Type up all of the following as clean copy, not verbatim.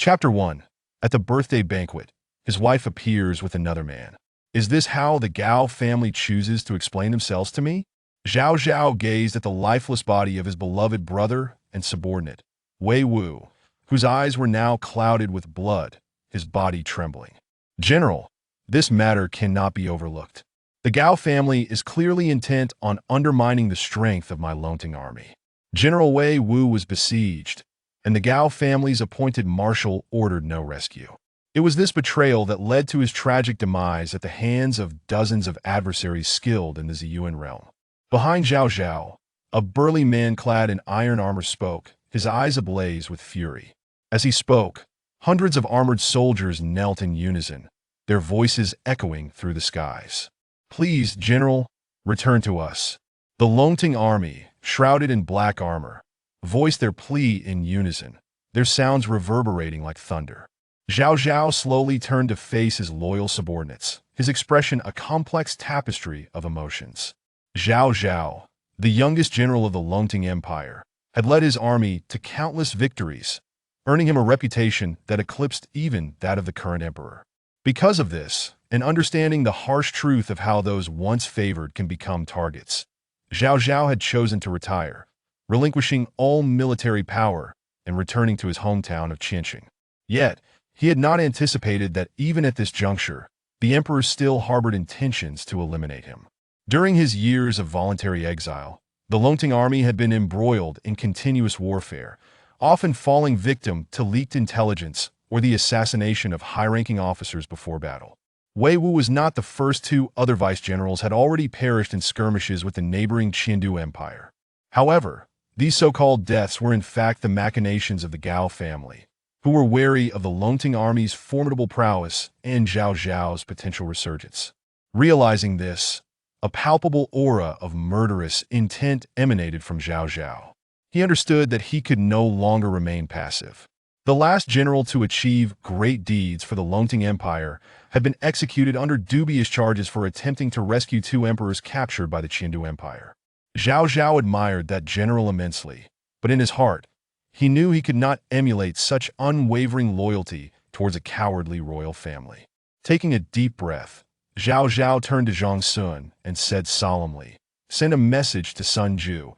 Chapter 1. At the birthday banquet, his wife appears with another man. Is this how the Gao family chooses to explain themselves to me? Zhao Zhao gazed at the lifeless body of his beloved brother and subordinate, Wei Wu, whose eyes were now clouded with blood, his body trembling. General, this matter cannot be overlooked. The Gao family is clearly intent on undermining the strength of my Longting army. General Wei Wu was besieged, and the Gao family's appointed marshal ordered no rescue. It was this betrayal that led to his tragic demise at the hands of dozens of adversaries skilled in the Ziyuan realm. Behind Zhao Zhao, a burly man clad in iron armor spoke, his eyes ablaze with fury. As he spoke, hundreds of armored soldiers knelt in unison, their voices echoing through the skies. Please, General, return to us. The Longting army, shrouded in black armor, voiced their plea in unison, their sounds reverberating like thunder. Zhao Zhao slowly turned to face his loyal subordinates, his expression a complex tapestry of emotions. Zhao Zhao, the youngest general of the Longting Empire, had led his army to countless victories, earning him a reputation that eclipsed even that of the current emperor. Because of this, and understanding the harsh truth of how those once favored can become targets, Zhao Zhao had chosen to retire, relinquishing all military power and returning to his hometown of Qianqing. Yet, he had not anticipated that even at this juncture, the emperor still harbored intentions to eliminate him. During his years of voluntary exile, the Longting army had been embroiled in continuous warfare, often falling victim to leaked intelligence or the assassination of high-ranking officers before battle. Wei Wu was not the first. Two other vice-generals had already perished in skirmishes with the neighboring Qindu Empire. However, these so-called deaths were in fact the machinations of the Gao family, who were wary of the Longting army's formidable prowess and Zhao Zhao's potential resurgence. Realizing this, a palpable aura of murderous intent emanated from Zhao Zhao. He understood that he could no longer remain passive. The last general to achieve great deeds for the Longting Empire had been executed under dubious charges for attempting to rescue two emperors captured by the Qindu Empire. Zhao Zhao admired that general immensely, but in his heart, he knew he could not emulate such unwavering loyalty towards a cowardly royal family. Taking a deep breath, Zhao Zhao turned to Zhang Sun and said solemnly, "Send a message to Sun Ju,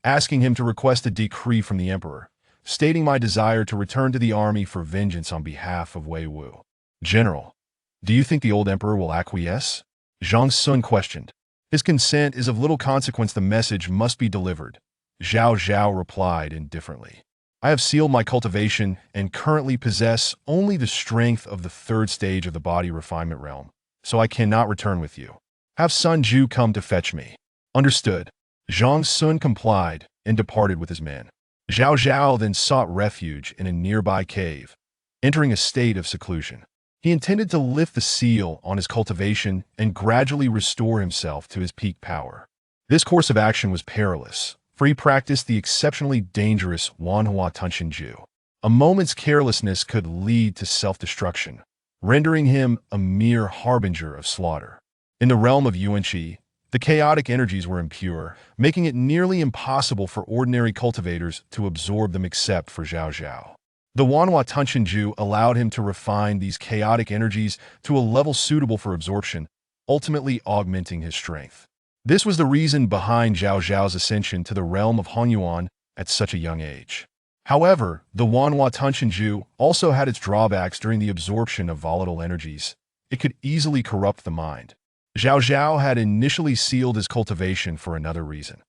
asking him to request a decree from the emperor, stating my desire to return to the army for vengeance on behalf of Wei Wu." "General, do you think the old emperor will acquiesce?" Zhang Sun questioned. "His consent is of little consequence. The message must be delivered," Zhao Zhao replied indifferently. "I have sealed my cultivation and currently possess only the strength of the third stage of the body refinement realm, so I cannot return with you. Have Sun Ju come to fetch me." "Understood." Zhang Sun complied and departed with his men. Zhao Zhao then sought refuge in a nearby cave, entering a state of seclusion. He intended to lift the seal on his cultivation and gradually restore himself to his peak power. This course of action was perilous, for he practiced the exceptionally dangerous Wanhua Tunshinju. A moment's carelessness could lead to self-destruction, rendering him a mere harbinger of slaughter. In the realm of Yuanqi, the chaotic energies were impure, making it nearly impossible for ordinary cultivators to absorb them except for Zhao Zhao. The Wanhua Tunshinju allowed him to refine these chaotic energies to a level suitable for absorption, ultimately augmenting his strength. This was the reason behind Zhao Zhao's ascension to the realm of Honyuan at such a young age. However, the Wanhua Tunshinju also had its drawbacks during the absorption of volatile energies. It could easily corrupt the mind. Zhao Zhao had initially sealed his cultivation for another reason.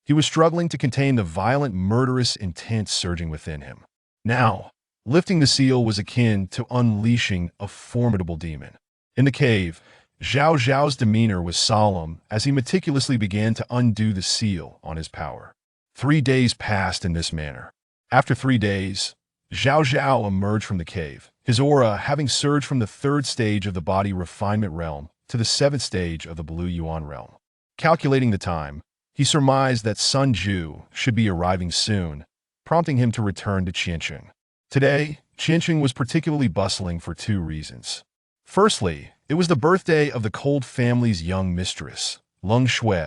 He was struggling to contain the violent, murderous intent surging within him. Now, lifting the seal was akin to unleashing a formidable demon. In the cave, Zhao Zhao's demeanor was solemn as he meticulously began to undo the seal on his power. 3 days passed in this manner. After 3 days, Zhao Zhao emerged from the cave, his aura having surged from the third stage of the body refinement realm to the 7th stage of the Blue Yuan realm. Calculating the time, he surmised that Sun Ju should be arriving soon, prompting him to return to Qianqing. Today, Qianqing was particularly bustling for 2 reasons. Firstly, it was the birthday of the Cold family's young mistress, Leng Shui,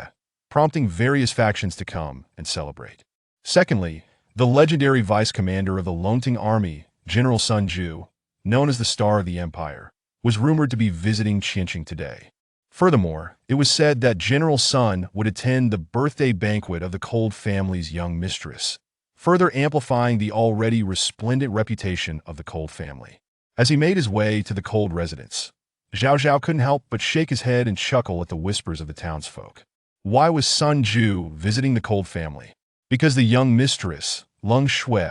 prompting various factions to come and celebrate. Secondly, the legendary vice commander of the Longting army, General Sun Ju, known as the Star of the Empire, was rumored to be visiting Qinqing today. Furthermore, it was said that General Sun would attend the birthday banquet of the Cold family's young mistress, further amplifying the already resplendent reputation of the Cold family. As he made his way to the Cold residence, Zhao Zhao couldn't help but shake his head and chuckle at the whispers of the townsfolk. Why was Sun Ju visiting the Cold family? Because the young mistress, Leng Shui,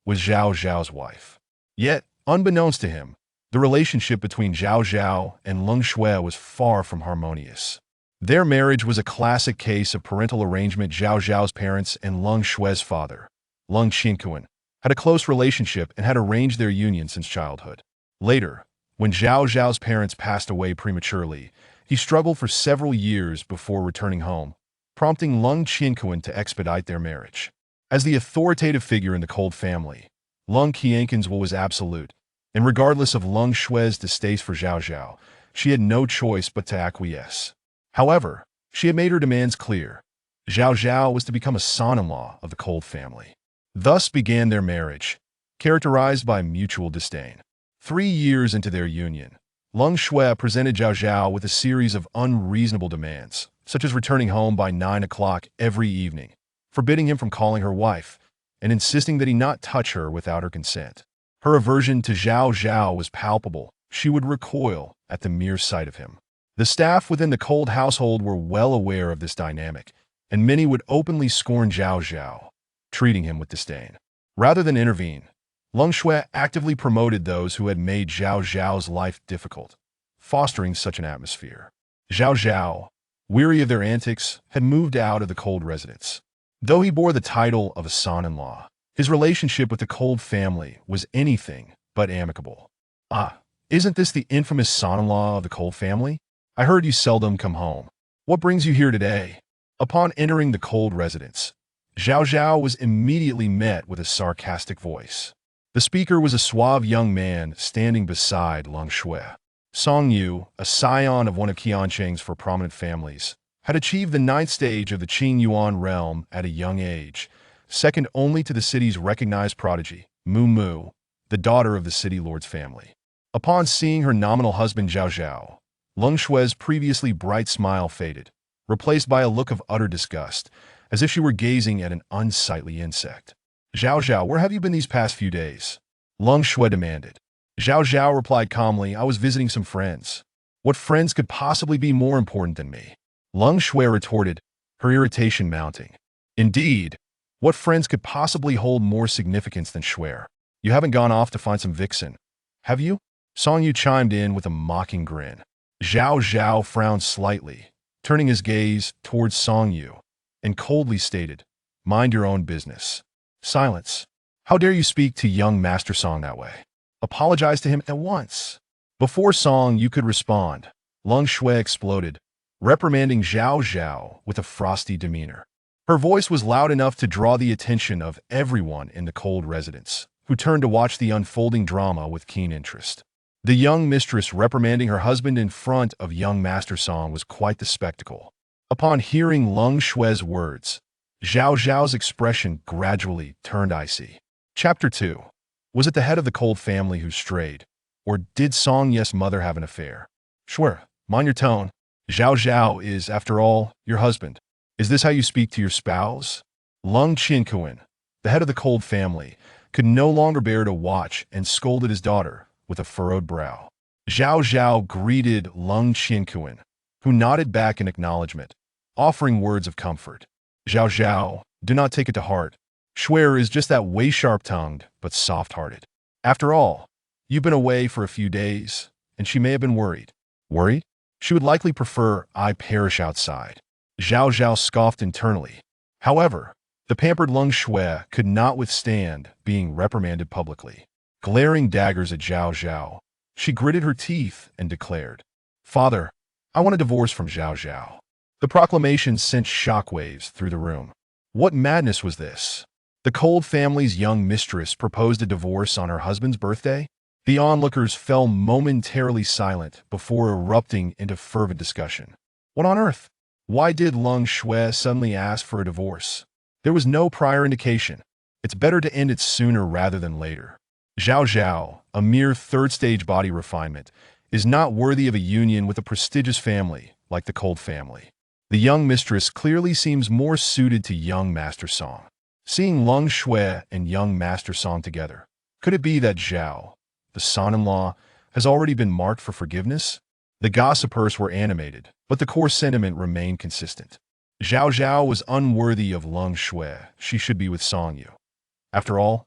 was Zhao Zhao's wife. Yet, unbeknownst to him, the relationship between Zhao Zhao and Leng Shui was far from harmonious. Their marriage was a classic case of parental arrangement. Zhao Zhao's parents and Leng Shui's father, Leng Qinkuan, had a close relationship and had arranged their union since childhood. Later, when Zhao Zhao's parents passed away prematurely, he struggled for several years before returning home, prompting Leng Qinkuan to expedite their marriage. As the authoritative figure in the Cold family, Leng Qianquan's will was absolute, and regardless of Leng Shui's distaste for Zhao Zhao, she had no choice but to acquiesce. However, she had made her demands clear. Zhao Zhao was to become a son-in-law of the Cold family. Thus began their marriage, characterized by mutual disdain. 3 years into their union, Leng Shui presented Zhao Zhao with a series of unreasonable demands, such as returning home by 9 o'clock every evening, forbidding him from calling her wife, and insisting that he not touch her without her consent. Her aversion to Zhao Zhao was palpable. She would recoil at the mere sight of him. The staff within the Cold household were well aware of this dynamic, and many would openly scorn Zhao Zhao, treating him with disdain. Rather than intervene, Leng Shui actively promoted those who had made Zhao Zhao's life difficult, fostering such an atmosphere. Zhao Zhao, weary of their antics, had moved out of the Cold residence. Though he bore the title of a son-in-law, his relationship with the Cold family was anything but amicable. Ah, isn't this the infamous son-in-law of the Cold family? I heard you seldom come home. What brings you here today? Upon entering the Cold residence, Zhao Zhao was immediately met with a sarcastic voice. The speaker was a suave young man standing beside Leng Shui. Song Yu, a scion of one of Qianqing's four prominent families, had achieved the 9th stage of the Qing Yuan realm at a young age, second only to the city's recognized prodigy, Mu Mu, the daughter of the city lord's family. Upon seeing her nominal husband Zhao Zhao, Leng Shui's previously bright smile faded, replaced by a look of utter disgust, as if she were gazing at an unsightly insect. Zhao Zhao, where have you been these past few days? Leng Shui demanded. Zhao Zhao replied calmly, I was visiting some friends. What friends could possibly be more important than me? Leng Shui retorted, her irritation mounting. Indeed, what friends could possibly hold more significance than Shui? You haven't gone off to find some vixen, have you? Song Yu chimed in with a mocking grin. Zhao Zhao frowned slightly, turning his gaze towards Song Yu, and coldly stated, mind your own business. Silence. How dare you speak to young Master Song that way? Apologize to him at once. Before Song Yu could respond, Leng Shui exploded, reprimanding Zhao Zhao with a frosty demeanor. Her voice was loud enough to draw the attention of everyone in the Cold residence, who turned to watch the unfolding drama with keen interest. The young mistress reprimanding her husband in front of young Master Song was quite the spectacle. Upon hearing Leng Shui's words, Zhao Zhao's expression gradually turned icy. Chapter 2. Was it the head of the Cold family who strayed, or did Song Ye's mother have an affair? Sure, mind your tone. Zhao Zhao is, after all, your husband. Is this how you speak to your spouse? Leng Qinkuan, the head of the Cold family, could no longer bear to watch and scolded his daughter with a furrowed brow. Zhao Zhao greeted Leng Qinkuan, who nodded back in acknowledgement, offering words of comfort. Zhao Zhao, do not take it to heart. Shui is just that way sharp-tongued, but soft-hearted. After all, you've been away for a few days, and she may have been worried. Worried? She would likely prefer I perish outside. Zhao Zhao scoffed internally. However, the pampered Leng Shui could not withstand being reprimanded publicly. Glaring daggers at Zhao Zhao, she gritted her teeth and declared, Father, I want a divorce from Zhao Zhao. The proclamation sent shockwaves through the room. What madness was this? The Cold family's young mistress proposed a divorce on her husband's birthday? The onlookers fell momentarily silent before erupting into fervent discussion. What on earth? Why did Leng Shui suddenly ask for a divorce? There was no prior indication. It's better to end it sooner rather than later. Zhao Zhao, a mere third-stage body refinement, is not worthy of a union with a prestigious family like the Cold family. The young mistress clearly seems more suited to young Master Song. Seeing Leng Shui and young Master Song together, could it be that Zhao, the son-in-law, has already been marked for forgiveness? The gossipers were animated, but the core sentiment remained consistent. Zhao Zhao was unworthy of Leng Shui. She should be with Song Yu. After all,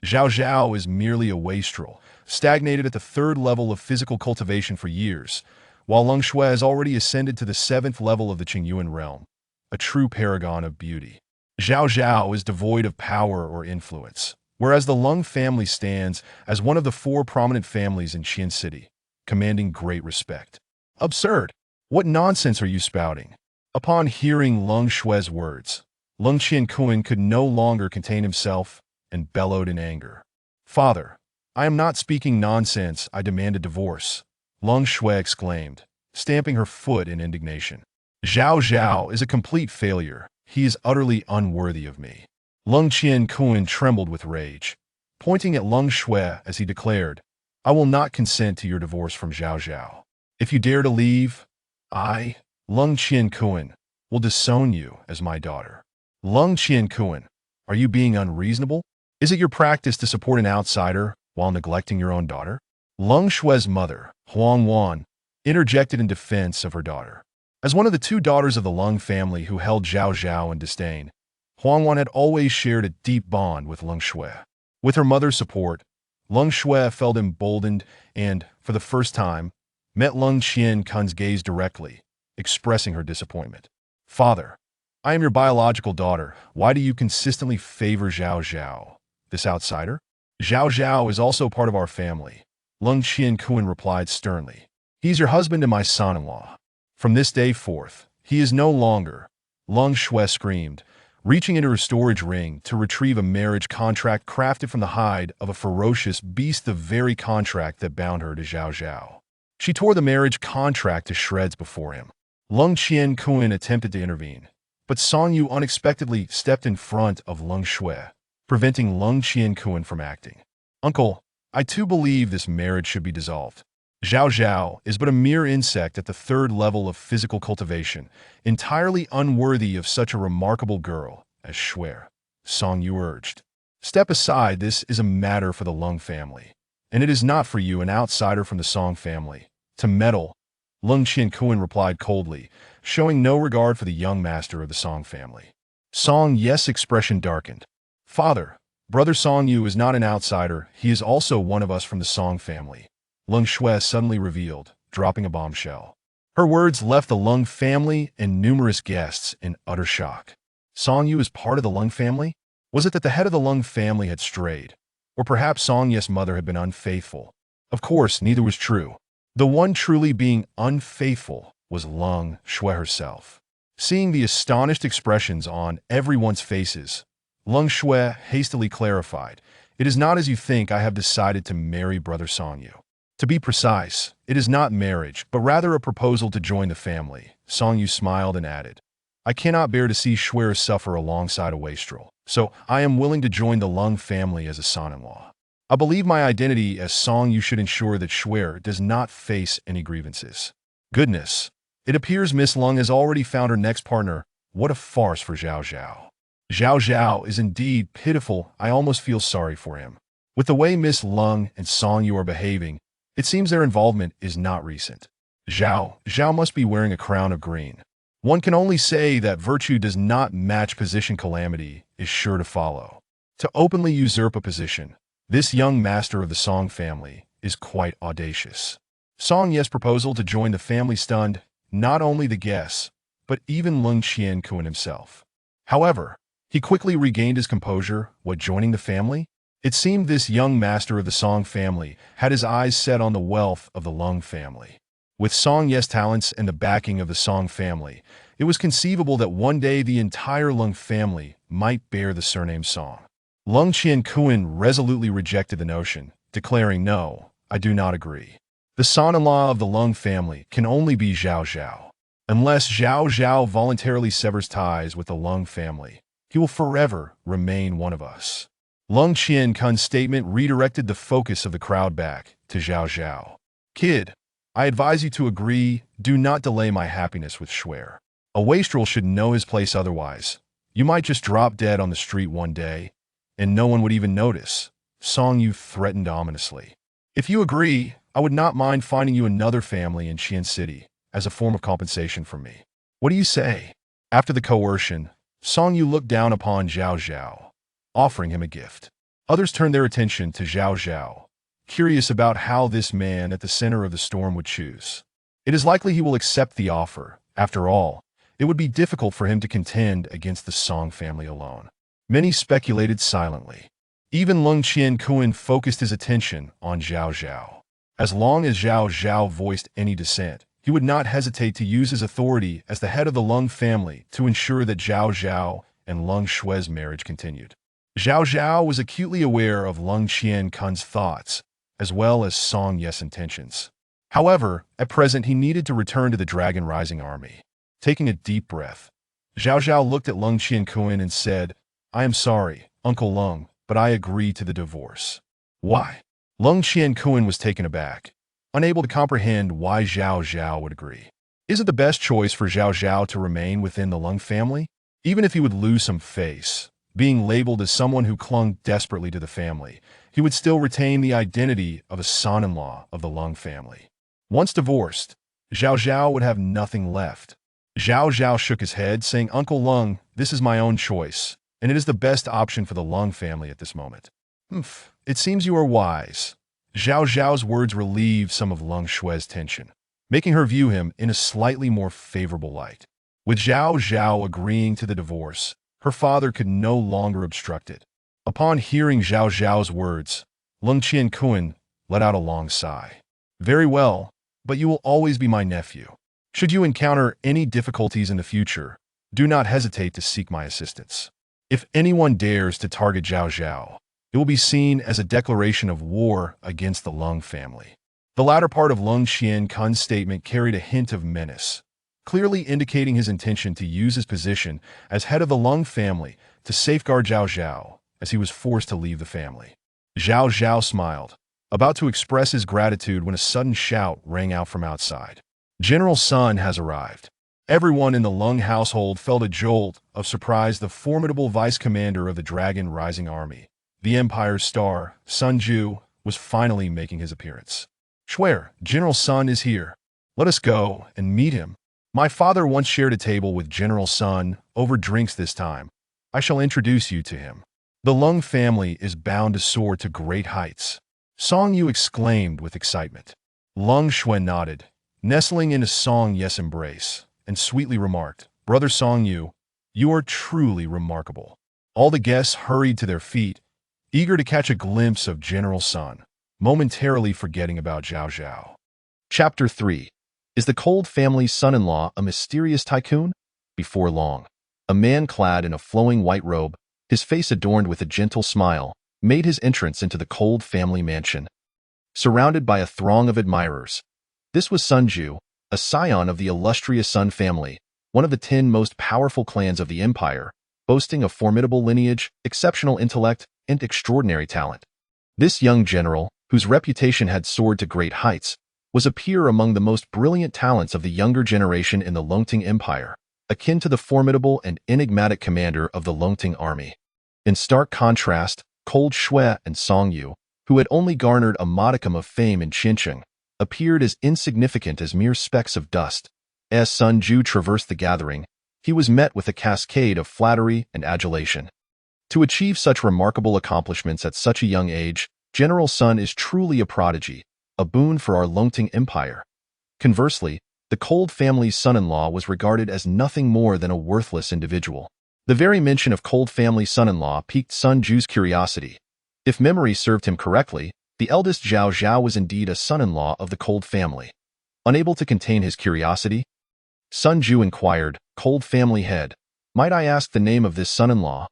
Zhao Zhao is merely a wastrel, stagnated at the third level of physical cultivation for years, while Leng Shui has already ascended to the seventh level of the Qingyuan realm, a true paragon of beauty. Zhao Zhao is devoid of power or influence, whereas the Leng family stands as one of the four prominent families in Qian City, commanding great respect. Absurd! What nonsense are you spouting? Upon hearing Leng Shui's words, Leng Qiankuan could no longer contain himself and bellowed in anger. Father, I am not speaking nonsense, I demand a divorce, Leng Shui exclaimed, stamping her foot in indignation. Zhao Zhao is a complete failure. He is utterly unworthy of me. Leng Qiankuan trembled with rage, pointing at Leng Shui as he declared, I will not consent to your divorce from Zhao Zhao. If you dare to leave, I, Leng Qiankuan, will disown you as my daughter. Leng Qiankuan, are you being unreasonable? Is it your practice to support an outsider while neglecting your own daughter? Leng Shui's mother, Huang Wan, interjected in defense of her daughter. As one of the two daughters of the Leng family who held Zhao Zhao in disdain, Huang Wan had always shared a deep bond with Leng Shui. With her mother's support, Leng Shui felt emboldened and, for the first time, met Leng Qiankun's gaze directly, expressing her disappointment. Father, I am your biological daughter. Why do you consistently favor Zhao Zhao, this outsider? Zhao Zhao is also part of our family, Leng Qiankun replied sternly. He is your husband and my son-in-law. From this day forth, he is no longer, Leng Shui screamed, reaching into her storage ring to retrieve a marriage contract crafted from the hide of a ferocious beast, the very contract that bound her to Zhao Zhao. She tore the marriage contract to shreds before him. Leng Qiankun attempted to intervene, but Song Yu unexpectedly stepped in front of Leng Shui, preventing Leng Qiankun from acting. Uncle, I too believe this marriage should be dissolved. Zhao Zhao is but a mere insect at the third level of physical cultivation, entirely unworthy of such a remarkable girl as Shui, Song Yu urged. Step aside, this is a matter for the Leng family, and it is not for you, an outsider from the Song family, to meddle, Leng Qiankun replied coldly, showing no regard for the young master of the Song family. Song Yes' expression darkened. Father, Brother Song Yu is not an outsider, he is also one of us from the Song family, Leng Shui suddenly revealed, dropping a bombshell. Her words left the Leng family and numerous guests in utter shock. Song Yu is part of the Leng family? Was it that the head of the Leng family had strayed? Or perhaps Song Yes' mother had been unfaithful? Of course, neither was true. The one truly being unfaithful was Leng Shui herself. Seeing the astonished expressions on everyone's faces, Leng Shui hastily clarified, It is not as you think. I have decided to marry Brother Song Yu. To be precise, it is not marriage, but rather a proposal to join the family. Song Yu smiled and added, I cannot bear to see Shui suffer alongside a wastrel, so I am willing to join the Leng family as a son-in-law. I believe my identity as Song Yu should ensure that Shui does not face any grievances. Goodness, it appears Miss Leng has already found her next partner. What a farce for Zhao Zhao. Zhao Zhao is indeed pitiful. I almost feel sorry for him. With the way Miss Leng and Song Yu are behaving, it seems their involvement is not recent. Zhao must be wearing a crown of green. One can only say that virtue does not match position. Calamity is sure to follow. To openly usurp a position, this young master of the Song family is quite audacious. Song Yes' proposal to join the family stunned not only the guests, but even Leng Qiankun himself. However, he quickly regained his composure. What, joining the family? It seemed this young master of the Song family had his eyes set on the wealth of the Leng family. With Song Yes' talents and the backing of the Song family, it was conceivable that one day the entire Leng family might bear the surname Song. Leng Qiankun resolutely rejected the notion, declaring, No, I do not agree. The son-in-law of the Leng family can only be Zhao Zhao. Unless Zhao Zhao voluntarily severs ties with the Leng family, he will forever remain one of us. Lung Qian-kun's statement redirected the focus of the crowd back to Zhao Zhao. Kid, I advise you to agree, do not delay my happiness with Shuer. A wastrel should know his place otherwise. You might just drop dead on the street one day, and no one would even notice. Song Yu threatened ominously. If you agree, I would not mind finding you another family in Qian City as a form of compensation from me. What do you say? After the coercion, Song Yu looked down upon Zhao Zhao, offering him a gift. Others turned their attention to Zhao Zhao, curious about how this man at the center of the storm would choose. It is likely he will accept the offer. After all, it would be difficult for him to contend against the Song family alone. Many speculated silently. Even Lung Qian-kun focused his attention on Zhao Zhao. As long as Zhao Zhao voiced any dissent, he would not hesitate to use his authority as the head of the Lung family to ensure that Zhao Zhao and Lung Shue's marriage continued. Zhao Zhao was acutely aware of Lung Qian-kun's thoughts, as well as Song Ye's intentions. However, at present he needed to return to the Dragon Rising army. Taking a deep breath, Zhao Zhao looked at Lung Qian-kun and said, I am sorry, Uncle Lung, but I agree to the divorce. Why? Lung Qian-kun was taken aback, unable to comprehend why Zhao Zhao would agree. Is it the best choice for Zhao Zhao to remain within the Lung family? Even if he would lose some face, being labeled as someone who clung desperately to the family, he would still retain the identity of a son-in-law of the Lung family. Once divorced, Zhao Zhao would have nothing left. Zhao Zhao shook his head, saying, Uncle Lung, this is my own choice, and it is the best option for the Lung family at this moment. It seems you are wise. Zhao Zhao's words relieved some of Lung Shue's tension, making her view him in a slightly more favorable light. With Zhao Zhao agreeing to the divorce, her father could no longer obstruct it. Upon hearing Zhao Zhao's words, Lung Qian-kun let out a long sigh. Very well, but you will always be my nephew. Should you encounter any difficulties in the future, do not hesitate to seek my assistance. If anyone dares to target Zhao Zhao, it will be seen as a declaration of war against the Lung family. The latter part of Lung Qian-kun's statement carried a hint of menace, clearly indicating his intention to use his position as head of the Lung family to safeguard Zhao Zhao as he was forced to leave the family. Zhao Zhao smiled, about to express his gratitude when a sudden shout rang out from outside. General Sun has arrived. Everyone in the Lung household felt a jolt of surprise. The formidable vice commander of the Dragon Rising army, the Empire's star, Sun Ju, was finally making his appearance. Shuer, General Sun is here. Let us go and meet him. My father once shared a table with General Sun over drinks this time. I shall introduce you to him. The Lung family is bound to soar to great heights. Song Yu exclaimed with excitement. Lung Shui nodded, nestling into Song Ye's embrace, and sweetly remarked, Brother Song Yu, you are truly remarkable. All the guests hurried to their feet, eager to catch a glimpse of General Sun, momentarily forgetting about Zhao Zhao. Chapter 3. Is the Cold family's son-in-law a mysterious tycoon? Before long, a man clad in a flowing white robe, his face adorned with a gentle smile, made his entrance into the Cold family mansion. Surrounded by a throng of admirers, this was Sun Ju, a scion of the illustrious Sun family, one of the 10 most powerful clans of the empire, boasting a formidable lineage, exceptional intellect, and extraordinary talent. This young general, whose reputation had soared to great heights, was a peer among the most brilliant talents of the younger generation in the Longting Empire, akin to the formidable and enigmatic commander of the Longting army. In stark contrast, Cold Shui and Song Yu, who had only garnered a modicum of fame in Xinjiang, appeared as insignificant as mere specks of dust. As Sun Ju traversed the gathering, he was met with a cascade of flattery and adulation. To achieve such remarkable accomplishments at such a young age, General Sun is truly a prodigy, a boon for our Longting Empire. Conversely, the Cold family's son-in-law was regarded as nothing more than a worthless individual. The very mention of Cold family's son-in-law piqued Sun Ju's curiosity. If memory served him correctly, the eldest Zhao Zhao was indeed a son-in-law of the Cold family. Unable to contain his curiosity, Sun Ju inquired, Cold family head, might I ask the name of this son-in-law?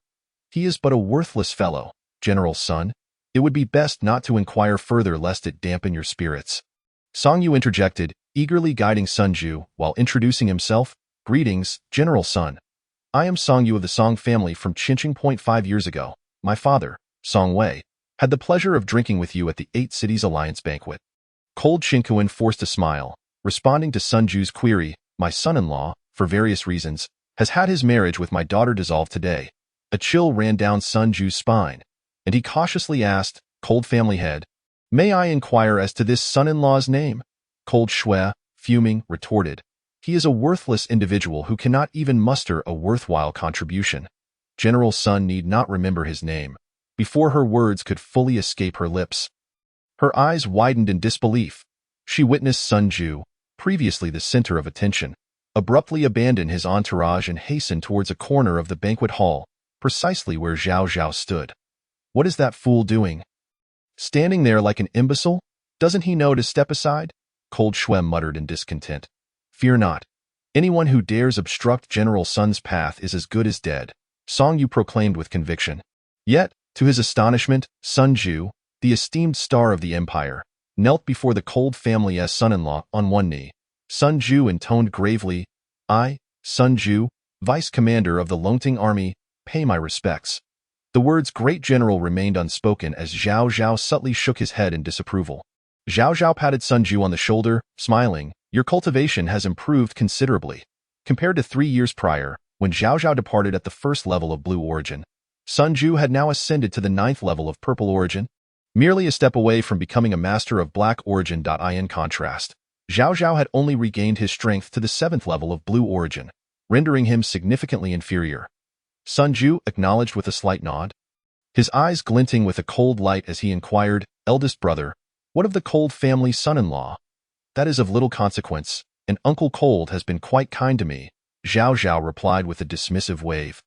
He is but a worthless fellow, General Sun. It would be best not to inquire further lest it dampen your spirits. Song Yu interjected, eagerly guiding Sun Ju while introducing himself. Greetings, General Sun. I am Song Yu of the Song family from Xinjiang. 5 years ago, my father, Song Wei, had the pleasure of drinking with you at the Eight Cities Alliance banquet. Cold Shinkuin forced a smile, responding to Sun Ju's query. My son-in-law, for various reasons, has had his marriage with my daughter dissolved today. A chill ran down Sun Ju's spine, and he cautiously asked, Cold family head, may I inquire as to this son-in-law's name? Cold Shui, fuming, retorted, he is a worthless individual who cannot even muster a worthwhile contribution. General Sun need not remember his name. Before her words could fully escape her lips, her eyes widened in disbelief. She witnessed Sun Ju, previously the center of attention, abruptly abandon his entourage and hasten towards a corner of the banquet hall, precisely where Zhao Zhao stood. What is that fool doing? Standing there like an imbecile? Doesn't he know to step aside? Cold Shui muttered in discontent. Fear not. Anyone who dares obstruct General Sun's path is as good as dead, Song Yu proclaimed with conviction. Yet, to his astonishment, Sun Ju, the esteemed star of the empire, knelt before the Cold family's son-in-law on one knee. Sun Ju intoned gravely, I, Sun Ju, Vice Commander of the Longting Army, pay my respects. The words Great General remained unspoken as Zhao Zhao subtly shook his head in disapproval. Zhao Zhao patted Sun Ju on the shoulder, smiling, your cultivation has improved considerably. Compared to 3 years prior, when Zhao Zhao departed at the first level of Blue Origin, Sun Ju had now ascended to the 9th level of Purple Origin, merely a step away from becoming a master of Black Origin. In contrast, Zhao Zhao had only regained his strength to the 7th level of Blue Origin, rendering him significantly inferior. Sun Ju acknowledged with a slight nod, his eyes glinting with a cold light as he inquired, eldest brother, what of the Cold family son-in-law? That is of little consequence, and Uncle Cold has been quite kind to me, Zhao Zhao replied with a dismissive wave,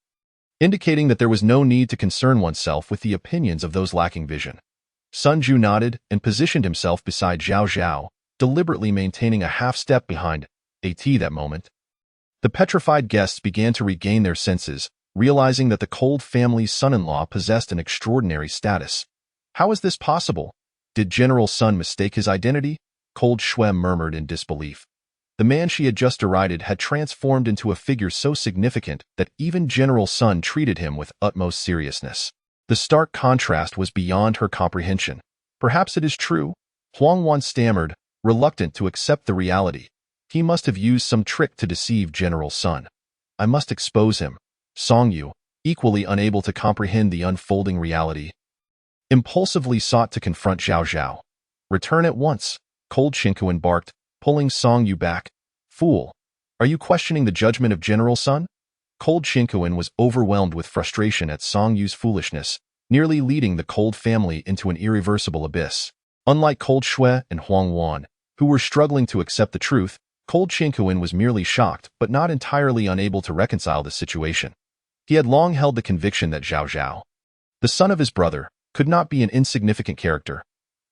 indicating that there was no need to concern oneself with the opinions of those lacking vision. Sun Ju nodded and positioned himself beside Zhao Zhao, deliberately maintaining a half-step behind AT that moment. The petrified guests began to regain their senses, realizing that the Cold family's son-in-law possessed an extraordinary status. How is this possible? Did General Sun mistake his identity? Cold Shui murmured in disbelief. The man she had just derided had transformed into a figure so significant that even General Sun treated him with utmost seriousness. The stark contrast was beyond her comprehension. Perhaps it is true, Huang Wan stammered, reluctant to accept the reality. He must have used some trick to deceive General Sun. I must expose him. Song Yu, equally unable to comprehend the unfolding reality, impulsively sought to confront Zhao Zhao. Return at once, Cold Shinkuin barked, pulling Song Yu back. Fool! Are you questioning the judgment of General Sun? Cold Shinkuin was overwhelmed with frustration at Song Yu's foolishness, nearly leading the Cold family into an irreversible abyss. Unlike Cold Shui and Huang Wan, who were struggling to accept the truth, Cold Shinkuin was merely shocked but not entirely unable to reconcile the situation. He had long held the conviction that Zhao Zhao, the son of his brother, could not be an insignificant character.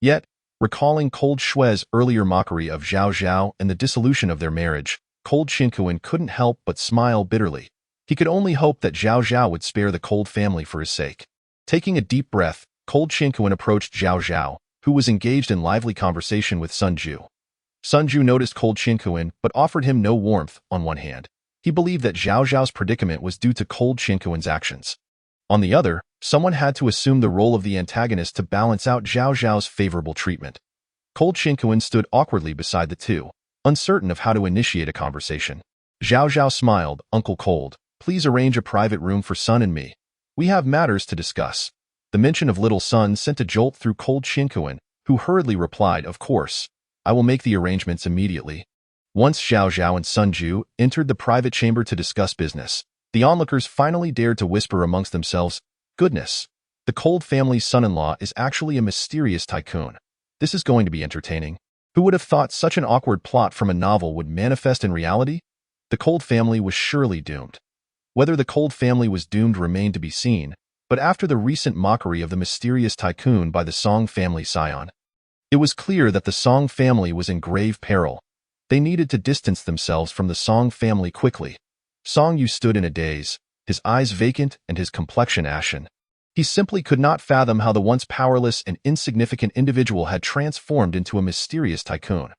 Yet, recalling Cold Shui's earlier mockery of Zhao Zhao and the dissolution of their marriage, Cold Shinkuin couldn't help but smile bitterly. He could only hope that Zhao Zhao would spare the Cold family for his sake. Taking a deep breath, Cold Shinkuin approached Zhao Zhao, who was engaged in lively conversation with Sun Ju. Sun Ju noticed Cold Shinkuin but offered him no warmth. On one hand, he believed that Zhao Zhao's predicament was due to Cold Shinkuin's actions. On the other, someone had to assume the role of the antagonist to balance out Zhao Zhao's favorable treatment. Cold Shinkuin stood awkwardly beside the two, uncertain of how to initiate a conversation. Zhao Zhao smiled, Uncle Cold, please arrange a private room for Sun and me. We have matters to discuss. The mention of little Sun sent a jolt through Cold Shinkuin, who hurriedly replied, of course. I will make the arrangements immediately. Once Zhao Zhao and Sun Ju entered the private chamber to discuss business, the onlookers finally dared to whisper amongst themselves, goodness, the Cold family's son-in-law is actually a mysterious tycoon. This is going to be entertaining. Who would have thought such an awkward plot from a novel would manifest in reality? The Cold family was surely doomed. Whether the Cold family was doomed remained to be seen, but after the recent mockery of the mysterious tycoon by the Song family scion, it was clear that the Song family was in grave peril. They needed to distance themselves from the Song family quickly. Song Yu stood in a daze, his eyes vacant and his complexion ashen. He simply could not fathom how the once powerless and insignificant individual had transformed into a mysterious tycoon.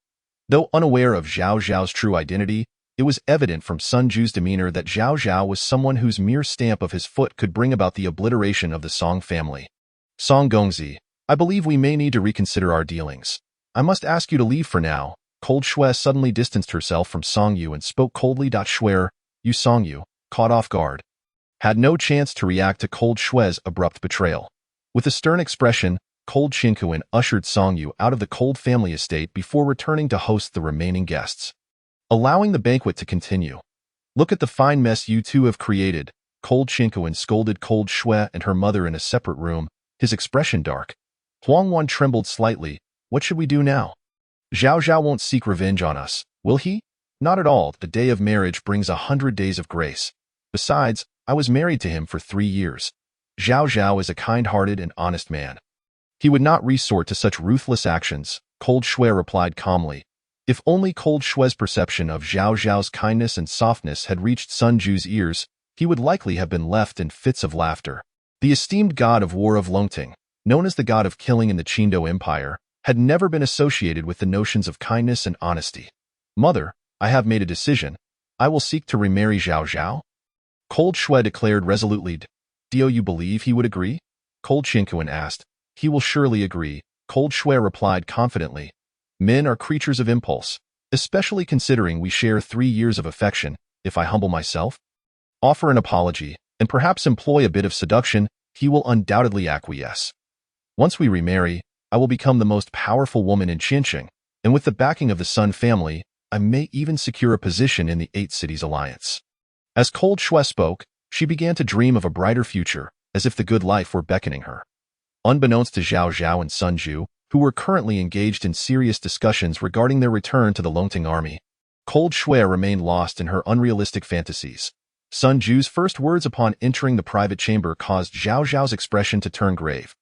Though unaware of Zhao Zhao's true identity, it was evident from Sun Ju's demeanor that Zhao Zhao was someone whose mere stamp of his foot could bring about the obliteration of the Song family. Song Gongzi, I believe we may need to reconsider our dealings. I must ask you to leave for now. Cold Shui suddenly distanced herself from Song Yu and spoke coldly. Swear, you Song Yu, caught off guard, had no chance to react to Cold Shui's abrupt betrayal. With a stern expression, Cold Qinkuan ushered Song Yu out of the Cold family estate before returning to host the remaining guests, allowing the banquet to continue. Look at the fine mess you two have created, Cold Qinkuan scolded Cold Shui and her mother in a separate room, his expression dark. Huangwan trembled slightly. What should we do now? Zhao Zhao won't seek revenge on us, will he? Not at all. The day of marriage brings 100 days of grace. Besides, I was married to him for 3 years. Zhao Zhao is a kind-hearted and honest man. He would not resort to such ruthless actions, Cold Shui replied calmly. If only Cold Shui's perception of Zhao Zhao's kindness and softness had reached Sun Ju's ears, he would likely have been left in fits of laughter. The esteemed god of war of Longting, known as the god of killing in the Qindo Empire, had never been associated with the notions of kindness and honesty. Mother, I have made a decision. I will seek to remarry Zhao Zhao. Cold Shui declared resolutely. Do you believe he would agree? Cold Qinkuan asked. He will surely agree, Cold Shui replied confidently. Men are creatures of impulse, especially considering we share 3 years of affection. If I humble myself, offer an apology, and perhaps employ a bit of seduction, he will undoubtedly acquiesce. Once we remarry, I will become the most powerful woman in Qincheng, and with the backing of the Sun family, I may even secure a position in the 8 Cities Alliance. As Cold Shui spoke, she began to dream of a brighter future, as if the good life were beckoning her. Unbeknownst to Zhao Zhao and Sun Ju, who were currently engaged in serious discussions regarding their return to the Longting army, Cold Shui remained lost in her unrealistic fantasies. Sun Ju's first words upon entering the private chamber caused Zhao Zhao's expression to turn grave.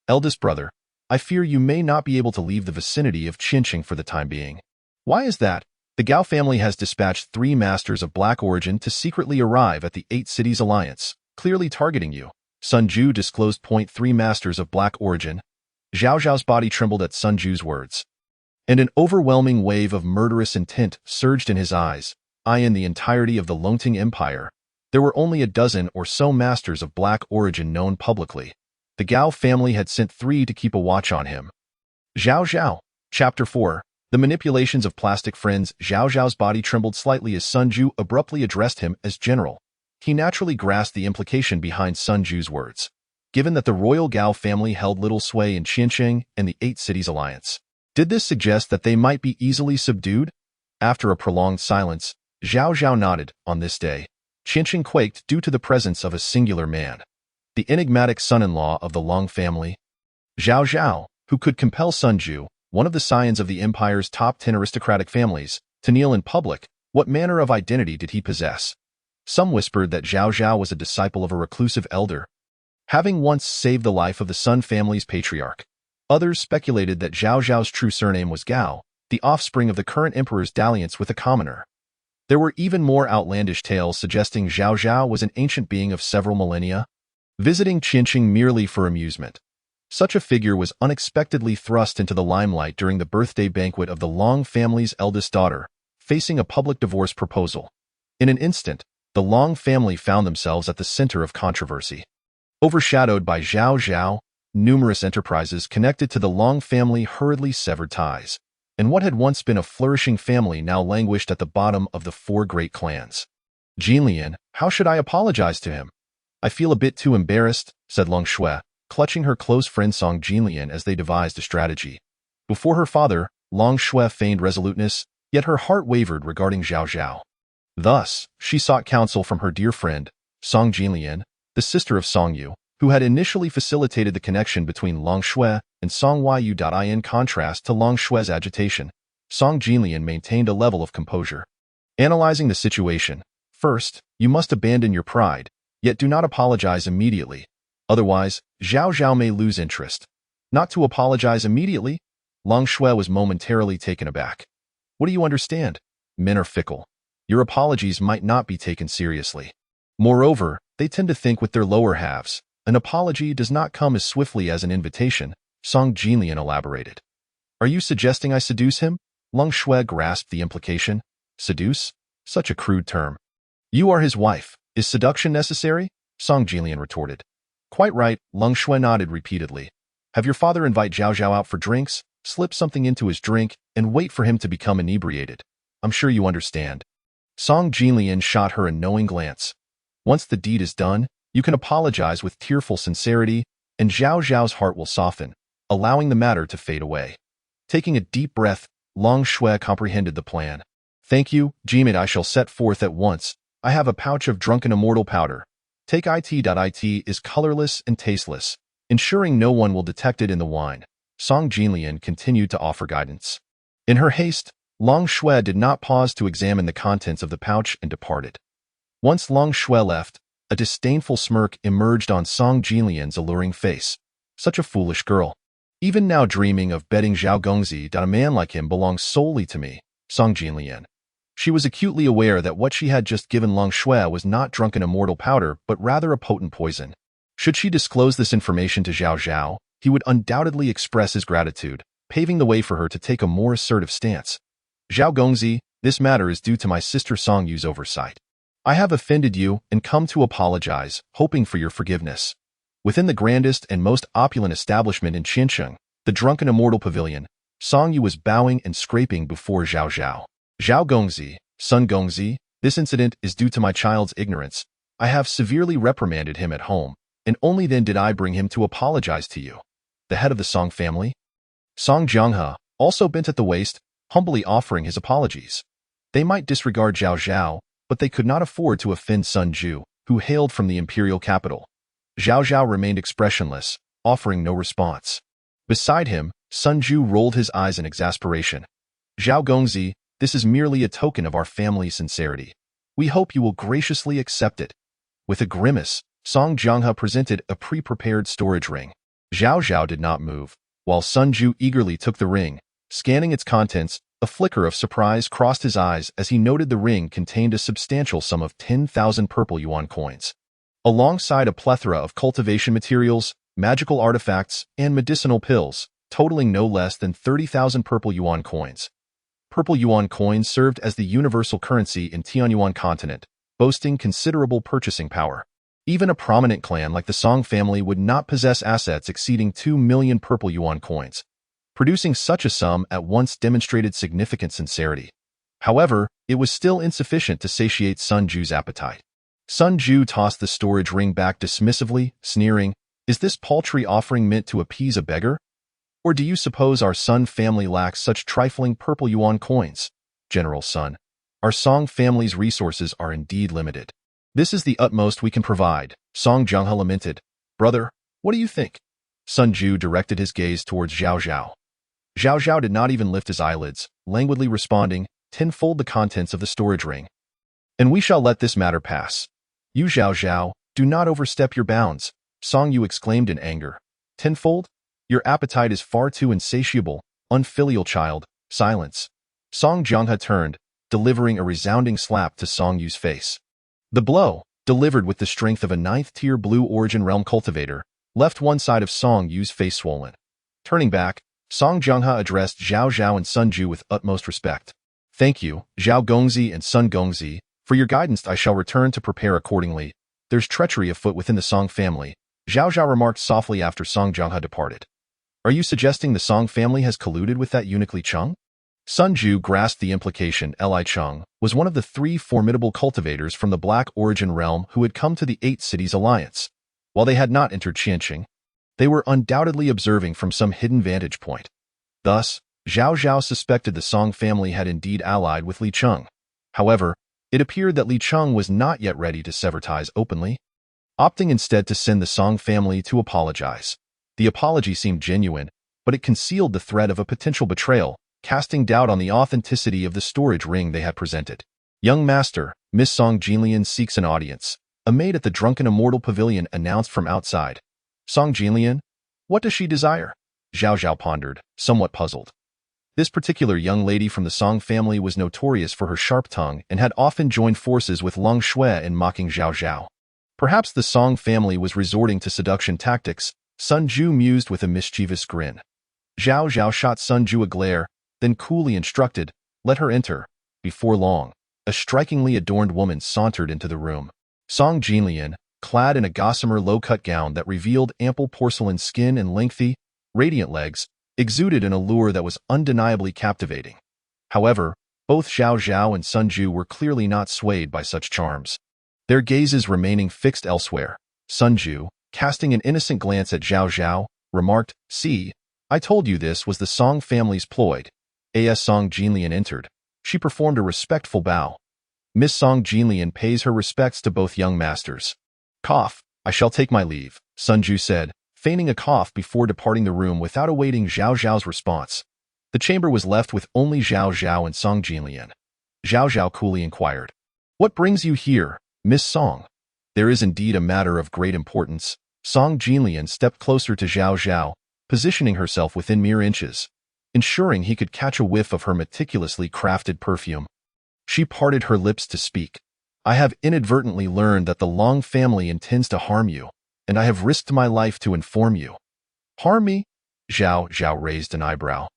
Eldest brother, I fear you may not be able to leave the vicinity of Qincheng for the time being. Why is that? The Gao family has dispatched 3 masters of black origin to secretly arrive at the 8 Cities Alliance, clearly targeting you. Sun Ju disclosed. 3 masters of black origin. Zhao Zhao's body trembled at Sun Ju's words, and an overwhelming wave of murderous intent surged in his eyes. In the entirety of the Longting Empire, there were only a dozen or so masters of black origin known publicly. The Gao family had sent 3 to keep a watch on him. Zhao Zhao. Chapter 4. The manipulations of plastic friends. Zhao Zhao's body trembled slightly as Sun Ju abruptly addressed him as general. He naturally grasped the implication behind Sun Ju's words. Given that the royal Gao family held little sway in Qincheng and the 8 Cities Alliance, did this suggest that they might be easily subdued? After a prolonged silence, Zhao Zhao nodded. On this day, Qincheng quaked due to the presence of a singular man, the enigmatic son-in-law of the Long family, Zhao Zhao, who could compel Sun Ju, one of the scions of the empire's top 10 aristocratic families, to kneel in public. What manner of identity did he possess? Some whispered that Zhao Zhao was a disciple of a reclusive elder, having once saved the life of the Sun family's patriarch. Others speculated that Zhao Zhao's true surname was Gao, the offspring of the current emperor's dalliance with a commoner. There were even more outlandish tales suggesting Zhao Zhao was an ancient being of several millennia, visiting Qincheng merely for amusement. Such a figure was unexpectedly thrust into the limelight during the birthday banquet of the Long family's eldest daughter, facing a public divorce proposal. In an instant, the Long family found themselves at the center of controversy. Overshadowed by Zhao Zhao, numerous enterprises connected to the Long family hurriedly severed ties, and what had once been a flourishing family now languished at the bottom of the 4 great clans. Jinlian, how should I apologize to him? I feel a bit too embarrassed, said Long Shui, clutching her close friend Song Jinlian as they devised a strategy. Before her father, Long Shui feigned resoluteness, yet her heart wavered regarding Zhao Zhao. Thus, she sought counsel from her dear friend, Song Jinlian, the sister of Song Yu, who had initially facilitated the connection between Long Shui and Song Yu. In contrast to Long Shui's agitation, Song Jinlian maintained a level of composure. Analyzing the situation, first, you must abandon your pride, yet do not apologize immediately. Otherwise, Zhao Zhao may lose interest. Not to apologize immediately? Long Shui was momentarily taken aback. What do you understand? Men are fickle. Your apologies might not be taken seriously. Moreover, they tend to think with their lower halves. An apology does not come as swiftly as an invitation, Song Jinlian elaborated. Are you suggesting I seduce him? Long Shui grasped the implication. Seduce? Such a crude term. You are his wife. Is seduction necessary? Song Jinlian retorted. Quite right, Leng Shui nodded repeatedly. Have your father invite Zhao Zhao out for drinks, slip something into his drink, and wait for him to become inebriated. I'm sure you understand. Song Jinlian shot her a knowing glance. Once the deed is done, you can apologize with tearful sincerity, and Zhao Zhao's heart will soften, allowing the matter to fade away. Taking a deep breath, Long Shui comprehended the plan. Thank you, Jimit. I shall set forth at once. I have a pouch of drunken immortal powder. Take it. It is colorless and tasteless, ensuring no one will detect it in the wine. Song Jinlian continued to offer guidance. In her haste, Long Shui did not pause to examine the contents of the pouch and departed. Once Long Shui left, a disdainful smirk emerged on Song Jinlian's alluring face. Such a foolish girl. Even now dreaming of betting Zhao Gongzi that a man like him belongs solely to me, Song Jinlian. She was acutely aware that what she had just given Long Shui was not drunken immortal powder, but rather a potent poison. Should she disclose this information to Zhao Zhao, he would undoubtedly express his gratitude, paving the way for her to take a more assertive stance. Zhao Gongzi, this matter is due to my sister Song Yu's oversight. I have offended you and come to apologize, hoping for your forgiveness. Within the grandest and most opulent establishment in Qiansheng, the Drunken Immortal Pavilion, Song Yu was bowing and scraping before Zhao Zhao. Zhao Gongzi, Sun Gongzi, this incident is due to my child's ignorance. I have severely reprimanded him at home, and only then did I bring him to apologize to you. The head of the Song family? Song Jianghe, also bent at the waist, humbly offering his apologies. They might disregard Zhao Zhao, but they could not afford to offend Sun Ju, who hailed from the imperial capital. Zhao Zhao remained expressionless, offering no response. Beside him, Sun Ju rolled his eyes in exasperation. Zhao Gongzi, this is merely a token of our family's sincerity. We hope you will graciously accept it. With a grimace, Song Jianghe presented a pre-prepared storage ring. Zhao Zhao did not move, while Sun Ju eagerly took the ring. Scanning its contents, a flicker of surprise crossed his eyes as he noted the ring contained a substantial sum of 10,000 purple yuan coins. Alongside a plethora of cultivation materials, magical artifacts, and medicinal pills, totaling no less than 30,000 purple yuan coins. Purple yuan coins served as the universal currency in Tianyuan continent, boasting considerable purchasing power. Even a prominent clan like the Song family would not possess assets exceeding 2 million purple yuan coins. Producing such a sum at once demonstrated significant sincerity. However, it was still insufficient to satiate Sun Ju's appetite. Sun Ju tossed the storage ring back dismissively, sneering, "Is this paltry offering meant to appease a beggar? Or do you suppose our Sun family lacks such trifling purple yuan coins? General Sun, our Song family's resources are indeed limited. This is the utmost we can provide," Song Jianghe lamented. "Brother, what do you think?" Sun Ju directed his gaze towards Zhao Zhao. Zhao Zhao did not even lift his eyelids, languidly responding, "Tenfold the contents of the storage ring. And we shall let this matter pass." "You Zhao Zhao, do not overstep your bounds," Song Yu exclaimed in anger. "Tenfold? Your appetite is far too insatiable, unfilial child. Silence." Song Jianghe turned, delivering a resounding slap to Song Yu's face. The blow, delivered with the strength of a 9th-tier Blue Origin Realm cultivator, left one side of Song Yu's face swollen. Turning back, Song Jianghe addressed Zhao Zhao and Sun Ju with utmost respect. "Thank you, Zhao Gongzi and Sun Gongzi. For your guidance I shall return to prepare accordingly. There's treachery afoot within the Song family," Zhao Zhao remarked softly after Song Jianghe departed. "Are you suggesting the Song family has colluded with that eunuch Li Cheng?" Sun Ju grasped the implication. Li Cheng was one of the 3 formidable cultivators from the Black Origin realm who had come to the 8 Cities Alliance. While they had not entered Qianqing, they were undoubtedly observing from some hidden vantage point. Thus, Zhao Zhao suspected the Song family had indeed allied with Li Cheng. However, it appeared that Li Cheng was not yet ready to sever ties openly, opting instead to send the Song family to apologize. The apology seemed genuine, but it concealed the threat of a potential betrayal, casting doubt on the authenticity of the storage ring they had presented. "Young master, Miss Song Jinlian seeks an audience," a maid at the Drunken Immortal Pavilion announced from outside. "Song Jinlian? What does she desire?" Zhao Zhao pondered, somewhat puzzled. This particular young lady from the Song family was notorious for her sharp tongue and had often joined forces with Long Shui in mocking Zhao Zhao. Perhaps the Song family was resorting to seduction tactics, Sun Ju mused with a mischievous grin. Zhao Zhao shot Sun Ju a glare, then coolly instructed, "Let her enter." Before long, a strikingly adorned woman sauntered into the room. Song Jinlian, clad in a gossamer low-cut gown that revealed ample porcelain skin and lengthy, radiant legs, exuded an allure that was undeniably captivating. However, both Zhao Zhao and Sun Ju were clearly not swayed by such charms. Their gazes remaining fixed elsewhere. Sun Ju, casting an innocent glance at Zhao Zhao, remarked, "See, I told you this was the Song family's ploy." As Song Jinlian entered, she performed a respectful bow. Miss Song Jinlian pays her respects to both young masters. "Cough, I shall take my leave," Sun Ju said, feigning a cough before departing the room without awaiting Zhao Zhao's response. The chamber was left with only Zhao Zhao and Song Jinlian. Zhao Zhao coolly inquired, "What brings you here, Miss Song?" "There is indeed a matter of great importance." Song Jinlian stepped closer to Zhao Zhao, positioning herself within mere inches, ensuring he could catch a whiff of her meticulously crafted perfume. She parted her lips to speak. "I have inadvertently learned that the Long family intends to harm you, and I have risked my life to inform you." "Harm me?" Zhao Zhao raised an eyebrow.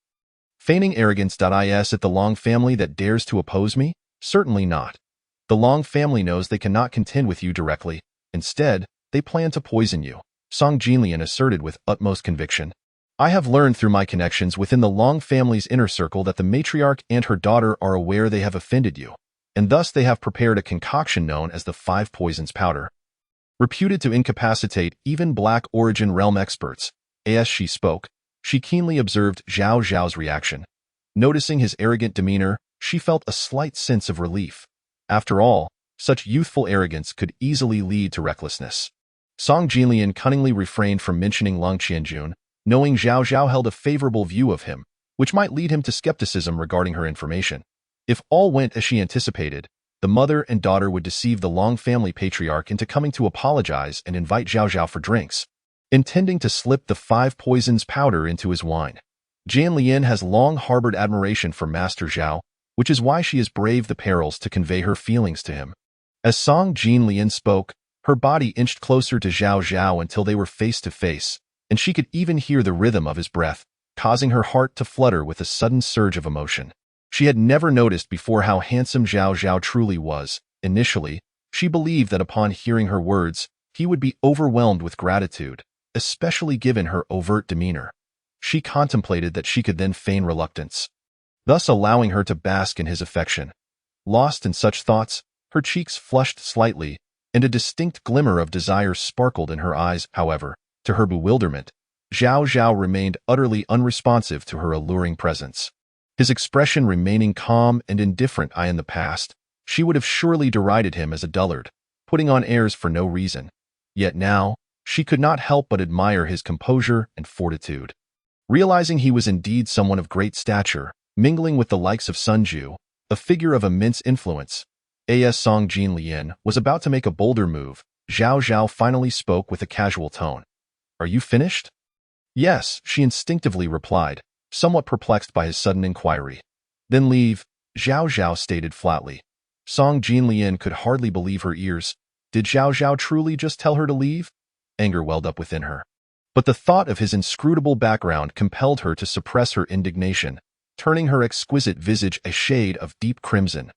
"Feigning arrogance. Is it the Long family that dares to oppose me? Certainly not. The Long family knows they cannot contend with you directly. Instead, they plan to poison you," Song Jinlian asserted with utmost conviction. "I have learned through my connections within the Long family's inner circle that the matriarch and her daughter are aware they have offended you, and thus they have prepared a concoction known as the Five Poisons Powder, reputed to incapacitate even Black Origin realm experts." As she spoke, she keenly observed Zhao Zhao's reaction. Noticing his arrogant demeanor, she felt a slight sense of relief. After all, such youthful arrogance could easily lead to recklessness. Song Jinlian cunningly refrained from mentioning Long Qianjun, knowing Zhao Zhao held a favorable view of him, which might lead him to skepticism regarding her information. If all went as she anticipated, the mother and daughter would deceive the Long family patriarch into coming to apologize and invite Zhao Zhao for drinks, intending to slip the Five Poisons powder into his wine. Jian Lian has long harbored admiration for Master Zhao, which is why she has braved the perils to convey her feelings to him. As Song Jinlian spoke, her body inched closer to Zhao Zhao until they were face to face, and she could even hear the rhythm of his breath, causing her heart to flutter with a sudden surge of emotion. She had never noticed before how handsome Zhao Zhao truly was. Initially, she believed that upon hearing her words, he would be overwhelmed with gratitude, especially given her overt demeanor. She contemplated that she could then feign reluctance, thus allowing her to bask in his affection. Lost in such thoughts, her cheeks flushed slightly, and a distinct glimmer of desire sparkled in her eyes. However, to her bewilderment, Zhao Zhao remained utterly unresponsive to her alluring presence. His expression remaining calm and indifferent. In the past, she would have surely derided him as a dullard, putting on airs for no reason. Yet now, she could not help but admire his composure and fortitude. Realizing he was indeed someone of great stature, mingling with the likes of Sun Ju, a figure of immense influence, As Song Jinlian was about to make a bolder move, Zhao Zhao finally spoke with a casual tone. "Are you finished?" "Yes," she instinctively replied, somewhat perplexed by his sudden inquiry. "Then leave," Zhao Zhao stated flatly. Song Jinlian could hardly believe her ears. Did Zhao Zhao truly just tell her to leave? Anger welled up within her. But the thought of his inscrutable background compelled her to suppress her indignation, turning her exquisite visage a shade of deep crimson.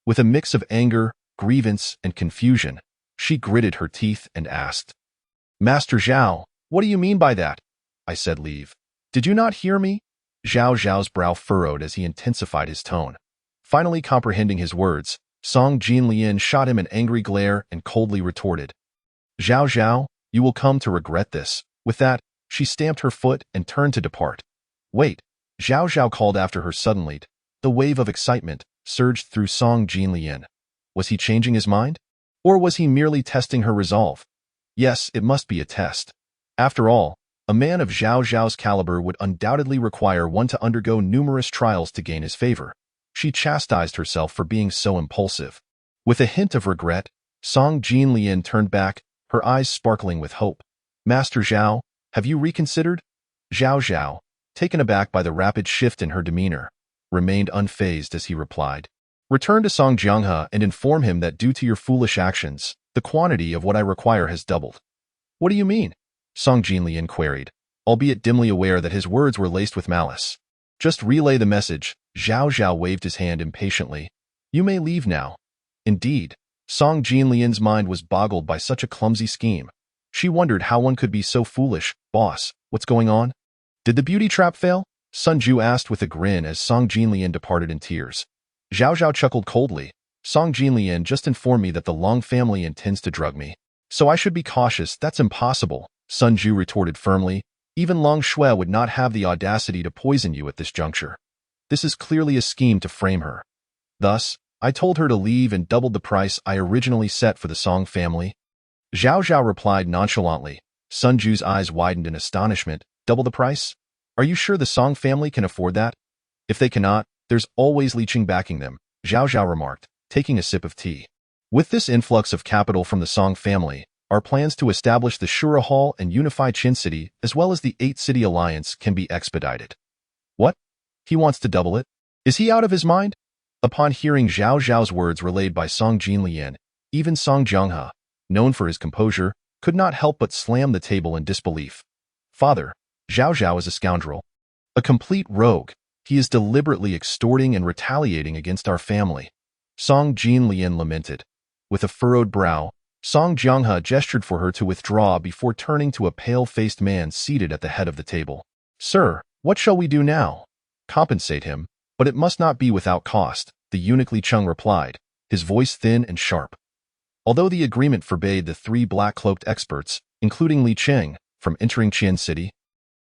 With a mix of anger, grievance, and confusion, she gritted her teeth and asked, "Master Zhao, what do you mean by that?" "I said leave. Did you not hear me?" Zhao Zhao's brow furrowed as he intensified his tone. Finally comprehending his words, Song Jinlian shot him an angry glare and coldly retorted, "Zhao Zhao, you will come to regret this." With that, she stamped her foot and turned to depart. "Wait," Zhao Zhao called after her suddenly. The wave of excitement surged through Song Jinlian. Was he changing his mind? Or was he merely testing her resolve? Yes, it must be a test. After all, a man of Zhao Zhao's caliber would undoubtedly require one to undergo numerous trials to gain his favor. She chastised herself for being so impulsive. With a hint of regret, Song Jinlian turned back, her eyes sparkling with hope. "Master Zhao, have you reconsidered?" Zhao Zhao, taken aback by the rapid shift in her demeanor, remained unfazed as he replied, "Return to Song Jianghe and inform him that due to your foolish actions, the quantity of what I require has doubled." "What do you mean?" Song Jinlian queried, albeit dimly aware that his words were laced with malice. "Just relay the message." Zhao Zhao waved his hand impatiently. "You may leave now." "Indeed," Song Jinlian's mind was boggled by such a clumsy scheme. She wondered how one could be so foolish. Boss, what's going on? Did the beauty trap fail? Sun Ju asked with a grin as Song Jinlian departed in tears. Zhao Zhao chuckled coldly. Song Jinlian just informed me that the Long family intends to drug me. So I should be cautious. That's impossible, Sun Ju retorted firmly. Even Long Shui would not have the audacity to poison you at this juncture. This is clearly a scheme to frame her. Thus, I told her to leave and doubled the price I originally set for the Song family. Zhao Zhao replied nonchalantly. Sun Ju's eyes widened in astonishment. Double the price? Are you sure the Song family can afford that? If they cannot, there's always Li Qing backing them, Zhao Zhao remarked, taking a sip of tea. With this influx of capital from the Song family, our plans to establish the Shura Hall and unify Qin City as well as the 8-city alliance can be expedited. What? He wants to double it? Is he out of his mind? Upon hearing Zhao Zhao's words relayed by Song Jinlian, even Song Jianghe, known for his composure, could not help but slam the table in disbelief. Father, Zhao Zhao is a scoundrel. A complete rogue. He is deliberately extorting and retaliating against our family. Song Jinlian lamented. With a furrowed brow, Song Jianghe gestured for her to withdraw before turning to a pale-faced man seated at the head of the table. Sir, what shall we do now? Compensate him, but it must not be without cost, the eunuch Li Cheng replied, his voice thin and sharp. Although the agreement forbade the 3 black-cloaked experts, including Li Cheng, from entering Qin City,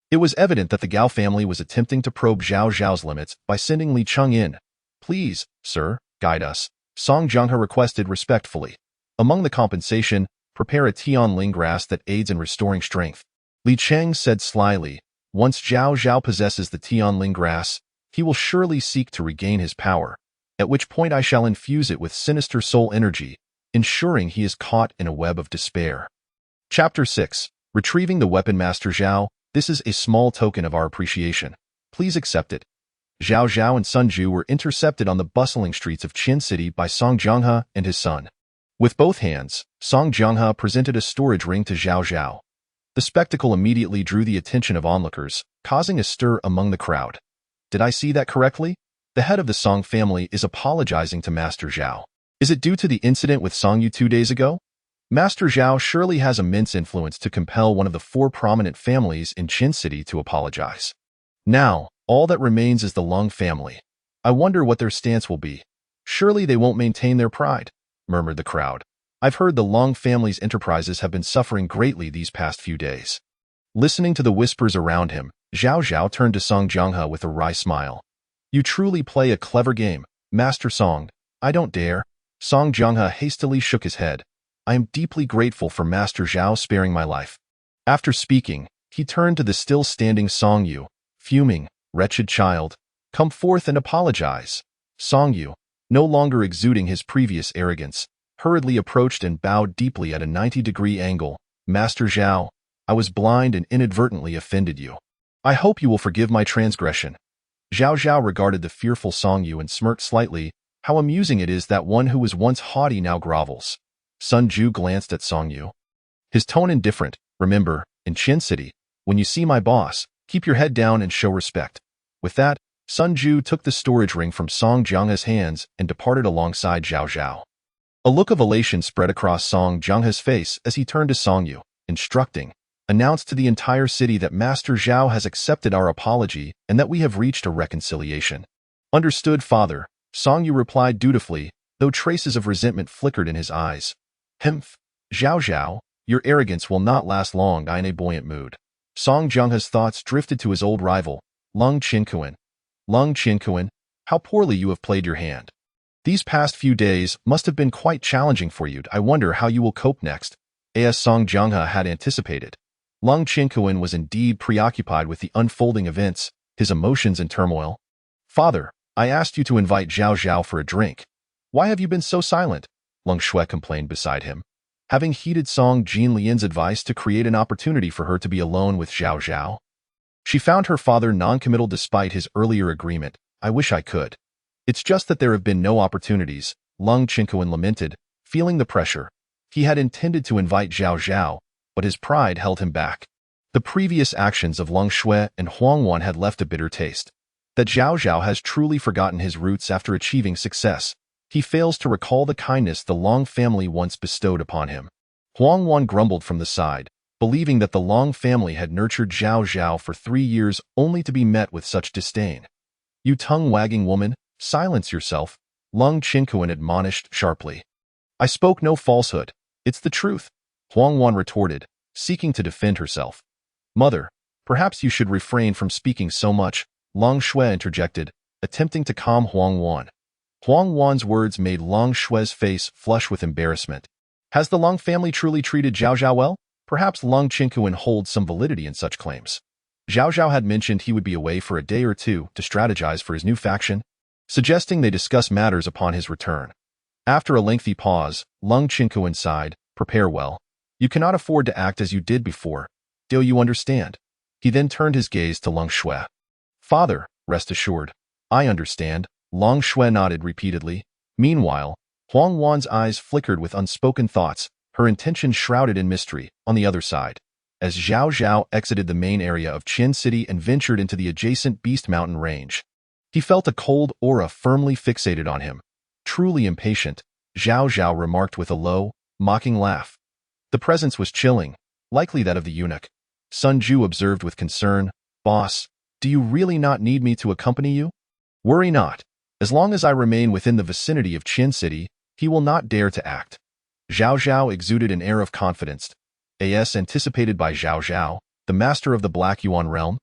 it was evident that the Gao family was attempting to probe Zhao Zhao's limits by sending Li Cheng in. Please, sir, guide us, Song Jianghe requested respectfully. Among the compensation, prepare a Tianling grass that aids in restoring strength. Li Cheng said slyly, once Zhao Zhao possesses the Tianling grass, he will surely seek to regain his power, at which point I shall infuse it with sinister soul energy, ensuring he is caught in a web of despair. Chapter 6. Retrieving the Weapon Master Zhao. This is a small token of our appreciation. Please accept it. Zhao Zhao and Sun Ju were intercepted on the bustling streets of Qin City by Song Jianghe and his son. With both hands, Song Jianghe presented a storage ring to Zhao Zhao. The spectacle immediately drew the attention of onlookers, causing a stir among the crowd. Did I see that correctly? The head of the Song family is apologizing to Master Zhao. Is it due to the incident with Song Yu 2 days ago? Master Zhao surely has immense influence to compel one of the 4 prominent families in Qin City to apologize. Now, all that remains is the Long family. I wonder what their stance will be. Surely they won't maintain their pride, murmured the crowd. I've heard the Long family's enterprises have been suffering greatly these past few days. Listening to the whispers around him, Zhao Zhao turned to Song Jianghe with a wry smile. You truly play a clever game, Master Song. I don't dare. Song Jianghe hastily shook his head. I am deeply grateful for Master Zhao sparing my life. After speaking, he turned to the still-standing Song Yu, fuming, wretched child, come forth and apologize. Song Yu, no longer exuding his previous arrogance, hurriedly approached and bowed deeply at a 90-degree angle. Master Zhao, I was blind and inadvertently offended you. I hope you will forgive my transgression. Zhao Zhao regarded the fearful Song Yu and smirked slightly. How amusing it is that one who was once haughty now grovels. Sun Ju glanced at Song Yu. His tone indifferent. Remember, in Qin City, when you see my boss, keep your head down and show respect. With that, Sun Ju took the storage ring from Song Jianghe's hands and departed alongside Zhao Zhao. A look of elation spread across Song Jianghe's face as he turned to Song Yu, instructing, announce to the entire city that Master Zhao has accepted our apology and that we have reached a reconciliation. Understood, father, Song Yu replied dutifully, though traces of resentment flickered in his eyes. Humph, Zhao Zhao, your arrogance will not last long. In a buoyant mood, Song Jianghe's thoughts drifted to his old rival, Lung Qinkuan. Lung Qinkuan, how poorly you have played your hand. These past few days must have been quite challenging for you. I wonder how you will cope next, as Song Jianghe had anticipated. Lung Qinkuan was indeed preoccupied with the unfolding events, his emotions in turmoil. Father, I asked you to invite Zhao Zhao for a drink. Why have you been so silent? Lung Shui complained beside him. Having heeded Song Jinlian's advice to create an opportunity for her to be alone with Zhao Zhao, she found her father non-committal despite his earlier agreement. I wish I could. It's just that there have been no opportunities, Lung Qinkuan lamented, feeling the pressure. He had intended to invite Zhao Zhao, but his pride held him back. The previous actions of Lung Shui and Huang Wan had left a bitter taste. That Zhao Zhao has truly forgotten his roots after achieving success, He fails to recall the kindness the Long family once bestowed upon him. Huang Wan grumbled from the side, believing that the Long family had nurtured Zhao Zhao for 3 years only to be met with such disdain. "You tongue-wagging woman, silence yourself," Lung Chinkuan admonished sharply. "I spoke no falsehood. It's the truth," Huang Wan retorted, seeking to defend herself. "Mother, perhaps you should refrain from speaking so much," Long Shui interjected, attempting to calm Huang Wan. Huang Wan's words made Long Shui's face flush with embarrassment. Has the Long family truly treated Zhao Zhao well? Perhaps Lung Chinkuan holds some validity in such claims. Zhao Zhao had mentioned he would be away for a day or two to strategize for his new faction, suggesting they discuss matters upon his return. After a lengthy pause, Lung Chinkuan sighed, "Prepare well. You cannot afford to act as you did before. Do you understand?" He then turned his gaze to Lung Shui. "Father, rest assured. I understand," Long Shui nodded repeatedly. Meanwhile, Huang Wan's eyes flickered with unspoken thoughts, her intention shrouded in mystery, on the other side. As Zhao Zhao exited the main area of Qin City and ventured into the adjacent Beast Mountain range, he felt a cold aura firmly fixated on him. Truly impatient, Zhao Zhao remarked with a low, mocking laugh. The presence was chilling, likely that of the eunuch. Sun Ju observed with concern, "Boss, do you really not need me to accompany you?" "Worry not. As long as I remain within the vicinity of Qin City, he will not dare to act." Zhao Zhao exuded an air of confidence, as anticipated by Zhao Zhao, the master of the Black Yuan realm.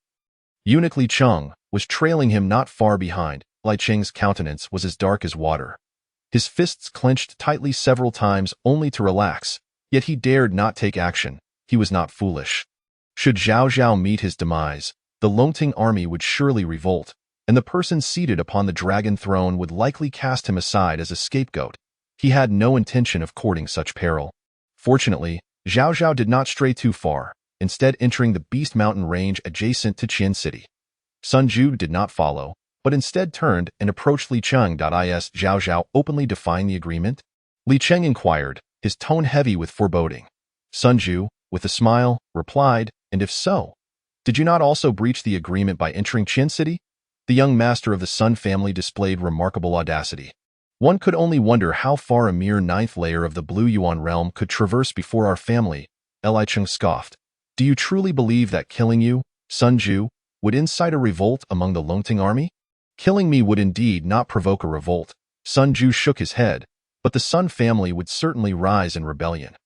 Eunuch Li Cheng was trailing him not far behind. Li Cheng's countenance was as dark as water. His fists clenched tightly several times only to relax, yet he dared not take action. He was not foolish. Should Zhao Zhao meet his demise, the Longting army would surely revolt, and the person seated upon the dragon throne would likely cast him aside as a scapegoat. He had no intention of courting such peril. Fortunately, Zhao Zhao did not stray too far, instead entering the Beast Mountain range adjacent to Qin City. Sun Ju did not follow, but instead turned and approached Li Cheng. Is Zhao Zhao openly defying the agreement? Li Cheng inquired, his tone heavy with foreboding. Sun Ju, with a smile, replied, "And if so, did you not also breach the agreement by entering Qin City?" The young master of the Sun family displayed remarkable audacity. One could only wonder how far a mere 9th layer of the Blue Yuan realm could traverse before our family, Li Cheng scoffed. "Do you truly believe that killing you, Sun Ju, would incite a revolt among the Longting army?" "Killing me would indeed not provoke a revolt." Sun Ju shook his head, "but the Sun family would certainly rise in rebellion."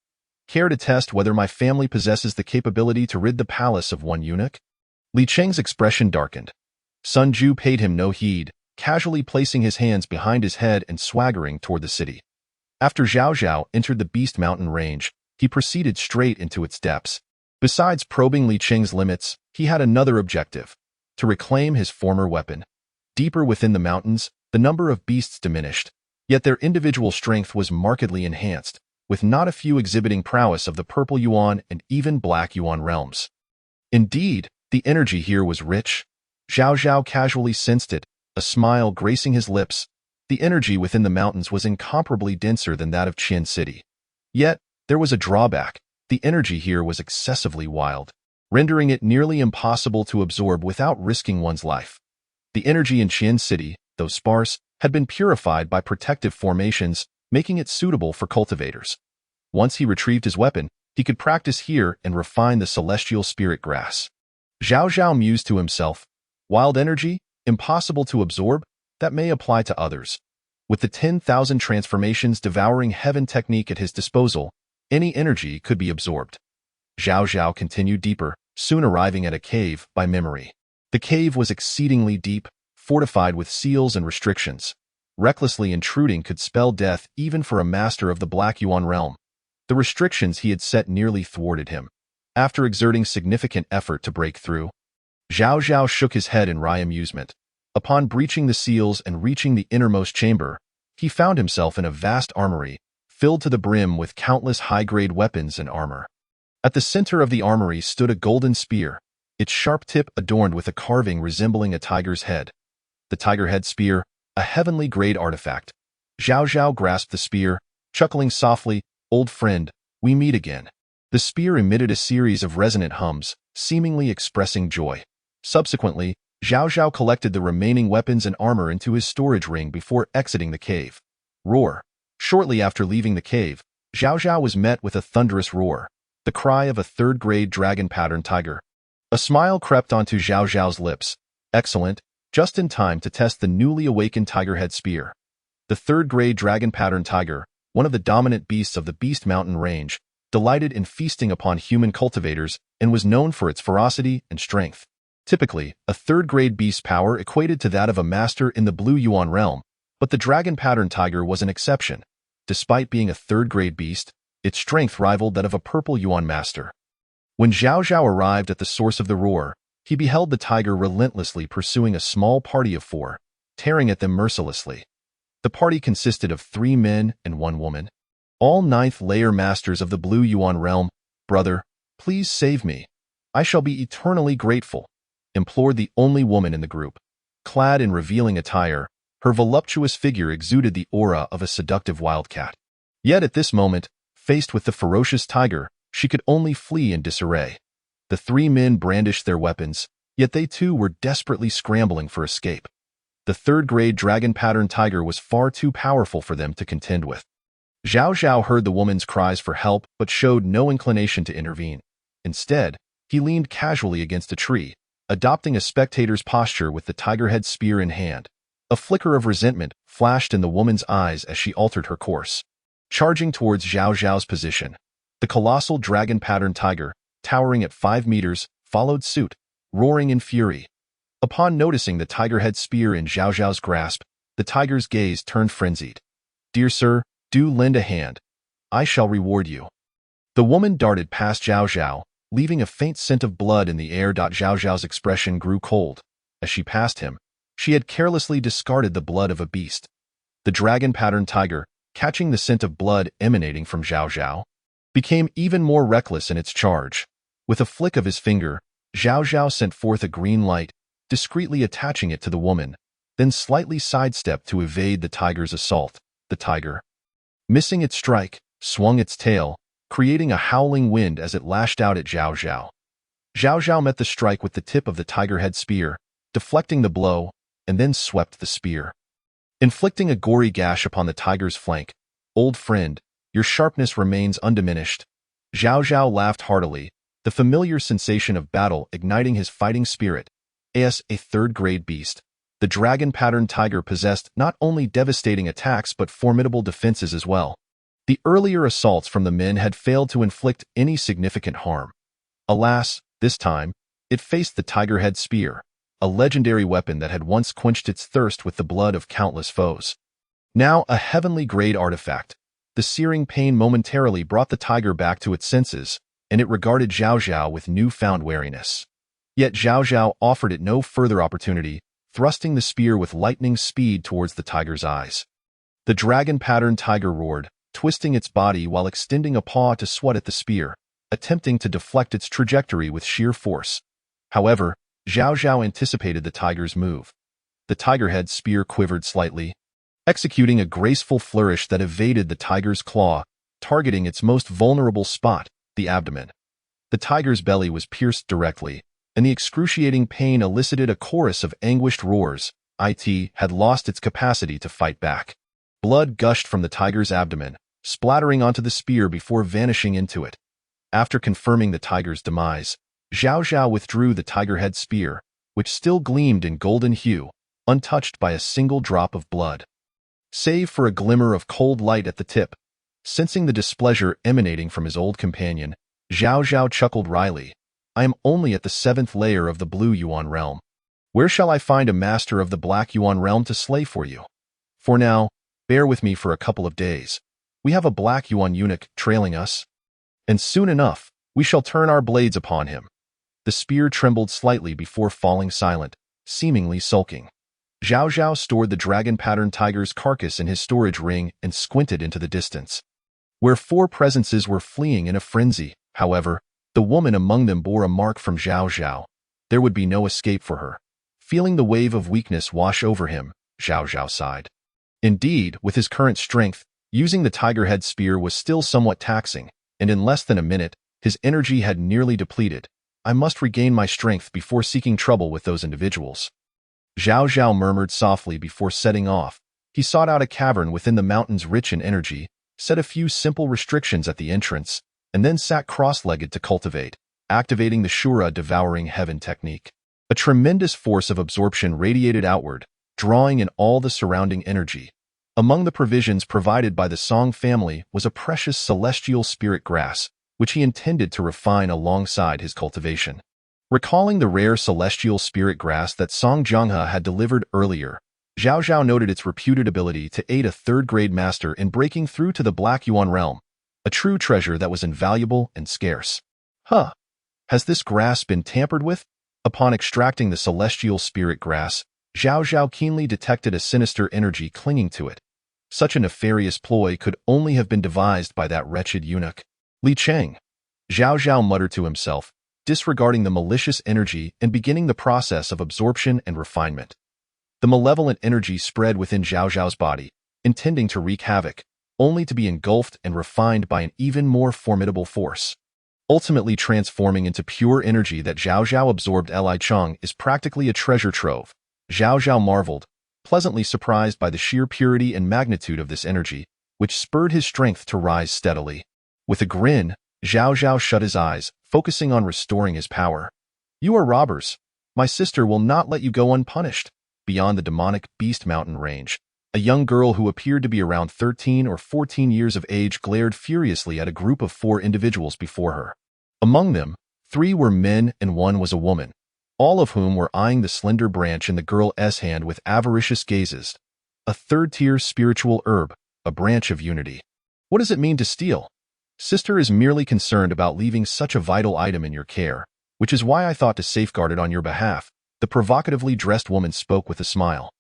"Care to test whether my family possesses the capability to rid the palace of one eunuch?" Li Cheng's expression darkened. Sun Ju paid him no heed, casually placing his hands behind his head and swaggering toward the city. After Zhao Zhao entered the Beast Mountain range, he proceeded straight into its depths. Besides probing Li Cheng's limits, he had another objective: to reclaim his former weapon. Deeper within the mountains, the number of beasts diminished, yet their individual strength was markedly enhanced, with not a few exhibiting prowess of the Purple Yuan and even Black Yuan realms. Indeed, the energy here was rich. Zhao Zhao casually sensed it, a smile gracing his lips. The energy within the mountains was incomparably denser than that of Qin City. Yet, there was a drawback. The energy here was excessively wild, rendering it nearly impossible to absorb without risking one's life. The energy in Qin City, though sparse, had been purified by protective formations, making it suitable for cultivators. Once he retrieved his weapon, he could practice here and refine the celestial spirit grass. Zhao Zhao mused to himself, "Wild energy? Impossible to absorb? That may apply to others." With the 10,000 transformations devouring heaven technique at his disposal, any energy could be absorbed. Zhao Zhao continued deeper, soon arriving at a cave by memory. The cave was exceedingly deep, fortified with seals and restrictions. Recklessly intruding could spell death even for a master of the Black Yuan realm. The restrictions he had set nearly thwarted him. After exerting significant effort to break through, Zhao Zhao shook his head in wry amusement. Upon breaching the seals and reaching the innermost chamber, he found himself in a vast armory, filled to the brim with countless high-grade weapons and armor. At the center of the armory stood a golden spear, its sharp tip adorned with a carving resembling a tiger's head. The tiger-head spear, a heavenly-grade artifact. Zhao Zhao grasped the spear, chuckling softly, "Old friend, we meet again." The spear emitted a series of resonant hums, seemingly expressing joy. Subsequently, Zhao Zhao collected the remaining weapons and armor into his storage ring before exiting the cave. Roar. Shortly after leaving the cave, Zhao Zhao was met with a thunderous roar, the cry of a third-grade dragon-patterned tiger. A smile crept onto Zhao Zhao's lips. Excellent, just in time to test the newly awakened tiger-head spear. The third-grade dragon-patterned tiger, one of the dominant beasts of the Beast Mountain range, delighted in feasting upon human cultivators and was known for its ferocity and strength. Typically, a third-grade beast's power equated to that of a master in the Blue Yuan realm, but the dragon-patterned tiger was an exception. Despite being a third-grade beast, its strength rivaled that of a Purple Yuan master. When Zhao Zhao arrived at the source of the roar, he beheld the tiger relentlessly pursuing a small party of 4, tearing at them mercilessly. The party consisted of 3 men and 1 woman, all 9th-layer masters of the Blue Yuan realm. "Brother, please save me. I shall be eternally grateful," implored the only woman in the group. Clad in revealing attire, her voluptuous figure exuded the aura of a seductive wildcat. Yet at this moment, faced with the ferocious tiger, she could only flee in disarray. The 3 men brandished their weapons, yet they too were desperately scrambling for escape. The third-grade dragon-patterned tiger was far too powerful for them to contend with. Zhao Zhao heard the woman's cries for help but showed no inclination to intervene. Instead, he leaned casually against a tree, adopting a spectator's posture with the tiger-head spear in hand. A flicker of resentment flashed in the woman's eyes as she altered her course. Charging towards Zhao Zhao's position, the colossal dragon-patterned tiger, towering at 5 meters, followed suit, roaring in fury. Upon noticing the tiger-head spear in Zhao Zhao's grasp, the tiger's gaze turned frenzied. "Dear sir, do lend a hand. I shall reward you." The woman darted past Zhao Zhao, leaving a faint scent of blood in the air. Zhao Zhao's expression grew cold. As she passed him, she had carelessly discarded the blood of a beast. The dragon-patterned tiger, catching the scent of blood emanating from Zhao Zhao, became even more reckless in its charge. With a flick of his finger, Zhao Zhao sent forth a green light, discreetly attaching it to the woman, then slightly sidestepped to evade the tiger's assault. The tiger, missing its strike, swung its tail, creating a howling wind as it lashed out at Zhao Zhao. Zhao Zhao met the strike with the tip of the tiger-head spear, deflecting the blow, and then swept the spear, inflicting a gory gash upon the tiger's flank. "Old friend, your sharpness remains undiminished." Zhao Zhao laughed heartily, the familiar sensation of battle igniting his fighting spirit. As a third-grade beast, the dragon-patterned tiger possessed not only devastating attacks but formidable defenses as well. The earlier assaults from the men had failed to inflict any significant harm. Alas, this time, it faced the tiger-head spear, a legendary weapon that had once quenched its thirst with the blood of countless foes. Now a heavenly-grade artifact, the searing pain momentarily brought the tiger back to its senses, and it regarded Zhao Zhao with newfound wariness. Yet Zhao Zhao offered it no further opportunity, thrusting the spear with lightning speed towards the tiger's eyes. The dragon-patterned tiger roared, twisting its body while extending a paw to swat at the spear, attempting to deflect its trajectory with sheer force. However, Zhao Zhao anticipated the tiger's move. The tiger-head spear quivered slightly, executing a graceful flourish that evaded the tiger's claw, targeting its most vulnerable spot, the abdomen. The tiger's belly was pierced directly, and the excruciating pain elicited a chorus of anguished roars. It had lost its capacity to fight back. Blood gushed from the tiger's abdomen, splattering onto the spear before vanishing into it. After confirming the tiger's demise, Zhao Zhao withdrew the tiger-head spear, which still gleamed in golden hue, untouched by a single drop of blood, save for a glimmer of cold light at the tip. Sensing the displeasure emanating from his old companion, Zhao Zhao chuckled wryly. "I am only at the 7th layer of the Blue Yuan realm. Where shall I find a master of the Black Yuan realm to slay for you? For now, bear with me for a couple of days. We have a Black Yuan eunuch trailing us, and soon enough, we shall turn our blades upon him." The spear trembled slightly before falling silent, seemingly sulking. Zhao Zhao stored the dragon-patterned tiger's carcass in his storage ring and squinted into the distance, where 4 presences were fleeing in a frenzy. However, the woman among them bore a mark from Zhao Zhao. There would be no escape for her. Feeling the wave of weakness wash over him, Zhao Zhao sighed. Indeed, with his current strength, using the tiger-head spear was still somewhat taxing, and in less than a minute, his energy had nearly depleted. "I must regain my strength before seeking trouble with those individuals." Zhao Zhao murmured softly before setting off, He sought out a cavern within the mountains rich in energy, set a few simple restrictions at the entrance, and then sat cross-legged to cultivate, activating the Shura Devouring Heaven technique. A tremendous force of absorption radiated outward, drawing in all the surrounding energy. Among the provisions provided by the Song family was a precious celestial spirit grass, which he intended to refine alongside his cultivation. Recalling the rare celestial spirit grass that Song Jianghe had delivered earlier, Zhao Zhao noted its reputed ability to aid a third-grade master in breaking through to the Black Yuan realm, a true treasure that was invaluable and scarce. Huh! Has this grass been tampered with? Upon extracting the celestial spirit grass, Zhao Zhao keenly detected a sinister energy clinging to it. Such a nefarious ploy could only have been devised by that wretched eunuch, Li Cheng. Zhao Zhao muttered to himself, disregarding the malicious energy and beginning the process of absorption and refinement. The malevolent energy spread within Zhao Zhao's body, intending to wreak havoc, only to be engulfed and refined by an even more formidable force. Ultimately transforming into pure energy that Zhao Zhao absorbed. Li Cheng is practically a treasure trove. Zhao Zhao marveled, pleasantly surprised by the sheer purity and magnitude of this energy, which spurred his strength to rise steadily. With a grin, Zhao Zhao shut his eyes, focusing on restoring his power. You are robbers. My sister will not let you go unpunished. Beyond the demonic Beast Mountain range, a young girl who appeared to be around 13 or 14 years of age glared furiously at a group of 4 individuals before her. Among them, 3 were men and 1 was a woman, all of whom were eyeing the slender branch in the girl's hand with avaricious gazes. A third-tier spiritual herb, a branch of unity. What does it mean to steal? Sister is merely concerned about leaving such a vital item in your care, which is why I thought to safeguard it on your behalf, the provocatively dressed woman spoke with a smile,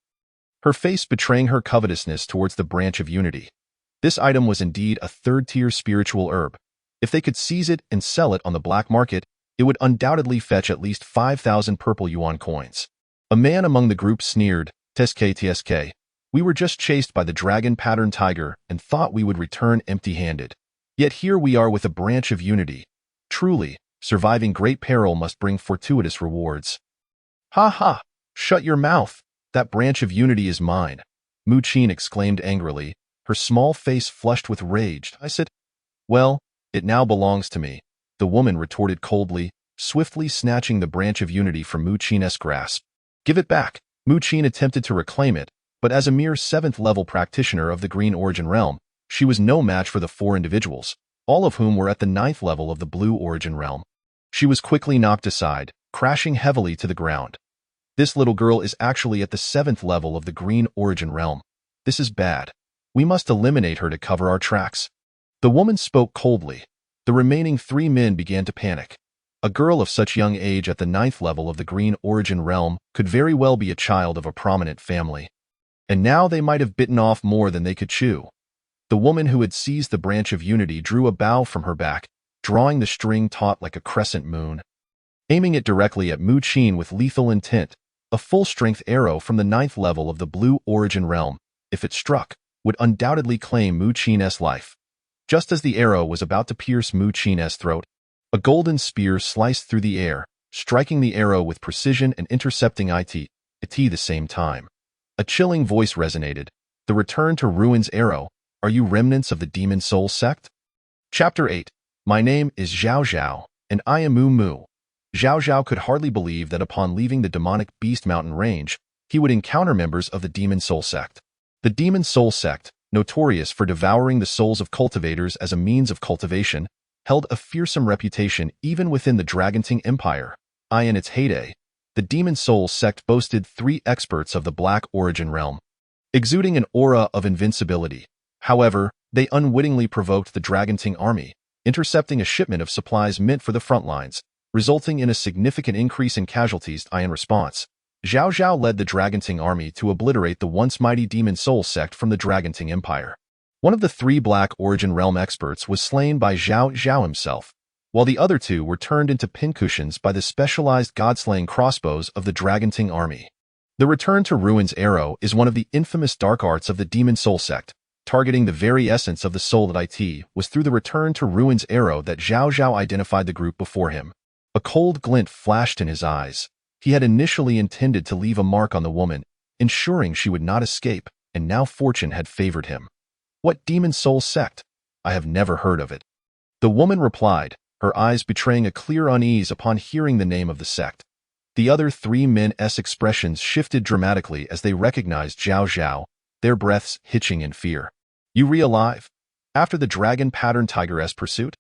her face betraying her covetousness towards the branch of unity. This item was indeed a third-tier spiritual herb. If they could seize it and sell it on the black market, it would undoubtedly fetch at least 5,000 purple yuan coins. A man among the group sneered, "Tsk. We were just chased by the dragon-patterned tiger and thought we would return empty-handed. Yet here we are with a branch of unity. Truly, surviving great peril must bring fortuitous rewards." "Ha ha! Shut your mouth! That branch of unity is mine," Mu Qin exclaimed angrily, her small face flushed with rage. "I said, well, it now belongs to me," the woman retorted coldly, swiftly snatching the branch of unity from Mu Qin's grasp. "Give it back." Mu Qin attempted to reclaim it, but as a mere 7th-level practitioner of the Green Origin realm, she was no match for the 4 individuals, all of whom were at the 9th level of the Blue Origin realm. She was quickly knocked aside, crashing heavily to the ground. This little girl is actually at the 7th level of the Green Origin realm. This is bad. We must eliminate her to cover our tracks. The woman spoke coldly. The remaining 3 men began to panic. A girl of such young age at the 9th level of the Green Origin realm could very well be a child of a prominent family. And now they might have bitten off more than they could chew. The woman who had seized the branch of unity drew a bow from her back, drawing the string taut like a crescent moon. Aiming it directly at Mu Qin with lethal intent, a full-strength arrow from the 9th level of the Blue Origin realm, if it struck, would undoubtedly claim Mu Qin's life. Just as the arrow was about to pierce Mu Qin's throat, a golden spear sliced through the air, striking the arrow with precision and intercepting it at the same time. A chilling voice resonated. "The return to ruins arrow. Are you remnants of the Demon Soul sect?" Chapter 8. My name is Zhao Zhao, and I am Mu Mu. Zhao Zhao could hardly believe that upon leaving the demonic Beast Mountain range, he would encounter members of the Demon Soul sect. The Demon Soul sect, notorious for devouring the souls of cultivators as a means of cultivation, held a fearsome reputation even within the Dragonting Empire. In its heyday, the Demon Soul sect boasted 3 experts of the Black Origin realm, exuding an aura of invincibility. However, they unwittingly provoked the Dragonting army, intercepting a shipment of supplies meant for the front lines, resulting in a significant increase in casualties. In response, Zhao Zhao led the Dragonting army to obliterate the once mighty Demon Soul sect from the Dragonting Empire. One of the 3 Black Origin realm experts was slain by Zhao Zhao himself, while the other 2 were turned into pincushions by the specialized god-slaying crossbows of the Dragonting army. The Return to Ruins arrow is one of the infamous dark arts of the Demon Soul sect, targeting the very essence of the soul. It was through the Return to Ruins arrow that Zhao Zhao identified the group before him. A cold glint flashed in his eyes. He had initially intended to leave a mark on the woman, ensuring she would not escape, and now fortune had favored him. What demon soul sect? I have never heard of it. The woman replied, her eyes betraying a clear unease upon hearing the name of the sect. The other three men's expressions shifted dramatically as they recognized Zhao Zhao, their breaths hitching in fear. You re-alive? After the dragon-patterned tigress pursuit?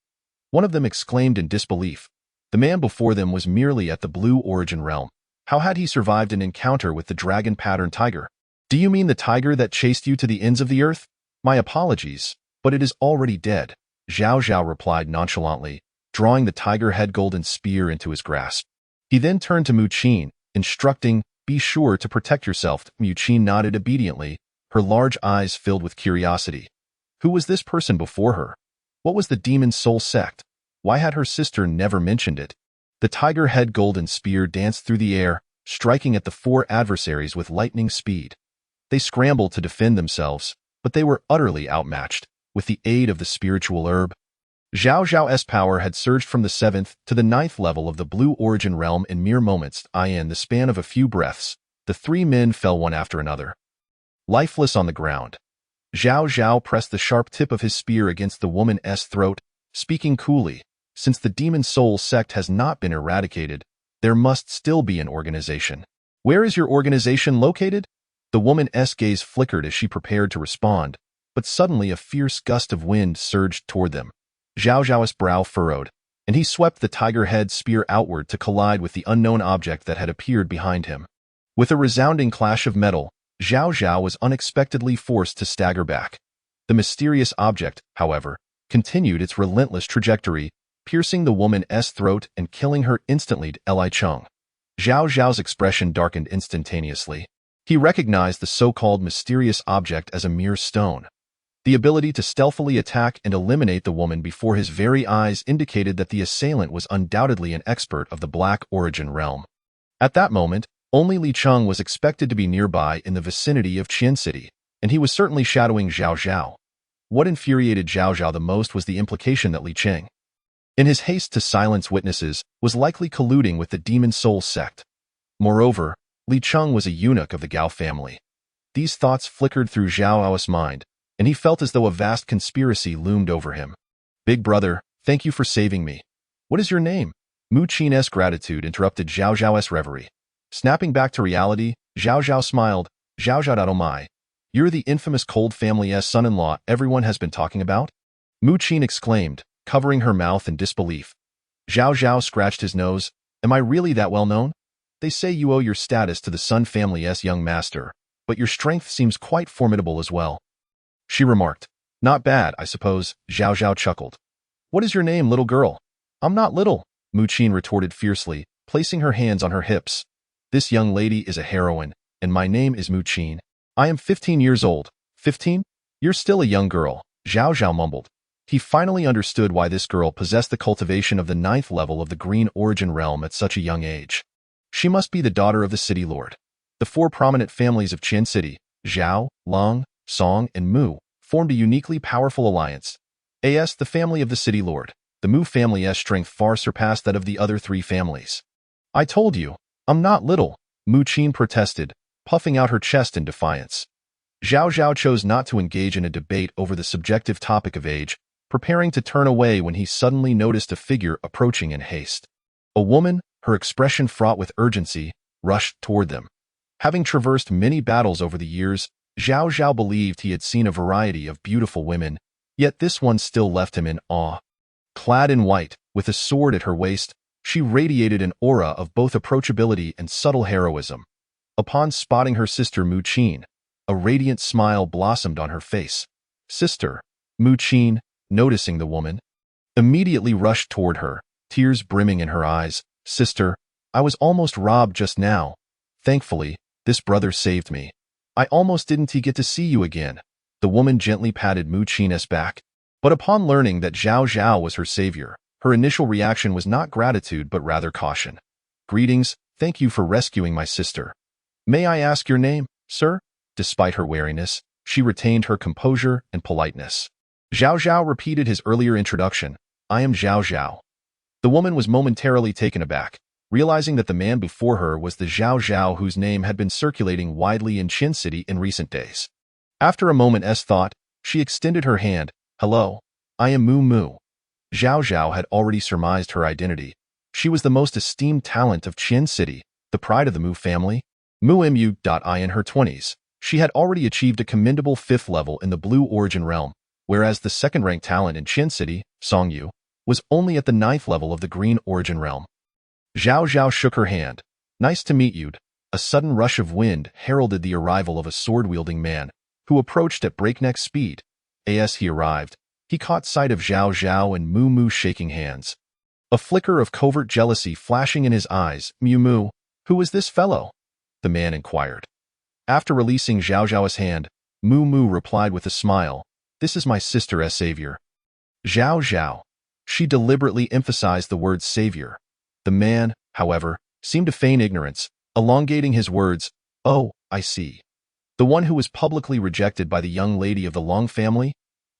One of them exclaimed in disbelief. The man before them was merely at the blue origin realm. How had he survived an encounter with the dragon-patterned tiger? Do you mean the tiger that chased you to the ends of the earth? My apologies, but it is already dead, Zhao Zhao replied nonchalantly, drawing the tiger head golden spear into his grasp. He then turned to Mu Qin, instructing, be sure to protect yourself. Mu Qin nodded obediently, her large eyes filled with curiosity. Who was this person before her? What was the demon soul sect? Why had her sister never mentioned it? The tiger head golden spear danced through the air, striking at the four adversaries with lightning speed. They scrambled to defend themselves, but they were utterly outmatched. With the aid of the spiritual herb, Zhao Zhao's power had surged from the 7th to the 9th level of the blue origin realm in mere moments. In the span of a few breaths, the three men fell one after another, lifeless on the ground. Zhao Zhao pressed the sharp tip of his spear against the woman's throat, speaking coolly, since the demon soul sect has not been eradicated, there must still be an organization. Where is your organization located? The woman's gaze flickered as she prepared to respond, but suddenly a fierce gust of wind surged toward them. Zhao Zhao's brow furrowed, and he swept the tiger head spear outward to collide with the unknown object that had appeared behind him. With a resounding clash of metal, Zhao Zhao was unexpectedly forced to stagger back. The mysterious object, however, continued its relentless trajectory, piercing the woman's throat and killing her instantly. Li Cheng. Zhao Zhao's expression darkened instantaneously. He recognized the so-called mysterious object as a mere stone. The ability to stealthily attack and eliminate the woman before his very eyes indicated that the assailant was undoubtedly an expert of the black origin realm. At that moment, only Li Cheng was expected to be nearby in the vicinity of Qian City, and he was certainly shadowing Zhao Zhao. What infuriated Zhao Zhao the most was the implication that Li Cheng, in his haste to silence witnesses, was likely colluding with the demon soul sect. Moreover, Li Cheng was a eunuch of the Gao family. These thoughts flickered through Zhao Zhao's mind, and he felt as though a vast conspiracy loomed over him. Big brother, thank you for saving me. What is your name? Mu Qin's gratitude interrupted Zhao Zhao's reverie. Snapping back to reality, Zhao Zhao smiled. Zhao Zhao, oh my. You're the infamous Cold family's son-in-law everyone has been talking about? Mu Qin exclaimed, covering her mouth in disbelief. Zhao Zhao scratched his nose. Am I really that well known? They say you owe your status to the Sun family's young master, but your strength seems quite formidable as well. She remarked. Not bad, I suppose, Zhao Zhao chuckled. What is your name, little girl? I'm not little, Mu Qin retorted fiercely, placing her hands on her hips. This young lady is a heroine, and my name is Mu Qin. I am 15 years old. 15? You're still a young girl, Zhao Zhao mumbled. He finally understood why this girl possessed the cultivation of the 9th level of the green origin realm at such a young age. She must be the daughter of the city lord. The four prominent families of Qian City, Zhao, Long, Song, and Mu, formed a uniquely powerful alliance. As the family of the city lord, the Mu family's strength far surpassed that of the other three families. I told you, I'm not little, Mu Qin protested, puffing out her chest in defiance. Zhao Zhao chose not to engage in a debate over the subjective topic of age, preparing to turn away when he suddenly noticed a figure approaching in haste. A woman, her expression fraught with urgency, rushed toward them. Having traversed many battles over the years, Zhao Zhao believed he had seen a variety of beautiful women, yet this one still left him in awe. Clad in white, with a sword at her waist, she radiated an aura of both approachability and subtle heroism. Upon spotting her sister Mu Qin, a radiant smile blossomed on her face. Sister, Mu Qin, noticing the woman, immediately rushed toward her, tears brimming in her eyes. Sister, I was almost robbed just now. Thankfully, this brother saved me. I almost didn't get to see you again. The woman gently patted Mu Qin's back. But upon learning that Zhao Zhao was her savior, her initial reaction was not gratitude but rather caution. Greetings, thank you for rescuing my sister. May I ask your name, sir? Despite her wariness, she retained her composure and politeness. Zhao Zhao repeated his earlier introduction. I am Zhao Zhao. The woman was momentarily taken aback, realizing that the man before her was the Zhao Zhao whose name had been circulating widely in Qian City in recent days. After a moment's thought, she extended her hand. Hello, I am Mu Mu. Zhao Zhao had already surmised her identity. She was the most esteemed talent of Qian City, the pride of the Mu family. Mu Mu.I in her 20s. She had already achieved a commendable 5th level in the Blue Origin realm, whereas the second-ranked talent in Qian City, Song Yu, was only at the 9th level of the Green Origin realm. Zhao Zhao shook her hand. Nice to meet you. A sudden rush of wind heralded the arrival of a sword-wielding man, who approached at breakneck speed. As he arrived, he caught sight of Zhao Zhao and Mu Mu shaking hands. A flicker of covert jealousy flashing in his eyes. Mu Mu, who is this fellow? The man inquired. After releasing Zhao Zhao's hand, Mu Mu replied with a smile. This is my sister savior. Zhao Zhao. She deliberately emphasized the word savior. The man, however, seemed to feign ignorance, elongating his words. Oh, I see. The one who was publicly rejected by the young lady of the Long family?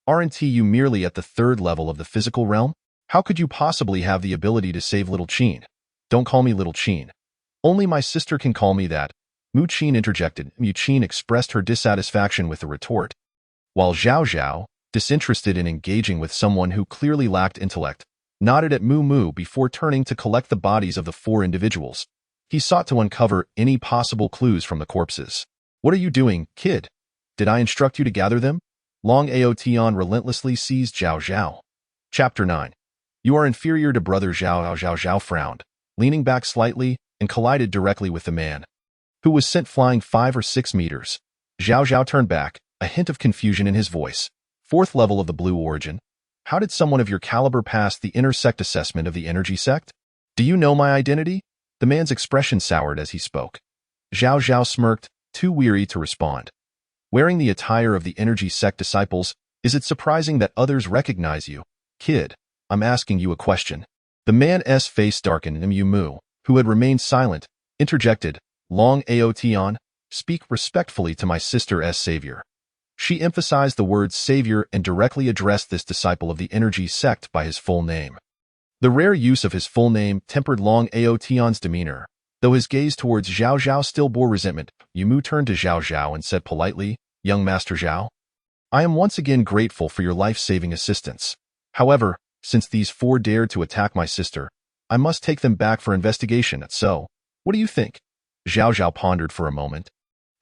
Aren't you merely at the 3rd level of the physical realm? How could you possibly have the ability to save Little Qin? Don't call me Little Qin. Only my sister can call me that. Mu Qin interjected. Mu Qin expressed her dissatisfaction with the retort. While Zhao Zhao, disinterested in engaging with someone who clearly lacked intellect, nodded at Mu Mu before turning to collect the bodies of the 4 individuals. He sought to uncover any possible clues from the corpses. What are you doing, kid? Did I instruct you to gather them? Long Aotian relentlessly seized Zhao Zhao. Chapter 9. You are inferior to brother Zhao. Zhao Zhao frowned, leaning back slightly, and collided directly with the man, who was sent flying 5 or 6 meters. Zhao Zhao turned back, a hint of confusion in his voice. 4th level of the Blue Origin. How did someone of your caliber pass the inner sect assessment of the energy sect? Do you know my identity? The man's expression soured as he spoke. Zhao Zhao smirked, too weary to respond. Wearing the attire of the energy sect disciples, is it surprising that others recognize you? Kid, I'm asking you a question. The man's face darkened. Mu Mu, who had remained silent, interjected. Long Aotian, speak respectfully to my sister savior. She emphasized the word savior and directly addressed this disciple of the energy sect by his full name. The rare use of his full name tempered Long Aotian's demeanor, though his gaze towards Zhao Zhao still bore resentment. Mu turned to Zhao Zhao and said politely, Young Master Zhao, I am once again grateful for your life-saving assistance. However, since these 4 dared to attack my sister, I must take them back for investigation. So, what do you think? Zhao Zhao pondered for a moment,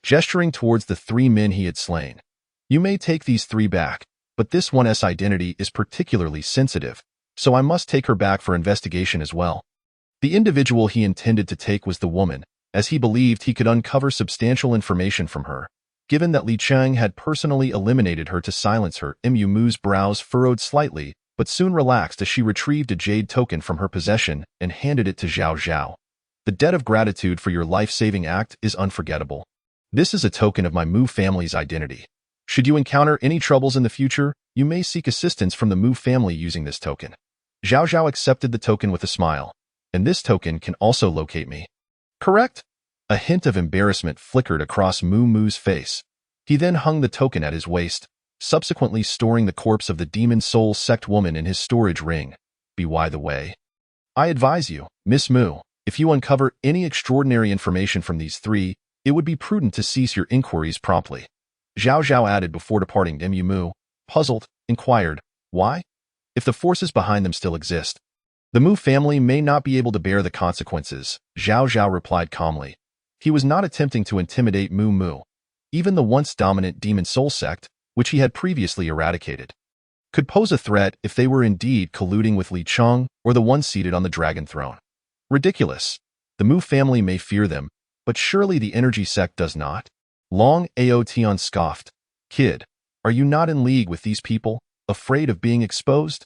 gesturing towards the 3 men he had slain. You may take these 3 back, but this one's identity is particularly sensitive, so I must take her back for investigation as well. The individual he intended to take was the woman, as he believed he could uncover substantial information from her. Given that Li Cheng had personally eliminated her to silence her, Mu Mu's brows furrowed slightly, but soon relaxed as she retrieved a jade token from her possession and handed it to Zhao Zhao. The debt of gratitude for your life-saving act is unforgettable. This is a token of my Mu family's identity. Should you encounter any troubles in the future, you may seek assistance from the Mu family using this token. Zhao Zhao accepted the token with a smile. And this token can also locate me. Correct? A hint of embarrassment flickered across Mu Mu's face. He then hung the token at his waist, subsequently storing the corpse of the Demon Soul sect woman in his storage ring. By the way, I advise you, Miss Mu, if you uncover any extraordinary information from these 3, it would be prudent to cease your inquiries promptly. Zhao Zhao added before departing. Mu Mu, puzzled, inquired, why? If the forces behind them still exist, the Mu family may not be able to bear the consequences. Zhao Zhao replied calmly. He was not attempting to intimidate Mu Mu. Even the once dominant Demon Soul sect, which he had previously eradicated, could pose a threat if they were indeed colluding with Li Cheng or the one seated on the dragon throne. Ridiculous. The Mu family may fear them, but surely the energy sect does not. Long Aotian scoffed. Kid, are you not in league with these people, afraid of being exposed?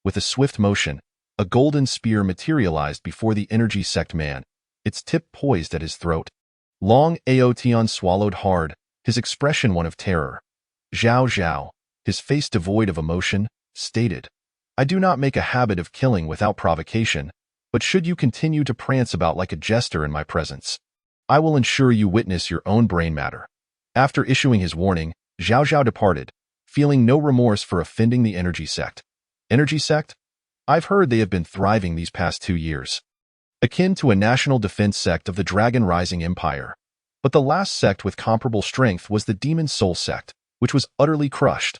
With a swift motion, a golden spear materialized before the energy sect man, its tip poised at his throat. Long Aotian swallowed hard, his expression one of terror. Zhao Zhao, his face devoid of emotion, stated, I do not make a habit of killing without provocation, but should you continue to prance about like a jester in my presence, I will ensure you witness your own brain matter. After issuing his warning, Zhao Zhao departed, feeling no remorse for offending the energy sect. Energy sect? I've heard they have been thriving these past 2 years, akin to a national defense sect of the Dragon Rising Empire. But the last sect with comparable strength was the Demon Soul sect, which was utterly crushed.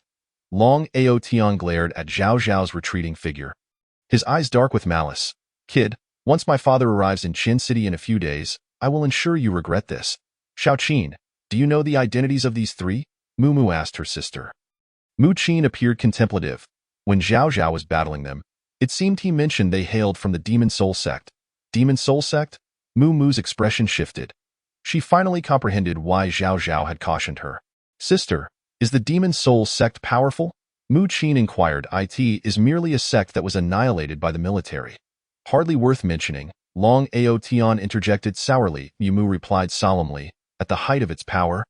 Long Aotian glared at Zhao Zhao's retreating figure, his eyes dark with malice. Kid, once my father arrives in Qin City in a few days, I will ensure you regret this. Xiaoqin, do you know the identities of these three? Mu asked her sister. Mu Qin appeared contemplative. When Zhao Zhao was battling them, it seemed he mentioned they hailed from the Demon Soul sect. Demon Soul sect? Mu's expression shifted. She finally comprehended why Zhao Zhao had cautioned her. Sister, is the Demon Soul sect powerful? Mu Qin inquired. It is merely a sect that was annihilated by the military. Hardly worth mentioning, Long Aotian interjected sourly. Mu replied solemnly, at the height of its power.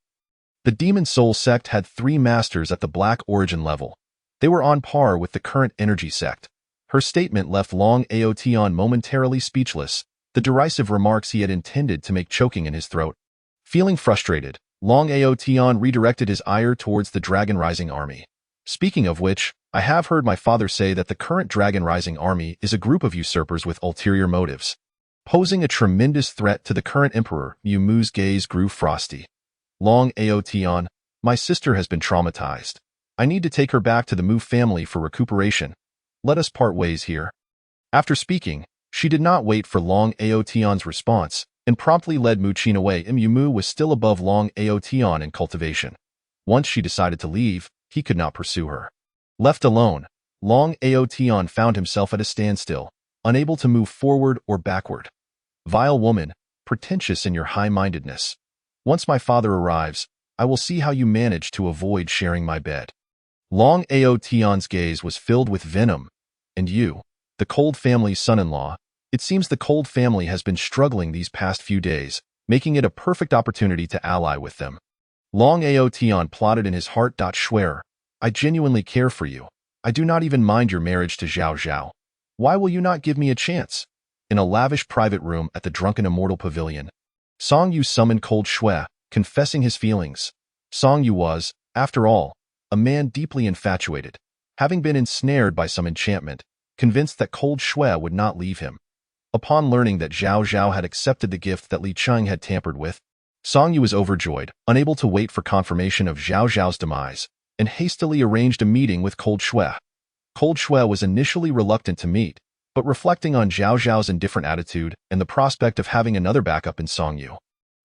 The Demon Soul sect had 3 masters at the Black Origin level. They were on par with the current Energy sect. Her statement left Long Aotian momentarily speechless, the derisive remarks he had intended to make choking in his throat. Feeling frustrated, Long Aotian redirected his ire towards the Dragon Rising army. Speaking of which, I have heard my father say that the current Dragon Rising army is a group of usurpers with ulterior motives, posing a tremendous threat to the current emperor. Mu's gaze grew frosty. Long Aotian, my sister has been traumatized. I need to take her back to the Mu family for recuperation. Let us part ways here. After speaking, she did not wait for Long Aotian's response and promptly led Mu Qin away. Mu was still above Long Aotian in cultivation. Once she decided to leave, he could not pursue her. Left alone, Long Aotian found himself at a standstill, unable to move forward or backward. Vile woman, pretentious in your high-mindedness. Once my father arrives, I will see how you manage to avoid sharing my bed. Long Aotian's gaze was filled with venom. And you, the Cold family's son-in-law, it seems the Cold family has been struggling these past few days, making it a perfect opportunity to ally with them. Long Aotian plotted in his heart. Swear, I genuinely care for you. I do not even mind your marriage to Zhao Zhao. Why will you not give me a chance? In a lavish private room at the Drunken Immortal Pavilion, Song Yu summoned Cold Shui, confessing his feelings. Song Yu was, after all, a man deeply infatuated, having been ensnared by some enchantment, convinced that Cold Shui would not leave him. Upon learning that Zhao Zhao had accepted the gift that Li Cheng had tampered with, Song Yu was overjoyed, unable to wait for confirmation of Zhao Zhao's demise, and hastily arranged a meeting with Cold Shui. Cold Shui was initially reluctant to meet, but reflecting on Zhao Zhao's indifferent attitude and the prospect of having another backup in Song Yu,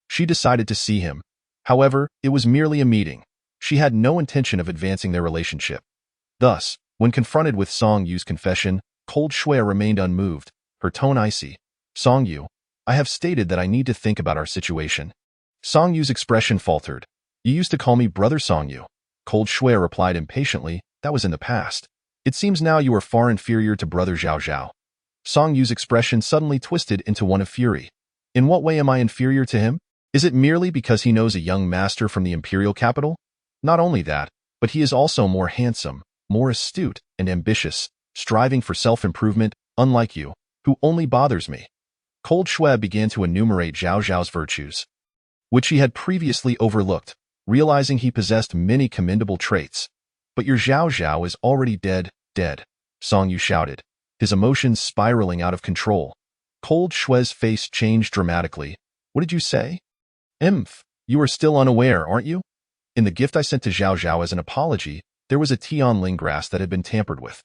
she decided to see him. However, it was merely a meeting. She had no intention of advancing their relationship. Thus, when confronted with Song Yu's confession, Cold Shui remained unmoved, her tone icy. Song Yu, I have stated that I need to think about our situation. Song Yu's expression faltered. You used to call me Brother Song Yu. Cold Shui replied impatiently, that was in the past. It seems now you are far inferior to Brother Zhao Zhao. Song Yu's expression suddenly twisted into one of fury. In what way am I inferior to him? Is it merely because he knows a young master from the imperial capital? Not only that, but he is also more handsome, more astute, and ambitious, striving for self-improvement, unlike you, who only bothers me. Cold Shui began to enumerate Zhao Zhao's virtues, which he had previously overlooked, realizing he possessed many commendable traits. But your Zhao Zhao is already dead, Song Yu shouted, his emotions spiraling out of control. Cold Shui's face changed dramatically. What did you say? You are still unaware, aren't you? In the gift I sent to Zhao Zhao as an apology, there was a Tianling grass that had been tampered with.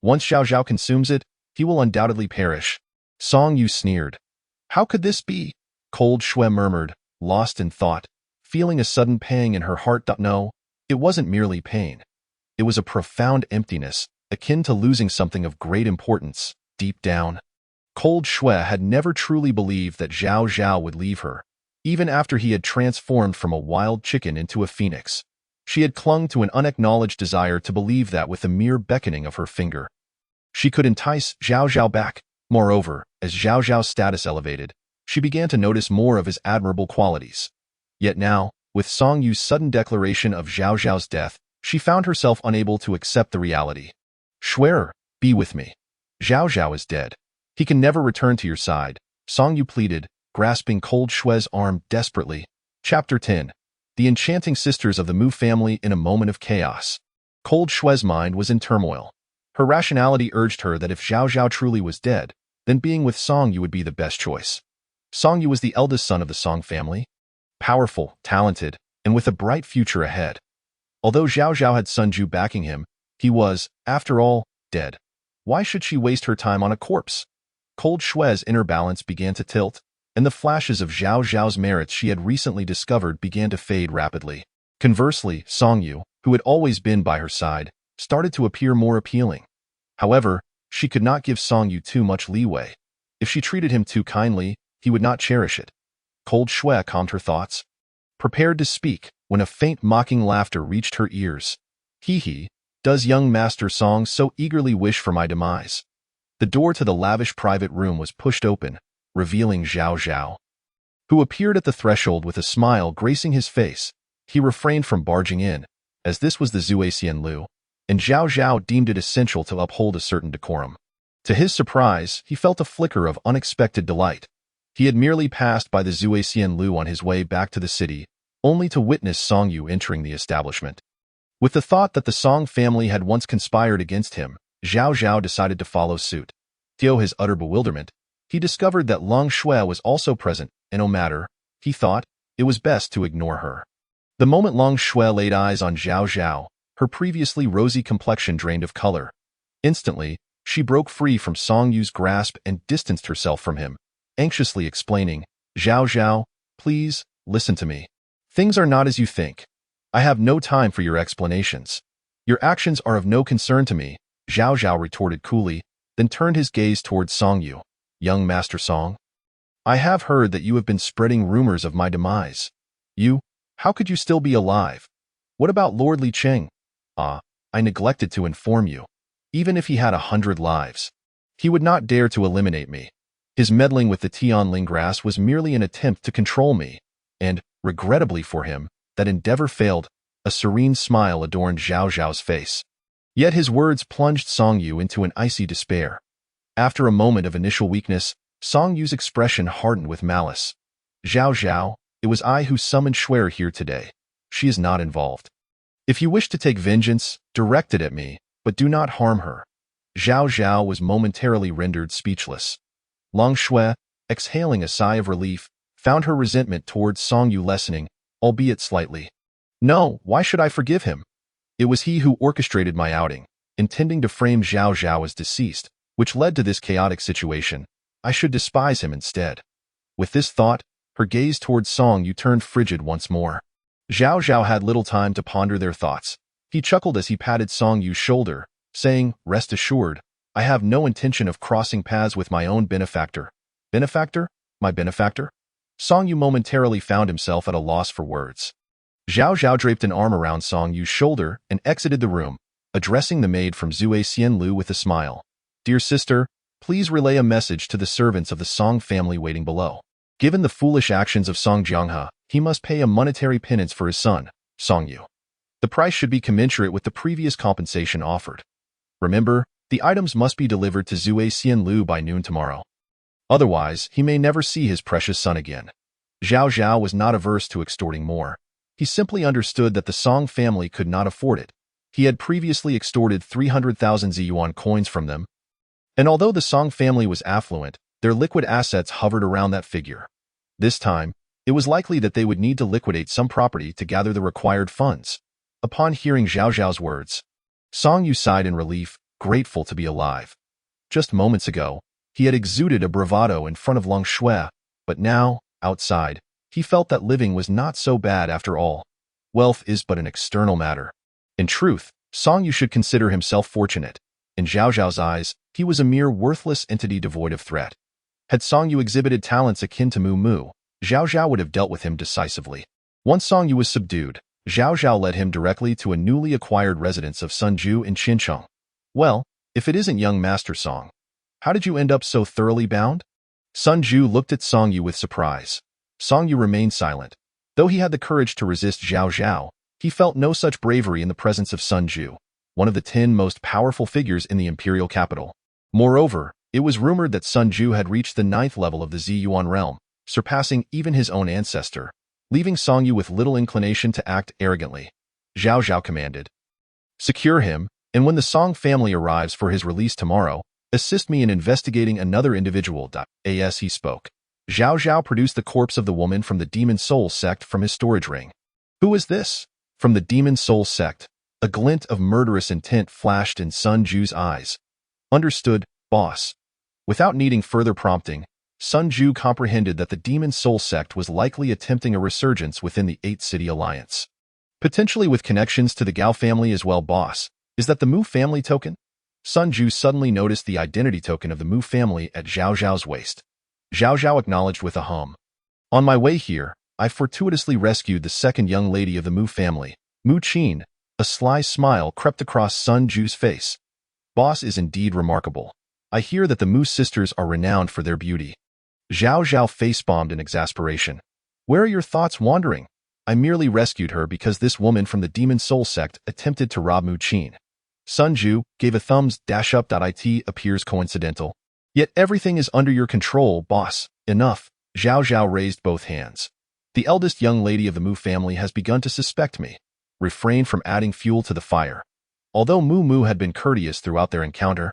Once Zhao Zhao consumes it, he will undoubtedly perish. Song Yu sneered. How could this be? Cold Shui murmured, lost in thought, feeling a sudden pang in her heart. No, it wasn't merely pain. It was a profound emptiness, akin to losing something of great importance, deep down. Cold Shui had never truly believed that Zhao Zhao would leave her, even after he had transformed from a wild chicken into a phoenix. She had clung to an unacknowledged desire to believe that with a mere beckoning of her finger, she could entice Zhao Zhao back. Moreover, as Zhao Zhao's status elevated, she began to notice more of his admirable qualities. Yet now, with Song Yu's sudden declaration of Zhao Zhao's death, she found herself unable to accept the reality. Schwerer, be with me. Zhao Zhao is dead. He can never return to your side, Song Yu pleaded, grasping Cold Shui's arm desperately. Chapter 10. The Enchanting Sisters of the Mu Family in a Moment of Chaos. Cold Shui's mind was in turmoil. Her rationality urged her that if Zhao Zhao truly was dead, then being with Song Yu would be the best choice. Song Yu was the eldest son of the Song family, powerful, talented, and with a bright future ahead. Although Zhao Zhao had Sun Ju backing him, he was, after all, dead. Why should she waste her time on a corpse? Cold Shue's inner balance began to tilt, and the flashes of Zhao Zhao's merits she had recently discovered began to fade rapidly. Conversely, Song Yu, who had always been by her side, started to appear more appealing. However, she could not give Song Yu too much leeway. If she treated him too kindly, he would not cherish it. Cold Shue calmed her thoughts, prepared to speak, when a faint mocking laughter reached her ears. Hee hee, does young Master Song so eagerly wish for my demise? The door to the lavish private room was pushed open, revealing Zhao Zhao, who appeared at the threshold with a smile gracing his face. He refrained from barging in, as this was the Zuexian Lu, and Zhao Zhao deemed it essential to uphold a certain decorum. To his surprise, he felt a flicker of unexpected delight. He had merely passed by the Zuexian Lu on his way back to the city, only to witness Song Yu entering the establishment. With the thought that the Song family had once conspired against him, Zhao Zhao decided to follow suit. To his utter bewilderment, he discovered that Long Shui was also present, and no matter, he thought, it was best to ignore her. The moment Long Shui laid eyes on Zhao Zhao, her previously rosy complexion drained of color. Instantly, she broke free from Song Yu's grasp and distanced herself from him, anxiously explaining, Zhao Zhao, please, listen to me. Things are not as you think. I have no time for your explanations. Your actions are of no concern to me, Zhao Zhao retorted coolly, then turned his gaze towards Song Yu. Young Master Song, I have heard that you have been spreading rumors of my demise. How could you still be alive? What about Lord Li Cheng? I neglected to inform you. Even if he had 100 lives, he would not dare to eliminate me. His meddling with the Tianling grass was merely an attempt to control me, and, regrettably for him, that endeavor failed. A serene smile adorned Zhao Zhao's face. Yet his words plunged Song Yu into an icy despair. After a moment of initial weakness, Song Yu's expression hardened with malice. Zhao Zhao, it was I who summoned Shuer here today. She is not involved. If you wish to take vengeance, direct it at me, but do not harm her. Zhao Zhao was momentarily rendered speechless. Long Shui, exhaling a sigh of relief, found her resentment towards Song Yu lessening, albeit slightly. No, why should I forgive him? It was he who orchestrated my outing, intending to frame Zhao Zhao as deceased, which led to this chaotic situation. I should despise him instead. With this thought, her gaze towards Song Yu turned frigid once more. Zhao Zhao had little time to ponder their thoughts. He chuckled as he patted Song Yu's shoulder, saying, rest assured, I have no intention of crossing paths with my own benefactor. Benefactor? My benefactor? Song Yu momentarily found himself at a loss for words. Zhao Zhao draped an arm around Song Yu's shoulder and exited the room, addressing the maid from Zuexian Lu with a smile. Dear sister, please relay a message to the servants of the Song family waiting below. Given the foolish actions of Song Jianghe, he must pay a monetary penance for his son, Song Yu. The price should be commensurate with the previous compensation offered. Remember, the items must be delivered to Zuexian Lu by noon tomorrow. Otherwise, he may never see his precious son again. Zhao Zhao was not averse to extorting more. He simply understood that the Song family could not afford it. He had previously extorted 300,000 Ziyuan coins from them, and although the Song family was affluent, their liquid assets hovered around that figure. This time, it was likely that they would need to liquidate some property to gather the required funds. Upon hearing Zhao Zhao's words, Song Yu sighed in relief, grateful to be alive. Just moments ago, he had exuded a bravado in front of Long Shui, but now, outside, he felt that living was not so bad after all. Wealth is but an external matter. In truth, Song Yu should consider himself fortunate. In Zhao Zhao's eyes, he was a mere worthless entity devoid of threat. Had Song Yu exhibited talents akin to Mu Mu, Zhao Zhao would have dealt with him decisively. Once Song Yu was subdued, Zhao Zhao led him directly to a newly acquired residence of Sun Ju in Qincheng. Well, if it isn't young Master Song, how did you end up so thoroughly bound? Sun Ju looked at Song Yu with surprise. Song Yu remained silent. Though he had the courage to resist Zhao Zhao, he felt no such bravery in the presence of Sun Ju, one of the 10 most powerful figures in the imperial capital. Moreover, it was rumored that Sun Ju had reached the 9th level of the Ziyuan realm, surpassing even his own ancestor, leaving Song Yu with little inclination to act arrogantly. Zhao Zhao commanded, secure him, and when the Song family arrives for his release tomorrow, assist me in investigating another individual. As he spoke, Zhao Zhao produced the corpse of the woman from the Demon Soul sect from his storage ring. Who is this? From the Demon Soul sect, a glint of murderous intent flashed in Sun Ju's eyes. Understood, boss. Without needing further prompting, Sun Ju comprehended that the Demon Soul sect was likely attempting a resurgence within the Eight-City Alliance. Potentially with connections to the Gao family as well, boss. Is that the Mu family token? Sun Ju suddenly noticed the identity token of the Mu family at Zhao Zhao's waist. Zhao Zhao acknowledged with a hum. On my way here, I fortuitously rescued the second young lady of the Mu family, Mu Qin. A sly smile crept across Sun Ju's face. Boss is indeed remarkable. I hear that the Mu sisters are renowned for their beauty. Zhao Zhao face-bombed in exasperation. Where are your thoughts wandering? I merely rescued her because this woman from the Demon Soul sect attempted to rob Mu Qin. Sun Ju gave a thumbs dash up. It appears coincidental. Yet everything is under your control, boss. Enough. Zhao Zhao raised both hands. The eldest young lady of the Mu family has begun to suspect me. Refrain from adding fuel to the fire. Although Mu Mu had been courteous throughout their encounter,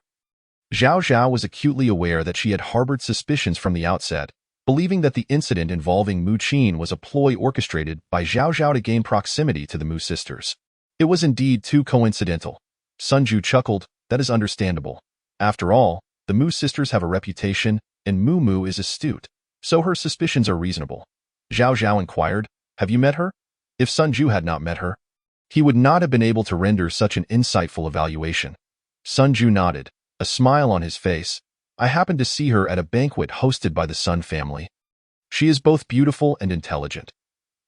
Zhao Zhao was acutely aware that she had harbored suspicions from the outset, believing that the incident involving Mu Qin was a ploy orchestrated by Zhao Zhao to gain proximity to the Mu sisters. It was indeed too coincidental. Sun Ju chuckled. That is understandable. After all, the Mu sisters have a reputation, and Mu Mu is astute, so her suspicions are reasonable. Zhao Zhao inquired, have you met her? If Sun Ju had not met her, he would not have been able to render such an insightful evaluation. Sun Ju nodded, a smile on his face. I happened to see her at a banquet hosted by the Sun family. She is both beautiful and intelligent.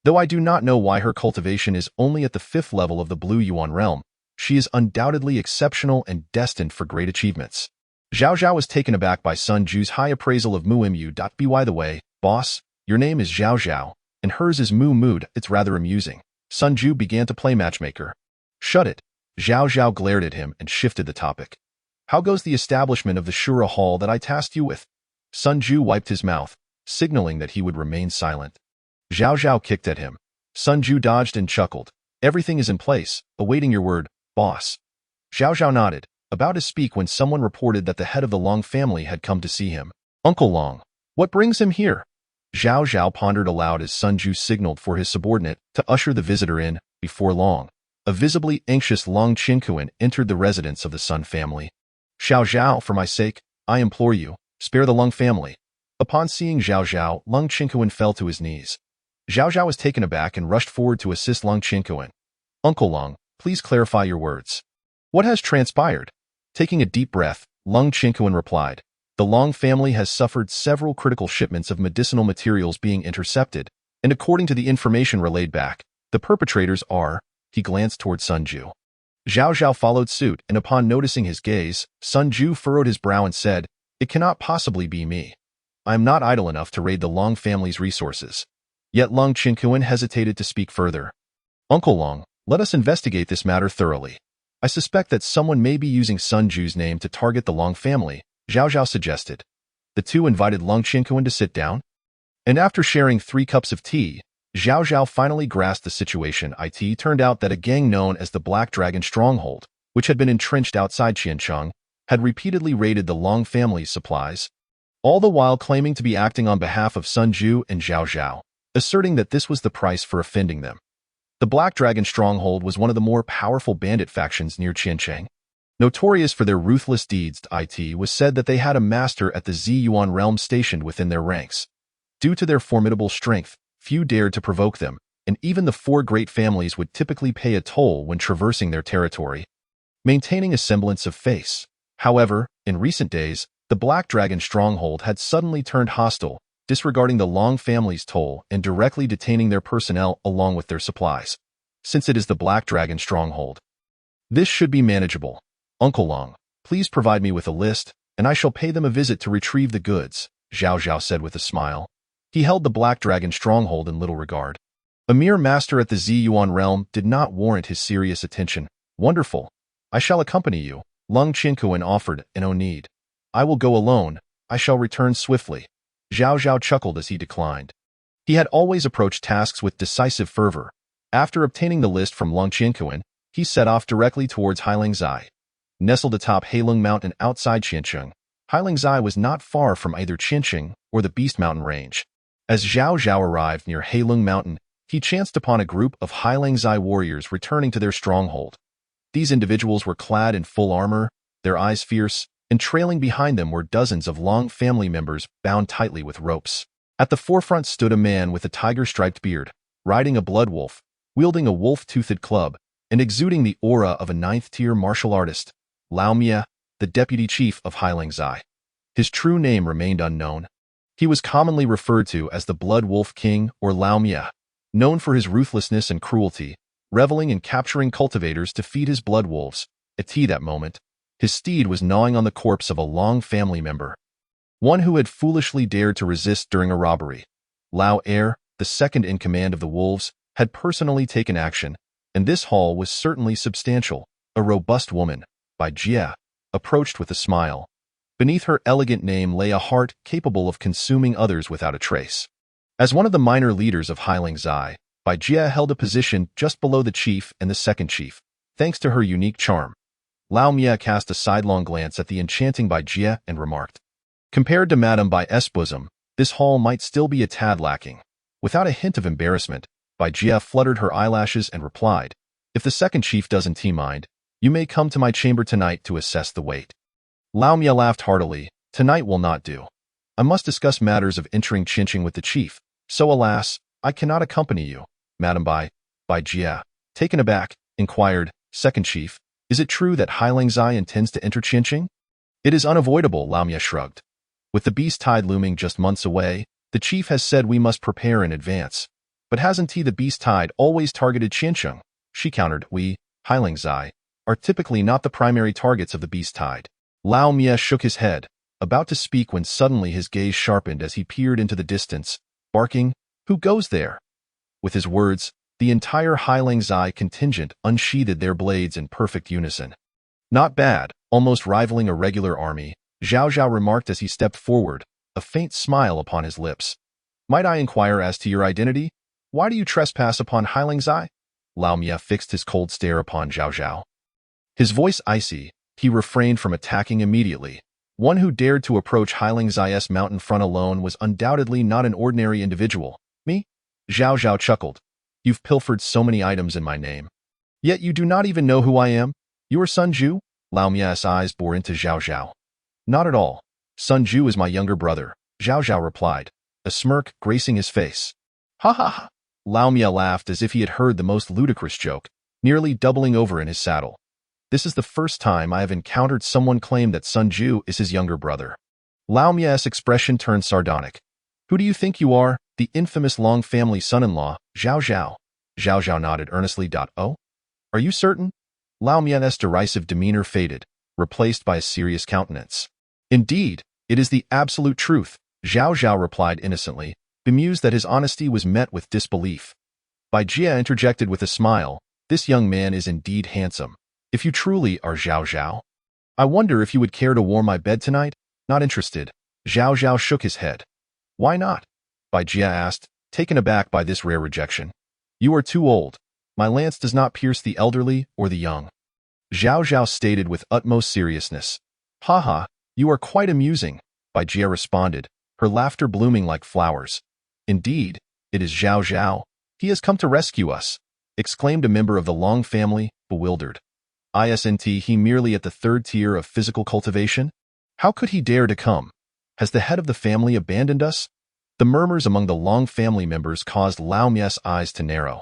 Though I do not know why her cultivation is only at the 5th level of the Blue Yuan realm, she is undoubtedly exceptional and destined for great achievements. Zhao Zhao was taken aback by Sun Ju's high appraisal of Mu Mu. By the way, boss, your name is Zhao Zhao, and hers is Mu Mu. It's rather amusing. Sun Ju began to play matchmaker. Shut it. Zhao Zhao glared at him and shifted the topic. How goes the establishment of the Shura Hall that I tasked you with? Sun Ju wiped his mouth, signaling that he would remain silent. Zhao Zhao kicked at him. Sun Ju dodged and chuckled. Everything is in place, awaiting your word, boss. Zhao Zhao nodded, about to speak when someone reported that the head of the Long family had come to see him. Uncle Long. What brings him here? Zhao Zhao pondered aloud as Sun Ju signaled for his subordinate to usher the visitor in. Before long, a visibly anxious Long Qinkuan entered the residence of the Sun family. Xiao Zhao, for my sake, I implore you, spare the Long family. Upon seeing Zhao Zhao, Long Qinkuan fell to his knees. Zhao Zhao was taken aback and rushed forward to assist Long Qinkuan. Uncle Long, please clarify your words. What has transpired? Taking a deep breath, Long Qinkuan replied. The Long family has suffered several critical shipments of medicinal materials being intercepted, and according to the information relayed back, the perpetrators are, he glanced toward Sun Ju. Zhao Zhao followed suit, and upon noticing his gaze, Sun Ju furrowed his brow and said, it cannot possibly be me. I am not idle enough to raid the Long family's resources. Yet Long Qinkuan hesitated to speak further. Uncle Long, let us investigate this matter thoroughly. I suspect that someone may be using Sun Ju's name to target the Long family, Zhao Zhao suggested. The two invited Long Qinkuan to sit down, and after sharing 3 cups of tea, Zhao Zhao finally grasped the situation. It turned out that a gang known as the Black Dragon Stronghold, which had been entrenched outside Qiancheng, had repeatedly raided the Long family's supplies, all the while claiming to be acting on behalf of Sun Ju and Zhao Zhao, asserting that this was the price for offending them. The Black Dragon Stronghold was one of the more powerful bandit factions near Qiancheng. Notorious for their ruthless deeds, it was said that they had a master at the Ziyuan realm stationed within their ranks. Due to their formidable strength, few dared to provoke them, and even the 4 great families would typically pay a toll when traversing their territory, maintaining a semblance of face. However, in recent days, the Black Dragon Stronghold had suddenly turned hostile, disregarding the Long family's toll and directly detaining their personnel along with their supplies. Since it is the Black Dragon Stronghold, this should be manageable. Uncle Long, please provide me with a list, and I shall pay them a visit to retrieve the goods, Zhao Zhao said with a smile. He held the Black Dragon Stronghold in little regard. A mere master at the Ziyuan realm did not warrant his serious attention. Wonderful. I shall accompany you, Long Qinkuan offered, in no need. I will go alone. I shall return swiftly. Zhao Zhao chuckled as he declined. He had always approached tasks with decisive fervor. After obtaining the list from Long Qinkuan, he set off directly towards Heilongzai. Nestled atop Heilong Mountain outside Qiancheng, Heilongzai was not far from either Qiancheng or the Beast Mountain range. As Zhao Zhao arrived near Heilong Mountain, he chanced upon a group of Hailangzai warriors returning to their stronghold. These individuals were clad in full armor, their eyes fierce, and trailing behind them were dozens of Long family members bound tightly with ropes. At the forefront stood a man with a tiger-striped beard, riding a blood wolf, wielding a wolf-toothed club, and exuding the aura of a ninth-tier martial artist, Lao Mia, the deputy chief of Hailangzai. His true name remained unknown. He was commonly referred to as the Blood Wolf King or Lao Mia, known for his ruthlessness and cruelty, reveling in capturing cultivators to feed his blood wolves. At that moment, his steed was gnawing on the corpse of a Long family member, one who had foolishly dared to resist during a robbery. Lao Er, the second in command of the wolves, had personally taken action, and this haul was certainly substantial. A robust woman, Bai Jia, approached with a smile. Beneath her elegant name lay a heart capable of consuming others without a trace. As one of the minor leaders of Hailangzai, Bai Jia held a position just below the chief and the second chief, thanks to her unique charm. Lao Mia cast a sidelong glance at the enchanting Bai Jia and remarked, "Compared to Madame Bai's bosom, this haul might still be a tad lacking." Without a hint of embarrassment, Bai Jia fluttered her eyelashes and replied, "If the second chief doesn't mind, you may come to my chamber tonight to assess the weight." Lao Mia laughed heartily. "Tonight will not do. I must discuss matters of entering Chinching with the chief, so alas, I cannot accompany you." "Madame Bai Jia, taken aback, inquired, "Second chief, is it true that Hailangzai intends to enter Chinching?" "It is unavoidable," Lao Mia shrugged. "With the beast tide looming just months away, the chief has said we must prepare in advance. But hasn't the beast tide always targeted Chinching?" She countered, "We, Hailangzai, are typically not the primary targets of the beast tide." Lao Mia shook his head, about to speak when suddenly his gaze sharpened as he peered into the distance, barking, "Who goes there?" With his words, the entire Hailangzai contingent unsheathed their blades in perfect unison. "Not bad, almost rivaling a regular army," Zhao Zhao remarked as he stepped forward, a faint smile upon his lips. "Might I inquire as to your identity? Why do you trespass upon Hailangzai?" Lao Mia fixed his cold stare upon Zhao Zhao. His voice icy, he refrained from attacking immediately. One who dared to approach Hailangzai's mountain front alone was undoubtedly not an ordinary individual. "Me?" Zhao Zhao chuckled. "You've pilfered so many items in my name. Yet you do not even know who I am? You are Sun Ju?" Lao Mia's eyes bore into Zhao Zhao. "Not at all. Sun Ju is my younger brother," Zhao Zhao replied, a smirk gracing his face. "Ha ha ha!" Lao Mia laughed as if he had heard the most ludicrous joke, nearly doubling over in his saddle. "This is the first time I have encountered someone claim that Sun Ju is his younger brother." Lao Mia's expression turned sardonic. "Who do you think you are, the infamous Long family son-in-law, Zhao Zhao?" Zhao Zhao nodded earnestly. "Oh? Are you certain?" Lao Mia's derisive demeanor faded, replaced by a serious countenance. "Indeed, it is the absolute truth," Zhao Zhao replied innocently, bemused that his honesty was met with disbelief. Bai Jia interjected with a smile, "This young man is indeed handsome. If you truly are Zhao Zhao, I wonder if you would care to warm my bed tonight?" "Not interested." Zhao Zhao shook his head. "Why not?" Bai Jia asked, taken aback by this rare rejection. "You are too old. My lance does not pierce the elderly or the young." Zhao Zhao stated with utmost seriousness. "Ha ha, you are quite amusing," Bai Jia responded, her laughter blooming like flowers. "Indeed, it is Zhao Zhao. He has come to rescue us," exclaimed a member of the Long family, bewildered. "Isn't he merely at the third tier of physical cultivation? How could he dare to come? Has the head of the family abandoned us?" The murmurs among the Long family members caused Lao Mia's eyes to narrow.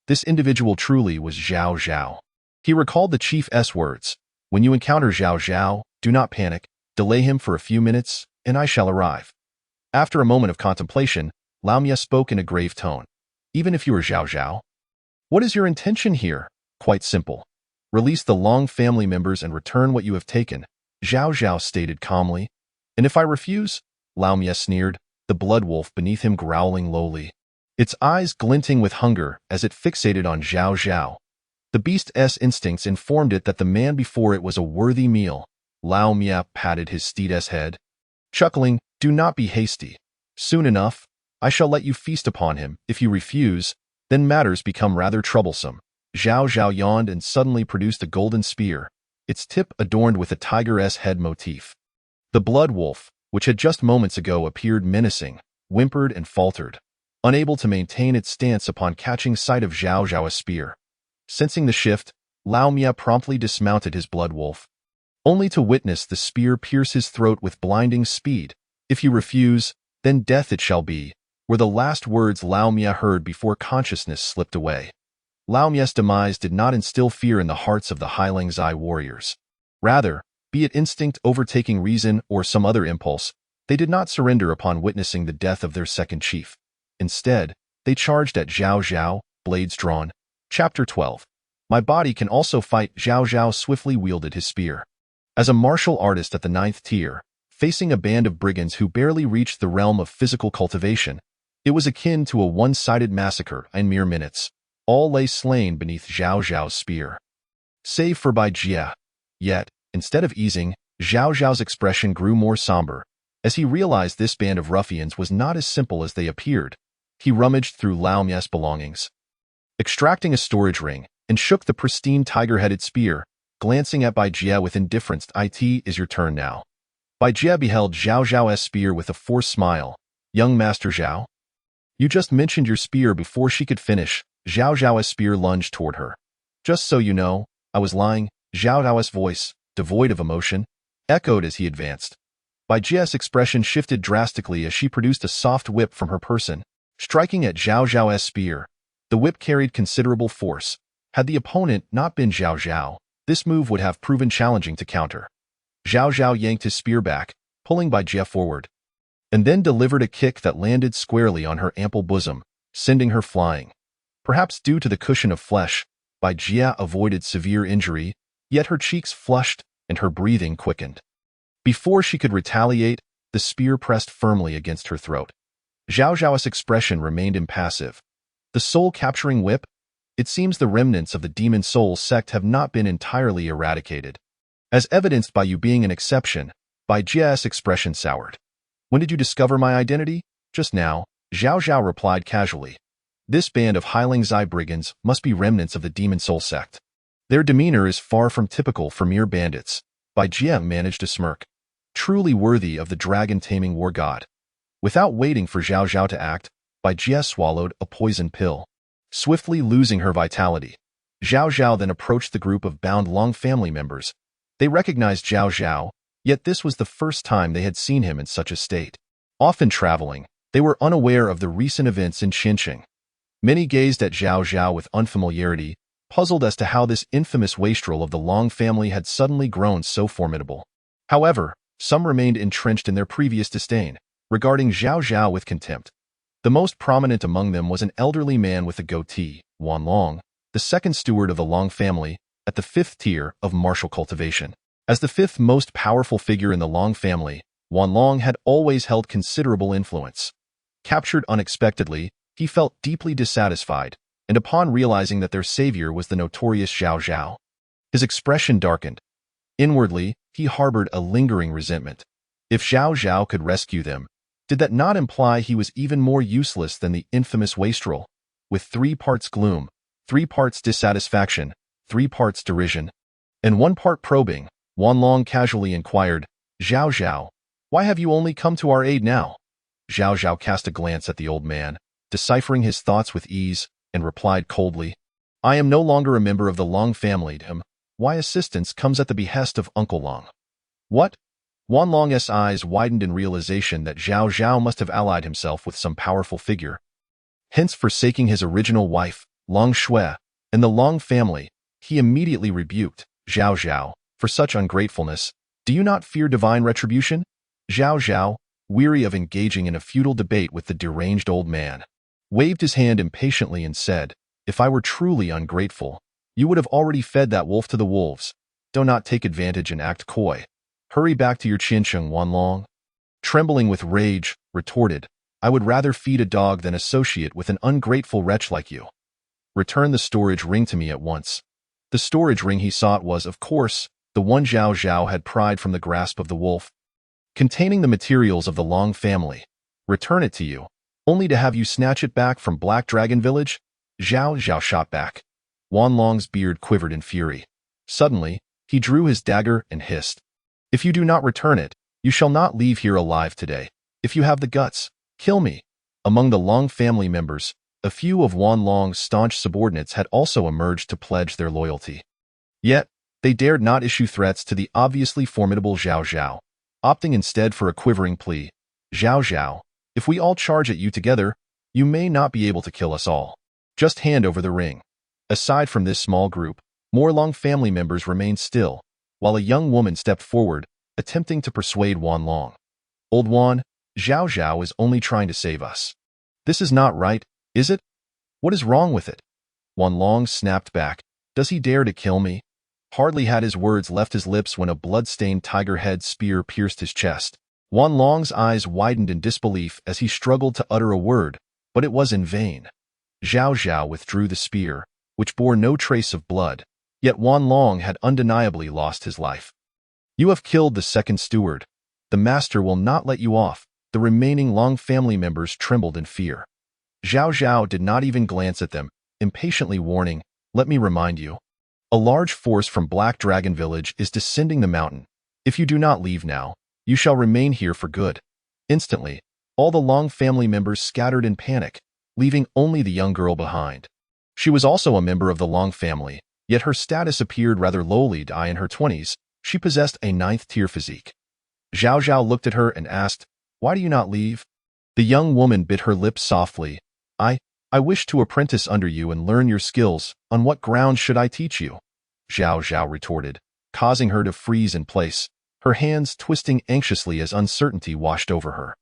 This individual truly was Zhao Zhao. He recalled the chief's words, "When you encounter Zhao Zhao, do not panic, delay him for a few minutes, and I shall arrive." After a moment of contemplation, Lao Mia spoke in a grave tone. "Even if you are Zhao Zhao, what is your intention here?" "Quite simple. Release the Long family members and return what you have taken," Zhao Zhao stated calmly. "And if I refuse?" Lao Mia sneered, the blood wolf beneath him growling lowly, its eyes glinting with hunger as it fixated on Zhao Zhao. The beast's instincts informed it that the man before it was a worthy meal. Lao Mia patted his steed's head, chuckling, "Do not be hasty. Soon enough, I shall let you feast upon him. If you refuse, then matters become rather troublesome." Zhao Zhao yawned and suddenly produced a golden spear, its tip adorned with a tiger's head motif. The blood wolf, which had just moments ago appeared menacing, whimpered and faltered. unable to maintain its stance upon catching sight of Zhao Zhao's spear. Sensing the shift, Lao Mia promptly dismounted his blood wolf, only to witness the spear pierce his throat with blinding speed. "If you refuse, then death it shall be," were the last words Lao Mia heard before consciousness slipped away. Lao Mia's demise did not instill fear in the hearts of the Highlang Zai warriors. Rather, be it instinct overtaking reason or some other impulse, they did not surrender upon witnessing the death of their second chief. Instead, they charged at Zhao Zhao, blades drawn. Chapter 12. My body can also fight. Zhao Zhao swiftly wielded his spear. As a martial artist at the 9th tier, facing a band of brigands who barely reached the realm of physical cultivation, it was akin to a one-sided massacre in mere minutes. All lay slain beneath Zhao Zhao's spear. Save for Bai Jia. Yet, instead of easing, Zhao Zhao's expression grew more somber, as he realized this band of ruffians was not as simple as they appeared. He rummaged through Lao Mia's belongings, extracting a storage ring, and shook the pristine tiger-headed spear, glancing at Bai Jia with indifference. "It is your turn now." Bai Jia beheld Zhao Zhao's spear with a forced smile. "Young Master Zhao?" "You just mentioned your spear." Before she could finish, Zhao Zhao's spear lunged toward her. "Just so you know, I was lying." Zhao Zhao's voice, devoid of emotion, echoed as he advanced. Bai Jia's expression shifted drastically as she produced a soft whip from her person, striking at Zhao Zhao's spear. The whip carried considerable force. Had the opponent not been Zhao Zhao, this move would have proven challenging to counter. Zhao Zhao yanked his spear back, pulling Bai Jia forward, and then delivered a kick that landed squarely on her ample bosom, sending her flying. Perhaps due to the cushion of flesh, Bai Jia avoided severe injury, yet her cheeks flushed and her breathing quickened. Before she could retaliate, the spear pressed firmly against her throat. Zhao Zhao's expression remained impassive. The soul-capturing whip? It seems the remnants of the Demon Soul sect have not been entirely eradicated. As evidenced by you being an exception, Bai Jia's expression soured. "When did you discover my identity?" "Just now," Zhao Zhao replied casually. "This band of Highlang Zai brigands must be remnants of the Demon Soul sect. Their demeanor is far from typical for mere bandits." Bai Jia managed to smirk. "Truly worthy of the dragon-taming war god." Without waiting for Zhao Zhao to act, Bai Jia swallowed a poison pill, swiftly losing her vitality. Zhao Zhao then approached the group of bound Long family members. They recognized Zhao Zhao, yet this was the first time they had seen him in such a state. Often traveling, they were unaware of the recent events in Xinqiang. Many gazed at Zhao Zhao with unfamiliarity, puzzled as to how this infamous wastrel of the Long family had suddenly grown so formidable. However, some remained entrenched in their previous disdain, regarding Zhao Zhao with contempt. The most prominent among them was an elderly man with a goatee, Wan Long, the second steward of the Long family, at the 5th tier of martial cultivation. As the 5th most powerful figure in the Long family, Wan Long had always held considerable influence. Captured unexpectedly, he felt deeply dissatisfied, and upon realizing that their savior was the notorious Zhao Zhao, his expression darkened. Inwardly, he harbored a lingering resentment. If Zhao Zhao could rescue them, did that not imply he was even more useless than the infamous wastrel? With 3 parts gloom, 3 parts dissatisfaction, 3 parts derision, and 1 part probing, Wan Long casually inquired, "Zhao Zhao, why have you only come to our aid now?" Zhao Zhao cast a glance at the old man, deciphering his thoughts with ease, and replied coldly, "I am no longer a member of the Long family. Why assistance comes at the behest of Uncle Long." "What?" Wan Long's eyes widened in realization that Zhao Zhao must have allied himself with some powerful figure. Hence, forsaking his original wife, Long Shui, and the Long family, he immediately rebuked, "Zhao Zhao, for such ungratefulness, do you not fear divine retribution?" Zhao Zhao, weary of engaging in a futile debate with the deranged old man, waved his hand impatiently and said, "If I were truly ungrateful, you would have already fed that wolf to the wolves. Do not take advantage and act coy. Hurry back to your Xinqiang." Wan Long, trembling with rage, retorted, "I would rather feed a dog than associate with an ungrateful wretch like you. Return the storage ring to me at once." The storage ring he sought was, of course, the one Zhao Zhao had pried from the grasp of the wolf, containing the materials of the Long family. "Return it to you, only to have you snatch it back from Black Dragon Village?" Zhao Zhao shot back. Wan Long's beard quivered in fury. Suddenly, he drew his dagger and hissed, "If you do not return it, you shall not leave here alive today. If you have the guts, kill me." Among the Long family members, a few of Wan Long's staunch subordinates had also emerged to pledge their loyalty. Yet, they dared not issue threats to the obviously formidable Zhao Zhao, opting instead for a quivering plea. Zhao Zhao, if we all charge at you together, you may not be able to kill us all. Just hand over the ring. Aside from this small group, more Long family members remained still, while a young woman stepped forward, attempting to persuade Wan Long. Old Wan, Zhao Zhao is only trying to save us. This is not right, is it? What is wrong with it? Wan Long snapped back. Does he dare to kill me? Hardly had his words left his lips when a blood-stained tiger head spear pierced his chest. Wan Long's eyes widened in disbelief as he struggled to utter a word, but it was in vain. Zhao Zhao withdrew the spear, which bore no trace of blood, yet Wan Long had undeniably lost his life. You have killed the second steward. The master will not let you off. The remaining Long family members trembled in fear. Zhao Zhao did not even glance at them, impatiently warning, let me remind you. A large force from Black Dragon Village is descending the mountain. If you do not leave now, you shall remain here for good. Instantly, all the Long family members scattered in panic, leaving only the young girl behind. She was also a member of the Long family, yet her status appeared rather lowly. In her 20s, she possessed a 9th-tier physique. Zhao Zhao looked at her and asked, why do you not leave? The young woman bit her lips softly. I wish to apprentice under you and learn your skills. On what grounds should I teach you? Zhao Zhao retorted, causing her to freeze in place, her hands twisting anxiously as uncertainty washed over her.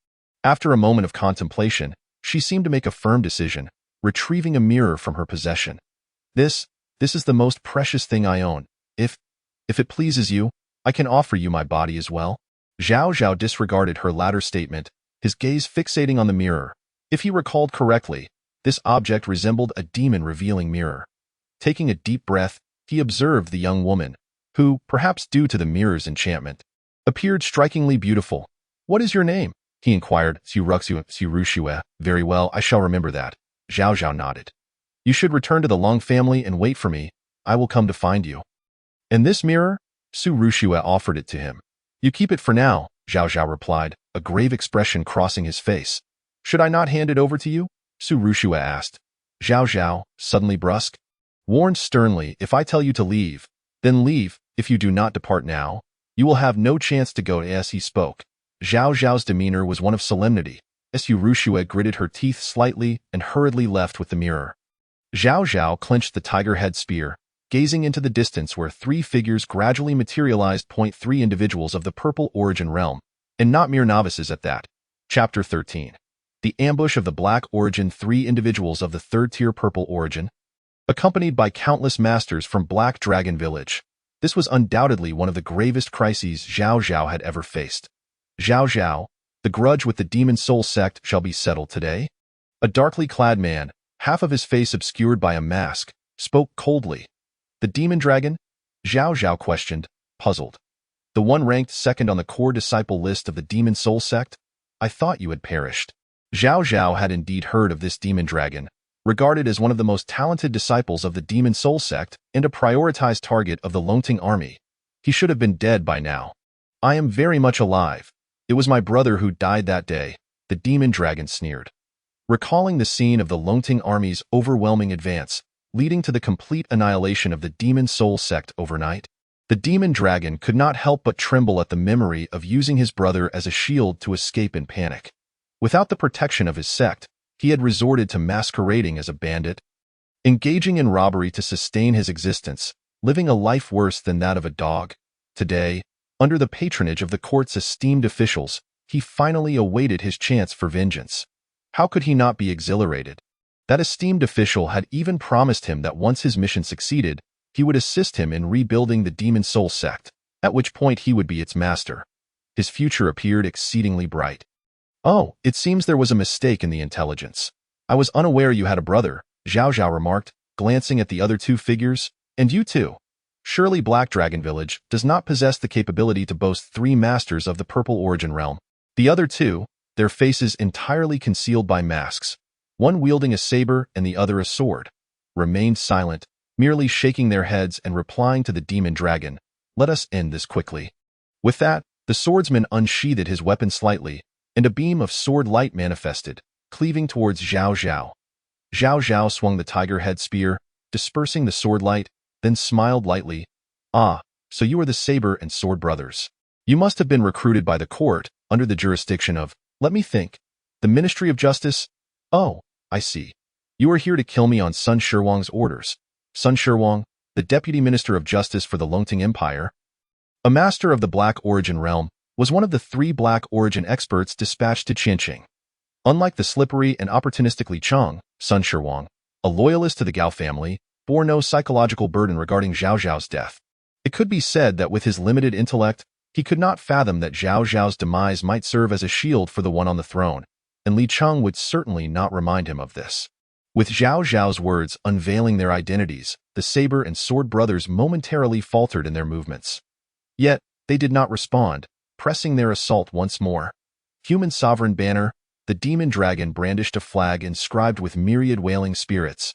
After a moment of contemplation, she seemed to make a firm decision, retrieving a mirror from her possession. This is the most precious thing I own. If it pleases you, I can offer you my body as well. Zhao Zhao disregarded her latter statement, his gaze fixating on the mirror. If he recalled correctly, this object resembled a demon-revealing mirror. Taking a deep breath, he observed the young woman, who, perhaps due to the mirror's enchantment, appeared strikingly beautiful. What is your name? He inquired. Rushue. Very well, I shall remember that. Zhao Zhao nodded. You should return to the Long family and wait for me. I will come to find you. And this mirror? Rushue offered it to him. You keep it for now, Zhao Zhao replied, a grave expression crossing his face. Should I not hand it over to you? Rushue asked. Zhao Zhao, suddenly brusque, warned sternly, if I tell you to leave, then leave. If you do not depart now, you will have no chance to go. As he spoke, Zhao Zhao's demeanor was one of solemnity. Rushue gritted her teeth slightly and hurriedly left with the mirror. Zhao Zhao clenched the tiger head spear, gazing into the distance where 3 figures gradually materialized. 3 individuals of the Purple Origin realm, and not mere novices at that. Chapter 13. The ambush of the Black Origin. 3 individuals of the 3rd-tier Purple Origin, accompanied by countless masters from Black Dragon Village. This was undoubtedly one of the gravest crises Zhao Zhao had ever faced. Zhao Zhao, the grudge with the Demon Soul sect shall be settled today. A darkly clad man, half of his face obscured by a mask, spoke coldly. The Demon Dragon? Zhao Zhao questioned, puzzled. The one ranked second on the core disciple list of the Demon Soul sect? I thought you had perished. Zhao Zhao had indeed heard of this demon dragon, regarded as one of the most talented disciples of the Demon Soul sect and a prioritized target of the Longting army. He should have been dead by now. I am very much alive. It was my brother who died that day, the demon dragon sneered. Recalling the scene of the Longting army's overwhelming advance, leading to the complete annihilation of the Demon Soul sect overnight, the demon dragon could not help but tremble at the memory of using his brother as a shield to escape in panic. Without the protection of his sect, he had resorted to masquerading as a bandit, engaging in robbery to sustain his existence, living a life worse than that of a dog. Today, under the patronage of the court's esteemed officials, he finally awaited his chance for vengeance. How could he not be exhilarated? That esteemed official had even promised him that once his mission succeeded, he would assist him in rebuilding the Demon Soul sect, at which point he would be its master. His future appeared exceedingly bright. Oh, it seems there was a mistake in the intelligence. I was unaware you had a brother, Zhao Zhao remarked, glancing at the other 2 figures. And you too. Surely Black Dragon Village does not possess the capability to boast 3 masters of the Purple Origin realm. The other 2, their faces entirely concealed by masks, one wielding a saber and the other a sword, remained silent, merely shaking their heads and replying to the demon dragon, let us end this quickly. With that, the swordsman unsheathed his weapon slightly, and a beam of sword light manifested, cleaving towards Zhao Zhao. Zhao Zhao swung the tiger head spear, dispersing the sword light, then smiled lightly. Ah, so you are the saber and sword brothers. You must have been recruited by the court, under the jurisdiction of, let me think, the Ministry of Justice? Oh, I see. You are here to kill me on Sun Shirwang's orders. Sun Shirwang, the Deputy Minister of Justice for the Longting Empire, a master of the Black Origin realm, was one of the 3 Black Origin experts dispatched to Qianqing. Unlike the slippery and opportunistic Li Cheng, Sun Shirwang, a loyalist to the Gao family, bore no psychological burden regarding Zhao Zhao's death. It could be said that with his limited intellect, he could not fathom that Zhao Zhao's demise might serve as a shield for the one on the throne, and Li Cheng would certainly not remind him of this. With Zhao Zhao's words unveiling their identities, the saber and sword brothers momentarily faltered in their movements. Yet, they did not respond, pressing their assault once more. Human sovereign banner, the demon dragon brandished a flag inscribed with myriad wailing spirits,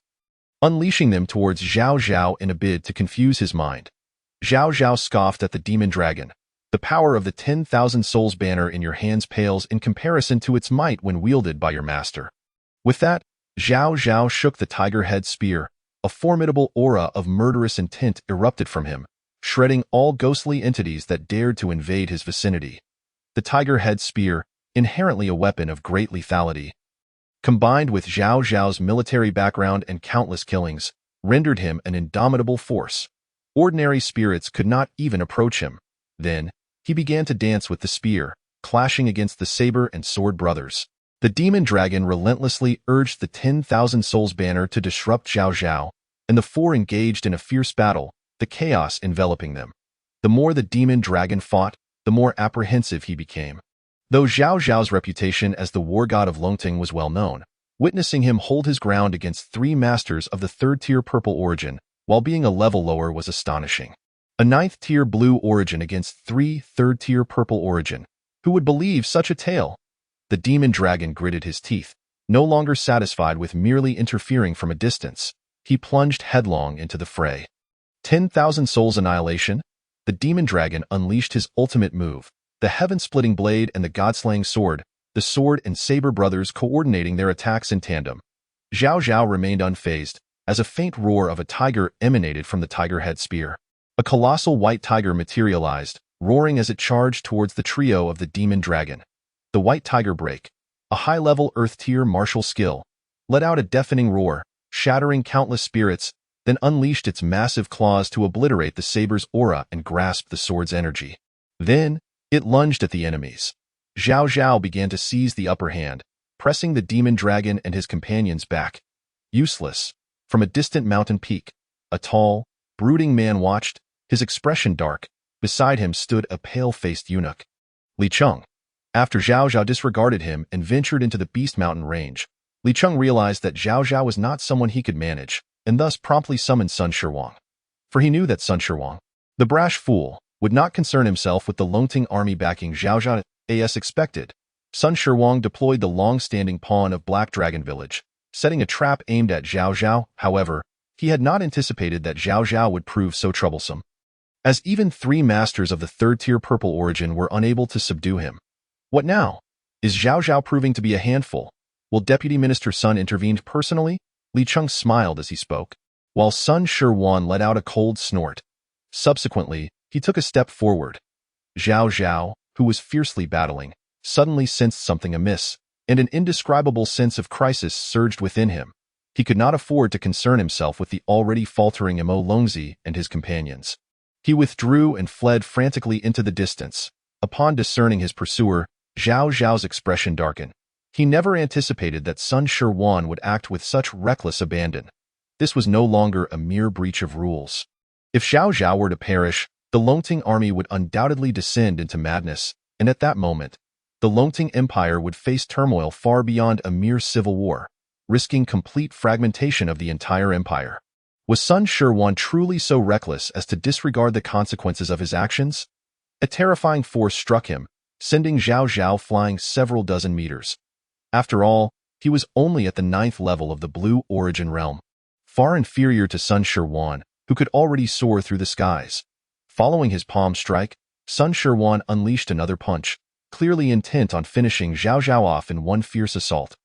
unleashing them towards Zhao Zhao in a bid to confuse his mind. Zhao Zhao scoffed at the demon dragon. The power of the 10,000 souls banner in your hands pales in comparison to its might when wielded by your master. With that, Zhao Zhao shook the tiger head spear. A formidable aura of murderous intent erupted from him, shredding all ghostly entities that dared to invade his vicinity. The tiger head spear, inherently a weapon of great lethality, combined with Zhao Zhao's military background and countless killings, rendered him an indomitable force. Ordinary spirits could not even approach him. Then, he began to dance with the spear, clashing against the saber and sword brothers. The demon dragon relentlessly urged the 10,000 souls banner to disrupt Zhao Zhao, and the 4 engaged in a fierce battle, the chaos enveloping them. The more the demon dragon fought, the more apprehensive he became. Though Zhao Zhao's reputation as the war god of Longting was well known, witnessing him hold his ground against 3 masters of the 3rd-tier purple origin, while being a level lower, was astonishing. A 9th-tier blue origin against 3 3rd-tier purple origin. Who would believe such a tale? The demon dragon gritted his teeth. No longer satisfied with merely interfering from a distance, he plunged headlong into the fray. 10,000 souls annihilation? The demon dragon unleashed his ultimate move, the heaven-splitting blade and the god-slaying sword, the sword and saber brothers coordinating their attacks in tandem. Zhao Zhao remained unfazed, as a faint roar of a tiger emanated from the tiger head spear. A colossal white tiger materialized, roaring as it charged towards the trio of the demon dragon. The white tiger break, a high-level earth-tier martial skill, let out a deafening roar, shattering countless spirits, then unleashed its massive claws to obliterate the saber's aura and grasp the sword's energy. Then, it lunged at the enemies. Zhao Zhao began to seize the upper hand, pressing the demon dragon and his companions back. Useless. From a distant mountain peak, a tall, brooding man watched, his expression dark. Beside him stood a pale-faced eunuch, Li Cheng. After Zhao Zhao disregarded him and ventured into the Beast Mountain range, Li Cheng realized that Zhao Zhao was not someone he could manage, and thus promptly summoned Sun Shirwang. For he knew that Sun Shirwang, the brash fool, would not concern himself with the Longting army backing Zhao Zhao as expected. Sun Shirwang deployed the long-standing pawn of Black Dragon Village, setting a trap aimed at Zhao Zhao. However, he had not anticipated that Zhao Zhao would prove so troublesome, as even 3 masters of the 3rd-tier purple origin were unable to subdue him. What now? Is Zhao Zhao proving to be a handful? Will Deputy Minister Sun intervene personally? Li Cheng smiled as he spoke, while Sun Shirwan let out a cold snort. Subsequently, he took a step forward. Zhao Zhao, who was fiercely battling, suddenly sensed something amiss, and an indescribable sense of crisis surged within him. He could not afford to concern himself with the already faltering Mo Longzi and his companions. He withdrew and fled frantically into the distance. Upon discerning his pursuer, Zhao Zhao's expression darkened. He never anticipated that Sun Shirwan would act with such reckless abandon. This was no longer a mere breach of rules. If Zhao Zhao were to perish, the Longting army would undoubtedly descend into madness, and at that moment, the Longting Empire would face turmoil far beyond a mere civil war, risking complete fragmentation of the entire empire. Was Sun Shirwan truly so reckless as to disregard the consequences of his actions? A terrifying force struck him, sending Zhao Zhao flying several dozen meters. After all, he was only at the 9th level of the Blue Origin realm, far inferior to Sun Shirwan, who could already soar through the skies. Following his palm strike, Sun Shirwan unleashed another punch, clearly intent on finishing Zhao Zhao off in one fierce assault.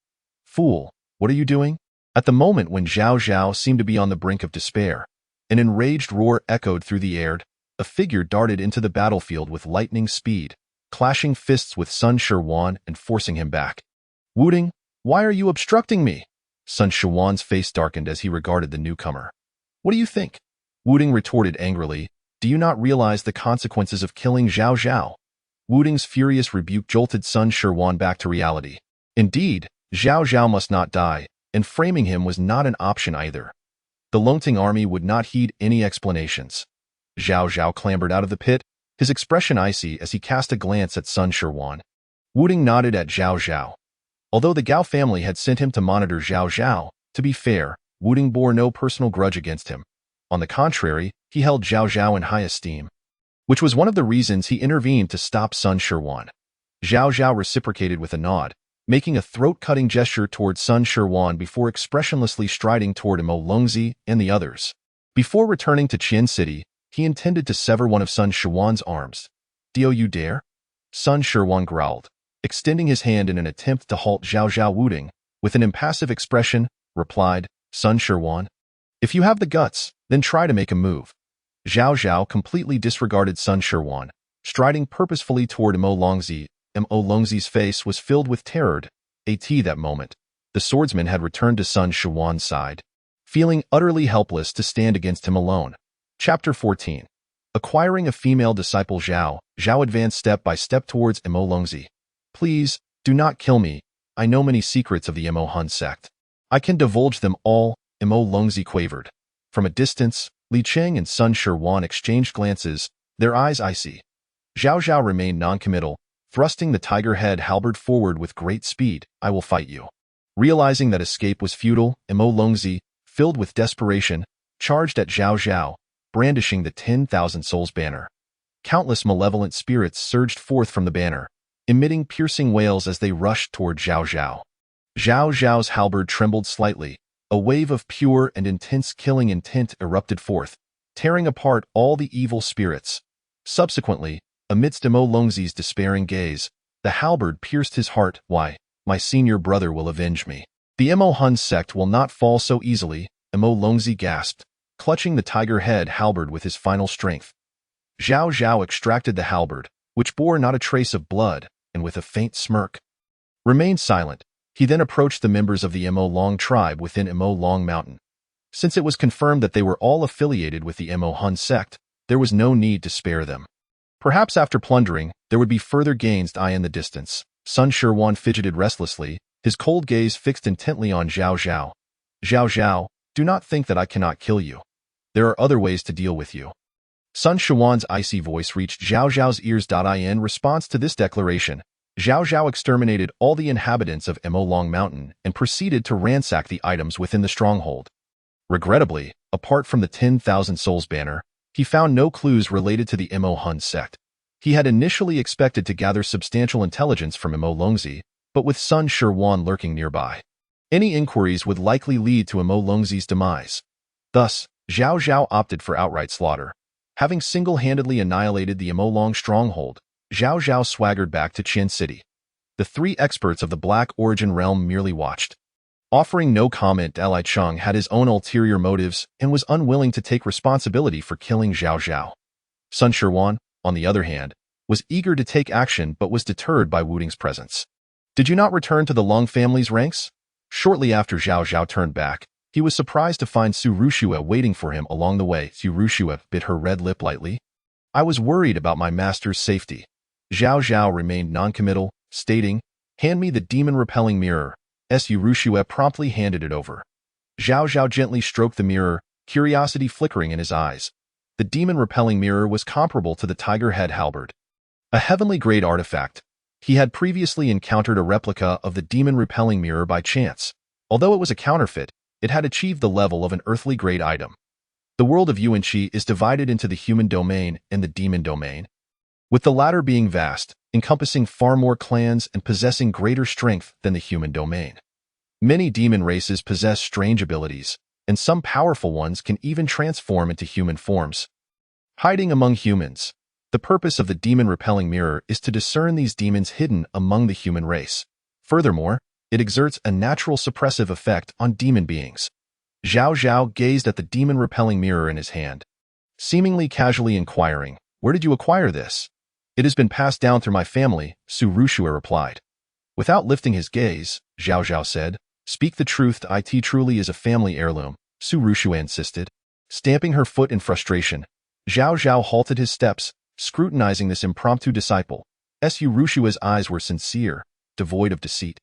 Fool, what are you doing? At the moment when Zhao Zhao seemed to be on the brink of despair, an enraged roar echoed through the air. A figure darted into the battlefield with lightning speed, clashing fists with Sun Shiwan and forcing him back. Wuding, why are you obstructing me? Sun Shiwan's face darkened as he regarded the newcomer. What do you think? Wuding retorted angrily. Do you not realize the consequences of killing Zhao Zhao? Wuding's furious rebuke jolted Sun Shiwan back to reality. Indeed, Zhao Zhao must not die, and framing him was not an option either. The Longting army would not heed any explanations. Zhao Zhao clambered out of the pit, his expression icy as he cast a glance at Sun Shiwan. Wuding nodded at Zhao Zhao. Although the Gao family had sent him to monitor Zhao Zhao, to be fair, Wuding bore no personal grudge against him. On the contrary, he held Zhao Zhao in high esteem, which was one of the reasons he intervened to stop Sun Shiwan. Zhao Zhao reciprocated with a nod, making a throat-cutting gesture toward Sun Shiwan before expressionlessly striding toward Mo Longzi and the others. Before returning to Qian City, he intended to sever one of Sun Shiwan's arms. Do you dare? Sun Shiwan growled, extending his hand in an attempt to halt Zhao Zhao. Wuding, with an impassive expression, replied, Sun Shiwan, if you have the guts, then try to make a move. Zhao Zhao completely disregarded Sun Shiwan, striding purposefully toward Mo Longzi. Mo Longzi's face was filled with terror. At that moment, the swordsman had returned to Sun Shiwan's side, feeling utterly helpless to stand against him alone. Chapter 14. Acquiring a female disciple. Zhao Zhao advanced step by step towards Mo Longzi. Please, do not kill me. I know many secrets of the Mo Hun sect. I can divulge them all, Mo Longzi quavered. From a distance, Li Cheng and Sun Shiwan exchanged glances, their eyes icy. Zhao Zhao remained noncommittal, thrusting the tiger head halberd forward with great speed. I will fight you. Realizing that escape was futile, Mo Longzi, filled with desperation, charged at Zhao Zhao, brandishing the 10,000 souls banner. Countless malevolent spirits surged forth from the banner, emitting piercing wails as they rushed toward Zhao Zhao. Zhao Zhao's halberd trembled slightly. A wave of pure and intense killing intent erupted forth, tearing apart all the evil spirits. Subsequently, amidst Mo Longzi's despairing gaze, the halberd pierced his heart. Why, my senior brother will avenge me. The Mo Hun sect will not fall so easily, Mo Longzi gasped, clutching the tiger head halberd with his final strength. Zhao Zhao extracted the halberd, which bore not a trace of blood, and with a faint smirk, remained silent. He then approached the members of the Mo Long tribe within Mo Long Mountain. Since it was confirmed that they were all affiliated with the Mo Hun sect, there was no need to spare them. Perhaps after plundering, there would be further gains in the distance. Sun Shiwan fidgeted restlessly, his cold gaze fixed intently on Zhao Zhao. Zhao Zhao, do not think that I cannot kill you. There are other ways to deal with you. Sun Shiwan's icy voice reached Zhao Zhao's ears. In response to this declaration, Zhao Zhao exterminated all the inhabitants of Mo Long Mountain and proceeded to ransack the items within the stronghold. Regrettably, apart from the 10,000 souls banner, he found no clues related to the Mo Hun sect. He had initially expected to gather substantial intelligence from Mo Longzi, but with Sun Shiwan lurking nearby, any inquiries would likely lead to Mo Longzi's demise. Thus, Zhao Zhao opted for outright slaughter. Having single-handedly annihilated the Mo Long stronghold, Zhao Zhao swaggered back to Qian City. The three experts of the Black Origin realm merely watched. Offering no comment, Li Cheng had his own ulterior motives and was unwilling to take responsibility for killing Zhao Zhao. Sun Shiwan, on the other hand, was eager to take action but was deterred by Wuding's presence. Did you not return to the Long family's ranks? Shortly after Zhao Zhao turned back, he was surprised to find Su Rushue waiting for him along the way. Su Rushue bit her red lip lightly. I was worried about my master's safety. Zhao Zhao remained noncommittal, stating, hand me the demon-repelling mirror. Su Rushue promptly handed it over. Zhao Zhao gently stroked the mirror, curiosity flickering in his eyes. The demon-repelling mirror was comparable to the tiger head halberd, a heavenly-grade artifact. He had previously encountered a replica of the demon-repelling mirror by chance. Although it was a counterfeit, it had achieved the level of an earthly-grade item. The world of Yuanqi is divided into the human domain and the demon domain, with the latter being vast, encompassing far more clans and possessing greater strength than the human domain. Many demon races possess strange abilities, and some powerful ones can even transform into human forms. Hiding among humans. The purpose of the demon-repelling mirror is to discern these demons hidden among the human race. Furthermore, It exerts a natural suppressive effect on demon beings. Zhao Zhao gazed at the demon-repelling mirror in his hand, seemingly casually inquiring, "Where did you acquire this?" "It has been passed down through my family," Su Rushue replied. Without lifting his gaze, Zhao Zhao said, "Speak the truth, it truly is a family heirloom," Su Rushue insisted. Stamping her foot in frustration, Zhao Zhao halted his steps, scrutinizing this impromptu disciple. Su Rushue's eyes were sincere, devoid of deceit.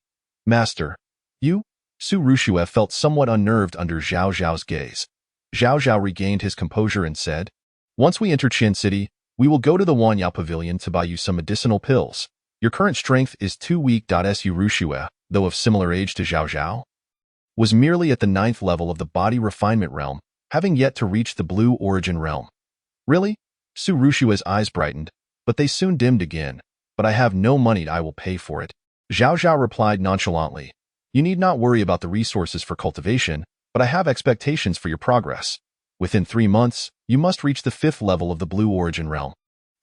"Master, you?" Su Rushue felt somewhat unnerved under Zhao Zhao's gaze. Zhao Zhao regained his composure and said, "Once we enter Qian City, we will go to the Wanyao Pavilion to buy you some medicinal pills. Your current strength is too weak." Su Rushue, though of similar age to Zhao Zhao, was merely at the 9th level of the body refinement realm, having yet to reach the blue origin realm. "Really?" Su Rushue's eyes brightened, but they soon dimmed again. "But I have no money, I will pay for it." Zhao Zhao replied nonchalantly, "You need not worry about the resources for cultivation, but I have expectations for your progress. Within 3 months, you must reach the 5th level of the blue origin realm."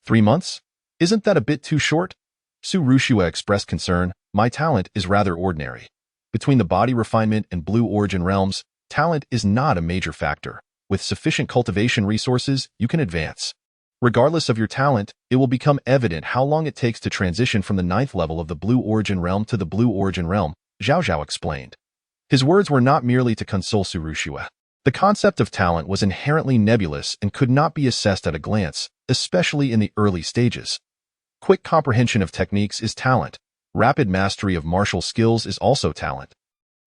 3 months? Isn't that a bit too short? Su Rushue expressed concern. "My talent is rather ordinary. Between the body refinement and blue origin realms, talent is not a major factor. With sufficient cultivation resources, you can advance. Regardless of your talent, it will become evident how long it takes to transition from the 9th level of the blue origin realm to the blue origin realm," Zhao Zhao explained. His words were not merely to console Su Rushue. The concept of talent was inherently nebulous and could not be assessed at a glance, especially in the early stages. Quick comprehension of techniques is talent. Rapid mastery of martial skills is also talent.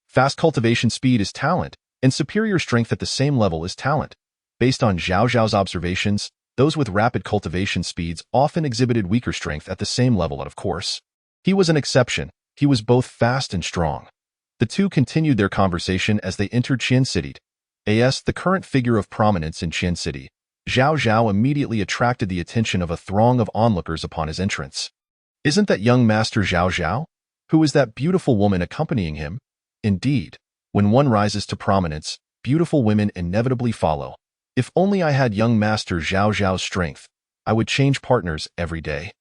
Fast cultivation speed is talent, and superior strength at the same level is talent. Based on Zhao Zhao's observations, those with rapid cultivation speeds often exhibited weaker strength at the same level, and of course, he was an exception. He was both fast and strong. The two continued their conversation as they entered Qian City. As the current figure of prominence in Qian City, Zhao Zhao immediately attracted the attention of a throng of onlookers upon his entrance. "Isn't that young Master Zhao Zhao? Who is that beautiful woman accompanying him?" Indeed, when one rises to prominence, beautiful women inevitably follow. If only I had young Master Zhao Zhao's strength, I would change partners every day.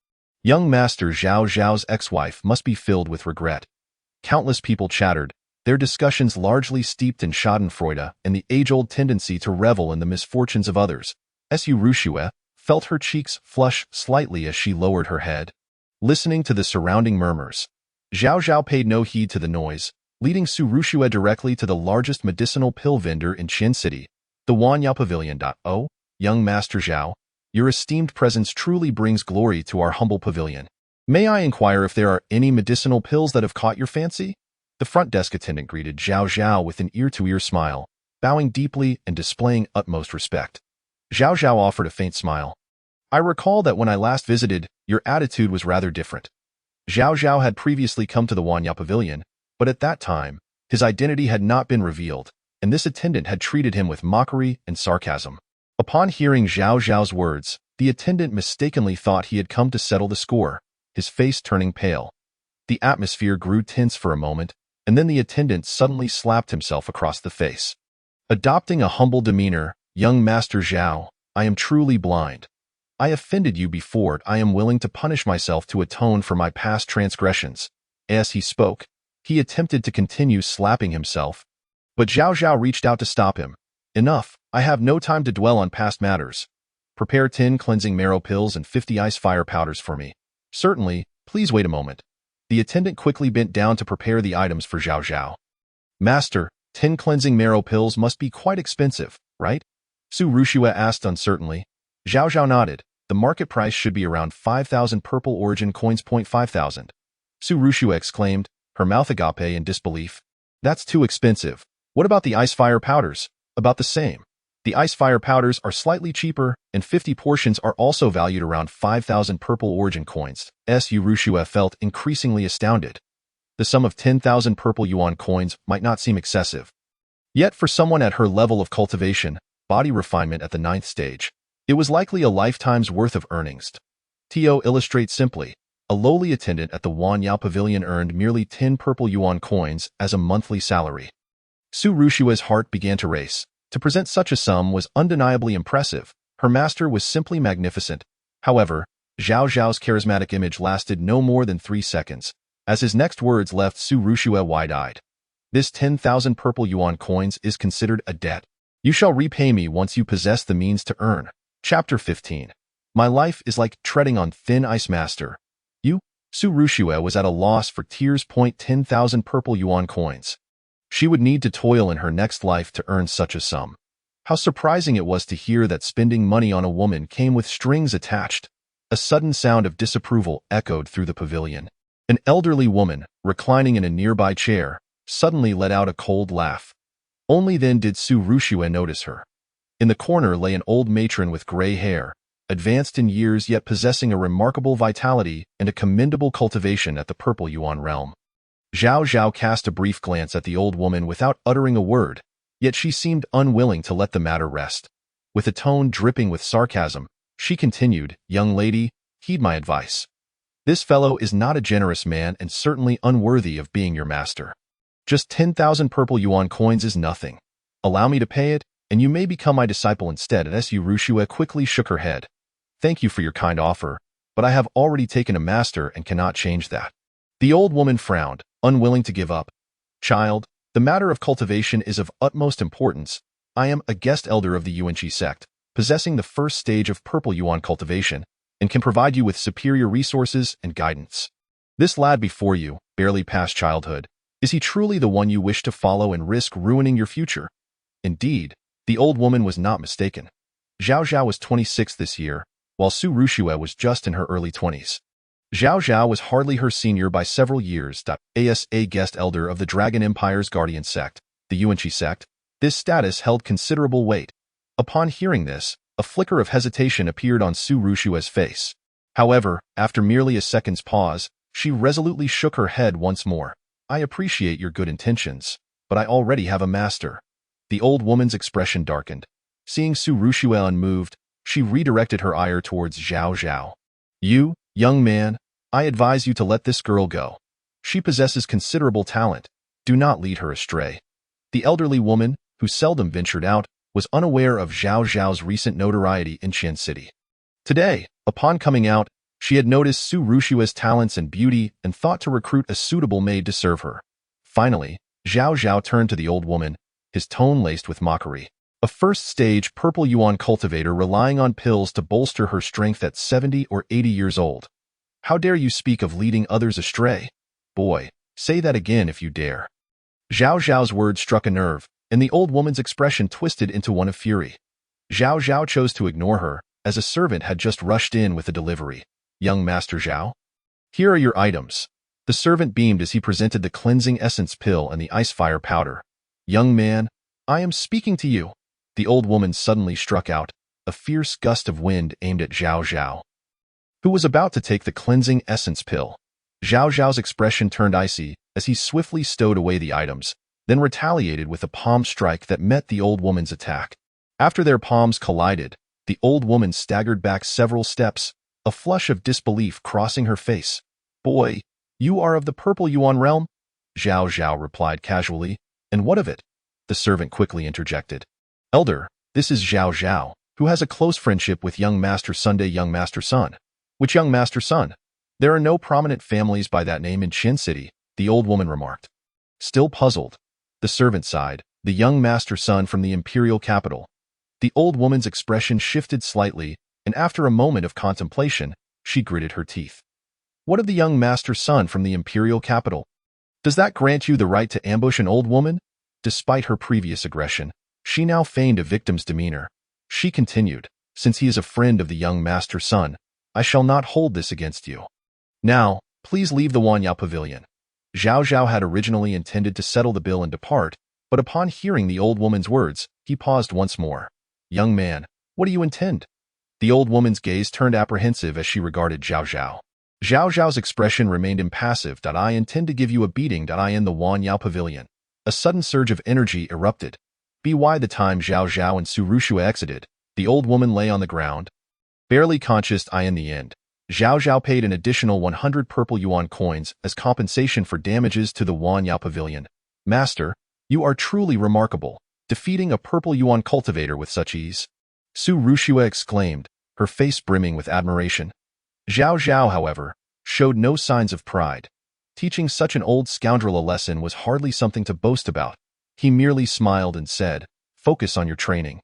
Young Master Zhao Zhao's ex-wife must be filled with regret. Countless people chattered, their discussions largely steeped in schadenfreude and the age-old tendency to revel in the misfortunes of others. Su Rushue felt her cheeks flush slightly as she lowered her head, listening to the surrounding murmurs. Zhao Zhao paid no heed to the noise, leading Su Rushue directly to the largest medicinal pill vendor in Qian City, the Wanyao Pavilion. "Oh, young Master Zhao, your esteemed presence truly brings glory to our humble pavilion. May I inquire if there are any medicinal pills that have caught your fancy?" The front desk attendant greeted Zhao Zhao with an ear-to-ear smile, bowing deeply and displaying utmost respect. Zhao Zhao offered a faint smile. "I recall that when I last visited, your attitude was rather different." Zhao Zhao had previously come to the Wanyao Pavilion, but at that time, his identity had not been revealed, and this attendant had treated him with mockery and sarcasm. Upon hearing Zhao Zhao's words, the attendant mistakenly thought he had come to settle the score, his face turning pale. The atmosphere grew tense for a moment, and then the attendant suddenly slapped himself across the face. Adopting a humble demeanor, "Young Master Zhao, I am truly blind. I offended you before. I am willing to punish myself to atone for my past transgressions." As he spoke, he attempted to continue slapping himself, but Zhao Zhao reached out to stop him. "Enough, I have no time to dwell on past matters. Prepare 10 cleansing marrow pills and 50 ice fire powders for me." "Certainly, please wait a moment." The attendant quickly bent down to prepare the items for Zhao Zhao. "Master, 10 cleansing marrow pills must be quite expensive, right?" Su Rushue asked uncertainly. Zhao Zhao nodded. "The market price should be around 5,000 purple origin coins. 5,000. Su Rushue exclaimed, her mouth agape in disbelief. "That's too expensive. What about the ice fire powders?" "About the same. The ice fire powders are slightly cheaper, and 50 portions are also valued around 5,000 purple origin coins." Su Rushue felt increasingly astounded. The sum of 10,000 purple yuan coins might not seem excessive. Yet for someone at her level of cultivation, body refinement at the 9th stage, it was likely a lifetime's worth of earnings. To illustrate simply, a lowly attendant at the Wanyao Pavilion earned merely 10 purple yuan coins as a monthly salary. Su Rushue's heart began to race. To present such a sum was undeniably impressive. Her master was simply magnificent. However, Zhao Zhao's charismatic image lasted no more than 3 seconds. as his next words left Su Rushue wide-eyed. This 10,000 purple yuan coins is considered a debt. You shall repay me once you possess the means to earn. Chapter 15. My life is like treading on thin ice, master. Su Rushue was at a loss for tears. 10,000 purple yuan coins. She would need to toil in her next life to earn such a sum. How surprising it was to hear that spending money on a woman came with strings attached. A sudden sound of disapproval echoed through the pavilion. An elderly woman, reclining in a nearby chair, suddenly let out a cold laugh. Only then did Su Rushue notice her. In the corner lay an old matron with gray hair, advanced in years yet possessing a remarkable vitality and a commendable cultivation at the purple yuan realm. Zhao Zhao cast a brief glance at the old woman without uttering a word, yet she seemed unwilling to let the matter rest. With a tone dripping with sarcasm, she continued, "Young lady, heed my advice. This fellow is not a generous man and certainly unworthy of being your master. Just 10,000 purple yuan coins is nothing. Allow me to pay it, and you may become my disciple instead." Su Rushue quickly shook her head. "Thank you for your kind offer, but I have already taken a master and cannot change that." The old woman frowned, unwilling to give up. "Child, the matter of cultivation is of utmost importance. I am a guest elder of the Yuanqi sect, possessing the first stage of purple yuan cultivation, and can provide you with superior resources and guidance. This lad before you, barely past childhood, is he truly the one you wish to follow and risk ruining your future?" Indeed, the old woman was not mistaken. Zhao Zhao was 26 this year, while Su Rushue was just in her early 20s. Zhao Zhao was hardly her senior by several years. As a guest elder of the Dragon Empire's guardian sect, the Yuanqi sect, this status held considerable weight. Upon hearing this, a flicker of hesitation appeared on Su Rushue's face. However, after merely a second's pause, she resolutely shook her head once more. "I appreciate your good intentions, but I already have a master." The old woman's expression darkened. Seeing Su Rushue unmoved, she redirected her ire towards Zhao Zhao. "You, young man, I advise you to let this girl go. She possesses considerable talent. Do not lead her astray." The elderly woman, who seldom ventured out, was unaware of Zhao Zhao's recent notoriety in Qian City. Today, upon coming out, she had noticed Su Rushue's talents and beauty and thought to recruit a suitable maid to serve her. Finally, Zhao Zhao turned to the old woman, his tone laced with mockery. "A first-stage purple yuan cultivator relying on pills to bolster her strength at 70 or 80 years old. How dare you speak of leading others astray? Boy, say that again if you dare." Zhao Zhao's words struck a nerve, and the old woman's expression twisted into one of fury. Zhao Zhao chose to ignore her, as a servant had just rushed in with a delivery. "Young Master Zhao? Here are your items." The servant beamed as he presented the cleansing essence pill and the ice fire powder. "Young man, I am speaking to you." The old woman suddenly struck out, a fierce gust of wind aimed at Zhao Zhao, who was about to take the cleansing essence pill. Zhao Zhao's expression turned icy as he swiftly stowed away the items, then retaliated with a palm strike that met the old woman's attack. After their palms collided, the old woman staggered back several steps, a flush of disbelief crossing her face. "Boy, you are of the purple yuan realm?" Zhao Zhao replied casually. "And what of it?" The servant quickly interjected. "Elder, this is Zhao Zhao, who has a close friendship with young Master Sunday. Young Master Sun." "Which young Master Sun? There are no prominent families by that name in Qian City," the old woman remarked. Still puzzled, the servant sighed. "The young Master Sun from the imperial capital." The old woman's expression shifted slightly, and after a moment of contemplation, she gritted her teeth. "What of the young Master Sun from the imperial capital? Does that grant you the right to ambush an old woman?" Despite her previous aggression, she now feigned a victim's demeanor. She continued, "Since he is a friend of the young Master Sun, I shall not hold this against you. Now, please leave the Wanyao Pavilion." Zhao Zhao had originally intended to settle the bill and depart, but upon hearing the old woman's words, he paused once more. "Young man, what do you intend?" The old woman's gaze turned apprehensive as she regarded Zhao Zhao. Zhao Zhao's expression remained impassive. "I intend to give you a beating. I in the Wanyao Pavilion." A sudden surge of energy erupted. By the time Zhao Zhao and Su Rushue exited, the old woman lay on the ground, barely conscious. In the end, Zhao Zhao paid an additional 100 purple yuan coins as compensation for damages to the Wanyao Pavilion. "Master, you are truly remarkable, defeating a purple yuan cultivator with such ease," Su Rushue exclaimed, her face brimming with admiration. Zhao Zhao, however, showed no signs of pride. Teaching such an old scoundrel a lesson was hardly something to boast about. He merely smiled and said, "Focus on your training.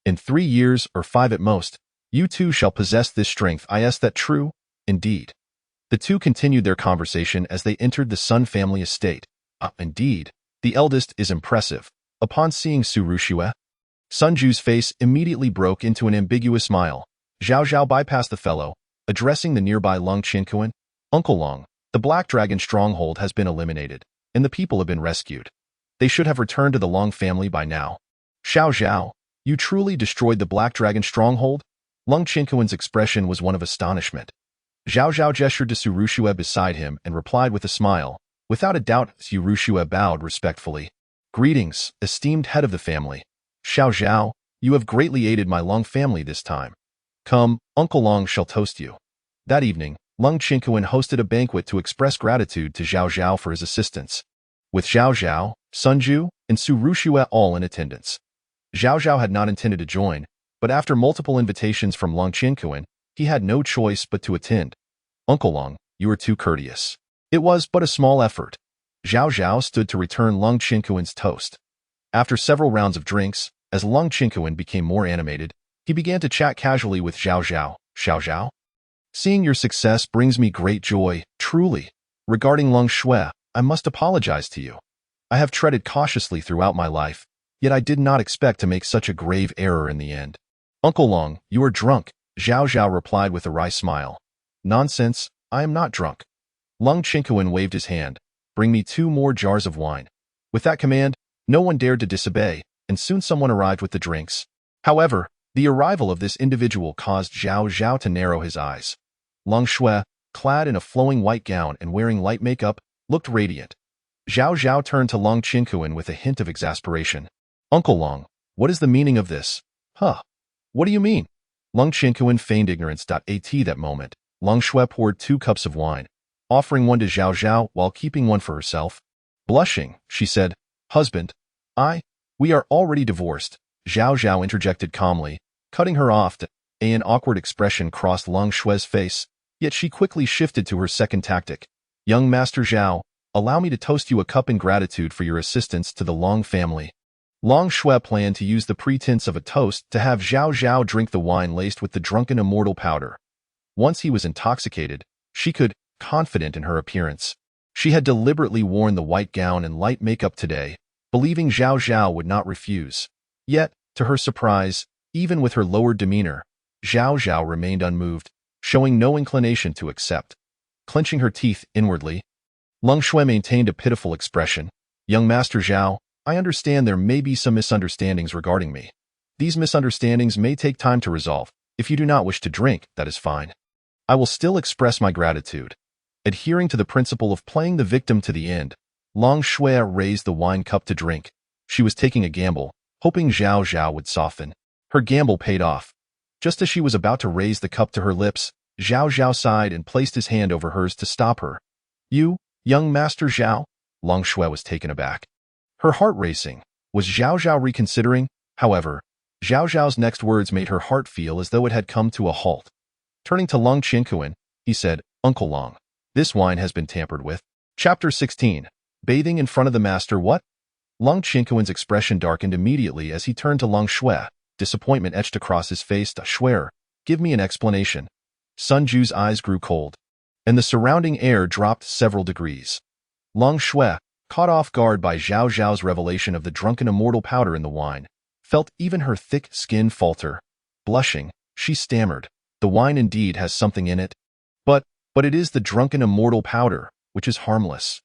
In 3 years, or 5 at most, you too shall possess this strength. Is that true?" "Indeed." The two continued their conversation as they entered the Sun family estate. Indeed. The eldest is impressive. Upon seeing Su Rushue, Sun Ju's face immediately broke into an ambiguous smile. Zhao Zhao bypassed the fellow, addressing the nearby Long Qinkuan. "Uncle Long, the Black Dragon stronghold has been eliminated, and the people have been rescued. They should have returned to the Long family by now." "Xiao Zhao, you truly destroyed the Black Dragon stronghold?" Long Qinkuan's expression was one of astonishment. Zhao Zhao gestured to Su Rushue beside him and replied with a smile. Without a doubt, Su Rushue bowed respectfully. "Greetings, esteemed head of the family. Xiao Zhao, you have greatly aided my Long family this time. Come, Uncle Long shall toast you." That evening, Long Qinkuan hosted a banquet to express gratitude to Zhao Zhao for his assistance. With Zhao Zhao, Sun Ju, and Su Rushue all in attendance. Zhao Zhao had not intended to join, but after multiple invitations from Long Qinkuan, he had no choice but to attend. "Uncle Long, you are too courteous." It was but a small effort. Zhao Zhao stood to return Long Qinkuan's toast. After several rounds of drinks, as Long Qinkuan became more animated, he began to chat casually with Zhao Zhao. "Xiao Zhao, seeing your success brings me great joy, truly. Regarding Long Shui, I must apologize to you. I have treaded cautiously throughout my life, yet I did not expect to make such a grave error in the end." "Uncle Long, you are drunk," Zhao Zhao replied with a wry smile. "Nonsense, I am not drunk." Long Qinkuan waved his hand. "Bring me 2 more jars of wine." With that command, no one dared to disobey, and soon someone arrived with the drinks. However, the arrival of this individual caused Zhao Zhao to narrow his eyes. Long Shui, clad in a flowing white gown and wearing light makeup, looked radiant. Zhao Zhao turned to Long Qinkuan with a hint of exasperation. "Uncle Long, what is the meaning of this?" "Huh? What do you mean?" Long Qinkuan feigned ignorance. At that moment, Long Shui poured 2 cups of wine, offering one to Zhao Zhao while keeping one for herself. Blushing, she said, "Husband, we are already divorced." Zhao Zhao interjected calmly, cutting her off. An awkward expression crossed Long Shui's face, yet she quickly shifted to her second tactic. "Young Master Zhao, allow me to toast you a cup in gratitude for your assistance to the Long family." Long Shui planned to use the pretense of a toast to have Zhao Zhao drink the wine laced with the drunken immortal powder. Once he was intoxicated, she could, confident in her appearance. She had deliberately worn the white gown and light makeup today, believing Zhao Zhao would not refuse. Yet, to her surprise, even with her lowered demeanor, Zhao Zhao remained unmoved, showing no inclination to accept. Clenching her teeth inwardly, Long Shui maintained a pitiful expression. "Young Master Zhao, I understand there may be some misunderstandings regarding me. These misunderstandings may take time to resolve. If you do not wish to drink, that is fine. I will still express my gratitude." Adhering to the principle of playing the victim to the end, Long Shui raised the wine cup to drink. She was taking a gamble, hoping Zhao Zhao would soften. Her gamble paid off. Just as she was about to raise the cup to her lips, Zhao Zhao sighed and placed his hand over hers to stop her. "You, young Master Zhao?" Long Shui was taken aback. Her heart racing. Was Zhao Zhao reconsidering? However, Zhao Zhao's next words made her heart feel as though it had come to a halt. Turning to Long Qinkuan, he said, "Uncle Long, this wine has been tampered with." Chapter 16. Bathing in front of the master. What? Long Qinkuan's expression darkened immediately as he turned to Long Shui. Disappointment etched across his face. "Swear, give me an explanation." Sun Ju's eyes grew cold, and the surrounding air dropped several degrees. Long Shui, caught off guard by Zhao Zhao's revelation of the drunken immortal powder in the wine, felt even her thick skin falter. Blushing, she stammered, "The wine indeed has something in it. But it is the drunken immortal powder, which is harmless."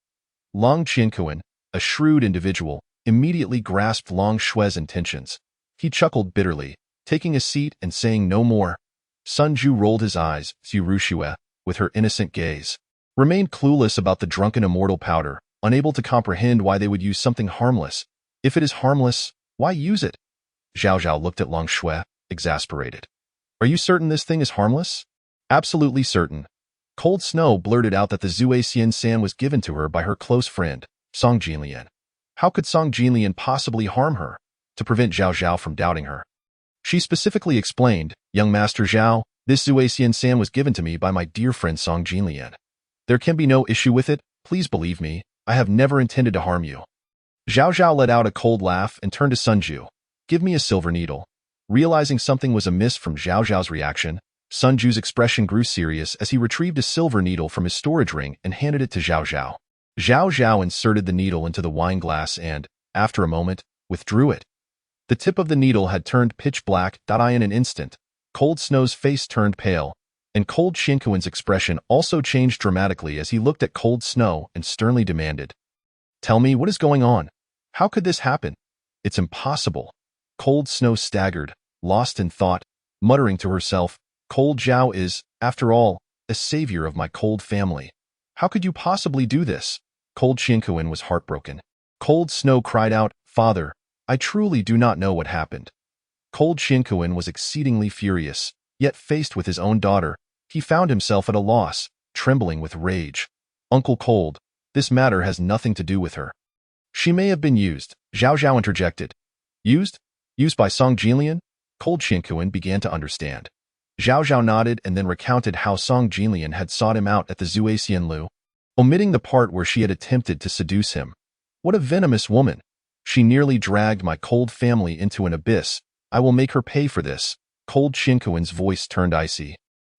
Long Qinkuan, a shrewd individual, immediately grasped Long Shui's intentions. He chuckled bitterly, taking a seat and saying no more. Sun Ju rolled his eyes. Su Rushue, with her innocent gaze, remained clueless about the drunken immortal powder, unable to comprehend why they would use something harmless. If it is harmless, why use it? Zhao Zhao looked at Long Shui, exasperated. "Are you certain this thing is harmless?" "Absolutely certain." Cold Snow blurted out that the Zuaxian San was given to her by her close friend, Song Jinlian. How could Song Jinlian possibly harm her? To prevent Zhao Zhao from doubting her, she specifically explained, "Young Master Zhao, this Zuaxian San was given to me by my dear friend Song Jinlian. There can be no issue with it, Please believe me, I have never intended to harm you. Zhao Zhao let out a cold laugh and turned to Sun Ju. Give me a silver needle. Realizing something was amiss from Zhao Zhao's reaction, Sun Ju's expression grew serious as he retrieved a silver needle from his storage ring and handed it to Zhao Zhao. Zhao Zhao inserted the needle into the wine glass and, after a moment, withdrew it. The tip of the needle had turned pitch black. In an instant, Cold Snow's face turned pale, and Cold Shinkuin's expression also changed dramatically as he looked at Cold Snow and sternly demanded, "Tell me, what is going on? How could this happen? It's impossible." Cold Snow staggered, lost in thought, muttering to herself, "Cold Zhao is, after all, a savior of my cold family. How could you possibly do this?" Cold Shinkuin was heartbroken. Cold Snow cried out, "Father, I truly do not know what happened." Cold Shinkuin was exceedingly furious, yet faced with his own daughter, he found himself at a loss, trembling with rage. "Uncle Cold, this matter has nothing to do with her. She may have been used," Zhao Zhao interjected. "Used? Used by Song Jinlian?" Cold Shinkuin began to understand. Zhao Zhao nodded and then recounted how Song Jinlian had sought him out at the Zuaxian Lu, omitting the part where she had attempted to seduce him. "What a venomous woman! She nearly dragged my cold family into an abyss. I will make her pay for this." Cold Shinkuin's voice turned icy.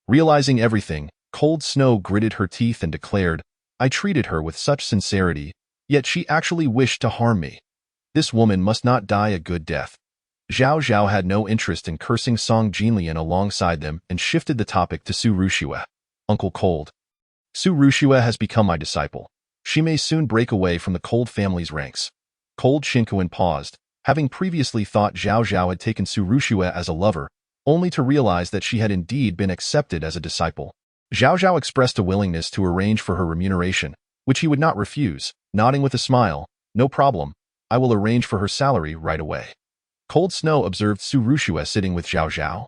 Realizing everything, Cold Snow gritted her teeth and declared, "I treated her with such sincerity, yet she actually wished to harm me. This woman must not die a good death." Zhao Zhao had no interest in cursing Song Jinlian alongside them and shifted the topic to Su Rushue. "Uncle Cold. Su Rushue has become my disciple. She may soon break away from the Cold family's ranks." Cold Shinkuin paused, having previously thought Zhao Zhao had taken Su Rushue as a lover, only to realize that she had indeed been accepted as a disciple. Zhao Zhao expressed a willingness to arrange for her remuneration, which he would not refuse, nodding with a smile, "No problem, I will arrange for her salary right away." Cold Snow observed Su Rushue sitting with Zhao Zhao,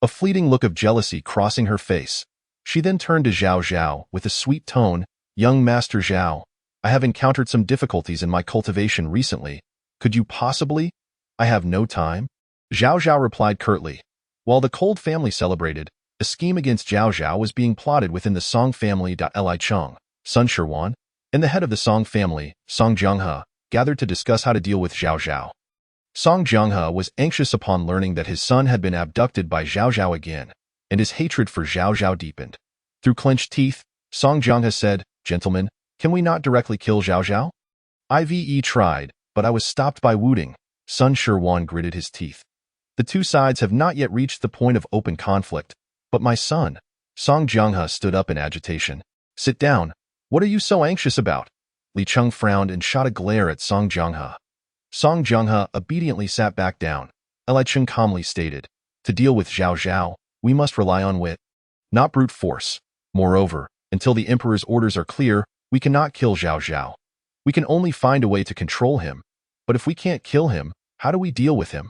a fleeting look of jealousy crossing her face. She then turned to Zhao Zhao with a sweet tone, "Young Master Zhao, I have encountered some difficulties in my cultivation recently. Could you possibly?" "I have no time." Zhao Zhao replied curtly. While the Cold family celebrated, a scheme against Zhao Zhao was being plotted within the Song family. Li Cheng, Sun Shiwan, and the head of the Song family, Song Jianghe, gathered to discuss how to deal with Zhao Zhao. Song Jianghe was anxious upon learning that his son had been abducted by Zhao Zhao again, and his hatred for Zhao Zhao deepened. Through clenched teeth, Song Jianghe said, "Gentlemen, can we not directly kill Zhao Zhao?" "Ive tried, but I was stopped by Wuding." Sun Shiwan gritted his teeth. "The two sides have not yet reached the point of open conflict, but my son." Song Jianghe stood up in agitation. "Sit down. What are you so anxious about?" Li Cheng frowned and shot a glare at Song Jianghe. Song Jianghe obediently sat back down. Li Cheng calmly stated, "To deal with Zhao Zhao, we must rely on wit, not brute force. Moreover, until the Emperor's orders are clear, we cannot kill Zhao Zhao. We can only find a way to control him. But if we can't kill him, how do we deal with him?"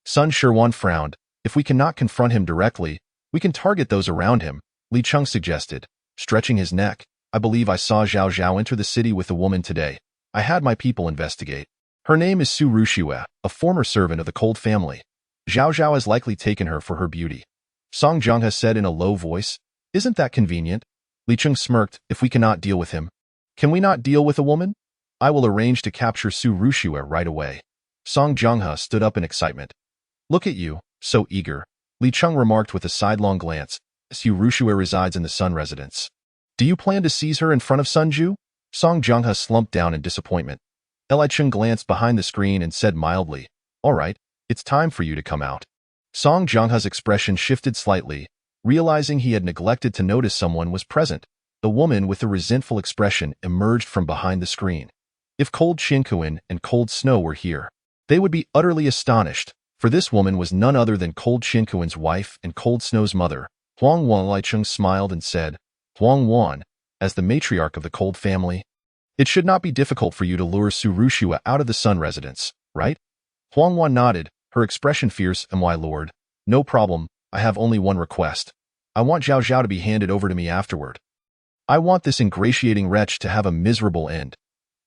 Sun Shiwan frowned. "If we cannot confront him directly, we can target those around him," Li Cheng suggested, stretching his neck. "I believe I saw Zhao Zhao enter the city with a woman today. I had my people investigate. Her name is Su Rushue, a former servant of the Cold family. Zhao Zhao has likely taken her for her beauty." Song Jianghe said in a low voice, "Isn't that convenient?" Li Cheng smirked. "If we cannot deal with him, can we not deal with a woman? I will arrange to capture Su Rushue right away." Song Jianghe stood up in excitement. "Look at you, so eager," Li Cheng remarked with a sidelong glance. "Su Rushue resides in the Sun residence. Do you plan to seize her in front of Sun Ju?" Song Jianghe slumped down in disappointment. Li Cheng glanced behind the screen and said mildly, "All right, it's time for you to come out." Song Jianghe's expression shifted slightly, realizing he had neglected to notice someone was present. The woman with a resentful expression emerged from behind the screen. If Cold Shinkuin and Cold Snow were here, they would be utterly astonished, for this woman was none other than Cold Shinkuin's wife and Cold Snow's mother. Huang Wan. Li Cheng smiled and said, "Huang Wan, as the matriarch of the Cold family, it should not be difficult for you to lure Su Rushue out of the Sun residence, right?" Huang Wan nodded, her expression fierce. "My lord, no problem. I have only one request. I want Zhao Zhao to be handed over to me afterward. I want this ingratiating wretch to have a miserable end."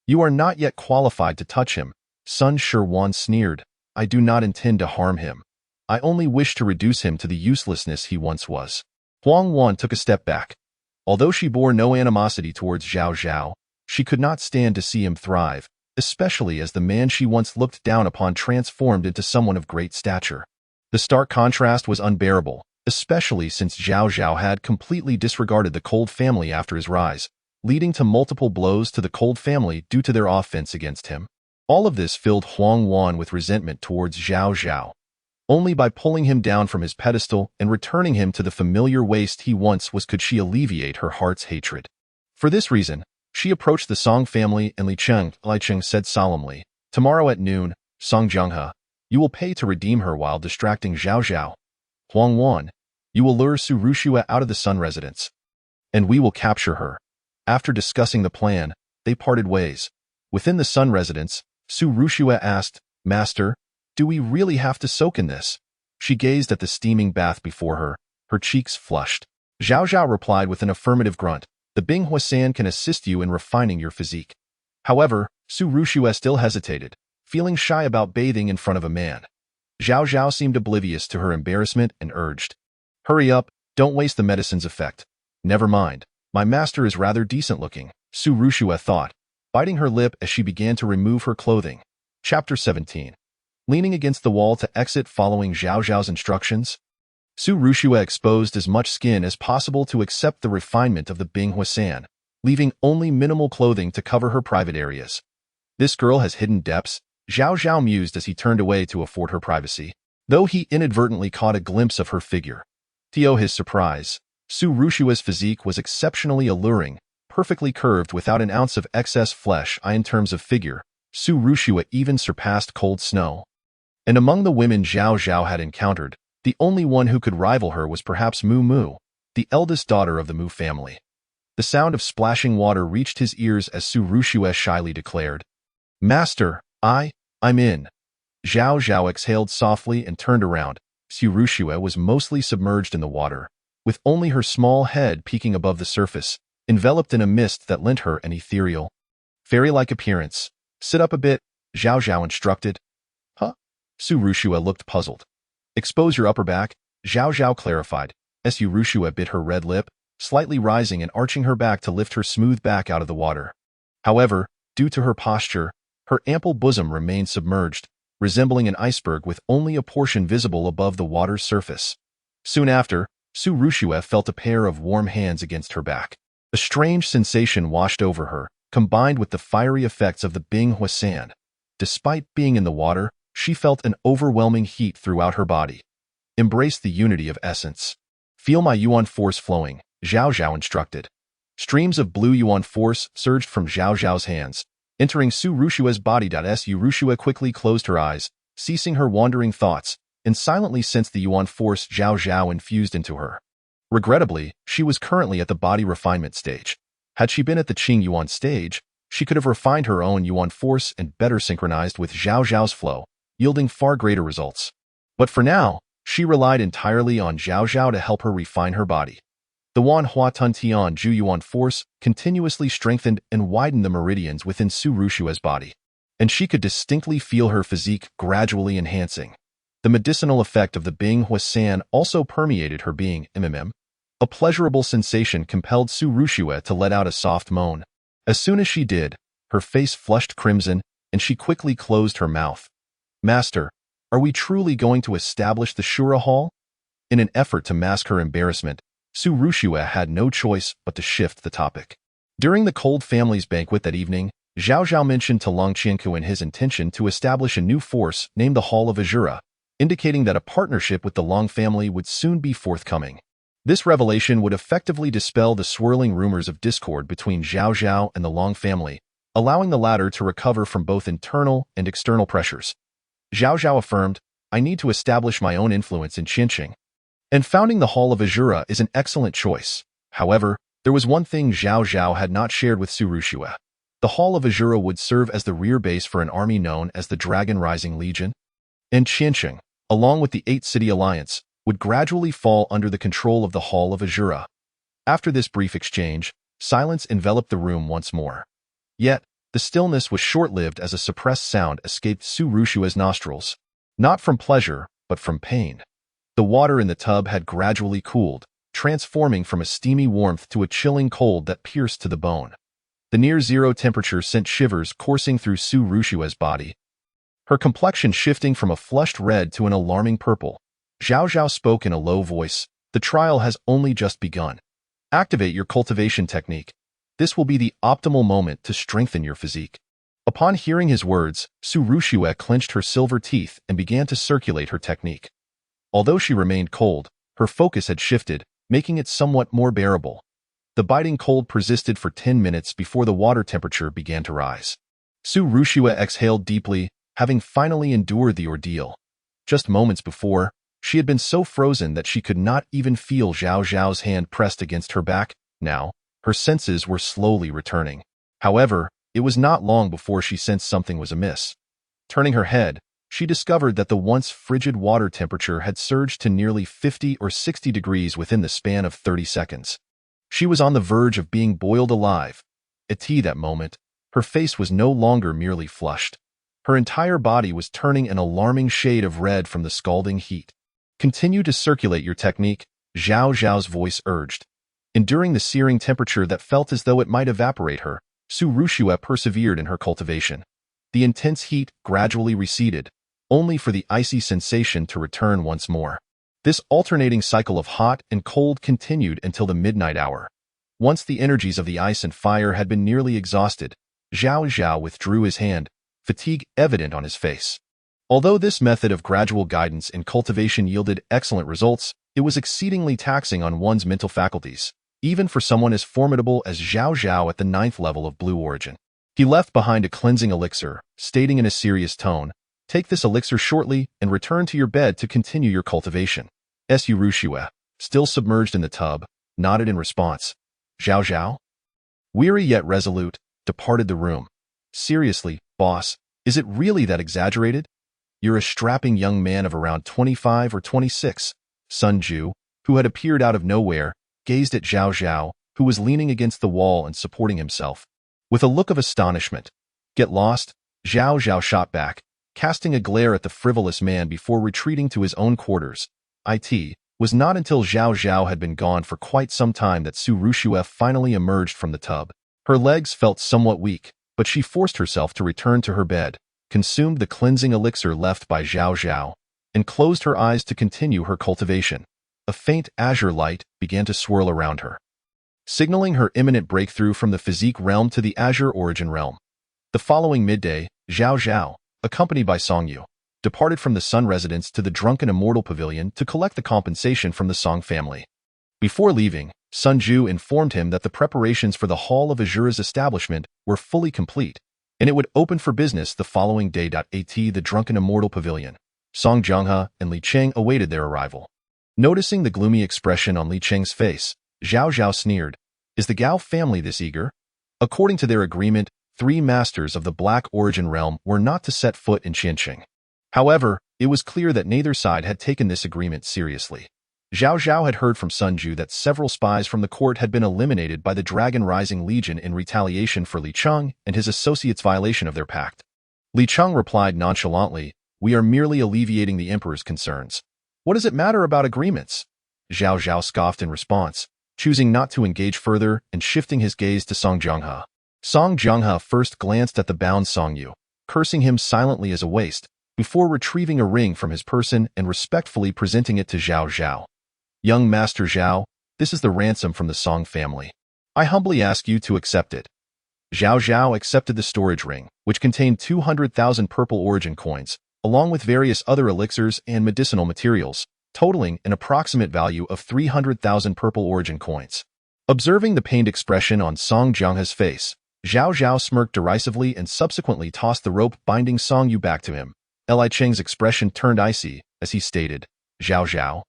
"You are not yet qualified to touch him," Sun Shiwan sneered. "I do not intend to harm him. I only wish to reduce him to the uselessness he once was." Huang Wan took a step back. Although she bore no animosity towards Zhao Zhao, She could not stand to see him thrive, especially as the man she once looked down upon transformed into someone of great stature. The stark contrast was unbearable, especially since Zhao Zhao had completely disregarded the Cold family after his rise, leading to multiple blows to the Cold family due to their offense against him. All of this filled Huang Wan with resentment towards Zhao Zhao. Only by pulling him down from his pedestal and returning him to the familiar waste he once was could she alleviate her heart's hatred. For this reason, she approached the Song family and Li Cheng said solemnly, "Tomorrow at noon, Song Zhenghe, you will pay to redeem her while distracting Zhao Zhao. Huang Wan, you will lure Su Rushue out of the Sun residence, and we will capture her." After discussing the plan, they parted ways. Within the Sun residence, Su Rushue asked, "Master, do we really have to soak in this?" She gazed at the steaming bath before her, her cheeks flushed. Zhao Zhao replied with an affirmative grunt, "The Bing Huasan can assist you in refining your physique." However, Su Rushue still hesitated, feeling shy about bathing in front of a man. Zhao Zhao seemed oblivious to her embarrassment and urged, "Hurry up, don't waste the medicine's effect." "Never mind, my master is rather decent looking," Su Rushue thought, biting her lip as she began to remove her clothing. Chapter 17. Leaning against the wall to exit following Zhao Zhao's instructions, Su Rushue exposed as much skin as possible to accept the refinement of the Bing Huasan, leaving only minimal clothing to cover her private areas. "This girl has hidden depths," Zhao Zhao mused as he turned away to afford her privacy, though he inadvertently caught a glimpse of her figure. To his surprise, Su Rushue's physique was exceptionally alluring, perfectly curved without an ounce of excess flesh. In terms of figure, Su Rushue even surpassed Cold Snow. And among the women Zhao Zhao had encountered, the only one who could rival her was perhaps Mu Mu, the eldest daughter of the Mu family. The sound of splashing water reached his ears as Su Rushue shyly declared, "Master, I'm in." Zhao Zhao exhaled softly and turned around. Su Rushue was mostly submerged in the water, with only her small head peeking above the surface, enveloped in a mist that lent her an ethereal, fairy-like appearance. "Sit up a bit," Zhao Zhao instructed. "Huh?" Su Rushue looked puzzled. "Expose your upper back," Zhao Zhao clarified. Su Rushue bit her red lip, slightly rising and arching her back to lift her smooth back out of the water. However, due to her posture, her ample bosom remained submerged, resembling an iceberg with only a portion visible above the water's surface. Soon after, Su Rushue felt a pair of warm hands against her back. A strange sensation washed over her, combined with the fiery effects of the Bing Huasan. Despite being in the water, she felt an overwhelming heat throughout her body. "Embrace the unity of essence. Feel my Yuan force flowing," Zhao Zhao instructed. Streams of blue Yuan force surged from Zhao Zhao's hands, entering Su Rushue's body. Su Rushue quickly closed her eyes, ceasing her wandering thoughts, and silently sensed the Yuan force Zhao Zhao infused into her. Regrettably, she was currently at the body refinement stage. Had she been at the Qing Yuan stage, she could have refined her own Yuan force and better synchronized with Zhao Zhao's flow, yielding far greater results. But for now, she relied entirely on Zhao Zhao to help her refine her body. The Wan Hua Tun Tian Ju Yuan force continuously strengthened and widened the meridians within Su Rushue's body, and she could distinctly feel her physique gradually enhancing. The medicinal effect of the Bing Huasan also permeated her being. A pleasurable sensation compelled Su Rushue to let out a soft moan. As soon as she did, her face flushed crimson, and she quickly closed her mouth. "Master, are we truly going to establish the Shura Hall?" In an effort to mask her embarrassment, Su Rushue had no choice but to shift the topic. During the Cold family's banquet that evening, Zhao Zhao mentioned to Long Qianku his intention to establish a new force named the Hall of Azura, indicating that a partnership with the Long family would soon be forthcoming. This revelation would effectively dispel the swirling rumors of discord between Zhao Zhao and the Long family, allowing the latter to recover from both internal and external pressures. Zhao Zhao affirmed, "I need to establish my own influence in Qinqing, and founding the Hall of Azura is an excellent choice." However, there was one thing Zhao Zhao had not shared with Su Rushue. The Hall of Azura would serve as the rear base for an army known as the Dragon Rising Legion, and Qinqing, along with the Eight-City Alliance, would gradually fall under the control of the Hall of Azura. After this brief exchange, silence enveloped the room once more. Yet, the stillness was short-lived as a suppressed sound escaped Su Rushue's nostrils, not from pleasure, but from pain. The water in the tub had gradually cooled, transforming from a steamy warmth to a chilling cold that pierced to the bone. The near-zero temperature sent shivers coursing through Su Rushue's body, her complexion shifting from a flushed red to an alarming purple. Zhao Zhao spoke in a low voice. The trial has only just begun. Activate your cultivation technique. This will be the optimal moment to strengthen your physique. Upon hearing his words, Su Rushue clenched her silver teeth and began to circulate her technique. Although she remained cold, her focus had shifted, making it somewhat more bearable. The biting cold persisted for 10 minutes before the water temperature began to rise. Su Rushue exhaled deeply, having finally endured the ordeal. Just moments before, she had been so frozen that she could not even feel Zhao Zhao's hand pressed against her back. Now, her senses were slowly returning. However, it was not long before she sensed something was amiss. Turning her head, she discovered that the once frigid water temperature had surged to nearly 50 or 60 degrees within the span of 30 seconds. She was on the verge of being boiled alive. At that moment, her face was no longer merely flushed. Her entire body was turning an alarming shade of red from the scalding heat. Continue to circulate your technique, Zhao Zhao's voice urged. Enduring the searing temperature that felt as though it might evaporate her, Su Rushue persevered in her cultivation. The intense heat gradually receded, only for the icy sensation to return once more. This alternating cycle of hot and cold continued until the midnight hour. Once the energies of the ice and fire had been nearly exhausted, Zhao Zhao withdrew his hand, fatigue evident on his face. Although this method of gradual guidance in cultivation yielded excellent results, it was exceedingly taxing on one's mental faculties, even for someone as formidable as Zhao Zhao at the 9th level of Blue Origin. He left behind a cleansing elixir, stating in a serious tone, "Take this elixir shortly and return to your bed to continue your cultivation." Su Rushue, still submerged in the tub, nodded in response. Zhao Zhao, weary yet resolute, departed the room. "Seriously, boss, is it really that exaggerated? You're a strapping young man of around 25 or 26. Sun Ju, who had appeared out of nowhere, gazed at Zhao Zhao, who was leaning against the wall and supporting himself, with a look of astonishment. "Get lost?" Zhao Zhao shot back, casting a glare at the frivolous man before retreating to his own quarters. It was not until Zhao Zhao had been gone for quite some time that Su Rushue finally emerged from the tub. Her legs felt somewhat weak, but she forced herself to return to her bed, consumed the cleansing elixir left by Zhao Zhao, and closed her eyes to continue her cultivation. A faint azure light began to swirl around her, signaling her imminent breakthrough from the physique realm to the azure origin realm. The following midday, Zhao Zhao, accompanied by Song Yu, departed from the Sun residence to the Drunken Immortal Pavilion to collect the compensation from the Song family. Before leaving, Sun Ju informed him that the preparations for the Hall of Azura's establishment were fully complete, and it would open for business the following day. The Drunken Immortal Pavilion. Song Zhenghe and Li Cheng awaited their arrival. Noticing the gloomy expression on Li Cheng's face, Zhao Zhao sneered. "Is the Gao family this eager?" According to their agreement, 3 masters of the Black Origin realm were not to set foot in Qianqing. However, it was clear that neither side had taken this agreement seriously. Zhao Zhao had heard from Sun Ju that several spies from the court had been eliminated by the Dragon Rising Legion in retaliation for Li Cheng and his associates' violation of their pact. Li Cheng replied nonchalantly, "We are merely alleviating the emperor's concerns. What does it matter about agreements?" Zhao Zhao scoffed in response, choosing not to engage further and shifting his gaze to Song Zhenghe. Song Zhenghe first glanced at the bound Song Yu, cursing him silently as a waste, before retrieving a ring from his person and respectfully presenting it to Zhao Zhao. "Young Master Zhao, this is the ransom from the Song family. I humbly ask you to accept it." Zhao Zhao accepted the storage ring, which contained 200,000 purple origin coins, along with various other elixirs and medicinal materials, totaling an approximate value of 300,000 purple origin coins. Observing the pained expression on Song Zhenghe's face, Zhao Zhao smirked derisively and subsequently tossed the rope binding Song Yu back to him. Li Cheng's expression turned icy as he stated, "Zhao Zhao,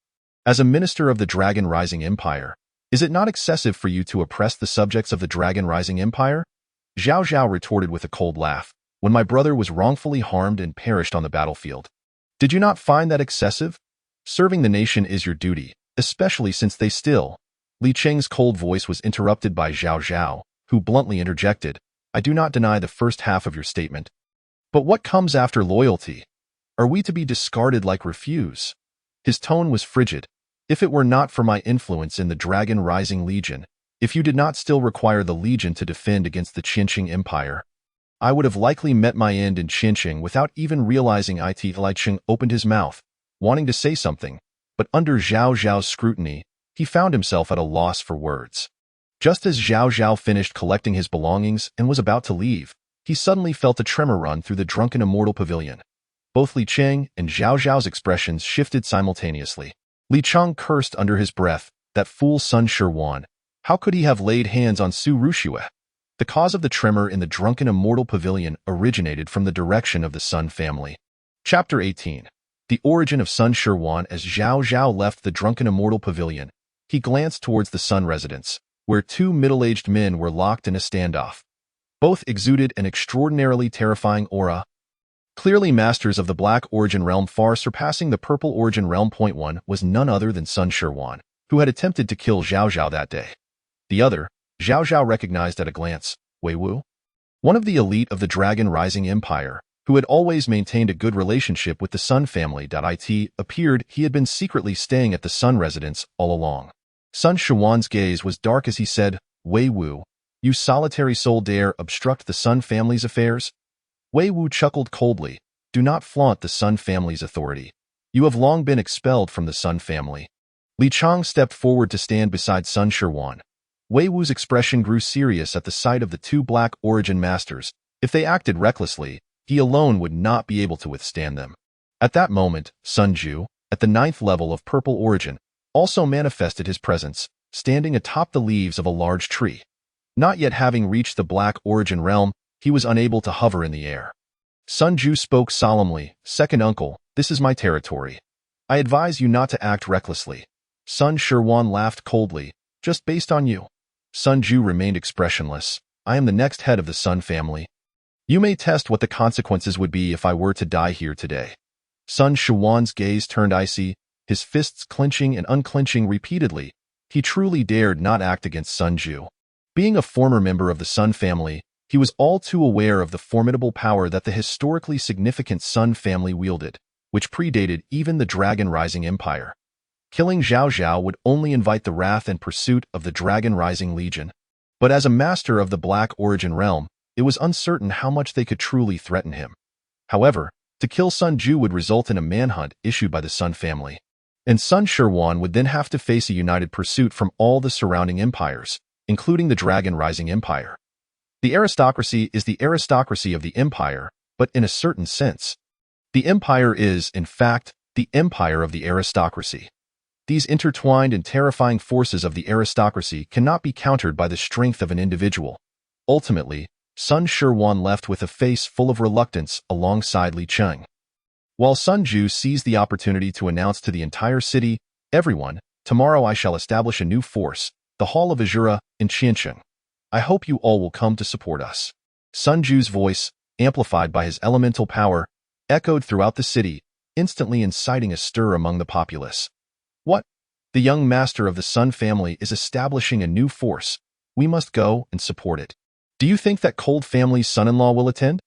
as a minister of the Dragon Rising Empire, is it not excessive for you to oppress the subjects of the Dragon Rising Empire?" Zhao Zhao retorted with a cold laugh, "When my brother was wrongfully harmed and perished on the battlefield. Did you not find that excessive? Serving the nation is your duty, especially since they still—" Li Cheng's cold voice was interrupted by Zhao Zhao, who bluntly interjected, "I do not deny the first half of your statement. But what comes after loyalty? Are we to be discarded like refuse?" His tone was frigid. "If it were not for my influence in the Dragon Rising Legion, If you did not still require the legion to defend against the Qinqing Empire, I would have likely met my end in Qinqing without even realizing it. Li Cheng opened his mouth, wanting to say something, but under Zhao Zhao's scrutiny, he found himself at a loss for words. Just as Zhao Zhao finished collecting his belongings and was about to leave, he suddenly felt a tremor run through the drunken immortal pavilion. Both Li Cheng and Zhao Zhao's expressions shifted simultaneously. Li Cheng cursed under his breath, that fool Sun Shiwan. How could he have laid hands on Su Rushue? The cause of the tremor in the drunken immortal pavilion originated from the direction of the Sun family. Chapter 18. The origin of Sun Shiwan. As Zhao Zhao left the drunken immortal pavilion, he glanced towards the Sun residence, where two middle-aged men were locked in a standoff. Both exuded an extraordinarily terrifying aura. Clearly masters of the Black Origin realm, far surpassing the Purple Origin realm. One was none other than Sun Shiwan, who had attempted to kill Zhao Zhao that day. The other, Zhao Zhao recognized at a glance, Wei Wu, one of the elite of the Dragon Rising Empire, who had always maintained a good relationship with the Sun family. It appeared he had been secretly staying at the Sun residence all along. Sun Shiwan's gaze was dark as he said, Wei Wu, you solitary soul dare obstruct the Sun family's affairs? Wei Wu chuckled coldly, do not flaunt the Sun family's authority. You have long been expelled from the Sun family. Li Cheng stepped forward to stand beside Sun Shiwan. Wei Wu's expression grew serious at the sight of the two Black Origin masters. If they acted recklessly, he alone would not be able to withstand them. At that moment, Sun Ju, at the 9th level of Purple Origin, also manifested his presence, standing atop the leaves of a large tree. Not yet having reached the Black Origin realm, he was unable to hover in the air. Sun Ju spoke solemnly, Second uncle, this is my territory. I advise you not to act recklessly. Sun Shiwan laughed coldly, just based on you. Sun Ju remained expressionless. I am the next head of the Sun family. You may test what the consequences would be if I were to die here today. Sun Shiwan's gaze turned icy, his fists clenching and unclenching repeatedly. He truly dared not act against Sun Ju. Being a former member of the Sun family, he was all too aware of the formidable power that the historically significant Sun family wielded, which predated even the Dragon Rising Empire. Killing Zhao Zhao would only invite the wrath and pursuit of the Dragon Rising Legion. But as a master of the Black Origin realm, it was uncertain how much they could truly threaten him. However, to kill Sun Ju would result in a manhunt issued by the Sun family. And Sun Shiwan would then have to face a united pursuit from all the surrounding empires, including the Dragon Rising Empire. The aristocracy is the aristocracy of the empire, but in a certain sense. The empire is, in fact, the empire of the aristocracy. These intertwined and terrifying forces of the aristocracy cannot be countered by the strength of an individual. Ultimately, Sun Shiwan left with a face full of reluctance alongside Li Cheng. While Sun Ju seized the opportunity to announce to the entire city, everyone, tomorrow I shall establish a new force, the Hall of Azura, in Qiansheng. I hope you all will come to support us. Sun Ju's voice, amplified by his elemental power, echoed throughout the city, instantly inciting a stir among the populace. What? The young master of the Sun family is establishing a new force. We must go and support it. Do you think that Cold family's son-in-law will attend?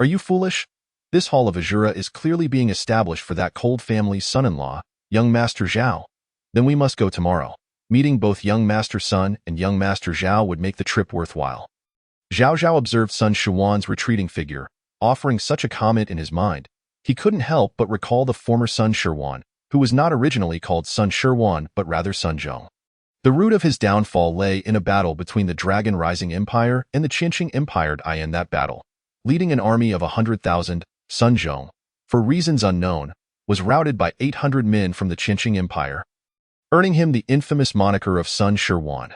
Are you foolish? This Hall of Azura is clearly being established for that Cold family's son-in-law, young Master Zhao. Then we must go tomorrow. Meeting both young Master Sun and young Master Zhao would make the trip worthwhile. Zhao Zhao observed Sun Shiwan's retreating figure, offering such a comment in his mind. He couldn't help but recall the former Sun Shiwan, who was not originally called Sun Shiwan but rather Sun Zhong. The root of his downfall lay in a battle between the Dragon Rising Empire and the Qinqing Empire. In that battle, leading an army of 100,000, Sun Zhong, for reasons unknown, was routed by 800 men from the Qinqing Empire, earning him the infamous moniker of Sun Shiwan.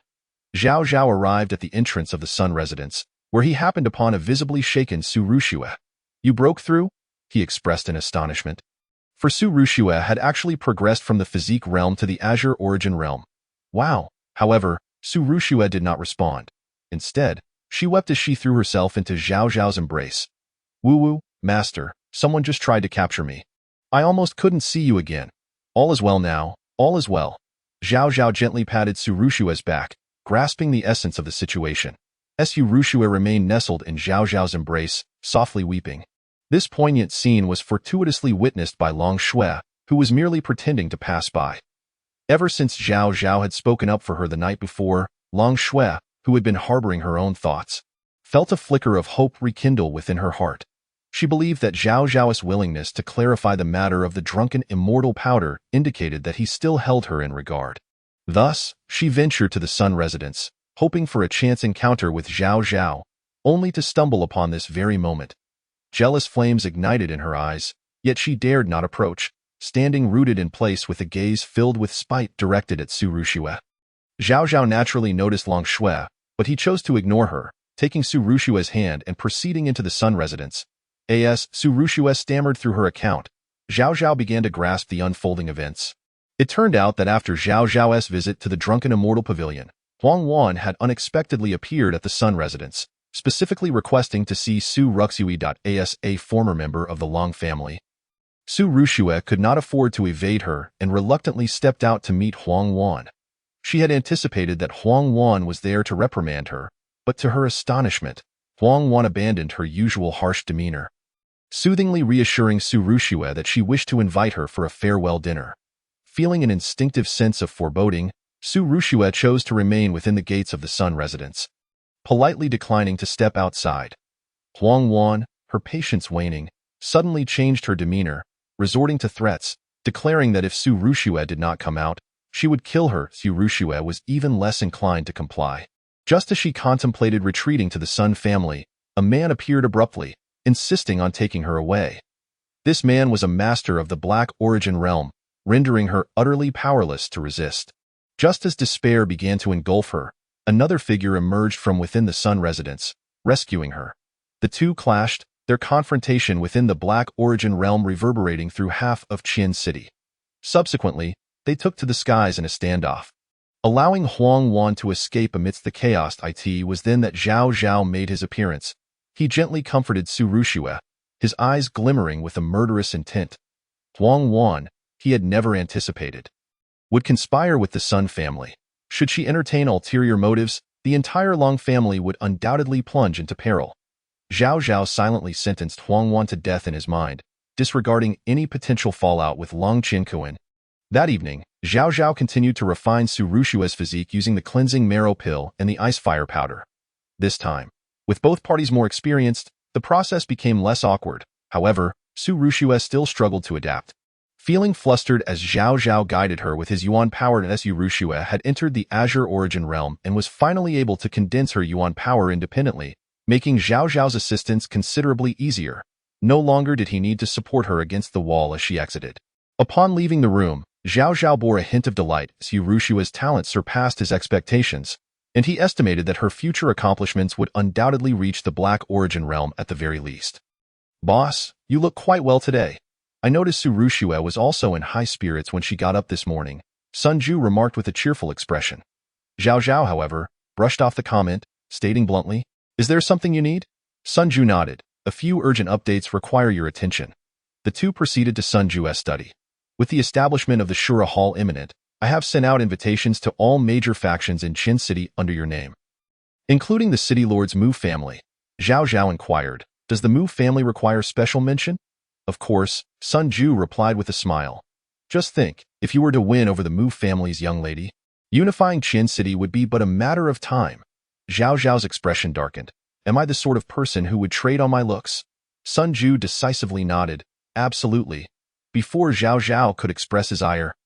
Zhao Zhao arrived at the entrance of the Sun residence, where he happened upon a visibly shaken Su Rushue. You broke through? He expressed in astonishment. For Su Rushue had actually progressed from the physique realm to the Azure Origin realm. Wow! However, Su Rushue did not respond. Instead, she wept as she threw herself into Zhao Zhao's embrace. Wu, master, someone just tried to capture me. I almost couldn't see you again. All is well now, all is well. Zhao Zhao gently patted Su Rushue's back, grasping the essence of the situation. Su Rushue remained nestled in Zhao Zhao's embrace, softly weeping. This poignant scene was fortuitously witnessed by Long Shui, who was merely pretending to pass by. Ever since Zhao Zhao had spoken up for her the night before, Long Shui, who had been harboring her own thoughts, felt a flicker of hope rekindle within her heart. She believed that Zhao Zhao's willingness to clarify the matter of the drunken immortal powder indicated that he still held her in regard. Thus, she ventured to the Sun residence, hoping for a chance encounter with Zhao Zhao, only to stumble upon this very moment. Jealous flames ignited in her eyes, yet she dared not approach, standing rooted in place with a gaze filled with spite directed at Su Rushue. Zhao Zhao naturally noticed Long Shui, but he chose to ignore her, taking Su Rushue's hand and proceeding into the Sun residence. As Su Rushue stammered through her account, Zhao Zhao began to grasp the unfolding events. It turned out that after Zhao Zhao's visit to the Drunken Immortal Pavilion, Huang Wan had unexpectedly appeared at the Sun residence, specifically requesting to see Su Ruxue. A former member of the Long family. Su Rushue could not afford to evade her and reluctantly stepped out to meet Huang Wan. She had anticipated that Huang Wan was there to reprimand her, but to her astonishment, Huang Wan abandoned her usual harsh demeanor, soothingly reassuring Su Rushue that she wished to invite her for a farewell dinner. Feeling an instinctive sense of foreboding, Su Rushue chose to remain within the gates of the Sun residence, politely declining to step outside. Huang Wan, her patience waning, suddenly changed her demeanor, resorting to threats, declaring that if Su Rushue did not come out, she would kill her. Su Rushue was even less inclined to comply. Just as she contemplated retreating to the Sun family, a man appeared abruptly, insisting on taking her away. This man was a master of the Black Origin realm, rendering her utterly powerless to resist. Just as despair began to engulf her, another figure emerged from within the Sun residence, rescuing her. The two clashed, their confrontation within the Black Origin realm reverberating through half of Qian City. Subsequently, they took to the skies in a standoff. Allowing Huang Wan to escape amidst the chaos, it was then that Zhao Zhao made his appearance. He gently comforted Su Rushue, his eyes glimmering with a murderous intent. Huang Wan, he had never anticipated, would conspire with the Sun family. Should she entertain ulterior motives, the entire Long family would undoubtedly plunge into peril. Zhao Zhao silently sentenced Huang Wan to death in his mind, disregarding any potential fallout with Long Qinkuan. That evening, Zhao Zhao continued to refine Su Rushue's physique using the cleansing marrow pill and the ice fire powder. This time, with both parties more experienced, the process became less awkward. However, Su Rushue still struggled to adapt. Feeling flustered as Zhao Zhao guided her with his yuan power, Su Rushue had entered the Azure Origin realm and was finally able to condense her yuan power independently, making Zhao Zhao's assistance considerably easier. No longer did he need to support her against the wall as she exited. Upon leaving the room, Zhao Zhao bore a hint of delight. Su Rushue's talent surpassed his expectations, and he estimated that her future accomplishments would undoubtedly reach the Black Origin realm at the very least. "Boss, you look quite well today." I noticed Su Rushue was also in high spirits when she got up this morning, Sun Ju remarked with a cheerful expression. Zhao Zhao, however, brushed off the comment, stating bluntly, "Is there something you need?" Sun Ju nodded. "A few urgent updates require your attention." The two proceeded to Sun Ju's study. "With the establishment of the Shura Hall imminent, I have sent out invitations to all major factions in Qin City under your name, including the City Lord's Mu family." Zhao Zhao inquired, "Does the Mu family require special mention?" "Of course," Sun Ju replied with a smile. "Just think, if you were to win over the Mu family's young lady, unifying Qin City would be but a matter of time." Zhao Zhao's expression darkened. "Am I the sort of person who would trade on my looks?" Sun Ju decisively nodded. "Absolutely." Before Zhao Zhao could express his ire,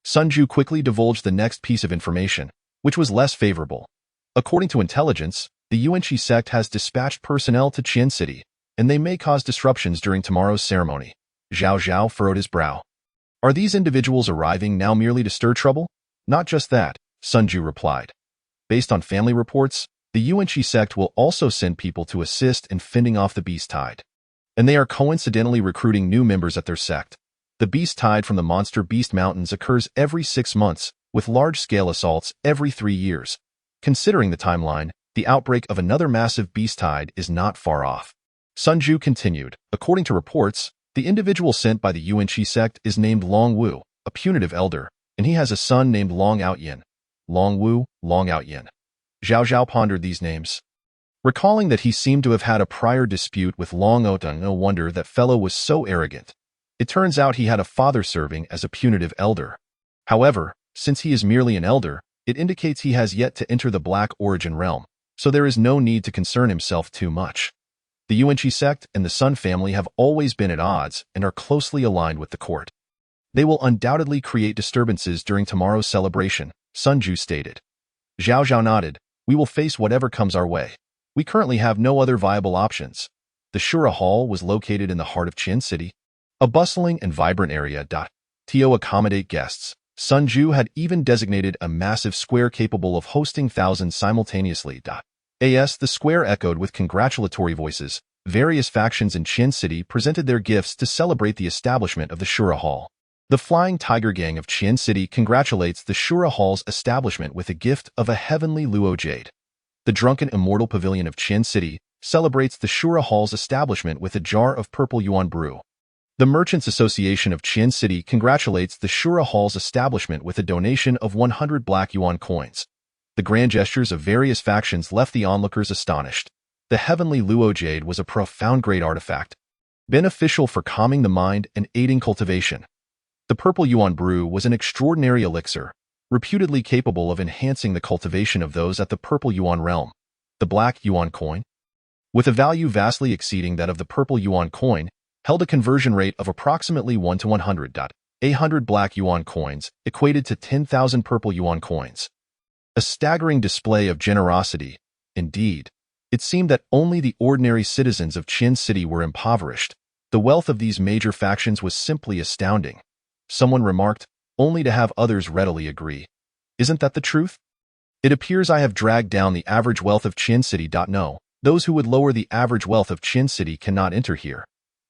Sun Ju quickly divulged the next piece of information, which was less favorable. According to intelligence, the Yuanqi sect has dispatched personnel to Qian City, and they may cause disruptions during tomorrow's ceremony. Zhao Zhao furrowed his brow. "Are these individuals arriving now merely to stir trouble?" "Not just that," Sun Ju replied. "Based on family reports, the Yuanqi sect will also send people to assist in fending off the beast tide. And they are coincidentally recruiting new members at their sect. The beast tide from the monster beast mountains occurs every 6 months, with large-scale assaults every 3 years. Considering the timeline, the outbreak of another massive beast tide is not far off." Sun Ju continued, "According to reports, the individual sent by the Yuanqi sect is named Long Wu, a punitive elder, and he has a son named Long Outyin." Long Wu, Long Outyin. Zhao Zhao pondered these names, recalling that he seemed to have had a prior dispute with Long Outyin. No wonder that fellow was so arrogant. It turns out he had a father serving as a punitive elder. However, since he is merely an elder, It indicates he has yet to enter the Black Origin realm, so there is no need to concern himself too much. The Yuanqi sect and the Sun family have always been at odds and are closely aligned with the court. They will undoubtedly create disturbances during tomorrow's celebration, Sun Ju stated. Zhao Zhao nodded. We will face whatever comes our way. We currently have no other viable options. The Shura Hall was located in the heart of Qin City, a bustling and vibrant area. To accommodate guests, Sun Ju had even designated a massive square capable of hosting thousands simultaneously. As the square echoed with congratulatory voices, various factions in Qin City presented their gifts to celebrate the establishment of the Shura Hall. The Flying Tiger Gang of Qin City congratulates the Shura Hall's establishment with a gift of a heavenly Luo jade. The Drunken Immortal Pavilion of Qin City celebrates the Shura Hall's establishment with a jar of purple yuan brew. The Merchants Association of Qin City congratulates the Shura Hall's establishment with a donation of 100 black yuan coins. The grand gestures of various factions left the onlookers astonished. The heavenly Luo jade was a profound great artifact, beneficial for calming the mind and aiding cultivation. The purple yuan brew was an extraordinary elixir, reputedly capable of enhancing the cultivation of those at the purple yuan realm. The black yuan coin, with a value vastly exceeding that of the purple yuan coin, held a conversion rate of approximately 1 to 100. 800 black yuan coins equated to 10,000 purple yuan coins. A staggering display of generosity, indeed. It seemed that only the ordinary citizens of Qin City were impoverished. The wealth of these major factions was simply astounding. Someone remarked, only to have others readily agree. Isn't that the truth? It appears I have dragged down the average wealth of Qin City. No, those who would lower the average wealth of Qin City cannot enter here.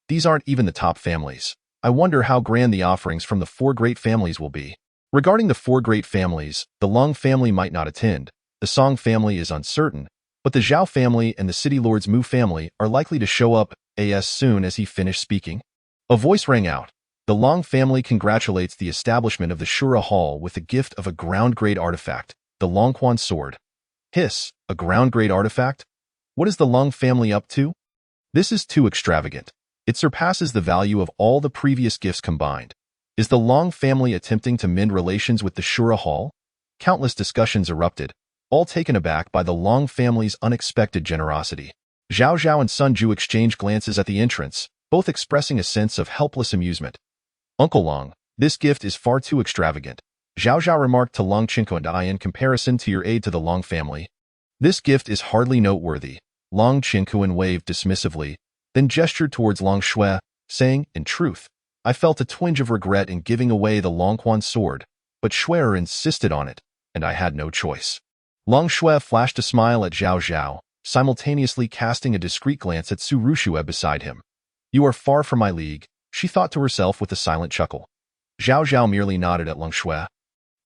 These aren't even the top families. I wonder how grand the offerings from the 4 great families will be. Regarding the 4 great families, the Long family might not attend, the Song family is uncertain, but the Zhao family and the City Lord's Mu family are likely to show up as soon as he finished speaking. A voice rang out. The Long family congratulates the establishment of the Shura Hall with a gift of a ground-grade artifact, the Longquan sword. Hiss, a ground-grade artifact? What is the Long family up to? This is too extravagant. It surpasses the value of all the previous gifts combined. Is the Long family attempting to mend relations with the Shura Hall? Countless discussions erupted, all taken aback by the Long family's unexpected generosity. Zhao Zhao and Sun Ju exchanged glances at the entrance, both expressing a sense of helpless amusement. Uncle Long, this gift is far too extravagant, Zhao Zhao remarked to Long Qinko and I in comparison to your aid to the Long family. This gift is hardly noteworthy, Long Qinko waved dismissively, then gestured towards Long Shui, saying, in truth, I felt a twinge of regret in giving away the Longquan sword, but Shui insisted on it, and I had no choice. Long Shui flashed a smile at Zhao Zhao, simultaneously casting a discreet glance at Su Rushue beside him. You are far from my league, she thought to herself with a silent chuckle. Zhao Zhao merely nodded at Long Shui,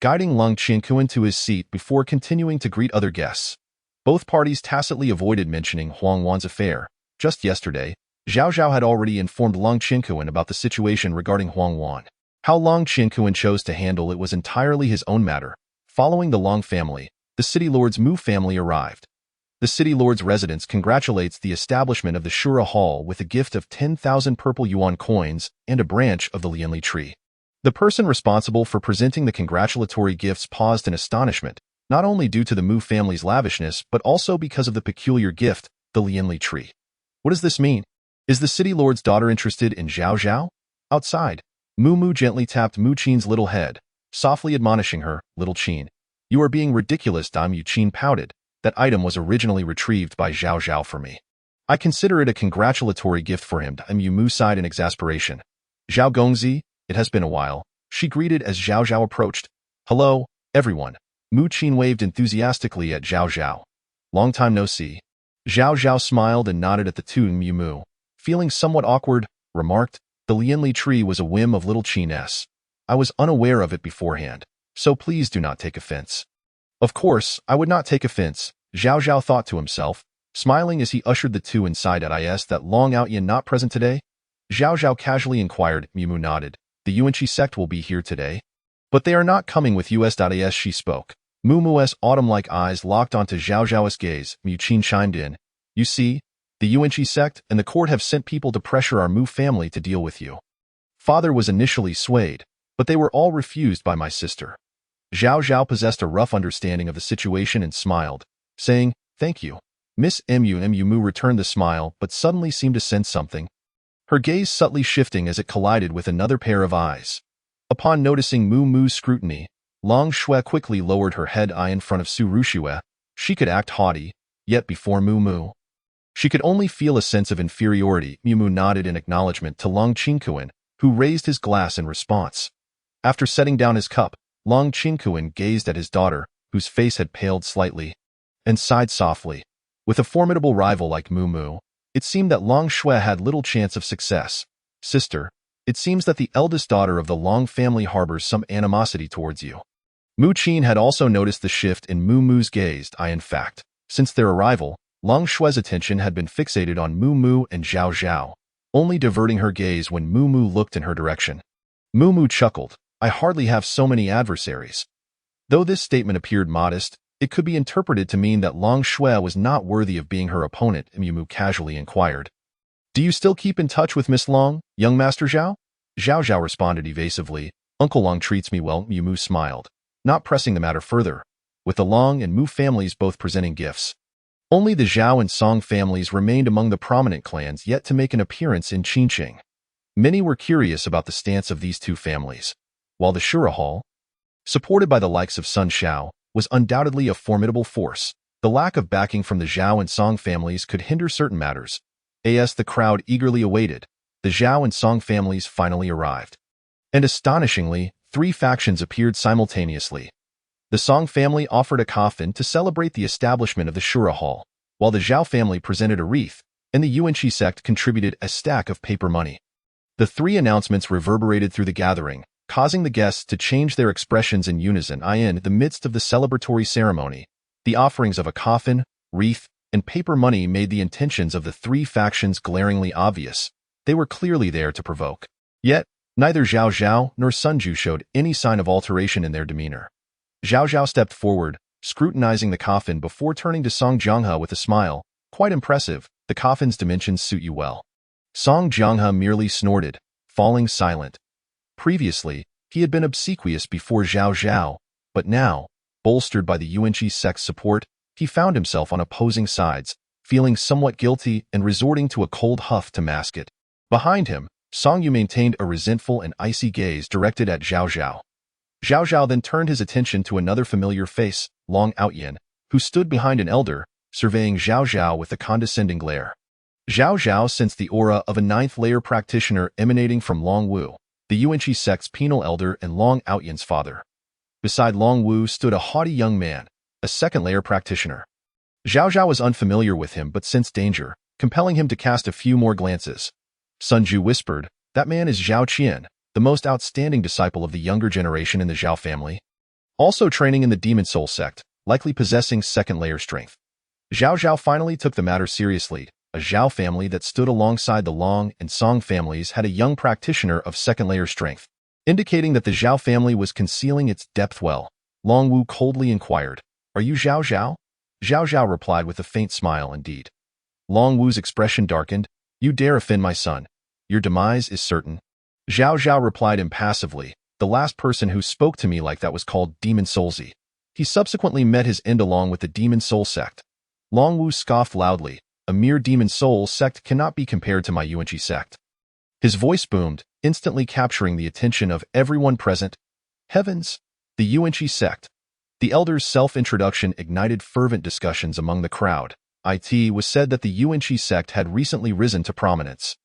guiding Long Qinkuan to his seat before continuing to greet other guests. Both parties tacitly avoided mentioning Huang Wan's affair. Just yesterday, Zhao Zhao had already informed Long Qinkuan about the situation regarding Huang Wan. How Long Qinkuan chose to handle it was entirely his own matter. Following the Long family, the City Lord's Mu family arrived. The City Lord's residence congratulates the establishment of the Shura Hall with a gift of 10,000 purple yuan coins and a branch of the Lianli tree. The person responsible for presenting the congratulatory gifts paused in astonishment, not only due to the Mu family's lavishness but also because of the peculiar gift, the Lianli tree. What does this mean? Is the City Lord's daughter interested in Zhao Zhao? Outside, Mu Mu gently tapped Mu Qin's little head, softly admonishing her, Little Qin. You are being ridiculous, Mu Qin pouted. That item was originally retrieved by Zhao Zhao for me. I consider it a congratulatory gift for him, Mu sighed in exasperation. Zhao Gongzi, it has been a while, she greeted as Zhao Zhao approached. Hello, everyone. Mu Qin waved enthusiastically at Zhao Zhao. Long time no see. Zhao Zhao smiled and nodded at the two. Mu, feeling somewhat awkward, remarked, the Lianli tree was a whim of Little Qin's. I was unaware of it beforehand, so please do not take offense. Of course, I would not take offense, Zhao Zhao thought to himself, smiling as he ushered the two inside at is that Long Outyin not present today? Zhao Zhao casually inquired. Mu nodded. The Yuanqi sect will be here today. But they are not coming with us. She spoke. Mu's autumn-like eyes locked onto Zhao Zhao's gaze. Mu Qin chimed in. You see, the Yuanqi sect and the court have sent people to pressure our Mu family to deal with you. Father was initially swayed, but they were all refused by my sister. Zhao Zhao possessed a rough understanding of the situation and smiled, saying, "Thank you." Miss Mu returned the smile but suddenly seemed to sense something, her gaze subtly shifting as it collided with another pair of eyes. Upon noticing Mu Mu's scrutiny, Long Shui quickly lowered her head in front of Su Rushue. She could act haughty, yet before Mu Mu, she could only feel a sense of inferiority. Mu Mu nodded in acknowledgement to Long Qingquan, who raised his glass in response. After setting down his cup, Long Qingquan gazed at his daughter, whose face had paled slightly, and sighed softly. With a formidable rival like Mu Mu, it seemed that Long Shui had little chance of success. "Sister, it seems that the eldest daughter of the Long family harbors some animosity towards you." Mu Qin had also noticed the shift in Mu Mu's gaze. In fact, since their arrival, Long Shui's attention had been fixated on Mu Mu and Zhao Zhao, only diverting her gaze when Mu Mu looked in her direction. Mu Mu chuckled, "I hardly have so many adversaries." Though this statement appeared modest, it could be interpreted to mean that Long Shui was not worthy of being her opponent. Mu Mu casually inquired, "Do you still keep in touch with Miss Long, young Master Zhao?" Zhao Zhao responded evasively, "Uncle Long treats me well." Mu Mu smiled, not pressing the matter further, with the Long and Mu families both presenting gifts. Only the Zhao and Song families remained among the prominent clans yet to make an appearance in Qinqing. Many were curious about the stance of these two families, while the Shura Hall, supported by the likes of Sun Shao, was undoubtedly a formidable force. The lack of backing from the Zhao and Song families could hinder certain matters. As the crowd eagerly awaited, the Zhao and Song families finally arrived. And astonishingly, 3 factions appeared simultaneously. The Song family offered a coffin to celebrate the establishment of the Shura Hall, while the Zhao family presented a wreath, and the Yuanqi sect contributed a stack of paper money. The 3 announcements reverberated through the gathering, causing the guests to change their expressions in unison. In the midst of the celebratory ceremony, the offerings of a coffin, wreath, and paper money made the intentions of the 3 factions glaringly obvious. They were clearly there to provoke. Yet, neither Zhao Zhao nor Sun Ju showed any sign of alteration in their demeanor. Zhao Zhao stepped forward, scrutinizing the coffin before turning to Song Jianghe with a smile. "Quite impressive. The coffin's dimensions suit you well." Song Jianghe merely snorted, falling silent. Previously, he had been obsequious before Zhao Zhao, but now, bolstered by the Yuanqi sect's support, he found himself on opposing sides, feeling somewhat guilty and resorting to a cold huff to mask it. Behind him, Song Yu maintained a resentful and icy gaze directed at Zhao Zhao. Zhao Zhao then turned his attention to another familiar face, Long Outyin, who stood behind an elder, surveying Zhao Zhao with a condescending glare. Zhao Zhao sensed the aura of a 9th-layer practitioner emanating from Long Wu, the Yuanqi sect's penal elder and Long Outyin's father. Beside Long Wu stood a haughty young man, a 2nd-layer practitioner. Zhao Zhao was unfamiliar with him but sensed danger, compelling him to cast a few more glances. Sun Ju whispered, "That man is Zhao Qian, the most outstanding disciple of the younger generation in the Zhao family. Also training in the Demon Soul sect, likely possessing 2nd-layer strength." Zhao Zhao finally took the matter seriously. A Zhao family that stood alongside the Long and Song families had a young practitioner of 2nd-layer strength, indicating that the Zhao family was concealing its depth well. Long Wu coldly inquired, "Are you Zhao Zhao?" Zhao Zhao replied with a faint smile indeed. Long Wu's expression darkened, "You dare offend my son. Your demise is certain." Zhao Zhao replied impassively, "The last person who spoke to me like that was called Demon Soulzi. He subsequently met his end along with the Demon Soul sect." Long Wu scoffed loudly, "A mere Demon Soul sect cannot be compared to my Yuanqi sect." His voice boomed, instantly capturing the attention of everyone present. Heavens! The Yuanqi sect. The elder's self-introduction ignited fervent discussions among the crowd. It was said that the Yuanqi sect had recently risen to prominence,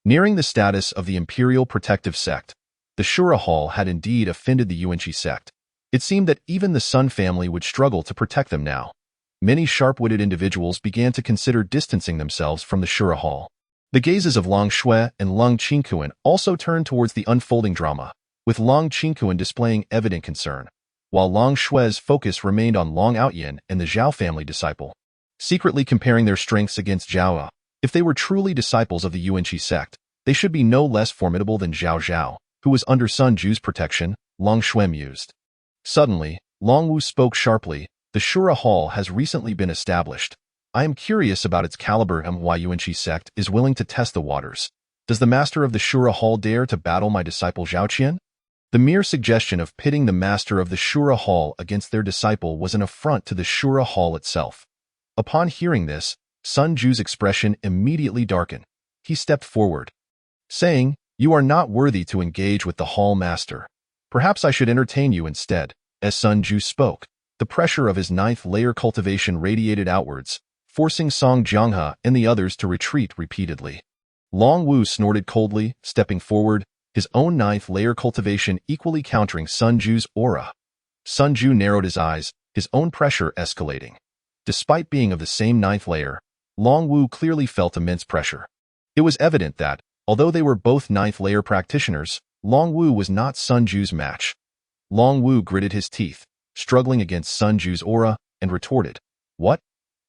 nearing the status of the Imperial Protective Sect. The Shura Hall had indeed offended the Yuanqi sect. It seemed that even the Sun family would struggle to protect them now. Many sharp-witted individuals began to consider distancing themselves from the Shura Hall. The gazes of Long Shui and Long Qingquan also turned towards the unfolding drama, with Long Qingquan displaying evident concern, while Long Shui's focus remained on Long Outyin and the Zhao family disciple, secretly comparing their strengths against Zhao. If they were truly disciples of the Yuanqi sect, they should be no less formidable than Zhao Zhao, who was under Sun Ju's protection, Long Shui mused. Suddenly, Long Wu spoke sharply, "The Shura Hall has recently been established. I am curious about its caliber and why Yuanqi sect is willing to test the waters. Does the master of the Shura Hall dare to battle my disciple Zhao Qian?" The mere suggestion of pitting the master of the Shura Hall against their disciple was an affront to the Shura Hall itself. Upon hearing this, Sun Ju's expression immediately darkened. He stepped forward, saying, "You are not worthy to engage with the hall master. Perhaps I should entertain you instead." As Sun Ju spoke, the pressure of his ninth-layer cultivation radiated outwards, forcing Song Jianghe and the others to retreat repeatedly. Long Wu snorted coldly, stepping forward, his own ninth-layer cultivation equally countering Sun Ju's aura. Sun Ju narrowed his eyes, his own pressure escalating. Despite being of the same ninth layer, Long Wu clearly felt immense pressure. It was evident that, although they were both ninth-layer practitioners, Long Wu was not Sun Ju's match. Long Wu gritted his teeth, struggling against Sun Ju's aura, and retorted, "What?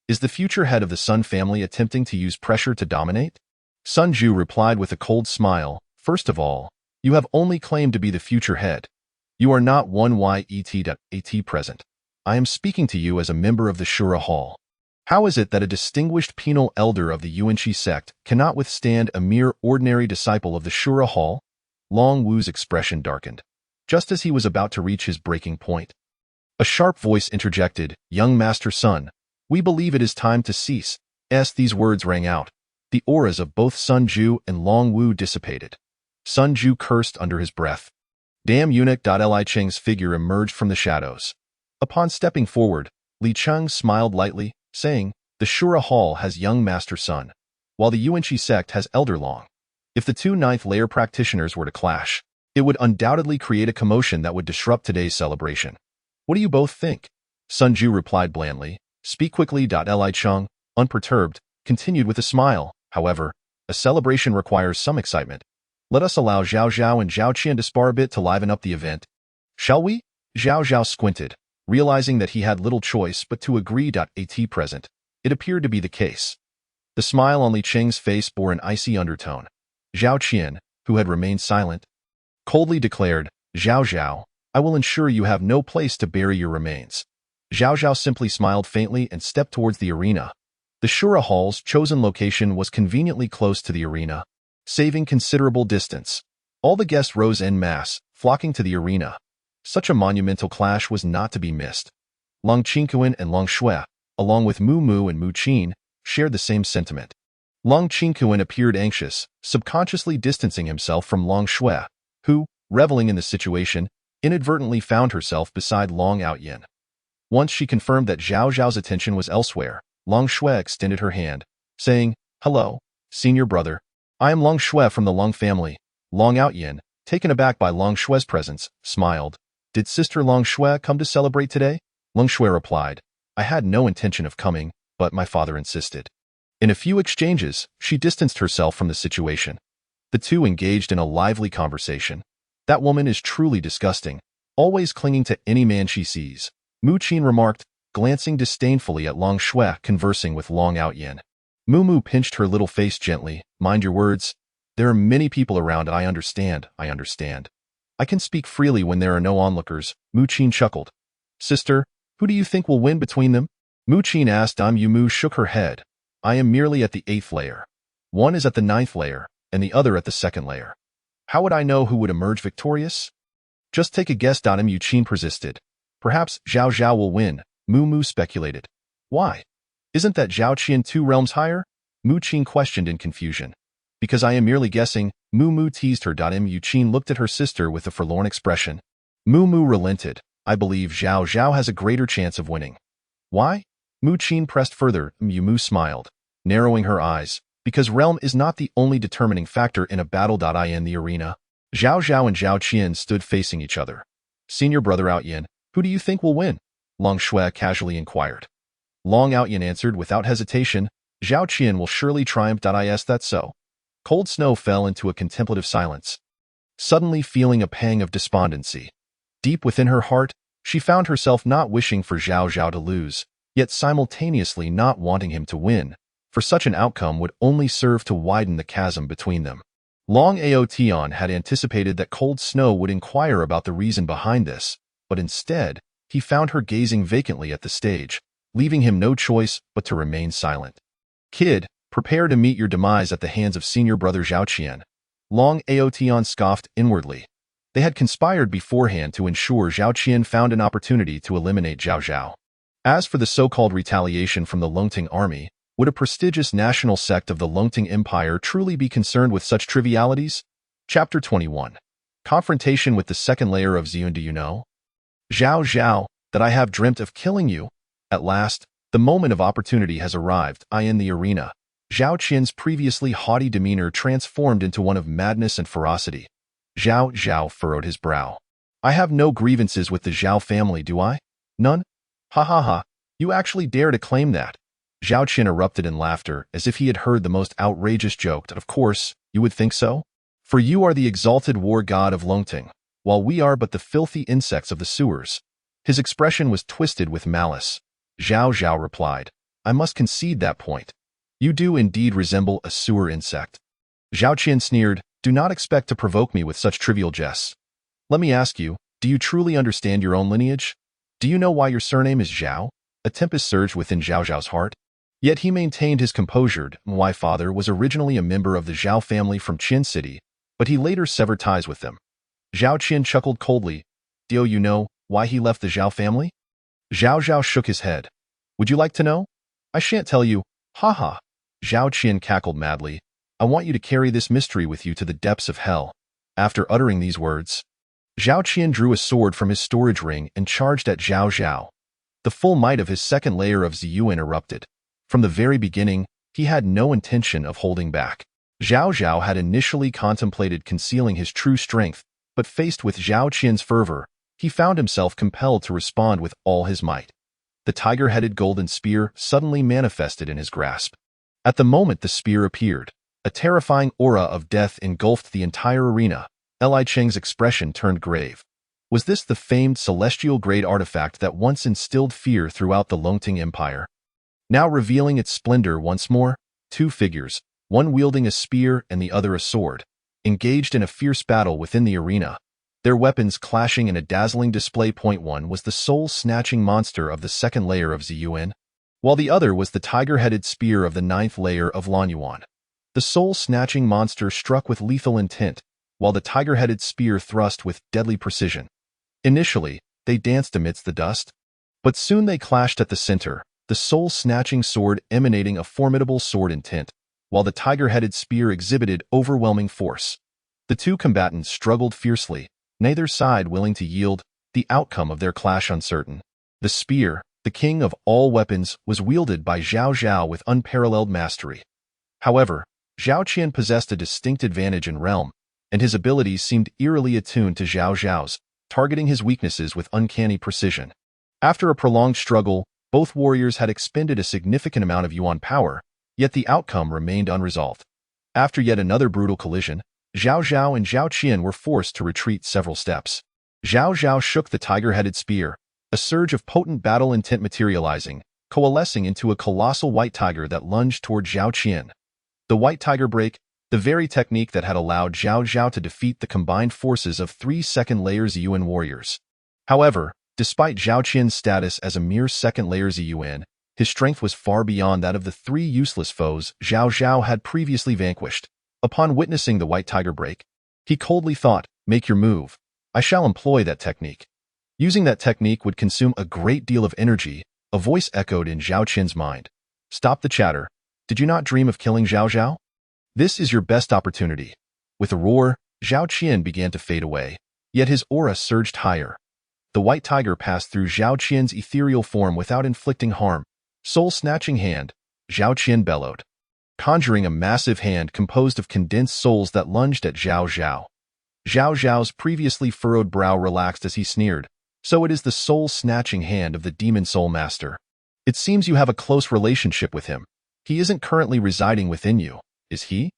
Is the future head of the Sun family attempting to use pressure to dominate?" Sun Ju replied with a cold smile, "First of all, you have only claimed to be the future head. You are not one yet present. I am speaking to you as a member of the Shura Hall. How is it that a distinguished penal elder of the Yuanqi sect cannot withstand a mere ordinary disciple of the Shura Hall?" Long Wu's expression darkened, just as he was about to reach his breaking point. A sharp voice interjected, "Young Master Sun, we believe it is time to cease." As these words rang out, the auras of both Sun Ju and Long Wu dissipated. Sun Ju cursed under his breath. Damn eunuch! Li Cheng's figure emerged from the shadows. Upon stepping forward, Li Cheng smiled lightly, saying, "The Shura Hall has young Master Sun, while the Yuanqi sect has Elder Long. If the two ninth-layer practitioners were to clash, it would undoubtedly create a commotion that would disrupt today's celebration. What do you both think?" Sun Ju replied blandly. "Speak quickly." Li Cheng, unperturbed, continued with a smile. "However, a celebration requires some excitement. Let us allow Zhao Zhao and Zhao Qian to spar a bit to liven up the event. Shall we?" Zhao Zhao squinted, realizing that he had little choice but to agree. At present, it appeared to be the case. The smile on Li Cheng's face bore an icy undertone. Zhao Qian, who had remained silent, coldly declared, "Zhao Zhao, I will ensure you have no place to bury your remains." Zhao Zhao simply smiled faintly and stepped towards the arena. The Shura Hall's chosen location was conveniently close to the arena, saving considerable distance. All the guests rose en masse, flocking to the arena. Such a monumental clash was not to be missed. Long Qingquan and Long Shui, along with Mu Mu and Mu Qin, shared the same sentiment. Long Qingquan appeared anxious, subconsciously distancing himself from Long Shui, who, reveling in the situation, inadvertently found herself beside Long Outyin. Once she confirmed that Zhao Zhao's attention was elsewhere, Long Shui extended her hand, saying, "Hello, senior brother. I am Long Shui from the Long family." Long Outyin, taken aback by Long Shui's presence, smiled. "Did Sister Long Shui come to celebrate today?" Long Shui replied, "I had no intention of coming, but my father insisted." In a few exchanges, she distanced herself from the situation. The two engaged in a lively conversation. "That woman is truly disgusting, always clinging to any man she sees," Mu Qin remarked, glancing disdainfully at Long Shui conversing with Long Outyin. Mu Mu pinched her little face gently. "Mind your words. There are many people around. I understand. I can speak freely when there are no onlookers." Mu Qin chuckled. "Sister, who do you think will win between them?" Mu Qin asked. Yu Mu shook her head. "I am merely at the 8th layer. One is at the 9th layer, and the other at the 2nd layer. How would I know who would emerge victorious?" "Just take a guess." Mu Qin persisted. "Perhaps Zhao Zhao will win," Mu Mu speculated. "Why? Isn't that Zhao Qian 2 realms higher?" Mu Qin questioned in confusion. "Because I am merely guessing," Mu Mu teased her. Mu Qin looked at her sister with a forlorn expression. Mu Mu relented. "I believe Zhao Zhao has a greater chance of winning." "Why?" Mu Qin pressed further. Mu Mu smiled, narrowing her eyes. "Because realm is not the only determining factor in a battle. In the arena, Zhao Zhao and Zhao Qian stood facing each other. "Senior brother Outyin, who do you think will win?" Long Shui casually inquired. Long Outyin answered without hesitation, "Zhao Qian will surely triumph. Is that so?" Cold Snow fell into a contemplative silence, suddenly feeling a pang of despondency. Deep within her heart, she found herself not wishing for Zhao Zhao to lose, yet simultaneously not wanting him to win, for such an outcome would only serve to widen the chasm between them. Long Aotion had anticipated that Cold Snow would inquire about the reason behind this, but instead, he found her gazing vacantly at the stage, leaving him no choice but to remain silent. "Kid, prepare to meet your demise at the hands of senior brother Zhao Qian." Long Aotion scoffed inwardly. They had conspired beforehand to ensure Zhao Qian found an opportunity to eliminate Zhao Zhao. As for the so-called retaliation from the Longting army, would a prestigious national sect of the Longting Empire truly be concerned with such trivialities? Chapter 21. Confrontation with the second layer of Ziyun. Do you know, Zhao Zhao, that I have dreamt of killing you? At last, the moment of opportunity has arrived. In the arena, Zhao Qian's previously haughty demeanor transformed into one of madness and ferocity. Zhao Zhao furrowed his brow. I have no grievances with the Zhao family, do I? None? Ha ha ha, you actually dare to claim that? Zhao Qian erupted in laughter as if he had heard the most outrageous joke. Of course, you would think so. For you are the exalted war god of Longting, while we are but the filthy insects of the sewers. His expression was twisted with malice. Zhao Zhao replied, I must concede that point. You do indeed resemble a sewer insect. Zhao Qian sneered, do not expect to provoke me with such trivial jests. Let me ask you, do you truly understand your own lineage? Do you know why your surname is Zhao? A tempest surged within Zhao Zhao's heart. Yet he maintained his composure. My father was originally a member of the Zhao family from Qin City, but he later severed ties with them. Zhao Qian chuckled coldly. Do you know why he left the Zhao family? Zhao Zhao shook his head. Would you like to know? I shan't tell you. Ha ha. Zhao Qian cackled madly. I want you to carry this mystery with you to the depths of hell. After uttering these words, Zhao Qian drew a sword from his storage ring and charged at Zhao Zhao. The full might of his second layer of Ziyuan erupted. From the very beginning, he had no intention of holding back. Zhao Zhao had initially contemplated concealing his true strength, but faced with Zhao Qian's fervor, he found himself compelled to respond with all his might. The tiger-headed golden spear suddenly manifested in his grasp. At the moment the spear appeared, a terrifying aura of death engulfed the entire arena. Li Cheng's expression turned grave. Was this the famed celestial-grade artifact that once instilled fear throughout the Longting Empire? Now revealing its splendor once more, two figures, one wielding a spear and the other a sword, engaged in a fierce battle within the arena, their weapons clashing in a dazzling display. One was the soul-snatching monster of the second layer of Ziyuan, while the other was the tiger-headed spear of the ninth layer of Lanyuan. The soul-snatching monster struck with lethal intent, while the tiger-headed spear thrust with deadly precision. Initially, they danced amidst the dust, but soon they clashed at the center, the soul-snatching sword emanating a formidable sword intent, while the tiger-headed spear exhibited overwhelming force. The two combatants struggled fiercely, neither side willing to yield, the outcome of their clash uncertain. The spear, the king of all weapons, was wielded by Zhao Zhao with unparalleled mastery. However, Zhao Qian possessed a distinct advantage in realm, and his abilities seemed eerily attuned to Zhao Zhao's, targeting his weaknesses with uncanny precision. After a prolonged struggle, both warriors had expended a significant amount of yuan power, yet the outcome remained unresolved. After yet another brutal collision, Zhao Zhao and Zhao Qian were forced to retreat several steps. Zhao Zhao shook the tiger-headed spear, a surge of potent battle intent materializing, coalescing into a colossal white tiger that lunged toward Zhao Qian. The white tiger break, the very technique that had allowed Zhao Zhao to defeat the combined forces of 3 second-layer Ziyuan warriors. However, despite Zhao Qian's status as a mere second-layer Ziyuan, his strength was far beyond that of the 3 useless foes Zhao Zhao had previously vanquished. Upon witnessing the white tiger break, he coldly thought, make your move. I shall employ that technique. Using that technique would consume a great deal of energy. A voice echoed in Zhao Qian's mind. Stop the chatter. Did you not dream of killing Zhao Zhao? This is your best opportunity. With a roar, Zhao Qian began to fade away, yet his aura surged higher. The white tiger passed through Zhao Qian's ethereal form without inflicting harm. Soul-snatching hand, Zhao Qian bellowed, conjuring a massive hand composed of condensed souls that lunged at Zhao Zhao. Zhao Zhao's previously furrowed brow relaxed as he sneered. So it is the soul-snatching hand of the demon soul master. It seems you have a close relationship with him. He isn't currently residing within you, is he?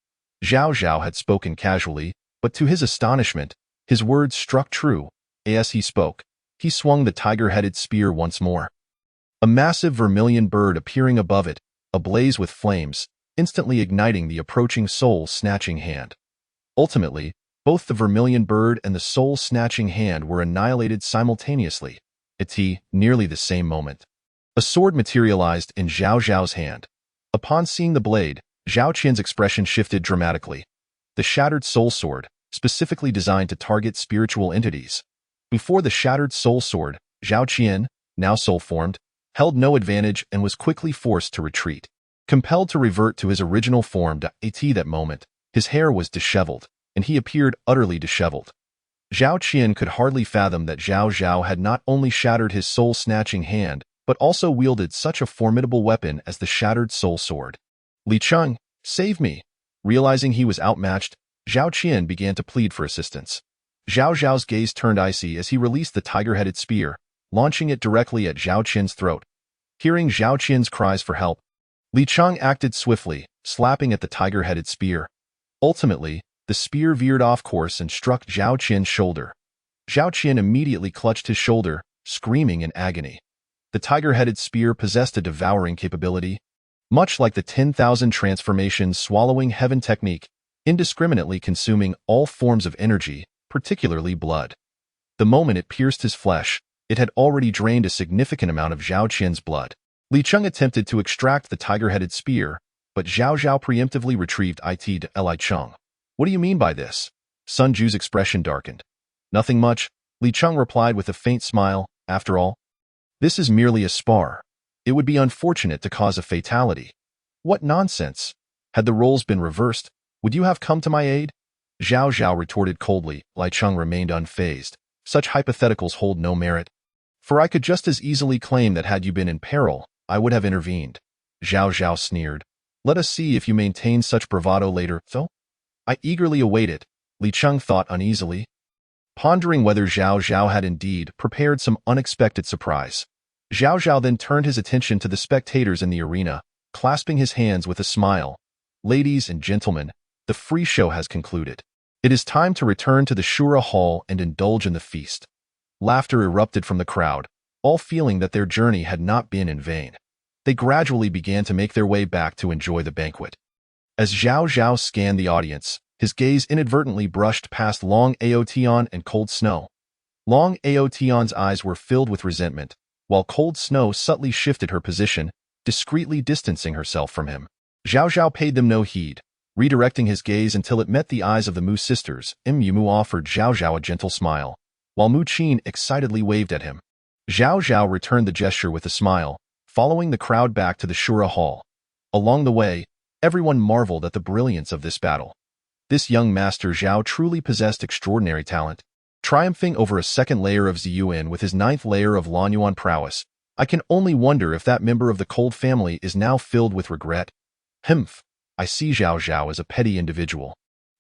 Zhao Zhao had spoken casually, but to his astonishment, his words struck true. As he spoke, he swung the tiger-headed spear once more. A massive vermilion bird appearing above it, ablaze with flames, instantly igniting the approaching soul-snatching hand. Ultimately, both the vermilion bird and the soul-snatching hand were annihilated simultaneously. At nearly the same moment, a sword materialized in Zhao Zhao's hand. Upon seeing the blade, Zhao Qian's expression shifted dramatically. The shattered soul sword, specifically designed to target spiritual entities. Before the shattered soul sword, Zhao Qian, now soul-formed, held no advantage and was quickly forced to retreat. Compelled to revert to his original form at that moment, his hair was disheveled, and he appeared utterly disheveled. Zhao Qian could hardly fathom that Zhao Zhao had not only shattered his soul-snatching hand, but also wielded such a formidable weapon as the shattered soul sword. Li Cheng, save me! Realizing he was outmatched, Zhao Qian began to plead for assistance. Zhao Zhao's gaze turned icy as he released the tiger-headed spear, launching it directly at Zhao Qian's throat. Hearing Zhao Qian's cries for help, Li Cheng acted swiftly, slapping at the tiger-headed spear. Ultimately, the spear veered off course and struck Zhao Qian's shoulder. Zhao Qian immediately clutched his shoulder, screaming in agony. The tiger-headed spear possessed a devouring capability, much like the 10,000 transformations swallowing heaven technique, indiscriminately consuming all forms of energy, particularly blood. The moment it pierced his flesh, it had already drained a significant amount of Zhao Qian's blood. Li Cheng attempted to extract the tiger-headed spear, but Zhao Zhao preemptively retrieved it to Li Cheng. What do you mean by this? Sun Ju's expression darkened. Nothing much, Li Cheng replied with a faint smile. After all, this is merely a spar. It would be unfortunate to cause a fatality. What nonsense! Had the roles been reversed, would you have come to my aid? Zhao Zhao retorted coldly. Li Cheng remained unfazed. Such hypotheticals hold no merit. For I could just as easily claim that had you been in peril, I would have intervened. Zhao Zhao sneered. Let us see if you maintain such bravado later, though. I eagerly await it, Li Cheng thought uneasily, pondering whether Zhao Zhao had indeed prepared some unexpected surprise. Zhao Zhao then turned his attention to the spectators in the arena, clasping his hands with a smile. Ladies and gentlemen, the free show has concluded. It is time to return to the Shura Hall and indulge in the feast. Laughter erupted from the crowd, all feeling that their journey had not been in vain. They gradually began to make their way back to enjoy the banquet. As Zhao Zhao scanned the audience, his gaze inadvertently brushed past Long Aotian and Cold Snow. Long Aotian's eyes were filled with resentment, while Cold Snow subtly shifted her position, discreetly distancing herself from him. Zhao Zhao paid them no heed, redirecting his gaze until it met the eyes of the Mu sisters. Mu offered Zhao Zhao a gentle smile, while Mu Qin excitedly waved at him. Zhao Zhao returned the gesture with a smile, following the crowd back to the Shura Hall. Along the way, everyone marveled at the brilliance of this battle. This young master Zhao truly possessed extraordinary talent. Triumphing over a second layer of Ziyuan with his 9th layer of Lanyuan prowess, I can only wonder if that member of the Cold family is now filled with regret. Humph, I see Zhao Zhao as a petty individual.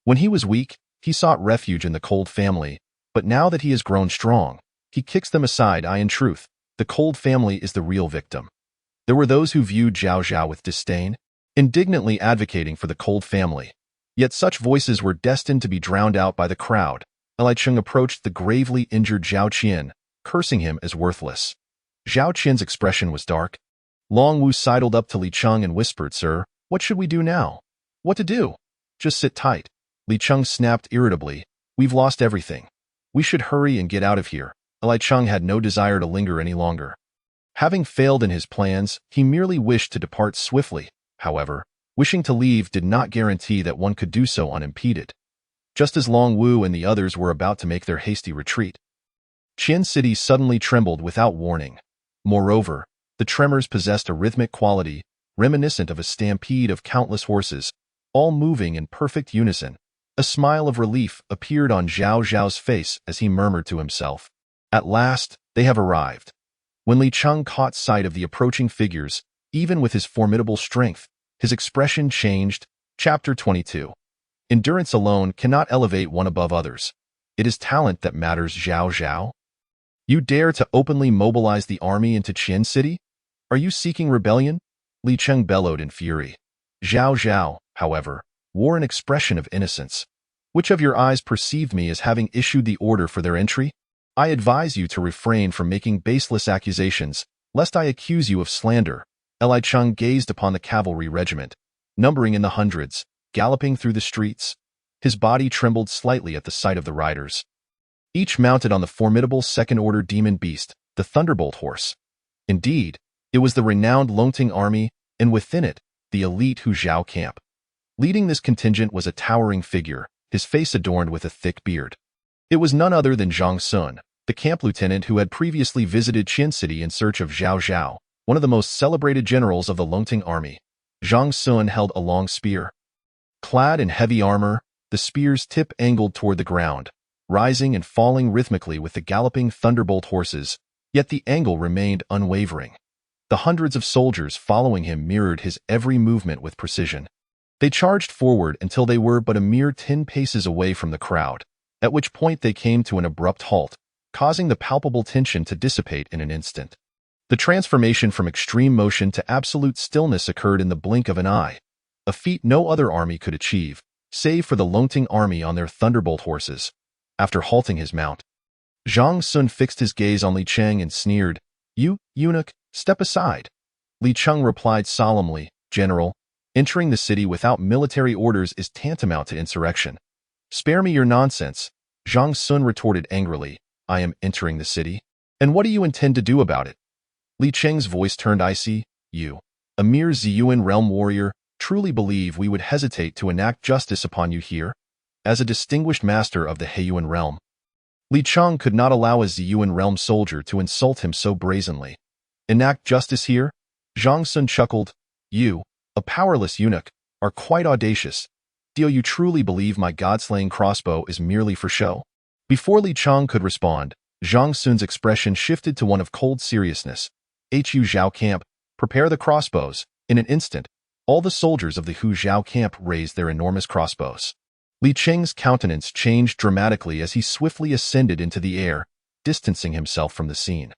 When he was weak, he sought refuge in the Cold family, but now that he has grown strong, he kicks them aside. In truth, the Cold family is the real victim. There were those who viewed Zhao Zhao with disdain, indignantly advocating for the Cold family. Yet such voices were destined to be drowned out by the crowd. Li Cheng approached the gravely injured Zhao Qian, cursing him as worthless. Zhao Qian's expression was dark. Long Wu sidled up to Li Cheng and whispered, Sir, what should we do now? What to do? Just sit tight. Li Cheng snapped irritably. We've lost everything. We should hurry and get out of here. Li Cheng had no desire to linger any longer. Having failed in his plans, he merely wished to depart swiftly. However, wishing to leave did not guarantee that one could do so unimpeded. Just as Long Wu and the others were about to make their hasty retreat, Qian City suddenly trembled without warning. Moreover, the tremors possessed a rhythmic quality, reminiscent of a stampede of countless horses, all moving in perfect unison. A smile of relief appeared on Zhao Zhao's face as he murmured to himself, At last, they have arrived. When Li Cheng caught sight of the approaching figures, even with his formidable strength, his expression changed. Chapter 22. Endurance alone cannot elevate one above others. It is talent that matters. Zhao Zhao? You dare to openly mobilize the army into Qian City? Are you seeking rebellion? Li Cheng bellowed in fury. Zhao Zhao, however, wore an expression of innocence. Which of your eyes perceived me as having issued the order for their entry? I advise you to refrain from making baseless accusations, lest I accuse you of slander. Li Cheng gazed upon the cavalry regiment, numbering in the hundreds, galloping through the streets. His body trembled slightly at the sight of the riders, each mounted on the formidable second-order demon beast, the Thunderbolt horse. Indeed, it was the renowned Longting army, and within it, the elite Hu Zhao camp. Leading this contingent was a towering figure, his face adorned with a thick beard. It was none other than Zhang Sun, the camp lieutenant who had previously visited Qin City in search of Zhao Zhao, one of the most celebrated generals of the Longting army. Zhang Sun held a long spear. Clad in heavy armor, the spear's tip angled toward the ground, rising and falling rhythmically with the galloping thunderbolt horses, yet the angle remained unwavering. The hundreds of soldiers following him mirrored his every movement with precision. They charged forward until they were but a mere 10 paces away from the crowd, at which point they came to an abrupt halt, causing the palpable tension to dissipate in an instant. The transformation from extreme motion to absolute stillness occurred in the blink of an eye, a feat no other army could achieve, save for the Longting army on their thunderbolt horses. After halting his mount, Zhang Sun fixed his gaze on Li Cheng and sneered, "You, eunuch, step aside." Li Cheng replied solemnly, "General, entering the city without military orders is tantamount to insurrection." "Spare me your nonsense," Zhang Sun retorted angrily. "I am entering the city. And what do you intend to do about it?" Li Cheng's voice turned icy. "You, a mere Ziyuan realm warrior, truly believe we would hesitate to enact justice upon you here? As a distinguished master of the Heiyuan realm?" Li Cheng could not allow a Ziyuan realm soldier to insult him so brazenly. "Enact justice here?" Zhang Sun chuckled. "You, a powerless eunuch, are quite audacious. Do you truly believe my god-slaying crossbow is merely for show?" Before Li Cheng could respond, Zhang Sun's expression shifted to one of cold seriousness. "Hu Zhao camp, prepare the crossbows." In an instant, all the soldiers of the Hu Zhao camp raised their enormous crossbows. Li Cheng's countenance changed dramatically as he swiftly ascended into the air, distancing himself from the scene.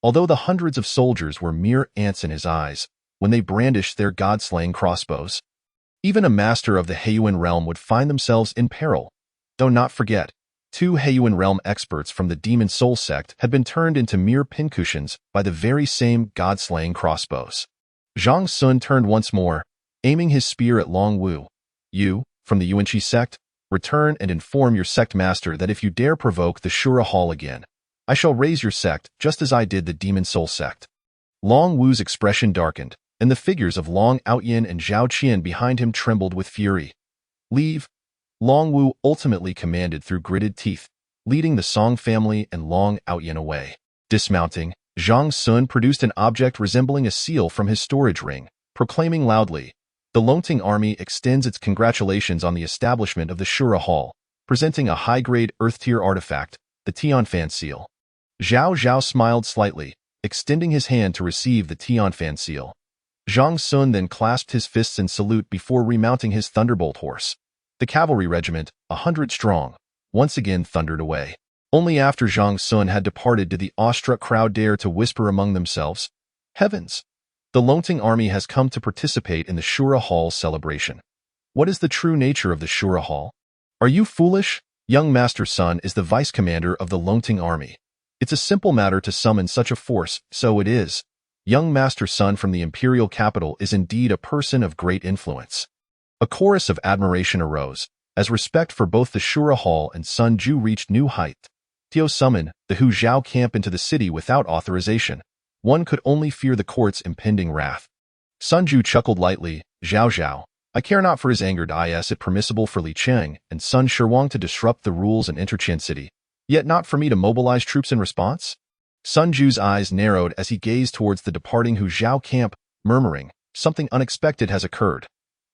Although the hundreds of soldiers were mere ants in his eyes when they brandished their god-slaying crossbows, even a master of the Heiyuan realm would find themselves in peril. Though not forget, 2 Heiyuan realm experts from the Demon Soul sect had been turned into mere pincushions by the very same god-slaying crossbows. Zhang Sun turned once more, aiming his spear at Long Wu. "You, from the Yuanqi sect, return and inform your sect master that if you dare provoke the Shura Hall again, I shall raise your sect just as I did the Demon Soul sect." Long Wu's expression darkened, and the figures of Long Outyin and Zhao Qian behind him trembled with fury. "Leave," Long Wu ultimately commanded through gritted teeth, leading the Song family and Long Outyin away. Dismounting, Zhang Sun produced an object resembling a seal from his storage ring, proclaiming loudly, "The Longting army extends its congratulations on the establishment of the Shura Hall," presenting a high-grade Earth-tier artifact, the Tianfan seal. Zhao Zhao smiled slightly, extending his hand to receive the Tianfan seal. Zhang Sun then clasped his fists in salute before remounting his thunderbolt horse. The cavalry regiment, 100 strong, once again thundered away. Only after Zhang Sun had departed did the awestruck crowd dare to whisper among themselves, "Heavens! The Longting army has come to participate in the Shura Hall celebration. What is the true nature of the Shura Hall? Are you foolish? Young Master Sun is the vice commander of the Longting army. It's a simple matter to summon such a force, so it is. Young Master Sun from the imperial capital is indeed a person of great influence." A chorus of admiration arose, as respect for both the Shura Hall and Sun Ju reached new heights. "Tio summon the Hu Zhao camp into the city without authorization. One could only fear the court's impending wrath." Sun Ju chuckled lightly. "Zhao Zhao, I care not for his anger. Is it permissible for Li Cheng and Sun Shirwang to disrupt the rules and enter Qin City, yet not for me to mobilize troops in response?" Sun Ju's eyes narrowed as he gazed towards the departing Hu Zhao camp, murmuring, "Something unexpected has occurred."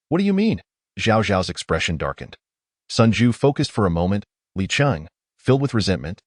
"What do you mean?" Zhao Zhao's expression darkened. Sun Ju focused for a moment. Li Cheng, filled with resentment,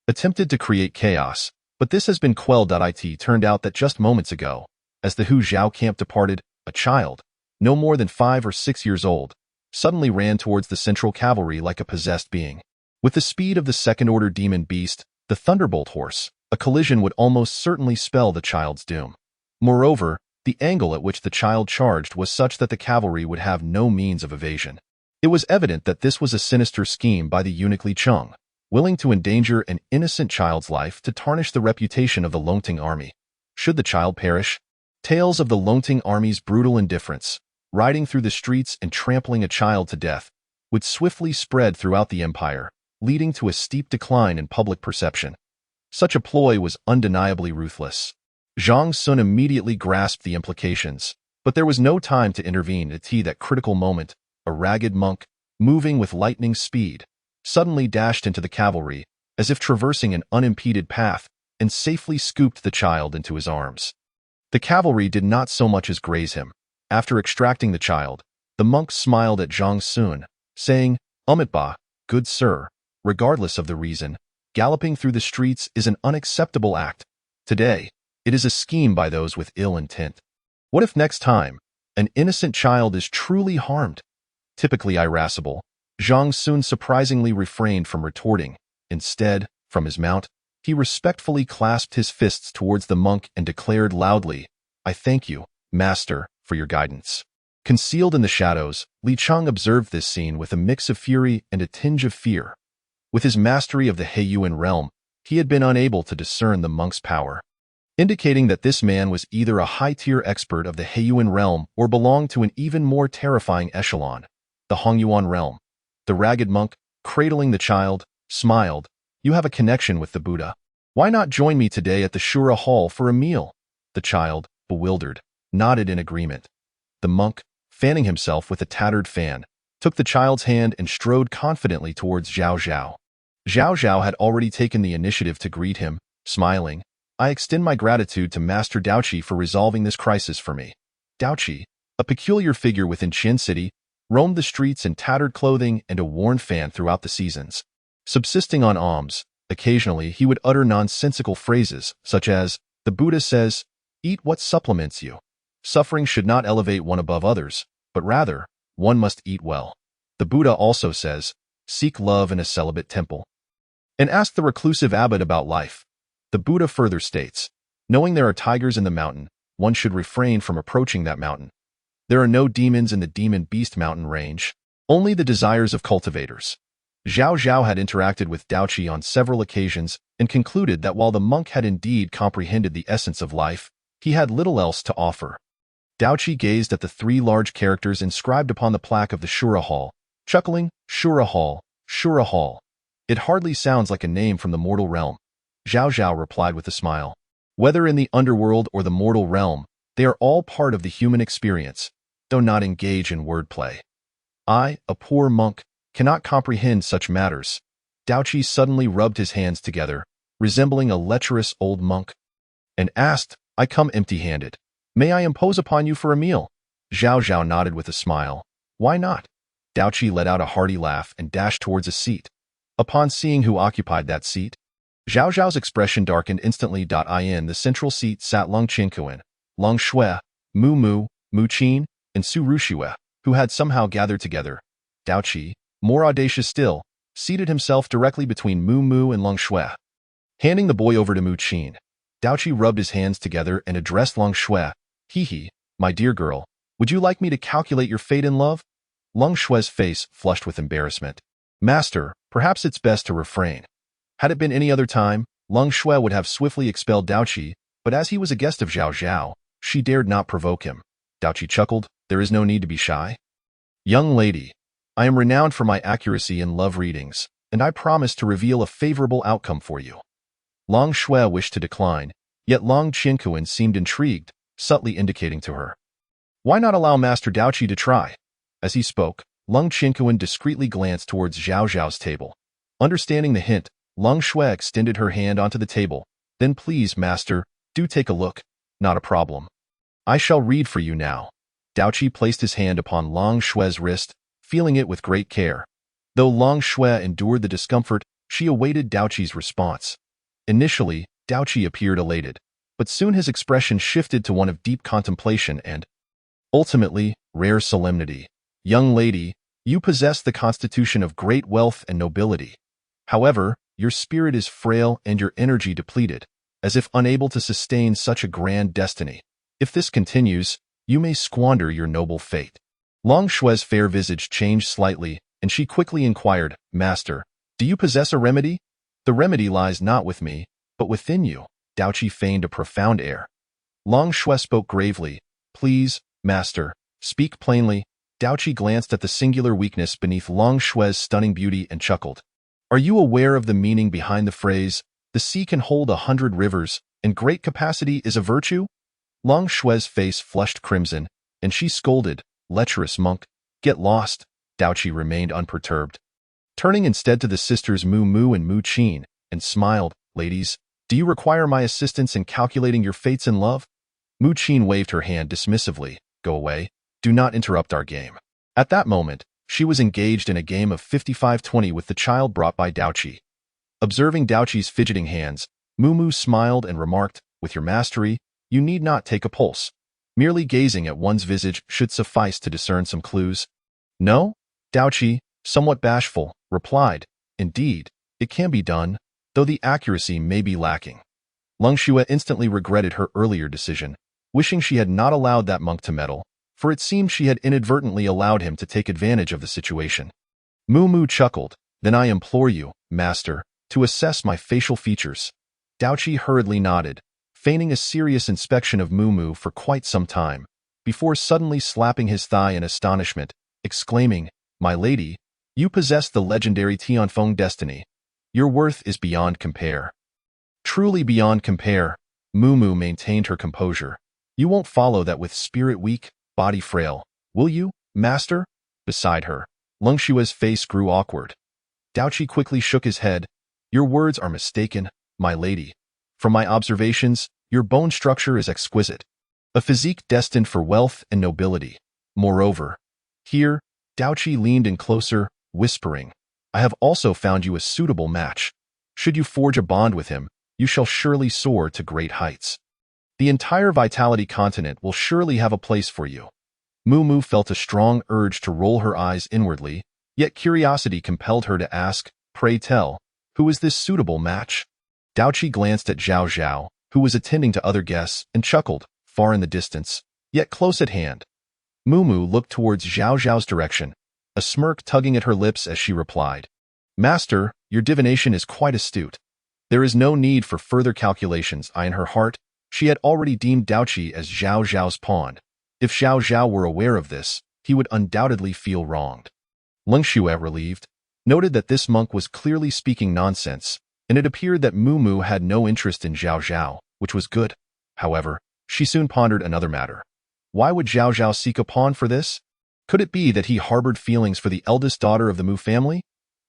attempted to create chaos, but this has been quelled. It turned out that just moments ago, as the Hu Zhao camp departed, a child, no more than 5 or 6 years old, suddenly ran towards the central cavalry like a possessed being. With the speed of the second-order demon beast, the Thunderbolt horse, a collision would almost certainly spell the child's doom. Moreover, the angle at which the child charged was such that the cavalry would have no means of evasion. It was evident that this was a sinister scheme by the eunuch Li Cheng, willing to endanger an innocent child's life to tarnish the reputation of the Longting army. Should the child perish? Tales of the Longting army's brutal indifference, riding through the streets and trampling a child to death, would swiftly spread throughout the empire, leading to a steep decline in public perception. Such a ploy was undeniably ruthless. Zhang Sun immediately grasped the implications, but there was no time to intervene. At that critical moment, a ragged monk, moving with lightning speed, suddenly dashed into the cavalry, as if traversing an unimpeded path, and safely scooped the child into his arms. The cavalry did not so much as graze him. After extracting the child, the monk smiled at Zhang Sun, saying, "Umitba, good sir, regardless of the reason, galloping through the streets is an unacceptable act. Today, it is a scheme by those with ill intent. What if next time, an innocent child is truly harmed?" Typically irascible, Zhang Sun surprisingly refrained from retorting. Instead, from his mount, he respectfully clasped his fists towards the monk and declared loudly, "I thank you, master, for your guidance." Concealed in the shadows, Li Cheng observed this scene with a mix of fury and a tinge of fear. With his mastery of the Heiyuan realm, he had been unable to discern the monk's power, indicating that this man was either a high-tier expert of the Heiyuan realm or belonged to an even more terrifying echelon, the Hongyuan realm. The ragged monk, cradling the child, smiled, "You have a connection with the Buddha. Why not join me today at the Shura Hall for a meal?" The child, bewildered, nodded in agreement. The monk, fanning himself with a tattered fan, took the child's hand and strode confidently towards Zhao Zhao. Zhao Zhao had already taken the initiative to greet him, smiling, "I extend my gratitude to Master Daoqi for resolving this crisis for me." Daoqi, a peculiar figure within Qin City, roamed the streets in tattered clothing and a worn fan throughout the seasons. Subsisting on alms, occasionally he would utter nonsensical phrases, such as, "The Buddha says, eat what supplements you. Suffering should not elevate one above others, but rather, one must eat well. The Buddha also says, seek love in a celibate temple. And ask the reclusive abbot about life." The Buddha further states, "Knowing there are tigers in the mountain, one should refrain from approaching that mountain. There are no demons in the demon beast mountain range, only the desires of cultivators." Zhao Zhao had interacted with Daoqi on several occasions and concluded that while the monk had indeed comprehended the essence of life, he had little else to offer. Daoqi gazed at the three large characters inscribed upon the plaque of the Shura Hall, chuckling, "Shura Hall, Shura Hall. It hardly sounds like a name from the mortal realm." Zhao Zhao replied with a smile, "Whether in the underworld or the mortal realm, they are all part of the human experience, though not engage in wordplay. I, a poor monk, cannot comprehend such matters." Daoqi suddenly rubbed his hands together, resembling a lecherous old monk, and asked, "I come empty-handed. May I impose upon you for a meal?" Zhao Zhao nodded with a smile. "Why not?" Daoqi let out a hearty laugh and dashed towards a seat. Upon seeing who occupied that seat, Zhao Zhao's expression darkened instantly. In the central seat sat Long Qinkuan, Long Shui, Mu Mu, Mu Qin, and Su Rushue, who had somehow gathered together. Daoqi, more audacious still, seated himself directly between Mu Mu and Long Shui. Handing the boy over to Mu Qin, Daoqi rubbed his hands together and addressed Long Shui, "He, my dear girl, would you like me to calculate your fate in love?" Long Shui's face flushed with embarrassment. "Master, perhaps it's best to refrain." Had it been any other time, Long Shui would have swiftly expelled Daoqi, but as he was a guest of Zhao Zhao, she dared not provoke him. Daoqi chuckled, "There is no need to be shy. Young lady, I am renowned for my accuracy in love readings, and I promise to reveal a favorable outcome for you." Long Shui wished to decline, yet Long Qinkuan seemed intrigued, subtly indicating to her, "Why not allow Master Daoqi to try?" As he spoke, Long Qinkuan discreetly glanced towards Zhao Zhao's table. Understanding the hint, Long Shui extended her hand onto the table. "Then please, master, do take a look." "Not a problem. I shall read for you now." Daoqi placed his hand upon Long Shui's wrist, feeling it with great care. Though Long Shui endured the discomfort, she awaited Daoqi's response. Initially, Daoqi appeared elated, but soon his expression shifted to one of deep contemplation and, ultimately, rare solemnity. "Young lady, you possess the constitution of great wealth and nobility. However, your spirit is frail and your energy depleted, as if unable to sustain such a grand destiny. If this continues, you may squander your noble fate." Long Shui's fair visage changed slightly, and she quickly inquired, "Master, do you possess a remedy?" "The remedy lies not with me, but within you." Daoqi feigned a profound air. Long Shui spoke gravely, "Please, master, speak plainly." Daoqi glanced at the singular weakness beneath Long Shui's stunning beauty and chuckled. "Are you aware of the meaning behind the phrase, 'The sea can hold 100 rivers, and great capacity is a virtue'?" Long Shui's face flushed crimson, and she scolded, "Lecherous monk, get lost." Daoqi remained unperturbed, turning instead to the sisters Mu Mu and Mu Qin, and smiled. Ladies, do you require my assistance in calculating your fates in love? Mu Qin waved her hand dismissively. Go away. Do not interrupt our game. At that moment, she was engaged in a game of 55-20 with the child brought by Daoqi. Observing Daoqi's fidgeting hands, Mu Mu smiled and remarked, with your mastery, you need not take a pulse. Merely gazing at one's visage should suffice to discern some clues. No? Daoqi, somewhat bashful, replied. Indeed, it can be done, though the accuracy may be lacking. Leng Xue instantly regretted her earlier decision, wishing she had not allowed that monk to meddle, for it seemed she had inadvertently allowed him to take advantage of the situation. Mu Mu chuckled. Then I implore you, master, to assess my facial features. Daoqi hurriedly nodded, feigning a serious inspection of Mu Mu for quite some time, before suddenly slapping his thigh in astonishment, exclaiming, My lady, you possess the legendary Tianfeng destiny. Your worth is beyond compare. Truly beyond compare. Mu Mu maintained her composure. You won't follow that with spirit weak, body frail, will you, master? Beside her, Leng Xue's face grew awkward. Daoqi quickly shook his head. Your words are mistaken, my lady. From my observations, your bone structure is exquisite. A physique destined for wealth and nobility. Moreover, here, Daoqi leaned in closer, whispering, I have also found you a suitable match. Should you forge a bond with him, you shall surely soar to great heights. The entire Vitality continent will surely have a place for you. Mu Mu felt a strong urge to roll her eyes inwardly, yet curiosity compelled her to ask, Pray tell, who is this suitable match? Daoqi glanced at Zhao Zhao, who was attending to other guests, and chuckled, far in the distance, yet close at hand. Mu Mu looked towards Zhao Zhao's direction, a smirk tugging at her lips as she replied, Master, your divination is quite astute. There is no need for further calculations. In her heart, she had already deemed Daoqi as Zhao Zhao's pawn. If Zhao Zhao were aware of this, he would undoubtedly feel wronged. Leng Xue, relieved, noted that this monk was clearly speaking nonsense, and it appeared that Mu Mu had no interest in Zhao Zhao, which was good. However, she soon pondered another matter. Why would Zhao Zhao seek a pawn for this? Could it be that he harbored feelings for the eldest daughter of the Mu family?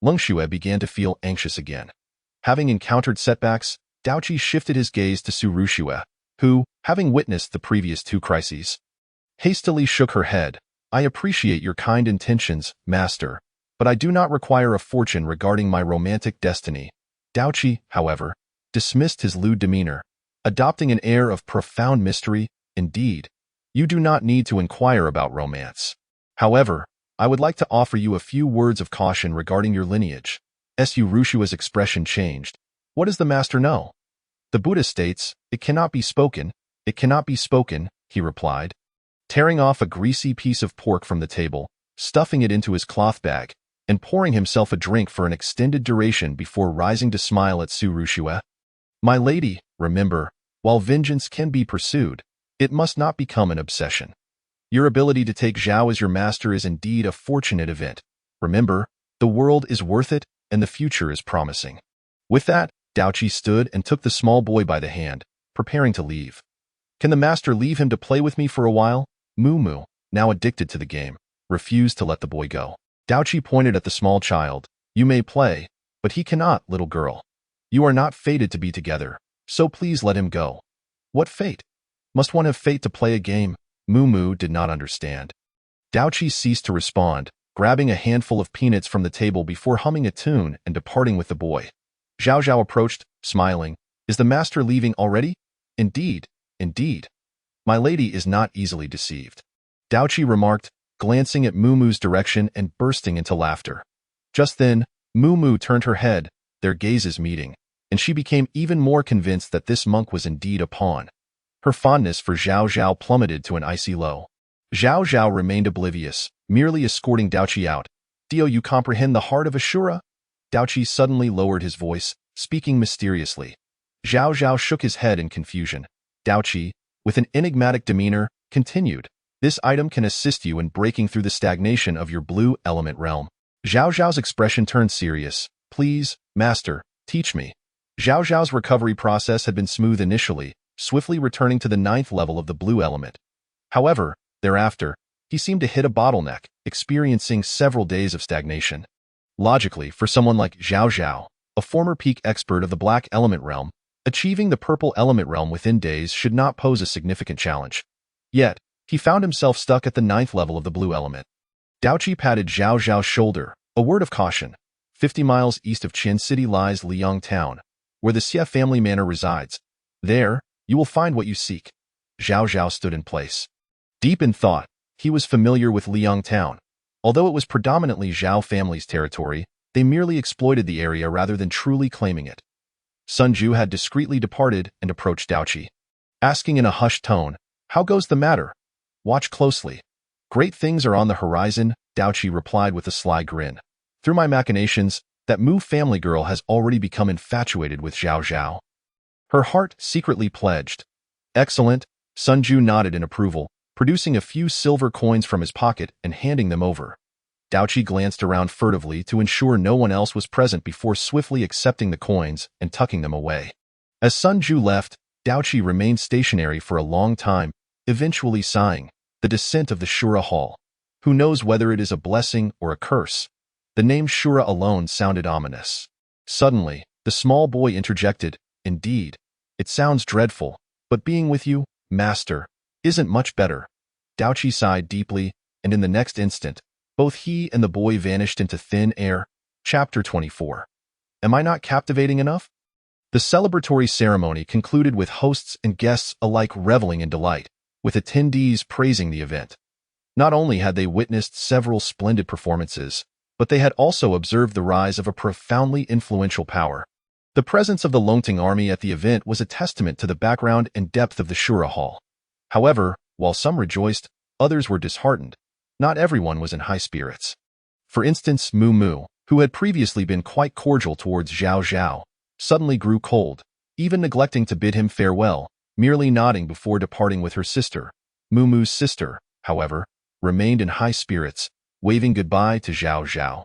Leng Xue began to feel anxious again. Having encountered setbacks, Daoqi shifted his gaze to Su Ruxue, who, having witnessed the previous two crises, hastily shook her head. I appreciate your kind intentions, master, but I do not require a fortune regarding my romantic destiny. Daoqi, however, dismissed his lewd demeanor, adopting an air of profound mystery. Indeed, you do not need to inquire about romance. However, I would like to offer you a few words of caution regarding your lineage. Su Rushua's expression changed. What does the master know? The Buddha states, it cannot be spoken, he replied, tearing off a greasy piece of pork from the table, stuffing it into his cloth bag, and pouring himself a drink for an extended duration before rising to smile at Su Ruxue. My lady, remember, while vengeance can be pursued, it must not become an obsession. Your ability to take Zhao as your master is indeed a fortunate event. Remember, the world is worth it, and the future is promising. With that, Daoqi stood and took the small boy by the hand, preparing to leave. Can the master leave him to play with me for a while? Mu Mu, now addicted to the game, refused to let the boy go. Daoqi pointed at the small child. You may play, but he cannot, little girl. You are not fated to be together, so please let him go. What fate? Must one have fate to play a game? Mu Mu did not understand. Daoqi ceased to respond, grabbing a handful of peanuts from the table before humming a tune and departing with the boy. Zhao Zhao approached, smiling. Is the master leaving already? Indeed, indeed. My lady is not easily deceived. Daoqi remarked, glancing at Mu Mu's direction and bursting into laughter. Just then, Mu Mu turned her head, their gazes meeting, and she became even more convinced that this monk was indeed a pawn. Her fondness for Zhao Zhao plummeted to an icy low. Zhao Zhao remained oblivious, merely escorting Daoqi out. Do you comprehend the heart of Ashura? Daoqi suddenly lowered his voice, speaking mysteriously. Zhao Zhao shook his head in confusion. Daoqi, with an enigmatic demeanor, continued. This item can assist you in breaking through the stagnation of your blue element realm. Zhao Zhao's expression turned serious. Please, master, teach me. Zhao Zhao's recovery process had been smooth initially, swiftly returning to the 9th level of the blue element. However, thereafter, He seemed to hit a bottleneck, experiencing several days of stagnation. Logically, for someone like Zhao Zhao, a former peak expert of the Black Element realm, achieving the Purple Element realm within days should not pose a significant challenge. Yet, he found himself stuck at the 9th level of the Blue Element. Daoqi patted Zhao Zhao's shoulder, a word of caution. 50 miles east of Qian City lies Liang Town, where the Xie family manor resides. There, you will find what you seek. Zhao Zhao stood in place. Deep in thought, he was familiar with Liang Town. Although it was predominantly Zhao family's territory, they merely exploited the area rather than truly claiming it. Sun Ju had discreetly departed and approached Daoqi, asking in a hushed tone, "How goes the matter? Watch closely. Great things are on the horizon," Daoqi replied with a sly grin. "Through my machinations, that Mu family girl has already become infatuated with Zhao Zhao." Her heart secretly pledged. "Excellent," Sun Ju nodded in approval, producing a few silver coins from his pocket and handing them over. Daoqi glanced around furtively to ensure no one else was present before swiftly accepting the coins and tucking them away. As Sun Ju left, Daoqi remained stationary for a long time, eventually sighing, "The descent of the Shura Hall. Who knows whether it is a blessing or a curse?" The name Shura alone sounded ominous. Suddenly, the small boy interjected, "Indeed, it sounds dreadful, but being with you, Master, isn't much better." Daoqi sighed deeply, and in the next instant, both he and the boy vanished into thin air. Chapter 24. Am I not captivating enough? The celebratory ceremony concluded with hosts and guests alike reveling in delight, with attendees praising the event. Not only had they witnessed several splendid performances, but they had also observed the rise of a profoundly influential power. The presence of the Longting army at the event was a testament to the background and depth of the Shura Hall. However, while some rejoiced, others were disheartened. Not everyone was in high spirits. For instance, Mu Mu, who had previously been quite cordial towards Zhao Zhao, suddenly grew cold, even neglecting to bid him farewell, merely nodding before departing with her sister. Mu Mu's sister, however, remained in high spirits, waving goodbye to Zhao Zhao.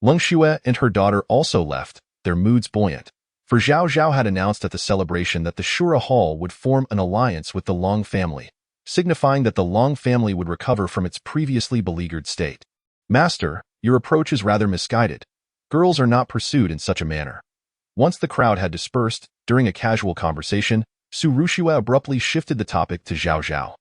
Leng Xue and her daughter also left, their moods buoyant, for Zhao Zhao had announced at the celebration that the Shura Hall would form an alliance with the Long family, signifying that the Long family would recover from its previously beleaguered state. "Master, your approach is rather misguided. Girls are not pursued in such a manner." Once the crowd had dispersed, during a casual conversation, Su Rushue abruptly shifted the topic to Zhao Zhao.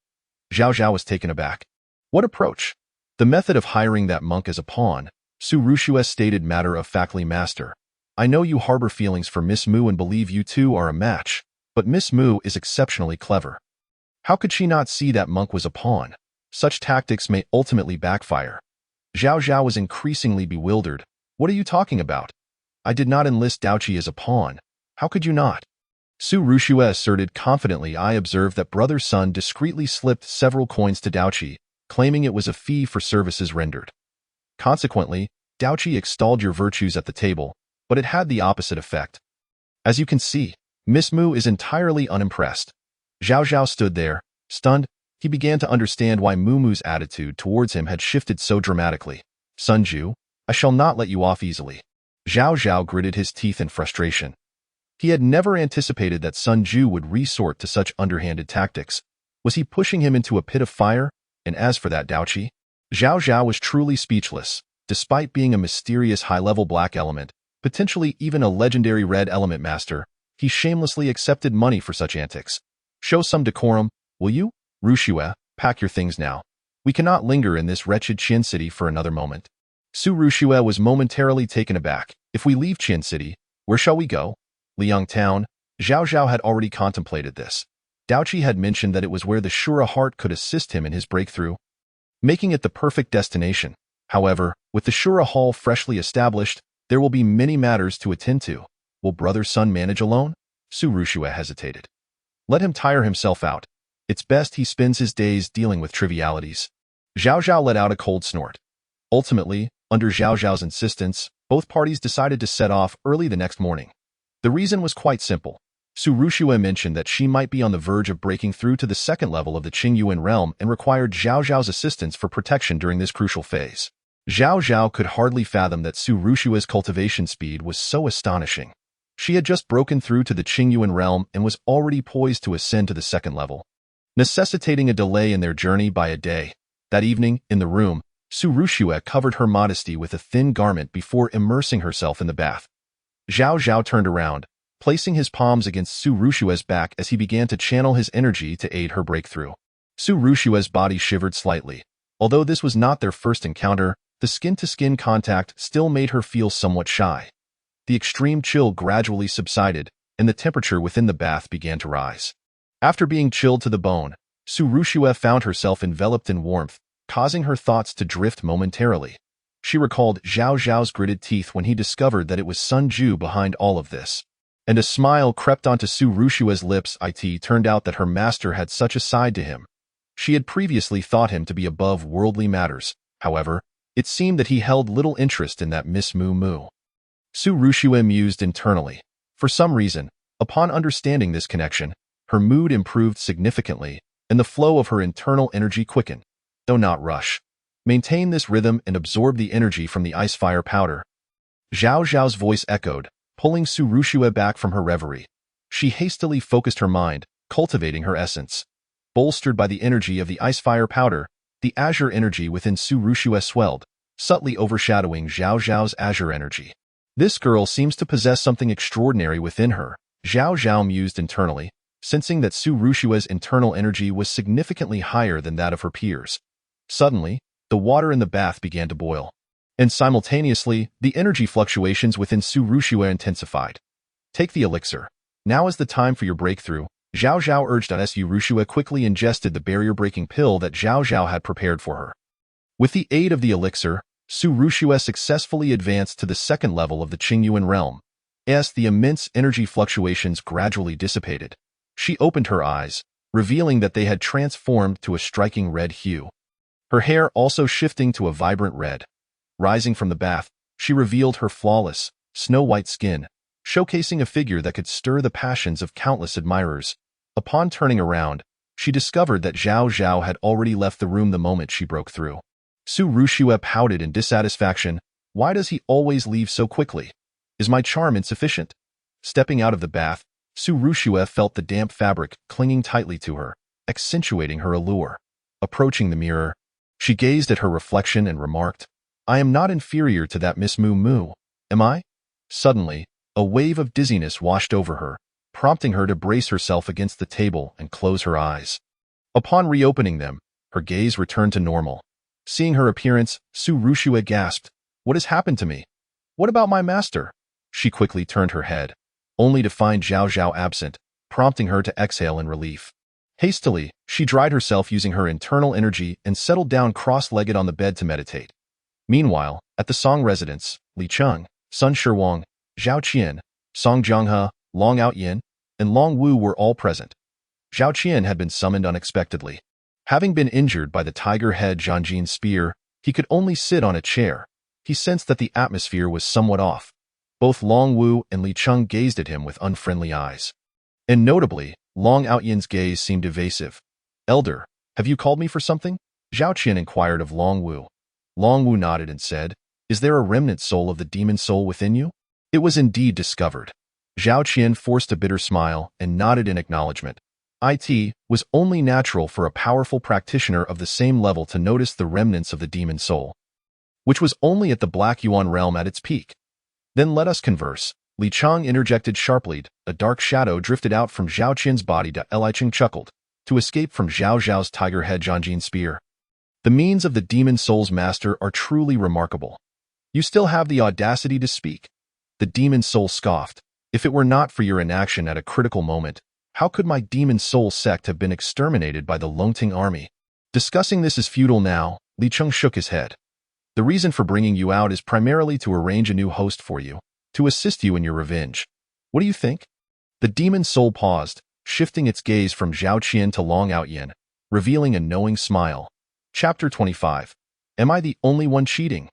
Zhao Zhao was taken aback. "What approach?" "The method of hiring that monk as a pawn," Su Rushue stated matter-of-factly. "Master, I know you harbor feelings for Miss Mu and believe you two are a match, but Miss Mu is exceptionally clever. How could she not see that monk was a pawn? Such tactics may ultimately backfire." Zhao Zhao was increasingly bewildered. "What are you talking about? I did not enlist Daoqi as a pawn. How could you not?" Su Rushue asserted confidently. "I observed that brother's son discreetly slipped several coins to Daoqi, claiming it was a fee for services rendered. Consequently, Daoqi extolled your virtues at the table, but it had the opposite effect. As you can see, Miss Mu is entirely unimpressed." Zhao Zhao stood there, stunned. He began to understand why Mu Mu's attitude towards him had shifted so dramatically. "Sun Ju, I shall not let you off easily." Zhao Zhao gritted his teeth in frustration. He had never anticipated that Sun Ju would resort to such underhanded tactics. Was he pushing him into a pit of fire? And as for that Daoqi, Zhao Zhao was truly speechless. Despite being a mysterious high-level black element, potentially even a legendary red element master, he shamelessly accepted money for such antics. "Show some decorum, will you? Rushue, pack your things now. We cannot linger in this wretched Qian City for another moment." Su Rushue was momentarily taken aback. "If we leave Qian City, where shall we go?" Liang Town. Zhao Zhao had already contemplated this. Daoqi had mentioned that it was where the Shura heart could assist him in his breakthrough, making it the perfect destination. However, with the Shura Hall freshly established, there will be many matters to attend to. Will brother's son manage alone? Su Rushue hesitated. "Let him tire himself out. It's best he spends his days dealing with trivialities." Zhao Zhao let out a cold snort. Ultimately, under Zhao Zhao's insistence, both parties decided to set off early the next morning. The reason was quite simple. Su Rushue mentioned that she might be on the verge of breaking through to the second level of the Qingyuan realm and required Zhao Zhao's assistance for protection during this crucial phase. Zhao Zhao could hardly fathom that Su Rushue's cultivation speed was so astonishing. She had just broken through to the Qingyuan realm and was already poised to ascend to the second level, necessitating a delay in their journey by a day. That evening, in the room, Su Rushue covered her modesty with a thin garment before immersing herself in the bath. Zhao Zhao turned around, placing his palms against Su Rushue's back as he began to channel his energy to aid her breakthrough. Su Rushue's body shivered slightly. Although this was not their first encounter, the skin-to-skin contact still made her feel somewhat shy. The extreme chill gradually subsided, and the temperature within the bath began to rise. After being chilled to the bone, Su Rushue found herself enveloped in warmth, causing her thoughts to drift momentarily. She recalled Zhao Zhao's gritted teeth when he discovered that it was Sun Ju behind all of this. And a smile crept onto Su Rushue's lips. It turned out that her master had such a side to him. She had previously thought him to be above worldly matters. However, it seemed that he held little interest in that Miss Moo Moo. Su Rushue mused internally. For some reason, upon understanding this connection, her mood improved significantly, and the flow of her internal energy quickened, though not rush. Maintain this rhythm and absorb the energy from the ice fire powder. Zhao Zhao's voice echoed, pulling Su Rushue back from her reverie. She hastily focused her mind, cultivating her essence. Bolstered by the energy of the ice fire powder, the azure energy within Su Rushue swelled, subtly overshadowing Zhao Zhao's azure energy. This girl seems to possess something extraordinary within her, Zhao Zhao mused internally, sensing that Su Rushue's internal energy was significantly higher than that of her peers. Suddenly, the water in the bath began to boil, and simultaneously, the energy fluctuations within Su Rushue intensified. Take the elixir. Now is the time for your breakthrough, Zhao Zhao urged as Su Rushue quickly ingested the barrier-breaking pill that Zhao Zhao had prepared for her. With the aid of the elixir, Su Rushue successfully advanced to the second level of the Qingyuan realm. As the immense energy fluctuations gradually dissipated, she opened her eyes, revealing that they had transformed to a striking red hue. Her hair also shifting to a vibrant red. Rising from the bath, she revealed her flawless, snow-white skin, showcasing a figure that could stir the passions of countless admirers. Upon turning around, she discovered that Zhao Zhao had already left the room the moment she broke through. Su Rushue pouted in dissatisfaction. Why does he always leave so quickly? Is my charm insufficient? Stepping out of the bath, Su Rushue felt the damp fabric clinging tightly to her, accentuating her allure. Approaching the mirror, she gazed at her reflection and remarked, I am not inferior to that Miss Moo Moo, am I? Suddenly, a wave of dizziness washed over her, prompting her to brace herself against the table and close her eyes. Upon reopening them, her gaze returned to normal. Seeing her appearance, Su Rushue gasped, What has happened to me? What about my master? She quickly turned her head, only to find Zhao Zhao absent, prompting her to exhale in relief. Hastily, she dried herself using her internal energy and settled down cross-legged on the bed to meditate. Meanwhile, at the Song residence, Li Cheng, Sun Shiwang, Zhao Qian, Song Zhonghe, Long Outyin, and Long Wu were all present. Zhao Qian had been summoned unexpectedly. Having been injured by the tiger head Zhanjin's spear, he could only sit on a chair. He sensed that the atmosphere was somewhat off. Both Long Wu and Li Cheng gazed at him with unfriendly eyes. And notably, Long Outyin's gaze seemed evasive. Elder, have you called me for something? Zhao Qian inquired of Long Wu. Long Wu nodded and said, Is there a remnant soul of the demon soul within you? It was indeed discovered. Zhao Qian forced a bitter smile and nodded in acknowledgement. It was only natural for a powerful practitioner of the same level to notice the remnants of the demon soul, which was only at the Black Yuan realm at its peak. Then let us converse. Li Cheng interjected sharply. A dark shadow drifted out from Zhao Qian's body. Li Cheng chuckled, to escape from Zhao Zhao's tiger head Zhanjin's spear. The means of the demon soul's master are truly remarkable. You still have the audacity to speak. The demon soul scoffed. If it were not for your inaction at a critical moment, how could my demon soul sect have been exterminated by the Longting army? Discussing this is futile now, Li Cheng shook his head. The reason for bringing you out is primarily to arrange a new host for you, to assist you in your revenge. What do you think? The demon soul paused, shifting its gaze from Zhao Qian to Long Outyin, revealing a knowing smile. Chapter 25. Am I the only one cheating?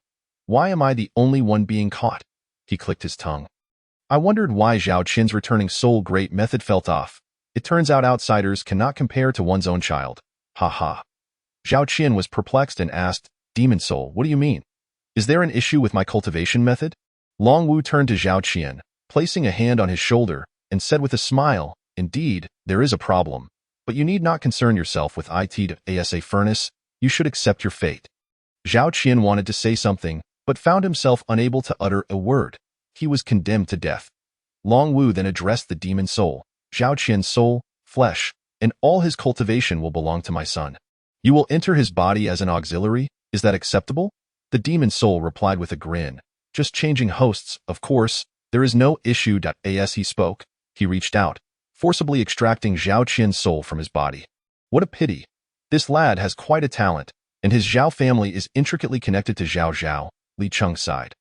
Why am I the only one being caught? He clicked his tongue. I wondered why Zhao Qian's returning soul great method felt off. It turns out outsiders cannot compare to one's own child. Ha ha. Zhao Qian was perplexed and asked, Demon soul, what do you mean? Is there an issue with my cultivation method? Long Wu turned to Zhao Qian, placing a hand on his shoulder, and said with a smile, Indeed, there is a problem. But you need not concern yourself with it as a furnace. You should accept your fate." Zhao Qian wanted to say something, but found himself unable to utter a word. He was condemned to death. Long Wu then addressed the demon soul. "Zhao Qian's soul, flesh, and all his cultivation will belong to my son. You will enter his body as an auxiliary. Is that acceptable?" The demon soul replied with a grin. "Just changing hosts, of course. There is no issue." As he spoke, he reached out, forcibly extracting Zhao Qian's soul from his body. What a pity. This lad has quite a talent, and his Zhao family is intricately connected to Zhao Zhao. Li Cheng sighed.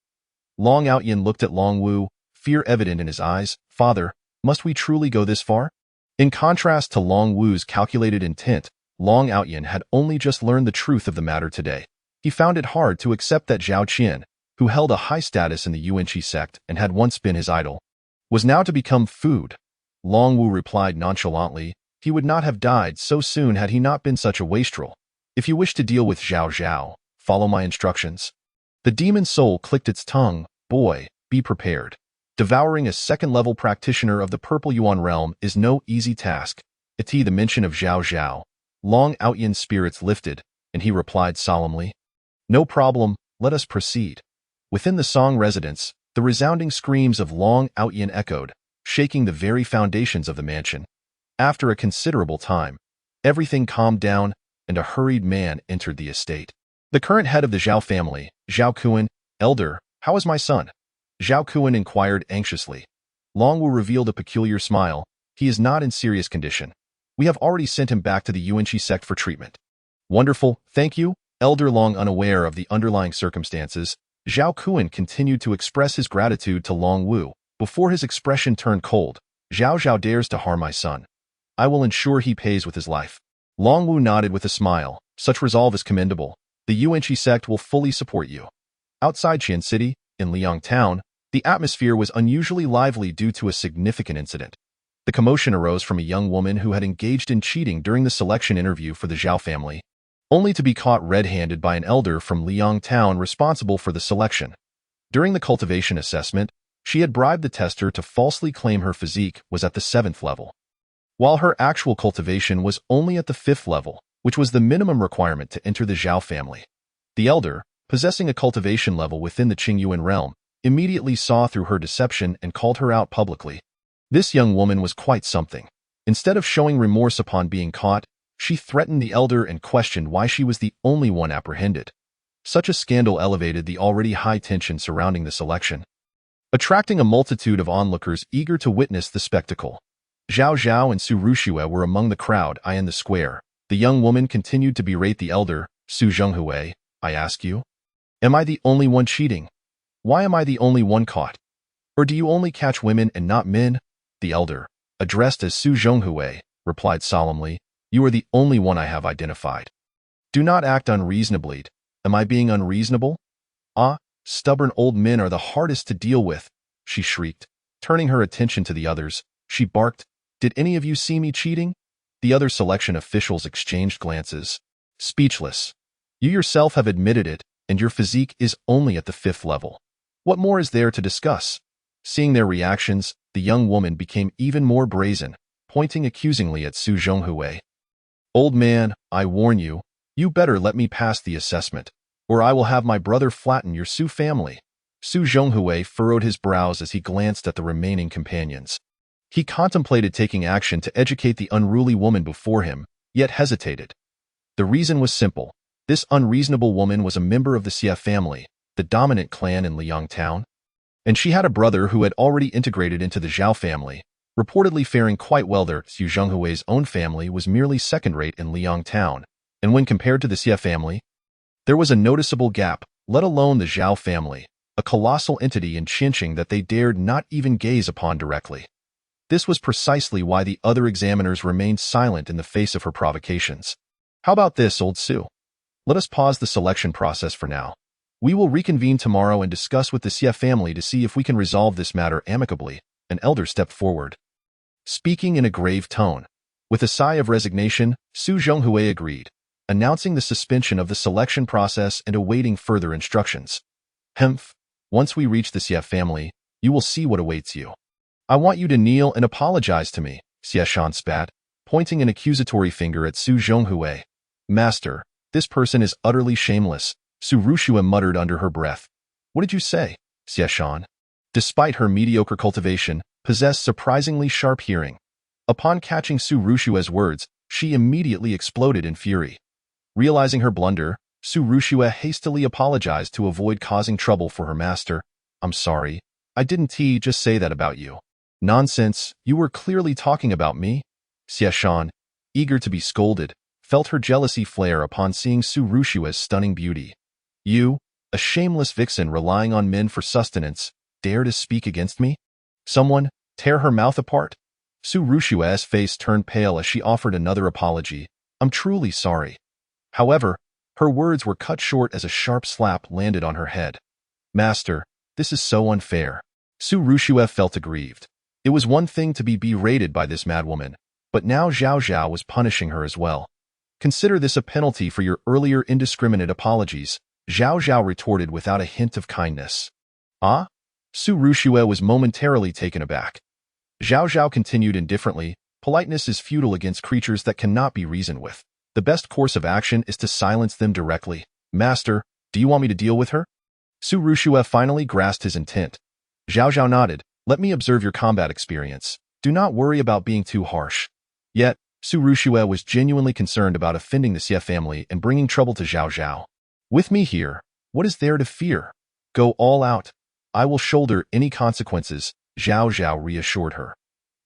Long Outyin looked at Long Wu, fear evident in his eyes. "Father, must we truly go this far?" In contrast to Long Wu's calculated intent, Long Outyin had only just learned the truth of the matter today. He found it hard to accept that Zhao Qian, who held a high status in the Yuanqi sect and had once been his idol, was now to become food. Long Wu replied nonchalantly, "He would not have died so soon had he not been such a wastrel. If you wish to deal with Zhao Zhao, follow my instructions." The demon soul clicked its tongue. "Boy, be prepared. Devouring a second-level practitioner of the Purple Yuan realm is no easy task." At the mention of Zhao Zhao, Long Outyin's spirits lifted, and he replied solemnly, "No problem, let us proceed." Within the Song residence, the resounding screams of Long Outyin echoed, shaking the very foundations of the mansion. After a considerable time, everything calmed down, and a hurried man entered the estate. The current head of the Zhao family, Zhao Kuan, "Elder, how is my son?" Zhao Kuan inquired anxiously. Long Wu revealed a peculiar smile. "He is not in serious condition. We have already sent him back to the Yuanqi sect for treatment." "Wonderful, thank you." Elder Long, unaware of the underlying circumstances, Zhao Kuan continued to express his gratitude to Long Wu. Before his expression turned cold, "Zhao Zhao dares to harm my son. I will ensure he pays with his life." Long Wu nodded with a smile. "Such resolve is commendable. The Yuanqi sect will fully support you." Outside Qian City, in Liang Town, the atmosphere was unusually lively due to a significant incident. The commotion arose from a young woman who had engaged in cheating during the selection interview for the Zhao family, only to be caught red-handed by an elder from Liang Town responsible for the selection. During the cultivation assessment, she had bribed the tester to falsely claim her physique was at the 7th level, while her actual cultivation was only at the 5th level, which was the minimum requirement to enter the Zhao family. The elder, possessing a cultivation level within the Qingyuan realm, immediately saw through her deception and called her out publicly. This young woman was quite something. Instead of showing remorse upon being caught, she threatened the elder and questioned why she was the only one apprehended. Such a scandal elevated the already high tension surrounding the selection, attracting a multitude of onlookers eager to witness the spectacle. Zhao Zhao and Su Ruxue were among the crowd in the square. The young woman continued to berate the elder. "Su Zhonghui, I ask you, am I the only one cheating? Why am I the only one caught? Or do you only catch women and not men?" The elder, addressed as Su Zhonghui, replied solemnly, "You are the only one I have identified. Do not act unreasonably." "Am I being unreasonable?" "Ah, stubborn old men are the hardest to deal with," she shrieked. Turning her attention to the others, she barked, "Did any of you see me cheating?" The other selection officials exchanged glances, speechless. "You yourself have admitted it, and your physique is only at the 5th level. What more is there to discuss?" Seeing their reactions, the young woman became even more brazen, pointing accusingly at Su Zhonghui. "Old man, I warn you, you better let me pass the assessment, or I will have my brother flatten your Su family." Su Zhonghui furrowed his brows as he glanced at the remaining companions. He contemplated taking action to educate the unruly woman before him, yet hesitated. The reason was simple. This unreasonable woman was a member of the Xie family, the dominant clan in Liang Town, and she had a brother who had already integrated into the Zhao family, reportedly faring quite well there. Su Zhonghui's own family was merely second-rate in Liang Town, and when compared to the Xie family, there was a noticeable gap, let alone the Zhao family, a colossal entity in Qinqing that they dared not even gaze upon directly. This was precisely why the other examiners remained silent in the face of her provocations. "How about this, old Su? Let us pause the selection process for now. We will reconvene tomorrow and discuss with the Xie family to see if we can resolve this matter amicably." An elder stepped forward, speaking in a grave tone. With a sigh of resignation, Su Zhonghui agreed, announcing the suspension of the selection process and awaiting further instructions. "Hemph, once we reach the Xie family, you will see what awaits you. I want you to kneel and apologize to me," Xie Shan spat, pointing an accusatory finger at Su Zhonghui. "Master, This person is utterly shameless, Su Rushua muttered under her breath. What did you say, Xieshan? Despite her mediocre cultivation, possessed surprisingly sharp hearing. Upon catching Su Rushua's words, she immediately exploded in fury. Realizing her blunder, Su Rushua hastily apologized to avoid causing trouble for her master. I'm sorry. I didn't just say that about you. Nonsense, you were clearly talking about me. Xieshan, eager to be scolded, felt her jealousy flare upon seeing Su Rushua's stunning beauty. You, a shameless vixen relying on men for sustenance, dare to speak against me? Someone, tear her mouth apart? Su Rushua's face turned pale as she offered another apology. I'm truly sorry. However, her words were cut short as a sharp slap landed on her head. Master, this is so unfair. Su Rushua felt aggrieved. It was one thing to be berated by this madwoman, but now Zhao Zhao was punishing her as well. Consider this a penalty for your earlier indiscriminate apologies, Zhao Zhao retorted without a hint of kindness. Ah? Su Rushua was momentarily taken aback. Zhao Zhao continued indifferently, politeness is futile against creatures that cannot be reasoned with. The best course of action is to silence them directly. Master, do you want me to deal with her? Su Rushua finally grasped his intent. Zhao Zhao nodded. Let me observe your combat experience. Do not worry about being too harsh. Yet, Su Rushua was genuinely concerned about offending the Xie family and bringing trouble to Zhao Zhao. With me here, what is there to fear? Go all out. I will shoulder any consequences, Zhao Zhao reassured her.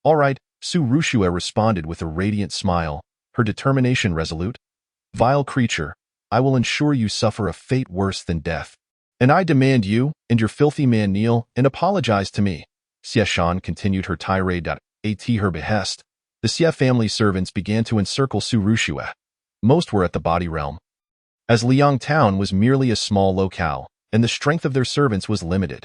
All right, Su Rushua responded with a radiant smile, her determination resolute. Vile creature, I will ensure you suffer a fate worse than death. And I demand you and your filthy man kneel and apologize to me. Xieshan continued her tirade at her behest. The Xie family servants began to encircle Su Rushua. Most were at the body realm. As Liang Town was merely a small locale, and the strength of their servants was limited.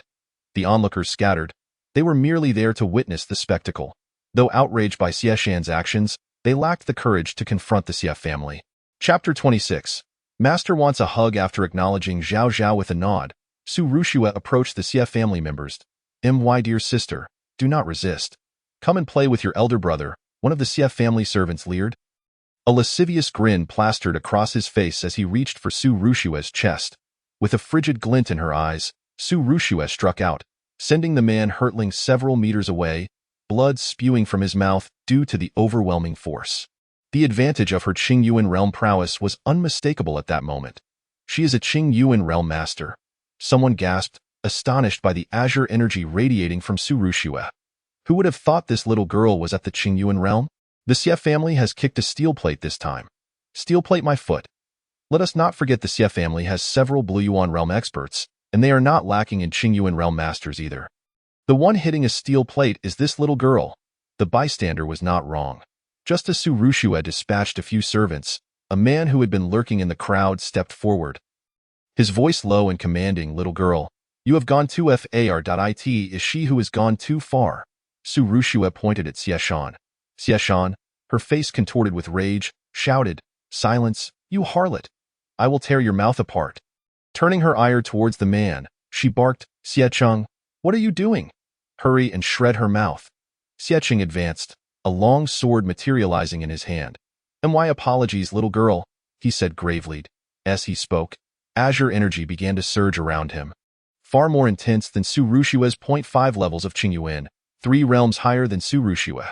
The onlookers scattered. They were merely there to witness the spectacle. Though outraged by Xieshan's actions, they lacked the courage to confront the Xie family. Chapter 26. Master wants a hug. After acknowledging Zhao Zhao with a nod, Su Rushua approached the Xie family members. My dear sister, do not resist. Come and play with your elder brother, one of the Xie family servants leered. A lascivious grin plastered across his face as he reached for Su Rushua's chest. With a frigid glint in her eyes, Su Rushua struck out, sending the man hurtling several meters away, blood spewing from his mouth due to the overwhelming force. The advantage of her Qingyuan realm prowess was unmistakable at that moment. She is a Qingyuan realm master. Someone gasped, astonished by the azure energy radiating from Su Rushua. Who would have thought this little girl was at the Qingyuan realm? The Xie family has kicked a steel plate this time. Steel plate my foot. Let us not forget the Xie family has several Blue Yuan realm experts, and they are not lacking in Qingyuan realm masters either. The one hitting a steel plate is this little girl. The bystander was not wrong. Just as Su Rushua dispatched a few servants, a man who had been lurking in the crowd stepped forward. His voice low and commanding, little girl, you have gone too far. It is she who has gone too far. Su Rushua pointed at Xieshan. Xieshan, her face contorted with rage, shouted, Silence, you harlot! I will tear your mouth apart. Turning her ire towards the man, she barked, Xiecheng, what are you doing? Hurry and shred her mouth. Xiecheng advanced, a long sword materializing in his hand. My apologies, little girl, he said gravely. As he spoke, azure energy began to surge around him. Far more intense than Su Rushua's 0.5 levels of Qingyuan, 3 realms higher than Su Rushua.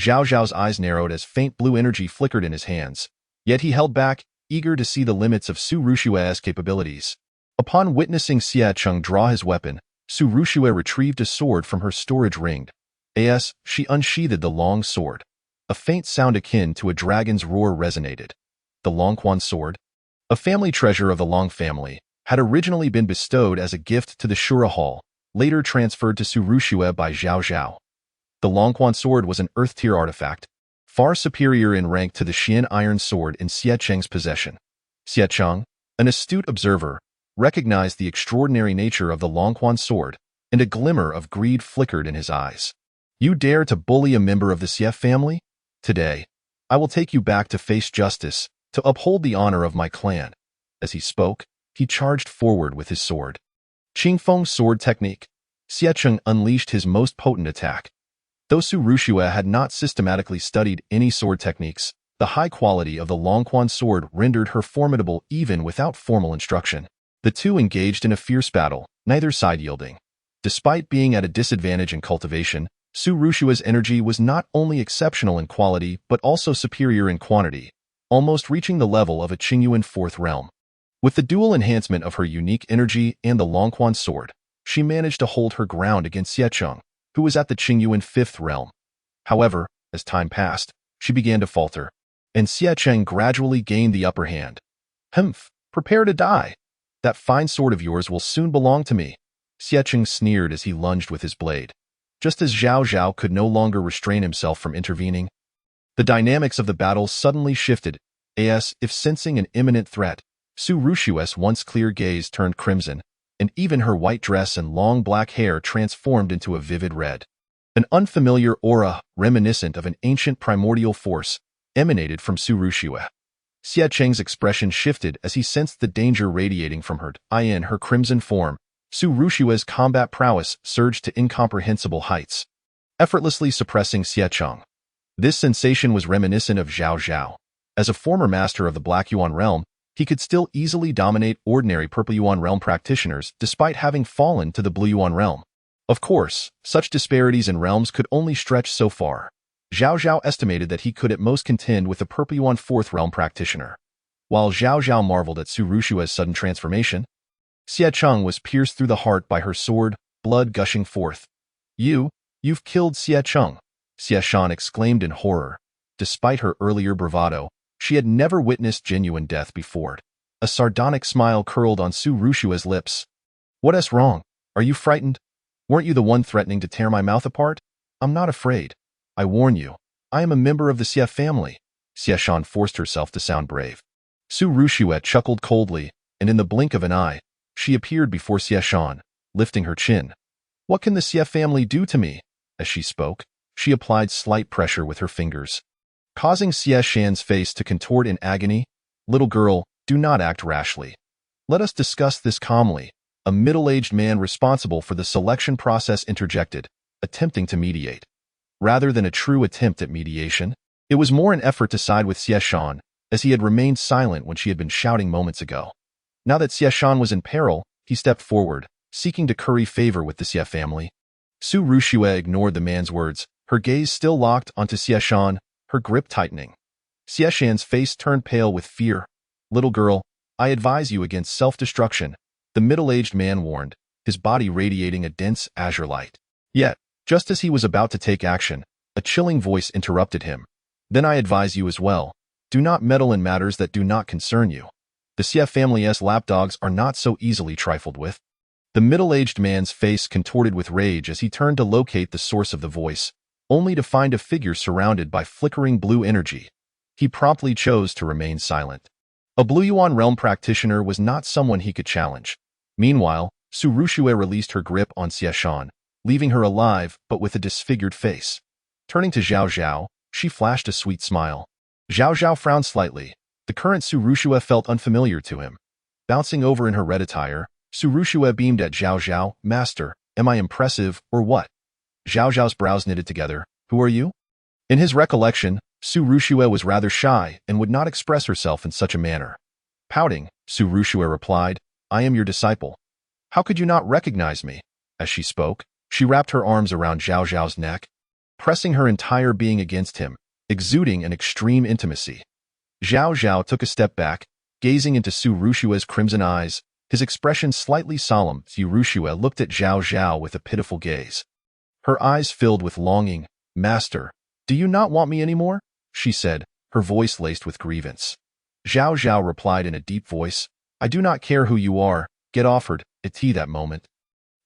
Zhao Zhao's eyes narrowed as faint blue energy flickered in his hands. Yet he held back, eager to see the limits of Su Rushua's capabilities. Upon witnessing Xiecheng draw his weapon, Su Rushua retrieved a sword from her storage ring. As she unsheathed the long sword. A faint sound akin to a dragon's roar resonated. The Longquan sword, a family treasure of the Long family, had originally been bestowed as a gift to the Shura Hall, later transferred to Su Rushua by Zhao Zhao. The Longquan sword was an Earth-tier artifact, far superior in rank to the Xian iron sword in Xiecheng's possession. Xiecheng, an astute observer, recognized the extraordinary nature of the Longquan sword, and a glimmer of greed flickered in his eyes. You dare to bully a member of the Xie family? Today, I will take you back to face justice, to uphold the honor of my clan. As he spoke, he charged forward with his sword. Qingfeng's sword technique. Xiecheng unleashed his most potent attack. Though Su Rushua had not systematically studied any sword techniques, The high quality of the Longquan sword rendered her formidable even without formal instruction. The two engaged in a fierce battle, neither side yielding. Despite being at a disadvantage in cultivation, Su Rushua's energy was not only exceptional in quality but also superior in quantity, almost reaching the level of a Qingyuan fourth realm. With the dual enhancement of her unique energy and the Longquan sword, she managed to hold her ground against Xiecheng, who was at the Qingyuan fifth realm. However, as time passed, she began to falter, and Xiecheng gradually gained the upper hand. "Humph, prepare to die. That fine sword of yours will soon belong to me," Xiecheng sneered as he lunged with his blade. Just as Zhao Zhao could no longer restrain himself from intervening, the dynamics of the battle suddenly shifted, as if sensing an imminent threat. Su Rushue's once clear gaze turned crimson, and even her white dress and long black hair transformed into a vivid red. An unfamiliar aura, reminiscent of an ancient primordial force, emanated from Su Rushue. Xiecheng's expression shifted as he sensed the danger radiating from her. In her crimson form, Su Rushue's combat prowess surged to incomprehensible heights, effortlessly suppressing Xiecheng. This sensation was reminiscent of Zhao Zhao. As a former master of the Black Yuan realm, he could still easily dominate ordinary Purple Yuan realm practitioners despite having fallen to the Blue Yuan realm. Of course, such disparities in realms could only stretch so far. Zhao Zhao estimated that he could at most contend with a Purple Yuan fourth realm practitioner. While Zhao Zhao marveled at Su Rushue's sudden transformation, Xiecheng was pierced through the heart by her sword, blood gushing forth. You've killed Xiecheng," Xieshan exclaimed in horror. Despite her earlier bravado, she had never witnessed genuine death before. A sardonic smile curled on Su Rushue's lips. "What's wrong? Are you frightened? Weren't you the one threatening to tear my mouth apart? I'm not afraid. I warn you, I am a member of the Xie family." Xieshan forced herself to sound brave. Su Rushue chuckled coldly, and in the blink of an eye, she appeared before Xieshan, lifting her chin. "What can the Xie family do to me?" As she spoke, she applied slight pressure with her fingers, causing Xieshan's face to contort in agony. "Little girl, do not act rashly. Let us discuss this calmly," a middle-aged man responsible for the selection process interjected, attempting to mediate. Rather than a true attempt at mediation, it was more an effort to side with Xieshan, as he had remained silent when she had been shouting moments ago. Now that Xieshan was in peril, he stepped forward, seeking to curry favor with the Xie family. Su Rushue ignored the man's words, her gaze still locked onto Xieshan, her grip tightening. Xieshan's face turned pale with fear. "Little girl, I advise you against self-destruction," the middle-aged man warned, his body radiating a dense azure light. Yet, just as he was about to take action, a chilling voice interrupted him. "Then I advise you as well. Do not meddle in matters that do not concern you. The Xie family's lapdogs are not so easily trifled with." The middle-aged man's face contorted with rage as he turned to locate the source of the voice, only to find a figure surrounded by flickering blue energy. He promptly chose to remain silent. A Blue Yuan realm practitioner was not someone he could challenge. Meanwhile, Su Rushue released her grip on Xieshan, leaving her alive but with a disfigured face. Turning to Zhao Zhao, she flashed a sweet smile. Zhao Zhao frowned slightly. The current Su Rushue felt unfamiliar to him. Bouncing over in her red attire, Su Rushue beamed at Zhao Zhao. "Master, am I impressive or what?" Zhao Zhao's brows knitted together. "Who are you?" In his recollection, Su Rushue was rather shy and would not express herself in such a manner. Pouting, Su Rushue replied, "I am your disciple. How could you not recognize me?" As she spoke, she wrapped her arms around Zhao Zhao's neck, pressing her entire being against him, exuding an extreme intimacy. Zhao Zhao took a step back, gazing into Su Rushue's crimson eyes, his expression slightly solemn. Su Rushue looked at Zhao Zhao with a pitiful gaze. Her eyes filled with longing. "Master, do you not want me anymore?" she said, her voice laced with grievance. Zhao Zhao replied in a deep voice, "I do not care who you are, get offered at tea that moment."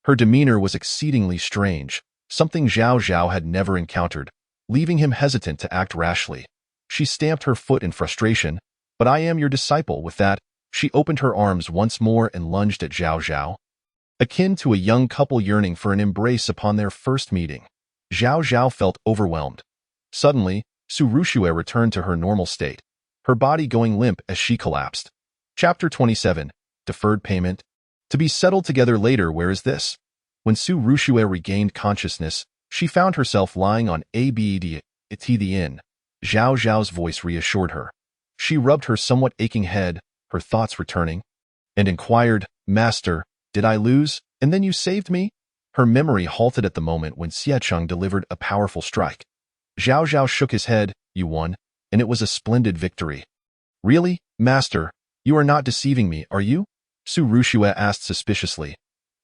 Her demeanor was exceedingly strange, something Zhao Zhao had never encountered, leaving him hesitant to act rashly. She stamped her foot in frustration. "But I am your disciple." With that, she opened her arms once more and lunged at Zhao Zhao. Akin to a young couple yearning for an embrace upon their first meeting, Zhao Zhao felt overwhelmed. Suddenly, Su Rushue returned to her normal state, her body going limp as she collapsed. Chapter 27. Deferred Payment. To be settled together later. Where is this? When Su Rushue regained consciousness, she found herself lying on a bed at the inn. Zhao Zhao's voice reassured her. She rubbed her somewhat aching head, her thoughts returning, and inquired, Master, did I lose, and then you saved me? Her memory halted at the moment when Xie Cheng delivered a powerful strike. Zhao Zhao shook his head, you won, and it was a splendid victory. Really, Master, you are not deceiving me, are you? Su Rushue asked suspiciously.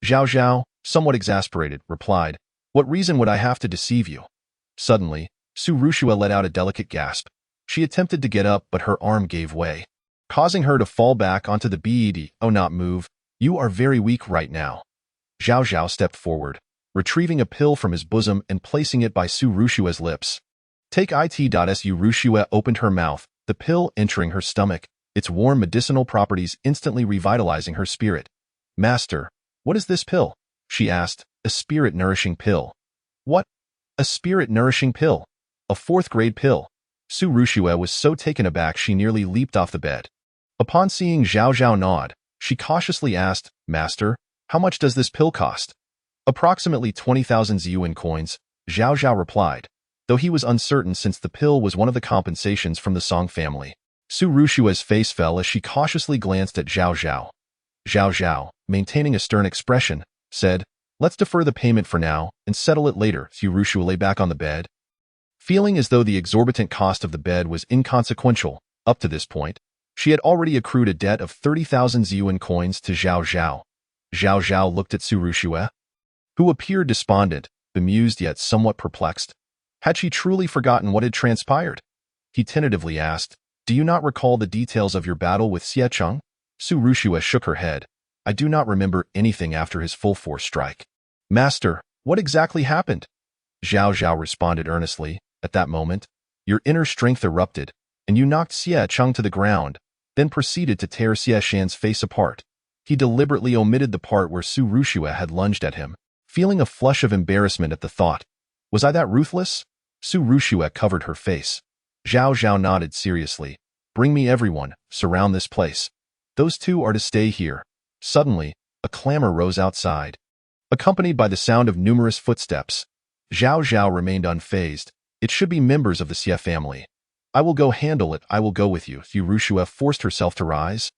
Zhao Zhao, somewhat exasperated, replied, What reason would I have to deceive you? Suddenly, Su Rushue let out a delicate gasp. She attempted to get up, but her arm gave way, causing her to fall back onto the bed. Oh, not move. You are very weak right now. Zhao Zhao stepped forward, retrieving a pill from his bosom and placing it by Su Rushue's lips. Take it. Su Rushue opened her mouth, the pill entering her stomach, its warm medicinal properties instantly revitalizing her spirit. Master, what is this pill? She asked. A spirit-nourishing pill. What? A spirit-nourishing pill? A fourth-grade pill? Su Rushue was so taken aback she nearly leaped off the bed. Upon seeing Zhao Zhao nod, she cautiously asked, Master, how much does this pill cost? Approximately 20,000 yuan coins, Zhao Zhao replied, though he was uncertain since the pill was one of the compensations from the Song family. Su Rushue's face fell as she cautiously glanced at Zhao Zhao. Zhao Zhao, maintaining a stern expression, said, Let's defer the payment for now and settle it later. Su Rushue lay back on the bed, feeling as though the exorbitant cost of the bed was inconsequential. Up to this point, she had already accrued a debt of 30,000 yuan coins to Zhao Zhao. Zhao Zhao looked at Su Rushue, who appeared despondent, bemused yet somewhat perplexed. Had she truly forgotten what had transpired? He tentatively asked, Do you not recall the details of your battle with Xie Cheng? Su Rushue shook her head. I do not remember anything after his full-force strike. Master, what exactly happened? Zhao Zhao responded earnestly. At that moment, your inner strength erupted, and you knocked Xie Cheng to the ground, then proceeded to tear Xie Shan's face apart. He deliberately omitted the part where Su Rushue had lunged at him, feeling a flush of embarrassment at the thought. Was I that ruthless? Su Rushue covered her face. Zhao Zhao nodded seriously. Bring me everyone, surround this place. Those two are to stay here. Suddenly, a clamor rose outside, accompanied by the sound of numerous footsteps. Zhao Zhao remained unfazed. It should be members of the Xie family. I will go handle it. I will go with you. Su Rushue forced herself to rise,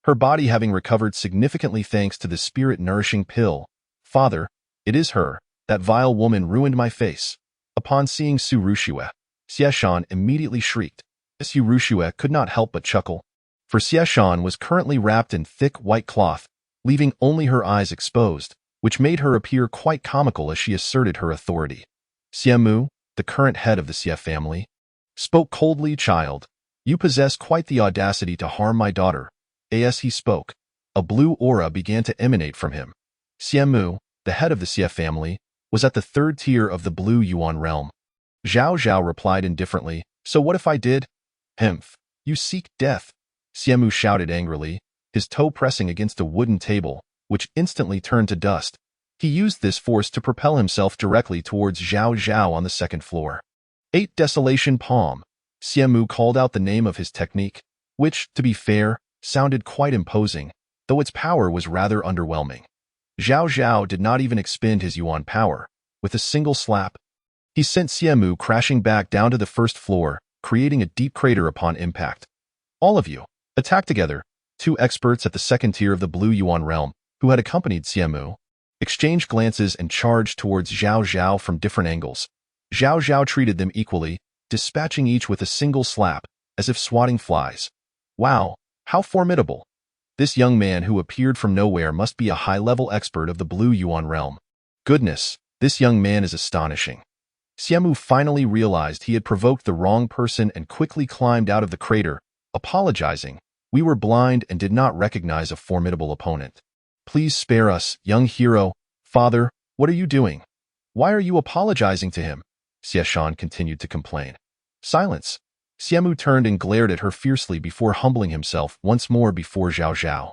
her body having recovered significantly thanks to the spirit-nourishing pill. Father, it is her. That vile woman ruined my face. Upon seeing Su Rushue, Xie Shan immediately shrieked. Su Rushue could not help but chuckle, for Xie Shan was currently wrapped in thick white cloth, leaving only her eyes exposed, which made her appear quite comical as she asserted her authority. Xie Mu, the current head of the Xie family, spoke coldly. Child, you possess quite the audacity to harm my daughter. As he spoke, a blue aura began to emanate from him. Xie Mu, the head of the Xie family, was at the third tier of the Blue Yuan realm. Zhao Zhao replied indifferently, So what if I did? Hmph, you seek death. Xie Mu shouted angrily, his toe pressing against a wooden table, which instantly turned to dust. He used this force to propel himself directly towards Zhao Zhao on the second floor. 8 Desolation Palm. Xie Mu called out the name of his technique, which, to be fair, sounded quite imposing, though its power was rather underwhelming. Zhao Zhao did not even expend his yuan power. With a single slap, he sent Xie Mu crashing back down to the first floor, creating a deep crater upon impact. All of you, attack together. 2 experts at the second tier of the Blue Yuan realm, who had accompanied Xie Mu, exchanged glances and charged towards Zhao Zhao from different angles. Zhao Zhao treated them equally, dispatching each with a single slap, as if swatting flies. Wow, how formidable! This young man who appeared from nowhere must be a high-level expert of the Blue Yuan realm. Goodness, this young man is astonishing. Xie Mu finally realized he had provoked the wrong person and quickly climbed out of the crater, apologizing. We were blind and did not recognize a formidable opponent. Please spare us, young hero. Father, what are you doing? Why are you apologizing to him? Xie Shan continued to complain. Silence. Xie Mu turned and glared at her fiercely before humbling himself once more before Zhao Zhao.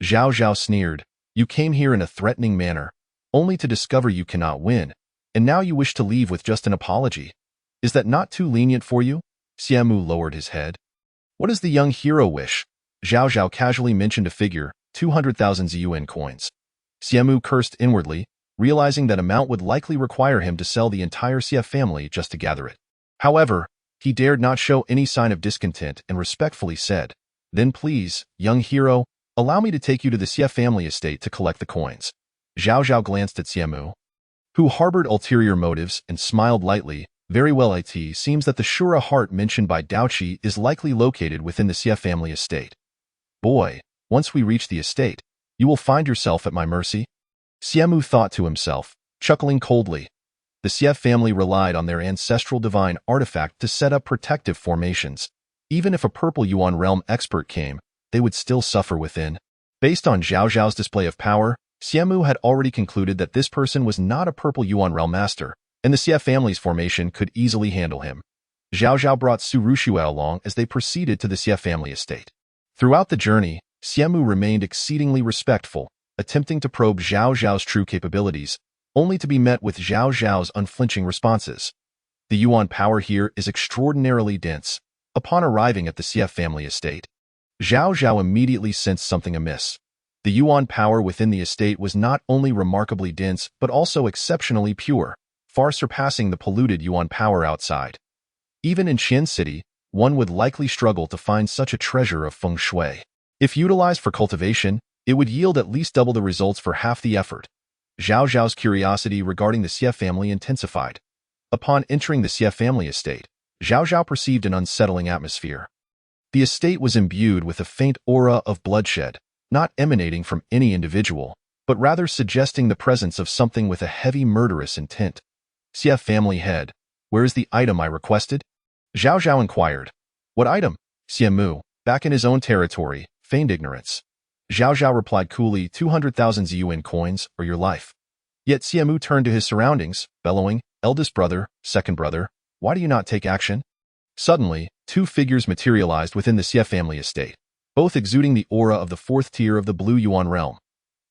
Zhao Zhao sneered, You came here in a threatening manner, only to discover you cannot win, and now you wish to leave with just an apology. Is that not too lenient for you? Xie Mu lowered his head. What does the young hero wish? Zhao Zhao casually mentioned a figure, 200,000 yuan coins. Xie Mu cursed inwardly, realizing that amount would likely require him to sell the entire Xie family just to gather it. However, He dared not show any sign of discontent and respectfully said, "Then please, young hero, allow me to take you to the Xie family estate to collect the coins." Zhao Zhao glanced at Xiamu, who harbored ulterior motives, and smiled lightly. "Very well, it seems that the Shura heart mentioned by Daoqi is likely located within the Xie family estate. Boy, once we reach the estate, you will find yourself at my mercy." Xiamu thought to himself, chuckling coldly. The Xie family relied on their ancestral divine artifact to set up protective formations. Even if a Purple Yuan realm expert came, they would still suffer within. Based on Zhao Zhao's display of power, Xiamu had already concluded that this person was not a Purple Yuan realm master, and the Xie family's formation could easily handle him. Zhao Zhao brought Su Rushue along as they proceeded to the Xie family estate. Throughout the journey, Xiamu remained exceedingly respectful, attempting to probe Zhao Zhao's true capabilities, only to be met with Zhao Zhao's unflinching responses. The Yuan power here is extraordinarily dense. Upon arriving at the Xie family estate, Zhao Zhao immediately sensed something amiss. The Yuan power within the estate was not only remarkably dense but also exceptionally pure, far surpassing the polluted Yuan power outside. Even in Qian City, one would likely struggle to find such a treasure of feng shui. If utilized for cultivation, it would yield at least double the results for half the effort. Zhao Zhao's curiosity regarding the Xie family intensified. Upon entering the Xie family estate, Zhao Zhao perceived an unsettling atmosphere. The estate was imbued with a faint aura of bloodshed, not emanating from any individual, but rather suggesting the presence of something with a heavy murderous intent. "Xie family head, where is the item I requested?" Zhao Zhao inquired. "What item?" Xiamu, back in his own territory, feigned ignorance. Zhao Zhao replied coolly, 200,000 Ziyuan coins, or your life. Yet Xiamu turned to his surroundings, bellowing, "Eldest brother, second brother, why do you not take action?" Suddenly, two figures materialized within the Xie family estate, both exuding the aura of the fourth tier of the Blue Yuan realm.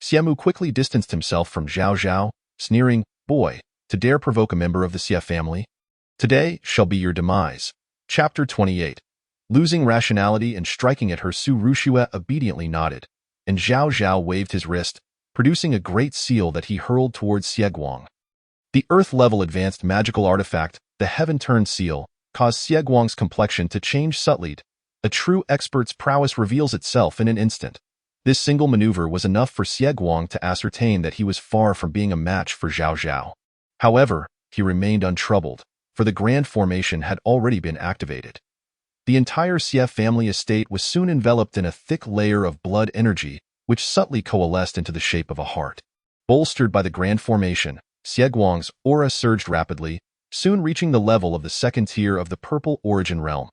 Xiamu quickly distanced himself from Zhao Zhao, sneering, "Boy, to dare provoke a member of the Xie family? Today shall be your demise." Chapter 28. Losing rationality and striking at her, Su Rushue obediently nodded, and Zhao Zhao waved his wrist, producing a great seal that he hurled towards Xieguang. The Earth-level advanced magical artifact, the Heaven-Turned Seal, caused Xieguang's complexion to change subtly. A true expert's prowess reveals itself in an instant. This single maneuver was enough for Xieguang to ascertain that he was far from being a match for Zhao Zhao. However, he remained untroubled, for the grand formation had already been activated. The entire Xie family estate was soon enveloped in a thick layer of blood energy, which subtly coalesced into the shape of a heart. Bolstered by the grand formation, Xieguang's aura surged rapidly, soon reaching the level of the second tier of the Purple Origin realm.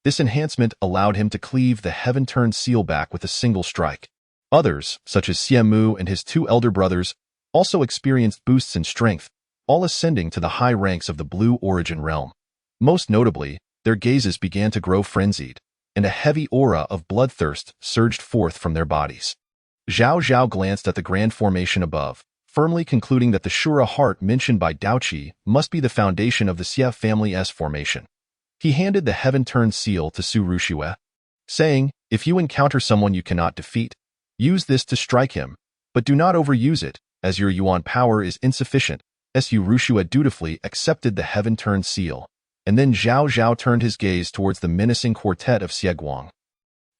This enhancement allowed him to cleave the Heaven-Turned Seal back with a single strike. Others, such as Xiamu and his two elder brothers, also experienced boosts in strength, all ascending to the high ranks of the Blue Origin realm. Most notably, their gazes began to grow frenzied, and a heavy aura of bloodthirst surged forth from their bodies. Zhao Zhao glanced at the grand formation above, firmly concluding that the Shura heart mentioned by Daoqi must be the foundation of the Xie family's formation. He handed the Heaven-Turned Seal to Su Rushue, saying, "If you encounter someone you cannot defeat, use this to strike him, but do not overuse it, as your Yuan power is insufficient." Su Rushue dutifully accepted the Heaven-Turned Seal, and then Zhao Zhao turned his gaze towards the menacing quartet of Xieguang.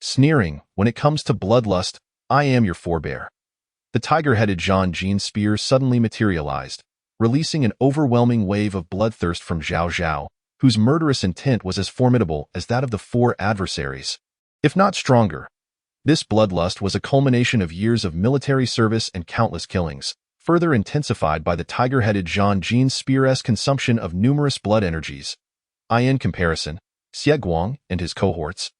Sneering, "When it comes to bloodlust, I am your forebear." The tiger-headed Zhan Jin spear suddenly materialized, releasing an overwhelming wave of bloodthirst from Zhao Zhao, whose murderous intent was as formidable as that of the four adversaries, if not stronger. This bloodlust was a culmination of years of military service and countless killings, further intensified by the tiger-headed Zhan Jin spear's consumption of numerous blood energies. In comparison, Xieguang and his cohorts,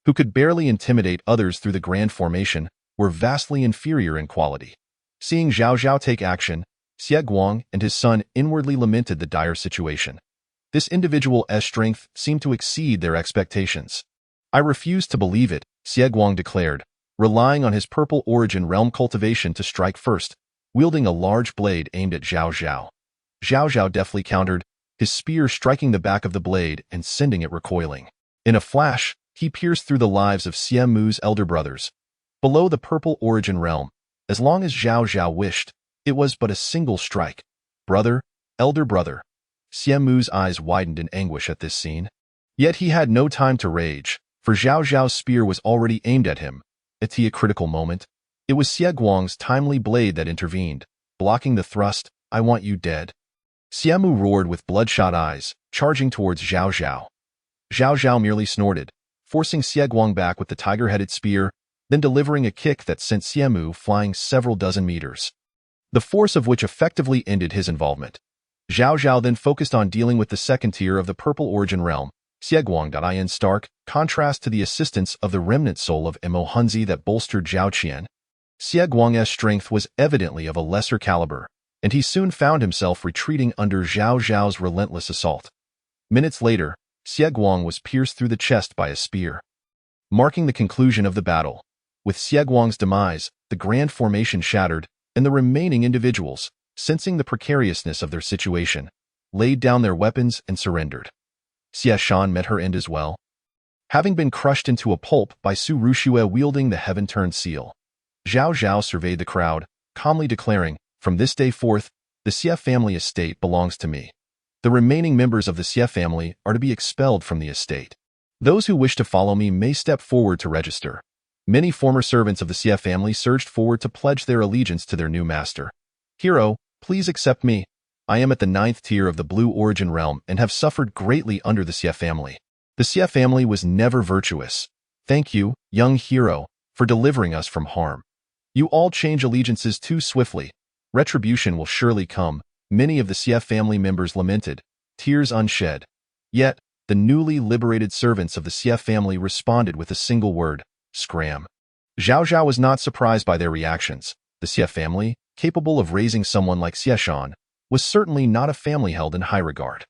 who could barely intimidate others through the grand formation, were vastly inferior in quality. Seeing Zhao Zhao take action, Xieguang and his son inwardly lamented the dire situation. This individual's strength seemed to exceed their expectations. "I refuse to believe it," Xieguang declared, relying on his Purple Origin realm cultivation to strike first, wielding a large blade aimed at Zhao Zhao. Zhao Zhao deftly countered, his spear striking the back of the blade and sending it recoiling. In a flash, he pierced through the lives of Xiamu's elder brothers. Below the Purple Origin realm, as long as Zhao Zhao wished, it was but a single strike. "Brother, elder brother." Xiamu's eyes widened in anguish at this scene. Yet he had no time to rage, for Zhao Zhao's spear was already aimed at him. At a critical moment, it was Xie Guang's timely blade that intervened, blocking the thrust. "I want you dead." Xiamu roared with bloodshot eyes, charging towards Zhao Zhao. Zhao Zhao merely snorted, forcing Xie Guang back with the tiger-headed spear, then delivering a kick that sent Xiamu flying several dozen meters, the force of which effectively ended his involvement. Zhao Zhao then focused on dealing with the second tier of the Purple Origin realm, Xie Guang. In stark contrast to the assistance of the remnant soul of Mo Hunzi that bolstered Zhao Qian, Xie Guang's strength was evidently of a lesser caliber, and he soon found himself retreating under Zhao Zhao's relentless assault. Minutes later, Xie Guang was pierced through the chest by a spear, marking the conclusion of the battle. With Xie Guang's demise, the grand formation shattered, and the remaining individuals, sensing the precariousness of their situation, laid down their weapons and surrendered. Xie Shan met her end as well, having been crushed into a pulp by Su Rushue wielding the heaven-turned seal. Zhao Zhao surveyed the crowd, calmly declaring, "From this day forth, the Xie family estate belongs to me. The remaining members of the Xie family are to be expelled from the estate. Those who wish to follow me may step forward to register." Many former servants of the Xie family surged forward to pledge their allegiance to their new master. "Hero, please accept me. I am at the 9th tier of the Blue Origin realm and have suffered greatly under the Xie family. The Xie family was never virtuous. Thank you, young hero, for delivering us from harm. You all change allegiances too swiftly. Retribution will surely come," many of the Xie family members lamented, tears unshed. Yet, the newly liberated servants of the Xie family responded with a single word: scram. Zhao Zhao was not surprised by their reactions. The Xie family, capable of raising someone like Xie Shan, was certainly not a family held in high regard.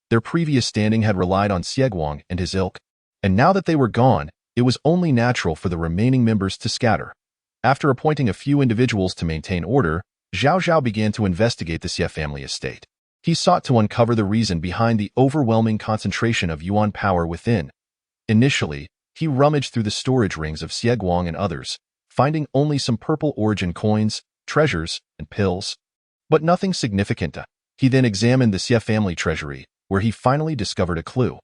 Their previous standing had relied on Xie Guang and his ilk, and now that they were gone, it was only natural for the remaining members to scatter. After appointing a few individuals to maintain order, Zhao Zhao began to investigate the Xie family estate. He sought to uncover the reason behind the overwhelming concentration of yuan power within. Initially, he rummaged through the storage rings of Xie Guang and others, finding only some Purple Origin coins, treasures, and pills, but nothing significant. He then examined the Xie family treasury, where he finally discovered a clue.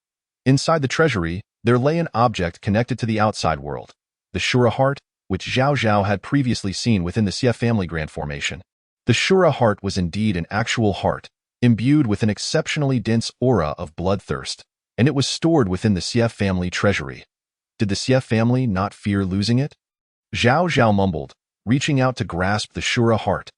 Inside the treasury, there lay an object connected to the outside world, the Shura heart, which Zhao Zhao had previously seen within the Xie family grand formation. The Shura heart was indeed an actual heart, imbued with an exceptionally dense aura of bloodthirst, and it was stored within the Xie family treasury. Did the Xie family not fear losing it? Zhao Zhao mumbled, reaching out to grasp the Shura heart.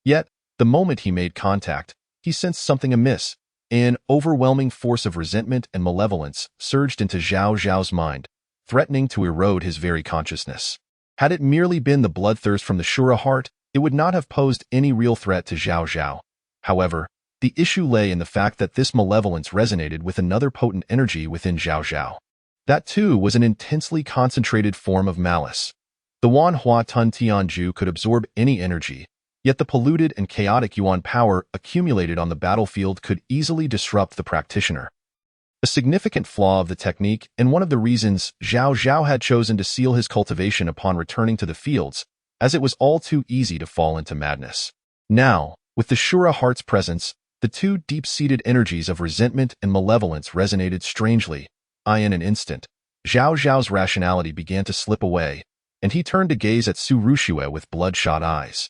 Yet, the moment he made contact, he sensed something amiss. An overwhelming force of resentment and malevolence surged into Zhao Zhao's mind, threatening to erode his very consciousness. Had it merely been the bloodthirst from the Shura heart, it would not have posed any real threat to Zhao Zhao. However, the issue lay in the fact that this malevolence resonated with another potent energy within Zhao Zhao. That too was an intensely concentrated form of malice. The Wan Hua Tun Tianju could absorb any energy, yet the polluted and chaotic yuan power accumulated on the battlefield could easily disrupt the practitioner. A significant flaw of the technique and one of the reasons Zhao Zhao had chosen to seal his cultivation upon returning to the fields, as it was all too easy to fall into madness. Now, with the Shura heart's presence, the two deep-seated energies of resentment and malevolence resonated strangely. In an instant, Zhao Zhao's rationality began to slip away, and he turned to gaze at Su Rushue with bloodshot eyes.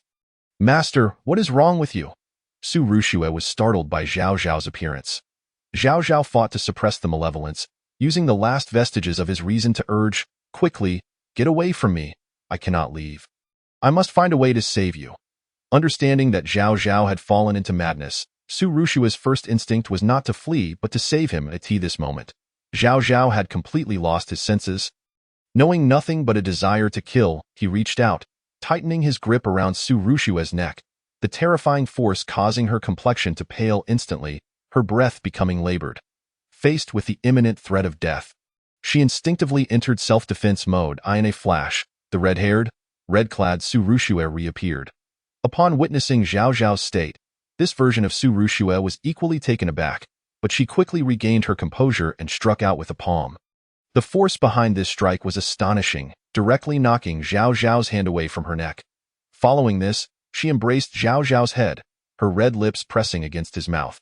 "Master, what is wrong with you?" Su Rushue was startled by Zhao Zhao's appearance. Zhao Zhao fought to suppress the malevolence, using the last vestiges of his reason to urge, "Quickly, get away from me. I cannot leave. I must find a way to save you." Understanding that Zhao Zhao had fallen into madness, Su Rushue's first instinct was not to flee but to save him at this moment. Zhao Zhao had completely lost his senses. Knowing nothing but a desire to kill, he reached out, tightening his grip around Su Rushue's neck, the terrifying force causing her complexion to pale instantly, her breath becoming labored. Faced with the imminent threat of death, she instinctively entered self-defense mode. In a flash, the red-haired, red-clad Su Rushue reappeared. Upon witnessing Zhao Zhao's state, this version of Su Rushue was equally taken aback, but she quickly regained her composure and struck out with a palm. The force behind this strike was astonishing, directly knocking Zhao Zhao's hand away from her neck. Following this, she embraced Zhao Zhao's head, her red lips pressing against his mouth.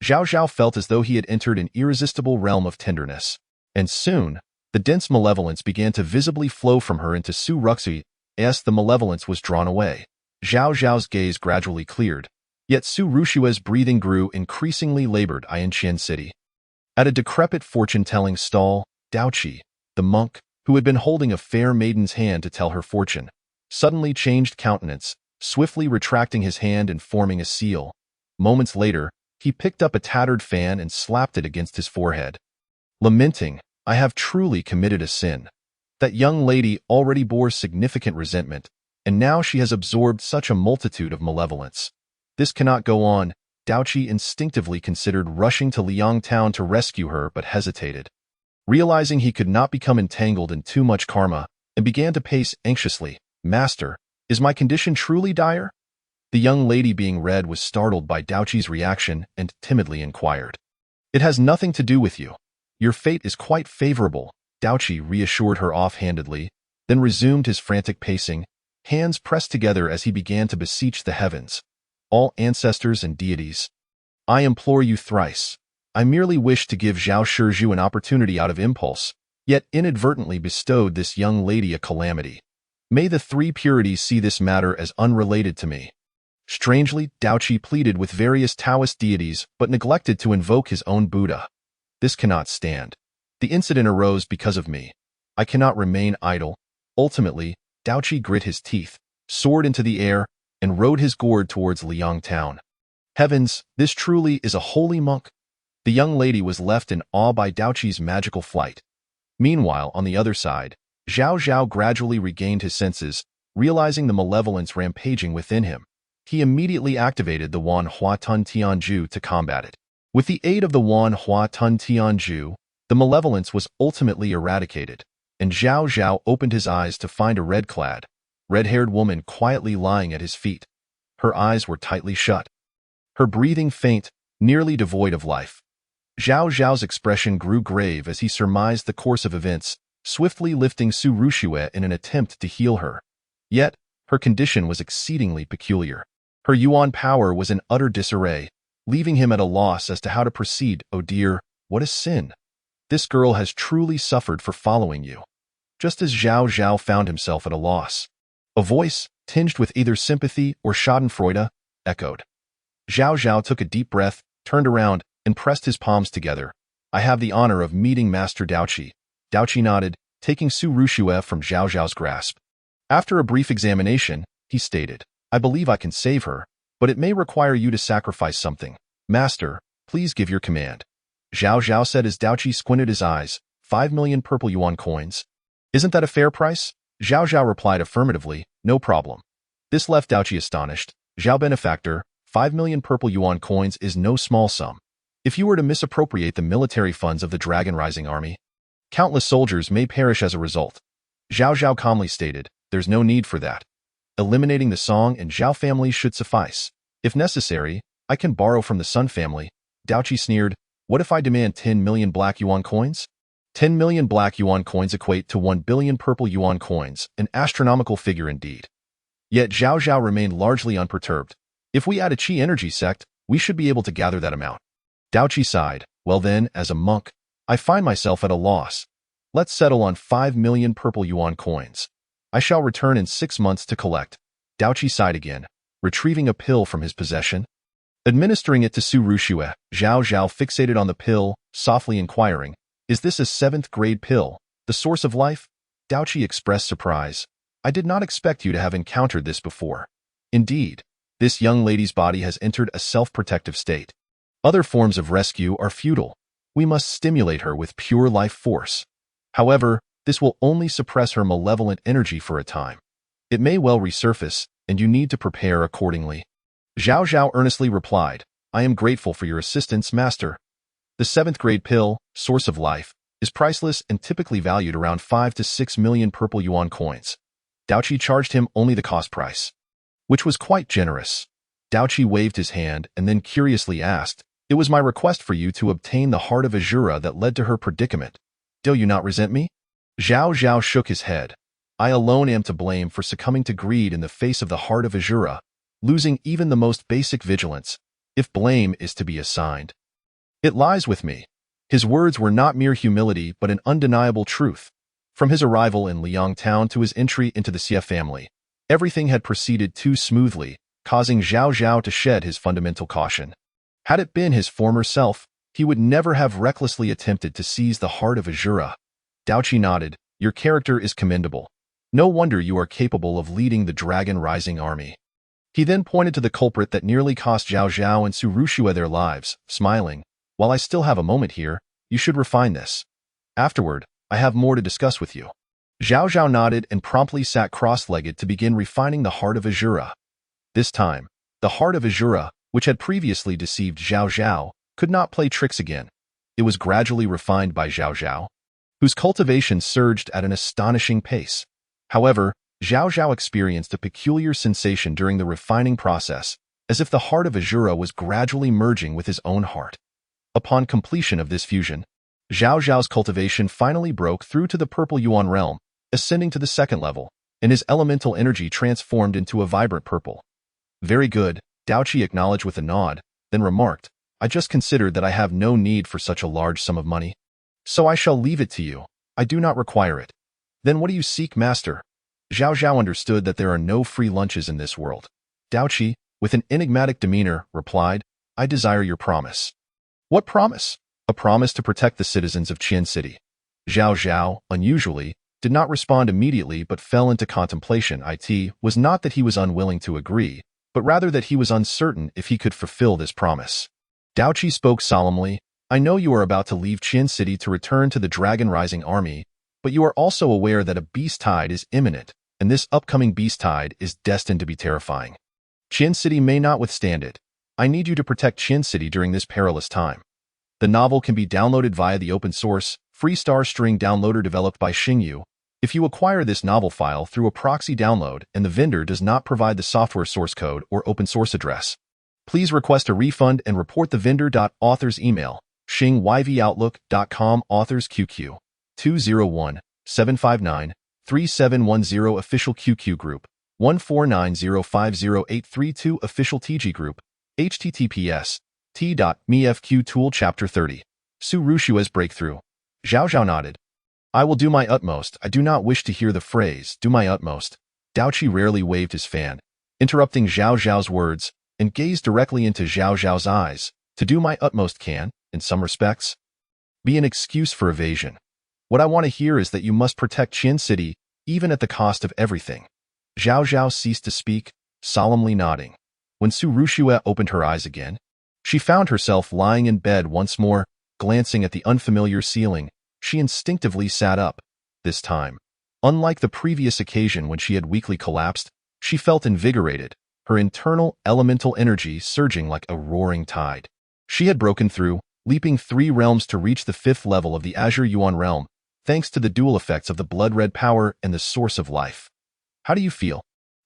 Zhao Zhao felt as though he had entered an irresistible realm of tenderness. And soon, the dense malevolence began to visibly flow from her into Su Ruxi. As the malevolence was drawn away, Zhao Zhao's gaze gradually cleared. Yet Su Rushue's breathing grew increasingly labored in Qian City. At a decrepit fortune-telling stall, Daoqi, the monk, who had been holding a fair maiden's hand to tell her fortune, suddenly changed countenance, swiftly retracting his hand and forming a seal. Moments later, he picked up a tattered fan and slapped it against his forehead. Lamenting, "I have truly committed a sin." That young lady already bore significant resentment, and now she has absorbed such a multitude of malevolence. This cannot go on. Daoqi instinctively considered rushing to Liang Town to rescue her but hesitated. Realizing he could not become entangled in too much karma, and began to pace anxiously. "Master, is my condition truly dire?" The young lady being read was startled by Daoqi's reaction and timidly inquired. "It has nothing to do with you. Your fate is quite favorable," Daoqi reassured her offhandedly, then resumed his frantic pacing, hands pressed together as he began to beseech the heavens. "All ancestors and deities, I implore you thrice. I merely wished to give Zhao Shizhu an opportunity out of impulse, yet inadvertently bestowed this young lady a calamity. May the three purities see this matter as unrelated to me." Strangely, Daoqi pleaded with various Taoist deities but neglected to invoke his own Buddha. "This cannot stand. The incident arose because of me. I cannot remain idle." Ultimately, Daoqi grit his teeth, soared into the air, and rode his gourd towards Liang Town. Heavens, this truly is a holy monk. The young lady was left in awe by Daoqi's magical flight. Meanwhile, on the other side, Zhao Zhao gradually regained his senses, realizing the malevolence rampaging within him. He immediately activated the Wan Hua Tun Tianju to combat it. With the aid of the Wan Hua Tun Tianju, the malevolence was ultimately eradicated, and Zhao Zhao opened his eyes to find a red-clad, red-haired woman quietly lying at his feet. Her eyes were tightly shut, her breathing faint, nearly devoid of life. Zhao Zhao's expression grew grave as he surmised the course of events, swiftly lifting Su Rushue in an attempt to heal her. Yet, her condition was exceedingly peculiar. Her yuan power was in utter disarray, leaving him at a loss as to how to proceed. "Oh dear, what a sin! This girl has truly suffered for following you." Just as Zhao Zhao found himself at a loss, a voice, tinged with either sympathy or schadenfreude, echoed. Zhao Zhao took a deep breath, turned around, and pressed his palms together. "I have the honor of meeting Master Daoqi." Daoqi nodded, taking Su Rushue from Zhao Zhao's grasp. After a brief examination, he stated, "I believe I can save her, but it may require you to sacrifice something. Master, please give your command." Zhao Zhao said as Daoqi squinted his eyes. 5 million purple yuan coins. "Isn't that a fair price?" Zhao Zhao replied affirmatively, "No problem." This left Daoqi astonished. "Zhao benefactor, 5 million purple yuan coins is no small sum. If you were to misappropriate the military funds of the Dragon Rising army, countless soldiers may perish as a result." Zhao Zhao calmly stated, "There's no need for that. Eliminating the Song and Zhao families should suffice. If necessary, I can borrow from the Sun family." Daoqi sneered, "What if I demand 10 million black yuan coins?" 10 million black yuan coins equate to 1 billion purple yuan coins, an astronomical figure indeed. Yet Zhao Zhao remained largely unperturbed. "If we add a Qi energy sect, we should be able to gather that amount." Daoqi sighed, "Well then, as a monk, I find myself at a loss. Let's settle on 5 million purple yuan coins. I shall return in 6 months to collect." Daoqi sighed again, retrieving a pill from his possession. Administering it to Su Rushue, Zhao Zhao fixated on the pill, softly inquiring, "Is this a 7th grade pill, the source of life?" Daoqi expressed surprise. "I did not expect you to have encountered this before. Indeed, this young lady's body has entered a self-protective state. Other forms of rescue are futile. We must stimulate her with pure life force. However, this will only suppress her malevolent energy for a time. It may well resurface, and you need to prepare accordingly." Zhao Zhao earnestly replied, "I am grateful for your assistance, Master. The 7th grade pill, source of life, is priceless and typically valued around 5 to 6 million purple yuan coins." Daoqi charged him only the cost price, which was quite generous. Daoqi waved his hand and then curiously asked, "It was my request for you to obtain the heart of Azura that led to her predicament. Do you not resent me?" Zhao Zhao shook his head. "I alone am to blame for succumbing to greed in the face of the heart of Azura, losing even the most basic vigilance, if blame is to be assigned." It lies with me. His words were not mere humility but an undeniable truth. From his arrival in Liang town to his entry into the Xie family, everything had proceeded too smoothly, causing Zhao Zhao to shed his fundamental caution. Had it been his former self, he would never have recklessly attempted to seize the heart of Azura. Daoqi nodded. Your character is commendable. No wonder you are capable of leading the Dragon Rising army. He then pointed to the culprit that nearly cost Zhao Zhao and Su Rushue their lives, smiling. While I still have a moment here, you should refine this. Afterward, I have more to discuss with you. Zhao Zhao nodded and promptly sat cross-legged to begin refining the heart of Azura. This time, the heart of Azura, which had previously deceived Zhao Zhao, could not play tricks again. It was gradually refined by Zhao Zhao, whose cultivation surged at an astonishing pace. However, Zhao Zhao experienced a peculiar sensation during the refining process, as if the heart of Azura was gradually merging with his own heart. Upon completion of this fusion, Zhao Zhao's cultivation finally broke through to the Purple Yuan realm, ascending to the second level, and his elemental energy transformed into a vibrant purple. Very good, Daoqi acknowledged with a nod, then remarked, I just considered that I have no need for such a large sum of money. So I shall leave it to you. I do not require it. Then what do you seek, master? Zhao Zhao understood that there are no free lunches in this world. Daoqi, with an enigmatic demeanor, replied, I desire your promise. What promise? A promise to protect the citizens of Qian City. Zhao Zhao, unusually, did not respond immediately but fell into contemplation. It was not that he was unwilling to agree, but rather that he was uncertain if he could fulfill this promise. Daoqi spoke solemnly, I know you are about to leave Qian City to return to the Dragon Rising army, but you are also aware that a beast tide is imminent, and this upcoming beast tide is destined to be terrifying. Qian City may not withstand it. I need you to protect Qian City during this perilous time. The novel can be downloaded via the open-source, free star string downloader developed by Xingyu. If you acquire this novel file through a proxy download and the vendor does not provide the software source code or open-source address, please request a refund and report the vendor. Author's email, xingyvoutlook.com. Author's QQ, 201-759-3710. Official QQ Group, 149050832. Official TG Group, https t.mefq tool chapter 30. Su Rushue's breakthrough. Zhao Zhao nodded. I will do my utmost. I do not wish to hear the phrase, do my utmost. Daoqi rarely waved his fan, interrupting Zhao Zhao's words, and gazed directly into Zhao Zhao's eyes. To do my utmost can, in some respects, be an excuse for evasion. What I want to hear is that you must protect Qian City, even at the cost of everything. Zhao Zhao ceased to speak, solemnly nodding. When Su Rushue opened her eyes again, she found herself lying in bed once more, glancing at the unfamiliar ceiling. She instinctively sat up. This time, unlike the previous occasion when she had weakly collapsed, she felt invigorated, her internal elemental energy surging like a roaring tide. She had broken through, leaping 3 realms to reach the 5th level of the Azure Yuan realm, thanks to the dual effects of the blood-red power and the source of life. How do you feel?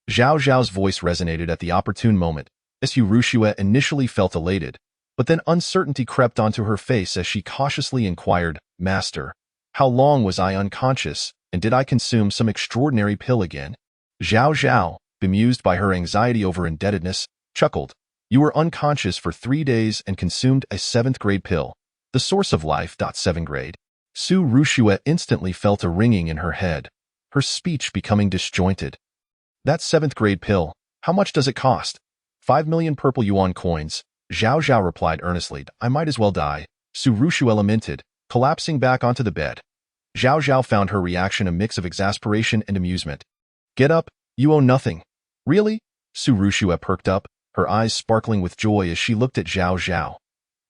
Zhao Zhao's voice resonated at the opportune moment. Su Rushue initially felt elated, but then uncertainty crept onto her face as she cautiously inquired, Master, how long was I unconscious, and did I consume some extraordinary pill again? Zhao Zhao, bemused by her anxiety over indebtedness, chuckled. You were unconscious for 3 days and consumed a 7th grade pill. The source of life. 7th grade. Su Rushue instantly felt a ringing in her head, her speech becoming disjointed. That 7th grade pill, how much does it cost? 5 million purple yuan coins. Zhao Zhao replied earnestly, I might as well die. Su Rushue lamented, collapsing back onto the bed. Zhao Zhao found her reaction a mix of exasperation and amusement. Get up, you owe nothing. Really? Su Rushue perked up, her eyes sparkling with joy as she looked at Zhao Zhao.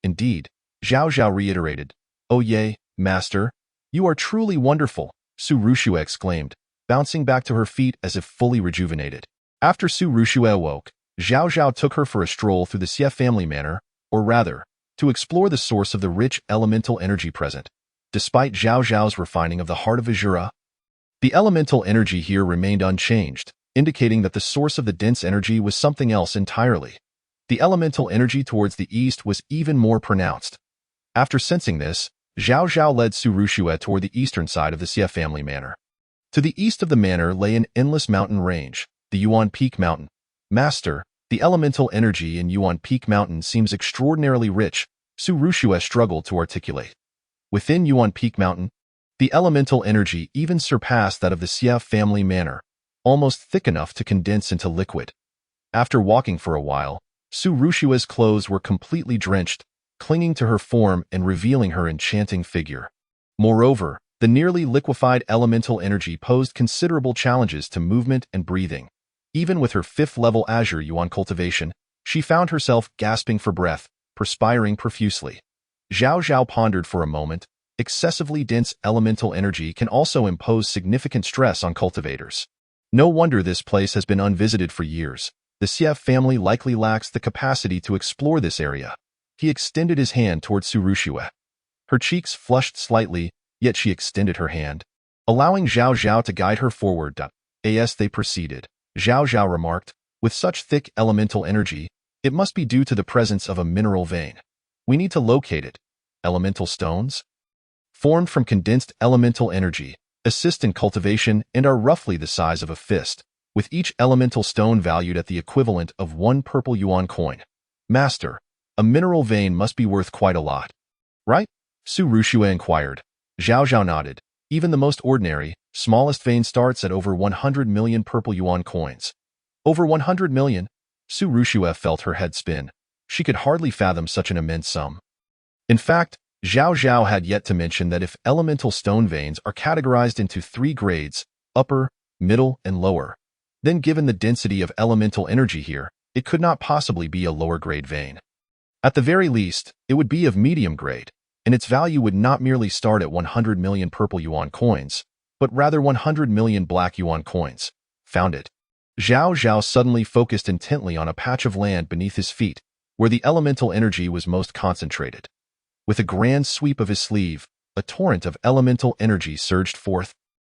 Indeed, Zhao Zhao reiterated. Oh yay, master. You are truly wonderful, Su Rushue exclaimed, bouncing back to her feet as if fully rejuvenated. After Su Rushue awoke, Zhao Zhao took her for a stroll through the Xie family manor, or rather, to explore the source of the rich elemental energy present. Despite Zhao Zhao's refining of the heart of Azura, the elemental energy here remained unchanged, indicating that the source of the dense energy was something else entirely. The elemental energy towards the east was even more pronounced. After sensing this, Zhao Zhao led Su Rushue toward the eastern side of the Xie family manor. To the east of the manor lay an endless mountain range, the Yuan Peak Mountain. Master, the elemental energy in Yuan Peak Mountain seems extraordinarily rich, Su Rushue struggled to articulate. Within Yuan Peak Mountain, the elemental energy even surpassed that of the Xia family manor, almost thick enough to condense into liquid. After walking for a while, Su Rushue's clothes were completely drenched, clinging to her form and revealing her enchanting figure. Moreover, the nearly liquefied elemental energy posed considerable challenges to movement and breathing. Even with her 5th-level Azure Yuan cultivation, she found herself gasping for breath, perspiring profusely. Zhao Zhao pondered for a moment. Excessively dense elemental energy can also impose significant stress on cultivators. No wonder this place has been unvisited for years. The Xie family likely lacks the capacity to explore this area. He extended his hand toward Su Rushue. Her cheeks flushed slightly, yet she extended her hand, allowing Zhao Zhao to guide her forward. As they proceeded, Zhao Zhao remarked, with such thick elemental energy, it must be due to the presence of a mineral vein. We need to locate it. Elemental stones? Formed from condensed elemental energy, assist in cultivation and are roughly the size of a fist, with each elemental stone valued at the equivalent of 1 purple yuan coin. Master, a mineral vein must be worth quite a lot. Right? Su Rushue inquired. Zhao Zhao nodded. Even the most ordinary, smallest vein starts at over 100 million purple yuan coins. Over 100 million? Su Rushue felt her head spin. She could hardly fathom such an immense sum. In fact, Zhao Zhao had yet to mention that if elemental stone veins are categorized into 3 grades, upper, middle, and lower, then given the density of elemental energy here, it could not possibly be a lower grade vein. At the very least, it would be of medium grade, and its value would not merely start at 100 million purple yuan coins, but rather 100 million black yuan coins. Found it. Zhao Zhao suddenly focused intently on a patch of land beneath his feet, where the elemental energy was most concentrated. With a grand sweep of his sleeve, a torrent of elemental energy surged forth,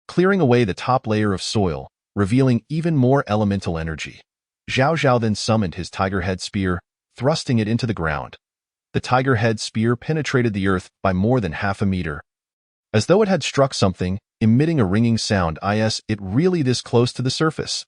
clearing away the top layer of soil, revealing even more elemental energy. Zhao Zhao then summoned his tiger head spear, thrusting it into the ground. The tiger head spear penetrated the earth by more than half a meter. As though it had struck something, emitting a ringing sound. Is it really this close to the surface?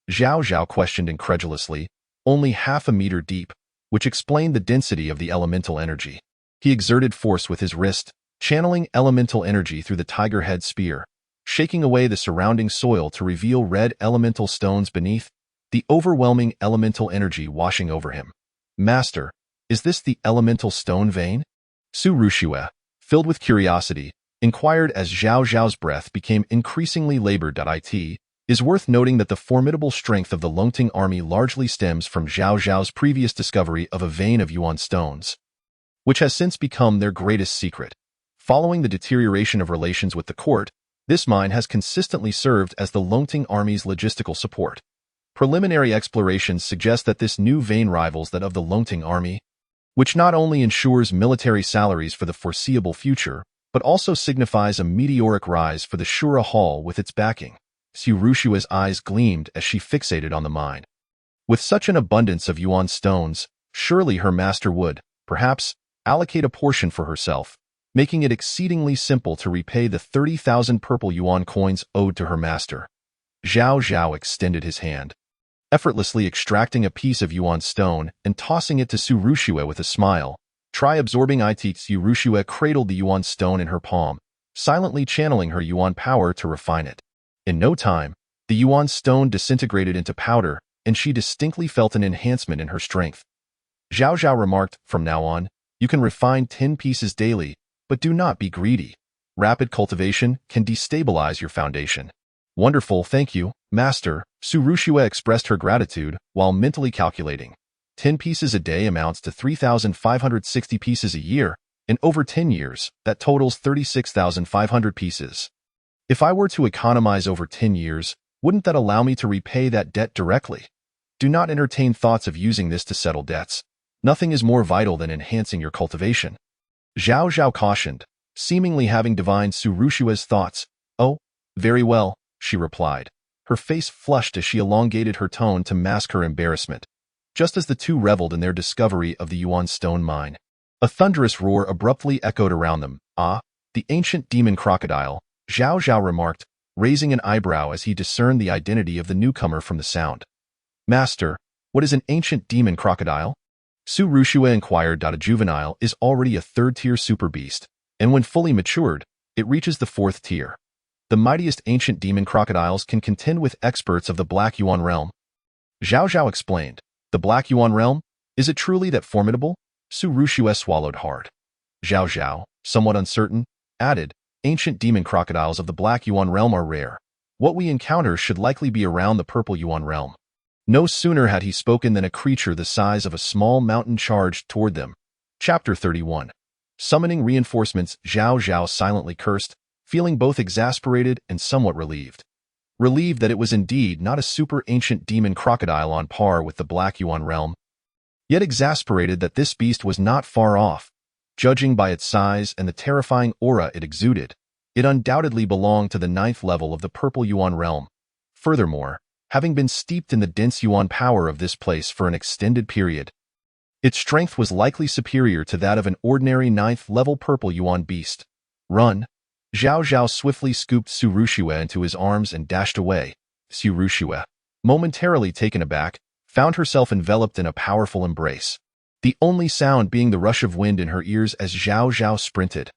Zhao Zhao questioned incredulously. Only half a meter deep, which explained the density of the elemental energy. He exerted force with his wrist, channeling elemental energy through the tiger head spear, shaking away the surrounding soil to reveal red elemental stones beneath, the overwhelming elemental energy washing over him. Master, is this the elemental stone vein? Su Rushue, filled with curiosity, inquired as Zhao Zhao's breath became increasingly labored. It is worth noting that the formidable strength of the Longting army largely stems from Zhao Zhao's previous discovery of a vein of yuan stones, which has since become their greatest secret. Following the deterioration of relations with the court, this mine has consistently served as the Longting army's logistical support. Preliminary explorations suggest that this new vein rivals that of the Longting army, which not only ensures military salaries for the foreseeable future, but also signifies a meteoric rise for the Shura Hall with its backing. Su Rushue's eyes gleamed as she fixated on the mine. With such an abundance of yuan stones, surely her master would, perhaps, allocate a portion for herself, making it exceedingly simple to repay the 30,000 purple yuan coins owed to her master. Zhao Zhao extended his hand, effortlessly extracting a piece of yuan stone and tossing it to Su Rushue with a smile. Try absorbing it. Su Rushue cradled the yuan stone in her palm, silently channeling her yuan power to refine it. In no time, the yuan stone disintegrated into powder, and she distinctly felt an enhancement in her strength. Zhao Zhao remarked, from now on, you can refine 10 pieces daily, but do not be greedy. Rapid cultivation can destabilize your foundation. Wonderful, thank you, master. Su Rushue expressed her gratitude while mentally calculating. 10 pieces a day amounts to 3,560 pieces a year. In over 10 years, that totals 36,500 pieces. If I were to economize over 10 years, wouldn't that allow me to repay that debt directly? Do not entertain thoughts of using this to settle debts. Nothing is more vital than enhancing your cultivation. Zhao Zhao cautioned, seemingly having divined Su Rushue's thoughts. Oh, very well, she replied. Her face flushed as she elongated her tone to mask her embarrassment. Just as the two reveled in their discovery of the yuan stone mine, a thunderous roar abruptly echoed around them. Ah, the ancient demon crocodile, Zhao Zhao remarked, raising an eyebrow as he discerned the identity of the newcomer from the sound. Master, what is an ancient demon crocodile? Su Rushue inquired. A juvenile is already a third-tier super beast, and when fully matured, it reaches the fourth tier. The mightiest ancient demon crocodiles can contend with experts of the Black Yuan realm. Zhao Zhao explained. The Black Yuan realm? Is it truly that formidable? Su Rushue swallowed hard. Zhao Zhao, somewhat uncertain, added, ancient demon crocodiles of the Black Yuan realm are rare. What we encounter should likely be around the Purple Yuan realm. No sooner had he spoken than a creature the size of a small mountain charged toward them. Chapter 31. Summoning reinforcements. Zhao Zhao silently cursed, feeling both exasperated and somewhat relieved. Relieved that it was indeed not a super ancient demon crocodile on par with the Black Yuan realm, yet exasperated that this beast was not far off. Judging by its size and the terrifying aura it exuded, it undoubtedly belonged to the 9th level of the Purple Yuan realm. Furthermore, having been steeped in the dense Yuan power of this place for an extended period, its strength was likely superior to that of an ordinary 9th level Purple Yuan beast. Run! Zhao Zhao swiftly scooped Su Rushue into his arms and dashed away. Su Rushue, momentarily taken aback, found herself enveloped in a powerful embrace, the only sound being the rush of wind in her ears as Zhao Zhao sprinted.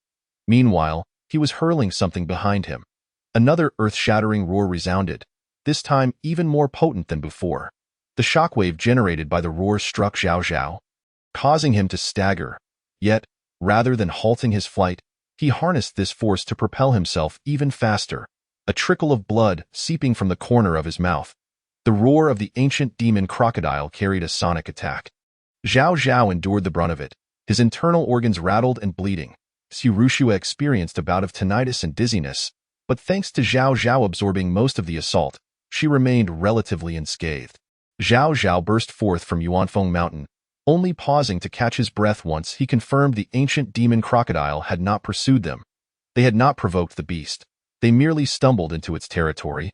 Meanwhile, he was hurling something behind him. Another earth-shattering roar resounded, this time even more potent than before. The shockwave generated by the roar struck Zhao Zhao, causing him to stagger. Yet, rather than halting his flight, he harnessed this force to propel himself even faster, a trickle of blood seeping from the corner of his mouth. The roar of the ancient demon crocodile carried a sonic attack. Zhao Zhao endured the brunt of it, his internal organs rattled and bleeding. Su Rushue experienced a bout of tinnitus and dizziness, but thanks to Zhao Zhao absorbing most of the assault, she remained relatively unscathed. Zhao Zhao burst forth from Yuanfeng Mountain, only pausing to catch his breath once he confirmed the ancient demon crocodile had not pursued them. They had not provoked the beast. They merely stumbled into its territory,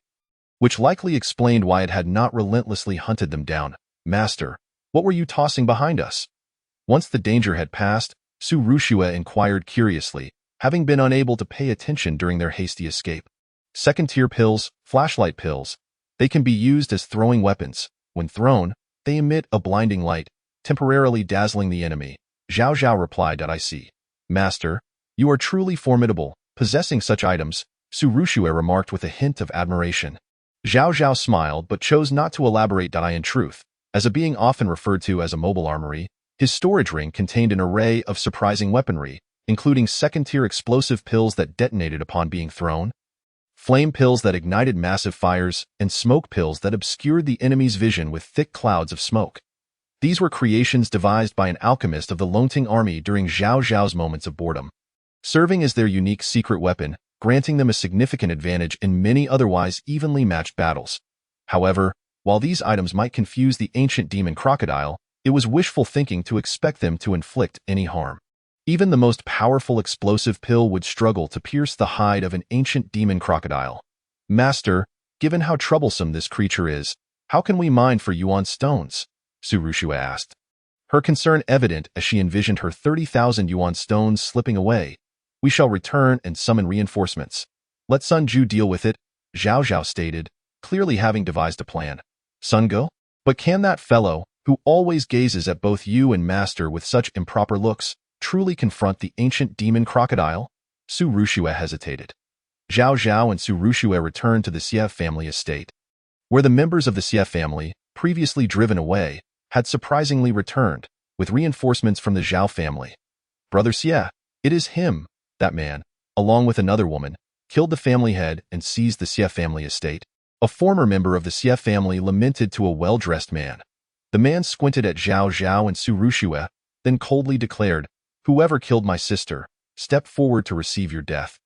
which likely explained why it had not relentlessly hunted them down. Master, what were you tossing behind us? Once the danger had passed, Su Rushue inquired curiously, having been unable to pay attention during their hasty escape. Second-tier pills, flashlight pills. They can be used as throwing weapons. When thrown, they emit a blinding light, temporarily dazzling the enemy. Zhao Zhao replied. I see. Master, you are truly formidable, possessing such items, Su Rushue remarked with a hint of admiration. Zhao Zhao smiled but chose not to elaborate. In truth, as a being often referred to as a mobile armory, his storage ring contained an array of surprising weaponry, including second-tier explosive pills that detonated upon being thrown, flame pills that ignited massive fires, and smoke pills that obscured the enemy's vision with thick clouds of smoke. These were creations devised by an alchemist of the Longting army during Zhao Zhao's moments of boredom, serving as their unique secret weapon, granting them a significant advantage in many otherwise evenly matched battles. However, while these items might confuse the ancient demon crocodile, it was wishful thinking to expect them to inflict any harm. Even the most powerful explosive pill would struggle to pierce the hide of an ancient demon crocodile. Master, given how troublesome this creature is, how can we mine for Yuan stones? Su Rushue asked, her concern evident as she envisioned her 30,000 Yuan stones slipping away. We shall return and summon reinforcements. Let Sun Ju deal with it, Zhao Zhao stated, clearly having devised a plan. Sun Go? But can that fellow, who always gazes at both you and Master with such improper looks, truly confront the ancient demon crocodile? Su Rushue hesitated. Zhao Zhao and Su Rushue returned to the Xie family estate, where the members of the Xie family, previously driven away, had surprisingly returned, with reinforcements from the Zhao family. Brother Xie, it is him, that man, along with another woman, killed the family head and seized the Xie family estate. A former member of the Xie family lamented to a well-dressed man. The man squinted at Zhao Zhao and Su Rushue, then coldly declared, whoever killed my sister, step forward to receive your death.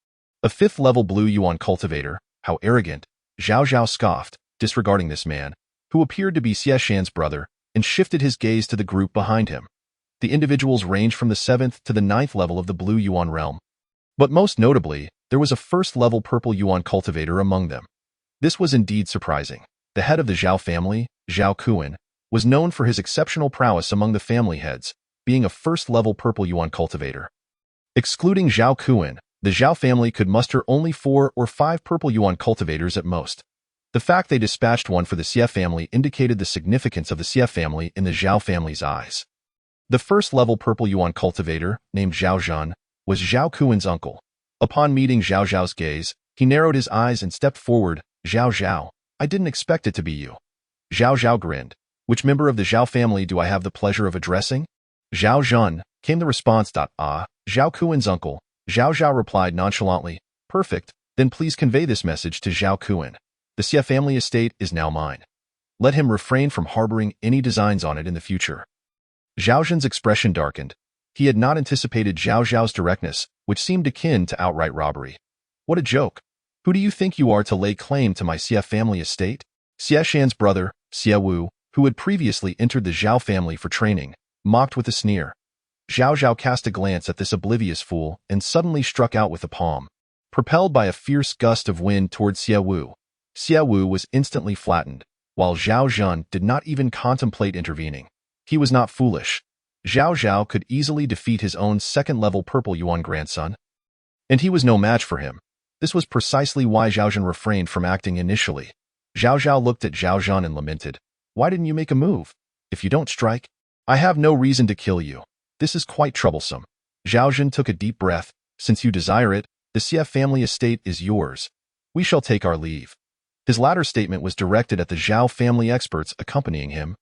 A 5th-level blue Yuan cultivator, how arrogant, Zhao Zhao scoffed, disregarding this man, who appeared to be Xie Shan's brother, and shifted his gaze to the group behind him. The individuals ranged from the 7th to the 9th level of the blue Yuan realm. But most notably, there was a 1st-level purple Yuan cultivator among them. This was indeed surprising. The head of the Zhao family, Zhao Kuan, was known for his exceptional prowess among the family heads, being a 1st-level purple Yuan cultivator. Excluding Zhao Kuan, the Zhao family could muster only 4 or 5 purple Yuan cultivators at most. The fact they dispatched one for the Xie family indicated the significance of the Xie family in the Zhao family's eyes. The first-level purple yuan cultivator, named Zhao Zhan, was Zhao Kuan's uncle. Upon meeting Zhao Zhao's gaze, he narrowed his eyes and stepped forward. Zhao Zhao, I didn't expect it to be you. Zhao Zhao grinned. Which member of the Zhao family do I have the pleasure of addressing? Zhao Zhan, came the response. Zhao Kuan's uncle. Zhao Zhao replied nonchalantly. Perfect, then please convey this message to Zhao Kuan. The Xie family estate is now mine. Let him refrain from harboring any designs on it in the future. Zhao Zhan's expression darkened. He had not anticipated Zhao Zhao's directness, which seemed akin to outright robbery. What a joke. Who do you think you are to lay claim to my Xie family estate? Xie Shan's brother, Xie Wu, who had previously entered the Zhao family for training, mocked with a sneer. Zhao Zhao cast a glance at this oblivious fool and suddenly struck out with a palm. Propelled by a fierce gust of wind toward Xie Wu was instantly flattened, while Zhao Zhan did not even contemplate intervening. He was not foolish. Zhao Zhao could easily defeat his own second-level purple yuan grandson, and he was no match for him. This was precisely why Zhao Zhan refrained from acting initially. Zhao Zhao looked at Zhao Zhan and lamented, Why didn't you make a move? If you don't strike, I have no reason to kill you. This is quite troublesome. Zhao Zhan took a deep breath. Since you desire it, the Xie family estate is yours. We shall take our leave. His latter statement was directed at the Zhao family experts accompanying him.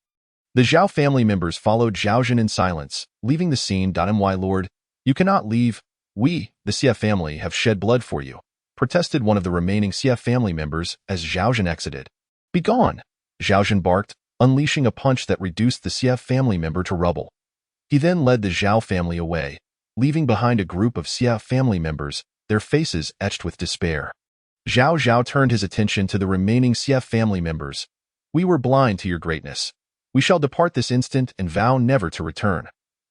The Zhao family members followed Zhao Zhan in silence, leaving the scene. My lord, you cannot leave. We, the Xie family, have shed blood for you, protested one of the remaining Xie family members as Zhao Zhan exited. Begone! Zhao Zhan barked, unleashing a punch that reduced the Xie family member to rubble. He then led the Zhao family away, leaving behind a group of Xie family members, their faces etched with despair. Zhao Zhao turned his attention to the remaining Xie family members. We were blind to your greatness. We shall depart this instant and vow never to return.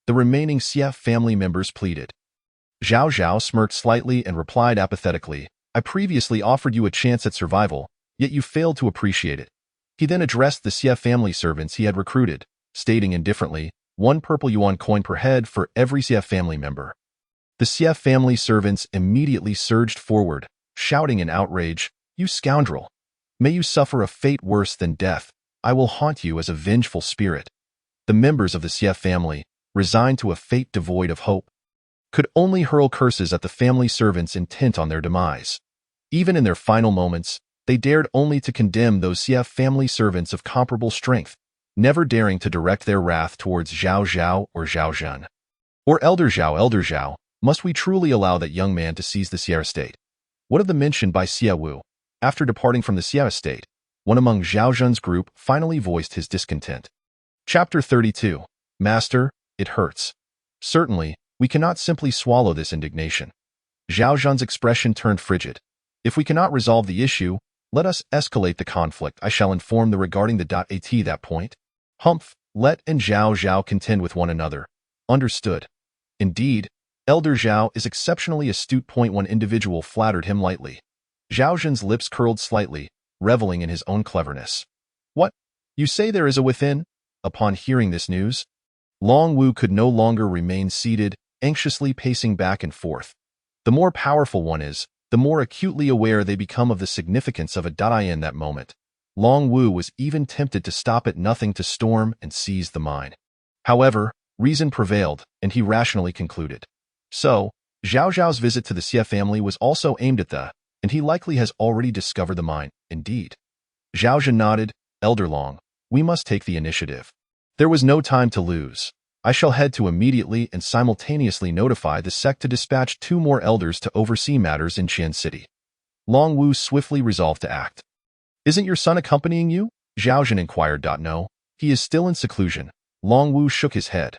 The remaining Xie family members pleaded. Zhao Zhao smirked slightly and replied apathetically, I previously offered you a chance at survival, yet you failed to appreciate it. He then addressed the Xie family servants he had recruited, stating indifferently, 1 purple yuan coin per head for every Xie family member. The Xie family servants immediately surged forward, shouting in outrage, You scoundrel! May you suffer a fate worse than death. I will haunt you as a vengeful spirit. The members of the Xie family, resigned to a fate devoid of hope, could only hurl curses at the family servants intent on their demise. Even in their final moments, they dared only to condemn those Xie family servants of comparable strength, never daring to direct their wrath towards Zhao Zhao or Zhao Zhan. Or Elder Zhao, must we truly allow that young man to seize the Xie estate? What of the mention by Xie Wu? After departing from the Xie estate, one among Zhao Zhan's group finally voiced his discontent. Chapter 32. Master, it hurts. Certainly, we cannot simply swallow this indignation. Zhao Zhan's expression turned frigid. If we cannot resolve the issue, let us escalate the conflict. I shall inform the regarding the at that point. Humph, let and Zhao Zhao contend with one another. Understood. Indeed, Elder Zhao is exceptionally astute. One individual flattered him lightly. Zhao Zhan's lips curled slightly, reveling in his own cleverness. What? You say there is a within? Upon hearing this news, Long Wu could no longer remain seated, anxiously pacing back and forth. The more powerful one is, the more acutely aware they become of the significance of a in that moment. Long Wu was even tempted to stop at nothing to storm and seize the mine. However, reason prevailed, and he rationally concluded. So, Zhao Zhao's visit to the Xie family was also aimed at and he likely has already discovered the mine, indeed. Zhao Zhan nodded, Elder Long, we must take the initiative. There was no time to lose. I shall head to immediately and simultaneously notify the sect to dispatch 2 more elders to oversee matters in Qian City. Long Wu swiftly resolved to act. Isn't your son accompanying you? Zhao Zhan inquired. No, he is still in seclusion. Long Wu shook his head.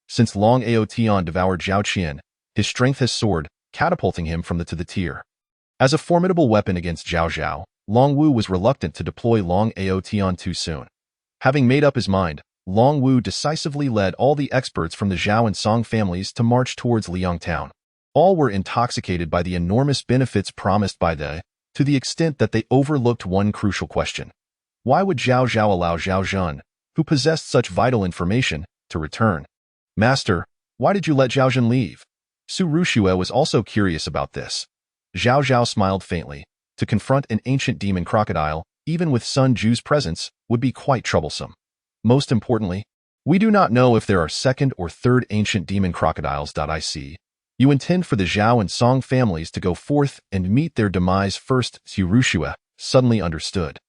Since Long Aotian devoured Zhao Qian, his strength has soared, catapulting him from the to the tier. As a formidable weapon against Zhao Zhao, Long Wu was reluctant to deploy Long Aotian too soon. Having made up his mind, Long Wu decisively led all the experts from the Zhao and Song families to march towards Liang Town. All were intoxicated by the enormous benefits promised by to the extent that they overlooked one crucial question. Why would Zhao Zhao allow Zhao Zhan, who possessed such vital information, to return? Master, why did you let Zhao Zhan leave? Su Rushue was also curious about this. Zhao Zhao smiled faintly. To confront an ancient demon crocodile, even with Sun Ju's presence, would be quite troublesome. Most importantly, We do not know if there are second or third ancient demon crocodiles. I see. You intend for the Zhao and Song families to go forth and meet their demise first. Su Rushua suddenly understood.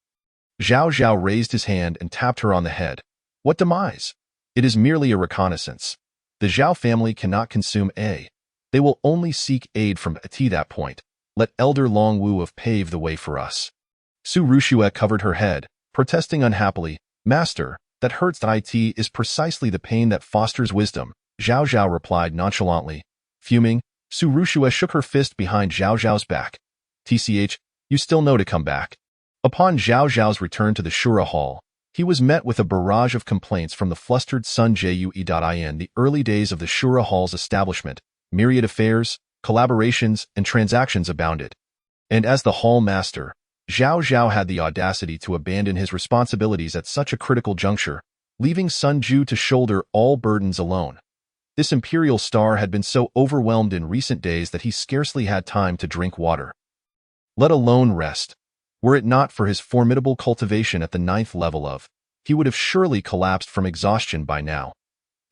Zhao Zhao raised his hand and tapped her on the head. What demise? It is merely a reconnaissance. The Zhao family cannot consume A. They will only seek aid from at that point. Let Elder Long Wu of pave the way for us. Su Rushua covered her head, protesting unhappily. Master, that hurts. It is precisely the pain that fosters wisdom. Zhao Zhao replied nonchalantly. Fuming, Su Rushua shook her fist behind Zhao Zhao's back. TCH, you still know to come back. Upon Zhao Zhao's return to the Shura Hall, he was met with a barrage of complaints from the flustered Sun Jue. In the early days of the Shura Hall's establishment, myriad affairs, collaborations, and transactions abounded. And as the hall master, Zhao Zhao had the audacity to abandon his responsibilities at such a critical juncture, leaving Sun Ju to shoulder all burdens alone. This imperial star had been so overwhelmed in recent days that he scarcely had time to drink water, let alone rest. Were it not for his formidable cultivation at the 9th level he would have surely collapsed from exhaustion by now.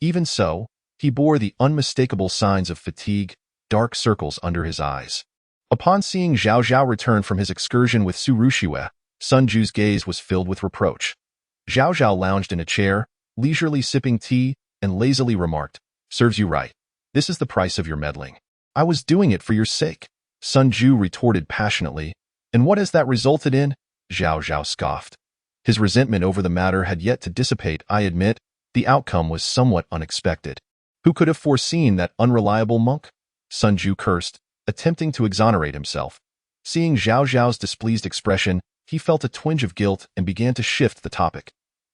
Even so, he bore the unmistakable signs of fatigue, dark circles under his eyes. Upon seeing Zhao Zhao return from his excursion with Su Rushua, Sun Ju's gaze was filled with reproach. Zhao Zhao lounged in a chair, leisurely sipping tea, and lazily remarked, Serves you right. This is the price of your meddling. I was doing it for your sake. Sun Ju retorted passionately. And what has that resulted in? Zhao Zhao scoffed. His resentment over the matter had yet to dissipate. I admit, the outcome was somewhat unexpected. Who could have foreseen that unreliable monk? Sun Ju cursed, attempting to exonerate himself. Seeing Zhao Zhao's displeased expression, he felt a twinge of guilt and began to shift the topic.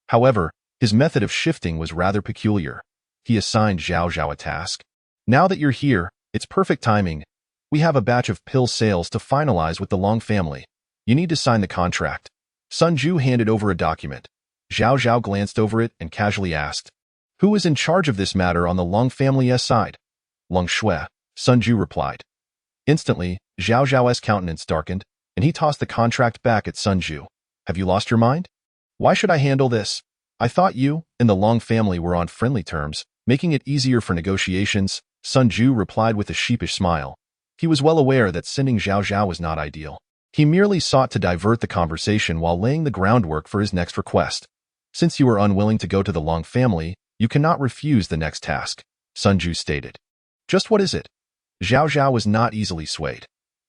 However, his method of shifting was rather peculiar. He assigned Zhao Zhao a task. Now that you're here, it's perfect timing. We have a batch of pill sales to finalize with the Long family. You need to sign the contract. Sun Ju handed over a document. Zhao Zhao glanced over it and casually asked, Who is in charge of this matter on the Long family's side? Long Shui, Sun Ju replied. Instantly, Zhao Zhao's countenance darkened, and he tossed the contract back at Sun Ju. Have you lost your mind? Why should I handle this? I thought you and the Long family were on friendly terms, making it easier for negotiations, Sun Ju replied with a sheepish smile. He was well aware that sending Zhao Zhao was not ideal. He merely sought to divert the conversation while laying the groundwork for his next request. Since you are unwilling to go to the Long family, you cannot refuse the next task, Sun Ju stated. Just what is it? Zhao Zhao was not easily swayed.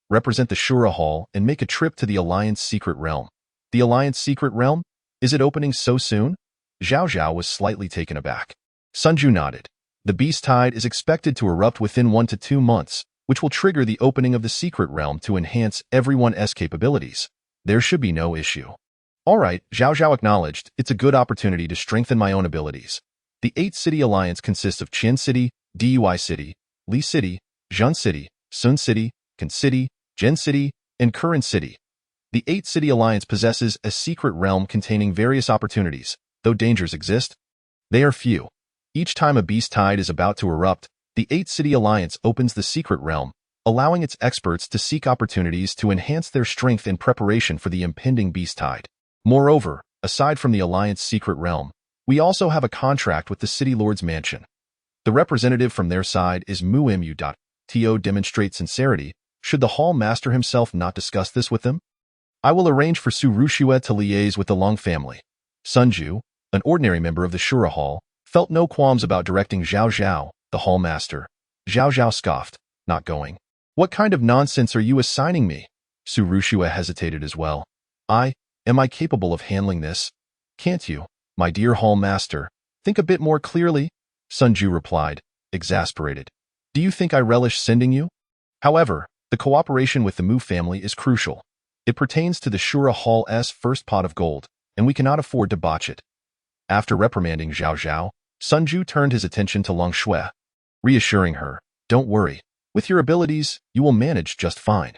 Represent the Shura Hall and make a trip to the Alliance Secret Realm. The Alliance Secret Realm? Is it opening so soon? Zhao Zhao was slightly taken aback. Sun Ju nodded. The beast tide is expected to erupt within 1 to 2 months, which will trigger the opening of the secret realm to enhance everyone's capabilities. There should be no issue. All right, Zhao Zhao acknowledged, it's a good opportunity to strengthen my own abilities. The 8-city alliance consists of Qin City, Dui City, Li City, Zhun City, Sun City, Kan City, Zhen City, and Kuren City. The 8-city alliance possesses a secret realm containing various opportunities, though dangers exist. They are few. Each time a beast tide is about to erupt, the 8-city alliance opens the secret realm, allowing its experts to seek opportunities to enhance their strength in preparation for the impending beast tide. Moreover, aside from the alliance secret realm, we also have a contract with the City Lord's mansion. The representative from their side is Mu. To demonstrate sincerity, should the hall master himself not discuss this with them? I will arrange for Su Rushua to liaise with the Long family. Sun Ju, an ordinary member of the Shura Hall, felt no qualms about directing Zhao Zhao, the hall master. Zhao Zhao scoffed, not going. What kind of nonsense are you assigning me? Su Rushua hesitated as well. Am I capable of handling this? Can't you, my dear hall master? Think a bit more clearly, Sun Ju replied, exasperated. Do you think I relish sending you? However, the cooperation with the Mu family is crucial. It pertains to the Shura Hall's first pot of gold, and we cannot afford to botch it. After reprimanding Zhao Zhao, Sun Ju turned his attention to Long Shui, reassuring her, Don't worry. With your abilities, you will manage just fine.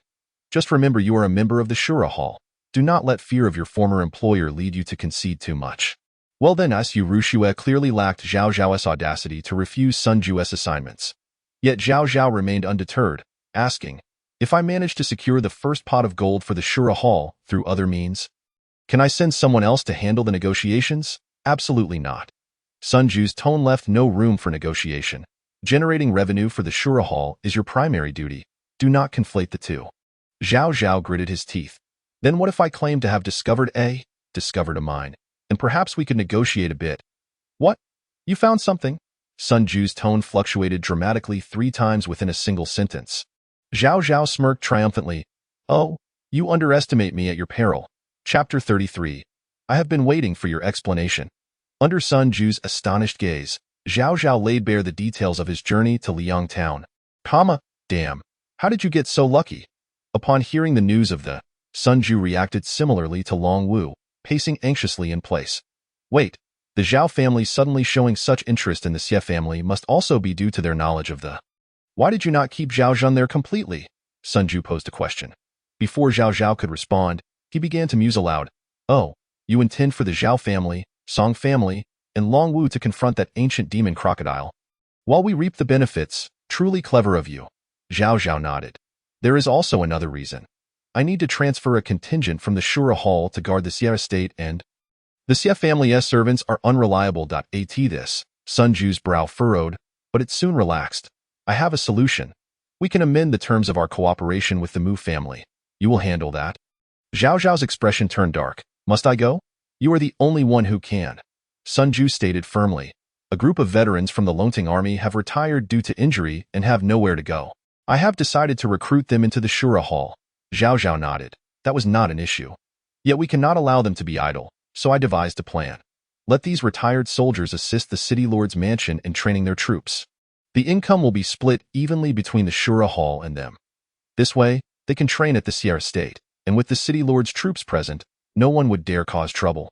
Just remember you are a member of the Shura Hall. Do not let fear of your former employer lead you to concede too much. Well then, Su Rushua clearly lacked Zhao Zhao's audacity to refuse Sun Ju's assignments. Yet Zhao Zhao remained undeterred, asking, If I manage to secure the first pot of gold for the Shura Hall through other means, can I send someone else to handle the negotiations? Absolutely not. Sun Ju's tone left no room for negotiation. Generating revenue for the Shura Hall is your primary duty. Do not conflate the two. Zhao Zhao gritted his teeth. Then what if I claim to have discovered a mine, and perhaps we could negotiate a bit? What? You found something? Sun Ju's tone fluctuated dramatically 3 times within a single sentence. Zhao Zhao smirked triumphantly. Oh, you underestimate me at your peril. Chapter 33. I have been waiting for your explanation. Under Sun Ju's astonished gaze, Zhao Zhao laid bare the details of his journey to Liang Town. Damn, how did you get so lucky? Upon hearing the news of the Sun Ju reacted similarly to Long Wu, pacing anxiously in place. Wait, the Zhao family suddenly showing such interest in the Xie family must also be due to their knowledge of the... Why did you not keep Zhao Zhan there completely? Sun Ju posed a question. Before Zhao Zhao could respond, he began to muse aloud. Oh, you intend for the Zhao family, Song family, and Long Wu to confront that ancient demon crocodile. While we reap the benefits, truly clever of you. Zhao Zhao nodded. There is also another reason. I need to transfer a contingent from the Shura Hall to guard the Xie estate and... The Xie family's servants are unreliable. At this, Sun Ju's brow furrowed, but it soon relaxed. I have a solution. We can amend the terms of our cooperation with the Mu family. You will handle that? Zhao Zhao's expression turned dark. Must I go? You are the only one who can. Sun Ju stated firmly. A group of veterans from the Longting army have retired due to injury and have nowhere to go. I have decided to recruit them into the Shura Hall. Zhao Zhao nodded. That was not an issue. Yet we cannot allow them to be idle, so I devised a plan. Let these retired soldiers assist the city lord's mansion in training their troops. The income will be split evenly between the Shura Hall and them. This way, they can train at the Xie estate, and with the city lord's troops present, no one would dare cause trouble.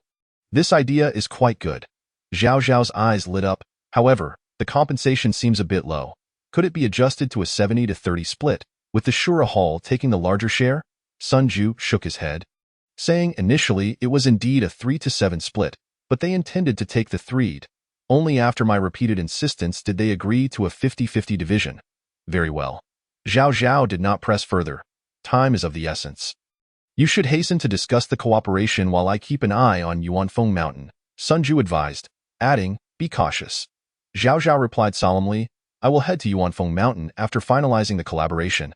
This idea is quite good. Zhao Zhao's eyes lit up. However, the compensation seems a bit low. Could it be adjusted to a 70-30 split, with the Shura Hall taking the larger share? Sun Ju shook his head, saying initially it was indeed a 3-7 split, but they intended to take the 3. Only after my repeated insistence did they agree to a 50-50 division. Very well. Zhao Zhao did not press further. Time is of the essence. You should hasten to discuss the cooperation while I keep an eye on Yuanfeng Mountain, Sun Ju advised, adding, be cautious. Zhao Zhao replied solemnly, I will head to Yuanfeng Mountain after finalizing the collaboration.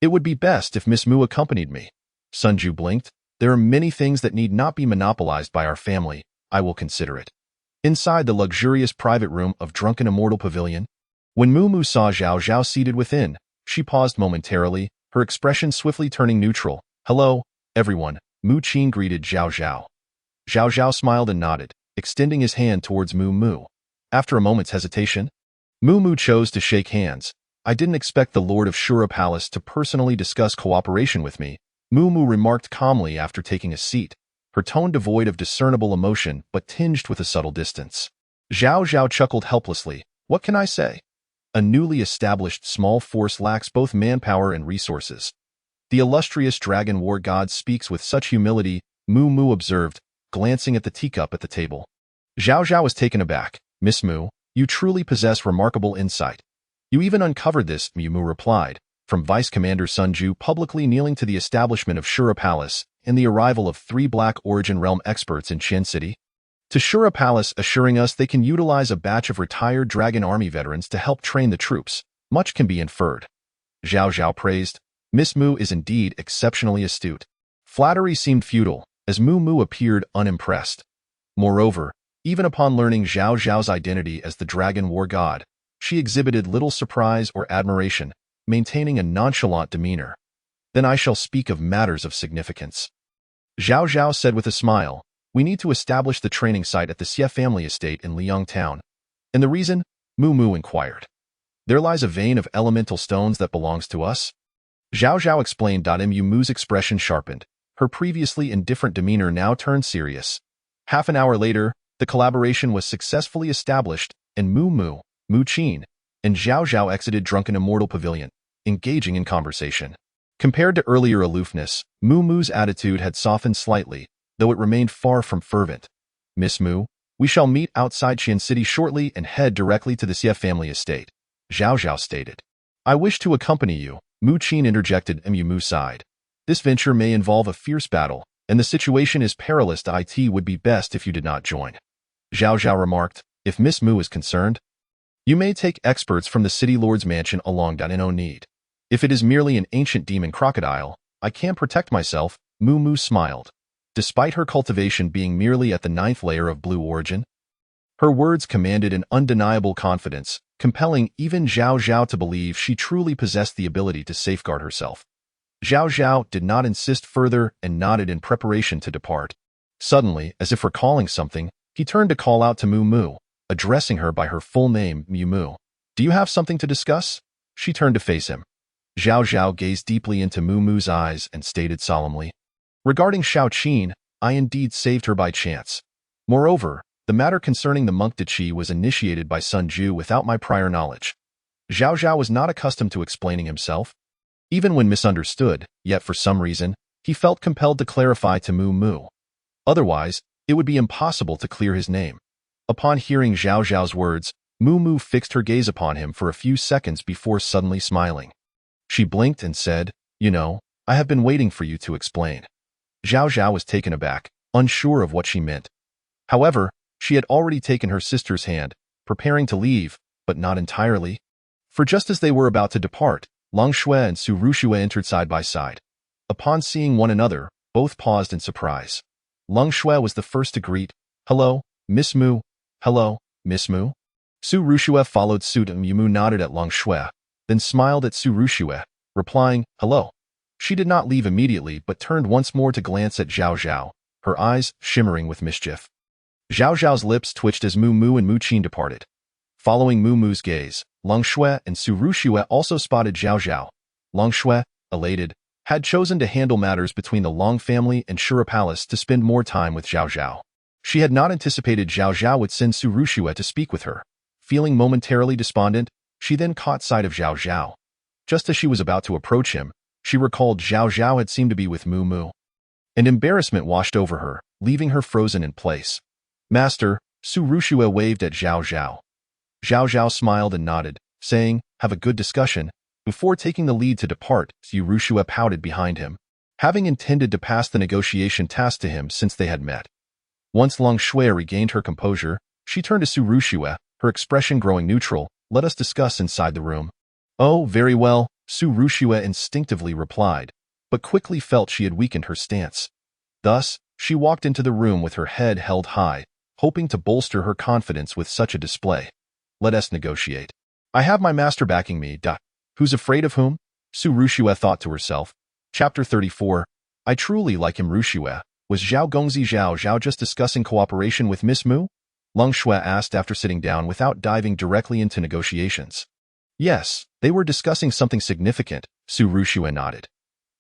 It would be best if Miss Mu accompanied me. Sun Ju blinked. There are many things that need not be monopolized by our family. I will consider it. Inside the luxurious private room of Drunken Immortal Pavilion, when Mu Mu saw Zhao Zhao seated within, she paused momentarily, her expression swiftly turning neutral. Hello, everyone, Mu Qin greeted Zhao Zhao. Zhao Zhao smiled and nodded, extending his hand towards Mu Mu. After a moment's hesitation, Mu Mu chose to shake hands. I didn't expect the Lord of Shura Palace to personally discuss cooperation with me, Mu Mu remarked calmly after taking a seat, her tone devoid of discernible emotion but tinged with a subtle distance. Zhao Zhao chuckled helplessly. What can I say? A newly established small force lacks both manpower and resources. The illustrious dragon war god speaks with such humility, Mu Mu observed, glancing at the teacup at the table. Zhao Zhao was taken aback. Miss Mu, you truly possess remarkable insight. You even uncovered this, Mu Mu replied, from Vice Commander Sun Ju publicly kneeling to the establishment of Shura Palace and the arrival of 3 Black Origin Realm experts in Qian City. To Shura Palace assuring us they can utilize a batch of retired Dragon Army veterans to help train the troops. Much can be inferred. Zhao Zhao praised. Miss Mu is indeed exceptionally astute. Flattery seemed futile, as Mu Mu appeared unimpressed. Moreover, even upon learning Zhao Zhao's identity as the Dragon War God, she exhibited little surprise or admiration, maintaining a nonchalant demeanor. Then I shall speak of matters of significance. Zhao Zhao said with a smile, we need to establish the training site at the Xie family estate in Liang Town. And the reason? Mu Mu inquired. There lies a vein of elemental stones that belongs to us? Zhao Zhao explained. Mu Mu's expression sharpened. Her previously indifferent demeanor now turned serious. Half an hour later, the collaboration was successfully established, and Mu Mu, Mu Qin, and Zhao Zhao exited Drunken Immortal Pavilion, engaging in conversation. Compared to earlier aloofness, Mu Mu's attitude had softened slightly, though it remained far from fervent. Miss Mu, we shall meet outside Qian City shortly and head directly to the Xie family estate, Zhao Zhao stated. I wish to accompany you, Mu Qin interjected. Mu Mu sighed. This venture may involve a fierce battle, and the situation is perilous. It would be best if you did not join. Zhao Zhao remarked, If Miss Mu is concerned, you may take experts from the city lord's mansion along. No need. If it is merely an ancient demon crocodile, I can protect myself. Moo Moo smiled. Despite her cultivation being merely at the 9th layer of blue origin, her words commanded an undeniable confidence, compelling even Zhao Zhao to believe she truly possessed the ability to safeguard herself. Zhao Zhao did not insist further and nodded in preparation to depart. Suddenly, as if recalling something, he turned to call out to Moo Moo, addressing her by her full name, Moo Moo. Do you have something to discuss? She turned to face him. Zhao Zhao gazed deeply into Moo Moo's eyes and stated solemnly, regarding Xiao Qin, I indeed saved her by chance. Moreover, the matter concerning the monk Qi was initiated by Sun Ju without my prior knowledge. Zhao Zhao was not accustomed to explaining himself. Even when misunderstood, yet for some reason, he felt compelled to clarify to Moo Moo. Otherwise, it would be impossible to clear his name. Upon hearing Zhao Zhao's words, Moo Moo fixed her gaze upon him for a few seconds before suddenly smiling. She blinked and said, You know, I have been waiting for you to explain. Zhao Zhao was taken aback, unsure of what she meant. However, she had already taken her sister's hand, preparing to leave, but not entirely. For just as they were about to depart, Long Shui and Su Rushue entered side by side. Upon seeing one another, both paused in surprise. Long Shui was the first to greet, Hello, Miss Mu. Hello, Miss Mu. Su Rushue followed suit and Mu nodded at Long Shui, then smiled at Su Rushue, replying, Hello. She did not leave immediately but turned once more to glance at Zhao Zhao, her eyes shimmering with mischief. Zhao Zhao's lips twitched as Moo Moo and Mu Qin departed. Following Moo Moo's gaze, Long Shui and Su Rushue also spotted Zhao Zhao. Long Shui, elated, had chosen to handle matters between the Long family and Shura Palace to spend more time with Zhao Zhao. She had not anticipated Zhao Zhao would send Su Rushue to speak with her. Feeling momentarily despondent, she then caught sight of Zhao Zhao. Just as she was about to approach him, she recalled Zhao Zhao had seemed to be with Moo Moo. And embarrassment washed over her, leaving her frozen in place. Master, Su Rushue waved at Zhao Zhao. Zhao Zhao smiled and nodded, saying, Have a good discussion. Before taking the lead to depart, Su Rushue pouted behind him, having intended to pass the negotiation task to him since they had met. Once Long Shui regained her composure, she turned to Su Rushue, her expression growing neutral. Let us discuss inside the room. Oh, very well, Su Rushue instinctively replied, but quickly felt she had weakened her stance. Thus, she walked into the room with her head held high, hoping to bolster her confidence with such a display. Let us negotiate. I have my master backing me. Who's afraid of whom? Su Rushue thought to herself. Chapter 34. I truly like him. Rushue. Was Zhao Gongzi Zhao Zhao just discussing cooperation with Miss Mu? Long Shui asked after sitting down without diving directly into negotiations. Yes, they were discussing something significant, Su Rushue nodded.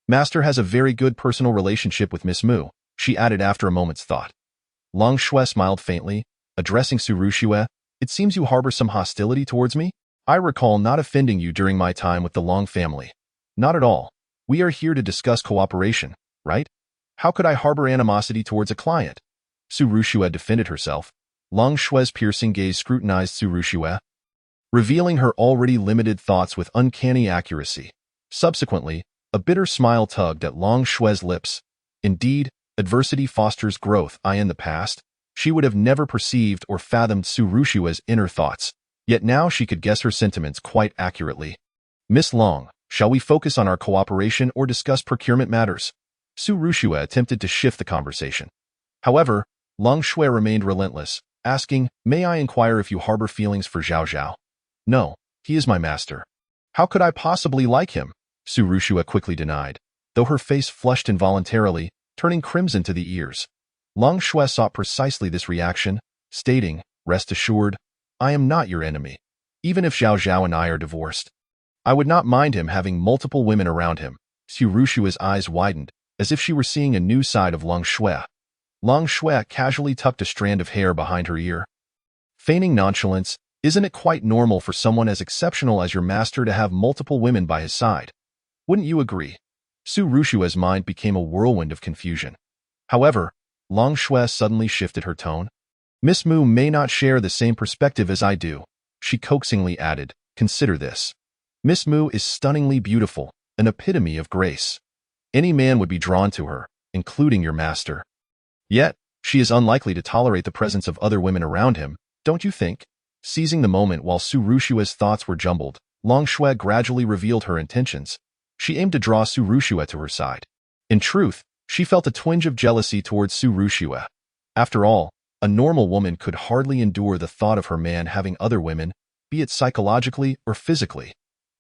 Master has a very good personal relationship with Miss Mu, she added after a moment's thought. Long Shui smiled faintly, addressing Su Rushue. It seems you harbor some hostility towards me? I recall not offending you during my time with the Long family. Not at all. We are here to discuss cooperation, right? How could I harbor animosity towards a client? Su Rushue defended herself. Long Shui's piercing gaze scrutinized Su Rushue, revealing her already limited thoughts with uncanny accuracy. Subsequently, a bitter smile tugged at Long Shui's lips. Indeed, adversity fosters growth. In the past, she would have never perceived or fathomed Su Rushue's inner thoughts, yet now she could guess her sentiments quite accurately. Miss Long, shall we focus on our cooperation or discuss procurement matters? Su Rushue attempted to shift the conversation. However, Long Shui remained relentless, asking, May I inquire if you harbor feelings for Zhao Zhao? No, he is my master. How could I possibly like him? Su Rushue quickly denied, though her face flushed involuntarily, turning crimson to the ears. Long Shui sought precisely this reaction, stating, Rest assured, I am not your enemy. Even if Zhao Zhao and I are divorced, I would not mind him having multiple women around him. Su Rushue's eyes widened, as if she were seeing a new side of Long Shui. Long Shui casually tucked a strand of hair behind her ear. Feigning nonchalance, isn't it quite normal for someone as exceptional as your master to have multiple women by his side? Wouldn't you agree? Su Rushue's mind became a whirlwind of confusion. However, Long Shui suddenly shifted her tone. Miss Mu may not share the same perspective as I do, she coaxingly added. Consider this. Miss Mu is stunningly beautiful, an epitome of grace. Any man would be drawn to her, including your master. Yet, she is unlikely to tolerate the presence of other women around him, Don't you think? Seizing the moment while Su Rushua's thoughts were jumbled, Long Shui gradually revealed her intentions. She aimed to draw Su Rushua to her side. In truth, she felt a twinge of jealousy towards Su Rushua. After all, a normal woman could hardly endure the thought of her man having other women, be it psychologically or physically.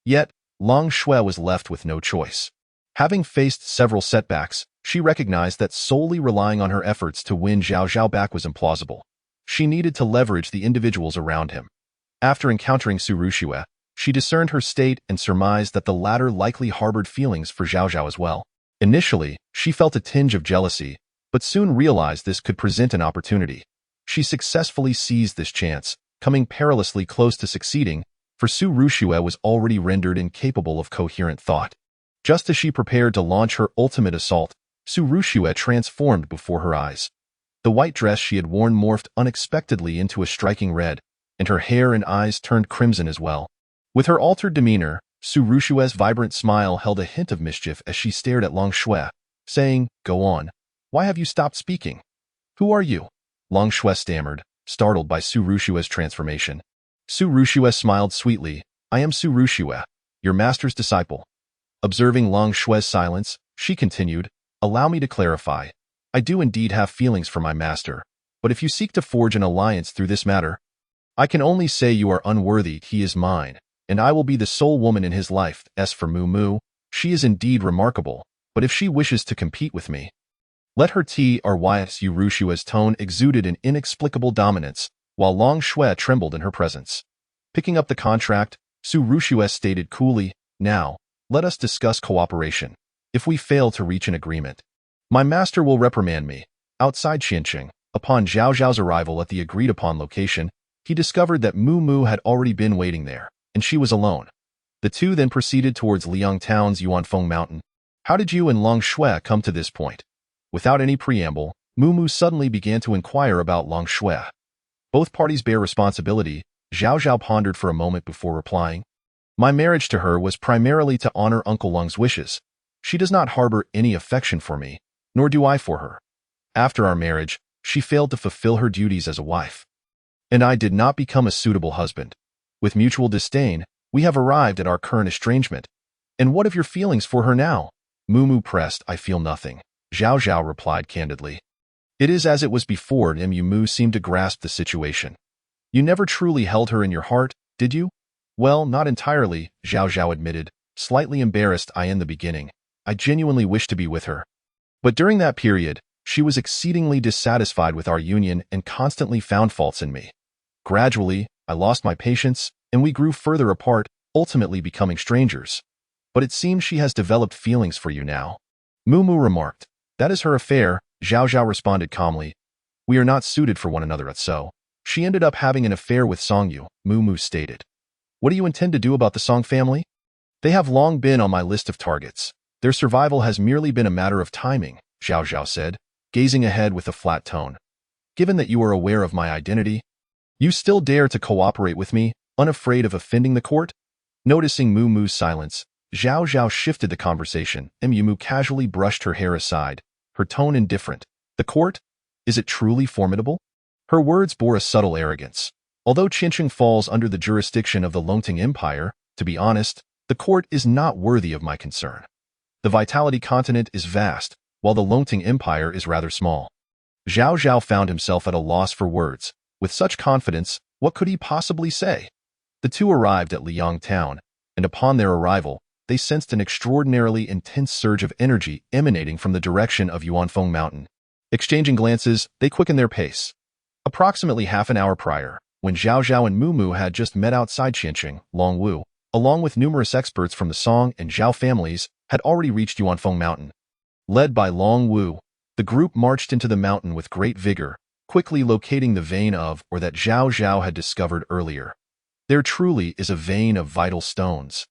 Yet, Long Shui was left with no choice. Having faced several setbacks, she recognized that solely relying on her efforts to win Zhao Zhao back was implausible. She needed to leverage the individuals around him. After encountering Su Rushua, she discerned her state and surmised that the latter likely harbored feelings for Zhao Zhao as well. Initially, she felt a tinge of jealousy, but soon realized this could present an opportunity. She successfully seized this chance, coming perilously close to succeeding, for Su Rushua was already rendered incapable of coherent thought. Just as she prepared to launch her ultimate assault, Su Rushua transformed before her eyes. The white dress she had worn morphed unexpectedly into a striking red, and her hair and eyes turned crimson as well. With her altered demeanor, Su Rushua's vibrant smile held a hint of mischief as she stared at Long Shui, saying, "Go on. Why have you stopped speaking? Who are you?" Long Shui stammered, startled by Su Rushua's transformation. Su Rushua smiled sweetly. "I am Su Rushua, your master's disciple." Observing Long Shui's silence, she continued, "Allow me to clarify. I do indeed have feelings for my master, but if you seek to forge an alliance through this matter, I can only say you are unworthy. He is mine, and I will be the sole woman in his life. As for Mu Mu, she is indeed remarkable, but if she wishes to compete with me, let her Su Rushua's tone exuded an inexplicable dominance, while Long Shui trembled in her presence. Picking up the contract, Su Rushua stated coolly, "Now, let us discuss cooperation. If we fail to reach an agreement, my master will reprimand me." Outside Xianqing, upon Zhao Zhao's arrival at the agreed-upon location, he discovered that Mu Mu had already been waiting there, and she was alone. The two then proceeded towards Liang Town's Yuanfeng Mountain. "How did you and Long Shui come to this point?" Without any preamble, Mu Mu suddenly began to inquire about Long Shui. "Both parties bear responsibility," Zhao Zhao pondered for a moment before replying. "My marriage to her was primarily to honor Uncle Lung's wishes. She does not harbor any affection for me, nor do I for her. After our marriage, she failed to fulfill her duties as a wife, and I did not become a suitable husband. With mutual disdain, we have arrived at our current estrangement. And what of your feelings for her now?" Mu Mu pressed. "I feel nothing," Zhao Zhao replied candidly. "It is as it was before." Mu Mu seemed to grasp the situation. "You never truly held her in your heart, did you?" "Well, not entirely," Zhao Zhao admitted, slightly embarrassed. "In the beginning, I genuinely wished to be with her. But during that period, she was exceedingly dissatisfied with our union and constantly found faults in me. Gradually, I lost my patience, and we grew further apart, ultimately becoming strangers. But it seems she has developed feelings for you now." Mu Mu remarked. "That is her affair," Zhao Zhao responded calmly. "We are not suited for one another, so she ended up having an affair with Songyu," Mu Mu stated. "What do you intend to do about the Song family?" "They have long been on my list of targets. Their survival has merely been a matter of timing," Zhao Zhao said, gazing ahead with a flat tone. "Given that you are aware of my identity, you still dare to cooperate with me, unafraid of offending the court?" Noticing Mu Mu's silence, Zhao Zhao shifted the conversation. Mu Mu casually brushed her hair aside, her tone indifferent. "The court? Is it truly formidable?" Her words bore a subtle arrogance. Although Qincheng falls under the jurisdiction of the Longting Empire, to be honest, the court is not worthy of my concern. The Vitality continent is vast, while the Longting Empire is rather small. Zhao Zhao found himself at a loss for words. With such confidence, what could he possibly say? The two arrived at Liang Town, and upon their arrival, they sensed an extraordinarily intense surge of energy emanating from the direction of Yuanfeng Mountain. Exchanging glances, they quickened their pace. Approximately half an hour prior, when Zhao Zhao and Mu Mu had just met outside Xianqing, Long Wu, along with numerous experts from the Song and Zhao families, had already reached Yuanfeng Mountain. Led by Long Wu, the group marched into the mountain with great vigor, quickly locating the vein of, or that Zhao Zhao had discovered earlier. There truly is a vein of vital stones.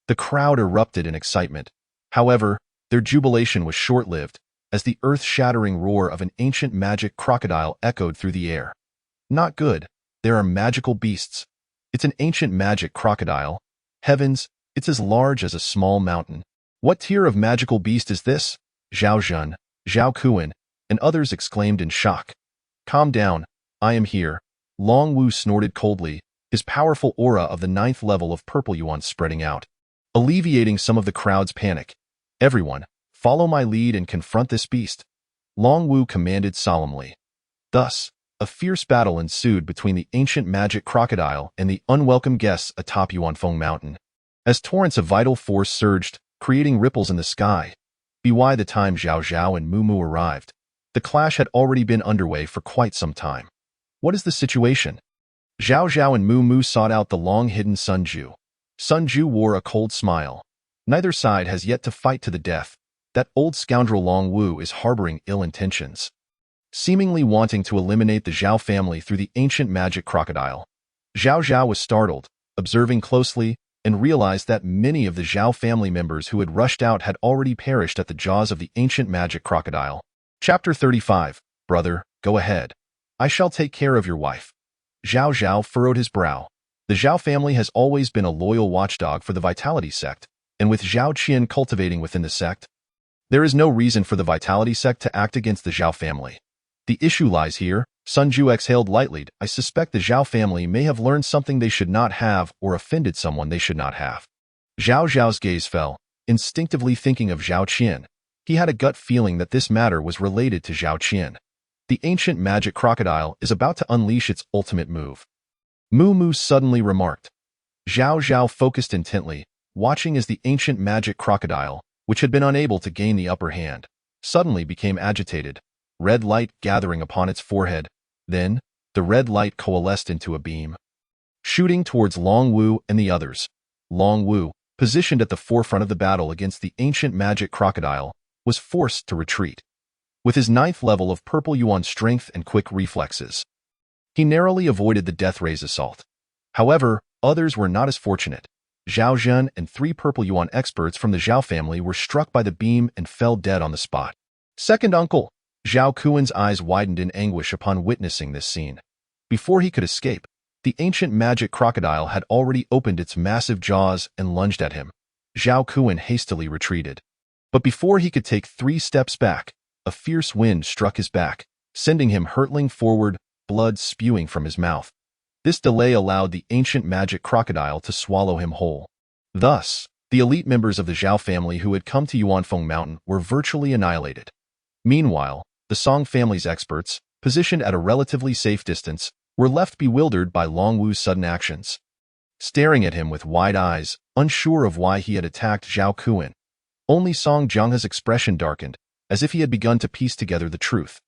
The crowd erupted in excitement. However, their jubilation was short-lived, as the earth-shattering roar of an ancient magic crocodile echoed through the air. "Not good. There are magical beasts. It's an ancient magic crocodile. Heavens, it's as large as a small mountain. What tier of magical beast is this?" Zhao Zhen, Zhao Kuan, and others exclaimed in shock. "Calm down. I am here," Long Wu snorted coldly, his powerful aura of the 9th level of purple yuan spreading out, alleviating some of the crowd's panic. Everyone, follow my lead and confront this beast, Long Wu commanded solemnly. Thus, a fierce battle ensued between the ancient magic crocodile and the unwelcome guests atop Yuanfeng Mountain. As torrents of vital force surged, creating ripples in the sky. By the time Zhao Zhao and Mu Mu arrived, the clash had already been underway for quite some time. What is the situation? Zhao Zhao and Mu Mu sought out the long-hidden Sun Ju. Sun Ju wore a cold smile. Neither side has yet to fight to the death. That old scoundrel Long Wu is harboring ill intentions, seemingly wanting to eliminate the Zhao family through the ancient magic crocodile. Zhao Zhao was startled, observing closely, and realized that many of the Zhao family members who had rushed out had already perished at the jaws of the ancient magic crocodile. Chapter 35. Brother, go ahead. I shall take care of your wife. Zhao Zhao furrowed his brow. The Zhao family has always been a loyal watchdog for the Vitality sect, and with Zhao Qian cultivating within the sect, there is no reason for the Vitality sect to act against the Zhao family. The issue lies here. Sun Ju exhaled lightly. I suspect the Zhao family may have learned something they should not have or offended someone they should not have. Zhao Zhao's gaze fell, instinctively thinking of Zhao Qian. He had a gut feeling that this matter was related to Zhao Qian. The ancient magic crocodile is about to unleash its ultimate move. Mu Mu suddenly remarked. Zhao Zhao focused intently, watching as the ancient magic crocodile, which had been unable to gain the upper hand, suddenly became agitated, red light gathering upon its forehead. Then, the red light coalesced into a beam, shooting towards Long Wu and the others. Long Wu, positioned at the forefront of the battle against the ancient magic crocodile, was forced to retreat. With his 9th level of purple yuan strength and quick reflexes, he narrowly avoided the death ray's assault. However, others were not as fortunate. Zhao Zhen and 3 purple yuan experts from the Zhao family were struck by the beam and fell dead on the spot. Second uncle, Zhao Kuan's eyes widened in anguish upon witnessing this scene. Before he could escape, the ancient magic crocodile had already opened its massive jaws and lunged at him. Zhao Kuan hastily retreated. But before he could take 3 steps back, a fierce wind struck his back, sending him hurtling forward, blood spewing from his mouth. This delay allowed the ancient magic crocodile to swallow him whole. Thus, the elite members of the Zhao family who had come to Yuanfeng Mountain were virtually annihilated. Meanwhile, the Song family's experts, positioned at a relatively safe distance, were left bewildered by Long Wu's sudden actions. Staring at him with wide eyes, unsure of why he had attacked Zhao Kuan. Only Song Jianghe's expression darkened, as if he had begun to piece together the truth.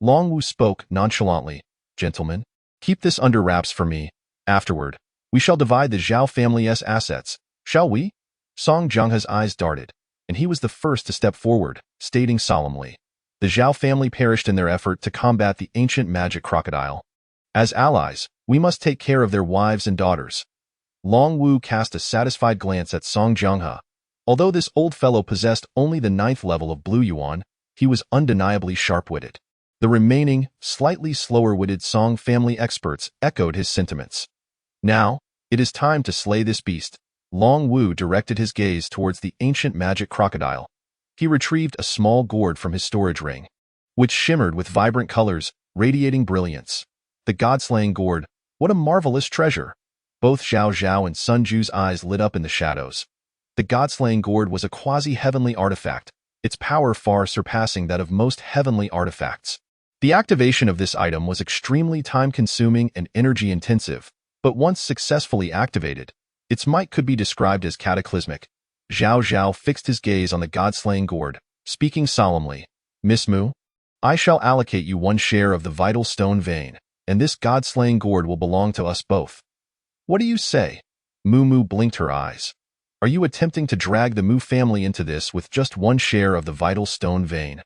Long Wu spoke nonchalantly. Gentlemen, keep this under wraps for me. Afterward, we shall divide the Zhao family's assets, shall we? Song Jianghe's eyes darted, and he was the first to step forward, stating solemnly. The Zhao family perished in their effort to combat the ancient magic crocodile. As allies, we must take care of their wives and daughters. Long Wu cast a satisfied glance at Song Jianghe. Although this old fellow possessed only the 9th level of Blue Yuan, he was undeniably sharp-witted. The remaining, slightly slower-witted Song family experts echoed his sentiments. Now, it is time to slay this beast. Long Wu directed his gaze towards the ancient magic crocodile. He retrieved a small gourd from his storage ring, which shimmered with vibrant colors, radiating brilliance. The god-slaying gourd, what a marvelous treasure! Both Zhao Zhao and Sun Ju's eyes lit up in the shadows. The god-slaying gourd was a quasi-heavenly artifact, its power far surpassing that of most heavenly artifacts. The activation of this item was extremely time-consuming and energy-intensive, but once successfully activated, its might could be described as cataclysmic. Zhao Zhao fixed his gaze on the god-slaying gourd, speaking solemnly. Miss Mu, I shall allocate you 1 share of the vital stone vein, and this god-slaying gourd will belong to us both. What do you say? Mu Mu blinked her eyes. Are you attempting to drag the Mu family into this with just 1 share of the vital stone vein?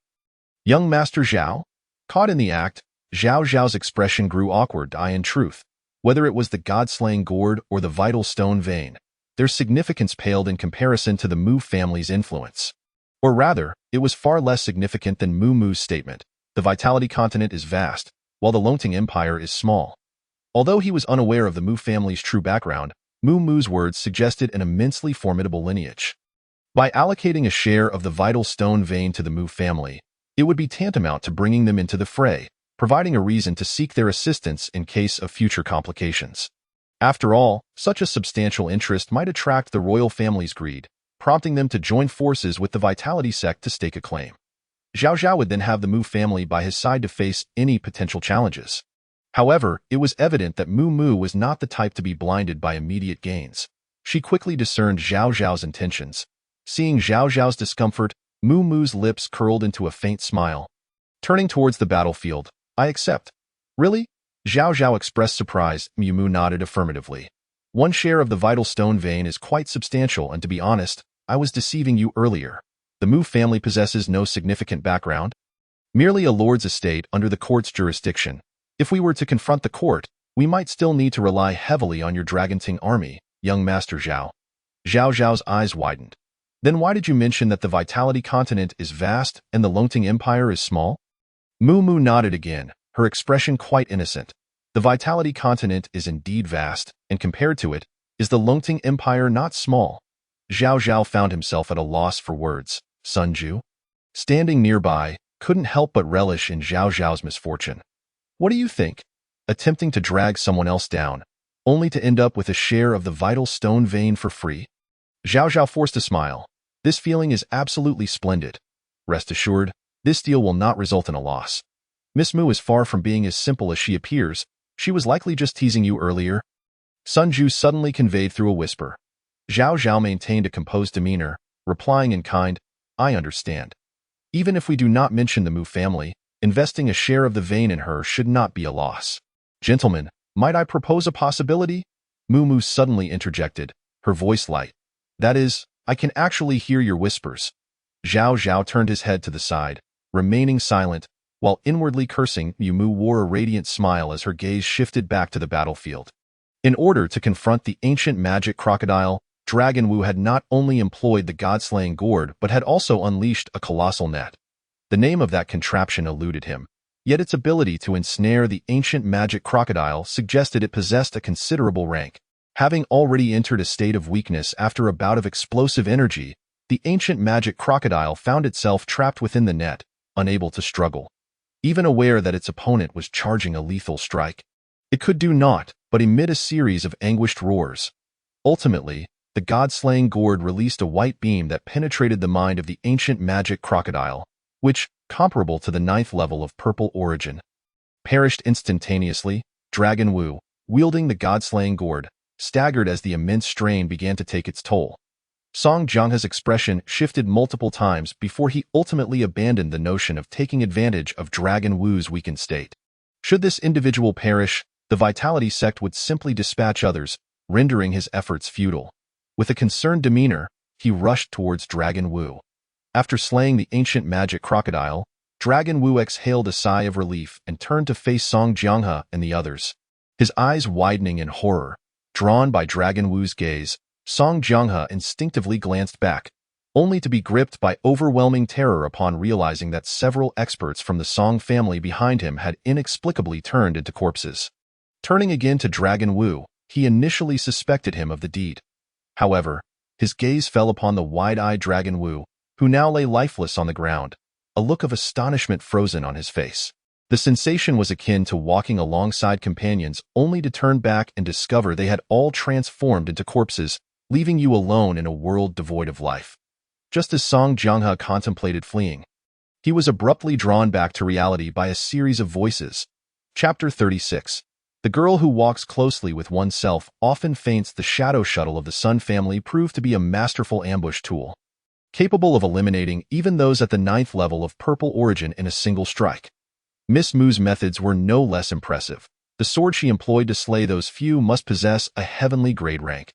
Young Master Zhao? Caught in the act, Zhao Zhao's expression grew awkward. In truth, whether it was the god-slaying gourd or the vital stone vein, their significance paled in comparison to the Mu family's influence. Or rather, it was far less significant than Mu Mu's statement. The Vitality continent is vast, while the Longting Empire is small. Although he was unaware of the Mu family's true background, Mu Mu's words suggested an immensely formidable lineage. By allocating a share of the vital stone vein to the Mu family, it would be tantamount to bringing them into the fray. providing a reason to seek their assistance in case of future complications. After all, such a substantial interest might attract the royal family's greed, prompting them to join forces with the Vitality sect to stake a claim. Zhao Zhao would then have the Mu family by his side to face any potential challenges. However, it was evident that Mu Mu was not the type to be blinded by immediate gains. She quickly discerned Zhao Zhao's intentions. Seeing Zhao Zhao's discomfort, Mu Mu's lips curled into a faint smile. Turning towards the battlefield, I accept. Really? Zhao Zhao expressed surprise. Mu Mu nodded affirmatively. One share of the vital stone vein is quite substantial, and to be honest, I was deceiving you earlier. The Mu family possesses no significant background. Merely a lord's estate under the court's jurisdiction. If we were to confront the court, we might still need to rely heavily on your Dragonting army, young Master Zhao. Zhao Zhao's eyes widened. Then why did you mention that the Vitality continent is vast and the Longting Empire is small? Mu Mu nodded again, her expression quite innocent. The Vitality continent is indeed vast, and compared to it, is the Longting Empire not small? Zhao Zhao found himself at a loss for words. Sun Ju, standing nearby, couldn't help but relish in Zhao Zhao's misfortune. What do you think? Attempting to drag someone else down, only to end up with a share of the vital stone vein for free? Zhao Zhao forced a smile. This feeling is absolutely splendid. Rest assured, this deal will not result in a loss. Miss Mu is far from being as simple as she appears. She was likely just teasing you earlier. Sun Ju suddenly conveyed through a whisper. Zhao Zhao maintained a composed demeanor, replying in kind, I understand. Even if we do not mention the Mu family, investing a share of the vein in her should not be a loss. Gentlemen, might I propose a possibility? Mu Mu suddenly interjected, her voice light. That is, I can actually hear your whispers. Zhao Zhao turned his head to the side, remaining silent, while inwardly cursing. Mu Mu wore a radiant smile as her gaze shifted back to the battlefield. In order to confront the ancient magic crocodile, Dragon Wu had not only employed the god-slaying gourd but had also unleashed a colossal net. The name of that contraption eluded him, yet its ability to ensnare the ancient magic crocodile suggested it possessed a considerable rank. Having already entered a state of weakness after a bout of explosive energy, the ancient magic crocodile found itself trapped within the net, unable to struggle. Even aware that its opponent was charging a lethal strike, it could do naught but emit a series of anguished roars. Ultimately, the god-slaying gourd released a white beam that penetrated the mind of the ancient magic crocodile, which, comparable to the 9th level of purple origin, perished instantaneously. Dragon Wu, wielding the god-slaying gourd, staggered as the immense strain began to take its toll. Song Jianghe's expression shifted multiple times before he ultimately abandoned the notion of taking advantage of Dragon Wu's weakened state. Should this individual perish, the Vitality sect would simply dispatch others, rendering his efforts futile. With a concerned demeanor, he rushed towards Dragon Wu. After slaying the ancient magic crocodile, Dragon Wu exhaled a sigh of relief and turned to face Song Jianghe and the others. His eyes widening in horror, drawn by Dragon Wu's gaze, Song Jianghe instinctively glanced back, only to be gripped by overwhelming terror upon realizing that several experts from the Song family behind him had inexplicably turned into corpses. Turning again to Dragon Wu, he initially suspected him of the deed. However, his gaze fell upon the wide-eyed Dragon Wu, who now lay lifeless on the ground, a look of astonishment frozen on his face. The sensation was akin to walking alongside companions only to turn back and discover they had all transformed into corpses, leaving you alone in a world devoid of life. Just as Song Jianghe contemplated fleeing, he was abruptly drawn back to reality by a series of voices. Chapter 36. The girl who walks closely with oneself often faints. The shadow shuttle of the Sun family proved to be a masterful ambush tool, capable of eliminating even those at the 9th level of purple origin in a single strike. Miss Mu's methods were no less impressive. The sword she employed to slay those few must possess a heavenly grade rank.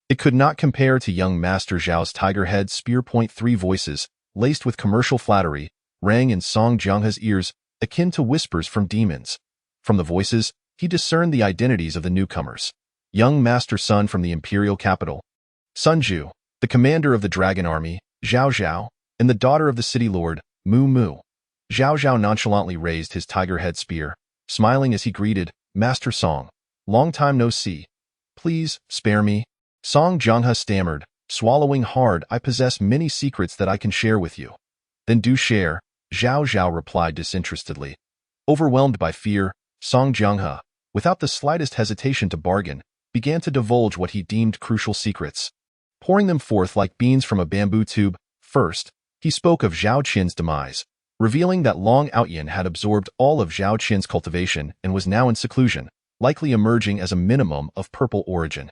It could not compare to young Master Zhao's tiger-head spear. 3 voices, laced with commercial flattery, rang in Song Jianghe's ears, akin to whispers from demons. From the voices, he discerned the identities of the newcomers. Young Master Sun from the imperial capital, Sun Ju, the commander of the dragon army, Zhao Zhao, and the daughter of the city lord, Mu Mu. Zhao Zhao nonchalantly raised his tiger-head spear, smiling as he greeted, Master Song. Long time no see. Please, spare me. Song Jianghe stammered, swallowing hard. I possess many secrets that I can share with you. Then do share, Zhao Zhao replied disinterestedly. Overwhelmed by fear, Song Jianghe, without the slightest hesitation to bargain, began to divulge what he deemed crucial secrets, pouring them forth like beans from a bamboo tube. First, he spoke of Zhao Qian's demise, revealing that Long Outyin had absorbed all of Zhao Qian's cultivation and was now in seclusion, likely emerging as a minimum of purple origin.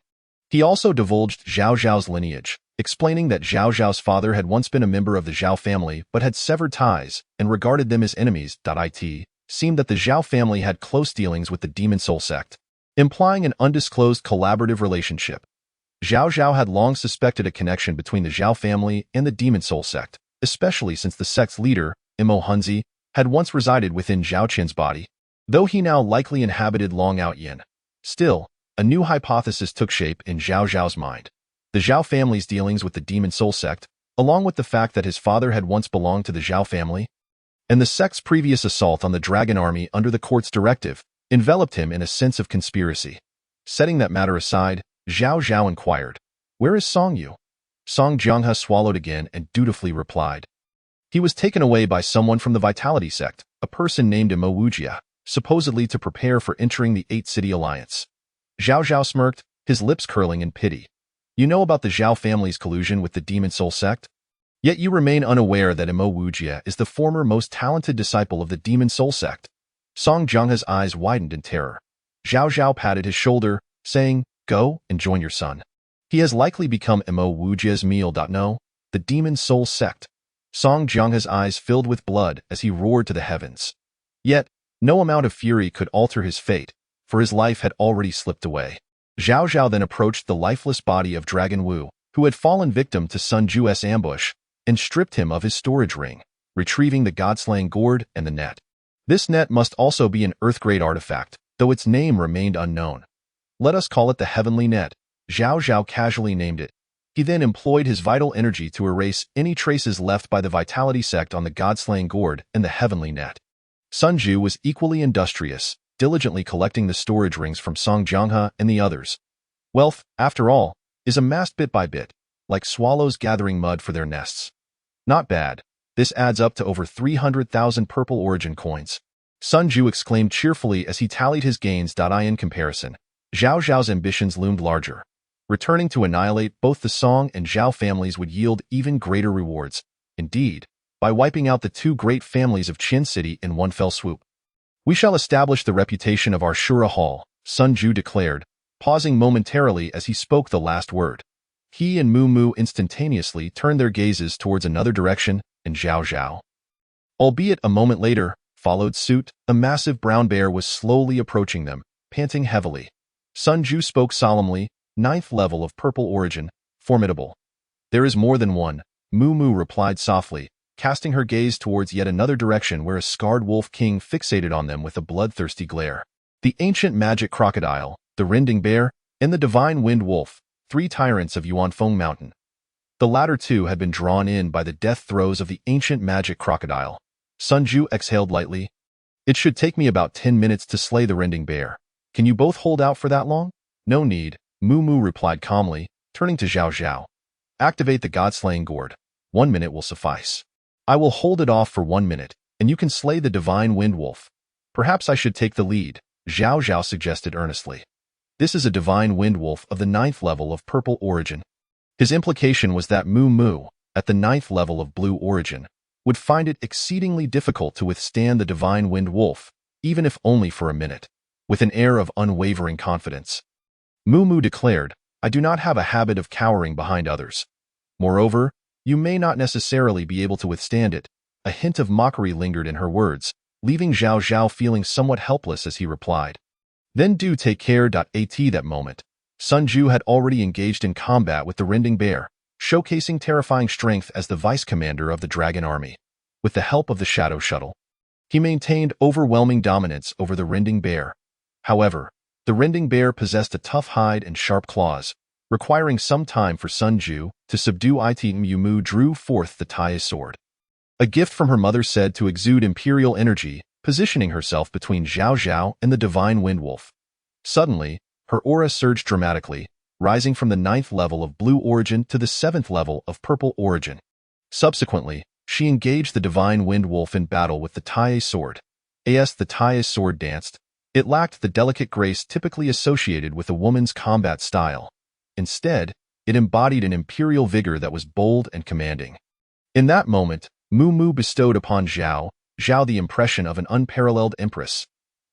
He also divulged Zhao Zhao's lineage, explaining that Zhao Zhao's father had once been a member of the Zhao family but had severed ties and regarded them as enemies. It seemed that the Zhao family had close dealings with the Demon Soul sect, implying an undisclosed collaborative relationship. Zhao Zhao had long suspected a connection between the Zhao family and the Demon Soul sect, especially since the sect's leader, Imo Hunzi, had once resided within Zhao Qian's body, though he now likely inhabited Long Outyin. Still, a new hypothesis took shape in Zhao Zhao's mind. The Zhao family's dealings with the Demon Soul sect, along with the fact that his father had once belonged to the Zhao family, and the sect's previous assault on the Dragon Army under the court's directive, enveloped him in a sense of conspiracy. Setting that matter aside, Zhao Zhao inquired, "Where is Song Yu?" Song Jianghe swallowed again and dutifully replied, "He was taken away by someone from the Vitality sect, a person named Imo Wujia, supposedly to prepare for entering the Eight-City Alliance." Zhao Zhao smirked, his lips curling in pity. "You know about the Zhao family's collusion with the Demon Soul sect? Yet you remain unaware that Imo Wujia is the former most talented disciple of the Demon Soul sect." Song Jianghe's eyes widened in terror. Zhao Zhao patted his shoulder, saying, "Go and join your son. He has likely become Imo Wujia's meal. No, the Demon Soul sect." Song Jianghe's eyes filled with blood as he roared to the heavens. Yet, no amount of fury could alter his fate, for his life had already slipped away. Zhao Zhao then approached the lifeless body of Dragon Wu, who had fallen victim to Sun Ju's ambush, and stripped him of his storage ring, retrieving the god-slaying gourd and the net. This net must also be an Earth-grade artifact, though its name remained unknown. "Let us call it the Heavenly Net," Zhao Zhao casually named it. He then employed his vital energy to erase any traces left by the Vitality sect on the god-slaying gourd and the Heavenly Net. Sun Ju was equally industrious, diligently collecting the storage rings from Song Jianghe and the others. Wealth, after all, is amassed bit by bit, like swallows gathering mud for their nests. Not bad. This adds up to over 300,000 purple origin coins. Sun Ju exclaimed cheerfully as he tallied his gains. In comparison, Zhao Zhao's ambitions loomed larger. Returning to annihilate both the Song and Zhao families would yield even greater rewards. Indeed, by wiping out the two great families of Qin City in one fell swoop. "We shall establish the reputation of our Shura Hall," Sun Ju declared, pausing momentarily as he spoke the last word. He and Mu Mu instantaneously turned their gazes towards another direction, and Zhao Zhao, albeit a moment later, followed suit. A massive brown bear was slowly approaching them, panting heavily. Sun Ju spoke solemnly, "Ninth level of purple origin, formidable." "There is more than one," Mu Mu replied softly, casting her gaze towards yet another direction where a scarred wolf king fixated on them with a bloodthirsty glare. The ancient magic crocodile, the rending bear, and the divine wind wolf, three tyrants of Yuanfeng Mountain. The latter two had been drawn in by the death throes of the ancient magic crocodile. Sun Ju exhaled lightly. "It should take me about 10 minutes to slay the rending bear. Can you both hold out for that long?" "No need," Mu Mu replied calmly, turning to Zhao Zhao. "Activate the god-slaying gourd. 1 minute will suffice. I will hold it off for 1 minute, and you can slay the divine wind wolf." "Perhaps I should take the lead," Zhao Zhao suggested earnestly. "This is a divine wind wolf of the 9th level of purple origin." His implication was that Mu Mu, at the 9th level of blue origin, would find it exceedingly difficult to withstand the divine wind wolf, even if only for a minute. With an air of unwavering confidence, Mu Mu declared, "I do not have a habit of cowering behind others. Moreover, you may not necessarily be able to withstand it." A hint of mockery lingered in her words, leaving Zhao Zhao feeling somewhat helpless as he replied, "Then do take care." At that moment, Sun Ju had already engaged in combat with the rending bear, showcasing terrifying strength as the vice-commander of the Dragon Army. With the help of the Shadow Shuttle, he maintained overwhelming dominance over the rending bear. However, the rending bear possessed a tough hide and sharp claws, requiring some time for Sun Ju to subdue it. Mu Mu drew forth the Tai sword, a gift from her mother said to exude imperial energy, positioning herself between Zhao Zhao and the divine wind wolf. Suddenly, her aura surged dramatically, rising from the 9th level of blue origin to the 7th level of purple origin. Subsequently, she engaged the divine wind wolf in battle with the Tai sword. As the Tai's sword danced, it lacked the delicate grace typically associated with a woman's combat style. Instead, it embodied an imperial vigor that was bold and commanding. In that moment, Mu Mu bestowed upon Zhao the impression of an unparalleled empress.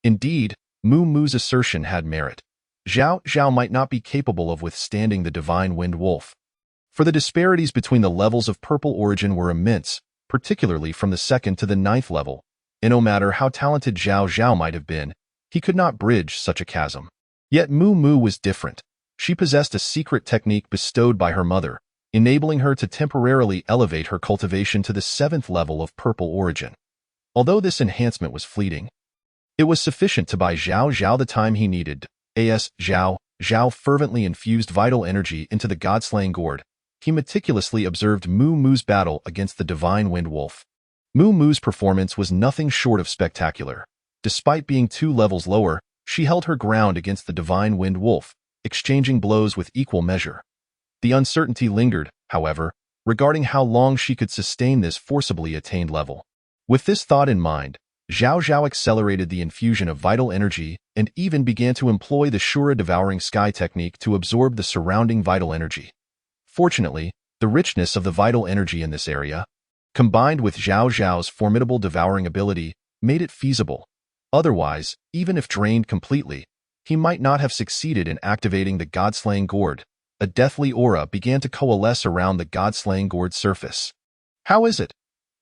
Indeed, Mu Mu's assertion had merit. Zhao might not be capable of withstanding the divine wind wolf. For the disparities between the levels of purple origin were immense, particularly from the 2nd to the 9th level, and no matter how talented Zhao might have been, he could not bridge such a chasm. Yet Mu Mu was different. She possessed a secret technique bestowed by her mother, enabling her to temporarily elevate her cultivation to the 7th level of purple origin. Although this enhancement was fleeting, it was sufficient to buy Zhao the time he needed. Zhao fervently infused vital energy into the god-slaying gourd. He meticulously observed Mu Mu's battle against the divine wind wolf. Mu Mu's performance was nothing short of spectacular. Despite being 2 levels lower, she held her ground against the divine wind wolf, exchanging blows with equal measure. The uncertainty lingered, however, regarding how long she could sustain this forcibly attained level. With this thought in mind, Zhao accelerated the infusion of vital energy and even began to employ the Shura Devouring Sky technique to absorb the surrounding vital energy. Fortunately, the richness of the vital energy in this area, combined with Zhao's formidable devouring ability, made it feasible. Otherwise, even if drained completely, he might not have succeeded in activating the god-slaying gourd. A deathly aura began to coalesce around the god-slaying gourd's surface. "How is it?"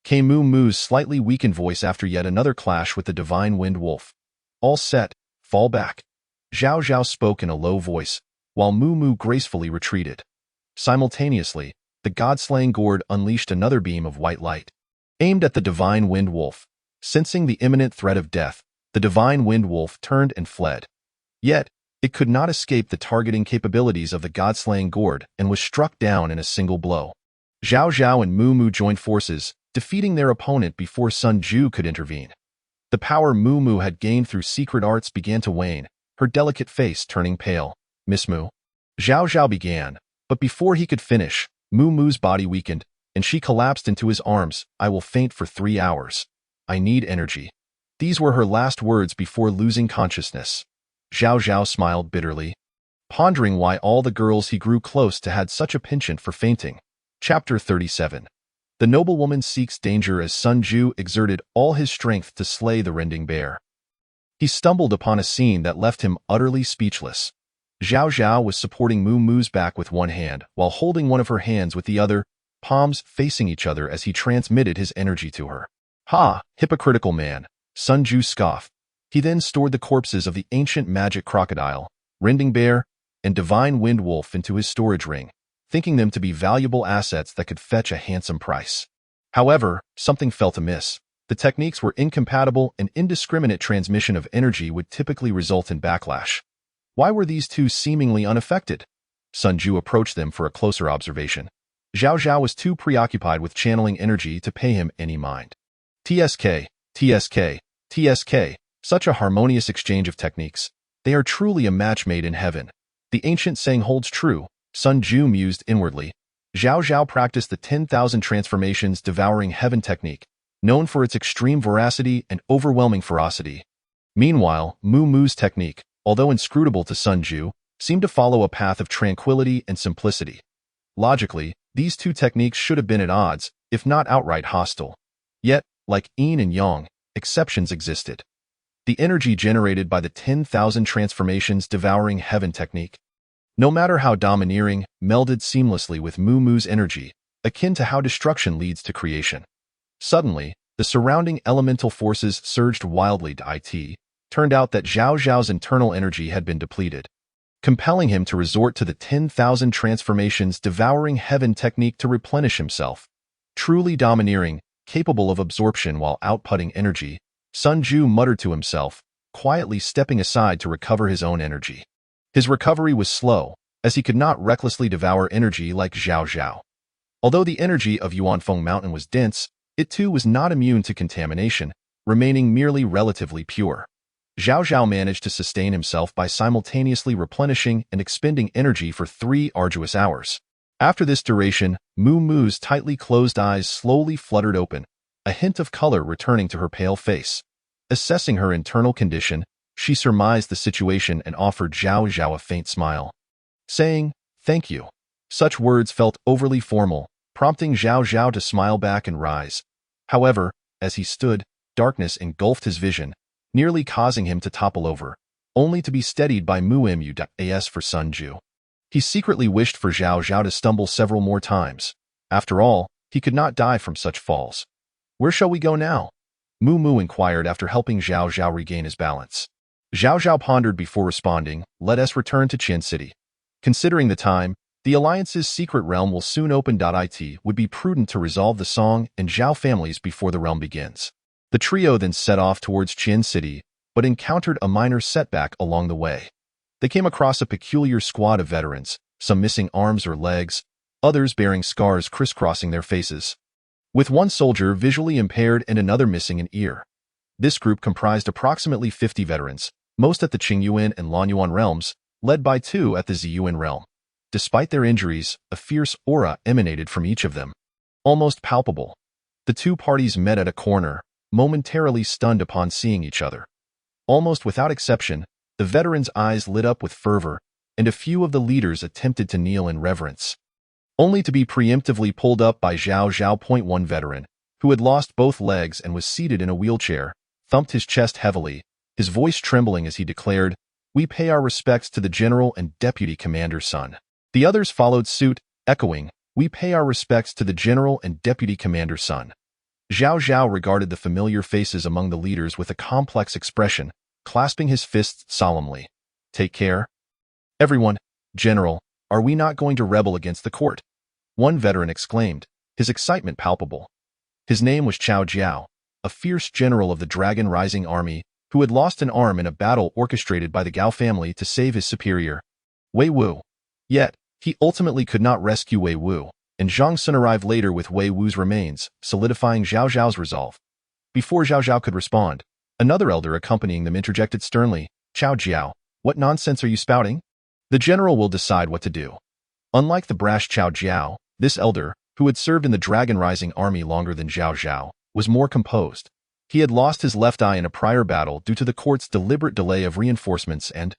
came Mu Mu's slightly weakened voice after yet another clash with the divine wind wolf. "All set, fall back." Zhao spoke in a low voice, while Mu Mu gracefully retreated. Simultaneously, the god-slaying gourd unleashed another beam of white light, aimed at the divine wind wolf. Sensing the imminent threat of death, the divine wind wolf turned and fled. Yet, it could not escape the targeting capabilities of the god-slaying gourd and was struck down in a single blow. Zhao and Mu Mu joined forces, defeating their opponent before Sun Ju could intervene. The power Mu Mu had gained through secret arts began to wane, her delicate face turning pale. "Miss Mu." Zhao began, but before he could finish, Mu Mu's body weakened, and she collapsed into his arms. "I will faint for 3 hours. I need energy." These were her last words before losing consciousness. Zhao smiled bitterly, pondering why all the girls he grew close to had such a penchant for fainting. Chapter 37. The noblewoman seeks danger as Sun Ju exerted all his strength to slay the rending bear. He stumbled upon a scene that left him utterly speechless. Zhao was supporting Mu Mu's back with one hand, while holding one of her hands with the other, palms facing each other as he transmitted his energy to her. "Ha, hypocritical man," Sun Ju scoffed. He then stored the corpses of the ancient magic crocodile, rending bear, and divine wind wolf into his storage ring, thinking them to be valuable assets that could fetch a handsome price. However, something felt amiss. The techniques were incompatible, and indiscriminate transmission of energy would typically result in backlash. Why were these two seemingly unaffected? Sun Ju approached them for a closer observation. Zhao was too preoccupied with channeling energy to pay him any mind. TSK. Such a harmonious exchange of techniques. They are truly a match made in heaven. The ancient saying holds true, Sun Ju mused inwardly. Zhao practiced the 10,000 transformations devouring heaven technique, known for its extreme veracity and overwhelming ferocity. Meanwhile, Mu Mu's technique, although inscrutable to Sun Ju, seemed to follow a path of tranquility and simplicity. Logically, these two techniques should have been at odds, if not outright hostile. Yet, like yin and yang, exceptions existed. The energy generated by the 10,000 transformations devouring heaven technique, no matter how domineering, melded seamlessly with Mu Mu's energy, akin to how destruction leads to creation. Suddenly, the surrounding elemental forces surged wildly to it. Turned out that Zhao's internal energy had been depleted, compelling him to resort to the 10,000 transformations devouring heaven technique to replenish himself. Truly domineering, capable of absorption while outputting energy, Sun Ju muttered to himself, quietly stepping aside to recover his own energy. His recovery was slow, as he could not recklessly devour energy like Zhao. Although the energy of Yuanfeng Mountain was dense, it too was not immune to contamination, remaining merely relatively pure. Zhao managed to sustain himself by simultaneously replenishing and expending energy for 3 arduous hours. After this duration, Mu Mu's tightly closed eyes slowly fluttered open, a hint of color returning to her pale face. Assessing her internal condition, she surmised the situation and offered Zhao Zhao a faint smile, saying, "Thank you." Such words felt overly formal, prompting Zhao Zhao to smile back and rise. However, as he stood, darkness engulfed his vision, nearly causing him to topple over, only to be steadied by Mumu.as for Sun Ju. He secretly wished for Zhao Zhao to stumble several more times. After all, he could not die from such falls. "Where shall we go now?" Mumu inquired after helping Zhao Zhao regain his balance. Zhao Zhao pondered before responding, "Let us return to Qian City. Considering the time, the Alliance's secret realm will soon open. It would be prudent to resolve the Song and Zhao families before the realm begins." The trio then set off towards Qian City, but encountered a minor setback along the way. They came across a peculiar squad of veterans, some missing arms or legs, others bearing scars crisscrossing their faces, with one soldier visually impaired and another missing an ear. This group comprised approximately 50 veterans, most at the Qingyuan and Lanyuan realms, led by 2 at the Ziyuan realm. Despite their injuries, a fierce aura emanated from each of them, almost palpable. The two parties met at a corner, momentarily stunned upon seeing each other. Almost without exception, the veterans' eyes lit up with fervor, and a few of the leaders attempted to kneel in reverence, only to be preemptively pulled up by Zhao Zhao. One veteran, who had lost both legs and was seated in a wheelchair, thumped his chest heavily, his voice trembling as he declared, "We pay our respects to the General and Deputy Commander's son." The others followed suit, echoing, "We pay our respects to the General and Deputy Commander's son." Zhao Zhao regarded the familiar faces among the leaders with a complex expression, clasping his fists solemnly. "Take care. Everyone, General, are we not going to rebel against the court?" One veteran exclaimed, his excitement palpable. His name was Chao Jiao, a fierce general of the Dragon Rising Army, who had lost an arm in a battle orchestrated by the Gao family to save his superior, Wei Wu. Yet, he ultimately could not rescue Wei Wu, and Zhang Sun arrived later with Wei Wu's remains, solidifying Zhao Zhao's resolve. Before Zhao Zhao could respond, another elder accompanying them interjected sternly, "Chao Jiao, what nonsense are you spouting? The general will decide what to do." Unlike the brash Chao Jiao, this elder, who had served in the Dragon Rising Army longer than Zhao Zhao, was more composed. He had lost his left eye in a prior battle due to the court's deliberate delay of reinforcements and,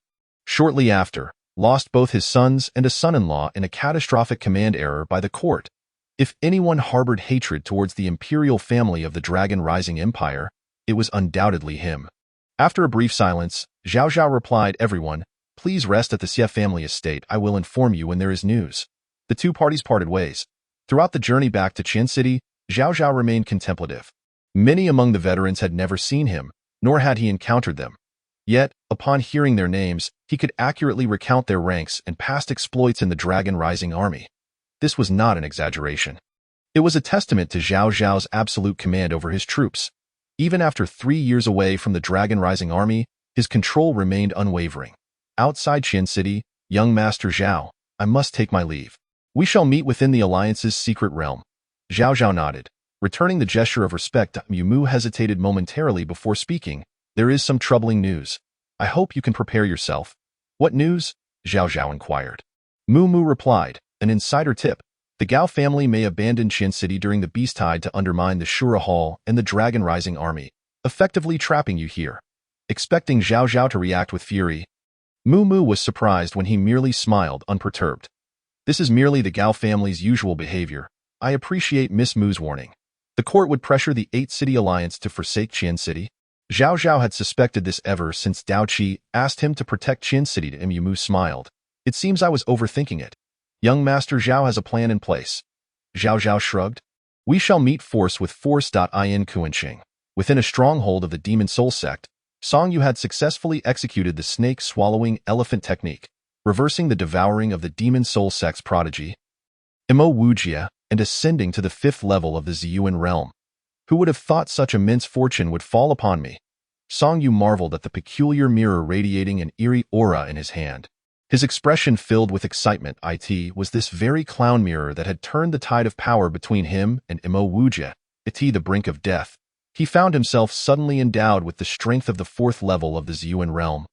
shortly after, lost both his sons and a son-in-law in a catastrophic command error by the court. If anyone harbored hatred towards the imperial family of the Dragon Rising Empire, it was undoubtedly him. After a brief silence, Zhao Zhao replied, "Everyone, please rest at the Xie family estate. I will inform you when there is news." The two parties parted ways. Throughout the journey back to Qian City, Zhao Zhao remained contemplative. Many among the veterans had never seen him, nor had he encountered them. Yet, upon hearing their names, he could accurately recount their ranks and past exploits in the Dragon Rising Army. This was not an exaggeration. It was a testament to Zhao Zhao's absolute command over his troops. Even after 3 years away from the Dragon Rising Army, his control remained unwavering. Outside Qian City, young Master Zhao, I must take my leave. We shall meet within the Alliance's secret realm. Zhao Zhao nodded. Returning the gesture of respect, Mumu hesitated momentarily before speaking. "There is some troubling news. I hope you can prepare yourself." "What news?" Zhao Zhao inquired. Mumu replied, "An insider tip. The Gao family may abandon Qian City during the Beast Tide to undermine the Shura Hall and the Dragon Rising Army, effectively trapping you here." Expecting Zhao Zhao to react with fury, Mumu was surprised when he merely smiled unperturbed. "This is merely the Gao family's usual behavior. I appreciate Miss Mu's warning. The court would pressure the 8-city alliance to forsake Qian City." Zhao Zhao had suspected this ever since Dao Qi asked him to protect Qian City. Mumu smiled. "It seems I was overthinking it. Young Master Zhao has a plan in place." Zhao Zhao shrugged. "We shall meet force with force. In Kuanqing. Within a stronghold of the Demon Soul sect, Song Yu had successfully executed the snake-swallowing elephant technique, reversing the devouring of the Demon Soul sect's prodigy, Imo Wujia, and ascending to the 5th level of the Ziyuan realm. Who would have thought such immense fortune would fall upon me?" Song Yu marveled at the peculiar mirror radiating an eerie aura in his hand. His expression filled with excitement. It was this very clown mirror that had turned the tide of power between him and Imo Wujia, the brink of death. He found himself suddenly endowed with the strength of the 4th level of the Ziyuan realm,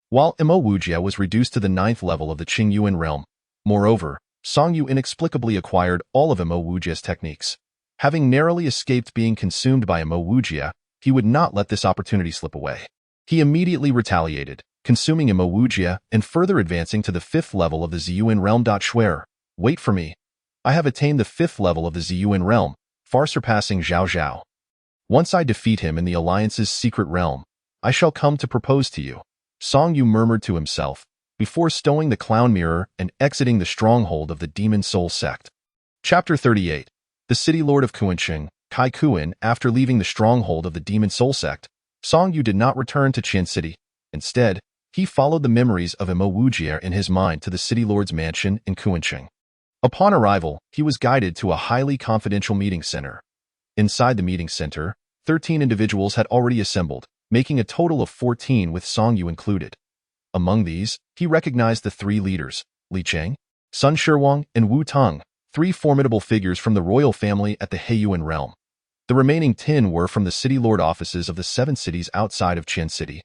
while Imo Wujia was reduced to the 9th level of the Qingyuan realm. Moreover, Song Yu inexplicably acquired all of Imo Wujia's techniques. Having narrowly escaped being consumed by Imo Wujia, he would not let this opportunity slip away. He immediately retaliated, consuming a Mawujia and further advancing to the 5th level of the Ziyuan realm. Schwer, wait for me. I have attained the 5th level of the Ziyuan realm, far surpassing Zhao Zhao. Once I defeat him in the Alliance's secret realm, I shall come to propose to you. Song Yu murmured to himself, before stowing the clown mirror and exiting the stronghold of the Demon Soul sect. Chapter 38. The City Lord of Kuanqing, Kai Kuan. After leaving the stronghold of the Demon Soul sect, Song Yu did not return to Qian City. Instead, he followed the memories of Imo Wujier in his mind to the City Lord's mansion in Kuanqing. Upon arrival, he was guided to a highly confidential meeting center. Inside the meeting center, 13 individuals had already assembled, making a total of 14 with Song Yu included. Among these, he recognized the 3 leaders, Li Cheng, Sun Shiwang, and Wu Tong, 3 formidable figures from the royal family at the Heiyuan realm. The remaining 10 were from the city lord offices of the 7 cities outside of Qian City,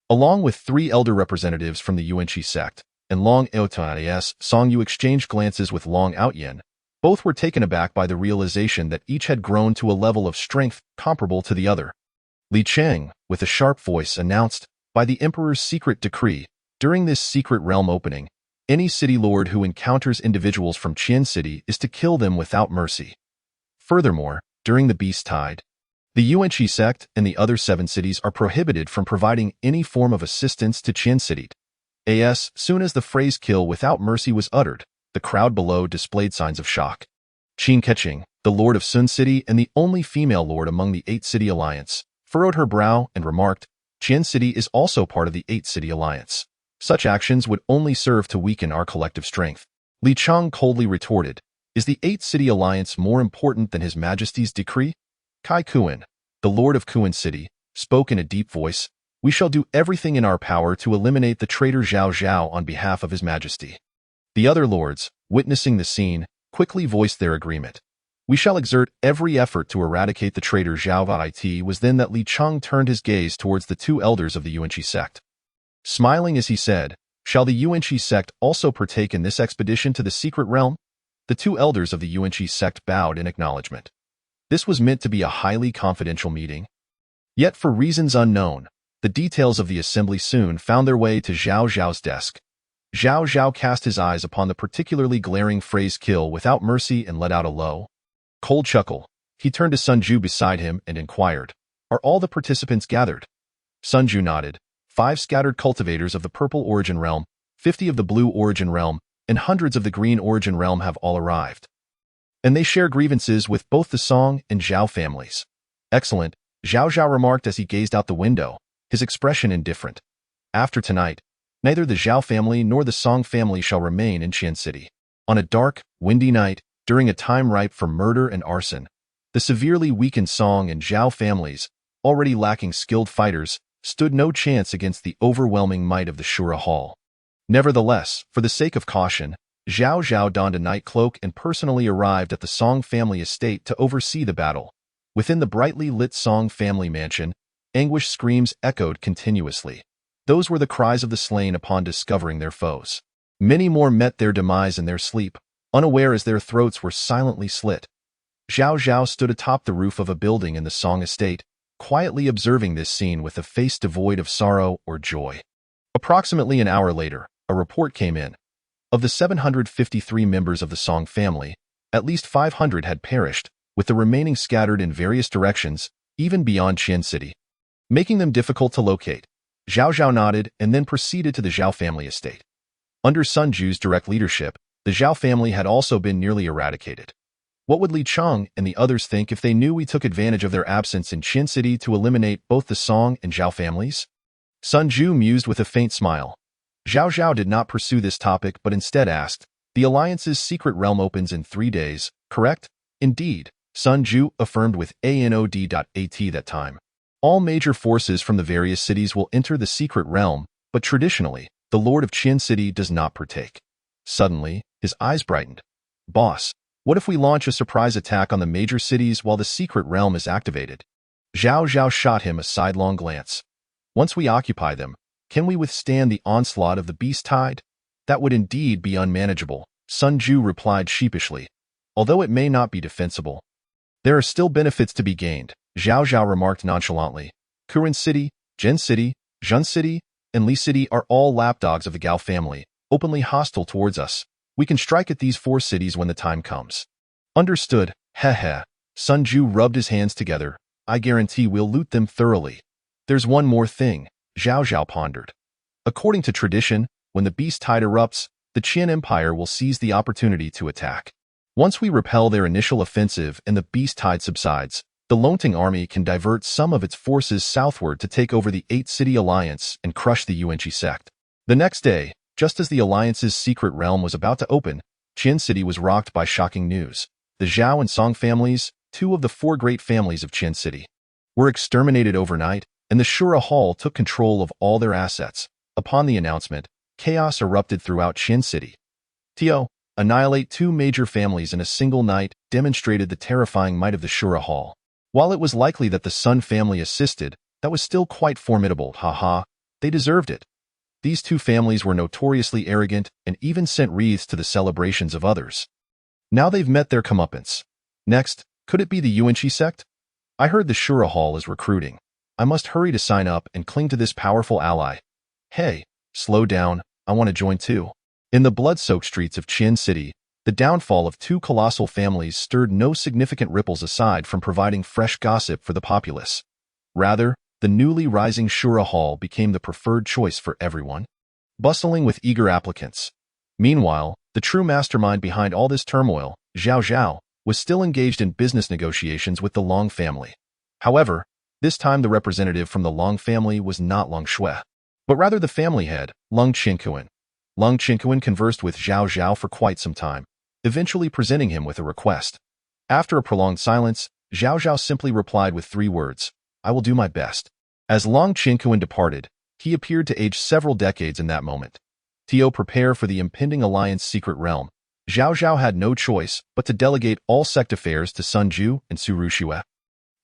along with 3 elder representatives from the Yuanqi sect, and Long Aotais. Song Yu exchanged glances with Long Outyen. Both were taken aback by the realization that each had grown to a level of strength comparable to the other. Li Cheng, with a sharp voice, announced, by the Emperor's secret decree, during this secret realm opening, any city lord who encounters individuals from Qian City is to kill them without mercy. Furthermore, during the Beast Tide, the Yuanqi sect and the other 7 cities are prohibited from providing any form of assistance to Qian City. As soon as the phrase kill without mercy was uttered, the crowd below displayed signs of shock. Qin Keqing, the lord of Sun City and the only female lord among the 8-city alliance, furrowed her brow and remarked, Qian City is also part of the 8-city alliance. Such actions would only serve to weaken our collective strength. Li Chang coldly retorted, is the 8-city alliance more important than His Majesty's decree? Kai Kuan, the lord of Kuan City, spoke in a deep voice, we shall do everything in our power to eliminate the traitor Zhao Zhao on behalf of His Majesty. The other lords, witnessing the scene, quickly voiced their agreement. We shall exert every effort to eradicate the traitor Zhao It was then that Li Chang turned his gaze towards the 2 elders of the Yuanqi sect. Smiling as he said, shall the Yuanqi sect also partake in this expedition to the secret realm? The 2 elders of the Yuanqi sect bowed in acknowledgement. This was meant to be a highly confidential meeting. Yet for reasons unknown, the details of the assembly soon found their way to Zhao Zhao's desk. Zhao Zhao cast his eyes upon the particularly glaring phrase kill without mercy and let out a low, cold chuckle. He turned to Sun Ju beside him and inquired, are all the participants gathered? Sun Ju nodded. 5 scattered cultivators of the purple origin realm, 50 of the blue origin realm, and hundreds of the green origin realm have all arrived. And they share grievances with both the Song and Zhao families. Excellent, Zhao Zhao remarked as he gazed out the window, his expression indifferent. After tonight, neither the Zhao family nor the Song family shall remain in Qian City. On a dark, windy night, during a time ripe for murder and arson, the severely weakened Song and Zhao families, already lacking skilled fighters, stood no chance against the overwhelming might of the Shura Hall. Nevertheless, for the sake of caution, Zhao Zhao donned a night cloak and personally arrived at the Song family estate to oversee the battle. Within the brightly lit Song family mansion, anguish screams echoed continuously. Those were the cries of the slain upon discovering their foes. Many more met their demise in their sleep, unaware as their throats were silently slit. Zhao Zhao stood atop the roof of a building in the Song estate, quietly observing this scene with a face devoid of sorrow or joy. Approximately an hour later, a report came in. Of the 753 members of the Song family, at least 500 had perished, with the remaining scattered in various directions, even beyond Qian City, making them difficult to locate. Zhao Zhao nodded and then proceeded to the Zhao family estate. Under Sun Ju's direct leadership, the Zhao family had also been nearly eradicated. What would Li Chang and the others think if they knew we took advantage of their absence in Qian City to eliminate both the Song and Zhao families? Sun Ju mused with a faint smile. Zhao Zhao did not pursue this topic but instead asked, the Alliance's secret realm opens in 3 days, correct? Indeed, Sun Ju affirmed with ANOD.AT that time. All major forces from the various cities will enter the secret realm, but traditionally, the Lord of Qian City does not partake. Suddenly, his eyes brightened. Boss, what if we launch a surprise attack on the major cities while the secret realm is activated? Zhao Zhao shot him a sidelong glance. Once we occupy them, can we withstand the onslaught of the Beast Tide? That would indeed be unmanageable, Sun Ju replied sheepishly. Although it may not be defensible, there are still benefits to be gained. Zhao Zhao remarked nonchalantly. Kuren City, Jin City, Jun City, and Li City are all lapdogs of the Gao family, openly hostile towards us. We can strike at these 4 cities when the time comes. Understood, heh. Sun Ju rubbed his hands together. I guarantee we'll loot them thoroughly. There's one more thing, Zhao Zhao pondered. According to tradition, when the beast tide erupts, the Qin Empire will seize the opportunity to attack. Once we repel their initial offensive and the beast tide subsides, the Longting army can divert some of its forces southward to take over the 8-city alliance and crush the Yuanqi sect. The next day, just as the alliance's secret realm was about to open, Qin City was rocked by shocking news. The Zhao and Song families, 2 of the 4 great families of Qin City, were exterminated overnight, and the Shura Hall took control of all their assets. Upon the announcement, chaos erupted throughout Qin City. Tio, annihilate 2 major families in a single night, demonstrated the terrifying might of the Shura Hall. While it was likely that the Sun family assisted, that was still quite formidable, haha. They deserved it. These 2 families were notoriously arrogant and even sent wreaths to the celebrations of others. Now they've met their comeuppance. Next, could it be the Yuanqi sect? I heard the Shura Hall is recruiting. I must hurry to sign up and cling to this powerful ally. Hey, slow down, I want to join too. In the blood-soaked streets of Qin City, the downfall of 2 colossal families stirred no significant ripples aside from providing fresh gossip for the populace. Rather, the newly rising Shura Hall became the preferred choice for everyone, bustling with eager applicants. Meanwhile, the true mastermind behind all this turmoil, Zhao Zhao, was still engaged in business negotiations with the Long family. However, this time the representative from the Long family was not Long Shui, but rather the family head, Lung Qinkuan. Lung Qinkuan conversed with Zhao Zhao for quite some time, eventually presenting him with a request. After a prolonged silence, Zhao Zhao simply replied with 3 words, I will do my best. As Lung Qinkuan departed, he appeared to age several decades in that moment. Tio, prepare for the impending alliance secret realm. Zhao Zhao had no choice but to delegate all sect affairs to Sun Ju and Su Ruxue,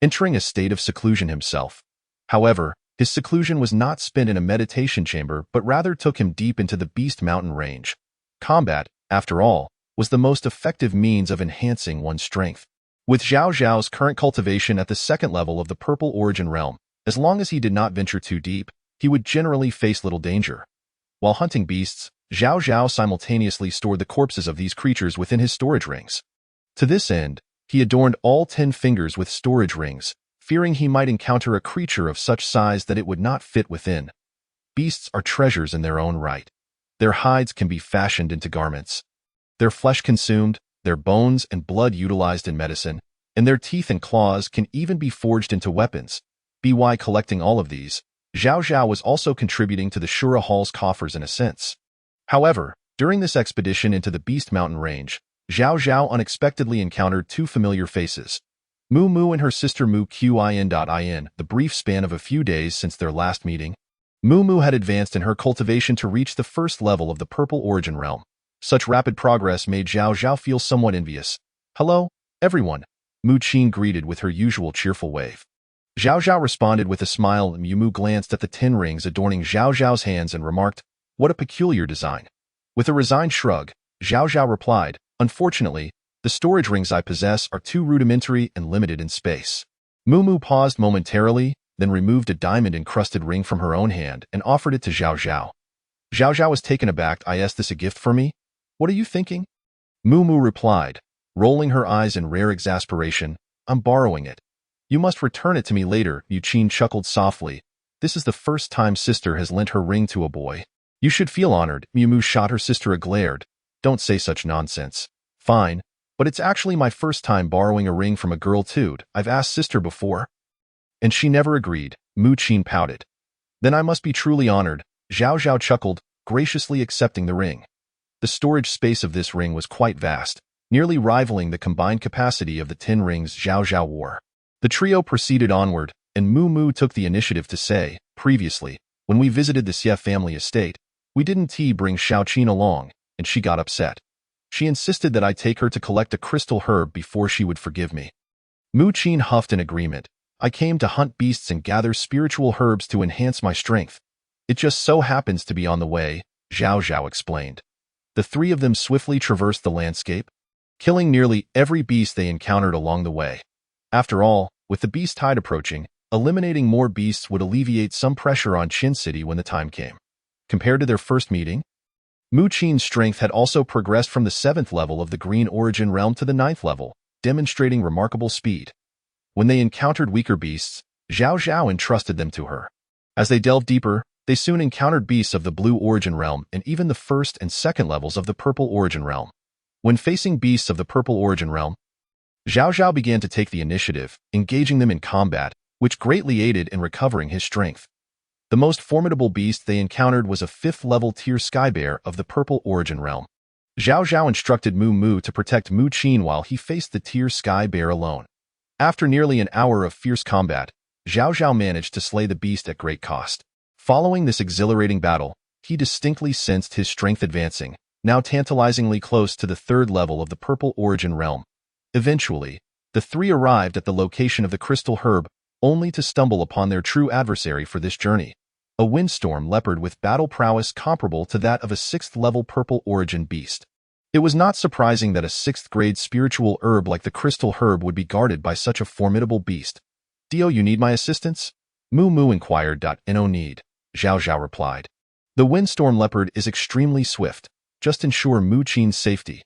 entering a state of seclusion himself. However, his seclusion was not spent in a meditation chamber but rather took him deep into the Beast Mountain range. Combat, after all, was the most effective means of enhancing one's strength. With Zhao Zhao's current cultivation at the 2nd level of the Purple Origin Realm, as long as he did not venture too deep, he would generally face little danger. While hunting beasts, Zhao Zhao simultaneously stored the corpses of these creatures within his storage rings. To this end, he adorned all 10 fingers with storage rings, fearing he might encounter a creature of such size that it would not fit within. Beasts are treasures in their own right. Their hides can be fashioned into garments, their flesh consumed, their bones and blood utilized in medicine, and their teeth and claws can even be forged into weapons. By collecting all of these, Zhao Zhao was also contributing to the Shura Hall's coffers in a sense. However, during this expedition into the Beast Mountain range, Zhao Zhao unexpectedly encountered 2 familiar faces. Mu Mu and her sister Mu Qin. The brief span of a few days since their last meeting, Mu Mu had advanced in her cultivation to reach the 1st level of the Purple Origin Realm. Such rapid progress made Zhao Zhao feel somewhat envious. Hello, everyone, Mu Qin greeted with her usual cheerful wave. Zhao Zhao responded with a smile, and Mu Mu glanced at the 10 rings adorning Zhao Zhao's hands and remarked, what a peculiar design. With a resigned shrug, Zhao Zhao replied, unfortunately, the storage rings I possess are too rudimentary and limited in space. Mu Mu paused momentarily, then removed a diamond-encrusted ring from her own hand and offered it to Zhao Zhao. Zhao Zhao was taken aback. Is this a gift for me? What are you thinking? Mu Mu replied, rolling her eyes in rare exasperation, I'm borrowing it. You must return it to me later. Mu Qin chuckled softly. This is the first time sister has lent her ring to a boy. You should feel honored. Mu Mu shot her sister a glare. Don't say such nonsense. Fine, but it's actually my first time borrowing a ring from a girl too. I've asked sister before, and she never agreed. Mu Qin pouted. Then I must be truly honored. Zhao Zhao chuckled, graciously accepting the ring. The storage space of this ring was quite vast, nearly rivaling the combined capacity of the 10 rings Zhao Zhao wore. The trio proceeded onward, and Mu Mu took the initiative to say, previously, when we visited the Xie family estate, we didn't bring Xiaoqin along, and she got upset. She insisted that I take her to collect a crystal herb before she would forgive me. Mu Qin huffed in agreement. I came to hunt beasts and gather spiritual herbs to enhance my strength. It just so happens to be on the way, Zhao Zhao explained. The 3 of them swiftly traversed the landscape, killing nearly every beast they encountered along the way. After all, with the beast tide approaching, eliminating more beasts would alleviate some pressure on Qin City when the time came. Compared to their first meeting, Mu Qin's strength had also progressed from the 7th level of the Green Origin Realm to the 9th level, demonstrating remarkable speed. When they encountered weaker beasts, Zhao Zhao entrusted them to her. As they delved deeper, they soon encountered beasts of the Blue Origin Realm and even the 1st and 2nd levels of the Purple Origin Realm. When facing beasts of the Purple Origin Realm, Zhao Zhao began to take the initiative, engaging them in combat, which greatly aided in recovering his strength. The most formidable beast they encountered was a 5th-level tier sky bear of the Purple Origin Realm. Zhao Zhao instructed Mu Mu to protect Mu Qin while he faced the tier sky bear alone. After nearly an hour of fierce combat, Zhao Zhao managed to slay the beast at great cost. Following this exhilarating battle, he distinctly sensed his strength advancing, now tantalizingly close to the 3rd level of the Purple Origin Realm. Eventually, the three arrived at the location of the crystal herb, only to stumble upon their true adversary for this journey, a windstorm leopard with battle prowess comparable to that of a 6th-level Purple Origin beast. It was not surprising that a 6th-grade spiritual herb like the crystal herb would be guarded by such a formidable beast. "Dio, you need my assistance?" Mu Mu inquired. "No need," Zhao Zhao replied. "The windstorm leopard is extremely swift. Just ensure Mu Qin's safety,"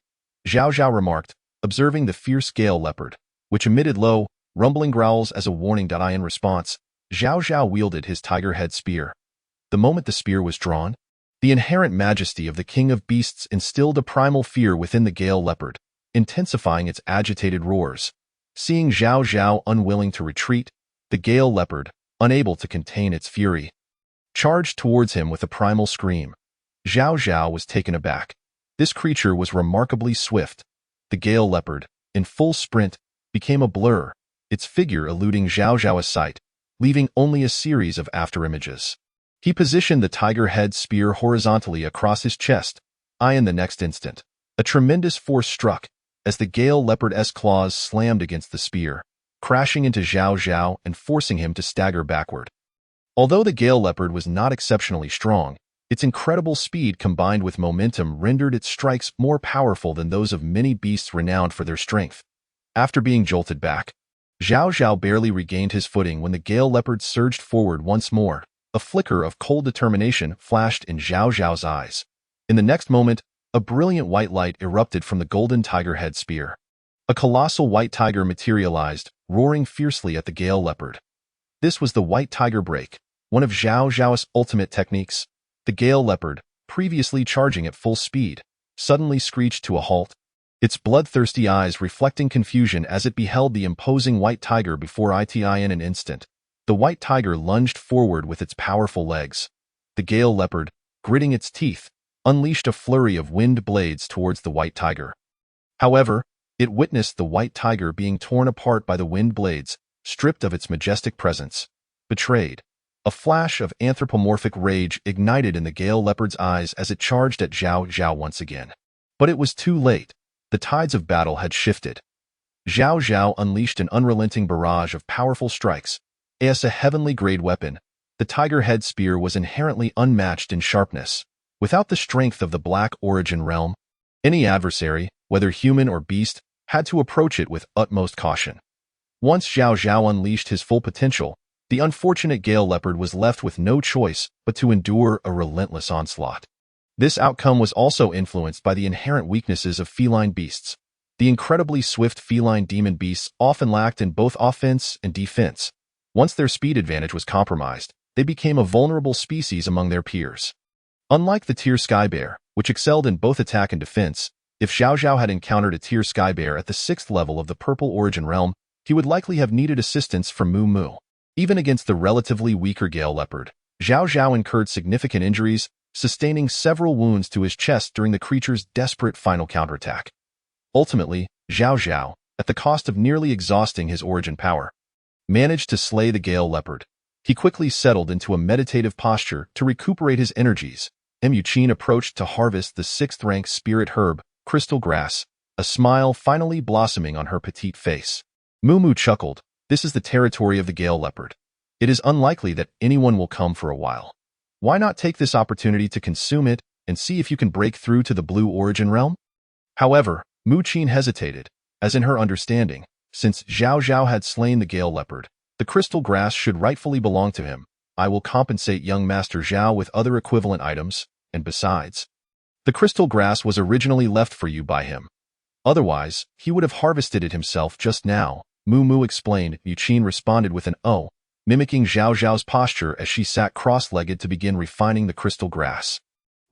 Zhao Zhao remarked, observing the fierce gale leopard, which emitted low, rumbling growls as a warning. In response, Zhao Zhao wielded his tiger head spear. The moment the spear was drawn, the inherent majesty of the king of beasts instilled a primal fear within the gale leopard, intensifying its agitated roars. Seeing Zhao Zhao unwilling to retreat, the gale leopard, unable to contain its fury, charged towards him with a primal scream. Zhao Zhao was taken aback. This creature was remarkably swift. The gale leopard, in full sprint, became a blur, its figure eluding Zhao Zhao's sight, leaving only a series of afterimages. He positioned the tiger head spear horizontally across his chest. In the next instant, a tremendous force struck, as the gale leopard's claws slammed against the spear, crashing into Zhao Zhao and forcing him to stagger backward. Although the gale leopard was not exceptionally strong, its incredible speed combined with momentum rendered its strikes more powerful than those of many beasts renowned for their strength. After being jolted back, Zhao Zhao barely regained his footing when the gale leopard surged forward once more. A flicker of cold determination flashed in Zhao Zhao's eyes. In the next moment, a brilliant white light erupted from the golden tiger head spear. A colossal white tiger materialized, roaring fiercely at the gale leopard. This was the white tiger break, one of Zhao Zhao's ultimate techniques. The gale leopard, previously charging at full speed, suddenly screeched to a halt, its bloodthirsty eyes reflecting confusion as it beheld the imposing white tiger before it in an instant. The white tiger lunged forward with its powerful legs. The gale leopard, gritting its teeth, unleashed a flurry of wind blades towards the white tiger. However, it witnessed the white tiger being torn apart by the wind blades, stripped of its majestic presence. Betrayed. A flash of anthropomorphic rage ignited in the gale leopard's eyes as it charged at Zhao Zhao once again. But it was too late. The tides of battle had shifted. Zhao Zhao unleashed an unrelenting barrage of powerful strikes. As a heavenly-grade weapon, the tiger head spear was inherently unmatched in sharpness. Without the strength of the Black Origin Realm, any adversary, whether human or beast, had to approach it with utmost caution. Once Zhao Zhao unleashed his full potential, the unfortunate gale leopard was left with no choice but to endure a relentless onslaught. This outcome was also influenced by the inherent weaknesses of feline beasts. The incredibly swift feline demon beasts often lacked in both offense and defense. Once their speed advantage was compromised, they became a vulnerable species among their peers. Unlike the tier sky bear, which excelled in both attack and defense, if Zhao Zhao had encountered a tier sky bear at the 6th level of the Purple Origin Realm, he would likely have needed assistance from Mu Mu. Even against the relatively weaker gale leopard, Zhao Zhao incurred significant injuries, sustaining several wounds to his chest during the creature's desperate final counterattack. Ultimately, Zhao Zhao, at the cost of nearly exhausting his origin power, managed to slay the gale leopard. He quickly settled into a meditative posture to recuperate his energies. Mu Qin approached to harvest the 6th-rank spirit herb, crystal grass, a smile finally blossoming on her petite face. Mu Mu chuckled. "This is the territory of the gale leopard. It is unlikely that anyone will come for a while. Why not take this opportunity to consume it and see if you can break through to the Blue Origin Realm?" However, Mu Qin hesitated, as in her understanding, Since Zhao Zhao had slain the Gale Leopard, the crystal grass should rightfully belong to him. I will compensate young Master Zhao with other equivalent items, and besides, the crystal grass was originally left for you by him. Otherwise, he would have harvested it himself just now, Mu Mu explained. Yu Qin responded with an "oh," mimicking Zhao Zhao's posture as she sat cross-legged to begin refining the crystal grass.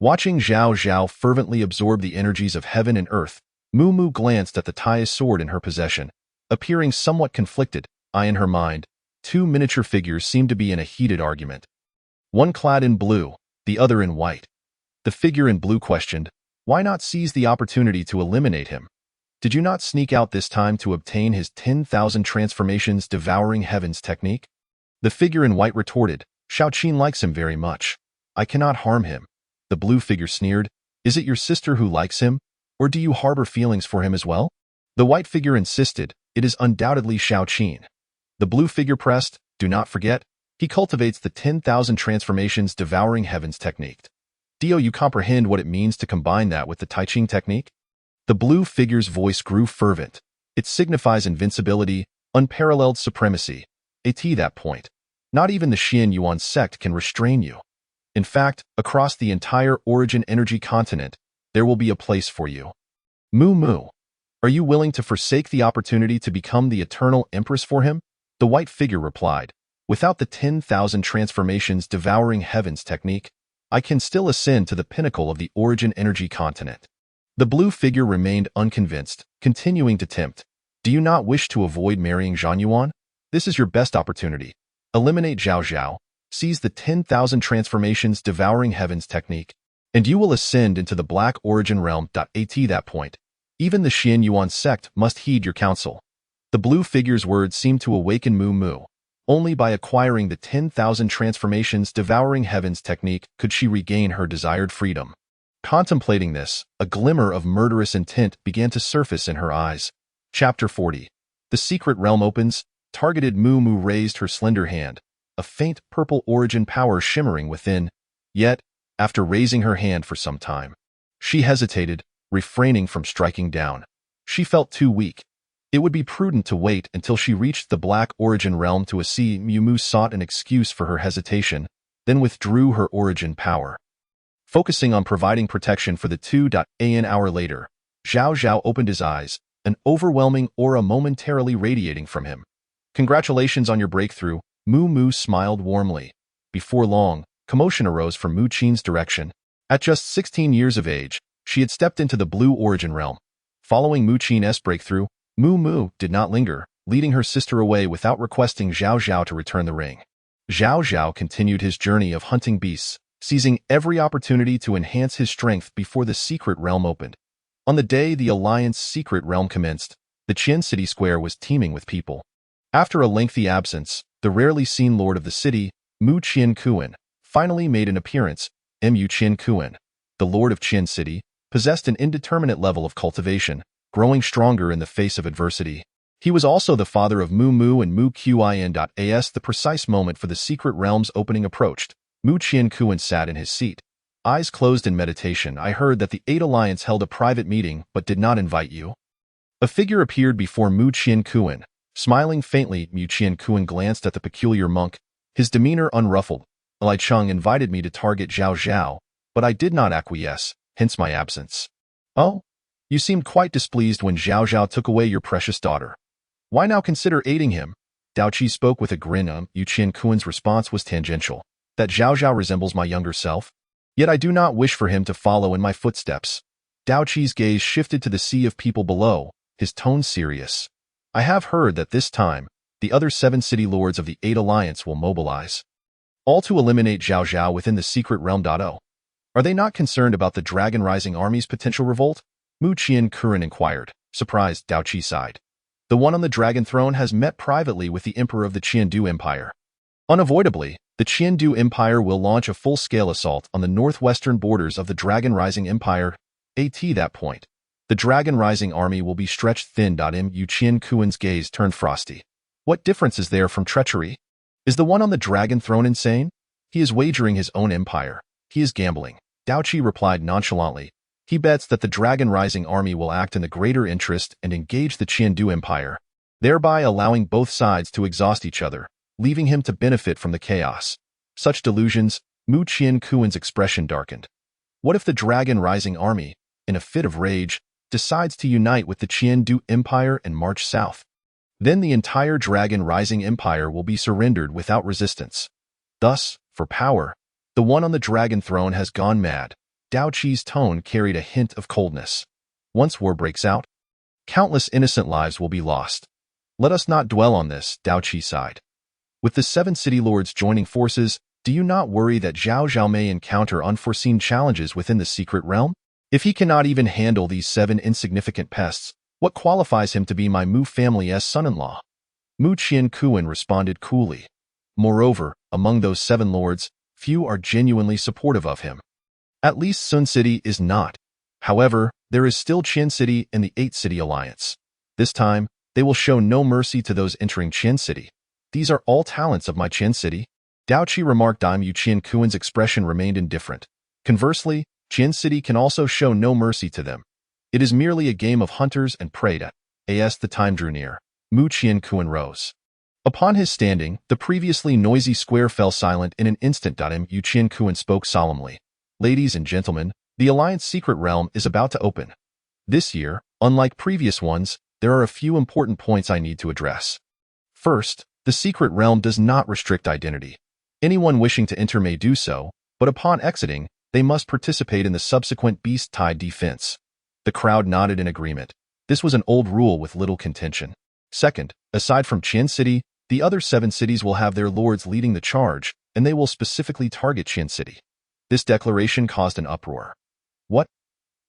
Watching Zhao Zhao fervently absorb the energies of heaven and earth, Mu Mu glanced at the Tai sword in her possession, appearing somewhat conflicted. In her mind, two miniature figures seemed to be in a heated argument. One clad in blue, the other in white. The figure in blue questioned, "Why not seize the opportunity to eliminate him? Did you not sneak out this time to obtain his 10,000 transformations devouring heavens technique?" The figure in white retorted, "Shao Qin likes him very much. I cannot harm him." The blue figure sneered, "Is it your sister who likes him, or do you harbor feelings for him as well?" The white figure insisted, "It is undoubtedly Shao Qin." The blue figure pressed, "Do not forget, he cultivates the 10,000 transformations devouring heavens technique. Do you comprehend what it means to combine that with the Tai Ching technique?" The blue figure's voice grew fervent. "It signifies invincibility, unparalleled supremacy. At that point, not even the Xian Yuan sect can restrain you. In fact, across the entire Origin Energy continent, there will be a place for you. Mu Mu, are you willing to forsake the opportunity to become the eternal empress for him?" The white figure replied, "Without the 10,000 transformations devouring heavens technique, I can still ascend to the pinnacle of the Origin Energy continent." The blue figure remained unconvinced, continuing to tempt. "Do you not wish to avoid marrying Zhan Yuan? This is your best opportunity. Eliminate Zhao Zhao, seize the 10,000 transformations devouring heavens technique, and you will ascend into the Black Origin realm. At that point, even the Xian Yuan sect must heed your counsel." The blue figure's words seemed to awaken Mu Mu. Only by acquiring the 10,000 transformations devouring heavens technique could she regain her desired freedom. Contemplating this, a glimmer of murderous intent began to surface in her eyes. Chapter 40. The secret realm opens. Targeted. Mu Mu raised her slender hand, a faint purple origin power shimmering within. Yet, after raising her hand for some time, she hesitated, refraining from striking down. She felt too weak. It would be prudent to wait until she reached the Black Origin realm to assist. Mu Mu sought an excuse for her hesitation, then withdrew her origin power. Focusing on providing protection for the an hour later, Zhao Zhao opened his eyes, an overwhelming aura momentarily radiating from him. "Congratulations on your breakthrough," Mu Mu smiled warmly. Before long, commotion arose from Mu Qin's direction. At just 16 years of age, she had stepped into the Blue Origin realm. Following Mu Qin's breakthrough, Mu Mu did not linger, leading her sister away without requesting Zhao Zhao to return the ring. Zhao Zhao continued his journey of hunting beasts, seizing every opportunity to enhance his strength before the secret realm opened. On the day the Alliance secret realm commenced, the Qian city square was teeming with people. After a lengthy absence, the rarely seen lord of the city, Mu Qian Kuan, finally made an appearance. Mu Qian Kuan, the lord of Qian city, possessed an indeterminate level of cultivation, growing stronger in the face of adversity. He was also the father of Mu Mu and Mu Qin. The precise moment for the secret realm's opening approached. Mu Qian Kuan sat in his seat, eyes closed in meditation. "I heard that the 8 Alliance held a private meeting but did not invite you." A figure appeared before Mu Qian Kuan. Smiling faintly, Mu Qian Kuan glanced at the peculiar monk, his demeanor unruffled. "Lai Cheng invited me to target Zhao Zhao, but I did not acquiesce, hence my absence." "Oh? You seemed quite displeased when Zhao Zhao took away your precious daughter. Why now consider aiding him?" Dao Qi spoke with a grin. Mu Qian Kuan's response was tangential. "That Zhao Zhao resembles my younger self. Yet I do not wish for him to follow in my footsteps." Dao Qi's gaze shifted to the sea of people below, his tone serious. "I have heard that this time, the other 7 city lords of the 8 Alliance will mobilize, all to eliminate Zhao Zhao within the secret realm. Are they not concerned about the Dragon Rising Army's potential revolt?" Mu Qian Kuan inquired. Surprised, Dao Qi sighed. "The one on the dragon throne has met privately with the emperor of the Qiandu Empire. Unavoidably, the Qiandu Empire will launch a full-scale assault on the northwestern borders of the Dragon Rising Empire. At that point, the Dragon Rising Army will be stretched thin. Mu Qian Kuan's gaze turned frosty. "What difference is there from treachery? Is the one on the dragon throne insane? He is wagering his own empire. He is gambling." Dao Qi replied nonchalantly. "He bets that the Dragon Rising Army will act in the greater interest and engage the Qiandu Empire. thereby allowing both sides to exhaust each other, leaving him to benefit from the chaos. Such delusions, Mu Qianquan's expression darkened. What if the Dragon Rising army, in a fit of rage, decides to unite with the Qiandu Empire and march south? Then the entire Dragon Rising Empire will be surrendered without resistance. Thus, for power, the one on the dragon throne has gone mad. Dao Qi's tone carried a hint of coldness. Once war breaks out, countless innocent lives will be lost. Let us not dwell on this, Dao Qi sighed. With the 7 city lords joining forces, do you not worry that Zhao Zhao may encounter unforeseen challenges within the secret realm? If he cannot even handle these 7 insignificant pests, what qualifies him to be my Mu family's son-in-law? Mu Qianquan responded coolly. Moreover, among those 7 lords, few are genuinely supportive of him. At least Sun City is not. However, there is still Qian City in the 8-city alliance. This time, they will show no mercy to those entering Qian City. These are all talents of my Qian City. Dao Qi remarked. Mu Qianquan's expression remained indifferent. Conversely, Qian City can also show no mercy to them. It is merely a game of hunters and prey. As the time drew near, Mu Qianquan rose. Upon his standing, the previously noisy square fell silent in an instant. Mu Qianquan spoke solemnly. Ladies and gentlemen, the Alliance secret realm is about to open. This year, unlike previous ones, there are a few important points I need to address. First, the secret realm does not restrict identity. Anyone wishing to enter may do so, but upon exiting, they must participate in the subsequent beast-tied defense. The crowd nodded in agreement. This was an old rule with little contention. Second, aside from Qian City, the other 7 cities will have their lords leading the charge, and they will specifically target Qian City. This declaration caused an uproar. What?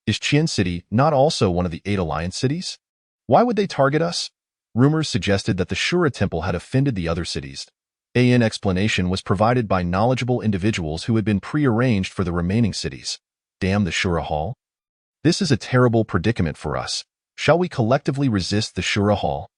Is Qian City not also one of the 8 alliance cities? Why would they target us? Rumors suggested that the Shura Temple had offended the other cities. An explanation was provided by knowledgeable individuals who had been pre-arranged for the remaining cities. Damn the Shura Hall. This is a terrible predicament for us. Shall we collectively resist the Shura Hall?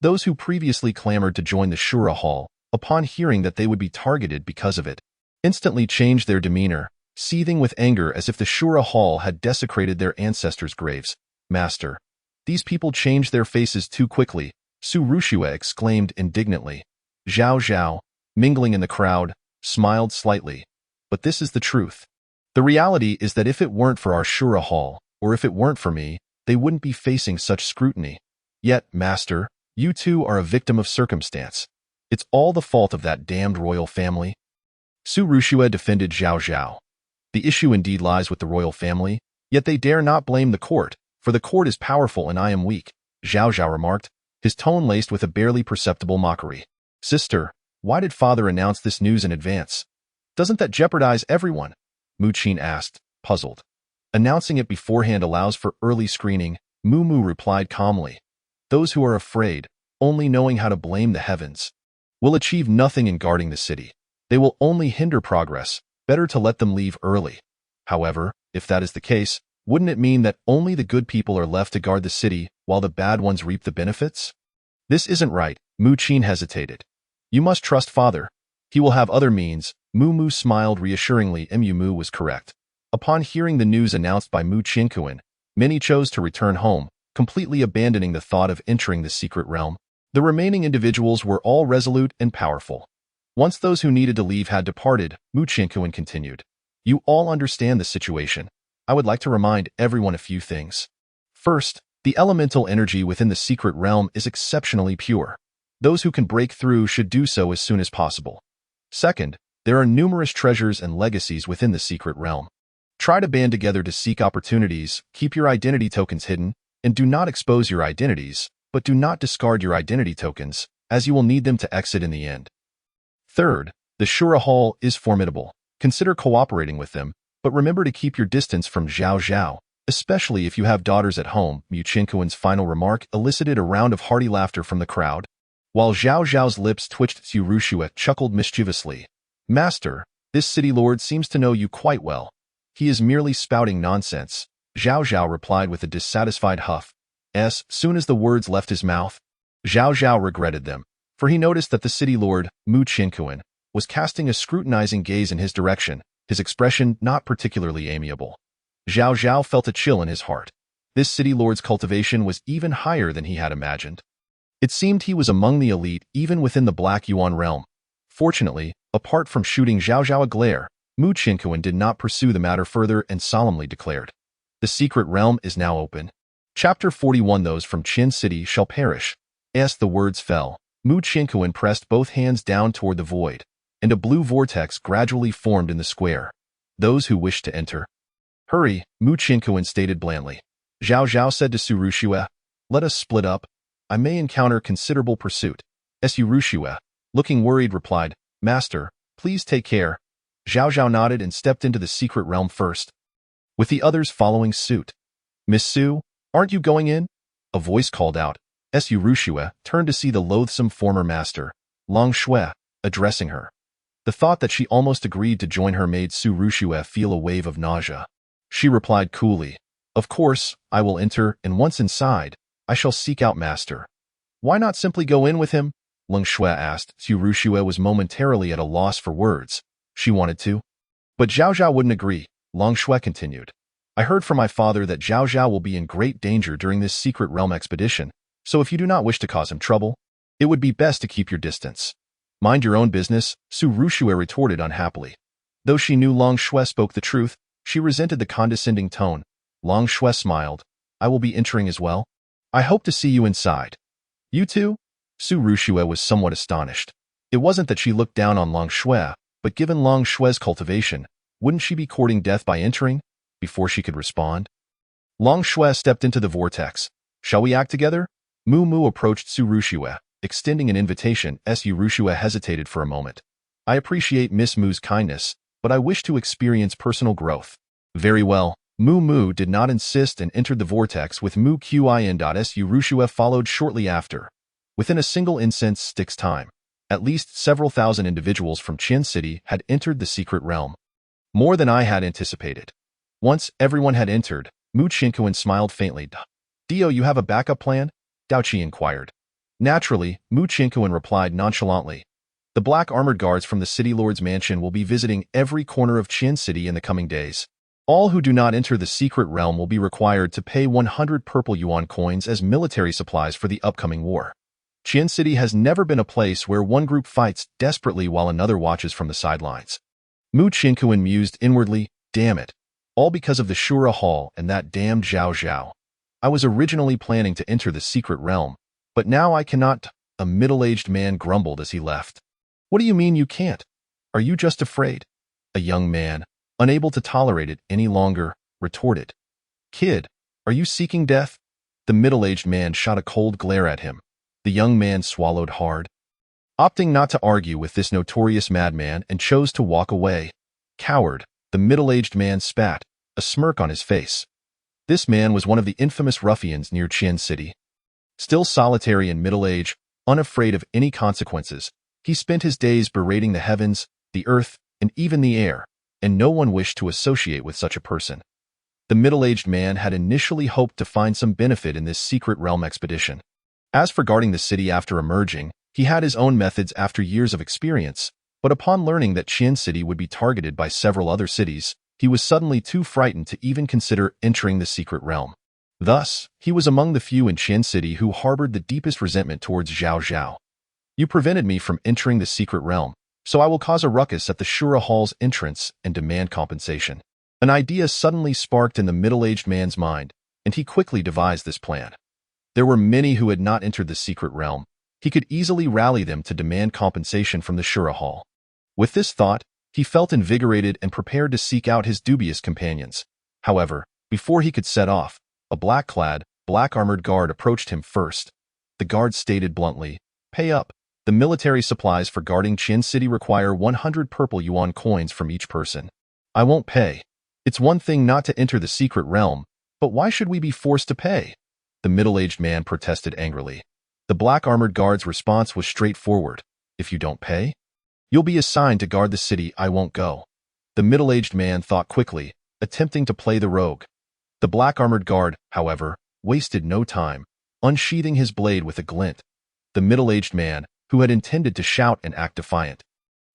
Those who previously clamored to join the Shura Hall, upon hearing that they would be targeted because of it, instantly changed their demeanor, seething with anger as if the Shura Hall had desecrated their ancestors' graves. Master, these people changed their faces too quickly, Su Rushua exclaimed indignantly. Zhao Zhao, mingling in the crowd, smiled slightly. But this is the truth. The reality is that if it weren't for our Shura Hall, or if it weren't for me, they wouldn't be facing such scrutiny. Yet, Master, you too are a victim of circumstance. It's all the fault of that damned royal family. Su Rushua defended Zhao Zhao. The issue indeed lies with the royal family, yet they dare not blame the court, for the court is powerful and I am weak, Zhao Zhao remarked, his tone laced with a barely perceptible mockery. Sister, why did father announce this news in advance? Doesn't that jeopardize everyone? Mu Qin asked, puzzled. Announcing it beforehand allows for early screening, Mu Mu replied calmly. Those who are afraid, only knowing how to blame the heavens, will achieve nothing in guarding the city. They will only hinder progress. Better to let them leave early. However, if that is the case, wouldn't it mean that only the good people are left to guard the city while the bad ones reap the benefits? This isn't right, Mu Qin hesitated. You must trust father. He will have other means. Mu Mu smiled reassuringly. Mu Mu was correct. Upon hearing the news announced by Mu Qianquan, many chose to return home, completely abandoning the thought of entering the secret realm. The remaining individuals were all resolute and powerful. Once those who needed to leave had departed, Mu Qianquan continued. You all understand the situation. I would like to remind everyone a few things. First, the elemental energy within the secret realm is exceptionally pure. Those who can break through should do so as soon as possible. Second, there are numerous treasures and legacies within the secret realm. Try to band together to seek opportunities, keep your identity tokens hidden, and do not expose your identities, but do not discard your identity tokens, as you will need them to exit in the end. Third, the Shura Hall is formidable. Consider cooperating with them, but remember to keep your distance from Zhao Zhao, especially if you have daughters at home. Mu Qianquan's final remark elicited a round of hearty laughter from the crowd. While Zhao Zhao's lips twitched, Su Rushua chuckled mischievously. Master, this city lord seems to know you quite well. He is merely spouting nonsense, Zhao Zhao replied with a dissatisfied huff. As soon as the words left his mouth, Zhao Zhao regretted them, for he noticed that the city lord, Mu Qianquan, was casting a scrutinizing gaze in his direction, his expression not particularly amiable. Zhao Zhao felt a chill in his heart. This city lord's cultivation was even higher than he had imagined. It seemed he was among the elite even within the Black Yuan realm. Fortunately, apart from shooting Zhao Zhao a glare, Mu Qinkuan did not pursue the matter further and solemnly declared, "The secret realm is now open." Chapter 41. Those from Qin City shall perish. As the words fell, Mu Qinkuan pressed both hands down toward the void, and a blue vortex gradually formed in the square. Those who wished to enter. "Hurry," Mu Qinkuan stated blandly. Zhao Zhao said to Su Rushue, "Let us split up. I may encounter considerable pursuit." Su Rushue, looking worried, replied, "Master, please take care." Zhao Zhao nodded and stepped into the secret realm first, with the others following suit. "Miss Su, aren't you going in?" A voice called out. Su Rushue turned to see the loathsome former master, Long Shui, addressing her. The thought that she almost agreed to join her made Su Rushue feel a wave of nausea. She replied coolly, "Of course, I will enter, and once inside, I shall seek out Master." "Why not simply go in with him?" Long Shui asked. Su Rushue was momentarily at a loss for words. She wanted to, but Zhao Zhao wouldn't agree. Long Shui continued, "I heard from my father that Zhao Zhao will be in great danger during this secret realm expedition, so if you do not wish to cause him trouble, it would be best to keep your distance." "Mind your own business," Su Rushue retorted unhappily. Though she knew Long Shui spoke the truth, she resented the condescending tone. Long Shui smiled. "I will be entering as well. I hope to see you inside." "You too?" Su Rushue was somewhat astonished. It wasn't that she looked down on Long Shui, but given Long Shui's cultivation, wouldn't she be courting death by entering? Before she could respond, Long Shui stepped into the vortex. "Shall we act together?" Mu Mu approached Su Rushue, extending an invitation. Su Rushue hesitated for a moment. "I appreciate Miss Mu's kindness, but I wish to experience personal growth." "Very well." Mu Mu did not insist and entered the vortex with Mu Qin. Su Rushue followed shortly after. Within a single incense stick's time, at least several thousand individuals from Qin City had entered the secret realm. More than I had anticipated. Once everyone had entered, Mu Qinkuan smiled faintly. "Dio, you have a backup plan?" Dao Qi inquired. "Naturally," Mu Qinkuan replied nonchalantly. "The black armored guards from the city lord's mansion will be visiting every corner of Qin City in the coming days. All who do not enter the secret realm will be required to pay 100 purple yuan coins as military supplies for the upcoming war. Qin City has never been a place where one group fights desperately while another watches from the sidelines." Mu Qinkuan mused inwardly, "Damn it. All because of the Shura Hall and that damned Zhao Zhao. I was originally planning to enter the secret realm, but now I cannot." A middle-aged man grumbled as he left. "What do you mean you can't? Are you just afraid?" A young man, unable to tolerate it any longer, retorted. "Kid, are you seeking death?" The middle-aged man shot a cold glare at him. The young man swallowed hard, opting not to argue with this notorious madman, and chose to walk away. "Coward," the middle-aged man spat, a smirk on his face. This man was one of the infamous ruffians near Qin City. Still solitary in middle age, unafraid of any consequences, he spent his days berating the heavens, the earth, and even the air, and no one wished to associate with such a person. The middle-aged man had initially hoped to find some benefit in this secret realm expedition. As for guarding the city after emerging, he had his own methods after years of experience, but upon learning that Qin City would be targeted by several other cities, he was suddenly too frightened to even consider entering the secret realm. Thus, he was among the few in Qin City who harbored the deepest resentment towards Zhao Zhao. "You prevented me from entering the secret realm, so I will cause a ruckus at the Shura Hall's entrance and demand compensation." An idea suddenly sparked in the middle-aged man's mind, and he quickly devised this plan. There were many who had not entered the secret realm. He could easily rally them to demand compensation from the Shura Hall. With this thought, he felt invigorated and prepared to seek out his dubious companions. However, before he could set off, a black-clad, black-armored guard approached him first. The guard stated bluntly, "Pay up. The military supplies for guarding Qin City require 100 purple yuan coins from each person." "I won't pay. It's one thing not to enter the secret realm, but why should we be forced to pay?" The middle-aged man protested angrily. The black-armored guard's response was straightforward. "If you don't pay, you'll be assigned to guard the city. I won't go." The middle-aged man thought quickly, attempting to play the rogue. The black-armored guard, however, wasted no time, unsheathing his blade with a glint. The middle-aged man, who had intended to shout and act defiant,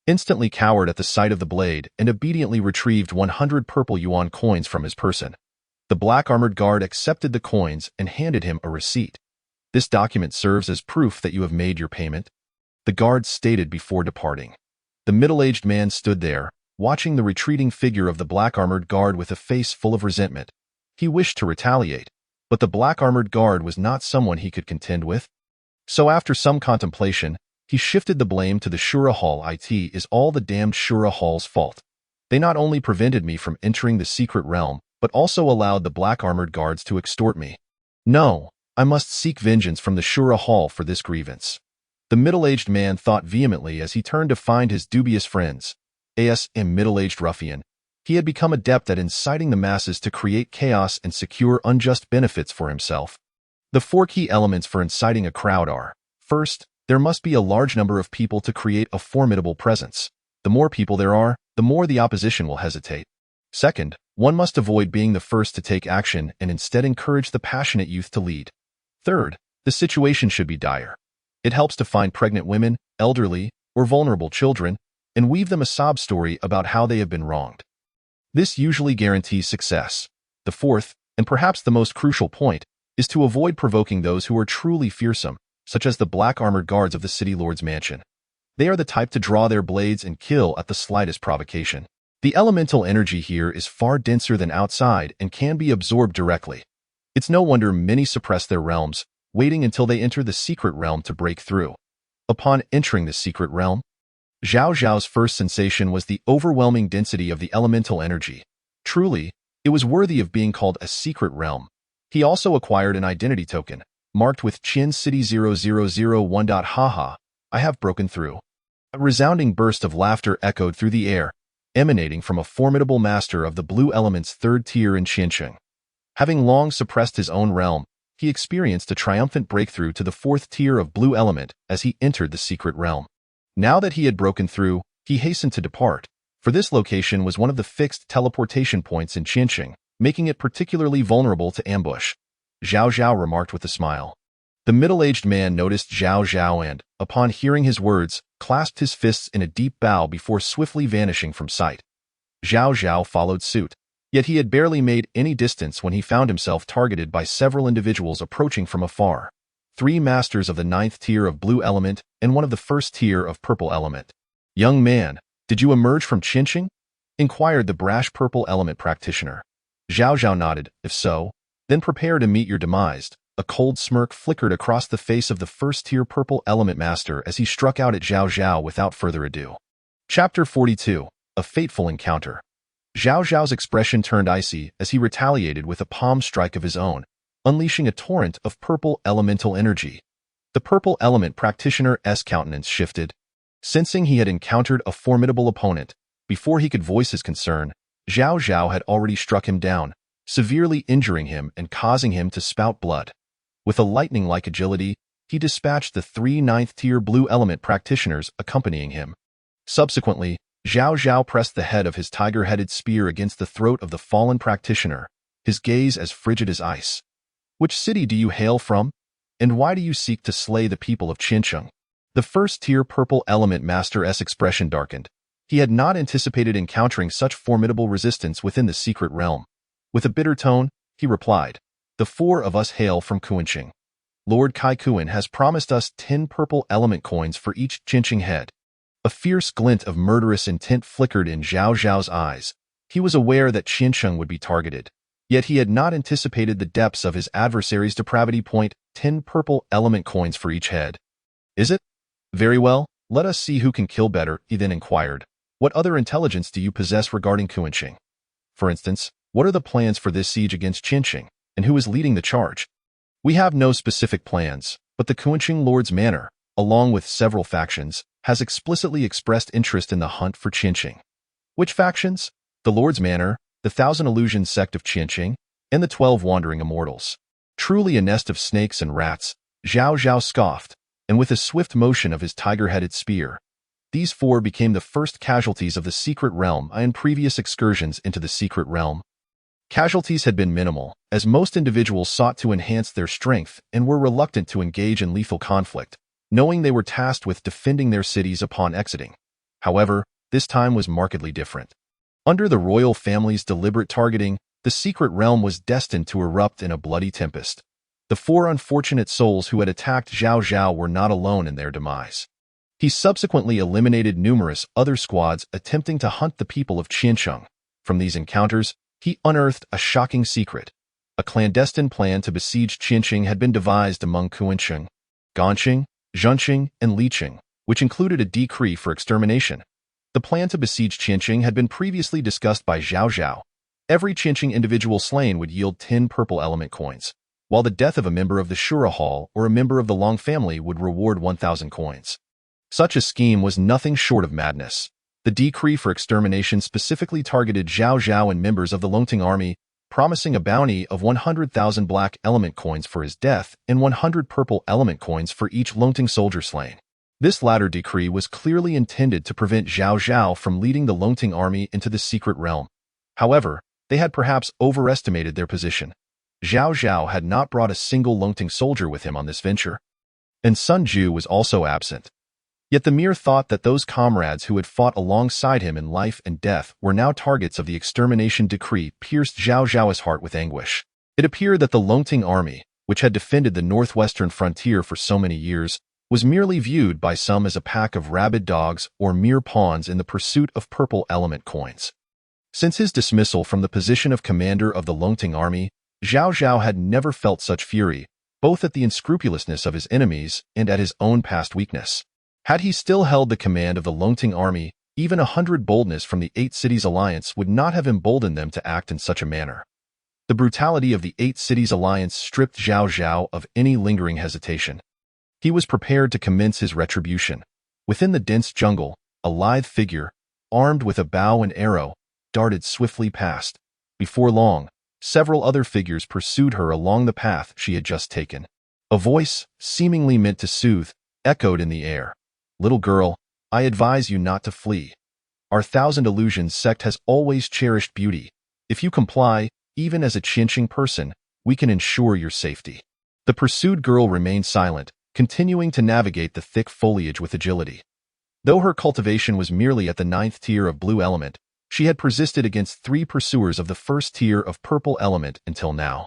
instantly cowered at the sight of the blade and obediently retrieved 100 purple yuan coins from his person. The black-armored guard accepted the coins and handed him a receipt. This document serves as proof that you have made your payment, the guard stated before departing. The middle-aged man stood there, watching the retreating figure of the black-armored guard with a face full of resentment. He wished to retaliate, but the black-armored guard was not someone he could contend with. So after some contemplation, he shifted the blame to the Shura Hall. It is all the damned Shura Hall's fault. They not only prevented me from entering the secret realm, but also allowed the black-armored guards to extort me. No, I must seek vengeance from the Shura Hall for this grievance. The middle-aged man thought vehemently as he turned to find his dubious friends. A middle-aged ruffian. He had become adept at inciting the masses to create chaos and secure unjust benefits for himself. The 4 key elements for inciting a crowd are: first, there must be a large number of people to create a formidable presence. The more people there are, the more the opposition will hesitate. Second, one must avoid being the first to take action and instead encourage the passionate youth to lead. Third, the situation should be dire. It helps to find pregnant women, elderly, or vulnerable children, and weave them a sob story about how they have been wronged. This usually guarantees success. The fourth, and perhaps the most crucial point, is to avoid provoking those who are truly fearsome, such as the black-armored guards of the city lord's mansion. They are the type to draw their blades and kill at the slightest provocation. The elemental energy here is far denser than outside and can be absorbed directly. It's no wonder many suppress their realms, waiting until they enter the secret realm to break through. Upon entering the secret realm, Zhao Zhao's first sensation was the overwhelming density of the elemental energy. Truly, it was worthy of being called a secret realm. He also acquired an identity token, marked with Qian City 0001. Haha, I have broken through. A resounding burst of laughter echoed through the air, emanating from a formidable master of the blue element's 3rd tier in Xincheng. Having long suppressed his own realm, he experienced a triumphant breakthrough to the 4th tier of blue element as he entered the secret realm. Now that he had broken through, he hastened to depart, for this location was one of the fixed teleportation points in Xincheng, making it particularly vulnerable to ambush. Zhao Zhao remarked with a smile. The middle-aged man noticed Zhao Zhao and, upon hearing his words, clasped his fists in a deep bow before swiftly vanishing from sight. Zhao Zhao followed suit, yet he had barely made any distance when he found himself targeted by several individuals approaching from afar. 3 masters of the 9th tier of blue element and one of the 1st tier of purple element. Young man, did you emerge from Xincheng? Inquired the brash purple element practitioner. Zhao Zhao nodded, if so, then prepare to meet your demise. A cold smirk flickered across the face of the 1st tier purple element master as he struck out at Zhao Zhao without further ado. Chapter 42, A Fateful Encounter. Zhao Zhao's expression turned icy as he retaliated with a palm strike of his own, unleashing a torrent of purple elemental energy. The purple element practitioner's countenance shifted. Sensing he had encountered a formidable opponent, before he could voice his concern, Zhao Zhao had already struck him down, severely injuring him and causing him to spout blood. With a lightning-like agility, he dispatched the 3 9th-tier blue element practitioners accompanying him. Subsequently, Zhao Zhao pressed the head of his tiger-headed spear against the throat of the fallen practitioner, his gaze as frigid as ice. Which city do you hail from? And why do you seek to slay the people of Xincheng? The 1st-tier purple element master's expression darkened. He had not anticipated encountering such formidable resistance within the secret realm. With a bitter tone, he replied, the 4 of us hail from Xincheng. Lord Kai Kuan has promised us 10 purple element coins for each Xincheng head. A fierce glint of murderous intent flickered in Zhao Zhao's eyes. He was aware that Xincheng would be targeted, yet he had not anticipated the depths of his adversary's depravity. 10 purple element coins for each head. Is it? Very well, let us see who can kill better, he then inquired. What other intelligence do you possess regarding Xincheng? For instance, what are the plans for this siege against Xincheng, and who is leading the charge? We have no specific plans, but the Xincheng Lord's Manor, along with several factions, has explicitly expressed interest in the hunt for Xincheng. Which factions? The Lord's Manor, the Thousand Illusions sect of Xincheng, and the 12 Wandering Immortals. Truly a nest of snakes and rats, Zhao Zhao scoffed, and with a swift motion of his tiger-headed spear, these 4 became the first casualties of the secret realm in previous excursions into the secret realm. Casualties had been minimal, as most individuals sought to enhance their strength and were reluctant to engage in lethal conflict, knowing they were tasked with defending their cities upon exiting. However, this time was markedly different. Under the royal family's deliberate targeting, the secret realm was destined to erupt in a bloody tempest. The four unfortunate souls who had attacked Zhao Zhao were not alone in their demise. He subsequently eliminated numerous other squads attempting to hunt the people of Qiansheng. From these encounters, he unearthed a shocking secret. A clandestine plan to besiege Qiansheng had been devised among Kuansheng, Ganqing, Zhenqing, and Liqing, which included a decree for extermination. The plan to besiege Qiansheng had been previously discussed by Zhao Zhao. Every Qiansheng individual slain would yield 10 purple element coins, while the death of a member of the Shura Hall or a member of the Long family would reward 1,000 coins. Such a scheme was nothing short of madness. The decree for extermination specifically targeted Zhao Zhao and members of the Longting army, promising a bounty of 100,000 black element coins for his death and 100 purple element coins for each Longting soldier slain. This latter decree was clearly intended to prevent Zhao Zhao from leading the Longting army into the secret realm. However, they had perhaps overestimated their position. Zhao Zhao had not brought a single Longting soldier with him on this venture, and Sun Ju was also absent. Yet the mere thought that those comrades who had fought alongside him in life and death were now targets of the extermination decree pierced Zhao Zhao's heart with anguish. It appeared that the Longting army, which had defended the northwestern frontier for so many years, was merely viewed by some as a pack of rabid dogs or mere pawns in the pursuit of purple element coins. Since his dismissal from the position of commander of the Longting army, Zhao Zhao had never felt such fury, both at the unscrupulousness of his enemies and at his own past weakness. Had he still held the command of the Longting army, even 100 boldness from the Eight Cities Alliance would not have emboldened them to act in such a manner. The brutality of the Eight Cities Alliance stripped Zhao Zhao of any lingering hesitation. He was prepared to commence his retribution. Within the dense jungle, a lithe figure, armed with a bow and arrow, darted swiftly past. Before long, several other figures pursued her along the path she had just taken. A voice, seemingly meant to soothe, echoed in the air. "Little girl, I advise you not to flee. Our Thousand Illusions sect has always cherished beauty. If you comply, even as a Qiansheng person, we can ensure your safety." The pursued girl remained silent, continuing to navigate the thick foliage with agility. Though her cultivation was merely at the 9th tier of blue element, she had persisted against 3 pursuers of the 1st tier of purple element until now.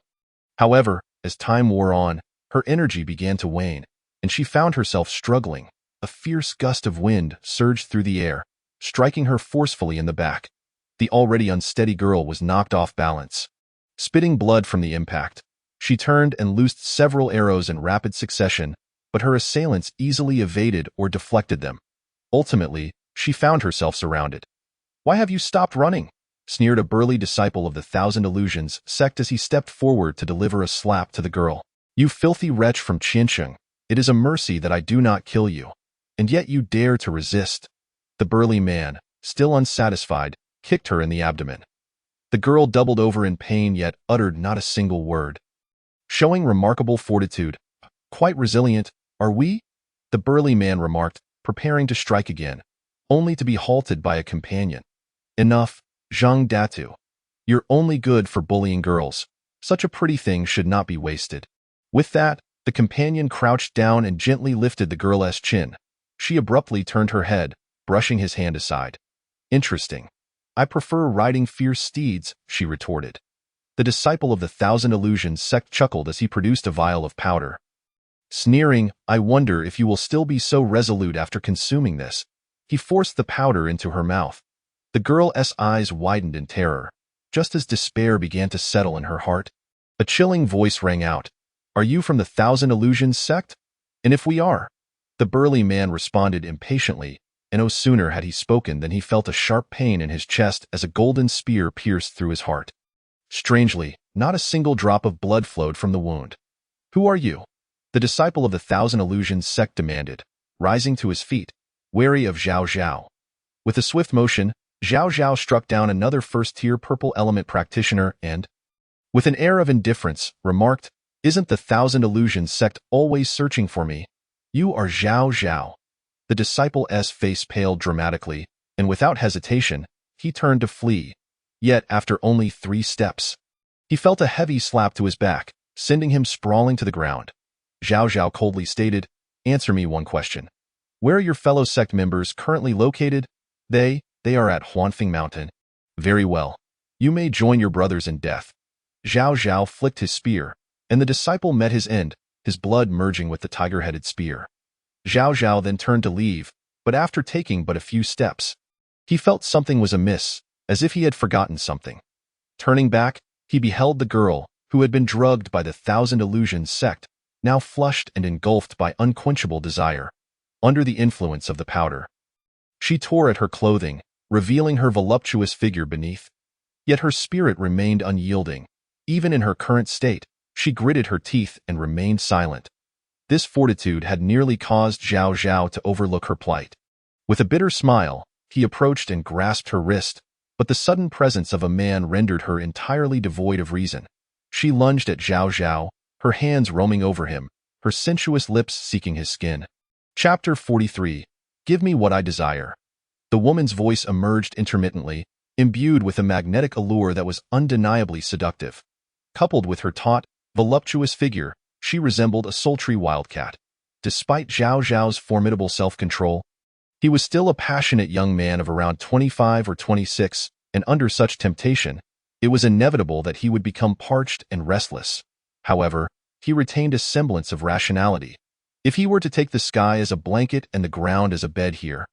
However, as time wore on, her energy began to wane, and she found herself struggling. A fierce gust of wind surged through the air, striking her forcefully in the back. The already unsteady girl was knocked off balance. Spitting blood from the impact, she turned and loosed several arrows in rapid succession, but her assailants easily evaded or deflected them. Ultimately, she found herself surrounded. "Why have you stopped running?" sneered a burly disciple of the Thousand Illusions sect as he stepped forward to deliver a slap to the girl. "You filthy wretch from Qiansheng, it is a mercy that I do not kill you. And yet you dare to resist." The burly man, still unsatisfied, kicked her in the abdomen. The girl doubled over in pain yet uttered not a single word. "Showing remarkable fortitude. Quite resilient, are we?" the burly man remarked, preparing to strike again, only to be halted by a companion. "Enough, Zhang Datu. You're only good for bullying girls. Such a pretty thing should not be wasted." With that, the companion crouched down and gently lifted the girl's chin. She abruptly turned her head, brushing his hand aside. "Interesting. I prefer riding fierce steeds," she retorted. The disciple of the Thousand Illusions sect chuckled as he produced a vial of powder. Sneering, "I wonder if you will still be so resolute after consuming this." He forced the powder into her mouth. The girl's eyes widened in terror, just as despair began to settle in her heart. A chilling voice rang out. "Are you from the Thousand Illusions sect? And if we are?" The burly man responded impatiently, and no sooner had he spoken than he felt a sharp pain in his chest as a golden spear pierced through his heart. Strangely, not a single drop of blood flowed from the wound. "Who are you?" the disciple of the Thousand Illusions sect demanded, rising to his feet, wary of Zhao Zhao. With a swift motion, Zhao Zhao struck down another first-tier purple element practitioner and, with an air of indifference, remarked, "Isn't the Thousand Illusions sect always searching for me? You are Zhao Zhao." The disciple's face paled dramatically, and without hesitation, he turned to flee. Yet, after only 3 steps, he felt a heavy slap to his back, sending him sprawling to the ground. Zhao Zhao coldly stated, "Answer me one question. Where are your fellow sect members currently located?" They are at Huanfeng Mountain." "Very well. You may join your brothers in death." Zhao Zhao flicked his spear, and the disciple met his end, his blood merging with the tiger-headed spear. Zhao Zhao then turned to leave, but after taking but a few steps, he felt something was amiss, as if he had forgotten something. Turning back, he beheld the girl, who had been drugged by the Thousand Illusions sect, now flushed and engulfed by unquenchable desire, under the influence of the powder. She tore at her clothing, revealing her voluptuous figure beneath. Yet her spirit remained unyielding. Even in her current state, she gritted her teeth and remained silent. This fortitude had nearly caused Zhao Zhao to overlook her plight. With a bitter smile, he approached and grasped her wrist, but the sudden presence of a man rendered her entirely devoid of reason. She lunged at Zhao Zhao, her hands roaming over him, her sensuous lips seeking his skin. Chapter 43. Give me what I desire. The woman's voice emerged intermittently, imbued with a magnetic allure that was undeniably seductive. Coupled with her taut, voluptuous figure, she resembled a sultry wildcat. Despite Zhao Zhao's formidable self-control, he was still a passionate young man of around 25 or 26, and under such temptation, it was inevitable that he would become parched and restless. However, he retained a semblance of rationality. If he were to take the sky as a blanket and the ground as a bed here,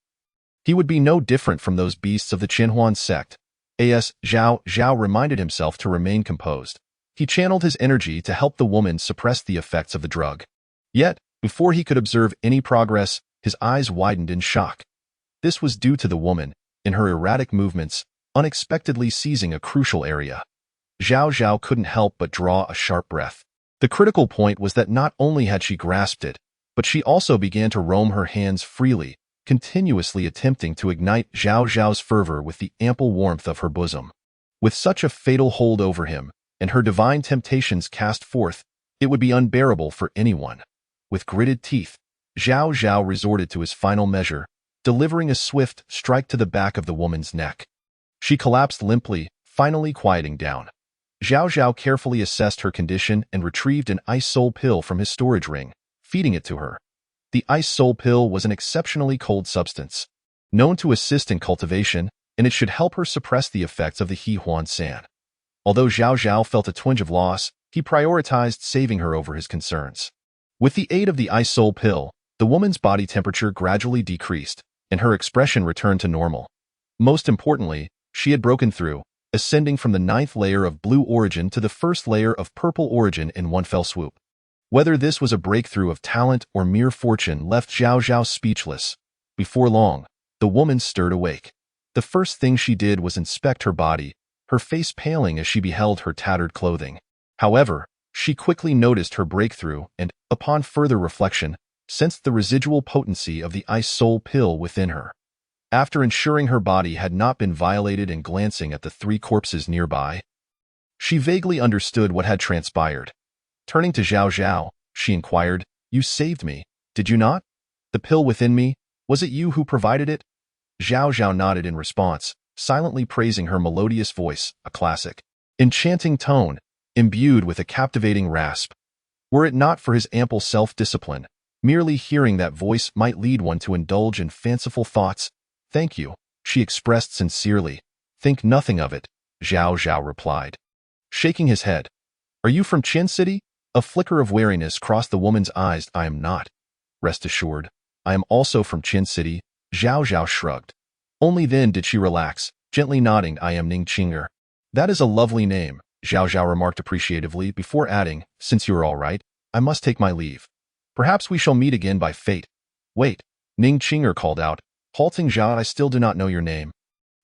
he would be no different from those beasts of the Qinhuan sect. Zhao Zhao reminded himself to remain composed. He channeled his energy to help the woman suppress the effects of the drug. Yet, before he could observe any progress, his eyes widened in shock. This was due to the woman, in her erratic movements, unexpectedly seizing a crucial area. Zhao Zhao couldn't help but draw a sharp breath. The critical point was that not only had she grasped it, but she also began to roam her hands freely, continuously attempting to ignite Zhao Zhao's fervor with the ample warmth of her bosom. With such a fatal hold over him, and her divine temptations cast forth, it would be unbearable for anyone. With gritted teeth, Zhao Zhao resorted to his final measure, delivering a swift strike to the back of the woman's neck. She collapsed limply, finally quieting down. Zhao Zhao carefully assessed her condition and retrieved an ice soul pill from his storage ring, feeding it to her. The ice soul pill was an exceptionally cold substance, known to assist in cultivation, and it should help her suppress the effects of the He Huan San. Although Zhao Zhao felt a twinge of loss, he prioritized saving her over his concerns. With the aid of the ice soul pill, the woman's body temperature gradually decreased, and her expression returned to normal. Most importantly, she had broken through, ascending from the 9th layer of blue origin to the 1st layer of purple origin in one fell swoop. Whether this was a breakthrough of talent or mere fortune left Zhao Zhao speechless. Before long, the woman stirred awake. The first thing she did was inspect her body, her face paling as she beheld her tattered clothing. However, she quickly noticed her breakthrough and, upon further reflection, sensed the residual potency of the ice soul pill within her. After ensuring her body had not been violated and glancing at the 3 corpses nearby, she vaguely understood what had transpired. Turning to Zhao Zhao, she inquired, "You saved me, did you not? The pill within me, was it you who provided it?" Zhao Zhao nodded in response, silently praising her melodious voice, a classic, enchanting tone, imbued with a captivating rasp. Were it not for his ample self-discipline, merely hearing that voice might lead one to indulge in fanciful thoughts. "Thank you," she expressed sincerely. "Think nothing of it," Zhao Zhao replied, shaking his head. "Are you from Qin City?" A flicker of wariness crossed the woman's eyes. "I am not. Rest assured, I am also from Qin City." Zhao Zhao shrugged. Only then did she relax, gently nodding. "I am Ning Qinger." "That is a lovely name," Zhao Zhao remarked appreciatively before adding, "Since you are all right, I must take my leave. Perhaps we shall meet again by fate." "Wait," Ning Qinger called out, halting Zhao. "I still do not know your name,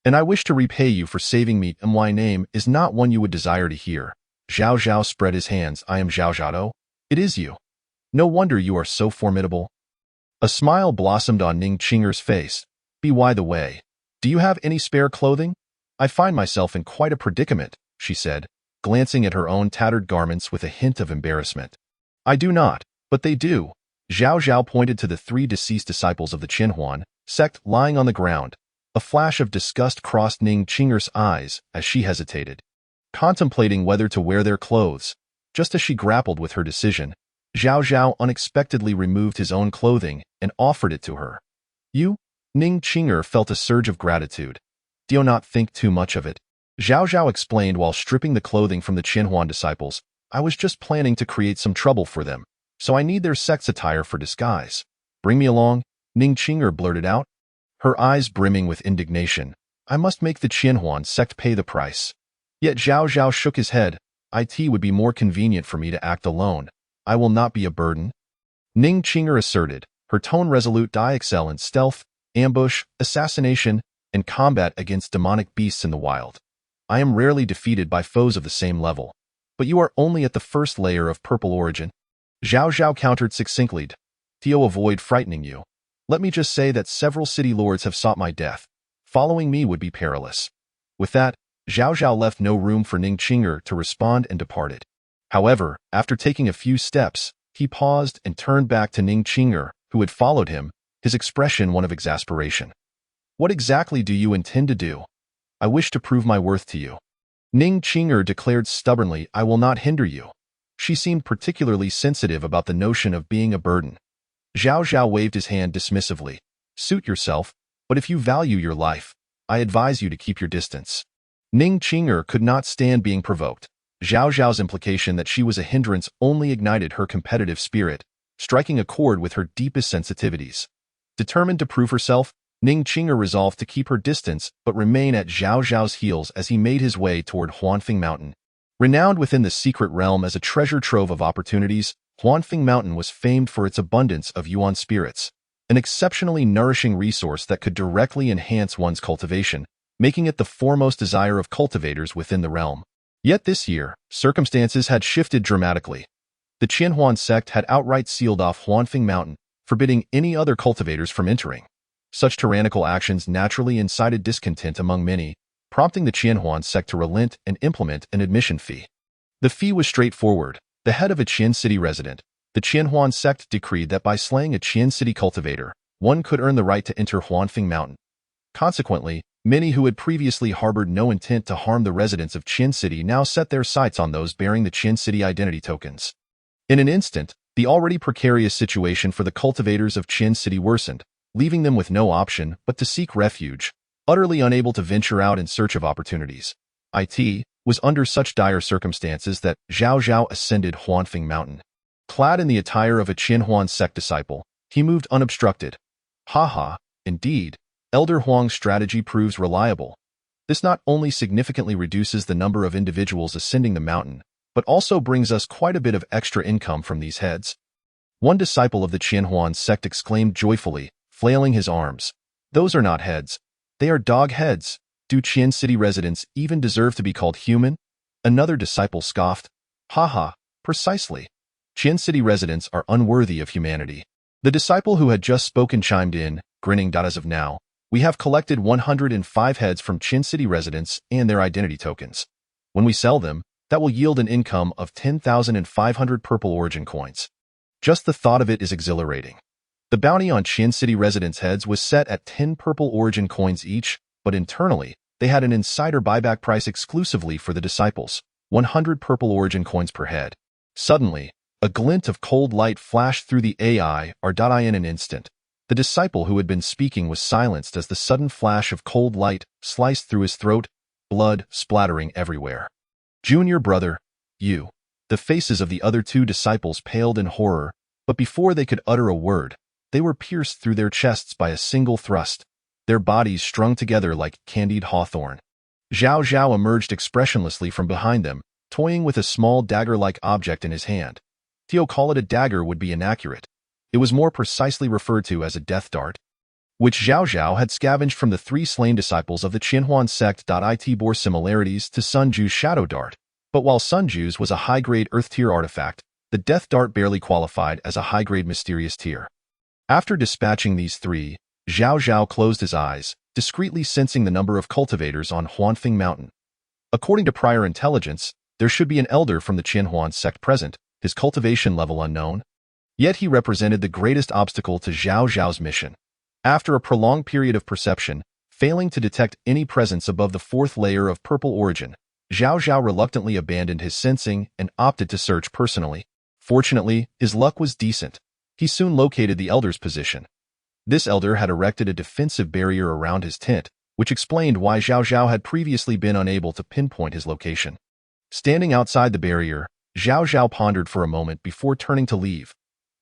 and I wish to repay you for saving me. My name is not one you would desire to hear." Zhao Zhao spread his hands. "I am Zhao Zhao. It is you. No wonder you are so formidable." A smile blossomed on Ning Qinger's face. "By the way, do you have any spare clothing? I find myself in quite a predicament," she said, glancing at her own tattered garments with a hint of embarrassment. "I do not, but they do." Zhao Zhao pointed to the 3 deceased disciples of the Qinhuan sect lying on the ground. A flash of disgust crossed Ning Qinger's eyes as she hesitated, contemplating whether to wear their clothes. Just as she grappled with her decision, Zhao Zhao unexpectedly removed his own clothing and offered it to her. "You?" Ning Qinger felt a surge of gratitude. "Do not think too much of it," Zhao Zhao explained while stripping the clothing from the Qinhuan disciples. I was just planning to create some trouble for them, so I need their sect's attire for disguise. Bring me along, Ning Qinger blurted out, her eyes brimming with indignation. I must make the Qianhuan sect pay the price. Yet Zhao Zhao shook his head. It would be more convenient for me to act alone. I will not be a burden. Ning Qinger asserted, her tone resolute. I excel in stealth, ambush, assassination, and combat against demonic beasts in the wild. I am rarely defeated by foes of the same level. But you are only at the first layer of purple origin. Zhao Zhao countered succinctly. Theo, avoid frightening you. Let me just say that several city lords have sought my death. Following me would be perilous. With that, Zhao Zhao left no room for Ning Qinger to respond and departed. However, after taking a few steps, he paused and turned back to Ning Qinger, who had followed him, his expression one of exasperation. What exactly do you intend to do? I wish to prove my worth to you. Ning Qinger declared stubbornly, I will not hinder you. She seemed particularly sensitive about the notion of being a burden. Zhao Zhao waved his hand dismissively. Suit yourself, but if you value your life, I advise you to keep your distance. Ning Qinger could not stand being provoked. Zhao Zhao's implication that she was a hindrance only ignited her competitive spirit, striking a chord with her deepest sensitivities. Determined to prove herself, Ning Qinger resolved to keep her distance but remain at Zhao Zhao's heels as he made his way toward Huanfeng Mountain. Renowned within the secret realm as a treasure trove of opportunities, Huanfeng Mountain was famed for its abundance of yuan spirits, an exceptionally nourishing resource that could directly enhance one's cultivation, making it the foremost desire of cultivators within the realm. Yet this year, circumstances had shifted dramatically. The Qianhuan sect had outright sealed off Huanfeng Mountain, forbidding any other cultivators from entering. Such tyrannical actions naturally incited discontent among many, prompting the Qianhuan sect to relent and implement an admission fee. The fee was straightforward. The head of a Qian city resident, the Qianhuan sect decreed that by slaying a Qian city cultivator, one could earn the right to enter Huanfeng Mountain. Consequently, many who had previously harbored no intent to harm the residents of Qian City now set their sights on those bearing the Qian City identity tokens. In an instant, the already precarious situation for the cultivators of Qian City worsened, leaving them with no option but to seek refuge, utterly unable to venture out in search of opportunities. It was under such dire circumstances that Zhao Zhao ascended Huanfeng Mountain. Clad in the attire of a Qianhuan sect disciple, he moved unobstructed. Indeed, Elder Huang's strategy proves reliable. This not only significantly reduces the number of individuals ascending the mountain, but also brings us quite a bit of extra income from these heads. One disciple of the Qianhuan sect exclaimed joyfully, flailing his arms. Those are not heads. They are dog heads. Do Qian City residents even deserve to be called human? Another disciple scoffed. Precisely. Qian City residents are unworthy of humanity. The disciple who had just spoken chimed in, grinning. As of now, we have collected 105 heads from Qian City residents and their identity tokens. When we sell them, that will yield an income of 10,500 purple origin coins. Just the thought of it is exhilarating. The bounty on Qian City residents' heads was set at 10 purple origin coins each, but internally, they had an insider buyback price exclusively for the disciples, 100 purple origin coins per head. Suddenly, a glint of cold light flashed through the AI in an instant. The disciple who had been speaking was silenced as the sudden flash of cold light sliced through his throat, blood splattering everywhere. Junior brother, you. The faces of the other two disciples paled in horror, but before they could utter a word, they were pierced through their chests by a single thrust, their bodies strung together like candied hawthorn. Zhao Zhao emerged expressionlessly from behind them, toying with a small dagger-like object in his hand. To call it a dagger would be inaccurate. It was more precisely referred to as a death dart, which Zhao Zhao had scavenged from the 3 slain disciples of the Qianhuan sect. It bore similarities to Sun Ju's shadow dart, but while Sun Ju's was a high-grade earth-tier artifact, the death dart barely qualified as a high-grade mysterious tier. After dispatching these 3, Zhao Zhao closed his eyes, discreetly sensing the number of cultivators on Huanfeng Mountain. According to prior intelligence, there should be an elder from the Qianhuan sect present, his cultivation level unknown. Yet he represented the greatest obstacle to Zhao Zhao's mission. After a prolonged period of perception, failing to detect any presence above the 4th layer of purple origin, Zhao Zhao reluctantly abandoned his sensing and opted to search personally. Fortunately, his luck was decent. He soon located the elder's position. This elder had erected a defensive barrier around his tent, which explained why Zhao Zhao had previously been unable to pinpoint his location. Standing outside the barrier, Zhao Zhao pondered for a moment before turning to leave.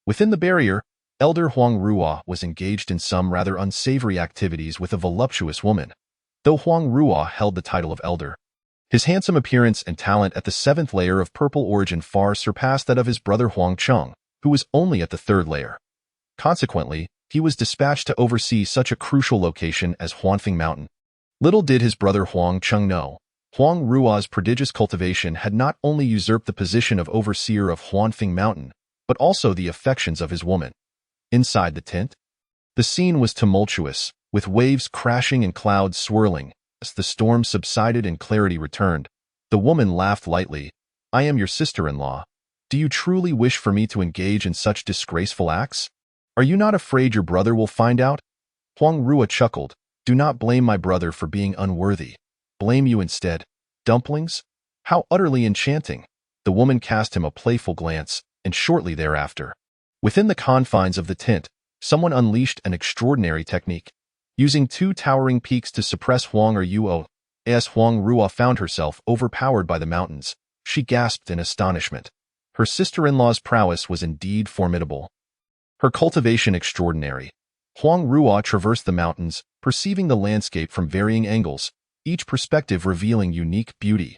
Within the barrier, Elder Huang Ruo was engaged in some rather unsavory activities with a voluptuous woman. Though Huang Ruo held the title of elder, his handsome appearance and talent at the 7th layer of purple origin far surpassed that of his brother Huang Cheng, who was only at the 3rd layer. Consequently, he was dispatched to oversee such a crucial location as Huanfeng Mountain. Little did his brother Huang Cheng know, Huang Ruo's prodigious cultivation had not only usurped the position of overseer of Huanfeng Mountain, but also the affections of his woman. Inside the tent, the scene was tumultuous, with waves crashing and clouds swirling. As the storm subsided and clarity returned, the woman laughed lightly. "I am your sister-in-law. Do you truly wish for me to engage in such disgraceful acts? Are you not afraid your brother will find out?" Huang Ruo chuckled. "Do not blame my brother for being unworthy. Blame you instead. Dumplings? How utterly enchanting." The woman cast him a playful glance, and shortly thereafter, within the confines of the tent, someone unleashed an extraordinary technique. Using 2 towering peaks to suppress Huang Ruo, as Huang Ruo found herself overpowered by the mountains, she gasped in astonishment. Her sister-in-law's prowess was indeed formidable. Her cultivation extraordinary. Huang Ruo traversed the mountains, perceiving the landscape from varying angles, each perspective revealing unique beauty.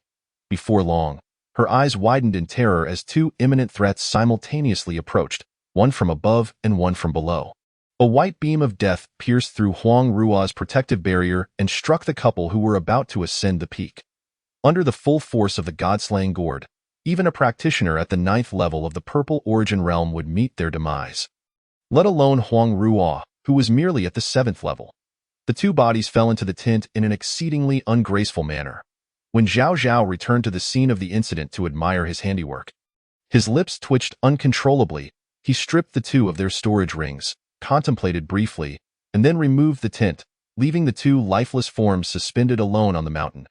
Before long, her eyes widened in terror as 2 imminent threats simultaneously approached, one from above and one from below. A white beam of death pierced through Huang Ruo's protective barrier and struck the couple who were about to ascend the peak. Under the full force of the god-slaying gourd, even a practitioner at the 9th level of the purple origin realm would meet their demise. Let alone Huang Ruo, who was merely at the 7th level. The 2 bodies fell into the tent in an exceedingly ungraceful manner. When Zhao Zhao returned to the scene of the incident to admire his handiwork, his lips twitched uncontrollably. He stripped the 2 of their storage rings, contemplated briefly, and then removed the tent, leaving the 2 lifeless forms suspended alone on the mountain.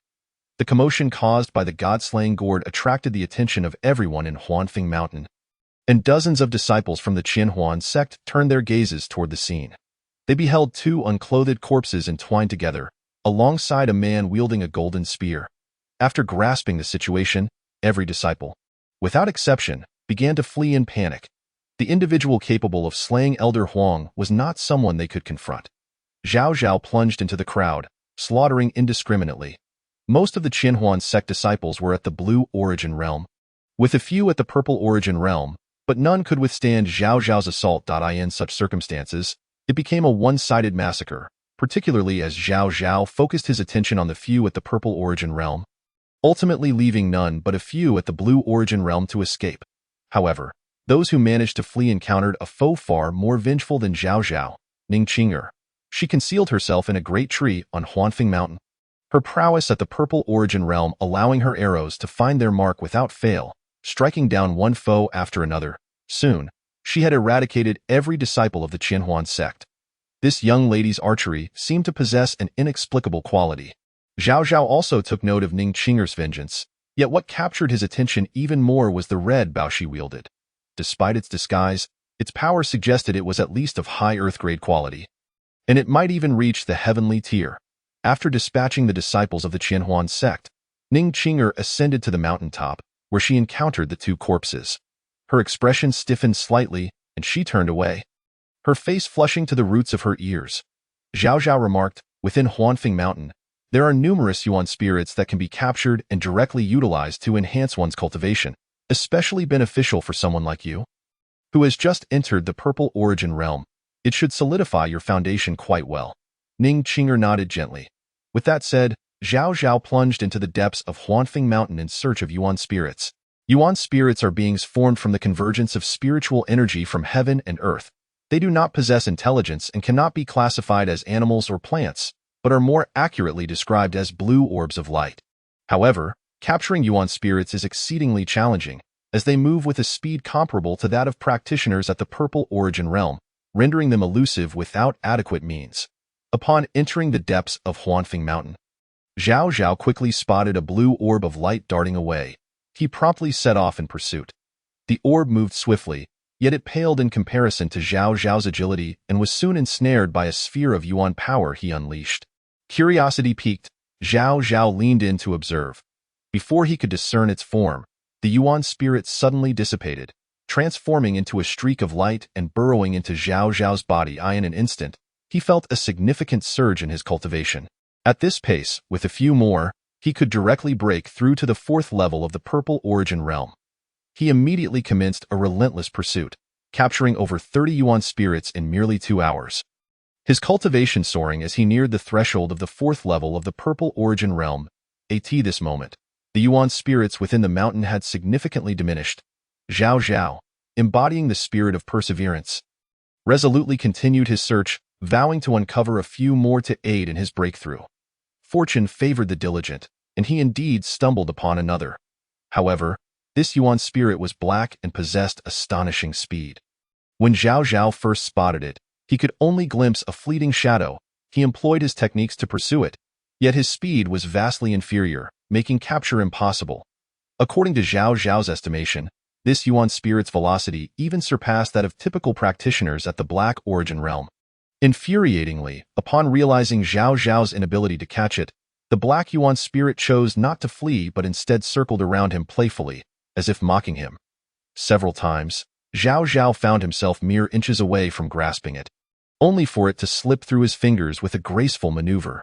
The commotion caused by the god-slaying gourd attracted the attention of everyone in Huanfeng Mountain, and dozens of disciples from the Qianhuan sect turned their gazes toward the scene. They beheld 2 unclothed corpses entwined together, alongside a man wielding a golden spear. After grasping the situation, every disciple, without exception, began to flee in panic. The individual capable of slaying Elder Huang was not someone they could confront. Zhao Zhao plunged into the crowd, slaughtering indiscriminately. Most of the Qianhuan sect disciples were at the blue origin realm, with a few at the purple origin realm, but none could withstand Zhao Zhao's assault. In such circumstances, it became a one-sided massacre, particularly as Zhao Zhao focused his attention on the few at the purple origin realm, ultimately leaving none but a few at the blue origin realm to escape. However, those who managed to flee encountered a foe far more vengeful than Zhao Zhao, Ning Qing'er. She concealed herself in a great tree on Huanfeng Mountain, her prowess at the purple origin realm allowing her arrows to find their mark without fail, striking down one foe after another. Soon, she had eradicated every disciple of the Qianhuan sect. This young lady's archery seemed to possess an inexplicable quality. Zhao Zhao also took note of Ning Qing'er's vengeance, yet what captured his attention even more was the red bow she wielded. Despite its disguise, its power suggested it was at least of high earth-grade quality, and it might even reach the heavenly tier. After dispatching the disciples of the Qianhuan sect, Ning Qing'er ascended to the mountaintop, where she encountered the 2 corpses. Her expression stiffened slightly, and she turned away, her face flushing to the roots of her ears. Zhao Zhao remarked, "Within Huanfeng Mountain, there are numerous yuan spirits that can be captured and directly utilized to enhance one's cultivation, especially beneficial for someone like you, who has just entered the purple origin realm. It should solidify your foundation quite well." Ning Qing'er nodded gently. With that said, Zhao Zhao plunged into the depths of Huanfeng Mountain in search of yuan spirits. Yuan spirits are beings formed from the convergence of spiritual energy from heaven and earth. They do not possess intelligence and cannot be classified as animals or plants, but are more accurately described as blue orbs of light. However, capturing yuan spirits is exceedingly challenging, as they move with a speed comparable to that of practitioners at the purple origin realm, rendering them elusive without adequate means. Upon entering the depths of Huanfeng Mountain, Zhao Zhao quickly spotted a blue orb of light darting away. He promptly set off in pursuit. The orb moved swiftly, yet it paled in comparison to Zhao Zhao's agility and was soon ensnared by a sphere of yuan power he unleashed. Curiosity piqued, Zhao Zhao leaned in to observe. Before he could discern its form, the Yuan spirit suddenly dissipated, transforming into a streak of light and burrowing into Zhao Zhao's body. In an instant, he felt a significant surge in his cultivation. At this pace, with a few more, he could directly break through to the 4th level of the Purple Origin realm. He immediately commenced a relentless pursuit, capturing over 30 Yuan spirits in merely 2 hours. His cultivation soaring as he neared the threshold of the 4th level of the Purple Origin realm. At this moment, the Yuan spirits within the mountain had significantly diminished. Zhao Zhao, embodying the spirit of perseverance, resolutely continued his search, vowing to uncover a few more to aid in his breakthrough. Fortune favored the diligent, and he indeed stumbled upon another. However, this Yuan spirit was black and possessed astonishing speed. When Zhao Zhao first spotted it, he could only glimpse a fleeting shadow. He employed his techniques to pursue it, yet his speed was vastly inferior, making capture impossible. According to Zhao Zhao's estimation, this Yuan spirit's velocity even surpassed that of typical practitioners at the Black Origin realm. Infuriatingly, upon realizing Zhao Zhao's inability to catch it, the Black Yuan spirit chose not to flee but instead circled around him playfully, as if mocking him. Several times, Zhao Zhao found himself mere inches away from grasping it, only for it to slip through his fingers with a graceful maneuver.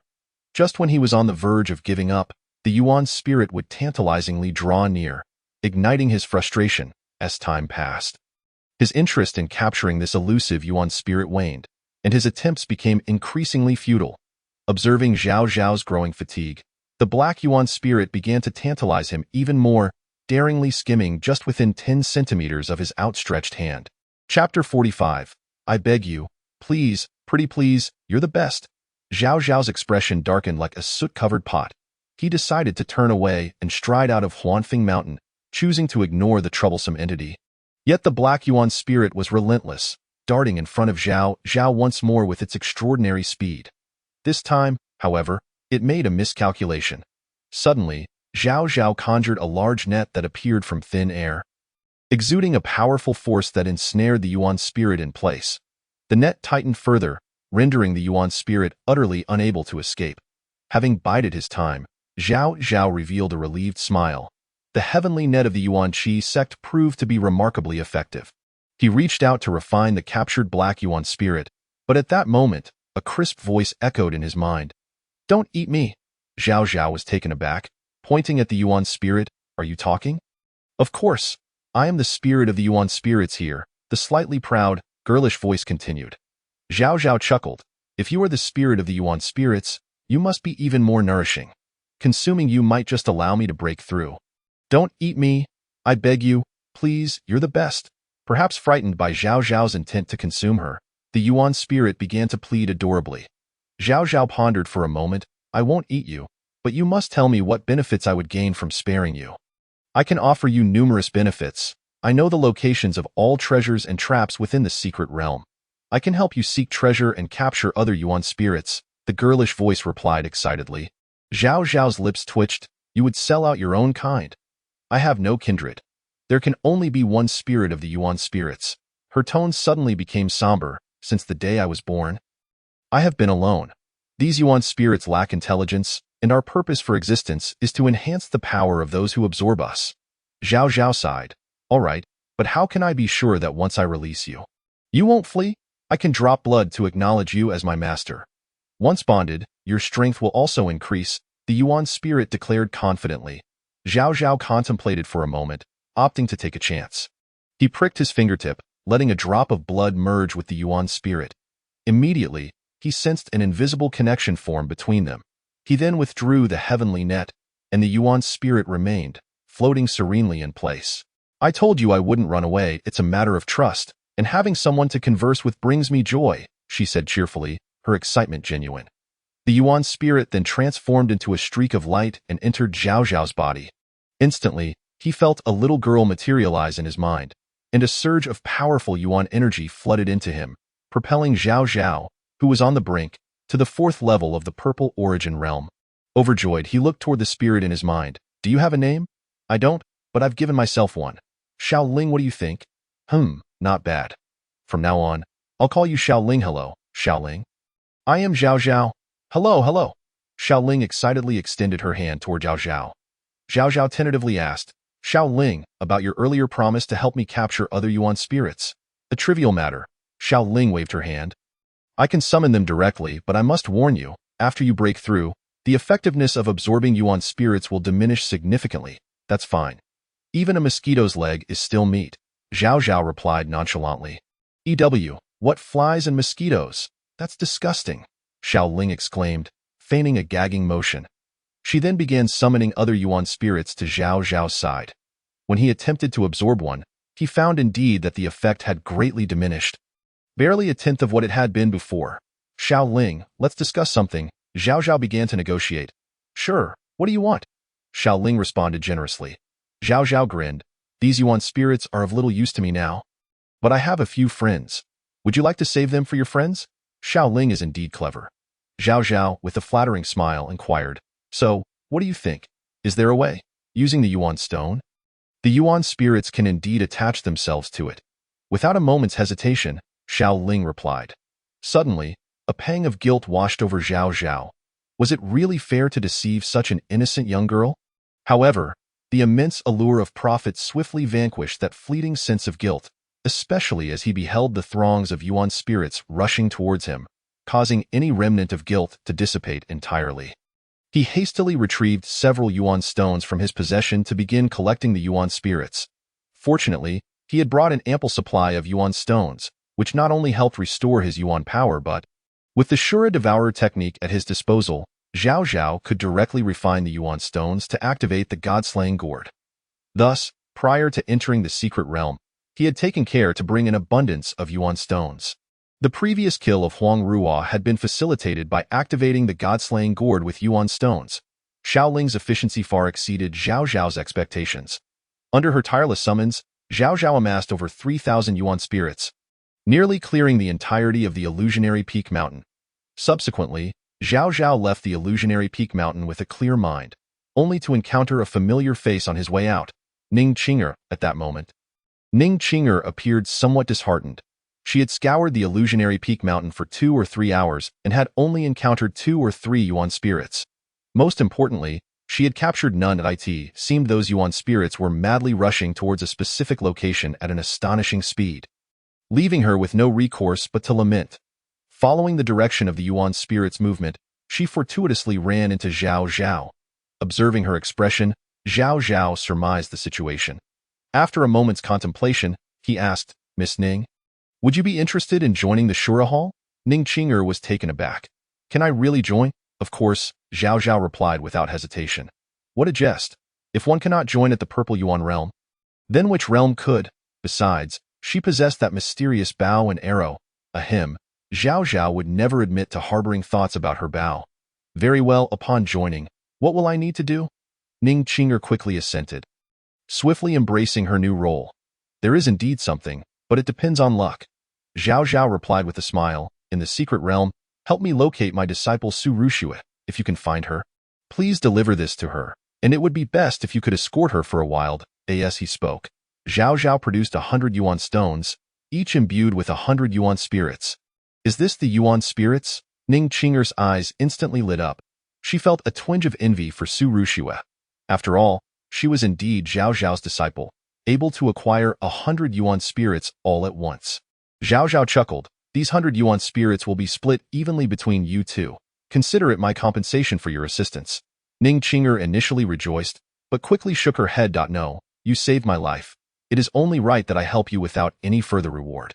Just when he was on the verge of giving up, the Yuan spirit would tantalizingly draw near, igniting his frustration as time passed. His interest in capturing this elusive Yuan spirit waned, and his attempts became increasingly futile. Observing Zhao Zhao's growing fatigue, the Black Yuan spirit began to tantalize him even more, daringly skimming just within 10 centimeters of his outstretched hand. Chapter 45. I beg you, please, pretty please, you're the best. Zhao Zhao's expression darkened like a soot-covered pot. He decided to turn away and stride out of Huanfeng Mountain, choosing to ignore the troublesome entity. Yet the Black Yuan spirit was relentless, darting in front of Zhao Zhao once more with its extraordinary speed. This time, however, it made a miscalculation. Suddenly, Zhao Zhao conjured a large net that appeared from thin air, exuding a powerful force that ensnared the Yuan spirit in place. The net tightened further, rendering the Yuan spirit utterly unable to escape. Having bided his time, Zhao Zhao revealed a relieved smile. The heavenly net of the Yuan Qi sect proved to be remarkably effective. He reached out to refine the captured Black Yuan spirit, but at that moment, a crisp voice echoed in his mind. Don't eat me. Zhao Zhao was taken aback, pointing at the Yuan spirit. Are you talking? Of course. I am the spirit of the Yuan spirits here, the slightly proud, girlish voice continued. Zhao Zhao chuckled. If you are the spirit of the Yuan spirits, you must be even more nourishing. Consuming you might just allow me to break through. Don't eat me. I beg you, please, you're the best. Perhaps frightened by Zhao Zhao's intent to consume her, the Yuan spirit began to plead adorably. Zhao Zhao pondered for a moment. I won't eat you, but you must tell me what benefits I would gain from sparing you. I can offer you numerous benefits. I know the locations of all treasures and traps within the secret realm. I can help you seek treasure and capture other Yuan spirits, the girlish voice replied excitedly. Zhao Zhao's lips twitched. You would sell out your own kind. I have no kindred. There can only be one spirit of the Yuan spirits. Her tone suddenly became somber. Since the day I was born, I have been alone. These Yuan spirits lack intelligence, and our purpose for existence is to enhance the power of those who absorb us. Zhao Zhao sighed. All right, but how can I be sure that once I release you, you won't flee? I can drop blood to acknowledge you as my master. Once bonded, your strength will also increase, the Yuan spirit declared confidently. Zhao Zhao contemplated for a moment, opting to take a chance. He pricked his fingertip, letting a drop of blood merge with the Yuan spirit. Immediately, he sensed an invisible connection form between them. He then withdrew the heavenly net, and the Yuan spirit remained, floating serenely in place. I told you I wouldn't run away. It's a matter of trust, and having someone to converse with brings me joy, she said cheerfully, her excitement genuine. The Yuan spirit then transformed into a streak of light and entered Zhao Zhao's body. Instantly, he felt a little girl materialize in his mind, and a surge of powerful Yuan energy flooded into him, propelling Zhao Zhao, who was on the brink, to the 4th level of the Purple Origin realm. Overjoyed, he looked toward the spirit in his mind. Do you have a name? I don't, but I've given myself one. Xiao Ling, what do you think? Not bad. From now on, I'll call you Xiao Ling. Hello, Xiao Ling. I am Zhao Zhao. Hello. Xiao Ling excitedly extended her hand toward Zhao Zhao. Zhao Zhao tentatively asked, Xiao Ling, about your earlier promise to help me capture other Yuan spirits. A trivial matter. Xiao Ling waved her hand. I can summon them directly, but I must warn you, after you break through, the effectiveness of absorbing Yuan spirits will diminish significantly. That's fine. Even a mosquito's leg is still meat. Zhao Zhao replied nonchalantly. What flies and mosquitoes? That's disgusting, Xiao Ling exclaimed, feigning a gagging motion. She then began summoning other Yuan spirits to Zhao Zhao's side. When he attempted to absorb one, he found indeed that the effect had greatly diminished. Barely a tenth of what it had been before. Xiao Ling, let's discuss something. Zhao Zhao began to negotiate. Sure, what do you want? Xiao Ling responded generously. Zhao Zhao grinned. These Yuan spirits are of little use to me now. But I have a few friends. Would you like to save them for your friends? Xiao Ling is indeed clever. Zhao Zhao, with a flattering smile, inquired. So, what do you think? Is there a way? Using the Yuan stone? The Yuan spirits can indeed attach themselves to it. Without a moment's hesitation, Xiao Ling replied. Suddenly, a pang of guilt washed over Zhao Zhao. Was it really fair to deceive such an innocent young girl? However, the immense allure of profit swiftly vanquished that fleeting sense of guilt, especially as he beheld the throngs of Yuan spirits rushing towards him, causing any remnant of guilt to dissipate entirely. He hastily retrieved several Yuan stones from his possession to begin collecting the Yuan spirits. Fortunately, he had brought an ample supply of Yuan stones, which not only helped restore his Yuan power but, with the Shura Devourer technique at his disposal, Zhao Zhao could directly refine the Yuan stones to activate the God-slaying gourd. Thus, prior to entering the secret realm, he had taken care to bring an abundance of Yuan stones. The previous kill of Huang Ruo had been facilitated by activating the God-slaying gourd with Yuan stones. Xiao Ling's efficiency far exceeded Zhao Zhao's expectations. Under her tireless summons, Zhao Zhao amassed over 3,000 Yuan spirits, nearly clearing the entirety of the illusionary peak mountain. Subsequently, Zhao Zhao left the illusionary peak mountain with a clear mind, only to encounter a familiar face on his way out, Ning Qinger, at that moment. Ning Qinger appeared somewhat disheartened. She had scoured the illusionary peak mountain for 2 or 3 hours and had only encountered 2 or 3 Yuan spirits. Most importantly, she had captured none. It seemed those Yuan spirits were madly rushing towards a specific location at an astonishing speed, leaving her with no recourse but to lament. Following the direction of the Yuan spirit's movement, she fortuitously ran into Zhao Zhao. Observing her expression, Zhao Zhao surmised the situation. After a moment's contemplation, he asked, Miss Ning, would you be interested in joining the Shura Hall? Ning Qinger was taken aback. Can I really join? Of course, Zhao Zhao replied without hesitation. What a jest. If one cannot join at the Purple Yuan realm, then which realm could? Besides, she possessed that mysterious bow and arrow. Ahem. Zhao Zhao would never admit to harboring thoughts about her bow. Very well, upon joining, what will I need to do? Ning Qinger quickly assented, swiftly embracing her new role. There is indeed something, but it depends on luck. Zhao Zhao replied with a smile. In the secret realm, help me locate my disciple Su Rushue, if you can find her. Please deliver this to her, and it would be best if you could escort her for a while. As he spoke, Zhao Zhao produced 100 Yuan stones, each imbued with 100 Yuan spirits. Is this the Yuan spirits? Ning Qinger's eyes instantly lit up. She felt a twinge of envy for Su Rushue. After all, she was indeed Zhao Zhao's disciple, able to acquire 100 Yuan spirits all at once. Zhao Zhao chuckled. These 100 Yuan spirits will be split evenly between you two. Consider it my compensation for your assistance. Ning Qinger initially rejoiced, but quickly shook her head. No, you saved my life. It is only right that I help you without any further reward.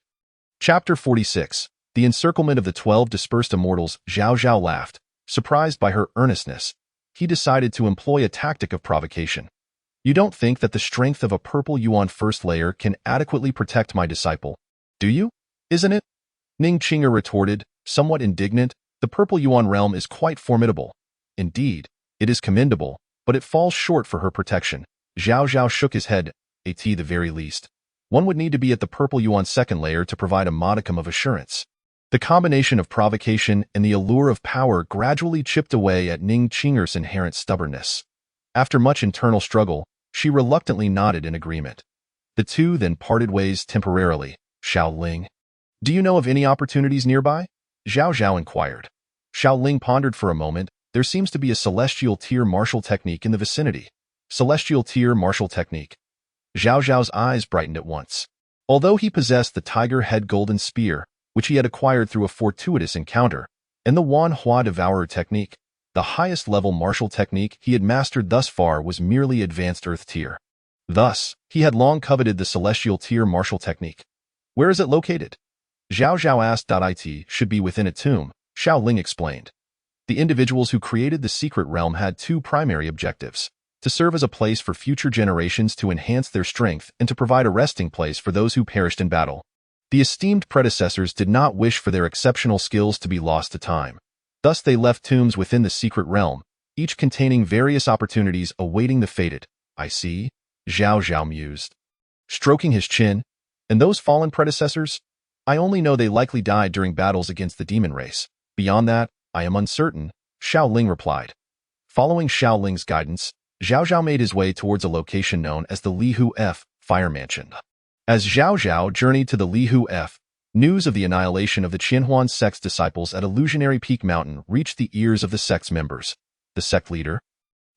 Chapter 46. The Encirclement of the 12 Dispersed Immortals. Zhao Zhao laughed, surprised by her earnestness. He decided to employ a tactic of provocation. You don't think that the strength of a purple Yuan first layer can adequately protect my disciple, do you? Isn't it? Ning Qinger retorted, somewhat indignant. The purple Yuan realm is quite formidable. Indeed, it is commendable, but it falls short for her protection. Zhao Zhao shook his head. At the very least, one would need to be at the purple Yuan second layer to provide a modicum of assurance. The combination of provocation and the allure of power gradually chipped away at Ning Qinger's inherent stubbornness. After much internal struggle, she reluctantly nodded in agreement. The two then parted ways temporarily. Xiao Ling, do you know of any opportunities nearby? Zhao Zhao inquired. Xiao Ling pondered for a moment. There seems to be a celestial tier martial technique in the vicinity. Celestial Tier Martial Technique. Zhao Zhao's eyes brightened at once. Although he possessed the Tiger Head Golden Spear, which he had acquired through a fortuitous encounter, and the Wan Hua Devourer technique, the highest level martial technique he had mastered thus far was merely Advanced Earth Tier. Thus, he had long coveted the Celestial Tier martial technique. Where is it located? Zhao Zhao asked. It should be within a tomb, Xiao Ling explained. The individuals who created the secret realm had two primary objectives: to serve as a place for future generations to enhance their strength and to provide a resting place for those who perished in battle. The esteemed predecessors did not wish for their exceptional skills to be lost to time. Thus they left tombs within the secret realm, each containing various opportunities awaiting the fated. I see, Zhao Zhao mused, stroking his chin. And those fallen predecessors? I only know they likely died during battles against the demon race. Beyond that, I am uncertain, Xiao Ling replied. Following Xiao Ling's guidance, Zhao Zhao made his way towards a location known as the Lihu F Fire Mansion. As Zhao Zhao journeyed to the Lihu F, news of the annihilation of the Qianhuan sect's disciples at Illusionary Peak Mountain reached the ears of the sect's members. The sect leader,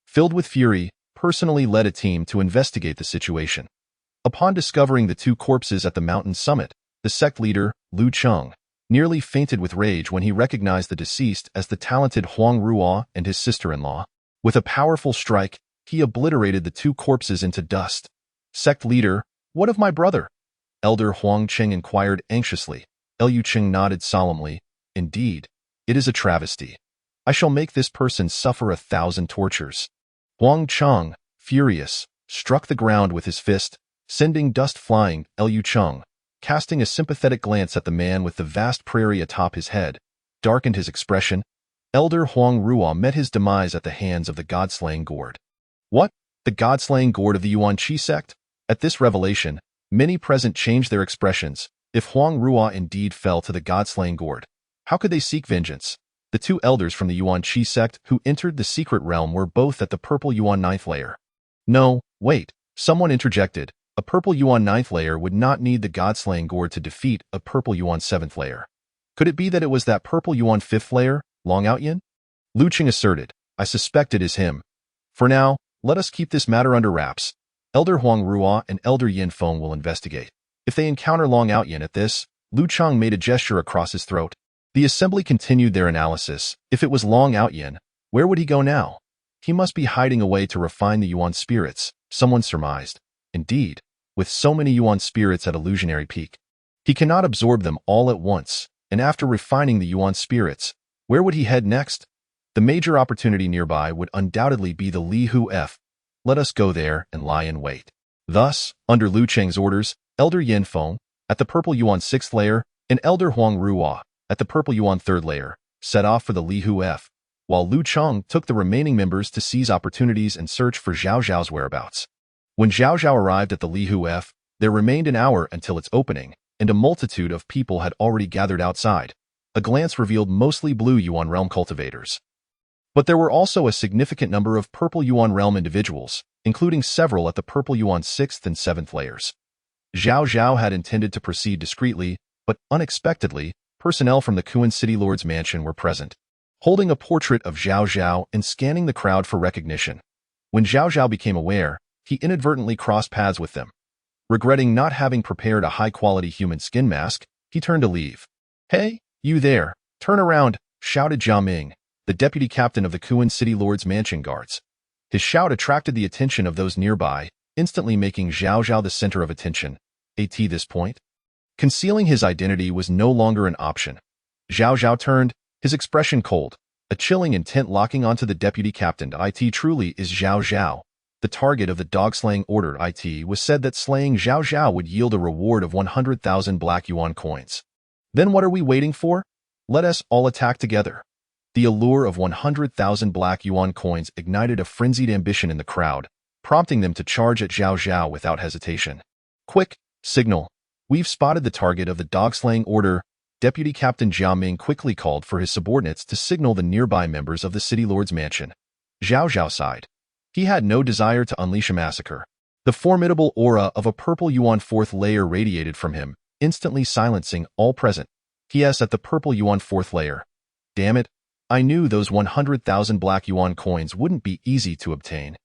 filled with fury, personally led a team to investigate the situation. Upon discovering the two corpses at the mountain's summit, the sect leader, Lu Cheng, nearly fainted with rage when he recognized the deceased as the talented Huang Ruo and his sister-in-law. With a powerful strike, he obliterated the two corpses into dust. Sect leader, what of my brother? Elder Huang Cheng inquired anxiously. Liu Cheng nodded solemnly. Indeed, it is a travesty. I shall make this person suffer 1,000 tortures. Huang Cheng, furious, struck the ground with his fist, sending dust flying. Liu Cheng, casting a sympathetic glance at the man with the vast prairie atop his head, darkened his expression. Elder Huang Ruo met his demise at the hands of the God-slaying gourd. What? The God-slaying gourd of the Yuan Qi sect? At this revelation, many present changed their expressions. If Huang Ruo indeed fell to the God-slaying gourd, how could they seek vengeance? The two elders from the Yuan Qi sect who entered the secret realm were both at the Purple Yuan 9th layer. No, wait, someone interjected. A Purple Yuan 9th layer would not need the God-slaying gourd to defeat a Purple Yuan 7th layer. Could it be that it was that Purple Yuan 5th layer, Long Outyin? Lu Qing asserted. I suspect it is him. For now, let us keep this matter under wraps. Elder Huang Ruo and Elder Yin Feng will investigate. If they encounter Long Outyin at this, Lu Cheng made a gesture across his throat. The assembly continued their analysis. If it was Long Outyin, where would he go now? He must be hiding away to refine the Yuan spirits, someone surmised. Indeed, with so many Yuan spirits at Illusionary Peak, he cannot absorb them all at once, and after refining the Yuan spirits, where would he head next? The major opportunity nearby would undoubtedly be the Lihu F. Let us go there and lie in wait. Thus, under Lu Cheng's orders, Elder Yin Feng, at the Purple Yuan 6th layer, and Elder Huang Ruo, at the Purple Yuan 3rd layer, set off for the Lihu F, while Lu Cheng took the remaining members to seize opportunities and search for Zhao Zhao's whereabouts. When Zhao Zhao arrived at the Lihu F, there remained an hour until its opening, and a multitude of people had already gathered outside. A glance revealed mostly Blue Yuan Realm cultivators. But there were also a significant number of Purple Yuan Realm individuals, including several at the Purple Yuan 6th and 7th layers. Zhao Zhao had intended to proceed discreetly, but unexpectedly, personnel from the Kuan City Lord's mansion were present, holding a portrait of Zhao Zhao and scanning the crowd for recognition. When Zhao Zhao became aware, he inadvertently crossed paths with them. Regretting not having prepared a high-quality human skin mask, he turned to leave. Hey, you there, turn around, shouted Jia Ming, the deputy captain of the Kuan City Lord's mansion guards. His shout attracted the attention of those nearby, instantly making Zhao Zhao the center of attention. At this point, concealing his identity was no longer an option. Zhao Zhao turned, his expression cold, a chilling intent locking onto the deputy captain. It truly is Zhao Zhao, the target of the dog-slaying order. It was said that slaying Zhao Zhao would yield a reward of 100,000 black yuan coins. Then what are we waiting for? Let us all attack together. The allure of 100,000 black yuan coins ignited a frenzied ambition in the crowd, prompting them to charge at Zhao Zhao without hesitation. Quick, signal. We've spotted the target of the dog-slaying order. Deputy Captain Jia Ming quickly called for his subordinates to signal the nearby members of the City Lord's mansion. Zhao Zhao sighed. He had no desire to unleash a massacre. The formidable aura of a Purple Yuan 4th layer radiated from him, instantly silencing all present. P.S. at the Purple Yuan 4th layer. Damn it. I knew those 100,000 black yuan coins wouldn't be easy to obtain.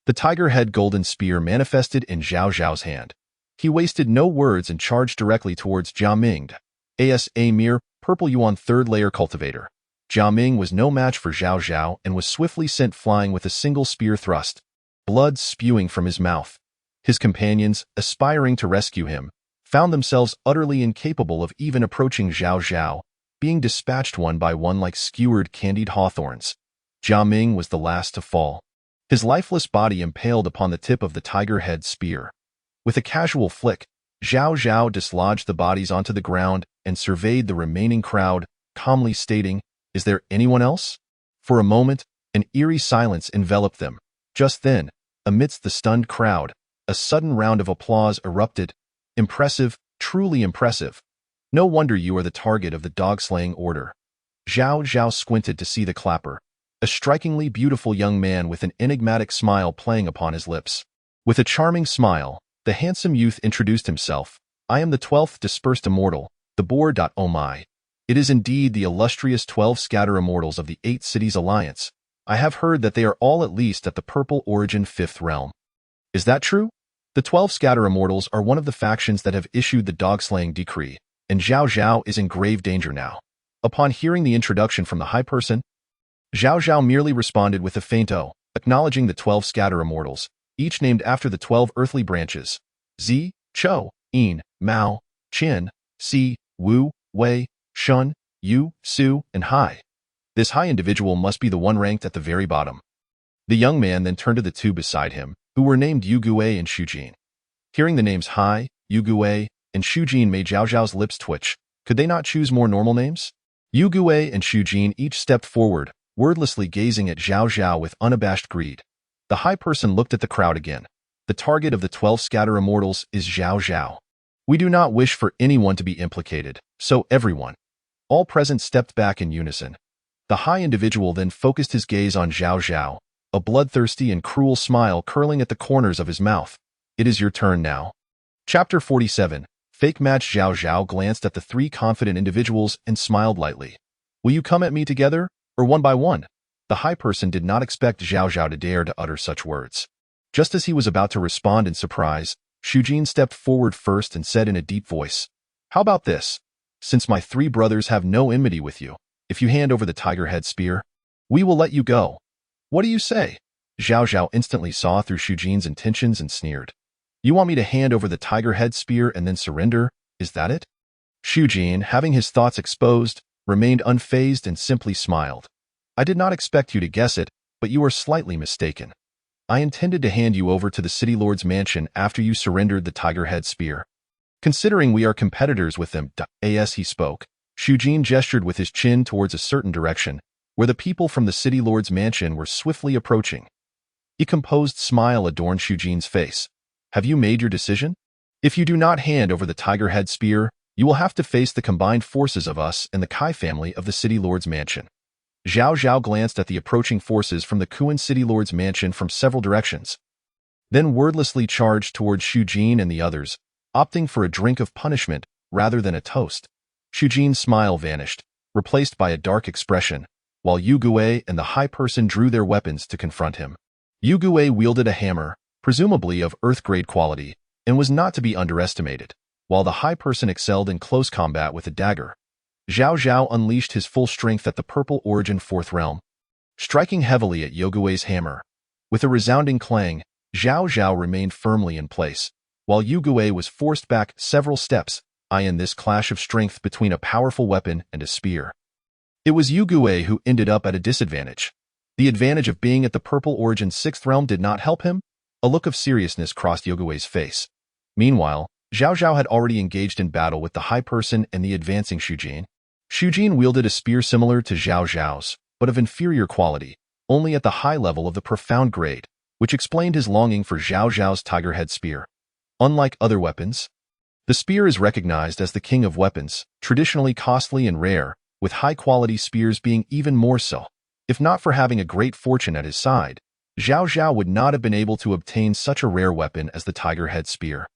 The tiger-head golden spear manifested in Zhao Zhao's hand. He wasted no words and charged directly towards Jia Ming. As a mere purple yuan third-layer cultivator, Jia Ming was no match for Zhao Zhao and was swiftly sent flying with a single spear thrust, blood spewing from his mouth. His companions, aspiring to rescue him, found themselves utterly incapable of even approaching Zhao Zhao, being dispatched one by one like skewered candied hawthorns. Jia Ming was the last to fall, his lifeless body impaled upon the tip of the tiger-head spear. With a casual flick, Zhao Zhao dislodged the bodies onto the ground and surveyed the remaining crowd, calmly stating, "Is there anyone else?" For a moment, an eerie silence enveloped them. Just then, amidst the stunned crowd, a sudden round of applause erupted. "Impressive, truly impressive. No wonder you are the target of the dog-slaying order." Zhao Zhao squinted to see the clapper, a strikingly beautiful young man with an enigmatic smile playing upon his lips. With a charming smile, the handsome youth introduced himself. "I am the 12th dispersed immortal, the boar. Oh my. It is indeed the illustrious 12 scatter immortals of the 8 cities alliance. I have heard that they are all at least at the purple origin 5th realm. Is that true?" The 12 scatter immortals are one of the factions that have issued the dog-slaying decree, and Zhao Zhao is in grave danger now. Upon hearing the introduction from the high person, Zhao Zhao merely responded with a faint "oh," acknowledging the 12 scatter immortals, each named after the 12 earthly branches: Zi, Chou, Yin, Mao, Qin, Si, Wu, Wei, Shun, Yu, Su, and Hai. This Hai individual must be the one ranked at the very bottom. The young man then turned to the two beside him, who were named Yu Guwei and Xu Jin. Hearing the names Hai, Yu Guwei, and Xu Jin made Zhao Zhao's lips twitch. Could they not choose more normal names? Yu Guwei and Xu Jin each stepped forward, wordlessly gazing at Zhao Zhao with unabashed greed. The high person looked at the crowd again. The target of the 12 scatter immortals is Zhao Zhao. We do not wish for anyone to be implicated, so everyone. All present stepped back in unison. The high individual then focused his gaze on Zhao Zhao, a bloodthirsty and cruel smile curling at the corners of his mouth. "It is your turn now." Chapter 47. Fake match. Zhao Zhao glanced at the 3 confident individuals and smiled lightly. "Will you come at me together, or one by one?" The high person did not expect Zhao Zhao to dare to utter such words. Just as he was about to respond in surprise, Xu Jin stepped forward first and said in a deep voice, "How about this? Since my 3 brothers have no enmity with you, if you hand over the tiger-head spear, we will let you go. What do you say?" Zhao Zhao instantly saw through Xu Jin's intentions and sneered. "You want me to hand over the tiger-head spear and then surrender? Is that it?" Xu Jin, having his thoughts exposed, remained unfazed and simply smiled. "I did not expect you to guess it, but you are slightly mistaken. I intended to hand you over to the City Lord's mansion after you surrendered the tiger-head spear. Considering we are competitors with them." As he spoke, Xu Jin gestured with his chin towards a certain direction, where the people from the City Lord's mansion were swiftly approaching. A composed smile adorned Xu Jin's face. "Have you made your decision? If you do not hand over the tiger-head spear, you will have to face the combined forces of us and the Kai family of the City Lord's mansion." Zhao Zhao glanced at the approaching forces from the Kuan City Lord's mansion from several directions, then wordlessly charged towards Xu Jin and the others, opting for a drink of punishment rather than a toast. Xu Jin's smile vanished, replaced by a dark expression, while Yu Guwei and the high person drew their weapons to confront him. Yu Guwei wielded a hammer, presumably of earth-grade quality, and was not to be underestimated, while the high person excelled in close combat with a dagger. Zhao Zhao unleashed his full strength at the purple origin 4th realm, striking heavily at Yu Guwei's hammer. With a resounding clang, Zhao Zhao remained firmly in place, while Yu Guwei was forced back several steps, eyeing this clash of strength between a powerful weapon and a spear. It was Yu Guwei who ended up at a disadvantage. The advantage of being at the purple origin 6th realm did not help him. A look of seriousness crossed Yu Guwei's face. Meanwhile, Zhao Zhao had already engaged in battle with the high person and the advancing Xu Jin. Xu Jin wielded a spear similar to Zhao Zhao's, but of inferior quality, only at the high level of the profound grade, which explained his longing for Zhao Zhao's tiger-head spear. Unlike other weapons, the spear is recognized as the king of weapons, traditionally costly and rare, with high-quality spears being even more so. If not for having a great fortune at his side, Zhao Zhao would not have been able to obtain such a rare weapon as the tiger-head spear.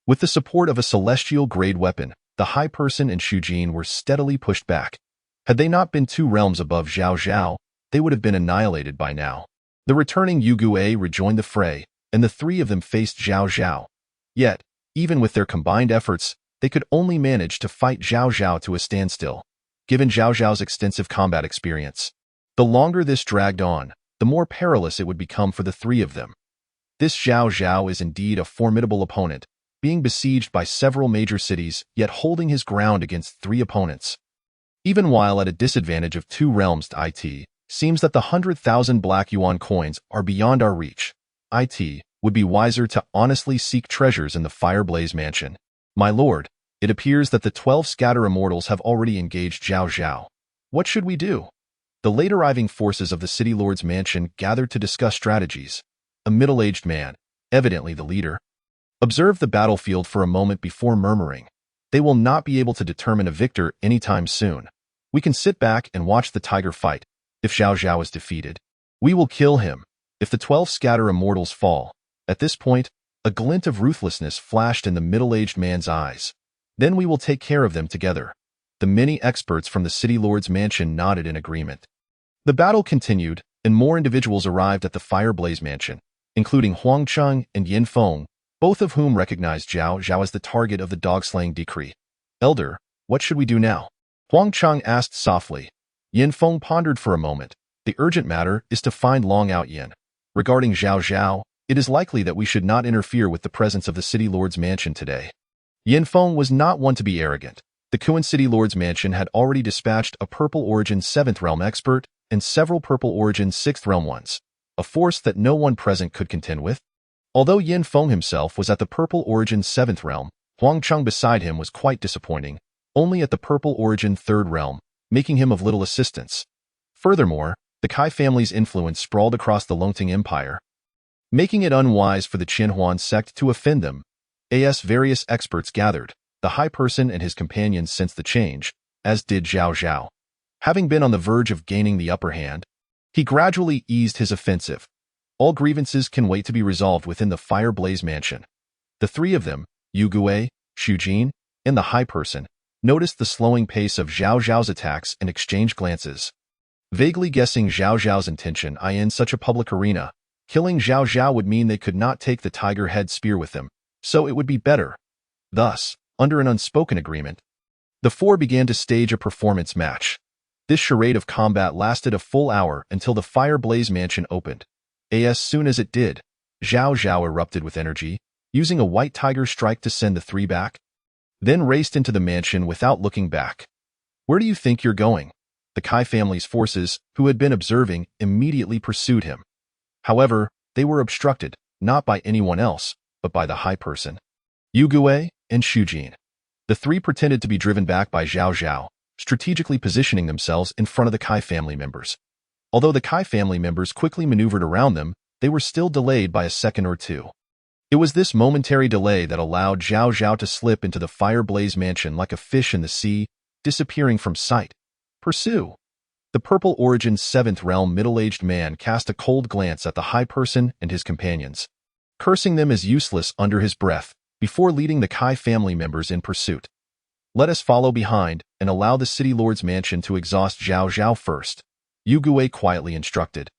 With the support of a celestial-grade weapon, the high person and Xu Jin were steadily pushed back. Had they not been 2 realms above Zhao Zhao, they would have been annihilated by now. The returning Yu Gue rejoined the fray, and the three of them faced Zhao Zhao. Yet, even with their combined efforts, they could only manage to fight Zhao Zhao to a standstill, given Zhao Zhao's extensive combat experience. The longer this dragged on, the more perilous it would become for the three of them. This Zhao Zhao is indeed a formidable opponent, being besieged by several major cities, yet holding his ground against three opponents. Even while at a disadvantage of 2 realms, it seems that the 100,000 black yuan coins are beyond our reach. It would be wiser to honestly seek treasures in the Fireblaze Mansion. My lord, it appears that the 12 scatter immortals have already engaged Zhao Zhao. What should we do? The late-arriving forces of the City Lord's mansion gathered to discuss strategies. A middle-aged man, evidently the leader, observed the battlefield for a moment before murmuring, "They will not be able to determine a victor anytime soon. We can sit back and watch the tiger fight. If Zhao Zhao is defeated, we will kill him. If the 12 scatter immortals fall." At this point, a glint of ruthlessness flashed in the middle-aged man's eyes. "Then we will take care of them together." The many experts from the City Lord's mansion nodded in agreement. The battle continued, and more individuals arrived at the Fireblaze Mansion, including Huang Cheng and Yin Feng, both of whom recognized Zhao Zhao as the target of the dog-slaying decree. "Elder, what should we do now?" Huang Cheng asked softly. Yin Feng pondered for a moment. "The urgent matter is to find Long Outyin. Regarding Zhao Zhao, it is likely that we should not interfere with the presence of the City Lord's mansion today." Yin Feng was not one to be arrogant. The Kuan City Lord's mansion had already dispatched a Purple Origin 7th Realm expert and several Purple Origin 6th Realm ones, a force that no one present could contend with. Although Yin Feng himself was at the Purple Origin 7th Realm, Huang Cheng beside him was quite disappointing, only at the Purple Origin 3rd Realm, making him of little assistance. Furthermore, the Kai family's influence sprawled across the Longting Empire, making it unwise for the Qinhuan sect to offend them. As various experts gathered, the High Person and his companions sensed the change, as did Zhao Zhao. Having been on the verge of gaining the upper hand, he gradually eased his offensive. All grievances can wait to be resolved within the Fireblaze Mansion. The three of them, Yu Gue, Xu Jin, and the High Person, noticed the slowing pace of Zhao Zhao's attacks and exchanged glances. Vaguely guessing Zhao Zhao's intention in such a public arena, killing Zhao Zhao would mean they could not take the tiger head spear with them, so it would be better. Thus, under an unspoken agreement, the four began to stage a performance match. This charade of combat lasted a full hour until the Fireblaze Mansion opened. As soon as it did, Zhao Zhao erupted with energy, using a white tiger strike to send the three back, then raced into the mansion without looking back. "Where do you think you're going?" The Kai family's forces, who had been observing, immediately pursued him. However, they were obstructed, not by anyone else, but by the High Person, Yu Gue, and Xu Jin. The three pretended to be driven back by Zhao Zhao, strategically positioning themselves in front of the Kai family members. Although the Kai family members quickly maneuvered around them, they were still delayed by a second or two. It was this momentary delay that allowed Zhao Zhao to slip into the Fireblaze Mansion like a fish in the sea, disappearing from sight. "Pursue!" The Purple Origin 7th Realm middle-aged man cast a cold glance at the High Person and his companions, cursing them as useless under his breath, before leading the Kai family members in pursuit. "Let us follow behind and allow the City Lord's mansion to exhaust Zhao Zhao first," Yu Gue quietly instructed.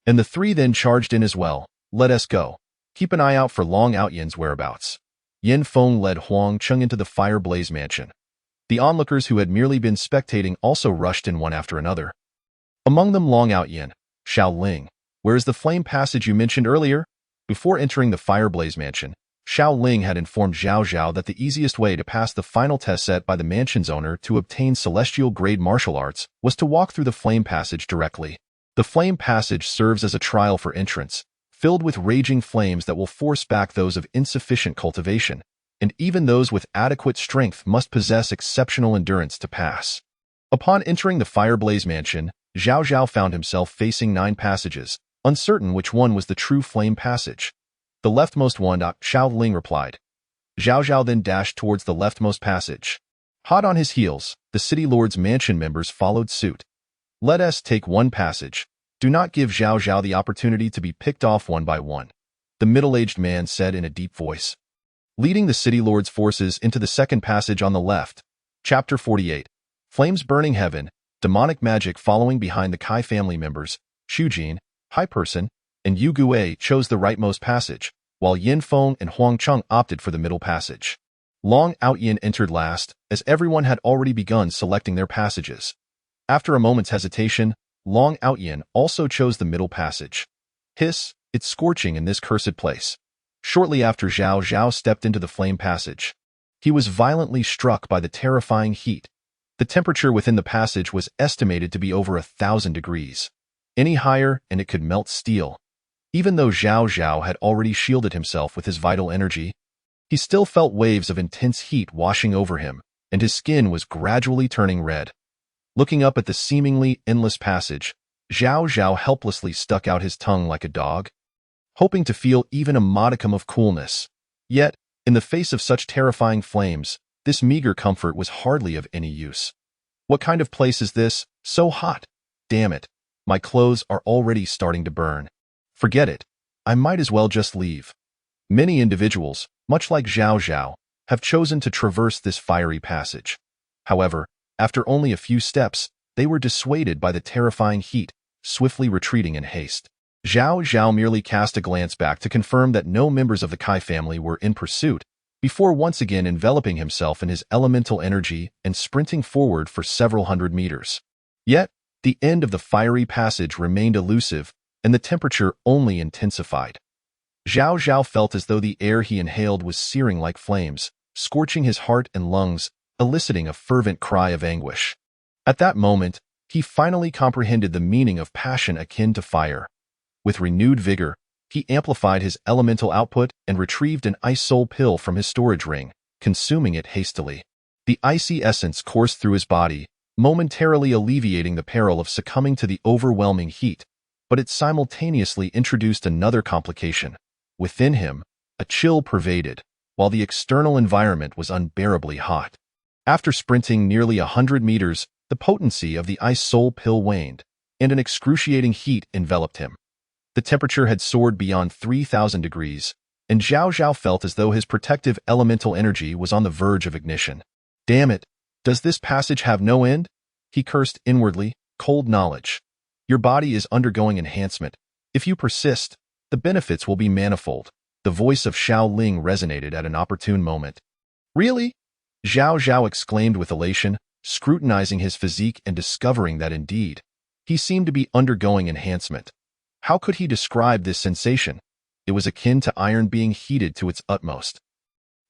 And the three then charged in as well. "Let us go. Keep an eye out for Long Outyin's whereabouts." Yin Feng led Huang Cheng into the Fireblaze Mansion. The onlookers who had merely been spectating also rushed in one after another. Among them Long Outyin, Xiao Ling. "Where is the flame passage you mentioned earlier?" Before entering the Fireblaze Mansion, Xiao Ling had informed Zhao Zhao that the easiest way to pass the final test set by the mansion's owner to obtain celestial-grade martial arts was to walk through the flame passage directly. The flame passage serves as a trial for entrance, filled with raging flames that will force back those of insufficient cultivation, and even those with adequate strength must possess exceptional endurance to pass. Upon entering the Fireblaze Mansion, Zhao Zhao found himself facing 9 passages, uncertain which one was the true flame passage. "The leftmost one," Xiao Ling replied. Zhao Zhao then dashed towards the leftmost passage. Hot on his heels, the City Lord's mansion members followed suit. "Let us take one passage. Do not give Zhao Zhao the opportunity to be picked off one by one," the middle-aged man said in a deep voice, leading the City Lord's forces into the second passage on the left. Chapter 48. Flames burning heaven, demonic magic following behind the Kai family members, Xu Jin, High Person, and Yu Guei chose the rightmost passage, while Yin Feng and Huang Cheng opted for the middle passage. Long Outyin entered last, as everyone had already begun selecting their passages. After a moment's hesitation, Long Outyin also chose the middle passage. Hiss, it's scorching in this cursed place. Shortly after Zhao Zhao stepped into the flame passage. He was violently struck by the terrifying heat. The temperature within the passage was estimated to be over 1,000 degrees. Any higher and it could melt steel. Even though Zhao Zhao had already shielded himself with his vital energy, he still felt waves of intense heat washing over him, and his skin was gradually turning red. Looking up at the seemingly endless passage, Zhao Zhao helplessly stuck out his tongue like a dog, hoping to feel even a modicum of coolness. Yet, in the face of such terrifying flames, this meager comfort was hardly of any use. What kind of place is this? So hot. Damn it. My clothes are already starting to burn. Forget it. I might as well just leave. Many individuals, much like Zhao Zhao, have chosen to traverse this fiery passage. However, after only a few steps, they were dissuaded by the terrifying heat, swiftly retreating in haste. Zhao Zhao merely cast a glance back to confirm that no members of the Kai family were in pursuit, before once again enveloping himself in his elemental energy and sprinting forward for several hundred meters. Yet, the end of the fiery passage remained elusive, and the temperature only intensified. Zhao Zhao felt as though the air he inhaled was searing like flames, scorching his heart and lungs, eliciting a fervent cry of anguish. At that moment, he finally comprehended the meaning of passion akin to fire. With renewed vigor, he amplified his elemental output and retrieved an ice soul pill from his storage ring, consuming it hastily. The icy essence coursed through his body, momentarily alleviating the peril of succumbing to the overwhelming heat, but it simultaneously introduced another complication. Within him, a chill pervaded, while the external environment was unbearably hot. After sprinting nearly 100 meters, the potency of the ice soul pill waned, and an excruciating heat enveloped him. The temperature had soared beyond 3,000 degrees, and Zhao Zhao felt as though his protective elemental energy was on the verge of ignition. Damn it! Does this passage have no end? He cursed inwardly, cold knowledge. Your body is undergoing enhancement. If you persist, the benefits will be manifold. The voice of Xiao Ling resonated at an opportune moment. Really? Zhao Zhao exclaimed with elation, scrutinizing his physique and discovering that indeed, he seemed to be undergoing enhancement. How could he describe this sensation? It was akin to iron being heated to its utmost.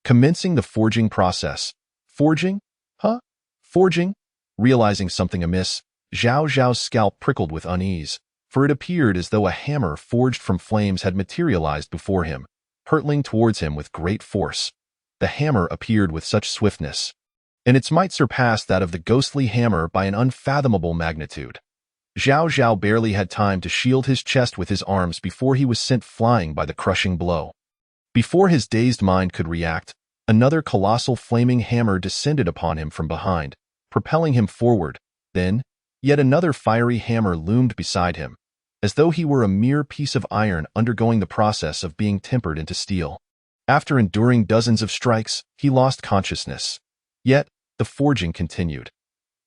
Commencing the forging process. Forging? Huh? Forging? Realizing something amiss, Zhao Zhao's scalp prickled with unease, for it appeared as though a hammer forged from flames had materialized before him, hurtling towards him with great force. The hammer appeared with such swiftness, and its might surpassed that of the ghostly hammer by an unfathomable magnitude. Zhao Zhao barely had time to shield his chest with his arms before he was sent flying by the crushing blow. Before his dazed mind could react, another colossal flaming hammer descended upon him from behind, propelling him forward. Then, yet another fiery hammer loomed beside him, as though he were a mere piece of iron undergoing the process of being tempered into steel. After enduring dozens of strikes, he lost consciousness. Yet, the forging continued.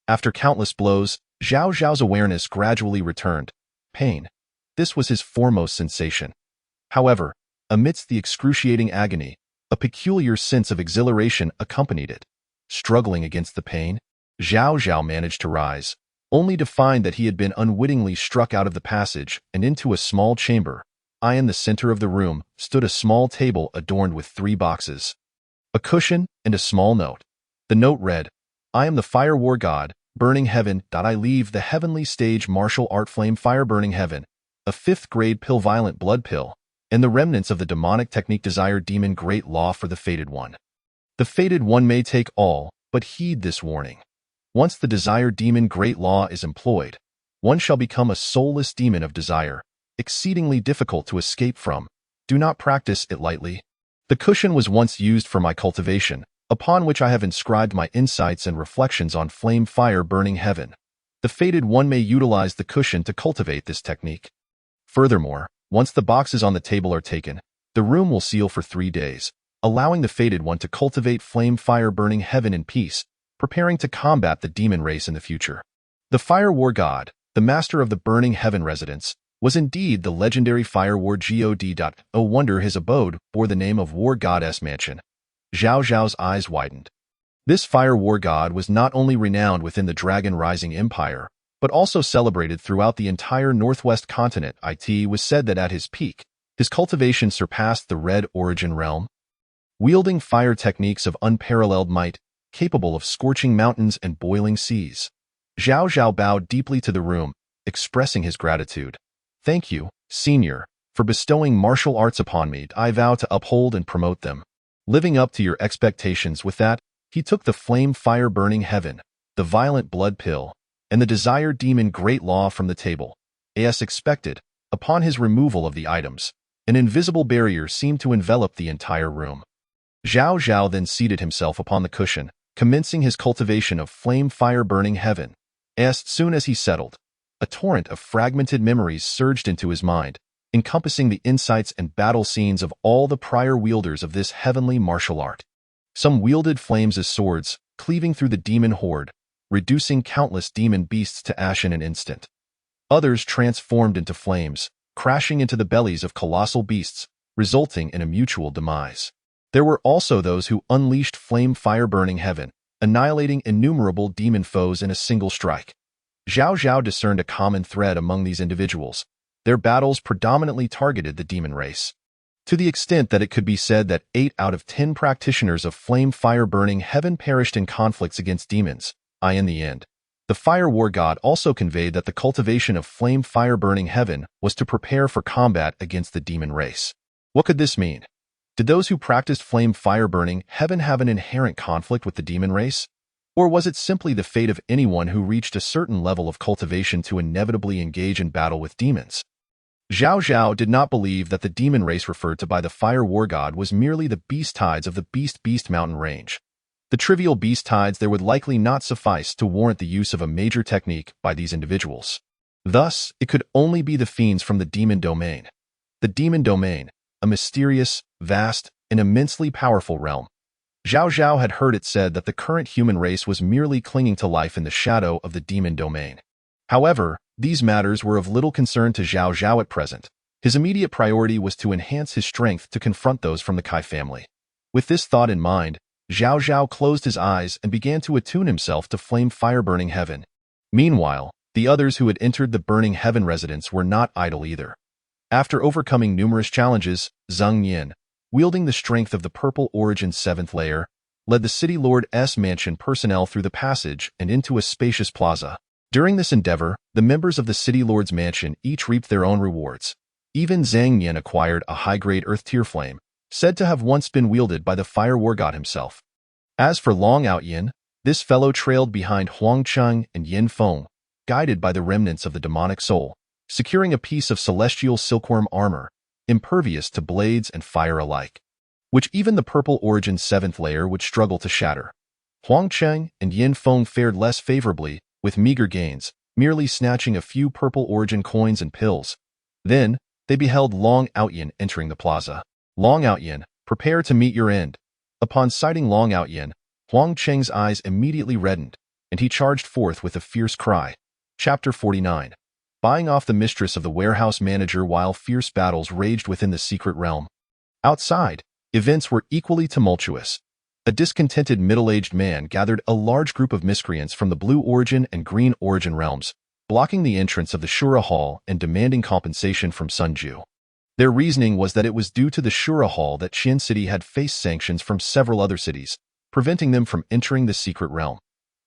After countless blows, Zhao Zhao's awareness gradually returned. Pain. This was his foremost sensation. However, amidst the excruciating agony, a peculiar sense of exhilaration accompanied it. Struggling against the pain, Zhao Zhao managed to rise, only to find that he had been unwittingly struck out of the passage and into a small chamber. In the center of the room stood a small table adorned with 3 boxes, a cushion, and a small note. The note read, "I am the Fire War God, Burning Heaven. I leave the heavenly stage martial art flame fire burning heaven, a 5th grade pill violent blood pill, and the remnants of the demonic technique desire demon great law for the fated one. The fated one may take all, but heed this warning. Once the desired demon great law is employed, one shall become a soulless demon of desire, exceedingly difficult to escape from. Do not practice it lightly. The cushion was once used for my cultivation, upon which I have inscribed my insights and reflections on flame fire burning heaven. The fated one may utilize the cushion to cultivate this technique. Furthermore, once the boxes on the table are taken, the room will seal for 3 days, allowing the fated one to cultivate flame fire burning heaven in peace, preparing to combat the demon race in the future. The Fire War God, the master of the burning heaven residence, was indeed the legendary fire war god. No wonder his abode bore the name of War Goddess Mansion. Zhao Zhao's eyes widened. This fire war god was not only renowned within the Dragon Rising Empire, but also celebrated throughout the entire Northwest continent. It was said that at his peak, his cultivation surpassed the Red Origin realm, wielding fire techniques of unparalleled might, capable of scorching mountains and boiling seas. Zhao Zhao bowed deeply to the room, expressing his gratitude. Thank you, Senior, for bestowing martial arts upon me. I vow to uphold and promote them. Living up to your expectations. With that, he took the flame fire burning heaven, the violent blood pill, and the desired demon great law from the table. As expected, upon his removal of the items, an invisible barrier seemed to envelop the entire room. Zhao Zhao then seated himself upon the cushion, commencing his cultivation of flame fire burning heaven. As soon as he settled, a torrent of fragmented memories surged into his mind, encompassing the insights and battle scenes of all the prior wielders of this heavenly martial art. Some wielded flames as swords, cleaving through the demon horde, reducing countless demon beasts to ash in an instant. Others transformed into flames, crashing into the bellies of colossal beasts, resulting in a mutual demise. There were also those who unleashed flame fire burning heaven, annihilating innumerable demon foes in a single strike. Zhao Zhao discerned a common thread among these individuals. Their battles predominantly targeted the demon race, to the extent that it could be said that 8 out of 10 practitioners of flame fire burning heaven perished in conflicts against demons. In the end, the fire war god also conveyed that the cultivation of flame fire burning heaven was to prepare for combat against the demon race. What could this mean? Did those who practiced flame fire burning heaven have an inherent conflict with the demon race? Or was it simply the fate of anyone who reached a certain level of cultivation to inevitably engage in battle with demons? Zhao Zhao did not believe that the demon race referred to by the fire war god was merely the beast tides of the Beast mountain range. The trivial beast tides there would likely not suffice to warrant the use of a major technique by these individuals. Thus, it could only be the fiends from the demon domain. The demon domain, a mysterious, vast, and immensely powerful realm. Zhao Zhao had heard it said that the current human race was merely clinging to life in the shadow of the demon domain. However, these matters were of little concern to Zhao Zhao at present. His immediate priority was to enhance his strength to confront those from the Kai family. With this thought in mind, Zhao Zhao closed his eyes and began to attune himself to flame fire burning heaven. Meanwhile, the others who had entered the burning heaven residence were not idle either. After overcoming numerous challenges, Zheng Yin, wielding the strength of the Purple Origin 7th layer, led the City Lord's mansion personnel through the passage and into a spacious plaza. During this endeavor, the members of the City Lord's mansion each reaped their own rewards. Even Zheng Yin acquired a high-grade earth tier flame, said to have once been wielded by the fire war god himself. As for Long Out Yin, this fellow trailed behind Huang Cheng and Yin Feng, guided by the remnants of the demonic soul, securing a piece of celestial silkworm armor, impervious to blades and fire alike, which even the Purple Origin 7th layer would struggle to shatter. Huang Cheng and Yin Feng fared less favorably, with meager gains, merely snatching a few Purple Origin coins and pills. Then, they beheld Long Out Yin entering the plaza. Long Out Yin, prepare to meet your end. Upon sighting Long Out Yin, Huang Cheng's eyes immediately reddened, and he charged forth with a fierce cry. Chapter 49. Buying off the mistress of the warehouse manager while fierce battles raged within the secret realm. Outside, events were equally tumultuous. A discontented middle-aged man gathered a large group of miscreants from the Blue Origin and Green Origin realms, blocking the entrance of the Shura Hall and demanding compensation from Sunju. Their reasoning was that it was due to the Shura Hall that Qian City had faced sanctions from several other cities, preventing them from entering the secret realm.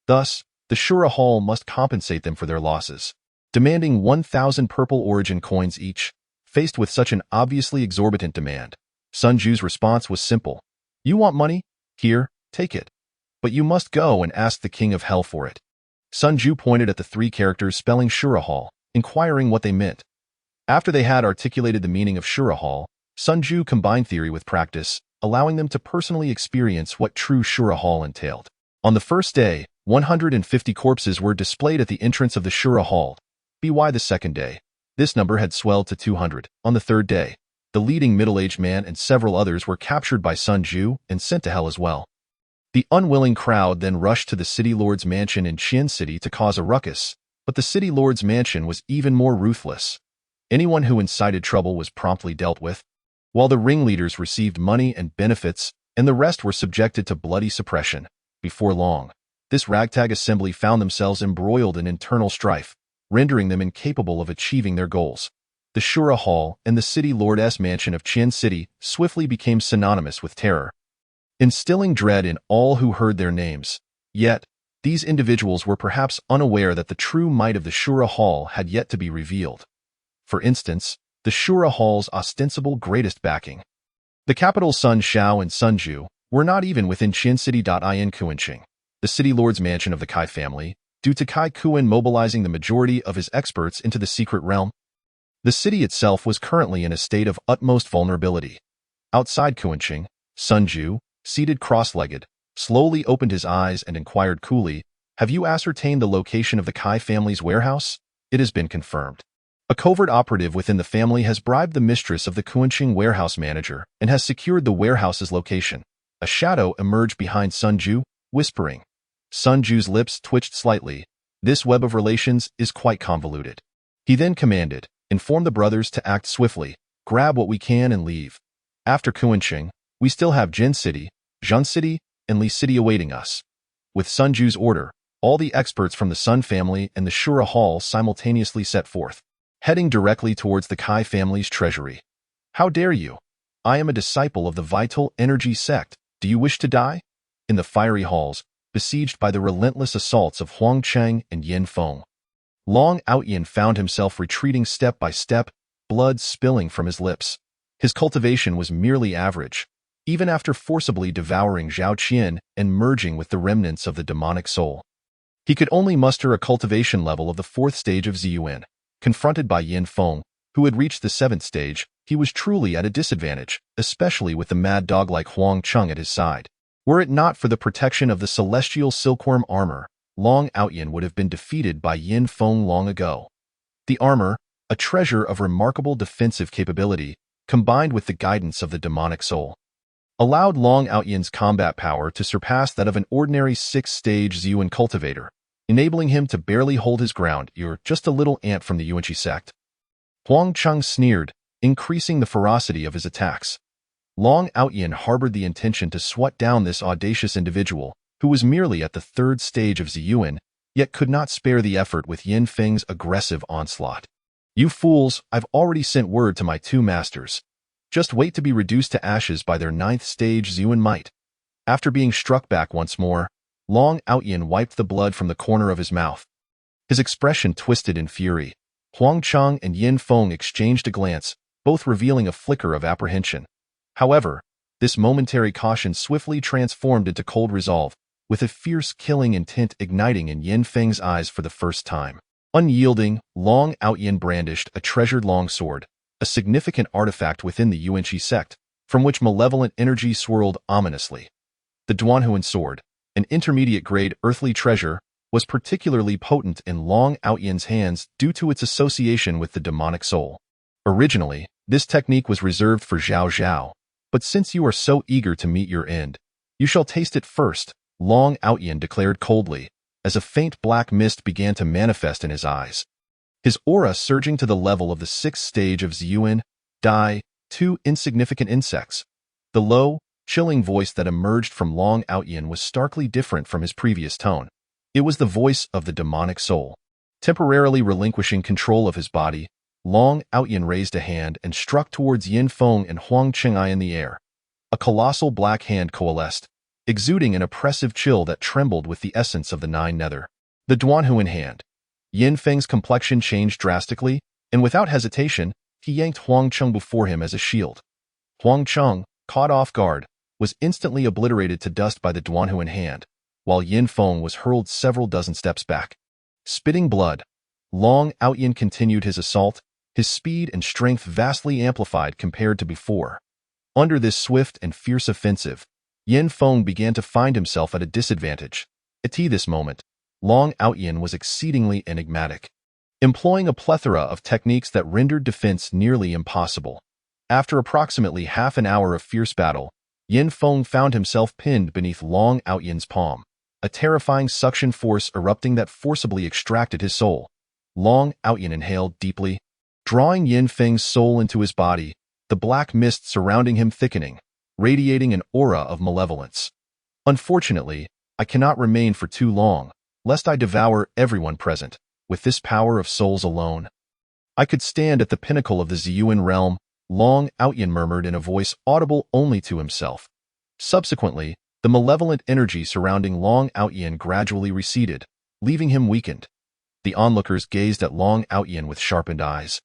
Thus, the Shura Hall must compensate them for their losses. Demanding 1,000 Purple Origin coins each, faced with such an obviously exorbitant demand, Sunju's response was simple. You want money? Here, take it. But you must go and ask the King of Hell for it. Sunju pointed at the 3 characters spelling Shura Hall, inquiring what they meant. After they had articulated the meaning of Shura Hall, Sunju combined theory with practice, allowing them to personally experience what true Shura Hall entailed. On the first day, 150 corpses were displayed at the entrance of the Shura Hall. By the second day, this number had swelled to 200. On the third day, the leading middle-aged man and several others were captured by Sunju and sent to hell as well. The unwilling crowd then rushed to the City Lord's mansion in Qian City to cause a ruckus, but the City Lord's mansion was even more ruthless. Anyone who incited trouble was promptly dealt with, while the ringleaders received money and benefits, and the rest were subjected to bloody suppression. Before long, this ragtag assembly found themselves embroiled in internal strife, rendering them incapable of achieving their goals. The Shura Hall and the city lord's mansion of Qian City swiftly became synonymous with terror, instilling dread in all who heard their names. Yet, these individuals were perhaps unaware that the true might of the Shura Hall had yet to be revealed. For instance, the Shura Hall's ostensible greatest backing. The capital's Sun Xiao and Sun Ju were not even within Qian City. In Kuanqing, the city lord's mansion of the Kai family, due to Kai Kuan mobilizing the majority of his experts into the secret realm. The city itself was currently in a state of utmost vulnerability. Outside Kuanqing, Sun Ju, seated cross-legged, slowly opened his eyes and inquired coolly, "Have you ascertained the location of the Kai family's warehouse?" "It has been confirmed. A covert operative within the family has bribed the mistress of the Kuanqing warehouse manager and has secured the warehouse's location." A shadow emerged behind Sun Ju, whispering. Sun Ju's lips twitched slightly. This web of relations is quite convoluted. He then commanded, "Inform the brothers to act swiftly, grab what we can and leave. After Kuanqing, we still have Jin City, Zhan City, and Li City awaiting us." With Sun Ju's order, all the experts from the Sun family and the Shura Hall simultaneously set forth, heading directly towards the Kai family's treasury. "How dare you? I am a disciple of the Vital Energy sect. Do you wish to die?" In the fiery halls, besieged by the relentless assaults of Huang Cheng and Yin Feng, Long Outyin found himself retreating step by step, blood spilling from his lips. His cultivation was merely average, even after forcibly devouring Zhao Qian and merging with the remnants of the demonic soul. He could only muster a cultivation level of the 4th stage of Ziyuan. Confronted by Yin Feng, who had reached the 7th stage, he was truly at a disadvantage, especially with the mad dog like Huang Cheng at his side. Were it not for the protection of the celestial silkworm armor, Long Outyin would have been defeated by Yin Feng long ago. The armor, a treasure of remarkable defensive capability, combined with the guidance of the demonic soul, allowed Long Outyin's combat power to surpass that of an ordinary 6th-stage Ziyuan cultivator, enabling him to barely hold his ground. "You're just a little ant from the Yuanqi sect." Huang Cheng sneered, increasing the ferocity of his attacks. Long Outyin harbored the intention to swat down this audacious individual, who was merely at the 3rd stage of Ziyuan, yet could not spare the effort with Yin Feng's aggressive onslaught. "You fools, I've already sent word to my 2 masters. Just wait to be reduced to ashes by their 9th stage Ziyuan might." After being struck back once more, Long Outyin wiped the blood from the corner of his mouth. His expression twisted in fury. Huang Cheng and Yin Feng exchanged a glance, both revealing a flicker of apprehension. However, this momentary caution swiftly transformed into cold resolve, with a fierce killing intent igniting in Yin Feng's eyes for the first time. Unyielding, Long Outyin brandished a treasured longsword, a significant artifact within the Yuanqi sect, from which malevolent energy swirled ominously. The Duanhuan sword, an intermediate-grade earthly treasure, was particularly potent in Long Outyin's hands due to its association with the demonic soul. Originally, this technique was reserved for Zhao Zhao, but since you are so eager to meet your end, you shall taste it first, Long Outyin declared coldly, as a faint black mist began to manifest in his eyes. His aura surging to the level of the 6th stage of Ziyuan, Dai, 2 insignificant insects. The low, chilling voice that emerged from Long Outyin was starkly different from his previous tone. It was the voice of the demonic soul. Temporarily relinquishing control of his body, Long Outyin raised a hand and struck towards Yin Feng and Huang Cheng'ai in the air. A colossal black hand coalesced, exuding an oppressive chill that trembled with the essence of the 9 nether. The Duanhuan hand. Yin Feng's complexion changed drastically, and without hesitation, he yanked Huang Cheng before him as a shield. Huang Cheng, caught off guard, was instantly obliterated to dust by the Duanhuan hand, while Yin Feng was hurled several dozen steps back. Spitting blood, Long Outyin continued his assault, his speed and strength vastly amplified compared to before. Under this swift and fierce offensive, Yin Feng began to find himself at a disadvantage. At this moment, Long Outyin was exceedingly enigmatic, employing a plethora of techniques that rendered defense nearly impossible. After approximately half an hour of fierce battle, Yin Feng found himself pinned beneath Long Outyin's palm, a terrifying suction force erupting that forcibly extracted his soul. Long Outyin inhaled deeply, drawing Yin Feng's soul into his body, the black mist surrounding him thickening, radiating an aura of malevolence. Unfortunately, I cannot remain for too long, lest I devour everyone present. With this power of souls alone, I could stand at the pinnacle of the Ziyuan realm, Long Outyin murmured in a voice audible only to himself. Subsequently, the malevolent energy surrounding Long Outyin gradually receded, leaving him weakened. The onlookers gazed at Long Outyin with sharpened eyes.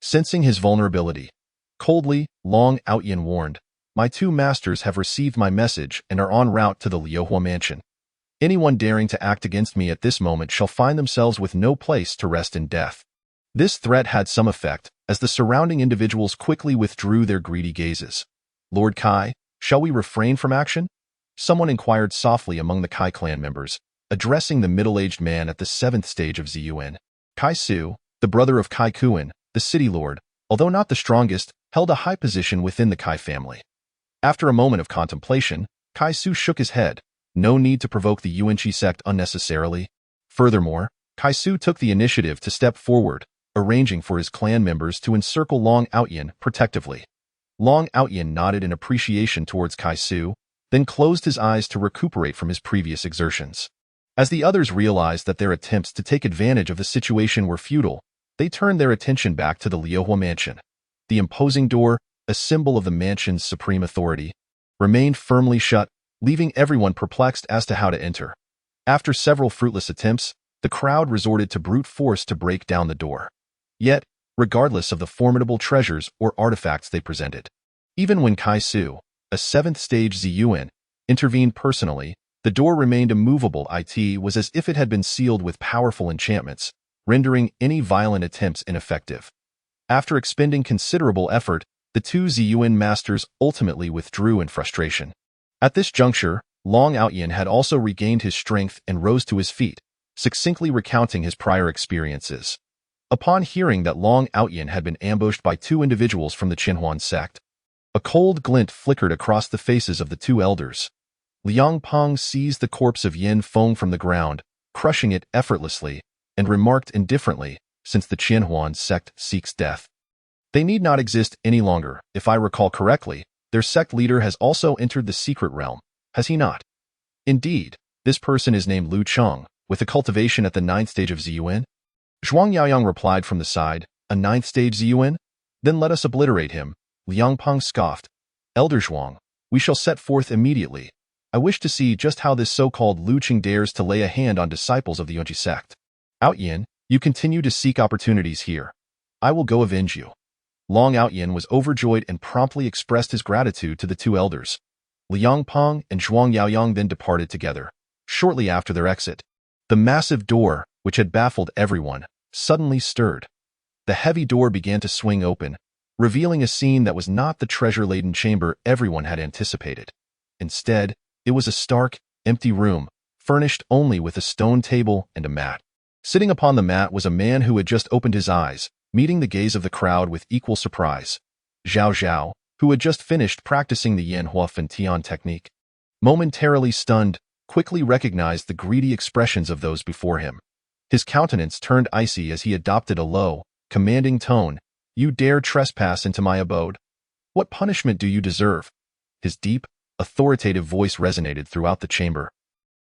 Sensing his vulnerability, coldly, Long Outyin warned, "My two masters have received my message and are en route to the Liuhua mansion. Anyone daring to act against me at this moment shall find themselves with no place to rest in death." This threat had some effect, as the surrounding individuals quickly withdrew their greedy gazes. "Lord Kai, shall we refrain from action?" Someone inquired softly among the Kai clan members, addressing the middle-aged man at the 7th stage of Ziyuan. Kai Su, the brother of Kai Kuan, the city lord, although not the strongest, held a high position within the Kai family. After a moment of contemplation, Kai Su shook his head. No need to provoke the Yuanqi sect unnecessarily. Furthermore, Kai Su took the initiative to step forward, arranging for his clan members to encircle Long Outyin protectively. Long Outyin nodded in appreciation towards Kai Su, then closed his eyes to recuperate from his previous exertions. As the others realized that their attempts to take advantage of the situation were futile, they turned their attention back to the Liuhua mansion. The imposing door, a symbol of the mansion's supreme authority, remained firmly shut, leaving everyone perplexed as to how to enter. After several fruitless attempts, the crowd resorted to brute force to break down the door. Yet, regardless of the formidable treasures or artifacts they presented, even when Kai Su, a 7th stage Ziyuan, intervened personally, the door remained immovable. It was as if it had been sealed with powerful enchantments, rendering any violent attempts ineffective. After expending considerable effort, the two Ziyuan masters ultimately withdrew in frustration. At this juncture, Long Outyin had also regained his strength and rose to his feet, succinctly recounting his prior experiences. Upon hearing that Long Outyin had been ambushed by two individuals from the Qinhuan sect, a cold glint flickered across the faces of the two elders. Liang Peng seized the corpse of Yin Feng from the ground, crushing it effortlessly, and remarked indifferently, "Since the Qinhuan sect seeks death, they need not exist any longer. If I recall correctly, their sect leader has also entered the secret realm, has he not?" "Indeed, this person is named Lu Cheng, with a cultivation at the 9th stage of Ziyuan." Zhuang Yaoyang replied from the side, "A 9th stage Ziyuan? Then let us obliterate him." Liang Peng scoffed, "Elder Zhuang, we shall set forth immediately. I wish to see just how this so-called Lu Cheng dares to lay a hand on disciples of the Yunji sect. Outyin, you continue to seek opportunities here. I will go avenge you." Long Outyin was overjoyed and promptly expressed his gratitude to the two elders. Liang Peng and Zhuang Yaoyang then departed together. Shortly after their exit, the massive door, which had baffled everyone, suddenly stirred. The heavy door began to swing open, revealing a scene that was not the treasure-laden chamber everyone had anticipated. Instead, it was a stark, empty room, furnished only with a stone table and a mat. Sitting upon the mat was a man who had just opened his eyes, meeting the gaze of the crowd with equal surprise. Zhao Zhao, who had just finished practicing the Yanhua Fentian technique, momentarily stunned, quickly recognized the greedy expressions of those before him. His countenance turned icy as he adopted a low, commanding tone. "You dare trespass into my abode? What punishment do you deserve?" His deep, authoritative voice resonated throughout the chamber,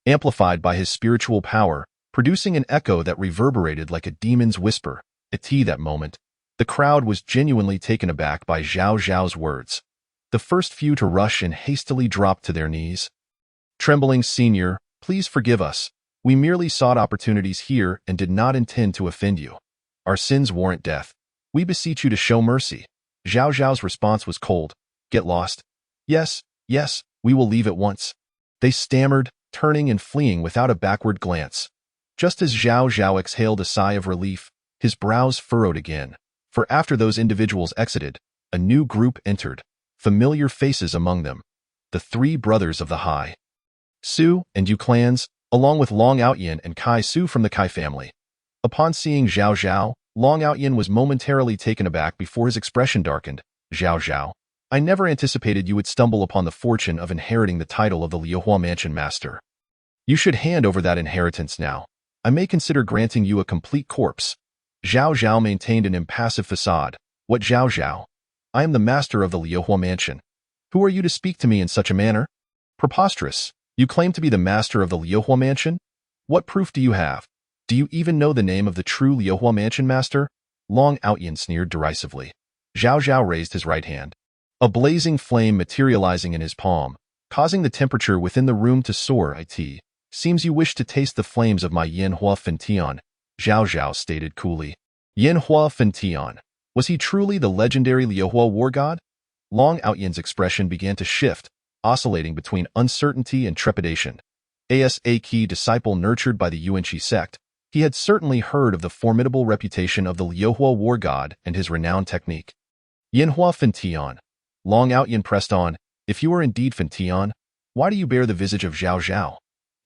amplified by his spiritual power, producing an echo that reverberated like a demon's whisper. At that moment, the crowd was genuinely taken aback by Zhao Zhao's words. The first few to rush and hastily dropped to their knees. "Trembling Senior, please forgive us. We merely sought opportunities here and did not intend to offend you. Our sins warrant death. We beseech you to show mercy." Zhao Zhao's response was cold. "Get lost." Yes, we will leave at once." They stammered, turning and fleeing without a backward glance. Just as Zhao Zhao exhaled a sigh of relief, his brows furrowed again. For after those individuals exited, a new group entered, familiar faces among them. The three brothers of the Hai Su and Yu clans, along with Long Outyin and Kai Su from the Kai family. Upon seeing Zhao Zhao, Long Outyin was momentarily taken aback before his expression darkened. "Zhao Zhao, I never anticipated you would stumble upon the fortune of inheriting the title of the Liuhua Mansion Master. You should hand over that inheritance now. I may consider granting you a complete corpse." Zhao Zhao maintained an impassive facade. What Zhao Zhao? I am the master of the Liuhua mansion. Who are you to speak to me in such a manner? Preposterous. You claim to be the master of the Liuhua mansion? What proof do you have? Do you even know the name of the true Liuhua mansion master? Long Outyin sneered derisively. Zhao Zhao raised his right hand, a blazing flame materializing in his palm, causing the temperature within the room to soar. It seems you wish to taste the flames of my Yanhua Fentian, Zhao Zhao stated coolly. Yanhua Fentian. Was he truly the legendary Liuhua war god? Long Outyin's expression began to shift, oscillating between uncertainty and trepidation. As a key disciple nurtured by the Yuanqi sect, he had certainly heard of the formidable reputation of the Liuhua war god and his renowned technique. Yanhua Fentian. Long Outyin pressed on. If you are indeed Fentian, why do you bear the visage of Zhao Zhao?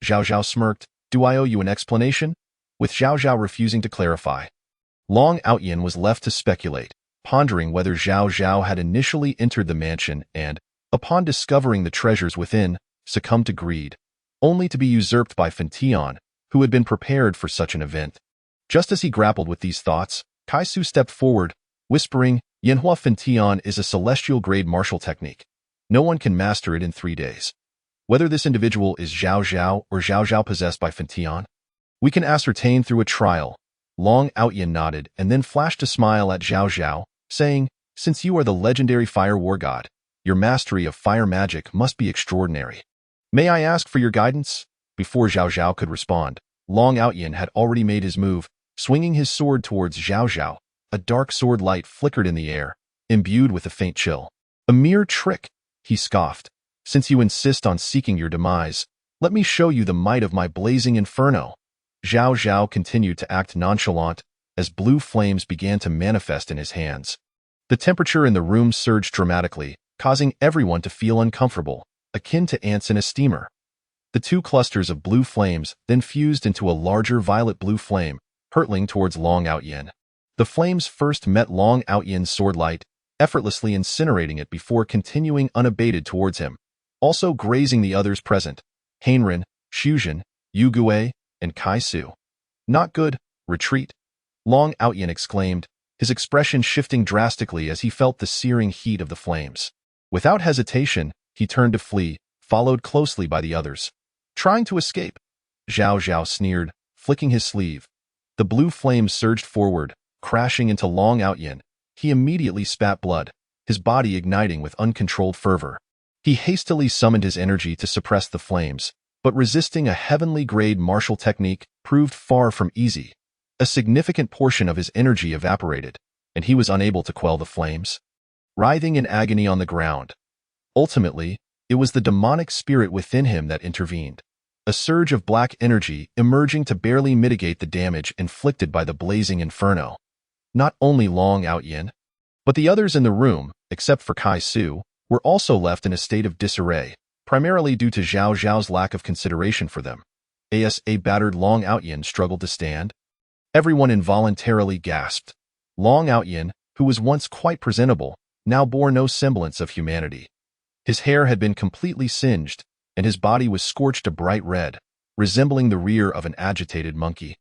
Zhao Zhao smirked. Do I owe you an explanation? With Zhao Zhao refusing to clarify. Long Outyin was left to speculate, pondering whether Zhao Zhao had initially entered the mansion and, upon discovering the treasures within, succumbed to greed, only to be usurped by Fentian, who had been prepared for such an event. Just as he grappled with these thoughts, Kai Su stepped forward, whispering, Yanhua Fentian is a celestial-grade martial technique. No one can master it in 3 days. Whether this individual is Zhao Zhao or Zhao Zhao possessed by Fentian, we can ascertain through a trial. Long Outyin nodded and then flashed a smile at Zhao Zhao, saying, since you are the legendary fire war god, your mastery of fire magic must be extraordinary. May I ask for your guidance? Before Zhao Zhao could respond, Long Outyin had already made his move, swinging his sword towards Zhao Zhao. A dark sword light flickered in the air, imbued with a faint chill. A mere trick, he scoffed. Since you insist on seeking your demise, let me show you the might of my blazing inferno. Zhao Zhao continued to act nonchalant as blue flames began to manifest in his hands. The temperature in the room surged dramatically, causing everyone to feel uncomfortable, akin to ants in a steamer. The 2 clusters of blue flames then fused into a larger violet-blue flame, hurtling towards Long Outyin. The flames first met Long Outyin's sword light, effortlessly incinerating it before continuing unabated towards him, also grazing the others present, Heinrin, Shuzhen, Yu Gue, and Kai Su. Not good, retreat. Long Outyin exclaimed, his expression shifting drastically as he felt the searing heat of the flames. Without hesitation, he turned to flee, followed closely by the others. Trying to escape? Zhao Zhao sneered, flicking his sleeve. The blue flames surged forward, crashing into Long Outyin. He immediately spat blood, his body igniting with uncontrolled fervor. He hastily summoned his energy to suppress the flames, but resisting a heavenly-grade martial technique proved far from easy. A significant portion of his energy evaporated, and he was unable to quell the flames, writhing in agony on the ground. Ultimately, it was the demonic spirit within him that intervened, a surge of black energy emerging to barely mitigate the damage inflicted by the blazing inferno. Not only Long Outyin, but the others in the room, except for Kai Su, were also left in a state of disarray, primarily due to Zhao Zhao's lack of consideration for them. As a battered Long Outyin struggled to stand, everyone involuntarily gasped. Long Outyin, who was once quite presentable, now bore no semblance of humanity. His hair had been completely singed, and his body was scorched a bright red, resembling the rear of an agitated monkey.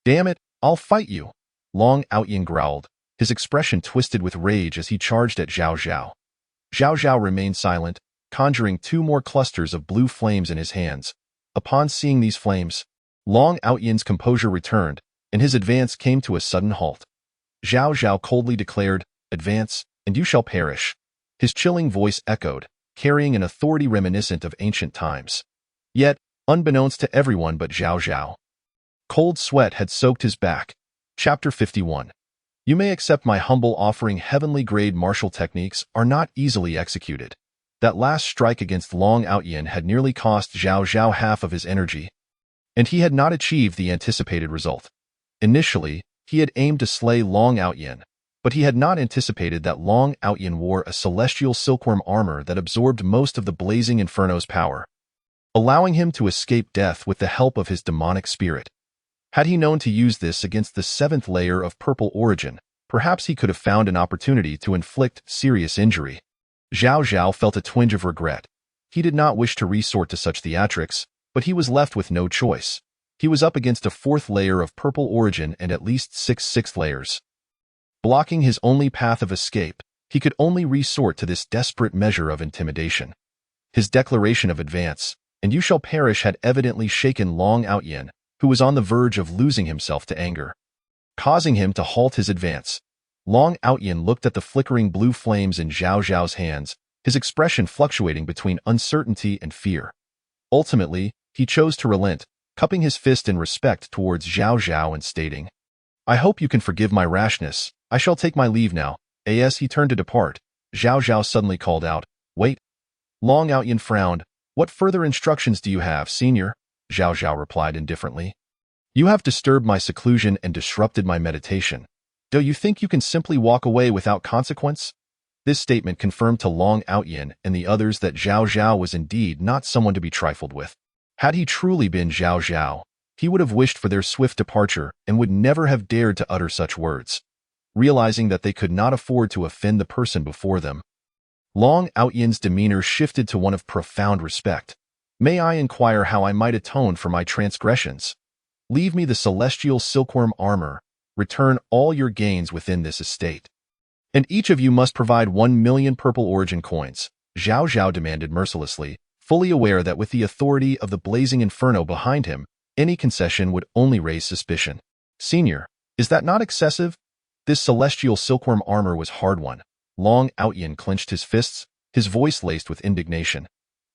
Damn it, I'll fight you! Long Outyin growled, his expression twisted with rage as he charged at Zhao Zhao. Zhao Zhao remained silent, conjuring 2 more clusters of blue flames in his hands. Upon seeing these flames, Long Outyin's composure returned, and his advance came to a sudden halt. Zhao Zhao coldly declared, advance, and you shall perish. His chilling voice echoed, carrying an authority reminiscent of ancient times. Yet, unbeknownst to everyone but Zhao Zhao, cold sweat had soaked his back. Chapter 51. You may accept my humble offering. Heavenly-grade martial techniques are not easily executed. That last strike against Long Outyin had nearly cost Zhao Zhao half of his energy, and he had not achieved the anticipated result. Initially, he had aimed to slay Long Outyin, but he had not anticipated that Long Outyin wore a celestial silkworm armor that absorbed most of the blazing inferno's power, allowing him to escape death with the help of his demonic spirit. Had he known to use this against the 7th layer of purple origin, perhaps he could have found an opportunity to inflict serious injury. Zhao Zhao felt a twinge of regret. He did not wish to resort to such theatrics, but he was left with no choice. He was up against a fourth layer of purple origin and at least six sixth layers. Blocking his only path of escape, he could only resort to this desperate measure of intimidation. His declaration of advance, "and you shall perish," had evidently shaken Long Outyin, who was on the verge of losing himself to anger, causing him to halt his advance. Long Outyin looked at the flickering blue flames in Zhao Zhao's hands, his expression fluctuating between uncertainty and fear. Ultimately, he chose to relent, cupping his fist in respect towards Zhao Zhao and stating, "I hope you can forgive my rashness. I shall take my leave now." As he turned to depart, Zhao Zhao suddenly called out, "Wait." Long Outyin frowned. "What further instructions do you have, senior?" Zhao Zhao replied indifferently. "You have disturbed my seclusion and disrupted my meditation. Do you think you can simply walk away without consequence?" This statement confirmed to Long Outyin and the others that Zhao Zhao was indeed not someone to be trifled with. Had he truly been Zhao Zhao, he would have wished for their swift departure and would never have dared to utter such words. Realizing that they could not afford to offend the person before them, Long Outyin's demeanor shifted to one of profound respect. "May I inquire how I might atone for my transgressions? Leave me the celestial silkworm armor. Return all your gains within this estate. And each of you must provide 1,000,000 purple origin coins," Zhao Zhao demanded mercilessly, fully aware that with the authority of the blazing inferno behind him, any concession would only raise suspicion. "Senior, is that not excessive?" This celestial silkworm armor was hard-won. Long Outyin clenched his fists, his voice laced with indignation.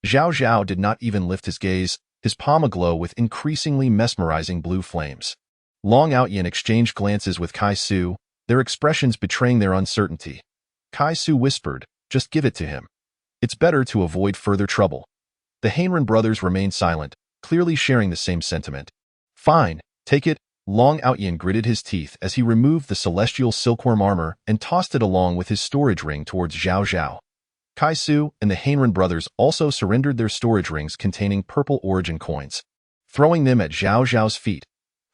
Zhao Zhao did not even lift his gaze, his palm aglow with increasingly mesmerizing blue flames. Long Outyin exchanged glances with Kai Su, their expressions betraying their uncertainty. Kai Su whispered, "Just give it to him. It's better to avoid further trouble." The Heinren brothers remained silent, clearly sharing the same sentiment. "Fine, take it." Long Outyin gritted his teeth as he removed the celestial silkworm armor and tossed it along with his storage ring towards Zhao Zhao. Kai Su and the Heinren brothers also surrendered their storage rings containing purple origin coins, throwing them at Zhao Zhao's feet.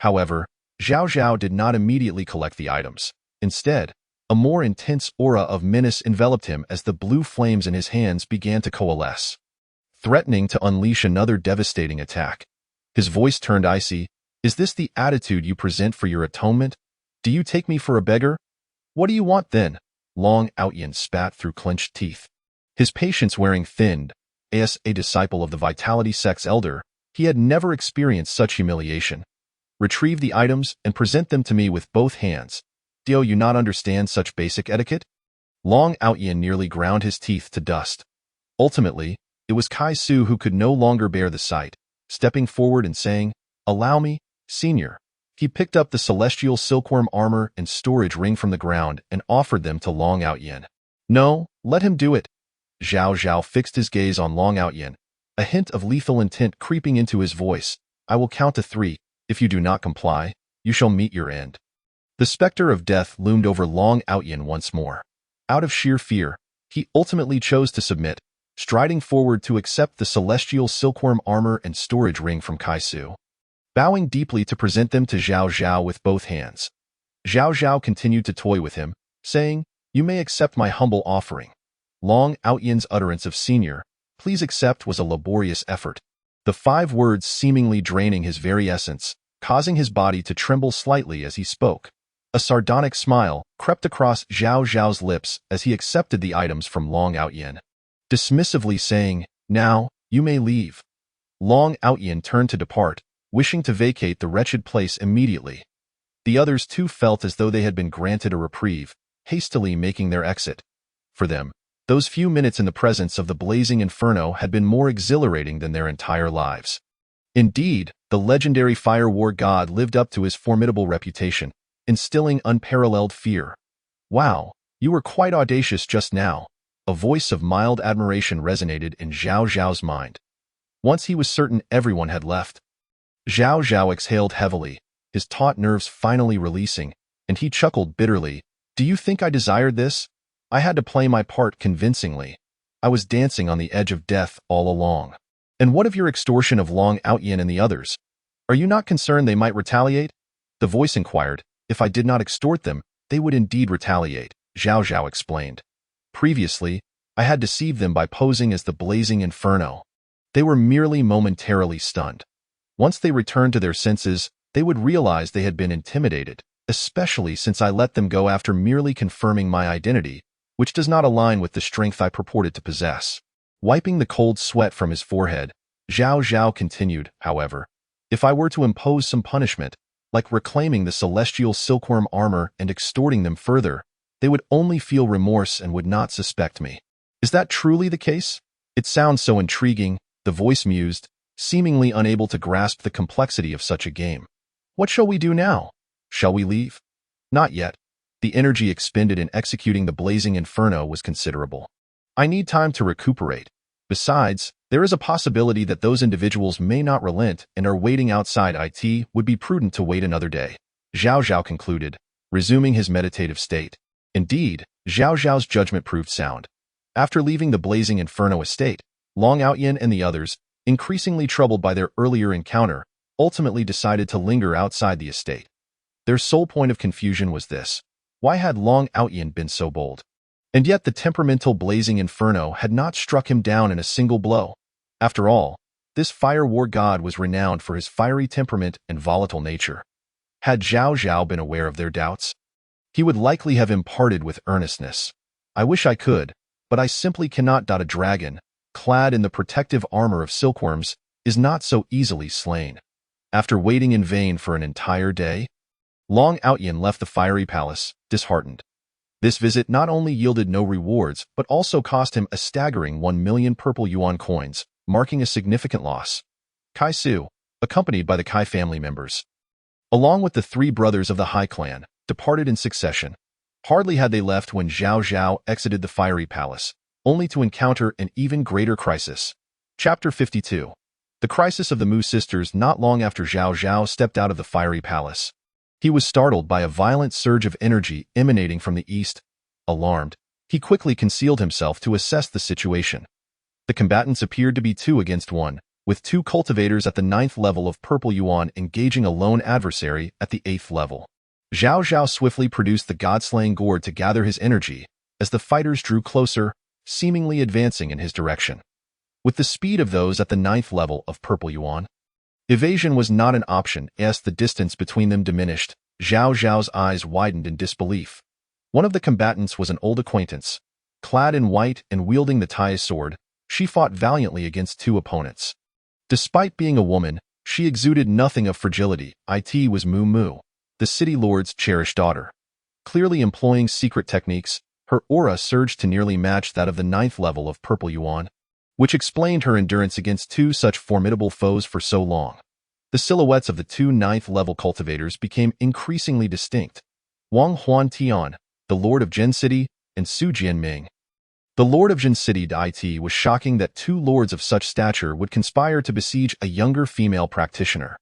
However, Zhao Zhao did not immediately collect the items. Instead, a more intense aura of menace enveloped him as the blue flames in his hands began to coalesce, threatening to unleash another devastating attack. His voice turned icy. "Is this the attitude you present for your atonement? Do you take me for a beggar? What do you want then?" Long Outyin spat through clenched teeth. His patience wearing thinned. As a disciple of the Vitality Sect's elder, he had never experienced such humiliation. "Retrieve the items and present them to me with both hands. Do you not understand such basic etiquette?" Long Outyin nearly ground his teeth to dust. Ultimately, it was Kai Su who could no longer bear the sight, stepping forward and saying, "Allow me, senior." He picked up the celestial silkworm armor and storage ring from the ground and offered them to Long Outyin. "No, let him do it." Zhao Zhao fixed his gaze on Long Outyin, a hint of lethal intent creeping into his voice. "I will count to 3. If you do not comply, you shall meet your end." The specter of death loomed over Long Outyin once more. Out of sheer fear, he ultimately chose to submit, striding forward to accept the celestial silkworm armor and storage ring from Kai Su, bowing deeply to present them to Zhao Zhao with both hands. Zhao Zhao continued to toy with him, saying, "You may accept my humble offering." Long Outyin's utterance of "Senior, please accept" was a laborious effort, the 5 words seemingly draining his very essence, causing his body to tremble slightly as he spoke. A sardonic smile crept across Zhao Zhao's lips as he accepted the items from Long Outyin, dismissively saying, "Now, you may leave." Long Outyin turned to depart, wishing to vacate the wretched place immediately. The others too felt as though they had been granted a reprieve, hastily making their exit. For them, those few minutes in the presence of the blazing inferno had been more exhilarating than their entire lives. Indeed, the legendary fire war god lived up to his formidable reputation, instilling unparalleled fear. "Wow, you were quite audacious just now." A voice of mild admiration resonated in Zhao Zhao's mind. Once he was certain everyone had left, Zhao Zhao exhaled heavily, his taut nerves finally releasing, and he chuckled bitterly. "Do you think I desired this? I had to play my part convincingly. I was dancing on the edge of death all along." "And what of your extortion of Long Outyin and the others? Are you not concerned they might retaliate?" The voice inquired. "If I did not extort them, they would indeed retaliate," Zhao Zhao explained. "Previously, I had deceived them by posing as the blazing inferno. They were merely momentarily stunned. Once they returned to their senses, they would realize they had been intimidated, especially since I let them go after merely confirming my identity, which does not align with the strength I purported to possess. Wiping the cold sweat from his forehead, Zhao Zhao continued, however, if I were to impose some punishment, like reclaiming the celestial silkworm armor and extorting them further, they would only feel remorse and would not suspect me. Is that truly the case? It sounds so intriguing, the voice mused, seemingly unable to grasp the complexity of such a game. What shall we do now? Shall we leave? Not yet. The energy expended in executing the blazing inferno was considerable. I need time to recuperate. Besides, there is a possibility that those individuals may not relent and are waiting outside. It would be prudent to wait another day. Zhao Zhao concluded, resuming his meditative state. Indeed, Zhao Zhao's judgment proved sound. After leaving the blazing inferno estate, Long Outyin and the others, increasingly troubled by their earlier encounter, ultimately decided to linger outside the estate. Their sole point of confusion was this: why had Long Outyin been so bold? And yet the temperamental blazing inferno had not struck him down in a single blow. After all, this fire war god was renowned for his fiery temperament and volatile nature. Had Zhao Zhao been aware of their doubts, he would likely have imparted with earnestness. I wish I could, but I simply cannot. A dragon, clad in the protective armor of silkworms, is not so easily slain. After waiting in vain for an entire day, Long Outyin left the fiery palace, disheartened. This visit not only yielded no rewards, but also cost him a staggering 1 million purple yuan coins, marking a significant loss. Kai Su, accompanied by the Kai family members, along with the 3 brothers of the Hai clan, departed in succession. Hardly had they left when Zhao Zhao exited the fiery palace, only to encounter an even greater crisis. Chapter 52. The crisis of the Mu sisters. Not long after Zhao Zhao stepped out of the fiery palace, he was startled by a violent surge of energy emanating from the east. Alarmed, he quickly concealed himself to assess the situation. The combatants appeared to be 2 against 1, with 2 cultivators at the 9th level of purple yuan engaging a lone adversary at the 8th level. Zhao Zhao swiftly produced the god-slaying gourd to gather his energy as the fighters drew closer, seemingly advancing in his direction. With the speed of those at the 9th level of purple yuan, evasion was not an option as the distance between them diminished. Zhao Zhao's eyes widened in disbelief. One of the combatants was an old acquaintance. Clad in white and wielding the Tai sword, she fought valiantly against 2 opponents. Despite being a woman, she exuded nothing of fragility. It was Mu Mu, the city lord's cherished daughter. Clearly employing secret techniques, her aura surged to nearly match that of the 9th level of purple yuan, which explained her endurance against 2 such formidable foes for so long. The silhouettes of the 2 9th-level cultivators became increasingly distinct. Wang Huan Tian, the Lord of Jin City, and Su Jianming, the Lord of Jin City. It was shocking that 2 lords of such stature would conspire to besiege a younger female practitioner.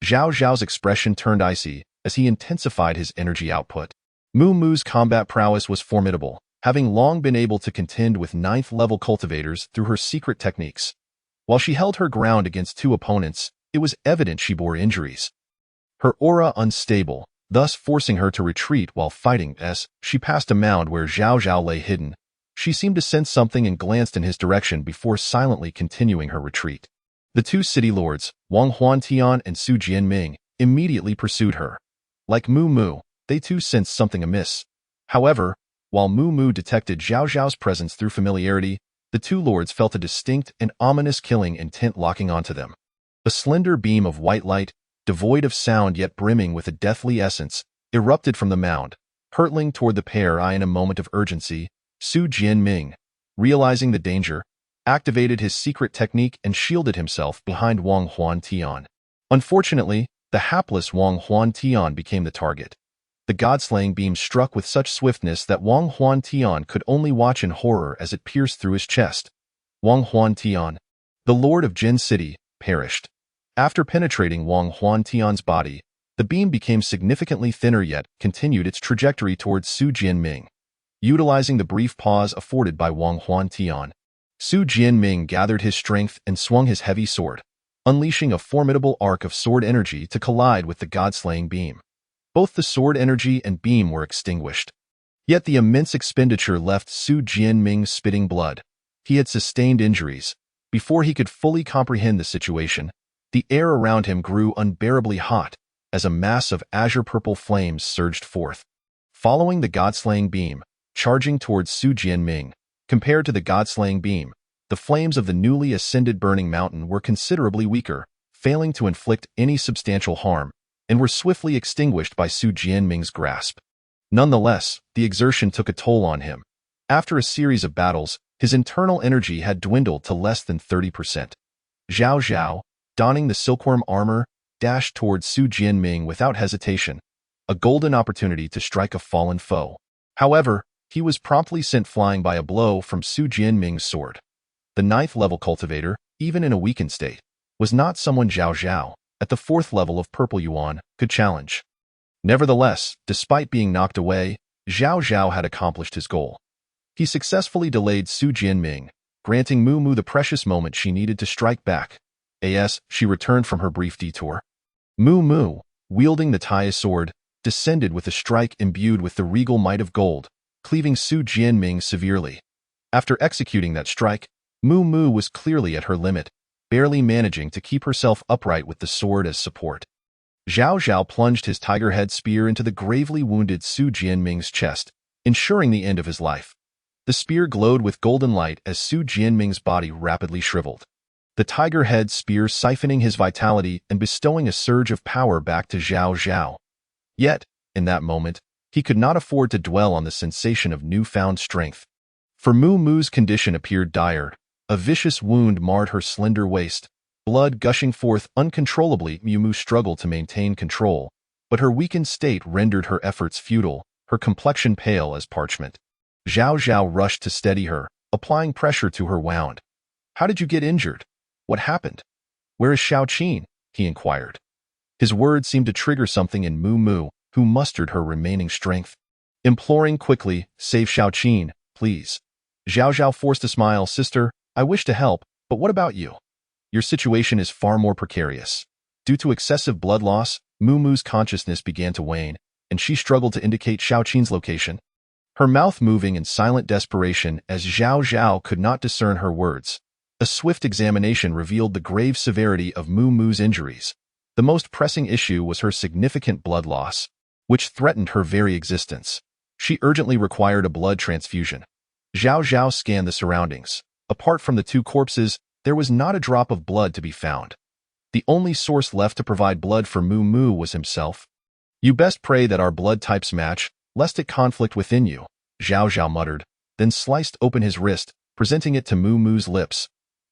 Zhao Zhao's expression turned icy as he intensified his energy output. Mu Mu's combat prowess was formidable, having long been able to contend with 9th-level cultivators through her secret techniques. While she held her ground against 2 opponents, it was evident she bore injuries. Her aura unstable, thus forcing her to retreat while fighting. As she passed a mound where Zhao Zhao lay hidden, she seemed to sense something and glanced in his direction before silently continuing her retreat. The 2 city lords, Wang Huantian and Su Jianming, immediately pursued her. Like Mu Mu, they too sensed something amiss. However, while Mu Mu detected Zhao Zhao's presence through familiarity, the 2 lords felt a distinct and ominous killing intent locking onto them. A slender beam of white light, devoid of sound yet brimming with a deathly essence, erupted from the mound, hurtling toward the pair. In a moment of urgency, Su Jianming, realizing the danger, activated his secret technique and shielded himself behind Wang Huantian. Unfortunately, the hapless Wang Huantian became the target. The god-slaying beam struck with such swiftness that Wang Huantian could only watch in horror as it pierced through his chest. Wang Huantian, the Lord of Jin City, perished. After penetrating Wang Huantian's body, the beam became significantly thinner yet continued its trajectory towards Su Jianming. Utilizing the brief pause afforded by Wang Huantian, Su Jianming gathered his strength and swung his heavy sword, unleashing a formidable arc of sword energy to collide with the god-slaying beam. Both the sword energy and beam were extinguished. Yet the immense expenditure left Su Jianming spitting blood. He had sustained injuries. Before he could fully comprehend the situation, The air around him grew unbearably hot as a mass of azure-purple flames surged forth. Following the god-slaying beam, charging towards Su Jianming, compared to the god-slaying beam, the flames of the newly ascended burning mountain were considerably weaker, failing to inflict any substantial harm, and were swiftly extinguished by Su Jianming's grasp. Nonetheless, the exertion took a toll on him. After a series of battles, his internal energy had dwindled to less than 30%. Zhao Zhao, donning the silkworm armor, dashed towards Su Jianming without hesitation, a golden opportunity to strike a fallen foe. However, he was promptly sent flying by a blow from Su Jianming's sword. The 9th-level cultivator, even in a weakened state, was not someone Zhao Zhao, at the 4th level of Purple Yuan, could challenge. Nevertheless, despite being knocked away, Zhao Zhao had accomplished his goal. He successfully delayed Su Jianming, granting Mu Mu the precious moment she needed to strike back. As she returned from her brief detour, Mu Mu, wielding the Tai sword, descended with a strike imbued with the regal might of gold, cleaving Su Jianming severely. After executing that strike, Mu Mu was clearly at her limit, barely managing to keep herself upright with the sword as support. Zhao Zhao plunged his tiger-head spear into the gravely wounded Su Jianming's chest, ensuring the end of his life. The spear glowed with golden light as Su Jianming's body rapidly shriveled. The tiger-head spear siphoning his vitality and bestowing a surge of power back to Zhao Zhao. Yet, in that moment, he could not afford to dwell on the sensation of newfound strength. For Mu Mu's condition appeared dire. A vicious wound marred her slender waist, blood gushing forth uncontrollably. Mu Mu struggled to maintain control, but her weakened state rendered her efforts futile, her complexion pale as parchment. Zhao Zhao rushed to steady her, applying pressure to her wound. "How did you get injured? What happened? Where is Xiaoqin?" he inquired. His words seemed to trigger something in Mu Mu, who mustered her remaining strength. Imploring quickly, "Save Xiaoqin, please." Zhao Zhao forced a smile. "Sister, I wish to help, but what about you? Your situation is far more precarious." Due to excessive blood loss, Mu Mu's consciousness began to wane, and she struggled to indicate Xiaoqin's location, her mouth moving in silent desperation as Zhao Zhao could not discern her words. A swift examination revealed the grave severity of Mu Mu's injuries. The most pressing issue was her significant blood loss, which threatened her very existence. She urgently required a blood transfusion. Zhao Zhao scanned the surroundings. Apart from the 2 corpses, there was not a drop of blood to be found. The only source left to provide blood for Mu Mu was himself. "You best pray that our blood types match, lest it conflict within you," Zhao Zhao muttered, then sliced open his wrist, presenting it to Mu Mu's lips.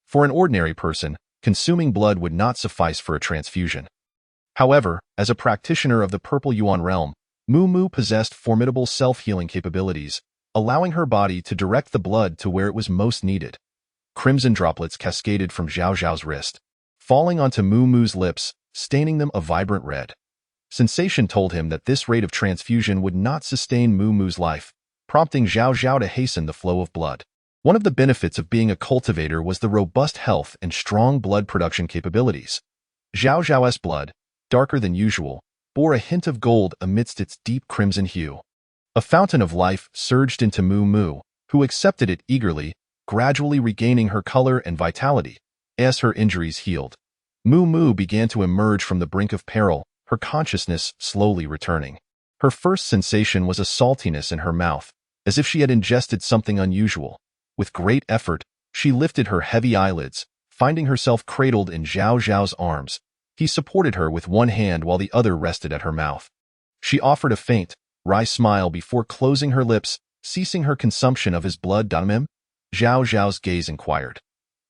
For an ordinary person, consuming blood would not suffice for a transfusion. However, as a practitioner of the Purple Yuan realm, Mu Mu possessed formidable self-healing capabilities, allowing her body to direct the blood to where it was most needed. Crimson droplets cascaded from Zhao Zhao's wrist, falling onto Mu Mu's lips, staining them a vibrant red. Sensation told him that this rate of transfusion would not sustain Mu Mu's life, prompting Zhao Zhao to hasten the flow of blood. One of the benefits of being a cultivator was the robust health and strong blood production capabilities. Zhao Zhao's blood, darker than usual, bore a hint of gold amidst its deep crimson hue. A fountain of life surged into Mu Mu, who accepted it eagerly, gradually regaining her color and vitality. As her injuries healed, Mu Mu began to emerge from the brink of peril, her consciousness slowly returning. Her first sensation was a saltiness in her mouth, as if she had ingested something unusual. With great effort, she lifted her heavy eyelids, finding herself cradled in Zhao Zhao's arms. He supported her with one hand while the other rested at her mouth. She offered a faint, wry smile before closing her lips, ceasing her consumption of his blood. "Danmim?" Zhao Zhao's gaze inquired.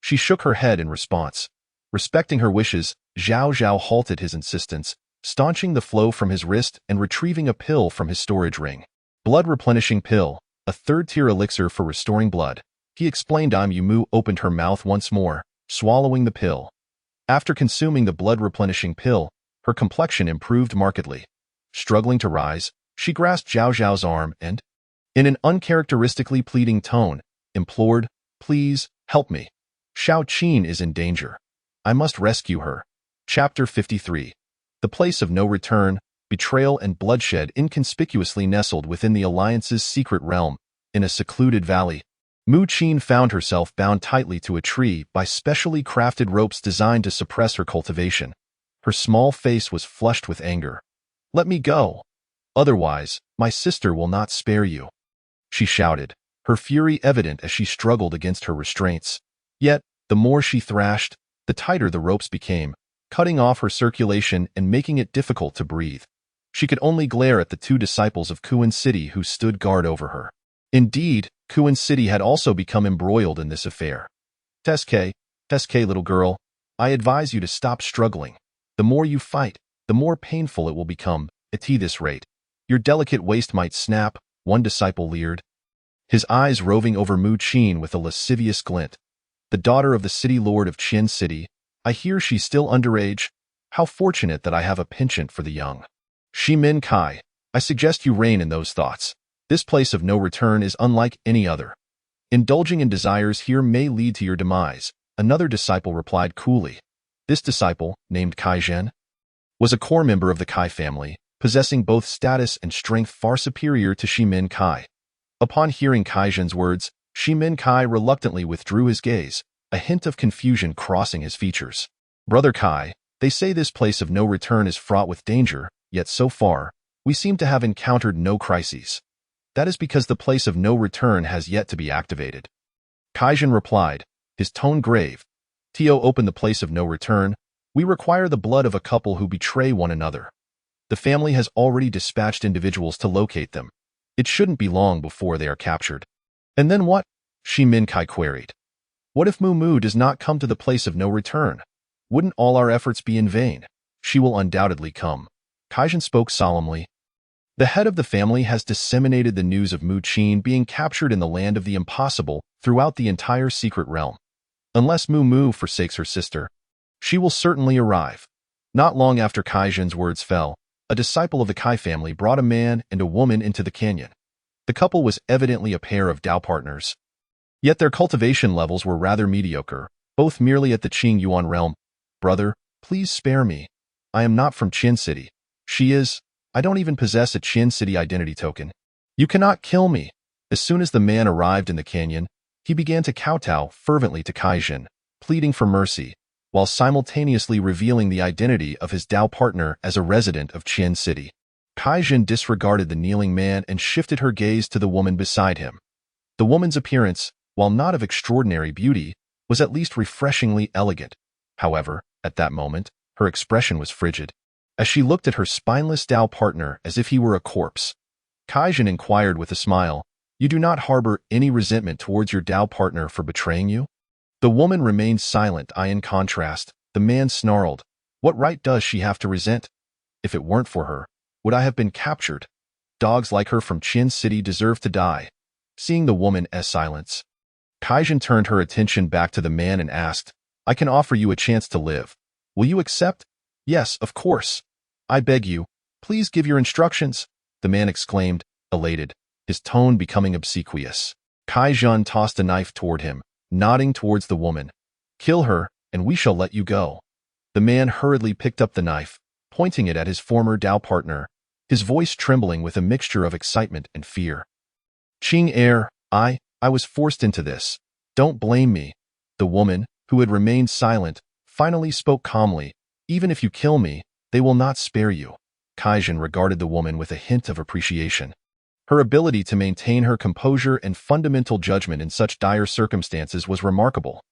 She shook her head in response. Respecting her wishes, Zhao Zhao halted his insistence, staunching the flow from his wrist and retrieving a pill from his storage ring. "Blood replenishing pill, a 3rd-tier elixir for restoring blood," he explained. Mu Mu opened her mouth once more, swallowing the pill. After consuming the blood replenishing pill, her complexion improved markedly. Struggling to rise, she grasped Zhao Zhao's arm and, in an uncharacteristically pleading tone, implored, "Please, help me. Xiaoqin is in danger. I must rescue her." Chapter 53. The place of no return, betrayal and bloodshed inconspicuously nestled within the Alliance's secret realm, in a secluded valley. Mu Qin found herself bound tightly to a tree by specially crafted ropes designed to suppress her cultivation. Her small face was flushed with anger. "Let me go. Otherwise, my sister will not spare you," she shouted, her fury evident as she struggled against her restraints. Yet, the more she thrashed, the tighter the ropes became, cutting off her circulation and making it difficult to breathe. She could only glare at the two disciples of Kuan City who stood guard over her. Indeed, Kuan City had also become embroiled in this affair. Teske, little girl, I advise you to stop struggling. The more you fight, the more painful it will become, at this rate. Your delicate waist might snap, one disciple leered, his eyes roving over Mu Qin with a lascivious glint. The daughter of the city lord of Qian City, I hear she's still underage. How fortunate that I have a penchant for the young. Shi Min Kai, I suggest you rein in those thoughts. This place of no return is unlike any other. Indulging in desires here may lead to your demise, another disciple replied coolly. This disciple, named Kai Zhen, was a core member of the Kai family, possessing both status and strength far superior to Shi Min Kai. Upon hearing Kai Zhen's words, Shi Min Kai reluctantly withdrew his gaze, a hint of confusion crossing his features. Brother Kai, they say this place of no return is fraught with danger, yet so far, we seem to have encountered no crises. That is because the place of no return has yet to be activated. Kaijin replied, his tone grave. Tio opened the place of no return. We require the blood of a couple who betray one another. The family has already dispatched individuals to locate them. It shouldn't be long before they are captured. And then what? Shi Min Kai queried. What if Mu does not come to the place of no return? Wouldn't all our efforts be in vain? She will undoubtedly come. Kaijin spoke solemnly. The head of the family has disseminated the news of Mu Qin being captured in the land of the impossible throughout the entire secret realm. Unless Mu forsakes her sister, she will certainly arrive. Not long after Kaijin's words fell, a disciple of the Kai family brought a man and a woman into the canyon. The couple was evidently a pair of Dao partners. Yet their cultivation levels were rather mediocre, both merely at the Qing Yuan realm. Brother, please spare me. I am not from Qian City. She is. I don't even possess a Qian City identity token. You cannot kill me. As soon as the man arrived in the canyon, he began to kowtow fervently to Kaijin, pleading for mercy, while simultaneously revealing the identity of his Dao partner as a resident of Qian City. Kaijin disregarded the kneeling man and shifted her gaze to the woman beside him. The woman's appearance, while not of extraordinary beauty, was at least refreshingly elegant. However, at that moment, her expression was frigid, as she looked at her spineless Dao partner as if he were a corpse. Kaijin inquired with a smile, You do not harbor any resentment towards your Dao partner for betraying you? The woman remained silent. In contrast, the man snarled, What right does she have to resent? If it weren't for her, would I have been captured? Dogs like her from Qian City deserve to die. Seeing the woman's silence, Kaijin turned her attention back to the man and asked, I can offer you a chance to live. Will you accept? Yes, of course. I beg you, please give your instructions, the man exclaimed, elated, his tone becoming obsequious. Kaijin tossed a knife toward him, nodding towards the woman. Kill her, and we shall let you go. The man hurriedly picked up the knife, pointing it at his former Dao partner, his voice trembling with a mixture of excitement and fear. Qing heir, I was forced into this. Don't blame me. The woman, who had remained silent, finally spoke calmly. Even if you kill me, they will not spare you. Kaijin regarded the woman with a hint of appreciation. Her ability to maintain her composure and fundamental judgment in such dire circumstances was remarkable.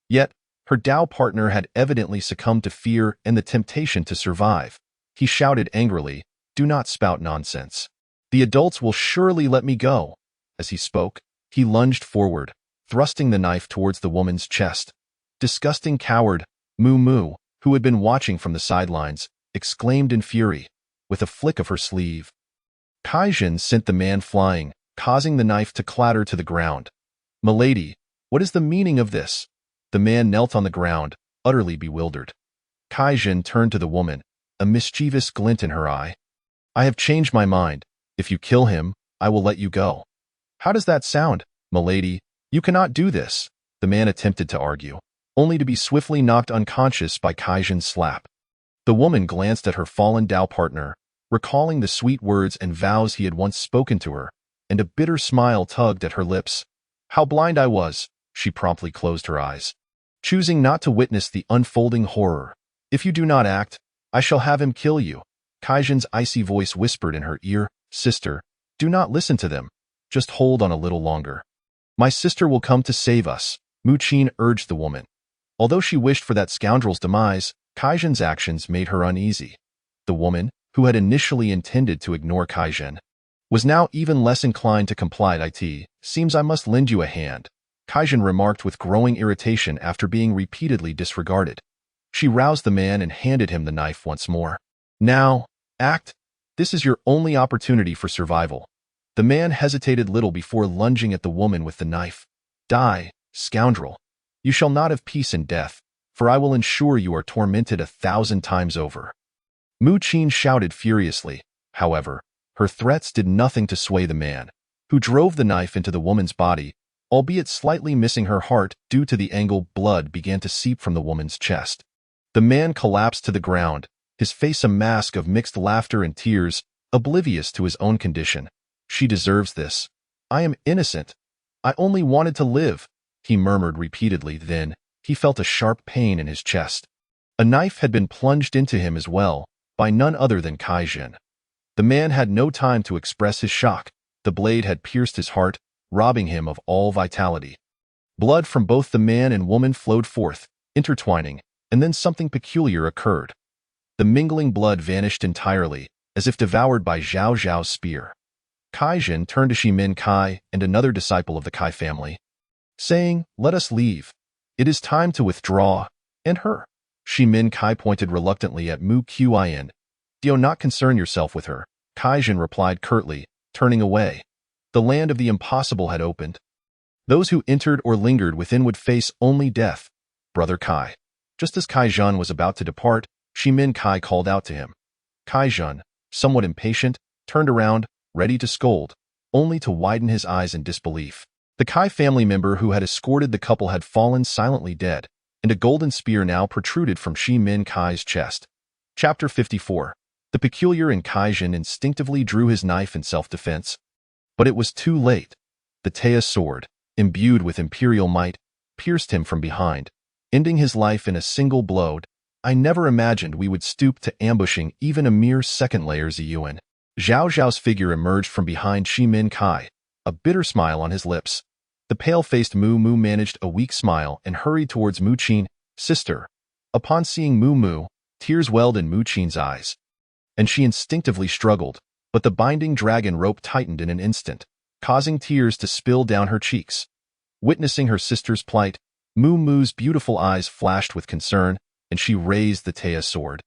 Yet, her Dao partner had evidently succumbed to fear and the temptation to survive. He shouted angrily, Do not spout nonsense. The adults will surely let me go. As he spoke, he lunged forward, thrusting the knife towards the woman's chest. Disgusting coward, Mu, who had been watching from the sidelines, exclaimed in fury, with a flick of her sleeve. Kaijin sent the man flying, causing the knife to clatter to the ground. Milady, what is the meaning of this? The man knelt on the ground, utterly bewildered. Kaijin turned to the woman, a mischievous glint in her eye. I have changed my mind. If you kill him, I will let you go. How does that sound, milady? You cannot do this, the man attempted to argue, only to be swiftly knocked unconscious by Kaijin's slap. The woman glanced at her fallen Dao partner, recalling the sweet words and vows he had once spoken to her, and a bitter smile tugged at her lips. How blind I was! She promptly closed her eyes, choosing not to witness the unfolding horror. If you do not act, I shall have him kill you. Kaijin's icy voice whispered in her ear, Sister, do not listen to them. Just hold on a little longer. My sister will come to save us, Mu Qin urged the woman. Although she wished for that scoundrel's demise, Kaijin's actions made her uneasy. The woman, who had initially intended to ignore Kaijin, was now even less inclined to comply. It seems I must lend you a hand, Kaijin remarked with growing irritation after being repeatedly disregarded. She roused the man and handed him the knife once more. Now, act. This is your only opportunity for survival. The man hesitated little before lunging at the woman with the knife. Die, scoundrel. You shall not have peace in death, for I will ensure you are tormented 1,000 times over. Mu Qin shouted furiously. However, her threats did nothing to sway the man, who drove the knife into the woman's body, albeit slightly missing her heart due to the angle. Blood began to seep from the woman's chest. The man collapsed to the ground, his face a mask of mixed laughter and tears, oblivious to his own condition. She deserves this. I am innocent. I only wanted to live, he murmured repeatedly. Then, he felt a sharp pain in his chest. A knife had been plunged into him as well, by none other than Kaijin. The man had no time to express his shock. The blade had pierced his heart, robbing him of all vitality. Blood from both the man and woman flowed forth, intertwining, and then something peculiar occurred. The mingling blood vanished entirely, as if devoured by Zhao Zhao's spear. Kaijin turned to Shimin Kai and another disciple of the Kai family, saying, Let us leave. It is time to withdraw. And her. Shimin Kai pointed reluctantly at Mu Qin. Do not concern yourself with her, Kaijin replied curtly, turning away. The land of the impossible had opened. Those who entered or lingered within would face only death. Brother Kai. Just as Kaijin was about to depart, Shimin Kai called out to him. Kaijin, somewhat impatient, turned around, ready to scold, only to widen his eyes in disbelief. The Kai family member who had escorted the couple had fallen silently dead, and a golden spear now protruded from Shimin Kai's chest. Chapter 54. The peculiar in Kaijin instinctively drew his knife in self-defense. But it was too late. The Taya sword, imbued with imperial might, pierced him from behind, ending his life in a single blow. I never imagined we would stoop to ambushing even a mere second layer. Ziyuan. Zhao Zhao's figure emerged from behind Shimin Kai, a bitter smile on his lips. The pale-faced Mu Mu managed a weak smile and hurried towards Mu Qin. Sister. Upon seeing Mu Mu, tears welled in Mu Qin's eyes, and she instinctively struggled, but the binding dragon rope tightened in an instant, causing tears to spill down her cheeks. Witnessing her sister's plight, Mu Mu's beautiful eyes flashed with concern, and she raised the Taya sword,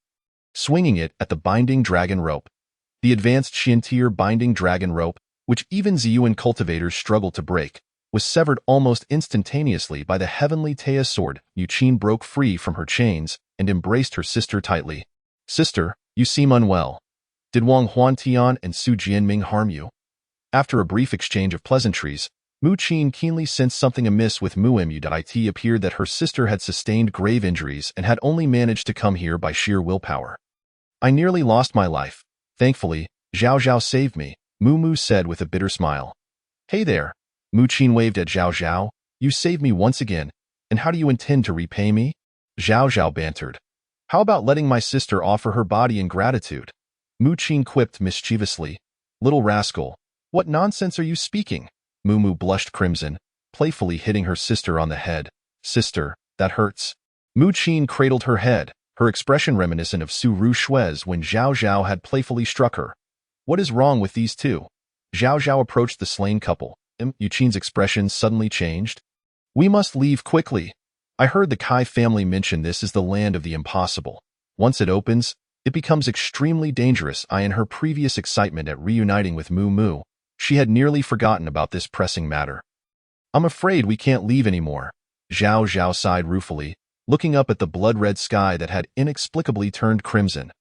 swinging it at the binding dragon rope. The advanced Xian-tier binding dragon rope, which even Ziyuan cultivators struggled to break, was severed almost instantaneously by the heavenly Taya sword. Yu Qin broke free from her chains and embraced her sister tightly. Sister, you seem unwell. Did Wang Huantian and Su Jianming harm you? After a brief exchange of pleasantries, Mu Qin keenly sensed something amiss with Mu. It appeared that her sister had sustained grave injuries and had only managed to come here by sheer willpower. I nearly lost my life. Thankfully, Zhao Zhao saved me, Mu Mu said with a bitter smile. Hey there. Mu Qin waved at Zhao Zhao. You saved me once again, and how do you intend to repay me? Zhao Zhao bantered. How about letting my sister offer her body in gratitude? Mu Qin quipped mischievously. Little rascal, what nonsense are you speaking? Mu Mu blushed crimson, playfully hitting her sister on the head. Sister, that hurts. Mu Qin cradled her head, her expression reminiscent of Su Ru Shui's when Zhao Zhao had playfully struck her. What is wrong with these two? Zhao Zhao approached the slain couple. Yu Qin's expression suddenly changed. We must leave quickly. I heard the Kai family mention this is the land of the impossible. Once it opens, it becomes extremely dangerous. In her previous excitement at reuniting with Mu Mu, she had nearly forgotten about this pressing matter. I'm afraid we can't leave anymore. Zhao Zhao sighed ruefully, looking up at the blood-red sky that had inexplicably turned crimson.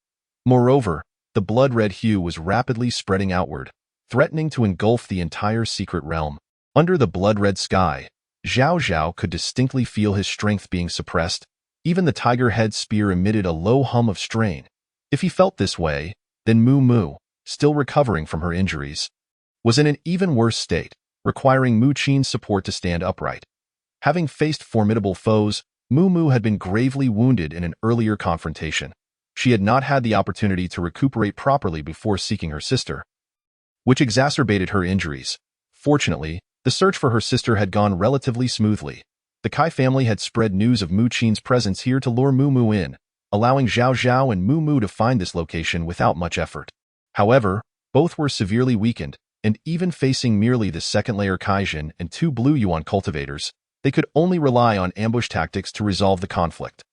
Moreover, the blood-red hue was rapidly spreading outward, threatening to engulf the entire secret realm. Under the blood-red sky, Zhao Zhao could distinctly feel his strength being suppressed. Even the tiger-head spear emitted a low hum of strain. If he felt this way, then Mu Mu, still recovering from her injuries, was in an even worse state. requiring Mu Qin's support to stand upright. Having faced formidable foes, Mu Mu had been gravely wounded in an earlier confrontation. She had not had the opportunity to recuperate properly before seeking her sister, which exacerbated her injuries. Fortunately, the search for her sister had gone relatively smoothly. The Kai family had spread news of Mu Qin's presence here to lure Mu Mu in, allowing Zhao Zhao and Mu Mu to find this location without much effort. However, both were severely weakened, and even facing merely the second-layer Kaijin and 2 blue Yuan cultivators, they could only rely on ambush tactics to resolve the conflict.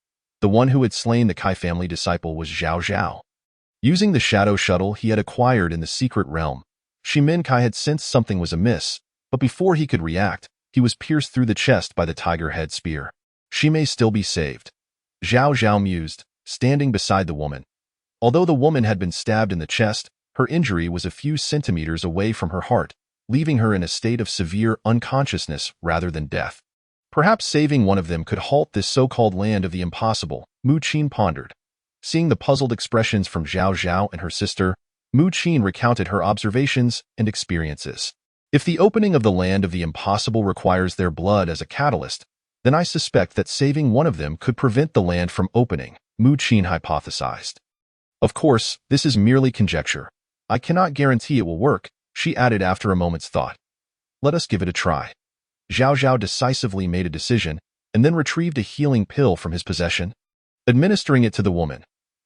The one who had slain the Kai family disciple was Zhao Zhao. Using the shadow shuttle he had acquired in the secret realm, Shimin Kai had sensed something was amiss, but before he could react, he was pierced through the chest by the tiger head spear. She may still be saved, Zhao Zhao mused, standing beside the woman. Although the woman had been stabbed in the chest, her injury was a few centimeters away from her heart, leaving her in a state of severe unconsciousness rather than death. Perhaps saving one of them could halt this so-called land of the impossible, Mu Qin pondered. Seeing the puzzled expressions from Zhao Zhao and her sister, Mu Qin recounted her observations and experiences. If the opening of the land of the impossible requires their blood as a catalyst, then I suspect that saving one of them could prevent the land from opening, Mu Qin hypothesized. Of course, this is merely conjecture. I cannot guarantee it will work, she added after a moment's thought. Let us give it a try. Zhao Zhao decisively made a decision and then retrieved a healing pill from his possession, administering it to the woman.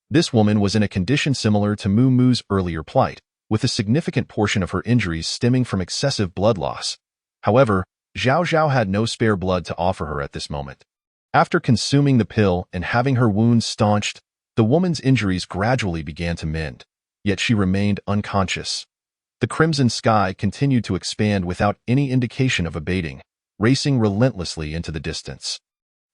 This woman was in a condition similar to Mu Mu's earlier plight, with a significant portion of her injuries stemming from excessive blood loss. However, Zhao Zhao had no spare blood to offer her at this moment. After consuming the pill and having her wounds staunched, the woman's injuries gradually began to mend, yet she remained unconscious. The crimson sky continued to expand without any indication of abating, racing relentlessly into the distance.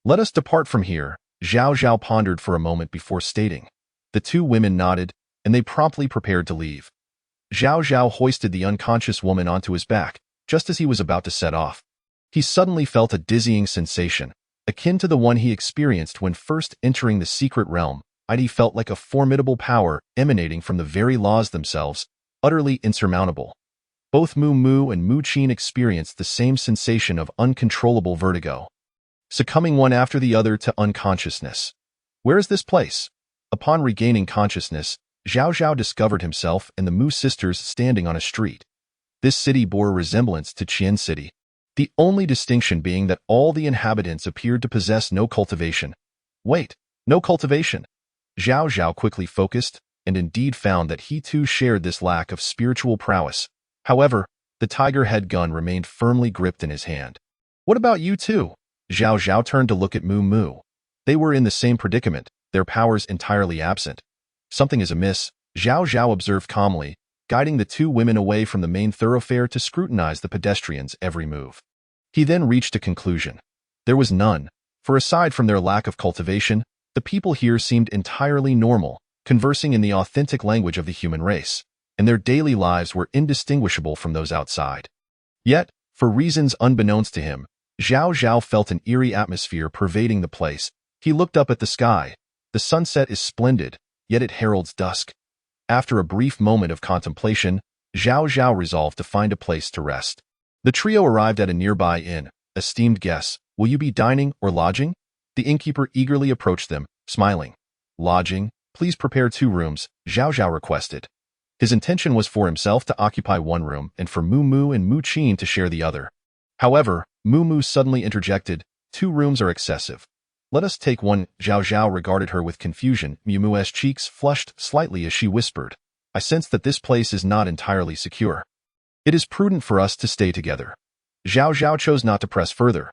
Let us depart from here, Zhao Zhao pondered for a moment before stating. The 2 women nodded, and they promptly prepared to leave. Zhao Zhao hoisted the unconscious woman onto his back, just as he was about to set off. He suddenly felt a dizzying sensation, akin to the one he experienced when first entering the secret realm. He felt like a formidable power emanating from the very laws themselves, utterly insurmountable. Both Mu Mu and Mu Qin experienced the same sensation of uncontrollable vertigo, succumbing one after the other to unconsciousness. Where is this place? Upon regaining consciousness, Zhao Zhao discovered himself and the Mu sisters standing on a street. This city bore a resemblance to Qian City, the only distinction being that all the inhabitants appeared to possess no cultivation. Wait, no cultivation? Zhao Zhao quickly focused, and indeed found that he too shared this lack of spiritual prowess. However, the tiger head gun remained firmly gripped in his hand. What about you two? Zhao Zhao turned to look at Mu Mu. They were in the same predicament, their powers entirely absent. Something is amiss, Zhao Zhao observed calmly, guiding the 2 women away from the main thoroughfare to scrutinize the pedestrians' every move. He then reached a conclusion. There was none, for aside from their lack of cultivation, the people here seemed entirely normal, conversing in the authentic language of the human race, and their daily lives were indistinguishable from those outside. Yet, for reasons unbeknownst to him, Zhao Zhao felt an eerie atmosphere pervading the place. He looked up at the sky. The sunset is splendid, yet it heralds dusk. After a brief moment of contemplation, Zhao Zhao resolved to find a place to rest. The trio arrived at a nearby inn. Esteemed guests, will you be dining or lodging? The innkeeper eagerly approached them, smiling. Lodging, please prepare 2 rooms, Zhao Zhao requested. His intention was for himself to occupy 1 room and for Mu Mu and Mu Qin to share the other. However, Mu Mu suddenly interjected, 2 rooms are excessive. Let us take one. Zhao Zhao regarded her with confusion. Mu Mu's cheeks flushed slightly as she whispered, I sense that this place is not entirely secure. It is prudent for us to stay together. Zhao Zhao chose not to press further.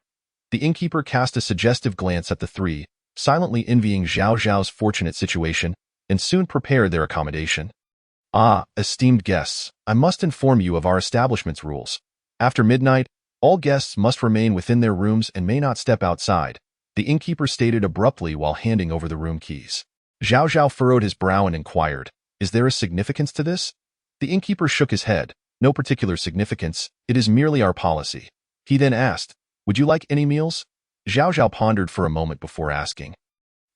The innkeeper cast a suggestive glance at the 3, silently envying Zhao Zhao's fortunate situation, and soon prepared their accommodation. Esteemed guests, I must inform you of our establishment's rules. After midnight, all guests must remain within their rooms and may not step outside, the innkeeper stated abruptly while handing over the room keys. Zhao Zhao furrowed his brow and inquired, Is there a significance to this? The innkeeper shook his head. No particular significance, it is merely our policy. He then asked, Would you like any meals? Zhao Zhao pondered for a moment before asking,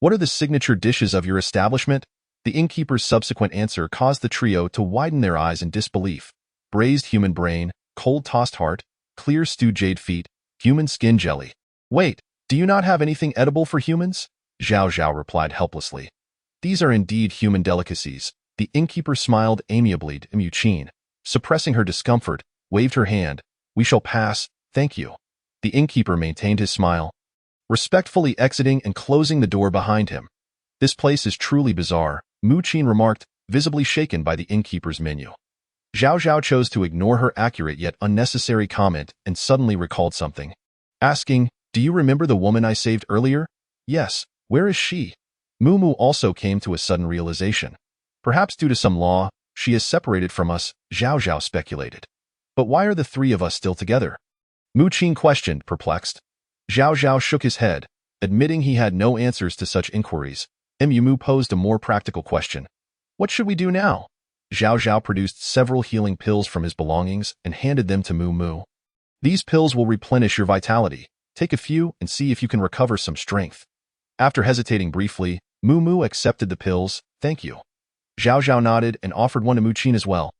What are the signature dishes of your establishment? The innkeeper's subsequent answer caused the trio to widen their eyes in disbelief. Braised human brain, cold tossed heart, clear stewed jade feet, human skin jelly. Wait, do you not have anything edible for humans? Zhao Zhao replied helplessly. These are indeed human delicacies. The innkeeper smiled amiably to Mu Qin. Suppressing her discomfort, waved her hand. We shall pass, thank you. The innkeeper maintained his smile, respectfully exiting and closing the door behind him. This place is truly bizarre, Mu Qin remarked, visibly shaken by the innkeeper's menu. Zhao Zhao chose to ignore her accurate yet unnecessary comment and suddenly recalled something, asking, do you remember the woman I saved earlier? Yes, where is she? Mu Mu also came to a sudden realization. Perhaps due to some law, she is separated from us, Zhao Zhao speculated. But why are the three of us still together? Mu Qin questioned, perplexed. Zhao Zhao shook his head, admitting he had no answers to such inquiries. Mu Mu posed a more practical question. What should we do now? Zhao Zhao produced several healing pills from his belongings and handed them to Mu Mu. These pills will replenish your vitality. Take a few and see if you can recover some strength. After hesitating briefly, Mu Mu accepted the pills, thank you. Zhao Zhao nodded and offered one to Mu Qin as well.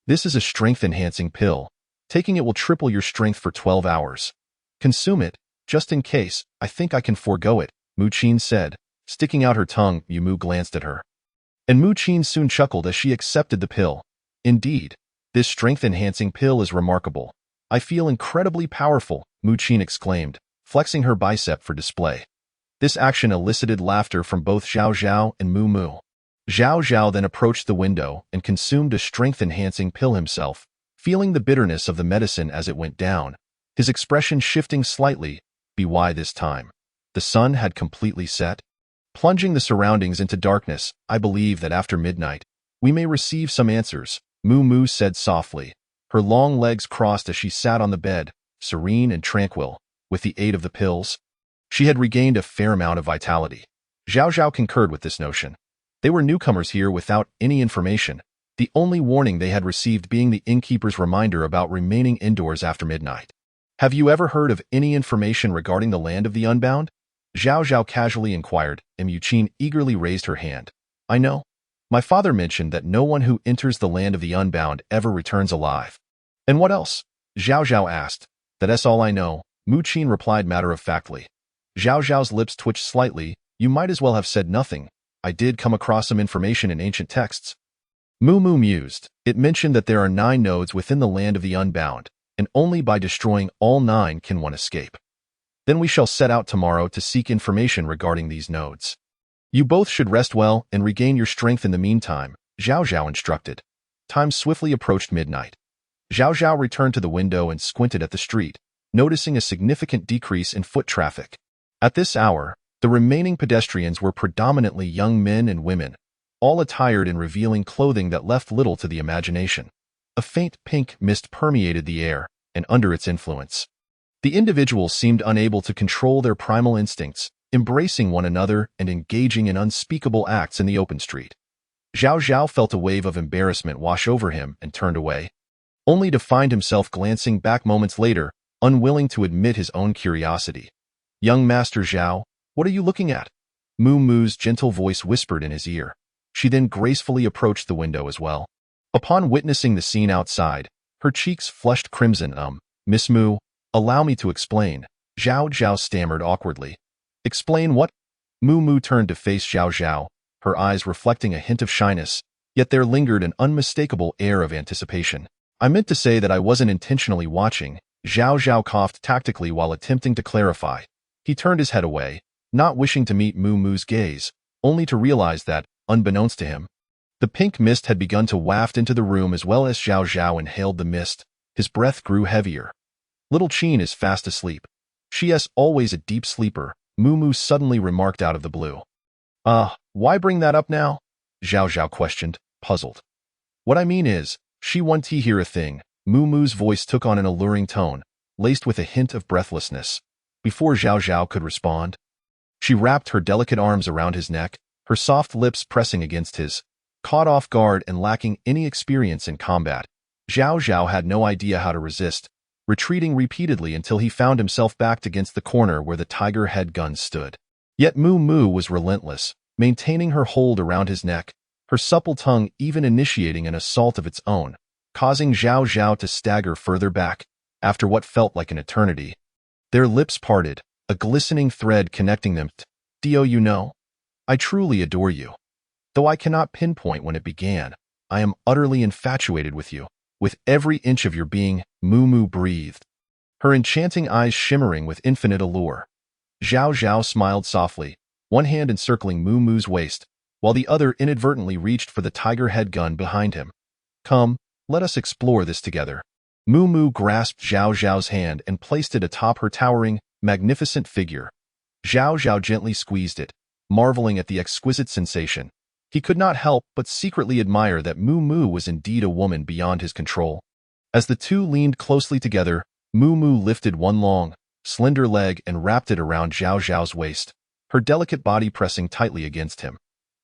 This is a strength-enhancing pill. Taking it will triple your strength for 12 hours. Consume it, just in case. I think I can forego it, Mu Qin said. Sticking out her tongue, Mu Mu glanced at her. And Mu Qin soon chuckled as she accepted the pill. Indeed, this strength-enhancing pill is remarkable. I feel incredibly powerful, Mu Qin exclaimed, flexing her bicep for display. This action elicited laughter from both Zhao Zhao and Mu Mu. Zhao Zhao then approached the window and consumed a strength-enhancing pill himself, feeling the bitterness of the medicine as it went down, his expression shifting slightly. Why this time? The sun had completely set. Plunging the surroundings into darkness, I believe that after midnight, we may receive some answers, Mu Mu said softly. Her long legs crossed as she sat on the bed, serene and tranquil, with the aid of the pills. She had regained a fair amount of vitality. Zhao Zhao concurred with this notion. They were newcomers here without any information, the only warning they had received being the innkeeper's reminder about remaining indoors after midnight. Have you ever heard of any information regarding the land of the unbound? Zhao Zhao casually inquired, and Mu Qin eagerly raised her hand. I know. My father mentioned that no one who enters the land of the unbound ever returns alive. And what else? Zhao Zhao asked. That's all I know, Mu Qin replied matter-of-factly. Zhao Zhao's lips twitched slightly. You might as well have said nothing. I did come across some information in ancient texts. Mu Mu mused. It mentioned that there are 9 nodes within the land of the unbound, and only by destroying all 9 can one escape. Then we shall set out tomorrow to seek information regarding these nodes. You both should rest well and regain your strength in the meantime, Zhao Zhao instructed. Time swiftly approached midnight. Zhao Zhao returned to the window and squinted at the street, noticing a significant decrease in foot traffic. At this hour, the remaining pedestrians were predominantly young men and women, all attired in revealing clothing that left little to the imagination. A faint pink mist permeated the air, and under its influence, the individuals seemed unable to control their primal instincts, embracing one another and engaging in unspeakable acts in the open street. Zhao Zhao felt a wave of embarrassment wash over him and turned away, only to find himself glancing back moments later, unwilling to admit his own curiosity. Young Master Zhao, what are you looking at? Mu Mu's gentle voice whispered in his ear. She then gracefully approached the window as well. Upon witnessing the scene outside, her cheeks flushed crimson. Miss Mu, allow me to explain, Zhao Zhao stammered awkwardly. Explain what? Mu Mu turned to face Zhao Zhao, her eyes reflecting a hint of shyness, yet there lingered an unmistakable air of anticipation. I meant to say that I wasn't intentionally watching, Zhao Zhao coughed tactically while attempting to clarify. He turned his head away, not wishing to meet Mu Mu's gaze, only to realize that, unbeknownst to him, the pink mist had begun to waft into the room as well as Zhao Zhao inhaled the mist. His breath grew heavier. Little Qin is fast asleep. She is always a deep sleeper, Mu Mu suddenly remarked out of the blue. Why bring that up now? Zhao Zhao questioned, puzzled. What I mean is, she want to hear a thing. Mu Mu's voice took on an alluring tone, laced with a hint of breathlessness. Before Zhao Zhao could respond, she wrapped her delicate arms around his neck, her soft lips pressing against his. Caught off guard and lacking any experience in combat, Zhao Zhao had no idea how to resist, retreating repeatedly until he found himself backed against the corner where the tiger head gun stood. Yet Mu Mu was relentless, maintaining her hold around his neck, her supple tongue even initiating an assault of its own, causing Zhao Zhao to stagger further back. after what felt like an eternity. Their lips parted, a glistening thread connecting them. Dio, you know, I truly adore you. Though I cannot pinpoint when it began, I am utterly infatuated with you. With every inch of your being, Moo Moo breathed, her enchanting eyes shimmering with infinite allure. Zhao Zhao smiled softly, one hand encircling Moo Moo's waist, while the other inadvertently reached for the tiger head gun behind him. Come, let us explore this together. Moo Moo grasped Zhao Zhao's hand and placed it atop her towering, magnificent figure. Zhao Zhao gently squeezed it, marveling at the exquisite sensation. He could not help but secretly admire that Moo Moo was indeed a woman beyond his control. As the two leaned closely together, Moo Moo lifted one long, slender leg and wrapped it around Zhao Zhao's waist, her delicate body pressing tightly against him.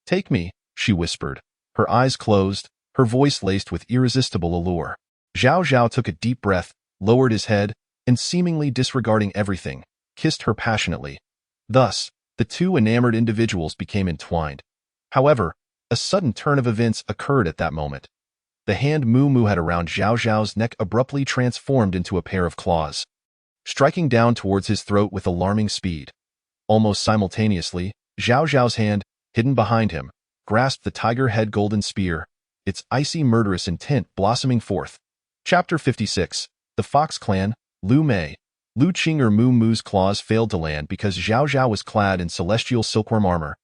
Take me, she whispered, her eyes closed, her voice laced with irresistible allure. Zhao Zhao took a deep breath, lowered his head, and seemingly disregarding everything, kissed her passionately. Thus, the two enamored individuals became entwined. However, a sudden turn of events occurred at that moment. The hand Moo Moo had around Zhao Zhao's neck abruptly transformed into a pair of claws, striking down towards his throat with alarming speed. Almost simultaneously, Zhao Zhao's hand, hidden behind him, grasped the tiger head golden spear, its icy murderous intent blossoming forth. Chapter 56. The Fox Clan, Lu Mei. Lu Qing'er Moo Moo's claws failed to land because Zhao Zhao was clad in celestial silkworm armor,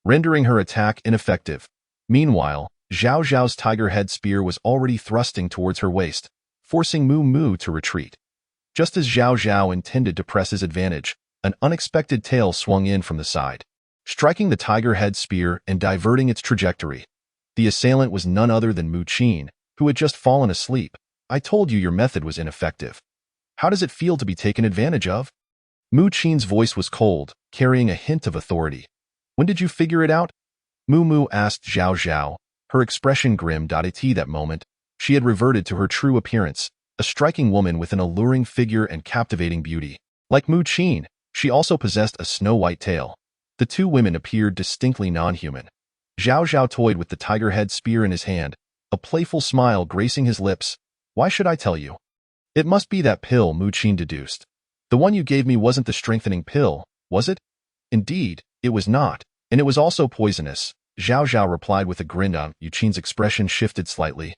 rendering her attack ineffective. Meanwhile, Zhao Zhao's tiger head spear was already thrusting towards her waist, forcing Moo Moo to retreat. Just as Zhao Zhao intended to press his advantage, an unexpected tail swung in from the side, striking the tiger head spear and diverting its trajectory. The assailant was none other than Mu Qin, who had just fallen asleep. I told you your method was ineffective. How does it feel to be taken advantage of? Mu Qin's voice was cold, carrying a hint of authority. When did you figure it out? Moo Moo asked Zhao Zhao, her expression grim. At that moment, she had reverted to her true appearance, a striking woman with an alluring figure and captivating beauty. Like Mu Qin, she also possessed a snow-white tail. The two women appeared distinctly non-human. Zhao Zhao toyed with the tiger head spear in his hand, a playful smile gracing his lips. Why should I tell you? It must be that pill, Mu Qin deduced. The one you gave me wasn't the strengthening pill, was it? Indeed, it was not, and it was also poisonous, Zhao Zhao replied with a grin. Mu Qin's expression shifted slightly.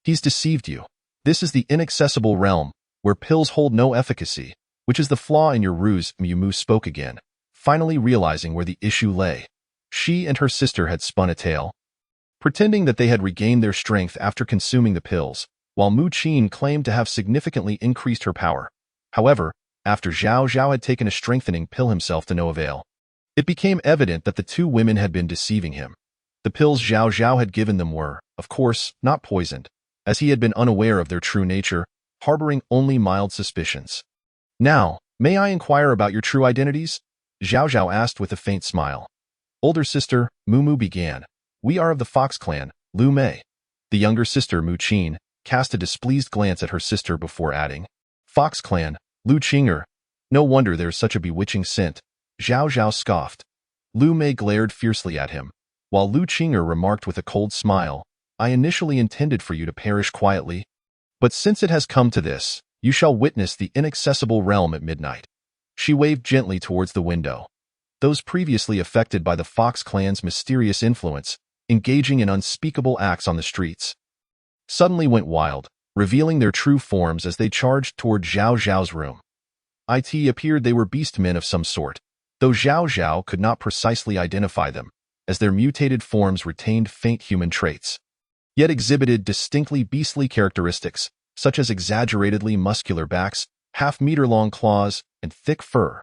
He's deceived you. This is the inaccessible realm, where pills hold no efficacy, which is the flaw in your ruse. Mu Moo spoke again, finally realizing where the issue lay. She and her sister had spun a tale, pretending that they had regained their strength after consuming the pills, while Mu Qin claimed to have significantly increased her power. However, after Zhao Zhao had taken a strengthening pill himself to no avail, it became evident that the two women had been deceiving him. The pills Zhao Zhao had given them were, of course, not poisoned, as he had been unaware of their true nature, harboring only mild suspicions. Now, may I inquire about your true identities? Zhao Zhao asked with a faint smile. Older sister, Moo Moo began. We are of the Fox Clan, Lu Mei. The younger sister, Mu Qin, cast a displeased glance at her sister before adding, Fox Clan, Lu Qing'er. No wonder there's such a bewitching scent. Zhao Zhao scoffed. Lu Mei glared fiercely at him, while Lu Qing'er remarked with a cold smile, I initially intended for you to perish quietly, but since it has come to this, you shall witness the inaccessible realm at midnight. She waved gently towards the window. Those previously affected by the Fox Clan's mysterious influence, engaging in unspeakable acts on the streets, suddenly went wild, revealing their true forms as they charged toward Zhao Zhao's room. It appeared they were beastmen of some sort, though Zhao Zhao could not precisely identify them, as their mutated forms retained faint human traits, yet exhibited distinctly beastly characteristics, such as exaggeratedly muscular backs, half-meter-long claws, and thick fur.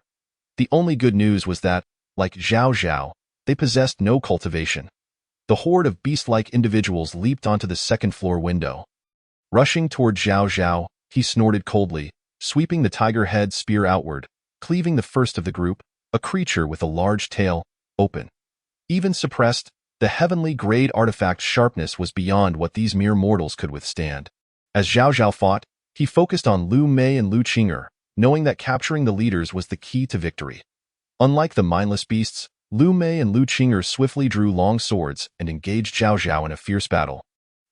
The only good news was that, like Zhao Zhao, they possessed no cultivation. The horde of beast-like individuals leaped onto the second-floor window. Rushing toward Zhao Zhao, he snorted coldly, sweeping the tiger head spear outward, cleaving the first of the group, a creature with a large tail, open. Even suppressed, the heavenly grade artifact's sharpness was beyond what these mere mortals could withstand. As Zhao Zhao fought, he focused on Lu Mei and Lu Qing'er, knowing that capturing the leaders was the key to victory. Unlike the mindless beasts, Lu Mei and Lu Qing'er swiftly drew long swords and engaged Zhao Zhao in a fierce battle.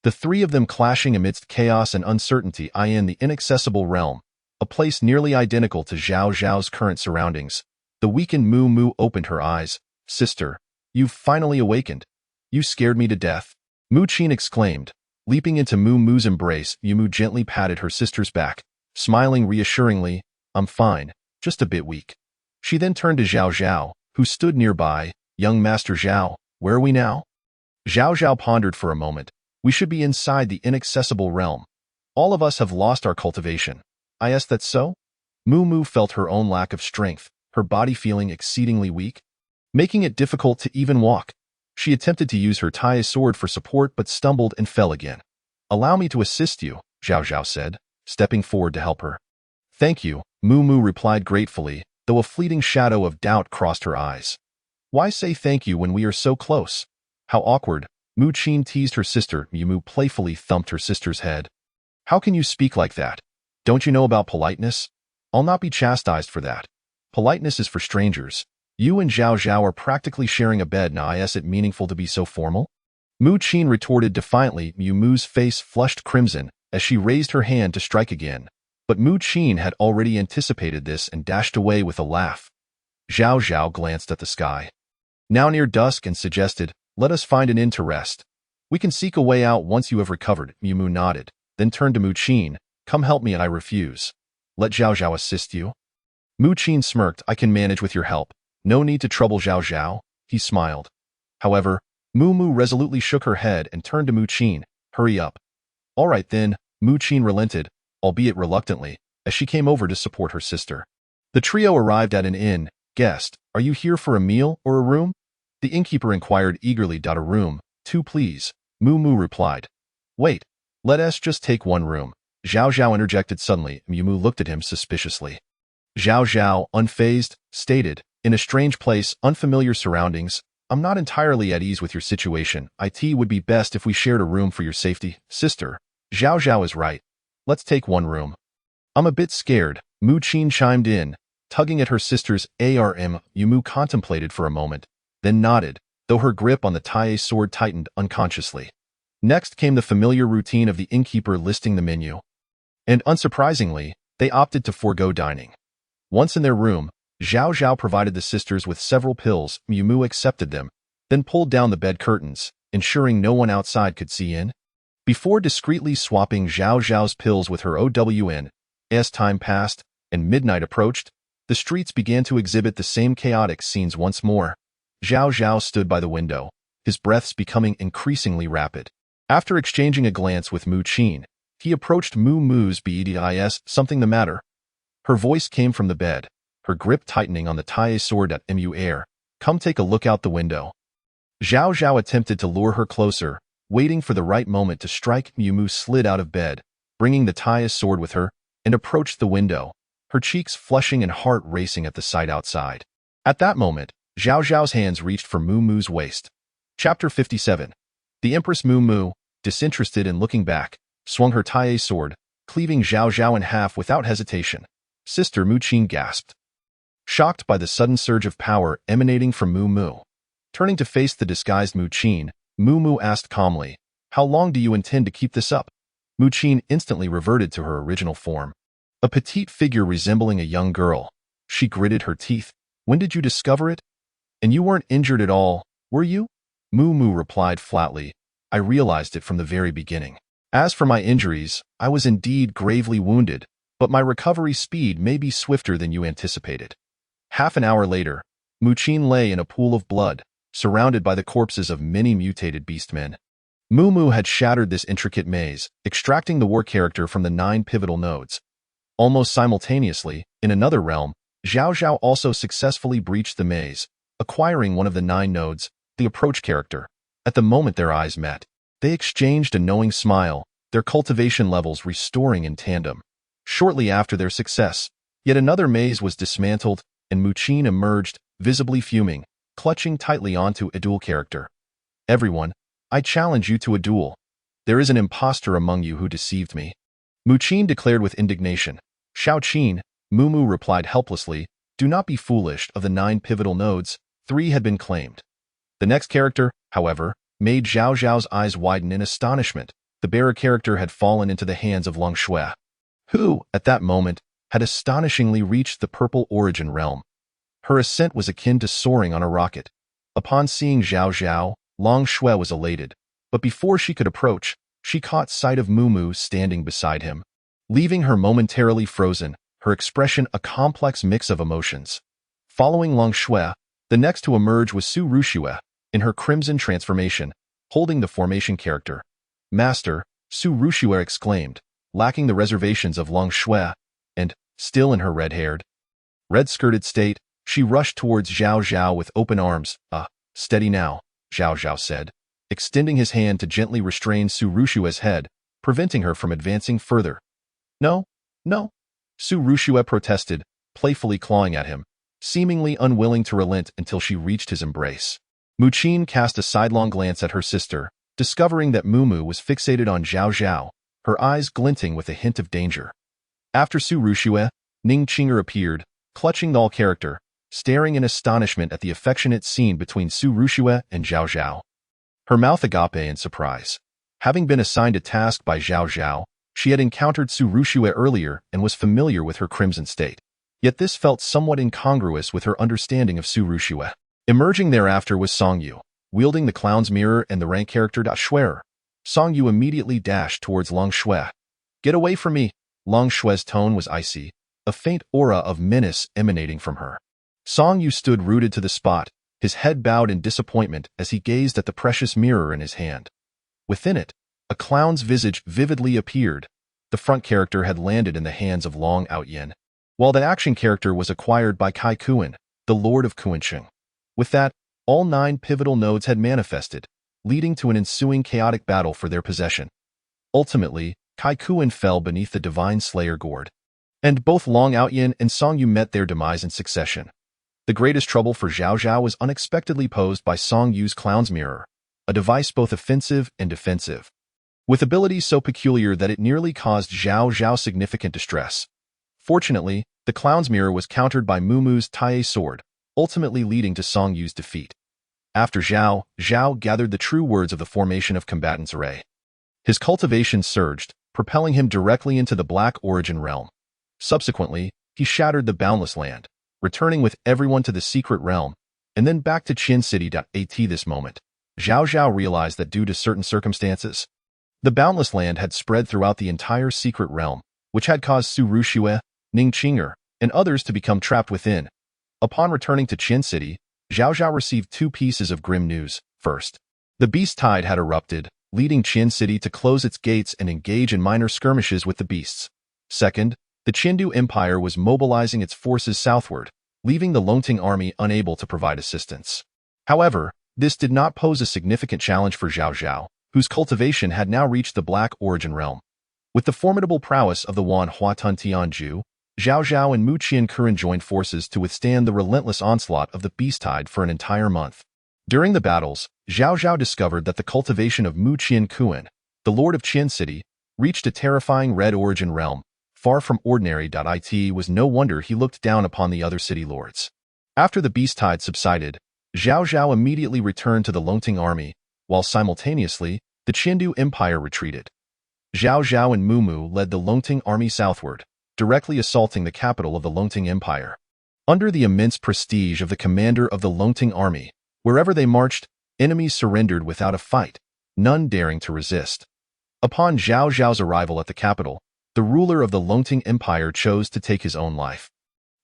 The three of them clashing amidst chaos and uncertainty in the inaccessible realm, a place nearly identical to Zhao Zhao's current surroundings. The weakened Moo Moo opened her eyes. Sister, you've finally awakened. You scared me to death. Mu Qin exclaimed. Leaping into Moo Moo's embrace, Moo Moo gently patted her sister's back, smiling reassuringly. I'm fine, just a bit weak. She then turned to Zhao Zhao, who stood nearby. Young Master Zhao, where are we now? Zhao Zhao pondered for a moment. We should be inside the inaccessible realm. All of us have lost our cultivation. That's so? Moo Moo felt her own lack of strength, her body feeling exceedingly weak, making it difficult to even walk. She attempted to use her Tai sword for support but stumbled and fell again. Allow me to assist you, Zhao Zhao said, stepping forward to help her. Thank you, Moo Moo replied gratefully, though a fleeting shadow of doubt crossed her eyes. Why say thank you when we are so close? How awkward. Mu Qin teased her sister. Moo Moo playfully thumped her sister's head. How can you speak like that? Don't you know about politeness? I'll not be chastised for that. Politeness is for strangers. You and Zhao Zhao are practically sharing a bed now. Is it meaningful to be so formal? Mu Qin retorted defiantly. Moo Moo's face flushed crimson as she raised her hand to strike again. But Mu Qin had already anticipated this and dashed away with a laugh. Zhao Zhao glanced at the sky, now near dusk, and suggested, let us find an inn to rest. We can seek a way out once you have recovered. Moo Moo nodded, then turned to Mu Qin. Come help me and I refuse. Let Zhao Zhao assist you. Mu Qin smirked. I can manage with your help. No need to trouble Zhao Zhao. He smiled. However, Moo Moo resolutely shook her head and turned to Mu Qin. Hurry up. All right then, Mu Qin relented, albeit reluctantly, as she came over to support her sister. The trio arrived at an inn. Guest, are you here for a meal or a room? The innkeeper inquired eagerly. A room, two please, Moo Moo replied. Wait, let us just take one room, Zhao Zhao interjected suddenly. Moo Moo looked at him suspiciously. Zhao Zhao, unfazed, stated, in a strange place, unfamiliar surroundings, I'm not entirely at ease with your situation. It would be best if we shared a room for your safety. Sister, Zhao Zhao is right. Let's take one room. I'm a bit scared, Mu Qin chimed in, tugging at her sister's arm. Moo Moo contemplated for a moment, then nodded, though her grip on the Tai sword tightened unconsciously. Next came the familiar routine of the innkeeper listing the menu. And unsurprisingly, they opted to forego dining. Once in their room, Zhao Zhao provided the sisters with several pills. Moo Moo accepted them, then pulled down the bed curtains, ensuring no one outside could see in. Before discreetly swapping Zhao Zhao's pills with her OWN, as time passed and midnight approached, the streets began to exhibit the same chaotic scenes once more. Zhao Zhao stood by the window, his breaths becoming increasingly rapid. After exchanging a glance with Mu Qin, he approached Moo Moo's beds. Something the matter? Her voice came from the bed, her grip tightening on the Tai sword. Mu air, come take a look out the window. Zhao Zhao attempted to lure her closer, waiting for the right moment to strike. Moo Moo slid out of bed, bringing the Tai sword with her, and approached the window, her cheeks flushing and heart racing at the sight outside. At that moment, Zhao Zhao's hands reached for Moo Moo's waist. Chapter 57. The Empress Moo Moo, disinterested and looking back, swung her Tai sword, cleaving Zhao Zhao in half without hesitation. Sister, Mu Qin gasped, shocked by the sudden surge of power emanating from Moo Moo. Turning to face the disguised Mu Qin, Moo Moo asked calmly, how long do you intend to keep this up? Mu Qin instantly reverted to her original form, a petite figure resembling a young girl. She gritted her teeth. When did you discover it? And you weren't injured at all, were you? Moo Moo replied flatly. I realized it from the very beginning. As for my injuries, I was indeed gravely wounded, but my recovery speed may be swifter than you anticipated. Half an hour later, Mu Qin lay in a pool of blood, surrounded by the corpses of many mutated beastmen. Moo Moo had shattered this intricate maze, extracting the war character from the 9 pivotal nodes. Almost simultaneously, in another realm, Zhao Zhao also successfully breached the maze, acquiring one of the 9 nodes, the approach character. At the moment their eyes met, they exchanged a knowing smile, their cultivation levels restoring in tandem. Shortly after their success, yet another maze was dismantled, and Mu Qin emerged, visibly fuming, clutching tightly onto a duel character. Everyone, I challenge you to a duel. There is an impostor among you who deceived me. Mu Qin declared with indignation. Shao Qin, Moo Moo replied helplessly, do not be foolish. Of the 9 pivotal nodes, 3 had been claimed. The next character, however, made Zhao Zhao's eyes widen in astonishment. The bearer character had fallen into the hands of Long Shui, who, at that moment, had astonishingly reached the purple origin realm. Her ascent was akin to soaring on a rocket. Upon seeing Zhao Zhao, Long Shui was elated, but before she could approach, she caught sight of Mu standing beside him, leaving her momentarily frozen, her expression a complex mix of emotions. Following Long Shui, the next to emerge was Su Rushue, in her crimson transformation, holding the formation character. "Master," Su Rushue exclaimed, lacking the reservations of Long Shui, and, still in her red-haired, red-skirted state, she rushed towards Zhao Zhao with open arms. Steady now," Zhao Zhao said, extending his hand to gently restrain Su Rushue's head, preventing her from advancing further. "No, no," Su Rushue protested, playfully clawing at him, seemingly unwilling to relent until she reached his embrace. Mu Qin cast a sidelong glance at her sister, discovering that Mu was fixated on Zhao Zhao, her eyes glinting with a hint of danger. After Su Rushue, Ning Qinger appeared, clutching the all-character, staring in astonishment at the affectionate scene between Su Rushue and Zhao Zhao. Her mouth agape in surprise. Having been assigned a task by Zhao Zhao, she had encountered Su Rushue earlier and was familiar with her crimson state. Yet this felt somewhat incongruous with her understanding of Su Rushue. Emerging thereafter was Song Yu, wielding the clown's mirror and the rank character Da Shuer. Song Yu immediately dashed towards Long Shui. "Get away from me!" Long Shui's tone was icy, a faint aura of menace emanating from her. Song Yu stood rooted to the spot, his head bowed in disappointment as he gazed at the precious mirror in his hand. Within it, a clown's visage vividly appeared. The front character had landed in the hands of Long Outyin, while the action character was acquired by Kai Kuan, the Lord of Kuansheng. With that, all 9 pivotal nodes had manifested, leading to an ensuing chaotic battle for their possession. Ultimately, Kai Kuan fell beneath the Divine Slayer Gourd, and both Long Outyin and Song Yu met their demise in succession. The greatest trouble for Zhao Zhao was unexpectedly posed by Song Yu's Clown's Mirror, a device both offensive and defensive, with abilities so peculiar that it nearly caused Zhao Zhao significant distress. Fortunately, the Clown's Mirror was countered by Mu's Tai sword, ultimately leading to Song Yu's defeat. After Zhao gathered the true words of the formation of combatants array. His cultivation surged, propelling him directly into the Black Origin realm. Subsequently, he shattered the Boundless Land, returning with everyone to the Secret Realm, and then back to Qin City. At this moment, Zhao Zhao realized that due to certain circumstances, the Boundless Land had spread throughout the entire Secret Realm, which had caused Su Rushue, Ning Qinger, and others to become trapped within. Upon returning to Qin City, Zhao Zhao received 2 pieces of grim news. First, the Beast Tide had erupted, leading Qin City to close its gates and engage in minor skirmishes with the beasts. Second, the Qindu Empire was mobilizing its forces southward, leaving the Longting army unable to provide assistance. However, this did not pose a significant challenge for Zhao Zhao, whose cultivation had now reached the Black Origin realm. With the formidable prowess of the Wan Huatun Tianju, Zhao Zhao and Mu Qiankuren joined forces to withstand the relentless onslaught of the Beast Tide for an entire month. During the battles, Zhao Zhao discovered that the cultivation of Mu Qiankuren, the Lord of Qin City, reached a terrifying Red Origin realm. Far from ordinary. It was no wonder he looked down upon the other city lords. After the Beast Tide subsided, Zhao Zhao immediately returned to the Longting army, while simultaneously, the Qindu Empire retreated. Zhao Zhao and Mu led the Longting army southward, directly assaulting the capital of the Longting Empire. Under the immense prestige of the commander of the Longting army, wherever they marched, enemies surrendered without a fight, none daring to resist. Upon Zhao Zhao's arrival at the capital, the ruler of the Longting Empire chose to take his own life,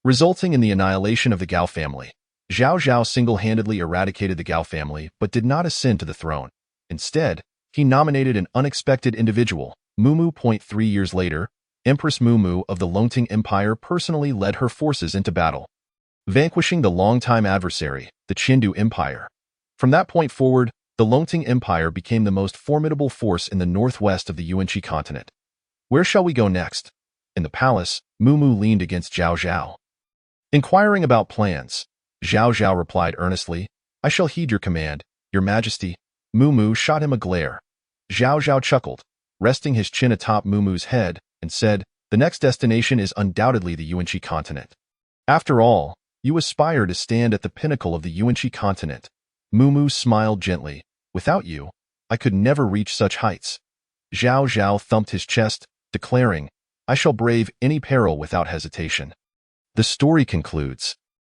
resulting in the annihilation of the Gao family. Zhao Zhao single-handedly eradicated the Gao family but did not ascend to the throne. Instead, he nominated an unexpected individual, Mu. 3 years later, Empress Mu of the Longting Empire personally led her forces into battle, vanquishing the longtime adversary, the Qindu Empire. From that point forward, the Longting Empire became the most formidable force in the northwest of the Yuanqi continent. Where shall we go next? In the palace, Mu leaned against Zhao Zhao. Inquiring about plans, Zhao Zhao replied earnestly, "I shall heed your command, your majesty." Mu shot him a glare. Zhao Zhao chuckled, resting his chin atop Mu's head, and said, "The next destination is undoubtedly the Yuanqi continent. After all, you aspire to stand at the pinnacle of the Yuanqi continent." Mu smiled gently. "Without you, I could never reach such heights." Zhao Zhao thumped his chest, declaring, I shall brave any peril without hesitation. The story concludes,